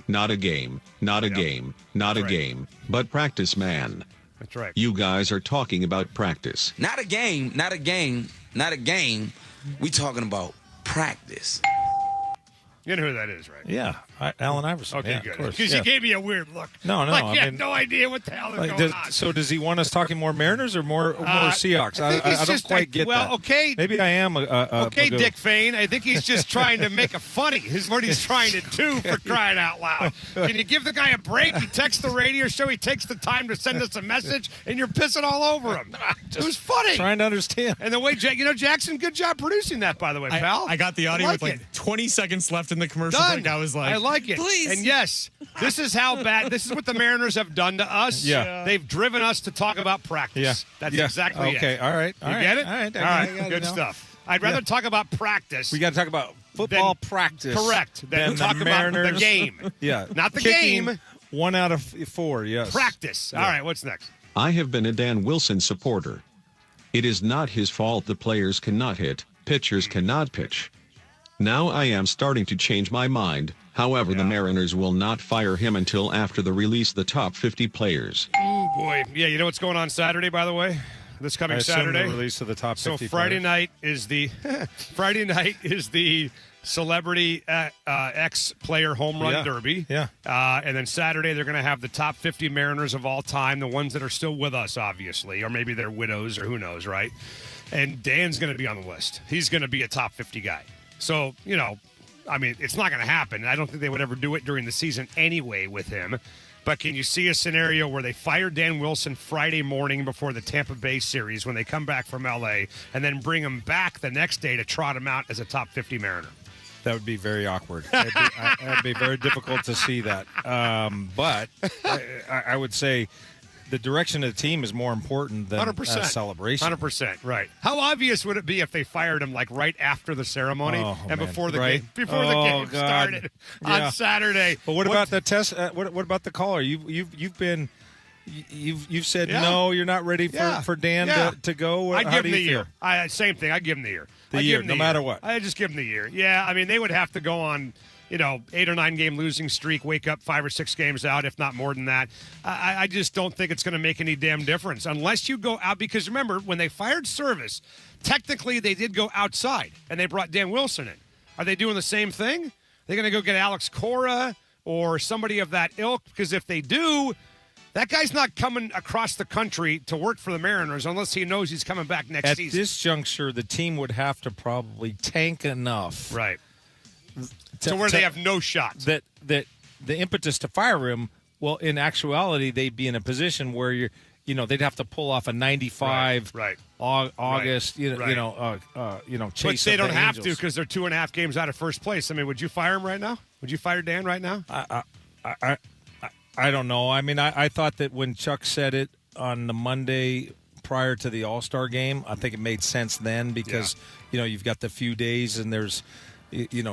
Not a game, not a game, not a game, but practice, man. That's right. You guys are talking about practice. Not a game, not a game, not a game. We talking about practice. You know who that is, right? Yeah, Allen Iverson. Okay, Yeah, good. of course. Because Yeah. you gave me a weird look. No, Like, I you have mean- no idea what the hell is going on. So does he want us talking more Mariners or more Seahawks? I think he's I don't just quite get that. well, okay. Maybe I am Okay, Magoo. Dick Fain. I think he's just trying to make a funny. Is what he's trying to do, for crying out loud. Can you give the guy a break? He texts the radio show. He takes the time to send us a message, and you're pissing all over him. It was funny. Trying to understand. And the way Jackson, good job producing that, by the way, pal. I got the audio like with like it. 20 seconds left in the commercial Done. break. I was like, I like it. Please. And yes, this is how bad. This is what the Mariners have done to us. Yeah. They've driven us to talk about practice. Yeah. That's Yeah. exactly it. Okay. All right. You get it? All right. All I got it Good now. stuff. I'd rather talk about practice. We got to talk about football practice. Correct. Then Than talk the about Mariners. the game. Yeah. Not the Kicking game. 1 out of 4. Yes. Practice. All right. What's next? I have been a Dan Wilson supporter. It is not his fault the players cannot hit, pitchers cannot pitch. Now I am starting to change my mind. However, the Mariners will not fire him until after the release of the top 50 players. Oh boy. Yeah. You know what's going on Saturday, by the way? This coming I assume Saturday. the release of the top 50 So Friday players. night is the Celebrity X Player Home Run Yeah. Derby. Yeah. And then Saturday they're going to have the top 50 Mariners of all time, the ones that are still with us, obviously, or maybe they're widows or who knows, right? And Dan's going to be on the list. He's going to be a top 50 guy. So, I mean, it's not going to happen. I don't think they would ever do it during the season anyway with him. But can you see a scenario where they fire Dan Wilson Friday morning before the Tampa Bay series when they come back from L.A. and then bring him back the next day to trot him out as a top 50 Mariner? That would be very awkward. It'd be very difficult to see that. But I would say the direction of the team is more important than 100%. a celebration. 100%, right. How obvious would it be if they fired him like right after the ceremony and before the game God. started Yeah. on Saturday? But what about the test? What about the caller? You've said Yeah. no, you're not ready for Dan to go. I How give do him you the feel? year. Same thing. I give him the year. The I give year, him no matter what. I just give him the year. Yeah, I mean they would have to go on 8 or 9 game losing streak, wake up 5 or 6 games out, if not more than that. I just don't think it's going to make any damn difference unless you go out. Because remember, when they fired Service, technically they did go outside and they brought Dan Wilson in. Are they doing the same thing? They're going to go get Alex Cora or somebody of that ilk? Because if they do, that guy's not coming across the country to work for the Mariners unless he knows he's coming back next At season. this juncture, the team would have to probably tank enough, right? To where they have no shot. That the impetus to fire him, well, in actuality, they'd be in a position where they'd have to pull off a 95 right. August, Right. chase. But they of don't the have to Angels. because they're 2.5 games out of first place. I mean, would you fire him right now? Would you fire Dan right now? I don't know. I mean, I thought that when Chuck said it on the Monday prior to the All-Star game. I think it made sense then because you've got the few days and there's you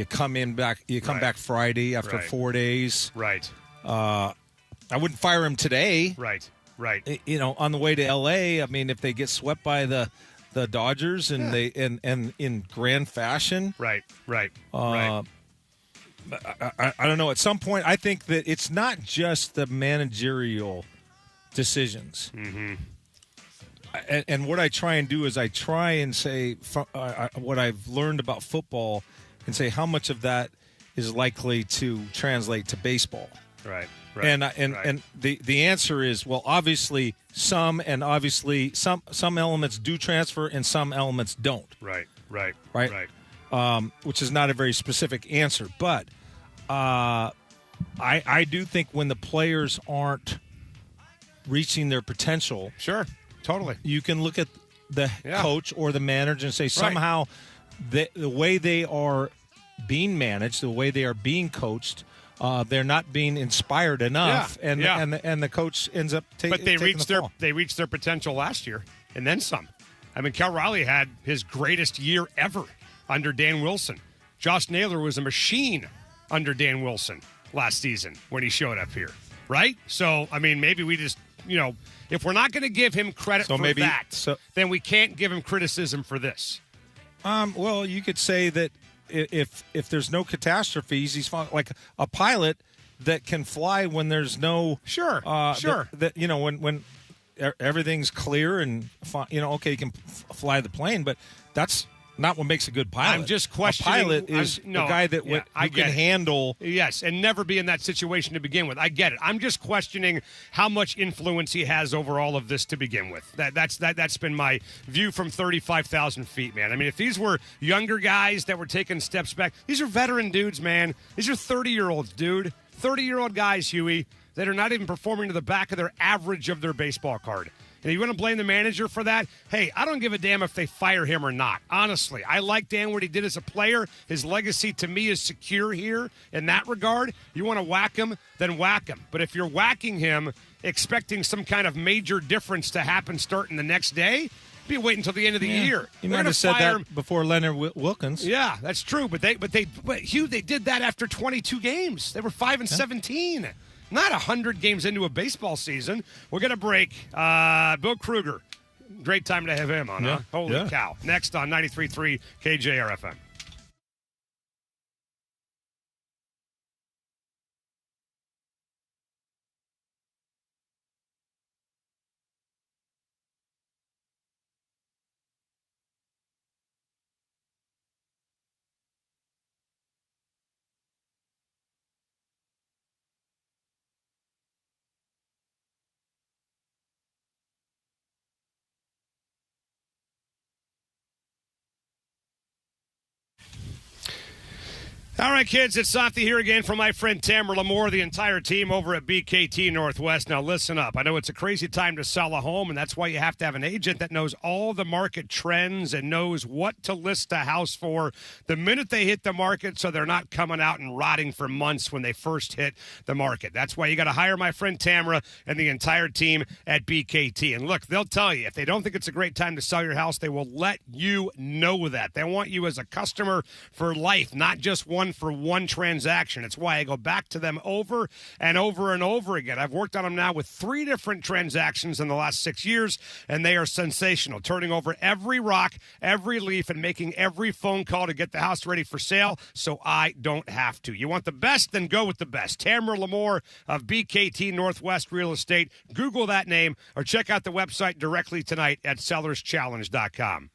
come back Friday after 4 days. Right. I wouldn't fire him today. Right. On the way to L.A., I mean, if they get swept by the Dodgers and they in grand fashion. Right. I don't know. At some point, I think that it's not just the managerial decisions. Mm-hmm. And what I try and do is I try and say what I've learned about football and say how much of that is likely to translate to baseball. Right. And the answer is, well, obviously some elements do transfer and some elements don't. Right. Which is not a very specific answer, but I do think when the players aren't reaching their potential, sure, totally, you can look at the coach or the manager and say somehow the way they are being managed, the way they are being coached. They're not being inspired enough, and the coach ends up taking. But they reached their potential last year, and then some. I mean, Cal Raleigh had his greatest year ever under Dan Wilson. Josh Naylor was a machine under Dan Wilson last season when he showed up here, right? So, I mean, maybe we just, if we're not going to give him credit for that, then we can't give him criticism for this. Well, you could say that. If there's no catastrophes, he's like a pilot that can fly when there's no sure. When everything's clear and okay, you can fly the plane, but that's not what makes a good pilot. I'm just questioning. A pilot is a guy that who can handle. Yes, and never be in that situation to begin with. I get it. I'm just questioning how much influence he has over all of this to begin with. That's been my view from 35,000 feet, man. I mean, if these were younger guys that were taking steps back, these are veteran dudes, man. These are 30-year-olds, dude. 30-year-old guys, Huey, that are not even performing to the back of their average of their baseball card. And you want to blame the manager for that? Hey, I don't give a damn if they fire him or not. Honestly, I like Dan, what he did as a player. His legacy to me is secure here in that regard. You want to whack him, then whack him. But if you're whacking him expecting some kind of major difference to happen starting the next day, be waiting until the end of the year. You might have said that before Leonard Wilkins. Yeah, that's true. But Hugh, they did that after 22 games. They were 5-17. Not 100 games into a baseball season. We're going to break. Bill Kruger. Great time to have him on, huh? Holy cow. Next on 93.3 KJR FM. All right, kids, it's Softy here again from my friend Tamara Lamore, the entire team over at BKT Northwest. Now, listen up. I know it's a crazy time to sell a home, and that's why you have to have an agent that knows all the market trends and knows what to list a house for the minute they hit the market so they're not coming out and rotting for months when they first hit the market. That's why you got to hire my friend Tamara and the entire team at BKT. And look, they'll tell you, if they don't think it's a great time to sell your house, they will let you know that. They want you as a customer for life, not just one for one transaction. It's why I go back to them over and over and over again. I've worked on them now with 3 different transactions in the last 6 years, and they are sensational, turning over every rock, every leaf, and making every phone call to get the house ready for sale so I don't have to. You want the best? Then go with the best. Tamara Lamore of BKT Northwest Real Estate. Google that name or check out the website directly tonight at sellerschallenge.com.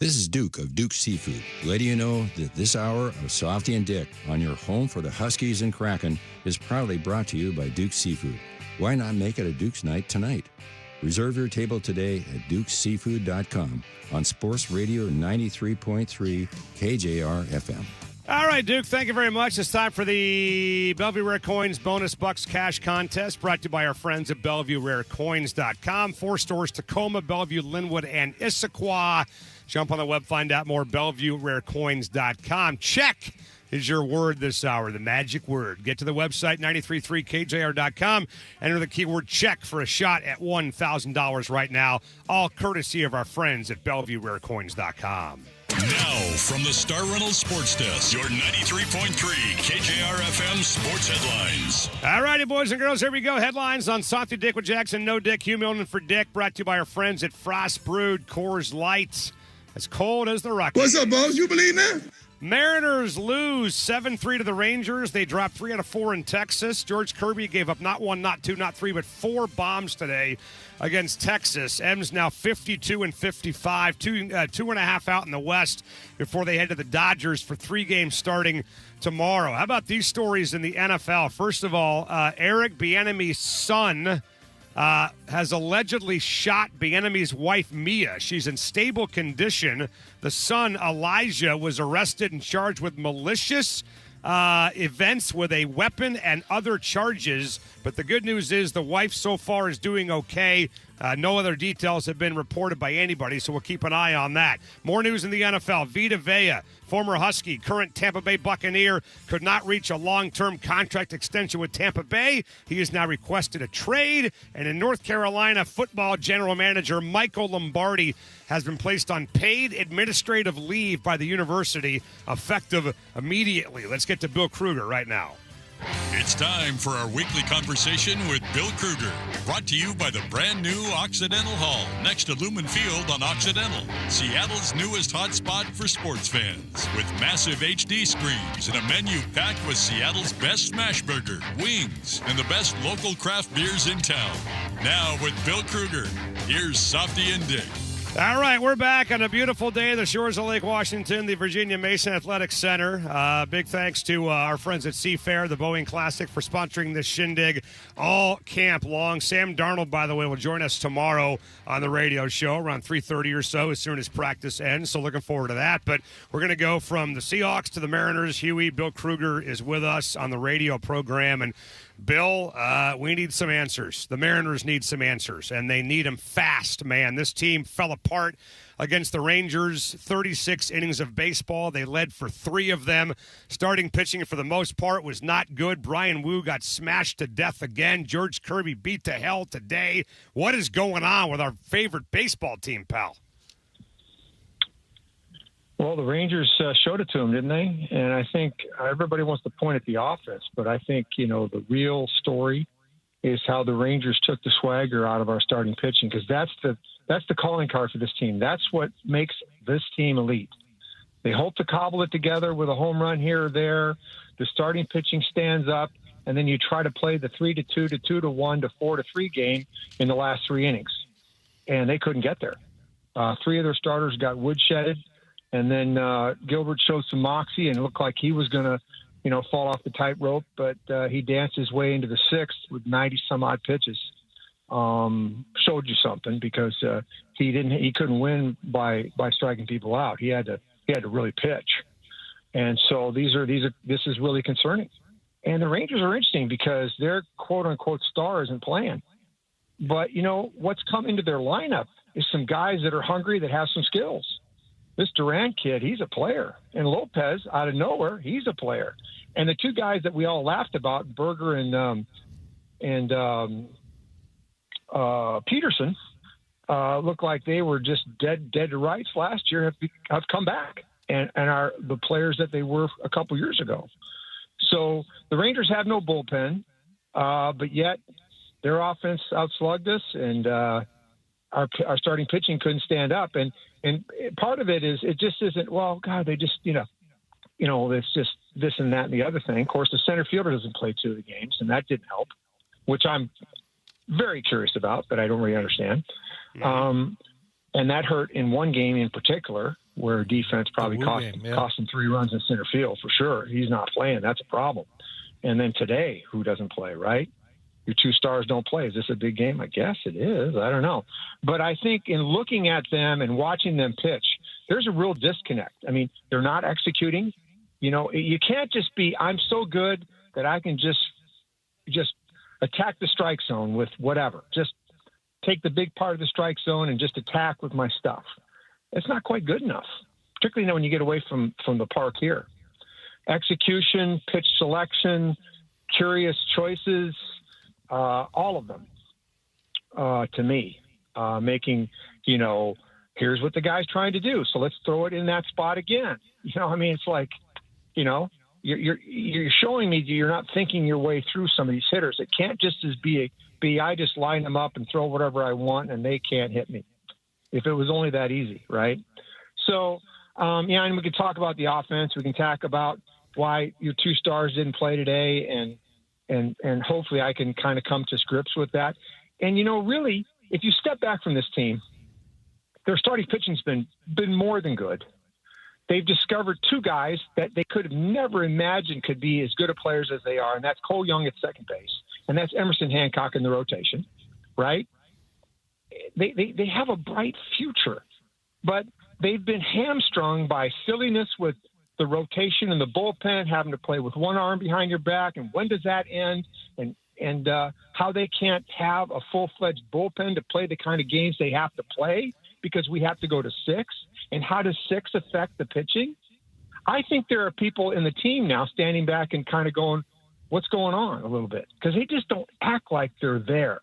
This is Duke of Duke Seafood, letting you know that this hour of Softy and Dick on your home for the Huskies and Kraken is proudly brought to you by Duke Seafood. Why not make it a Duke's night tonight? Reserve your table today at dukeseafood.com on Sports Radio 93.3 KJR FM. All right, Duke, thank you very much. It's time for the Bellevue Rare Coins Bonus Bucks Cash Contest, brought to you by our friends at BellevueRareCoins.com. 4 stores, Tacoma, Bellevue, Linwood, and Issaquah. Jump on the web, find out more, BellevueRareCoins.com. Check is your word this hour, the magic word. Get to the website, 93.3KJR.com. Enter the keyword check for a shot at $1,000 right now, all courtesy of our friends at BellevueRareCoins.com. Now, from the Star Reynolds Sports Desk, your 93.3 KJR FM sports headlines. All righty, boys and girls, here we go. Headlines on Softy Dick with Jackson, no Dick, Hugh Milton for Dick, brought to you by our friends at Frost Brewed Coors Light. As cold as the Rockies. What's up, boss? You believe that? Mariners lose 7-3 to the Rangers. They dropped 3 out of 4 in Texas. George Kirby gave up not 1, not 2, not 3, but 4 bombs today against Texas. M's now 52-55, 2.5 out in the West before they head to the Dodgers for 3 games starting tomorrow. How about these stories in the NFL? First of all, Eric Bieniemy's son has allegedly shot Bieniemy's wife, Mia. She's in stable condition. The son, Elijah, was arrested and charged with malicious events with a weapon and other charges. But the good news is the wife so far is doing okay. No other details have been reported by anybody, so we'll keep an eye on that. More news in the NFL. Vita Vea, former Husky, current Tampa Bay Buccaneer, could not reach a long-term contract extension with Tampa Bay. He has now requested a trade. And in North Carolina, football general manager Michael Lombardi has been placed on paid administrative leave by the university, effective immediately. Let's get to Bill Kruger right now. It's time for our weekly conversation with Bill Kruger, brought to you by the brand new Occidental Hall next to Lumen Field on Occidental, Seattle's newest hotspot for sports fans, with massive HD screens and a menu packed with Seattle's best smash burger, wings, and the best local craft beers in town. Now with Bill Kruger, here's Softy and Dick. All right, we're back on a beautiful day, the shores of Lake Washington, the Virginia Mason Athletic Center. Big thanks to our friends at Seafair, the Boeing Classic, for sponsoring this shindig all camp long. Sam Darnold, by the way, will join us tomorrow on the radio show around 3:30 or so as soon as practice ends, so looking forward to that. But we're going to go from the Seahawks to the Mariners. Huey, Bill Kruger is with us on the radio program, and Bill, we need some answers. The Mariners need some answers, and they need them fast, man. This team fell apart against the Rangers. 36 innings of baseball. They led for 3 of them. Starting pitching, for the most part, was not good. Brian Wu got smashed to death again. George Kirby beat to hell today. What is going on with our favorite baseball team, pal? Well, the Rangers showed it to them, didn't they? And I think everybody wants to point at the offense, but I think, the real story is how the Rangers took the swagger out of our starting pitching, because that's the calling card for this team. That's what makes this team elite. They hope to cobble it together with a home run here or there. The starting pitching stands up, and then you try to play the 3-2 to 2-1 to 4-3 game in the last 3 innings, and they couldn't get there. 3 of their starters got woodshedded. And then Gilbert showed some moxie and it looked like he was going to, fall off the tightrope. But he danced his way into the 6th with 90-some-odd pitches. Showed you something, because he couldn't win by striking people out. He had to really pitch. And so this is really concerning. And the Rangers are interesting because their quote-unquote star isn't playing. But, what's come into their lineup is some guys that are hungry, that have some skills. This Durant kid, he's a player. And Lopez, out of nowhere, he's a player. And the 2 guys that we all laughed about, Berger and Peterson, look like they were just dead to rights last year, have come back and are the players that they were a couple years ago. So the Rangers have no bullpen, but yet their offense outslugged us, and our starting pitching couldn't stand up. And part of it is, it just isn't, well, God, they just, it's just this and that and the other thing. Of course, the center fielder doesn't play 2 of the games, and that didn't help, which I'm very curious about, but I don't really understand. And that hurt in one game in particular. where defense probably cost him 3 runs in center field for sure. He's not playing. That's a problem. And then today, who doesn't play, right? Your 2 stars don't play. Is this a big game? I guess it is. I don't know. But I think in looking at them and watching them pitch, there's a real disconnect. I mean, they're not executing. You know, you can't just be, I'm so good that I can just attack the strike zone with whatever. Just take the big part of the strike zone and just attack with my stuff. It's not quite good enough, particularly when you get away from the park here. Execution, pitch selection, curious choices, all of them, to me, making, you know, here's what the guy's trying to do, so let's throw it in that spot again. You know, I mean, it's like, you know, you're showing me you're not thinking your way through some of these hitters. It can't just be I just line them up and throw whatever I want and they can't hit me. If it was only that easy, right? So, yeah, and we can talk about the offense. We can talk about why your 2 stars didn't play today, and hopefully I can kind of come to grips with that. And, you know, really, if you step back from this team, their starting pitching's been more than good. They've discovered 2 guys that they could have never imagined could be as good of players as they are, and that's Cole Young at second base, and that's Emerson Hancock in the rotation, right? They have a bright future, but they've been hamstrung by silliness with the rotation and the bullpen, having to play with one arm behind your back, and when does that end, and how they can't have a full-fledged bullpen to play the kind of games they have to play because we have to go to 6, and how does 6 affect the pitching? I think there are people in the team now standing back and kind of going, what's going on a little bit? Because they just don't act like they're there.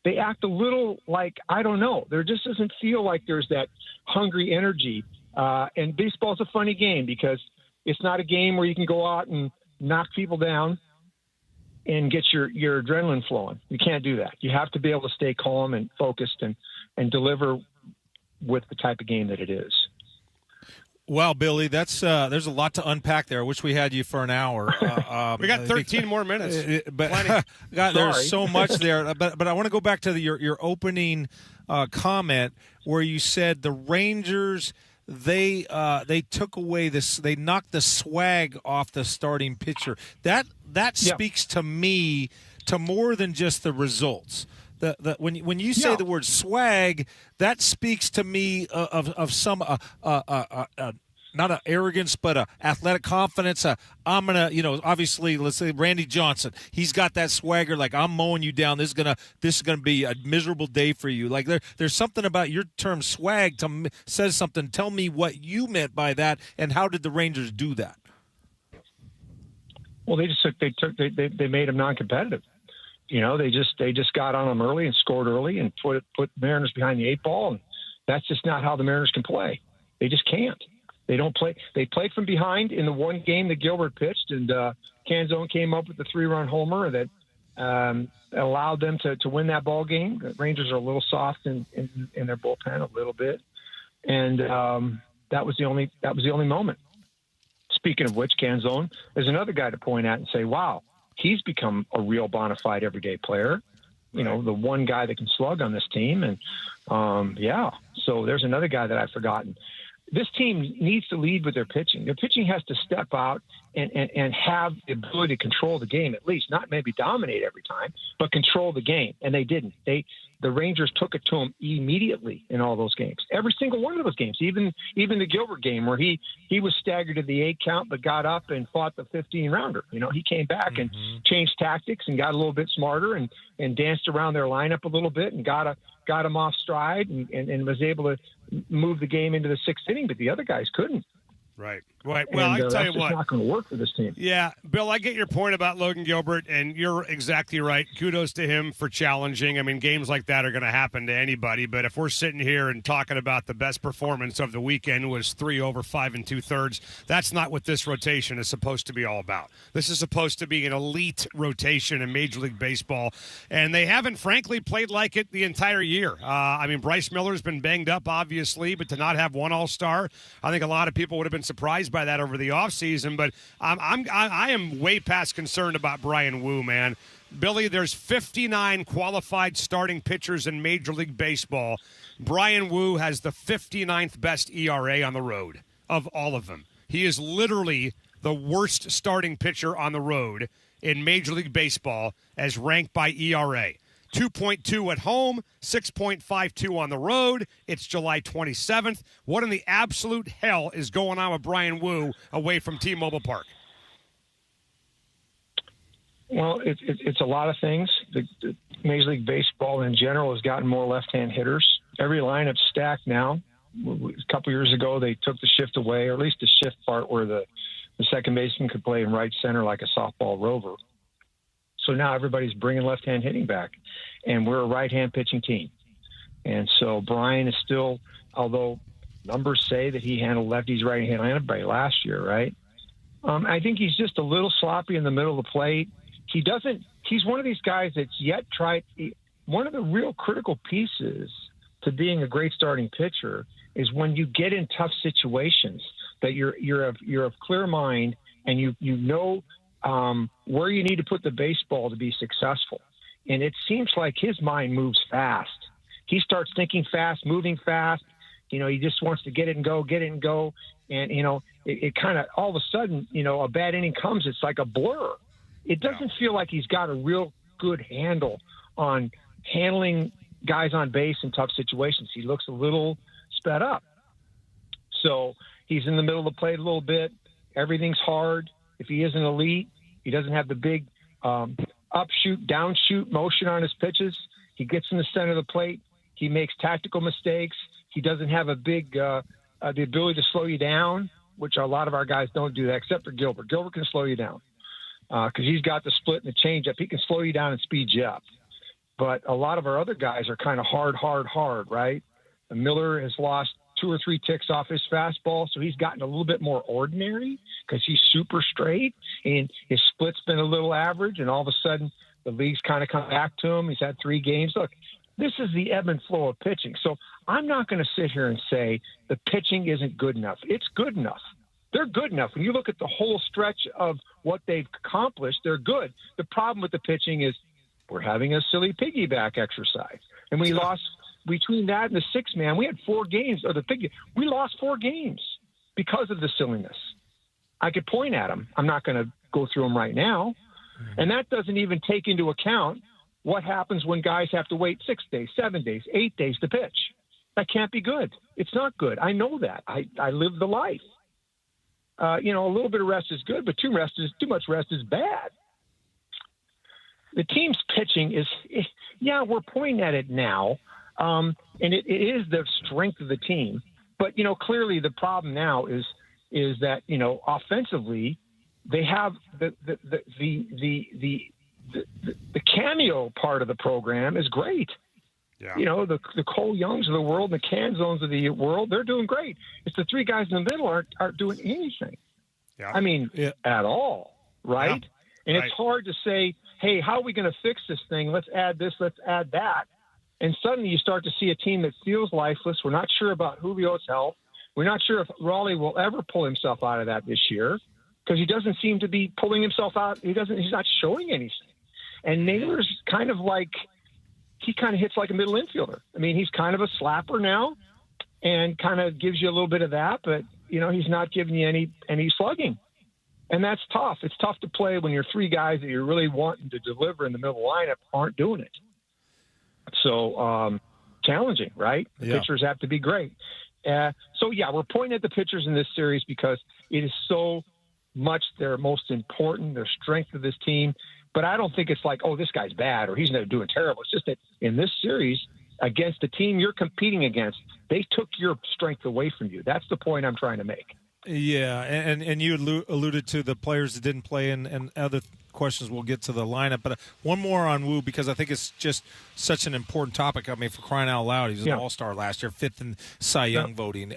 They act a little like, I don't know. There just doesn't feel like there's that hungry energy. And baseball's a funny game because it's not a game where you can go out and knock people down and get your adrenaline flowing. You can't do that. You have to be able to stay calm and focused and deliver with the type of game that it is. Well, Billy, that's there's a lot to unpack there. I wish we had you for an hour. We got 13 more minutes. But God, there's so much there. But I want to go back to your opening comment where you said the Rangers they took away this. They knocked the swag off the starting pitcher. That speaks to me to more than just the results. When you say the word swag, that speaks to me of some not an arrogance, but a athletic confidence. I'm gonna, obviously, let's say Randy Johnson. He's got that swagger. Like, I'm mowing you down. This is gonna be a miserable day for you. Like there's something about your term swag says something. Tell me what you meant by that, and how did the Rangers do that? Well, they made them non-competitive. They just got on them early and scored early and put Mariners behind the 8 ball, and that's just not how the Mariners can play. They just can't. They don't play. They played from behind in the one game that Gilbert pitched, and Canzone came up with the 3-run homer that allowed them to win that ball game. The Rangers are a little soft in their bullpen a little bit, and that was the only moment. Speaking of which, Canzone is another guy to point at and say, "Wow, he's become a real bona fide everyday player." The one guy that can slug on this team, and So there's another guy that I've forgotten. This team needs to lead with their pitching. Their pitching has to step out and have the ability to control the game, at least, not maybe dominate every time, but control the game. And they didn't. The Rangers took it to them immediately in all those games. Every single one of those games, even the Gilbert game where he was staggered at the 8 count but got up and fought the 15-rounder. He came back and changed tactics and got a little bit smarter and danced around their lineup a little bit and got him off stride and was able to move the game into the 6th inning, but the other guys couldn't. Right. Well, I tell you what, it's not going to work for this team. Yeah, Bill, I get your point about Logan Gilbert, and you're exactly right. Kudos to him for challenging. I mean, games like that are going to happen to anybody, but if we're sitting here and talking about the best performance of the weekend was 3 over 5 2/3, that's not what this rotation is supposed to be all about. This is supposed to be an elite rotation in Major League Baseball, and they haven't, frankly, played like it the entire year. Bryce Miller's been banged up, obviously, but to not have one All-Star, I think a lot of people would have been surprised by that over the offseason, but I am way past concerned about Brian Wu, man. Billy, there's 59 qualified starting pitchers in Major League Baseball. Brian Wu has the 59th best ERA on the road of all of them. He is literally the worst starting pitcher on the road in Major League Baseball as ranked by ERA. 2.2 at home, 6.52 on the road. It's July 27th. What in the absolute hell is going on with Brian Wu away from T-Mobile Park? Well, it's a lot of things. The Major League Baseball in general has gotten more left-hand hitters. Every lineup's stacked now. A couple years ago, they took the shift away, or at least the shift part where the second baseman could play in right center like a softball rover. So now everybody's bringing left-hand hitting back, and we're a right-hand pitching team. And so Brian is still, although numbers say that he handled lefties right-hand everybody last year, right? I think he's just a little sloppy in the middle of the plate. He's one of these guys that's yet tried. One of the real critical pieces to being a great starting pitcher is when you get in tough situations that you're of clear mind and you know where you need to put the baseball to be successful. And it seems like his mind moves fast. He starts thinking fast, moving fast. He just wants to get it and go. And, it kind of all of a sudden, a bad inning comes. It's like a blur. It doesn't feel like he's got a real good handle on handling guys on base in tough situations. He looks a little sped up. So he's in the middle of the plate a little bit. Everything's hard. If he isn't elite, he doesn't have the big upshoot, downshoot motion on his pitches. He gets in the center of the plate. He makes tactical mistakes. He doesn't have a big the ability to slow you down, which a lot of our guys don't do that, except for Gilbert. Gilbert can slow you down because he's got the split and the changeup. He can slow you down and speed you up. But a lot of our other guys are kind of hard, right? Miller has lost 2 or 3 ticks off his fastball, so he's gotten a little bit more ordinary because he's super straight, and his split's been a little average, and all of a sudden the league's kind of come back to him. He's had 3 games. Look, this is the ebb and flow of pitching. So I'm not going to sit here and say the pitching isn't good enough. It's good enough. They're good enough. When you look at the whole stretch of what they've accomplished, they're good. The problem with the pitching is we're having a silly piggyback exercise. And we lost between that and the 6-man. We had 4 games of the piggy. We lost 4 games because of the silliness. I could point at them. I'm not going to go through them right now. And that doesn't even take into account what happens when guys have to wait 6 days, 7 days, 8 days to pitch. That can't be good. It's not good. I know that. I live the life. A little bit of rest is good, but too much rest is bad. The team's pitching is, we're pointing at it now, and it is the strength of the team. But clearly the problem now is that offensively they have the cameo part of the program is great. Yeah. The Cole Youngs of the world and the Canzones of the world, they're doing great. It's the 3 guys in the middle aren't doing anything. Yeah. I mean, at all, right? Yeah. And it's hard to say, hey, how are we going to fix this thing? Let's add this, let's add that. And suddenly you start to see a team that feels lifeless. We're not sure about Julio's health. We're not sure if Raleigh will ever pull himself out of that this year because he doesn't seem to be pulling himself out. He's not showing anything. And Naylor's kind of like, he kind of hits like a middle infielder. I mean, he's kind of a slapper now and kind of gives you a little bit of that, but, he's not giving you any slugging. And that's tough. It's tough to play when your 3 guys that you're really wanting to deliver in the middle of the lineup aren't doing it. So challenging, right? The pitchers have to be great. We're pointing at the pitchers in this series because it is so much their most important, their strength of this team. But I don't think it's like, oh, this guy's bad or he's not doing terrible. It's just that in this series against the team you're competing against, they took your strength away from you. That's the point I'm trying to make. Yeah, and you alluded to the players that didn't play and other questions we'll get to the lineup. But one more on Wu because I think it's just such an important topic. I mean, for crying out loud, he was an all-star last year, 5th in Cy Young voting.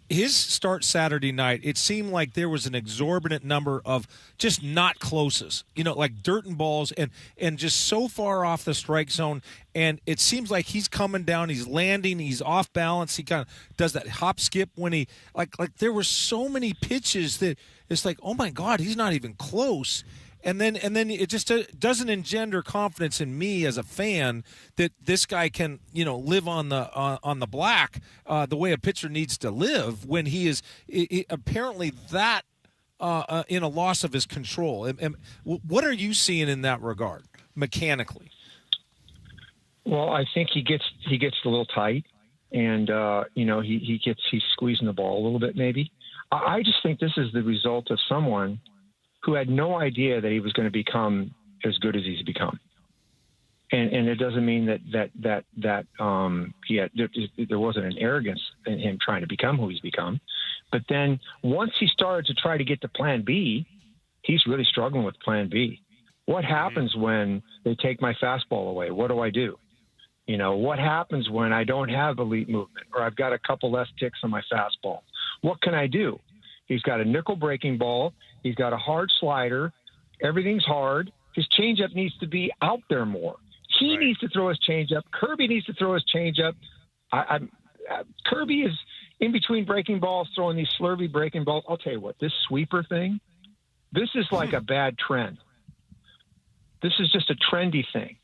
his start Saturday night, it seemed like there was an exorbitant number of just not closes, like dirt and balls and just so far off the strike zone. And it seems like he's coming down, he's landing, he's off balance. He kind of does that hop skip when he like there were so many pitches that it's like, oh my God, he's not even close. And then it just doesn't engender confidence in me as a fan that this guy can live on the black the way a pitcher needs to live when he is apparently that in a loss of his control. And what are you seeing in that regard mechanically? Well, I think he gets a little tight, and he's squeezing the ball a little bit maybe. I just think this is the result of someone who had no idea that he was going to become as good as he's become. And it doesn't mean that there wasn't an arrogance in him trying to become who he's become. But then once he started to try to get to plan B, he's really struggling with plan B. What happens when they take my fastball away? What do I do? What happens when I don't have elite movement or I've got a couple less ticks on my fastball? What can I do? He's got a nickel breaking ball. He's got a hard slider. Everything's hard. His changeup needs to be out there more. He needs to throw his changeup. Kirby needs to throw his changeup. Kirby is in between breaking balls, throwing these slurvy breaking balls. I'll tell you what, this sweeper thing, this is like a bad trend. This is just a trendy thing,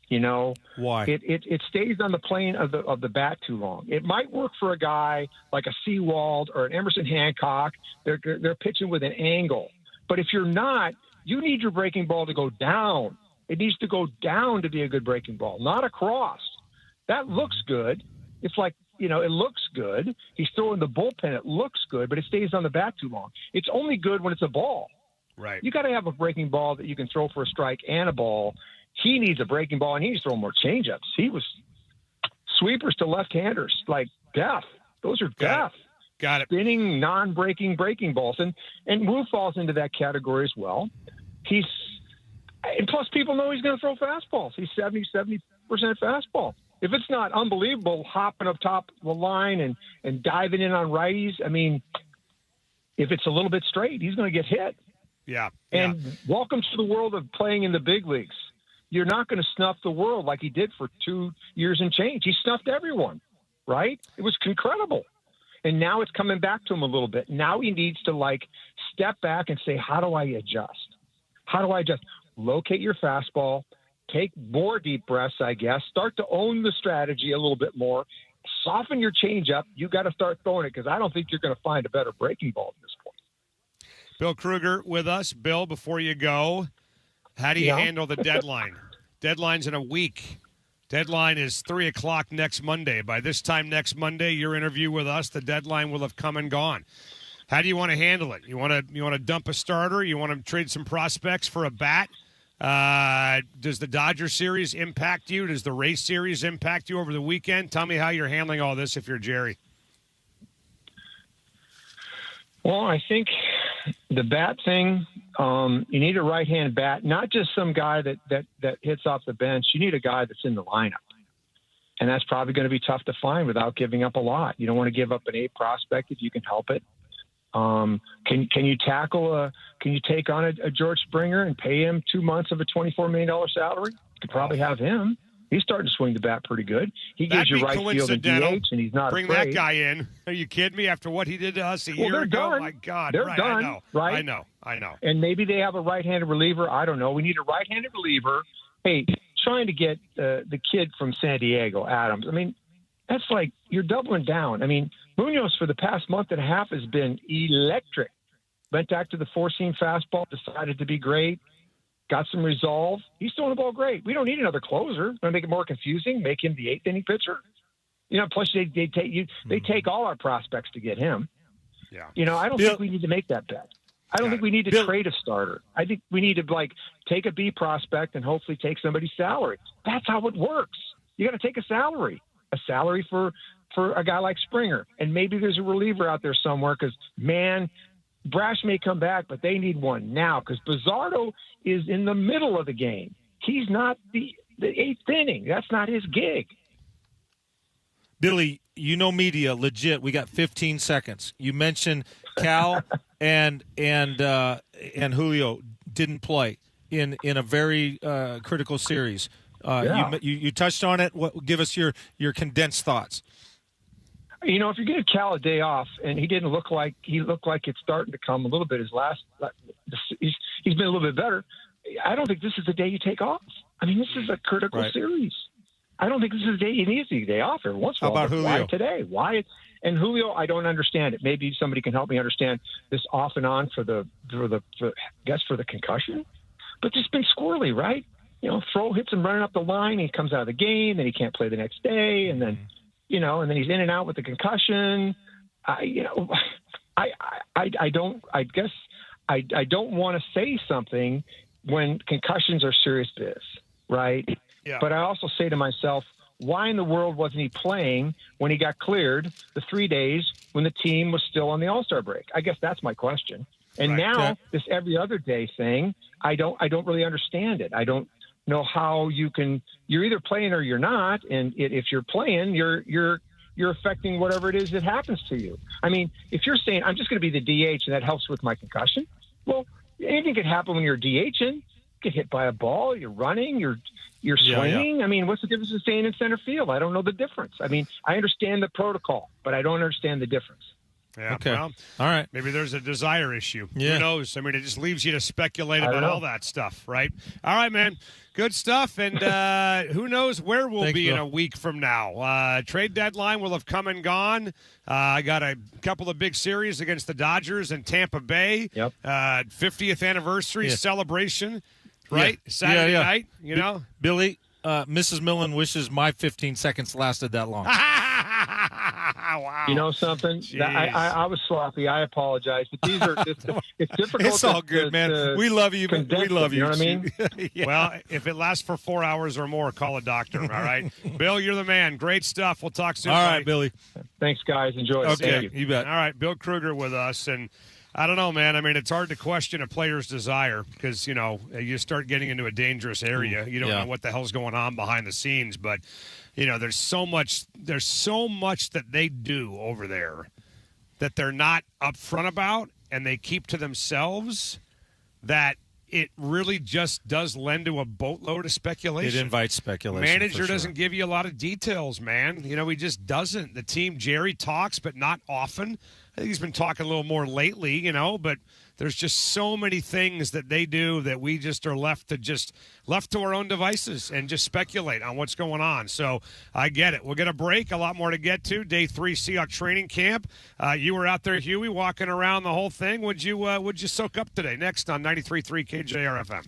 Why? It stays on the plane of the bat too long. It might work for a guy like a Seawald or an Emerson Hancock. They're pitching with an angle. But if you're not, you need your breaking ball to go down. It needs to go down to be a good breaking ball, not across. That looks good. It's like, it looks good. He's throwing the bullpen. It looks good, but it stays on the bat too long. It's only good when it's a ball. Right. You got to have a breaking ball that you can throw for a strike and a ball. He needs a breaking ball, and he needs to throw more changeups. He was sweepers to left-handers, like death. Those are death. Got it. Spinning, non-breaking breaking balls. And Wu falls into that category as well. And plus people know he's going to throw fastballs. He's 70% fastball. If it's not unbelievable, hopping up top of the line and diving in on righties, if it's a little bit straight, he's going to get hit. Yeah. And welcome to the world of playing in the big leagues. You're not going to snuff the world like he did for 2 years and change. He snuffed everyone, right? It was incredible. And now it's coming back to him a little bit. Now he needs to step back and say, how do I adjust? How do I adjust? Locate your fastball, take more deep breaths, I guess, start to own the strategy a little bit more, soften your changeup. You got to start throwing it because I don't think you're going to find a better breaking ball at this point. Bill Kruger with us. Bill, before you go, how do you handle the deadline? Deadline's in a week. Deadline is 3 o'clock next Monday. By this time next Monday, your interview with us, the deadline will have come and gone. How do you want to handle it? You want to dump a starter? You want to trade some prospects for a bat? Does the Dodger series impact you? Does the Rays series impact you over the weekend? Tell me how you're handling all this if you're Jerry. Well, I think the bat thing, you need a right-hand bat, not just some guy that hits off the bench. You need a guy that's in the lineup. And that's probably going to be tough to find without giving up a lot. You don't want to give up an A prospect if you can help it. Can you take on a George Springer and pay him 2 months of a $24 million salary? You could probably have him. He's starting to swing the bat pretty good. He gives you right field and DH, and he's not Bring afraid. that guy in. Are you kidding me? After what he did to us a year ago? Done. My God. They're right, done, I know. right? I know. And maybe they have a right-handed reliever. I don't know. We need a right-handed reliever. Hey, trying to get the kid from San Diego, Adams. That's like you're doubling down. Munoz for the past month and a half has been electric. Went back to the four-seam fastball, decided to be great, got some resolve. He's throwing the ball great. We don't need another closer. Going to make it more confusing, make him the eighth-inning pitcher. Plus they take all our prospects to get him. Yeah. I don't think we need to make that bet. I don't think we need to trade a starter. I think we need to take a B prospect and hopefully take somebody's salary. That's how it works. You got to take a salary for a guy like Springer, and maybe there's a reliever out there somewhere. Because Brash may come back, but they need one now because Bizzardo is in the middle of the game. He's not the eighth inning. That's not his gig. Billy, media legit. We got 15 seconds. You mentioned Cal and Julio didn't play in a very critical series. You touched on it. Give us your condensed thoughts. You know, if you're giving Cal a day off, and he looked like it's starting to come a little bit. He's been a little bit better. I don't think this is the day you take off. I mean, this is a critical series. I don't think this is the day you need a day off every once in a while. How about Julio? Why today? Why? And Julio, I don't understand it. Maybe somebody can help me understand this off and on for the concussion. But it's been squirrely, right? You know, throw hits him running up the line. He comes out of the game, then he can't play the next day, and then. You know, and then he's in and out with the concussion. I don't want to say something when concussions are serious biz, right? Yeah. But I also say to myself, why in the world wasn't he playing when he got cleared the 3 days when the team was still on the All-Star break? I guess that's my question. And now this every other day thing, I don't really understand it. I don't know how you're either playing or you're not, and if you're playing, you're affecting whatever it is that happens to you. I mean, if you're saying I'm just going to be the DH and that helps with my concussion, well, anything could happen when you're DHing. Get hit by a ball, you're running, you're swinging. I mean, what's the difference in staying in center field? I don't know the difference. I mean, I understand the protocol, but I don't understand the difference. Yeah, okay. Well, all right. Maybe there's a desire issue. Yeah. Who knows? I mean, it just leaves you to speculate about all that stuff, right? All right, man. Good stuff. And who knows where we'll be in a week from now. Trade deadline will have come and gone. I got a couple of big series against the Dodgers and Tampa Bay. Yep. 50th anniversary celebration, right? Saturday night, you know. Billy, Mrs. Millen wishes my 15 seconds lasted that long. Wow. You know something? I was sloppy. I apologize. But these are it's difficult. It's all good, man. We love you. We love you. You know what I mean? Yeah. Well, if it lasts for 4 hours or more, call a doctor. All right, Bill, you're the man. Great stuff. We'll talk soon. All right, Billy. Thanks, guys. Enjoy it. Okay, Thank you. you bet. All right, Bill Kruger with us, and I don't know, man. I mean, it's hard to question a player's desire because, you know, you start getting into a dangerous area. You don't know what the hell's going on behind the scenes, but, you know, there's so much that they do over there that they're not upfront about and they keep to themselves that it really just does lend to a boatload of speculation. It invites speculation. Manager doesn't give you a lot of details, man. You know, he just doesn't. The team, Jerry talks, but not often. I think he's been talking a little more lately, you know, but there's just so many things that they do that we just are left to our own devices and just speculate on what's going on. So I get it. We'll get a break, a lot more to get to. Day 3 Seahawks training camp. You were out there, Huey, walking around the whole thing. Would you soak up today? Next on 93.3 KJR FM.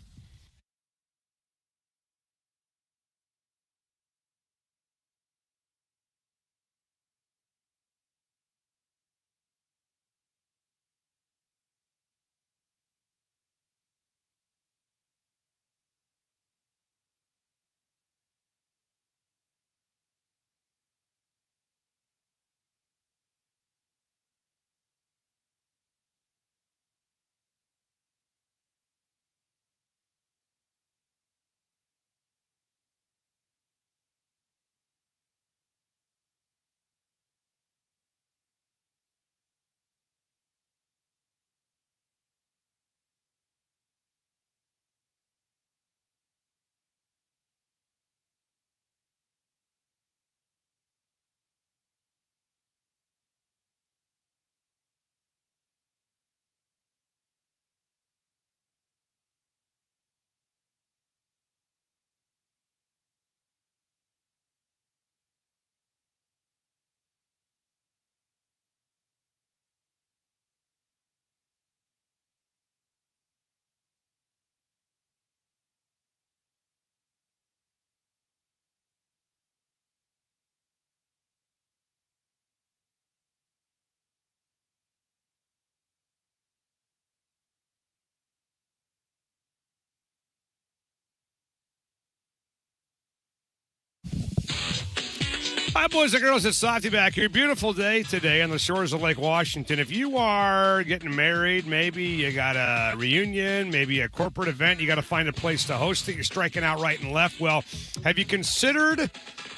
Hi, boys and girls. It's Softy back here. Beautiful day today on the shores of Lake Washington. If you are getting married, maybe you got a reunion, maybe a corporate event, you got to find a place to host it. You're striking out right and left. Well, have you considered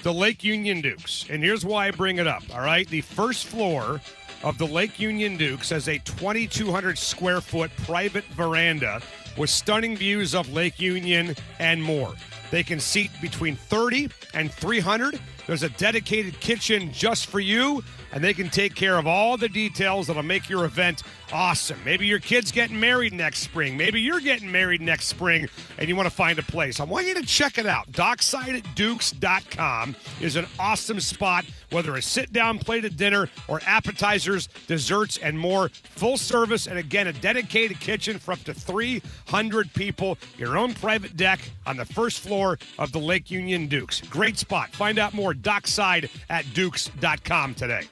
the Lake Union Dukes? And here's why I bring it up, all right? The first floor of the Lake Union Dukes has a 2,200 square foot private veranda with stunning views of Lake Union and more. They can seat between 30 and 300. There's a dedicated kitchen just for you, and they can take care of all the details that'll make your event awesome. Maybe your kid's getting married next spring. Maybe you're getting married next spring, and you want to find a place. I want you to check it out. Docksideatdukes.com is an awesome spot, whether a sit-down plate at dinner or appetizers, desserts, and more. Full service, and again, a dedicated kitchen for up to 300 people. Your own private deck on the first floor of the Lake Union Dukes. Great spot. Find out more, docksideatdukes.com today.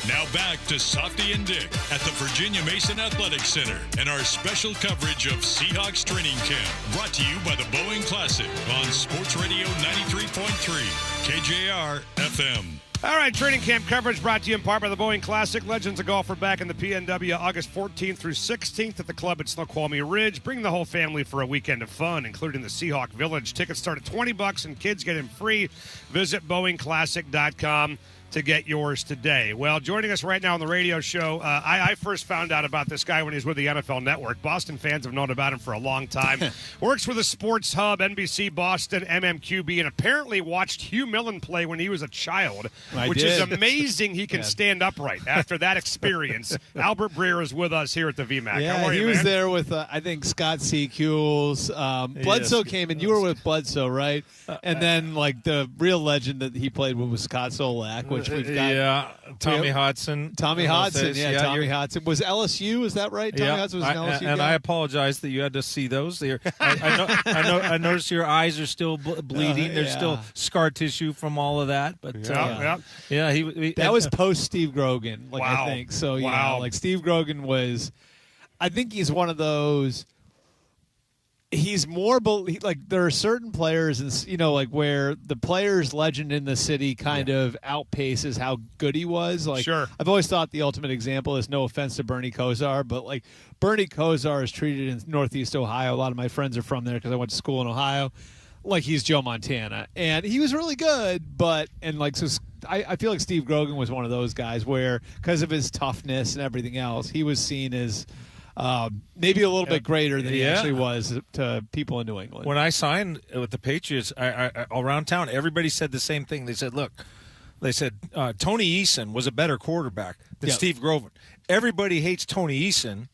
Now back to Softy and Dick at the Virginia Mason Athletic Center and our special coverage of Seahawks training camp. Brought to you by the Boeing Classic on Sports Radio 93.3 KJR FM. All right, training camp coverage brought to you in part by the Boeing Classic. Legends of Golf are back in the PNW August 14th through 16th at the club at Snoqualmie Ridge. Bring the whole family for a weekend of fun, including the Seahawk Village. Tickets start at $20 and kids get in free. Visit BoeingClassic.com to get yours today. Well, joining us right now on the radio show, I first found out about this guy when he was with the NFL Network. Boston fans have known about him for a long time. Works for the Sports Hub, NBC Boston, MMQB, and apparently watched Hugh Millen play when he was a child, which is amazing he can stand upright after that experience. Albert Breer is with us here at the VMAC. Yeah, How are you, he was man? there with, I think, Scott Seekules. Bledsoe came in. You were with Bledsoe, right? And then, like, the real legend that he played with was Scott Solak, which we've got. Tommy Hodson. Tommy Hodson, Tommy Hodson. Was LSU, is that right? Tommy Hodson was an LSU and guy? I apologize that you had to see those. I noticed your eyes are still bleeding. There's still scar tissue from all of that. But that was post Steve Grogan, I think. So like Steve Grogan was, I think he's one of those. He's more like there are certain players, and where the player's legend in the city kind of outpaces how good he was. Like, I've always thought the ultimate example is, no offense to Bernie Kosar, but like Bernie Kosar is treated in Northeast Ohio. A lot of my friends are from there because I went to school in Ohio. Like he's Joe Montana, and he was really good, I feel like Steve Grogan was one of those guys where, because of his toughness and everything else, he was seen as maybe a little bit greater than he actually was to people in New England. When I signed with the Patriots, I around town, everybody said the same thing. They said, Tony Eason was a better quarterback than Steve Grogan. Everybody hates Tony Eason,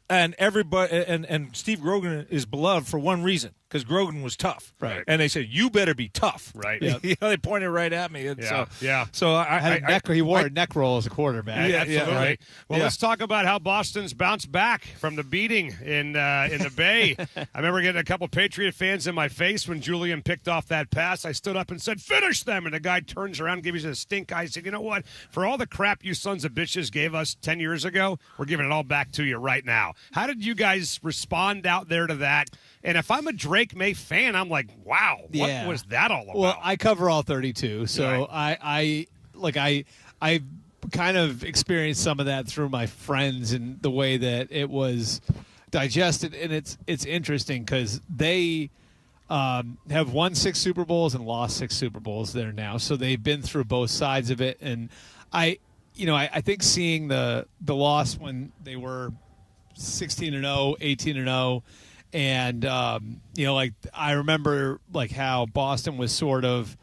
and everybody and Steve Grogan is beloved for one reason, because Grogan was tough. Right. And they said, you better be tough. Right. They pointed right at me. And So he wore a neck roll as a quarterback. Yeah, absolutely. Yeah, right. Well, let's talk about how Boston's bounced back from the beating in the Bay. I remember getting a couple Patriot fans in my face when Julian picked off that pass. I stood up and said, finish them. And the guy turns around and gives me a stink eye. I said, you know what? For all the crap you sons of bitches gave us 10 years ago, we're giving it all back to you right now. How did you guys respond out there to that? And if I'm a Drake May fan, I'm like, wow, what was that all about? Well, I cover all 32, so I kind of experienced some of that through my friends and the way that it was digested. And it's interesting because they have won 6 Super Bowls and lost 6 Super Bowls there now, so they've been through both sides of it. And I think seeing the loss when they were 16-0, 18-0. And, I remember how Boston was sort of,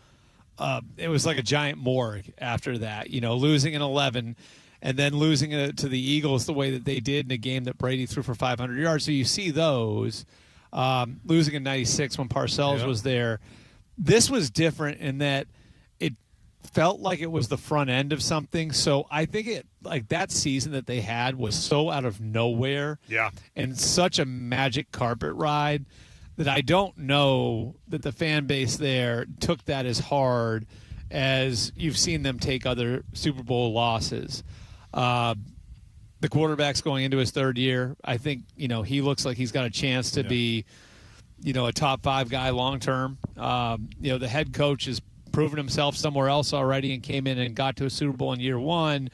it was like a giant morgue after that, losing in 11 and then losing it to the Eagles the way that they did in a game that Brady threw for 500 yards. So you see those, losing in 96 when Parcells was there. This was different in that it felt like it was the front end of something. So I think that season that they had was so out of nowhere and such a magic carpet ride that I don't know that the fan base there took that as hard as you've seen them take other Super Bowl losses. The quarterback's going into his 3rd year. I think, he looks like he's got a chance to be, a top 5 guy long term. The head coach is proven himself somewhere else already and came in and got to a Super Bowl in year 1.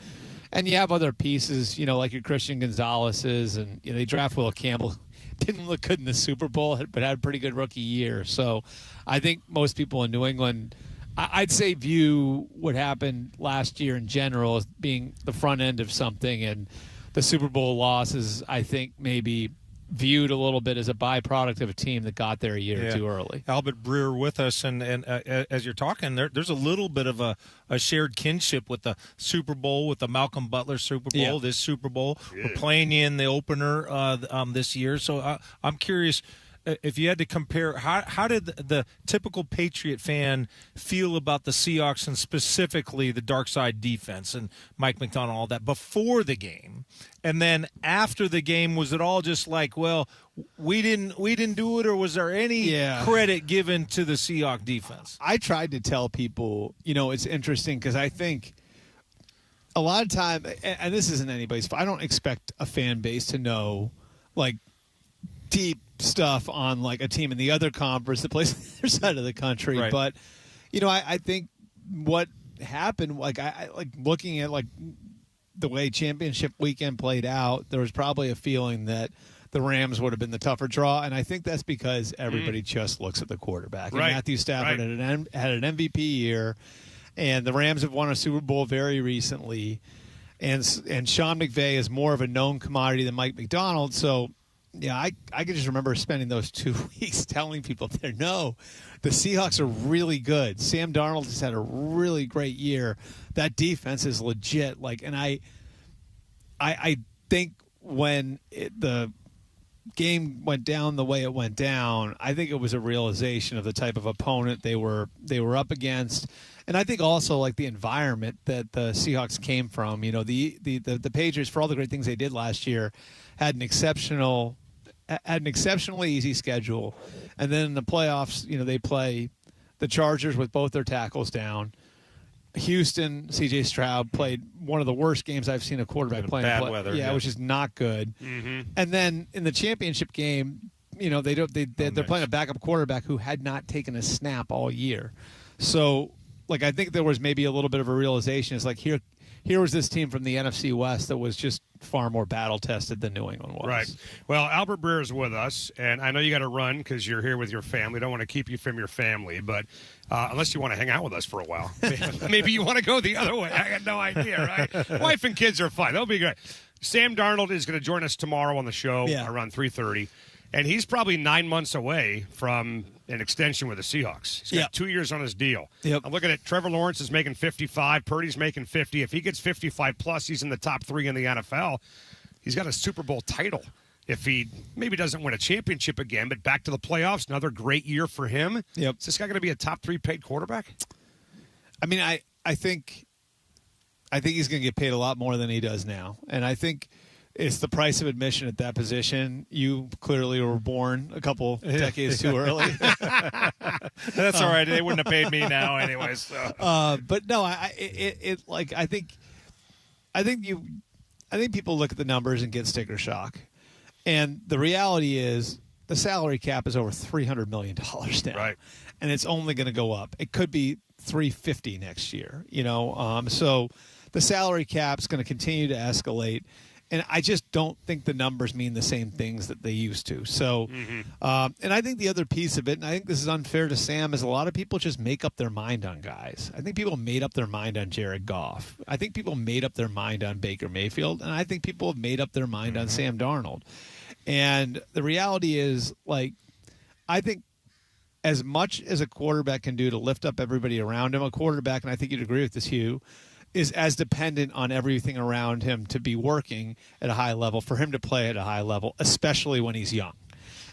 And you have other pieces, like your Christian Gonzalez's, and they draft Will Campbell. Didn't look good in the Super Bowl, but had a pretty good rookie year. So I think most people in New England, I'd say, view what happened last year in general as being the front end of something. And the Super Bowl losses, I think, maybe viewed a little bit as a byproduct of a team that got there a year too early. Albert Breer with us, and as you're talking, there's a little bit of a shared kinship with the Super Bowl, with the Malcolm Butler Super Bowl, this Super Bowl. We're playing you in the opener this year, so I'm curious, if you had to compare, how did the typical Patriot fan feel about the Seahawks and specifically the dark side defense and Mike McDonald, all that, before the game? And then after the game, was it all just like, well, we didn't do it, or was there any credit given to the Seahawks defense? I tried to tell people, it's interesting because I think a lot of time, and this isn't anybody's fault, I don't expect a fan base to know, like, deep stuff on, like, a team in the other conference that plays on the other side of the country. Right. But, I think what happened, like, I like looking at, like, the way championship weekend played out, there was probably a feeling that the Rams would have been the tougher draw, and I think that's because everybody just looks at the quarterback. And Right. Matthew Stafford had an MVP year, and the Rams have won a Super Bowl very recently, and Sean McVay is more of a known commodity than Mike McDonald. So, yeah, I can just remember spending those 2 weeks telling people there, no, the Seahawks are really good. Sam Darnold has had a really great year. That defense is legit. Like, and I think when the game went down the way it went down, I think it was a realization of the type of opponent they were up against, and I think also like the environment that the Seahawks came from. The Patriots, for all the great things they did last year, had an exceptionally easy schedule, and then in the playoffs, they play the Chargers with both their tackles down. Houston, C.J. Stroud played one of the worst games I've seen a quarterback play. Bad weather, yeah. Which is not good. Mm-hmm. And then in the championship game, they're playing a backup quarterback who had not taken a snap all year. So, like, I think there was maybe a little bit of a realization. It's like here was this team from the NFC West that was just far more battle tested than New England was. Right. Well, Albert Breer is with us, and I know you got to run because you're here with your family. Don't want to keep you from your family, but unless you want to hang out with us for a while, maybe you want to go the other way. I got no idea, right? Wife and kids are fine. They'll be great. Sam Darnold is going to join us tomorrow on the show around 3:30, and he's probably 9 months away from an extension with the Seahawks. He's got 2 years on his deal. Yep. I'm looking at Trevor Lawrence is making 55. Purdy's making 50. If he gets 55 plus, he's in the top 3 in the NFL. He's got a Super Bowl title. If he maybe doesn't win a championship again, but back to the playoffs, another great year for him. Yep. Is this guy going to be a top 3 paid quarterback? I mean, I think he's going to get paid a lot more than he does now, and I think it's the price of admission at that position. You clearly were born a couple decades too early. That's all right. They wouldn't have paid me now anyway. So. But no, I think people look at the numbers and get sticker shock, and the reality is the salary cap is over $300 million now, right? And it's only going to go up. It could be $350 next year. So the salary cap is going to continue to escalate. And I just don't think the numbers mean the same things that they used to. So, and I think the other piece of it, and I think this is unfair to Sam, is a lot of people just make up their mind on guys. I think people made up their mind on Jared Goff. I think people made up their mind on Baker Mayfield. And I think people have made up their mind on Sam Darnold. And the reality is, like, I think as much as a quarterback can do to lift up everybody around him, a quarterback, and I think you'd agree with this, Hugh, is as dependent on everything around him to be working at a high level, for him to play at a high level, especially when he's young.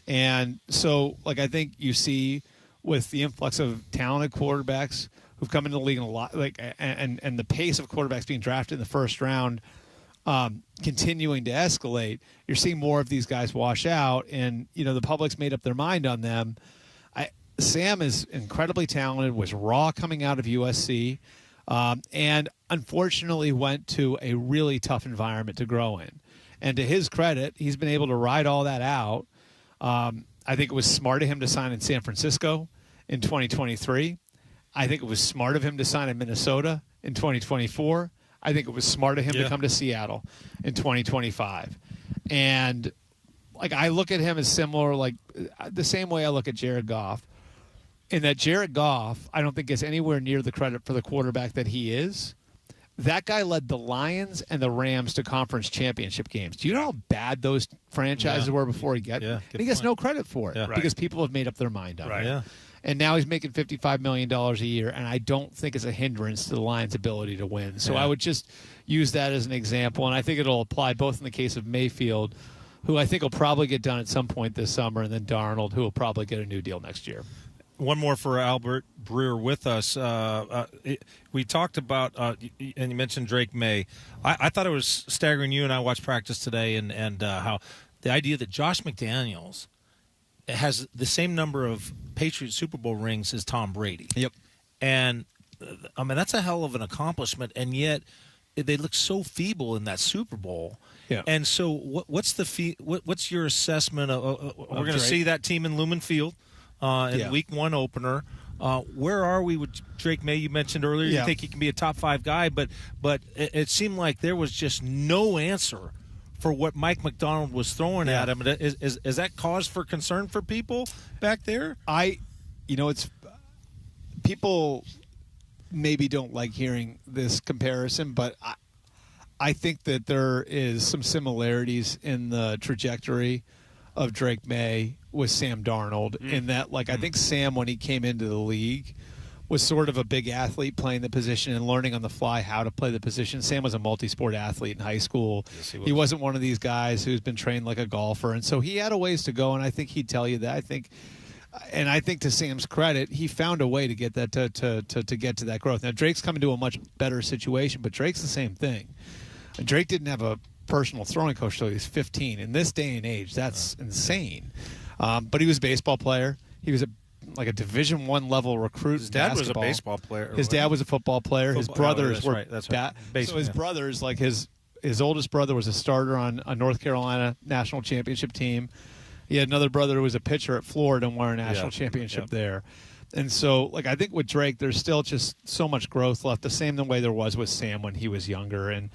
And so, like, I think you see with the influx of talented quarterbacks who've come into the league a lot, like, and the pace of quarterbacks being drafted in the first round continuing to escalate, you're seeing more of these guys wash out, and the public's made up their mind on them. Sam is incredibly talented, was raw coming out of USC. And unfortunately went to a really tough environment to grow in. And to his credit, he's been able to ride all that out. I think it was smart of him to sign in San Francisco in 2023. I think it was smart of him to sign in Minnesota in 2024. I think it was smart of him to come to Seattle in 2025. And, like, I look at him as similar, like, the same way I look at Jared Goff. In that Jared Goff, I don't think gets anywhere near the credit for the quarterback that he is. That guy led the Lions and the Rams to conference championship games. Do you know how bad those franchises were before he got? Yeah, and he gets no credit for it because people have made up their mind on it. Yeah. And now he's making $55 million a year, and I don't think it's a hindrance to the Lions' ability to win. So I would just use that as an example, and I think it'll apply both in the case of Mayfield, who I think will probably get done at some point this summer, and then Darnold, who will probably get a new deal next year. One more for Albert Breer with us. We talked about, and you mentioned Drake May. I thought it was staggering. You and I watched practice today, and how the idea that Josh McDaniels has the same number of Patriots Super Bowl rings as Tom Brady. Yep. And, I mean, that's a hell of an accomplishment, and yet they look so feeble in that Super Bowl. Yeah. And so, what's your assessment of? We're going to see that team in Lumen Field in Week 1 opener. Where are we with Drake May? You mentioned earlier you think he can be a top 5 guy, but it seemed like there was just no answer for what Mike McDonald was throwing at him. Is that cause for concern for people back there? It's people maybe don't like hearing this comparison, but I think that there is some similarities in the trajectory of Drake May with Sam Darnold in that, I think Sam, when he came into the league, was sort of a big athlete playing the position and learning on the fly how to play the position. Sam was a multi-sport athlete in high school. Yes, he wasn't one of these guys who's been trained like a golfer, and so he had a ways to go, and I think he'd tell you that. I think to Sam's credit, he found a way to get that to get to that growth. Now, Drake's coming to a much better situation, but Drake's the same thing. Drake didn't have a personal throwing coach until he was 15. In this day and age, that's insane. But he was a baseball player. He was a Division I level recruit. His dad was a baseball player. His dad was a football player. His brothers were that's right. So his brothers, his oldest brother was a starter on a North Carolina national championship team. He had another brother who was a pitcher at Florida and won a national championship there. And so, I think with Drake, there's still just so much growth left, the same way there was with Sam when he was younger. And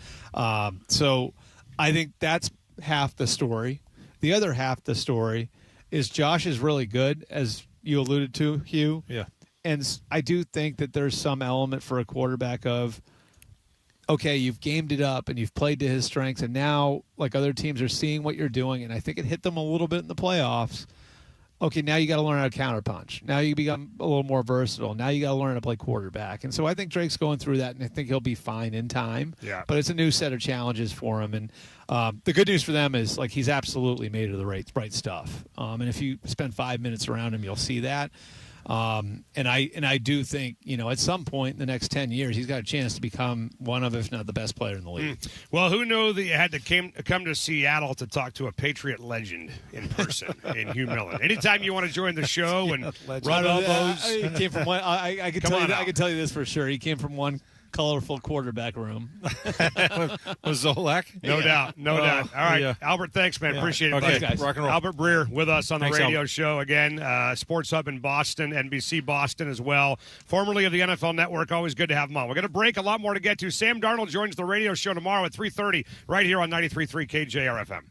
so I think that's half the story. The other half of the story is Josh is really good, as you alluded to, Hugh. Yeah. And I do think that there's some element for a quarterback of, okay, you've gamed it up and you've played to his strengths, and now, other teams are seeing what you're doing, and I think it hit them a little bit in the playoffs. Okay, now you got to learn how to counterpunch. Now you become a little more versatile. Now you got to learn how to play quarterback. And so I think Drake's going through that, and I think he'll be fine in time. Yeah. But it's a new set of challenges for him. And the good news for them is, he's absolutely made of the right stuff. And if you spend 5 minutes around him, you'll see that. And I do think, at some point in the next 10 years, he's got a chance to become one of, if not the best player in the league. Well, who knew that you had to come to Seattle to talk to a Patriot legend in person in Hugh Millen? Anytime you want to join the show and run elbows. He came from one. I can tell you this for sure. He came from one colorful quarterback room. Was Zolak? No doubt. No doubt. All right. Albert, thanks, man. Appreciate it. Okay, buddy. rock and roll. Albert Breer with us on the Thanks, radio Albert. show again. Sports Hub in Boston, NBC Boston as well. Formerly of the NFL Network. Always good to have him on. We're going to break. A lot more to get to. Sam Darnold joins the radio show tomorrow at 3:30 right here on 93.3 KJR FM.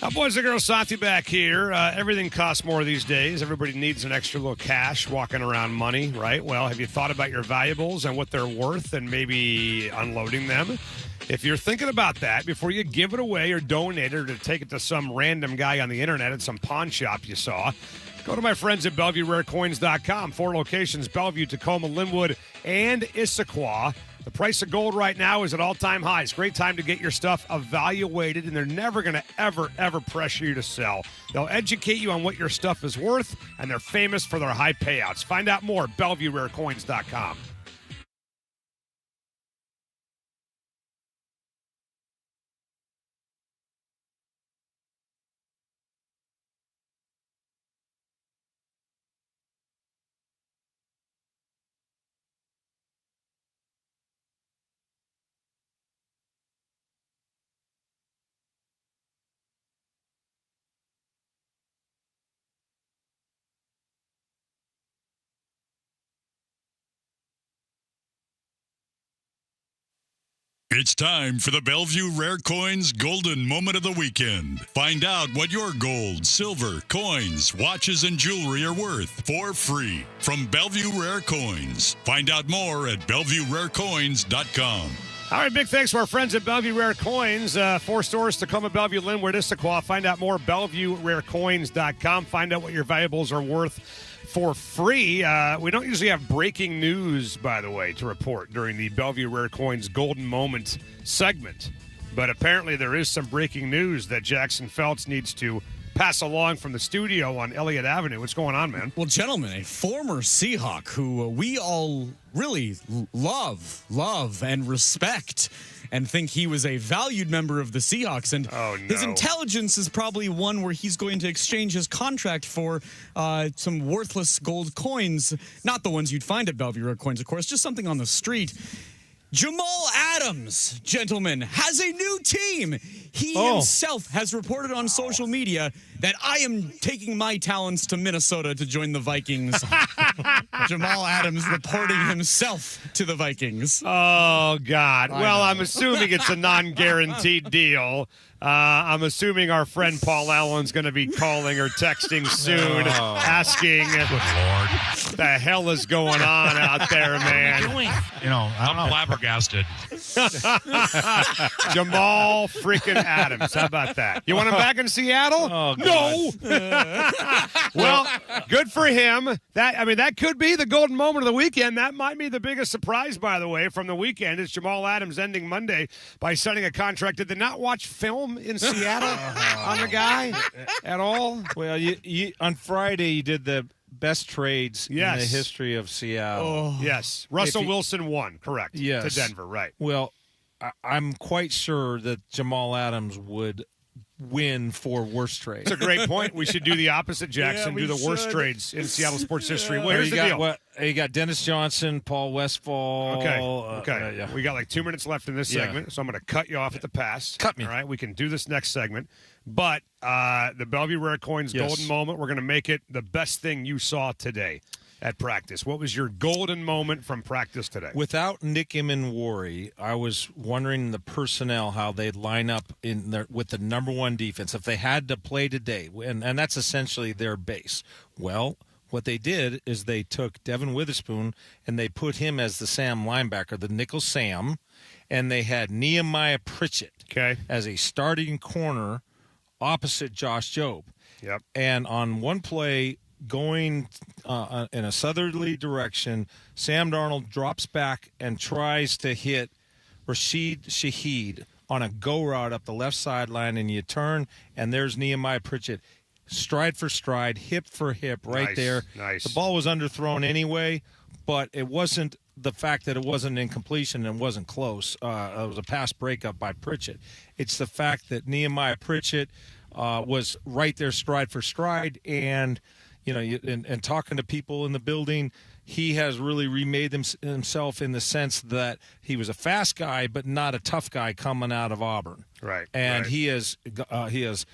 Boys and girls, Santi back here. Everything costs more these days. Everybody needs an extra little cash walking around money, right? Well, have you thought about your valuables and what they're worth and maybe unloading them? If you're thinking about that, before you give it away or donate it or to take it to some random guy on the internet at some pawn shop you saw, go to my friends at BellevueRareCoins.com. 4 locations, Bellevue, Tacoma, Linwood, and Issaquah. The price of gold right now is at all-time highs. Great time to get your stuff evaluated, and they're never going to ever pressure you to sell. They'll educate you on what your stuff is worth, and they're famous for their high payouts. Find out more at BellevueRareCoins.com. It's time for the Bellevue Rare Coins Golden Moment of the Weekend. Find out what your gold, silver, coins, watches, and jewelry are worth for free from Bellevue Rare Coins. Find out more at BellevueRareCoins.com. All right, big thanks to our friends at Bellevue Rare Coins. 4 stores, Tacoma, Bellevue, Linwood, Issaquah. Find out more at BellevueRareCoins.com. Find out what your valuables are worth for free. We don't usually have breaking news, by the way, to report during the Bellevue Rare Coins Golden Moment segment. But apparently there is some breaking news that Jackson Feltz needs to pass along from the studio on Elliott Avenue. What's going on, man? Well, gentlemen, a former Seahawk who we all really love and respect and think he was a valued member of the Seahawks. And his intelligence is probably one where he's going to exchange his contract for some worthless gold coins. Not the ones you'd find at Bellevue Rare Coins, of course, just something on the street. Jamal Adams, gentlemen, has a new team. He himself has reported on social media that I am taking my talents to Minnesota to join the Vikings. Jamal Adams reporting himself to the Vikings. Oh, God. Well, I'm assuming it's a non-guaranteed deal. I'm assuming our friend Paul Allen's going to be calling or texting soon, asking what the hell is going on out there, man. You know, I'm flabbergasted. Jamal freaking Adams. How about that? You want him back in Seattle? Oh, no. Well, good for him. That could be the golden moment of the weekend. That might be the biggest surprise, by the way, from the weekend. It's Jamal Adams ending Monday by signing a contract. Did they not watch film in Seattle on the guy at all? Well, you on Friday you did the best trades in the history of Seattle. Yes. Russell Wilson won, correct, yes. to Denver, right. Well, I'm quite sure that Jamal Adams would win for worst trades. That's a great point. We should do the opposite, Jackson. Do the worst trades in Seattle sports history. Well, here's the deal. You got Dennis Johnson, Paul Westfall. Okay. We got like 2 minutes left in this segment, so I'm going to cut you off at the pass. Cut me. All right, we can do this next segment. But the Bellevue Rare Coins golden moment, we're going to make it the best thing you saw today at practice. What was your golden moment from practice today? Without Nick Imenwari, I was wondering the personnel, how they'd line up with the number one defense if they had to play today, and that's essentially their base. Well, what they did is they took Devin Witherspoon and they put him as the Sam linebacker, the nickel Sam, and they had Nehemiah Pritchett as a starting corner opposite Josh Jobe. Yep. And on one play, going in a southerly direction, Sam Darnold drops back and tries to hit Rashid Shaheed on a go route up the left sideline, and you turn, and there's Nehemiah Pritchett. Stride for stride, hip for hip, right there. Nice. The ball was underthrown anyway, but it wasn't the fact that it wasn't incompletion and wasn't close. It was a pass breakup by Pritchett. It's the fact that Nehemiah Pritchett was right there, stride for stride, and and talking to people in the building, he has really remade himself in the sense that he was a fast guy, but not a tough guy coming out of Auburn. Right. And right. he has